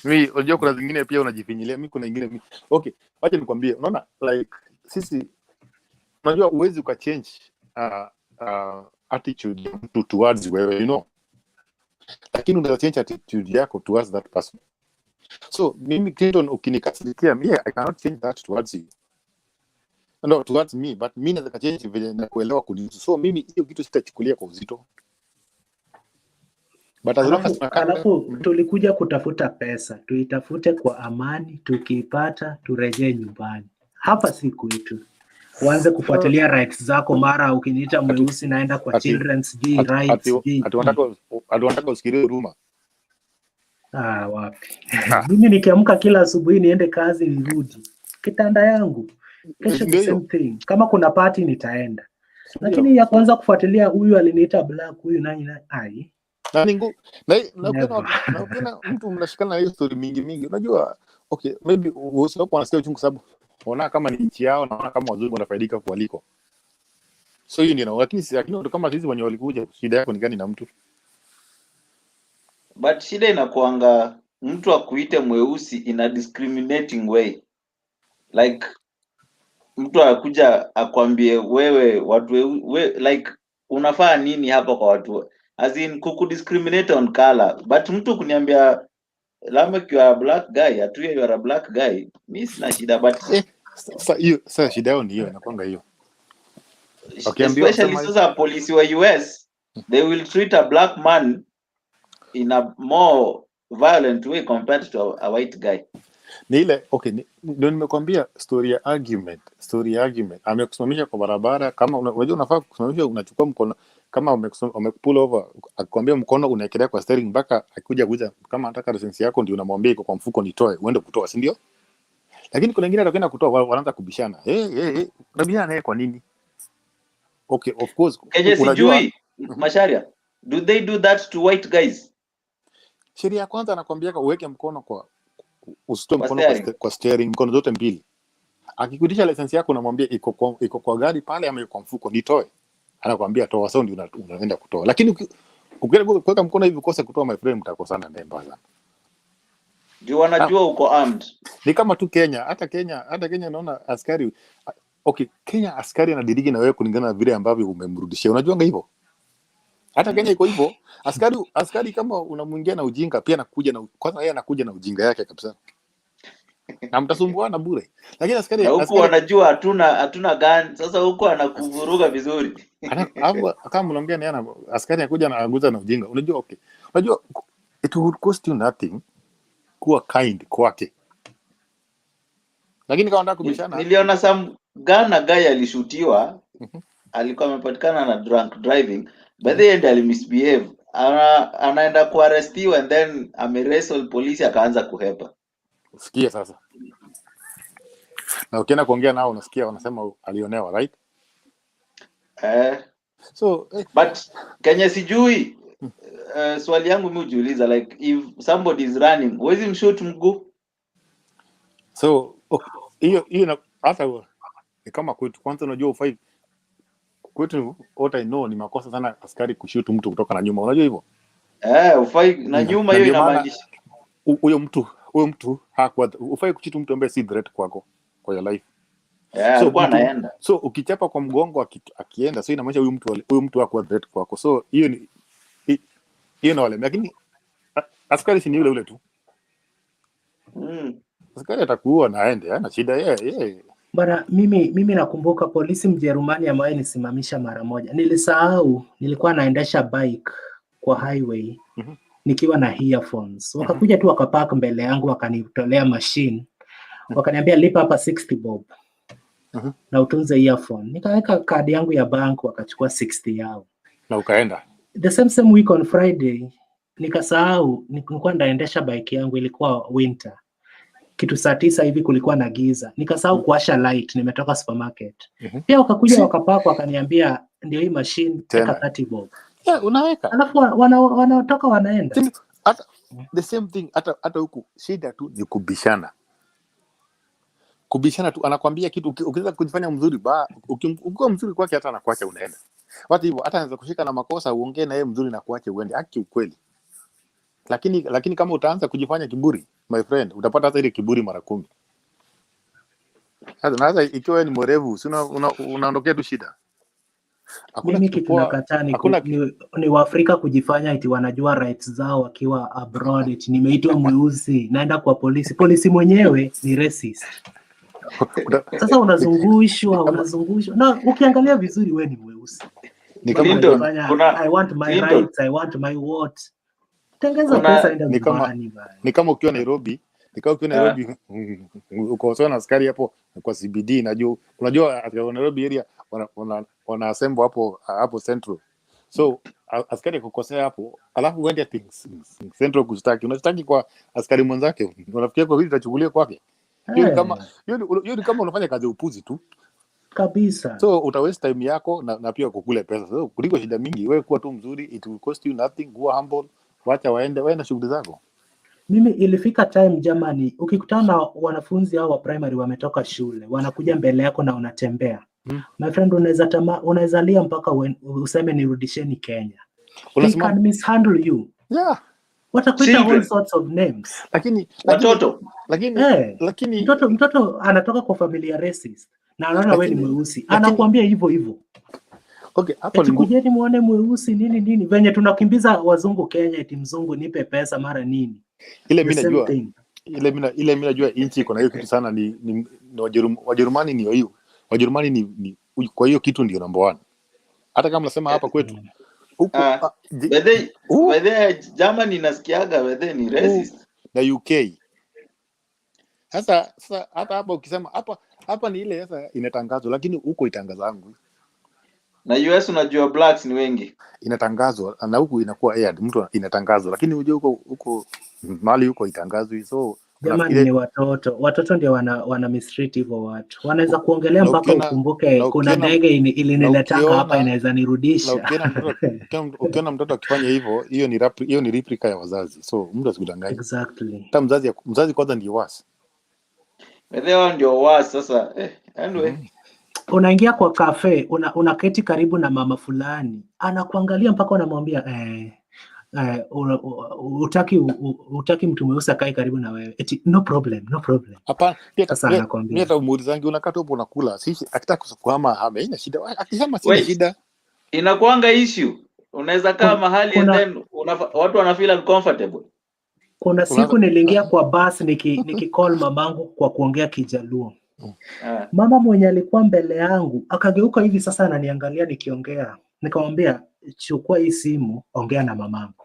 Mimi unajua kuna zingine pia unajifinyilia, mimi kuna nyingine okay, wacha nikwambie, unaona like sisi unajua uwezi ukachange attitude towards wewe, you know. Lakini unaweza change attitude yako towards that person. So mimi Clinton ukinikasirikia, mimi I cannot change that towards you. No, towards me, but mimi naweza change vile na kuelewa kuhusu. So mimi hiyo kitu sitachukulia kwa uzito. But alafu tulikuja kutafuta pesa, tuitafute kwa amani, tukiipata turejee nyumbani. Hapa si kwetu. Uanze kufuatilia rights zako, mara ukiniita mweusi naenda kwa children's rights. Atuanataka usikirie huruma. Wapi. Mimi nikiamka kila asubuhi niende kazi nirudi. Kitanda yangu. Kesho the same thing. Kama kuna party nitaenda. Lakini ya kwanza kufuatilia huyu aliniita black, huyu nani ai. Na ukiona mtu mnashikana na hiyo story mingi unajua okay, maybe usipo wanasikia uchungu sababu unaona kama ni nchi yao na unaona kama wazungu wanafaidika kualiko. So hiyo ndio, lakini watu kama sisi wenye walikuja, shida yako ni gani na mtu? But shida inakuanga mtu akuite mweusi in a discriminating way. Like mtu anakuja akwambie wewe watu like unafaa nini hapa kwa watu, as in kukudiscriminate on color. But mtu kuniambia Lamek you are a black guy, atuye you are a black guy, mimi sina shida. But sasa shida yao ni hiyo, inakwanga hiyo. Especially sasa polisi wa US, they will treat a black man in a more violent way compared to a white guy. Ni ile ndio nimekwambia story ya argument. Amekusimamisha kwa barabara, kama unajua unafaa kusimamisha, unachukua mkono, kama umepull over, akwambia mkono unaekelea kwa steering mpaka akuja kama anataka license yako, ndio unamwambia iko kwa mfuko, nitoe uende kutoa, si ndio? Lakini kuna wengine atakwenda kutoa, wanaanza kubishana. Unabishana naye kwa nini? Of course. Unajua Masharia, do they do that to white guys? Sheria ya kwanza anakwambia uweke mkono usitoe mkono kwa steering, mkono zote mbili. Akikutisha license yako unamwambia iko kwa gari pale ama iko kwa mfuko, nitoe. Anakuambia toa, sasa ndio unaenda kutoa. Lakini ukiweka kuweka mkono hivi kosa kutoa, my friend, mtakosana ndani sana. Ndio wanajua uko armed. Ni kama tu Kenya, hata Kenya naona askari Kenya askari anadiriki na wewe kulingana na vile ambavyo umemrudishia. Unajuanga hivyo? Hata Kenya iko hivyo. Askari kama unamwingia na ujinga pia kwanza yeye anakuja na ujinga yake kabisa. Na mtasumbuana bure. Lakini askari huko wanajua hatuna gun. Sasa huko anakuvuruga vizuri. Kama mnaongea na askari anakuja na aguza na ujinga. Unajua Unajua it would cost you nothing kuwa kind kwake. Lakini kama unataka kubishana, niliona some Ghana guy alishutiwa, alikuwa amepatikana na drunk driving, but the end alimisbehave, anaenda kuarrestiwa and then amerestle polisi, akaanza kuhepa. Sikia sasa, na ukienda kuongea nao unasikia wanasema alionewa, right? So but Kenya sijui, swali yangu mimi hujiuliza, like if somebody is running, huwezi mshoot mguu? So hiyo hata ni kama kwetu, kwanza unajua ufai kwetu, what I know ni makosa sana askari kushoot mtu kutoka na nyuma, unajua hivyo? Ufai na nyuma, hiyo inamaanisha huyo mtu hakuwa ufai kushoot mtu ambaye si threat kwako kwa your life. So anaenda, so ukichapa kwa mgongo akienda, so inamaanisha huyo mtu hakuwa threat kwako. So hiyo ni wale, lakini askari si ni yule tu. Askari atakuwa naende, hana shida yeye. Bana, mimi nakumbuka polisi Mjerumani ambaye nisimamisha mara moja. Nilisahau, nilikuwa naendesha bike kwa highway nikiwa na earphones. Wakakuja tu wakapark mbele yangu, wakanitolea machine. Wakaniambia lipa hapa 60 bob. Na utunze earphone. Nikaweka kadi yangu ya bank, wakachukua 60 yao. Na ukaenda. The same week on Friday nikasahau, nilikuwa ndaendesha bike yangu, ilikuwa winter. Kitu saa 9 hivi kulikuwa na giza. Nikasahau kuwasha light, nimetoka supermarket. Pia wakakuja wakapaka, wakaniambia ndio hii machine, teka 30 bob. Unaweka. Alafu wanatoka wanaenda. Hata the same thing, hata huku shida tu ni kubishana. Kubishana tu, anakwambia kitu, ukiweza kujifanya mzuri ukiwa mzuri kwake, hata anakuacha unaenda. Watu hivyo, hata anaweza kushika na makosa, uongee na yeye mzuri na kuacha uende. Haki ukweli. Lakini kama utaanza kujifanya kiburi, my friend, utapata hata ile kiburi mara 10. Sasa ikiwa ni mwerevu, unaondokea tu shida. Mimi kitu nakataa ni Waafrika kujifanya eti wanajua rights zao wakiwa abroad, eti nimeitwa mweusi, naenda kwa polisi mwenyewe ni racist. Sasa unazungushwa. Na ukiangalia vizuri wewe ni mweusi. Ni kama I want my rights, I want my what. Tengeza pesa enda nyumbani bana. Ni kama ukiwa Nairobi, uko sawa na askari hapo kwa CBD, unajua Nairobi area wana assemble hapo Central. So askari kukosea hapo, alafu uende Central kustaki. Unastaki kwa askari mwenzake, unafikiria kwa vile itachukulia kwake. Hiyo ni kama unafanya kazi upuzi tu. Kabisa. So uta waste time yako na pia kukule pesa. So kuliko shida mingi, wewe kuwa tu mzuri, it will cost you nothing, go humble, wacha waende shughuli zako. Mimi ilifika time jamani, ukikutana na wanafunzi hao wa primary wametoka shule, wanakuja mbele yako na unatembea. My friend, unaweza lia mpaka useme nirudisheni Kenya. They can mishandle you. Yeah. Watakuita all sorts of names. Lakini mtoto anatoka kwa familia racist na anaona wewe ni mweusi. Anakuambia hivyo. Okay, hapo ni kujeni muone mweusi nini venye tunakimbiza wazungu Kenya eti mzungu nipe pesa mara nini. Ile mimi najua inchi iko na hiyo kitu sana ni Wajerumani ni hiyo. Wajerumani ni kwa hiyo kitu ndio number 1. Hata kama nasema hapa kwetu huko Germany nasikiaga ni racist na UK. Sasa hata hapa ukisema hapa ni ile sasa inatangazwa, lakini huko itangazangu. Na US unajua blacks ni wengi. Inatangazwa na huku inakuwa aired, mtu inatangazwa, lakini unajua huko mali huko itangazwi. So jamani ni watoto ndio wana mistreat hivyo watu. Wanaweza kuongelea mpaka ukumbuke kuna ndege iliniletaka hapa inaweza nirudisha. Ukiona mtoto akifanya hivyo, hiyo ni replica ya wazazi. So mtu asikudanganye. Exactly. Hata mzazi kwanza ndio wasi. Wao ndio wasi sasa. Anyway. Unaingia kwa cafe, unaketi karibu na mama fulani, anakuangalia mpaka unamwambia utaki mtu mweusi akae karibu na wewe. Eti no problem. Hapana, mimi hata umuulizangi unakata hapo unakula. Sisi akitaka kuhama haina shida. Akisema si shida. Inakuanga issue. Unaweza kaa mahali and then watu wana feel uncomfortable. Kuna siku niliingia kwa bus nikicall mamangu kwa kuongea Kijaluo. Mama mwenye alikuwa mbele yangu akageuka hivi sasa ananiangalia nikiongea. Nikamwambia chukua hii simu, ongea na mamangu.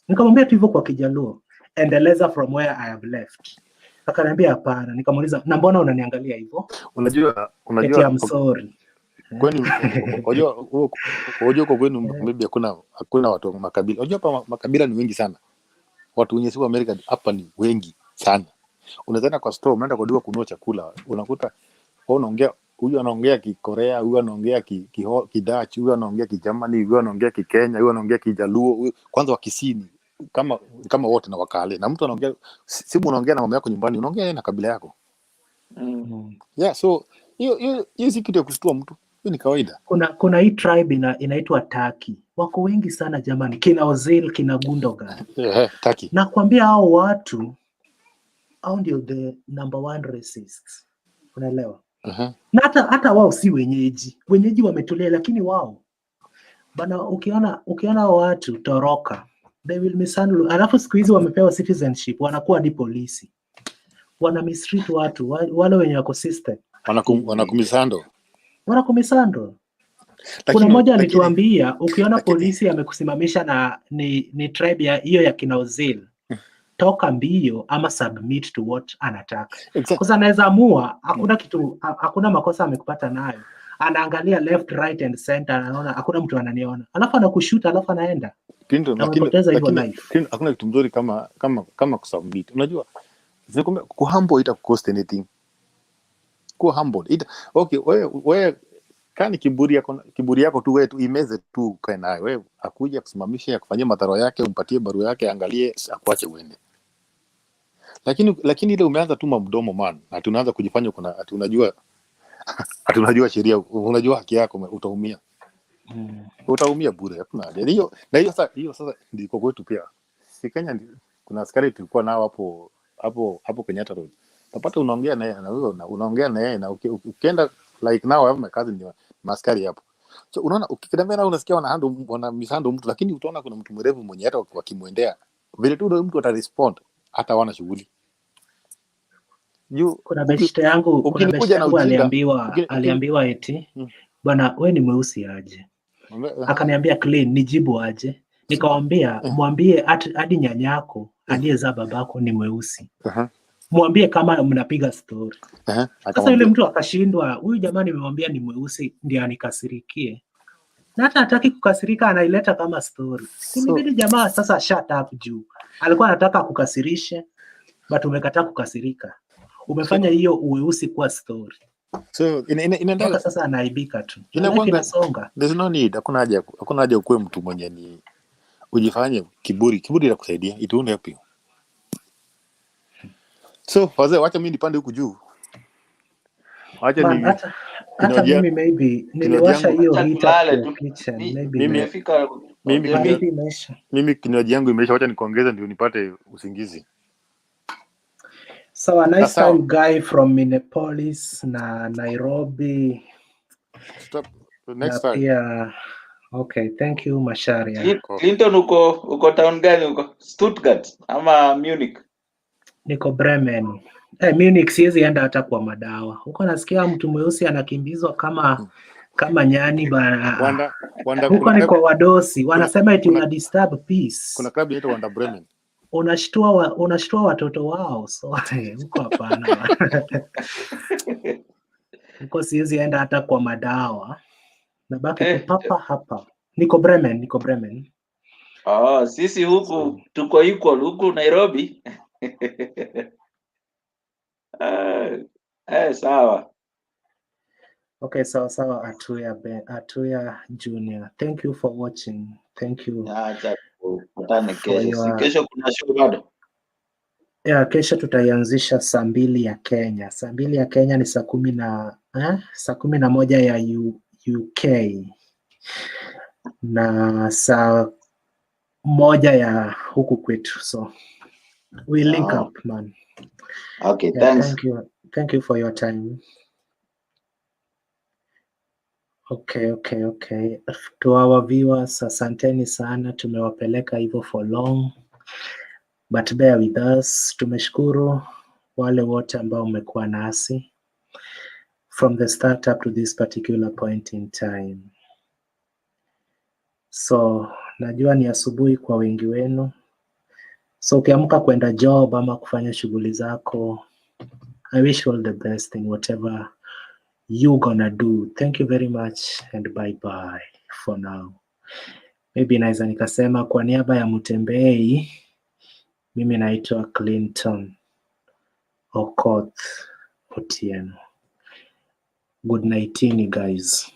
Nikamwambia tu hivyo kwa Kijaluo, endeleza from where I have left. Akaniambia hapana. Nikamuuliza na mbona unaniangalia hivyo? Unajua I'm sorry. Kwani unajua kwa kwenu maybe hakuna watu wa makabila. Unajua hapa makabila ni wengi sana. Watu wenye si Amerika hapa ni wengi sana. Unaenda kwa store, unaenda kwa duka kununua chakula, unakuta huyu anaongea Kikorea, huyu anaongea Kidach, huyu anaongea Kijamani, huyu anaongea Kikenya, huyu anaongea Kijaluo, kwanza wa Kisini kama wote na Wakale. Na mtu anaongea simu, unaongea na mama yako nyumbani, unaongea na kabila yako. Yeah, so hiyo si kitu ya kushtua mtu. Hiyo ni kawaida. Kuna hii tribe inaitwa Turkey. Wako wengi sana jamani, kina Ozil, kina Gundogan. Turkey. Nakwambia hao watu au ndio the number 1 racist. Unaelewa? Na hata wao si wenyeji wametulia, lakini wao bana, ukiona watu toroka, they will mishandle. Alafu siku hizi wamepewa citizenship, wanakuwa hadi polisi, wana mistreat watu wale wenye wako system, wanakumishandle. Kuna mmoja alituambia ukiona polisi amekusimamisha na ni tribe ya hiyo ya kina Ozil, toka mbio ama submit to what anataka. Kwa sababu anaweza amua hakuna makosa amekupata nayo. Anaangalia left, right and center, anaona hakuna mtu ananiona. Alafu anakushuta, alafu anaenda. Hakuna kitu mzuri kama kusubmit. Unajua, kuhumble ita cost anything. Kuhumble. Okay, wewe kani kiburi yako tu wewe tu imeze tu kae nayo. Wewe akuja kusimamisha kufanyia madhara yake, umpatie barua yake, angalie akuache uende. Lakini ile umeanza tu mdomo man, na tunaanza kujifanya unajua sheria, unajua haki yako, utaumia. Utaumia bure. Hakuna haja. Hiyo sasa ndiko kwetu pia. Si Kenya kuna askari tulikuwa nao hapo Kenyatta Road. Tapata unaongea naye na wewe unaongea naye na ukienda like now I have my cousin ni askari hapo. So unaona ukitembea na unasikia wanamisando mtu, lakini utaona kuna mtu mrefu mwenye hata wakimwendea vile tu ndio mtu atarespond hata wana shughuli. Kuna beshte yangu aliambiwa eti bwana wewe ni mweusi aje. Akaniambia clean nijibu aje. Nikamwambia mwambie hadi nyanyako aliyezaa babako ni mweusi. Mwambie kama mnapiga story. Sasa yule mtu akashindwa, huyu jamani nimemwambia ni mweusi ndio anikasirikie. Na hata hataki kukasirika, anaileta kama story. Imebidi jamaa sasa shut up juu. Alikuwa anataka kukasirishe, but umekataa kukasirika. Umefanya hiyo uweusi kuwa story. So inaendelea sasa anaibika tu. Inasonga. There's no need, hakuna haja ukue mtu mwenye ni ujifanye kiburi la kusaidia. It won't help you. So, wazee wacha mimi nipande huku juu. Hata mimi maybe niliwasha hiyo heater kwa kitchen, maybe mimi kinywaji yangu imeisha, wacha nikuongeze ndio nipate usingizi. So a nice time guy from Minneapolis na Nairobi. Stop. Next na time. Pia okay, thank you Masharia. Clinton uko town gani uko? Stuttgart ama Munich? Niko Bremen. Munich siwezi enda hata kwa madawa. Huko nasikia mtu mweusi anakimbizwa kama nyani bana. Huko ni kwa wadosi. Wanasema eti una disturb peace. Kuna club inaitwa Wanda Bremen. Unashtua watoto wao. So huko hapana. Huko siwezi enda hata kwa madawa. Nabaki tu papa hapa. Niko Bremen. Sisi huku tuko equal huku Nairobi. Sawa. Okay, sawa Atuya Junior. Thank you for watching. Thank you. Kesho kuna show bado? Kesho tutaianzisha saa 2 ya Kenya. Saa 2 ya Kenya ni saa 11 ya UK na saa 1 ya huku kwetu. So we link up, man. Okay, thanks. Thank you for your time. Okay. To our viewers, asanteni sana, tumewapeleka hivyo for long, but bear with us. Tumeshukuru wale wote ambao umekuwa nasi from the start up to this particular point in time. So najua ni asubuhi kwa wengi wenu, so ukiamka kwenda job ama kufanya shughuli zako, I wish you all the best in whatever you gonna do. Thank you very much and bye for now. Maybe naweza nikasema kwa niaba ya Mutembei, mimi naitwa Clinton Okoth Otieno. Good night, guys.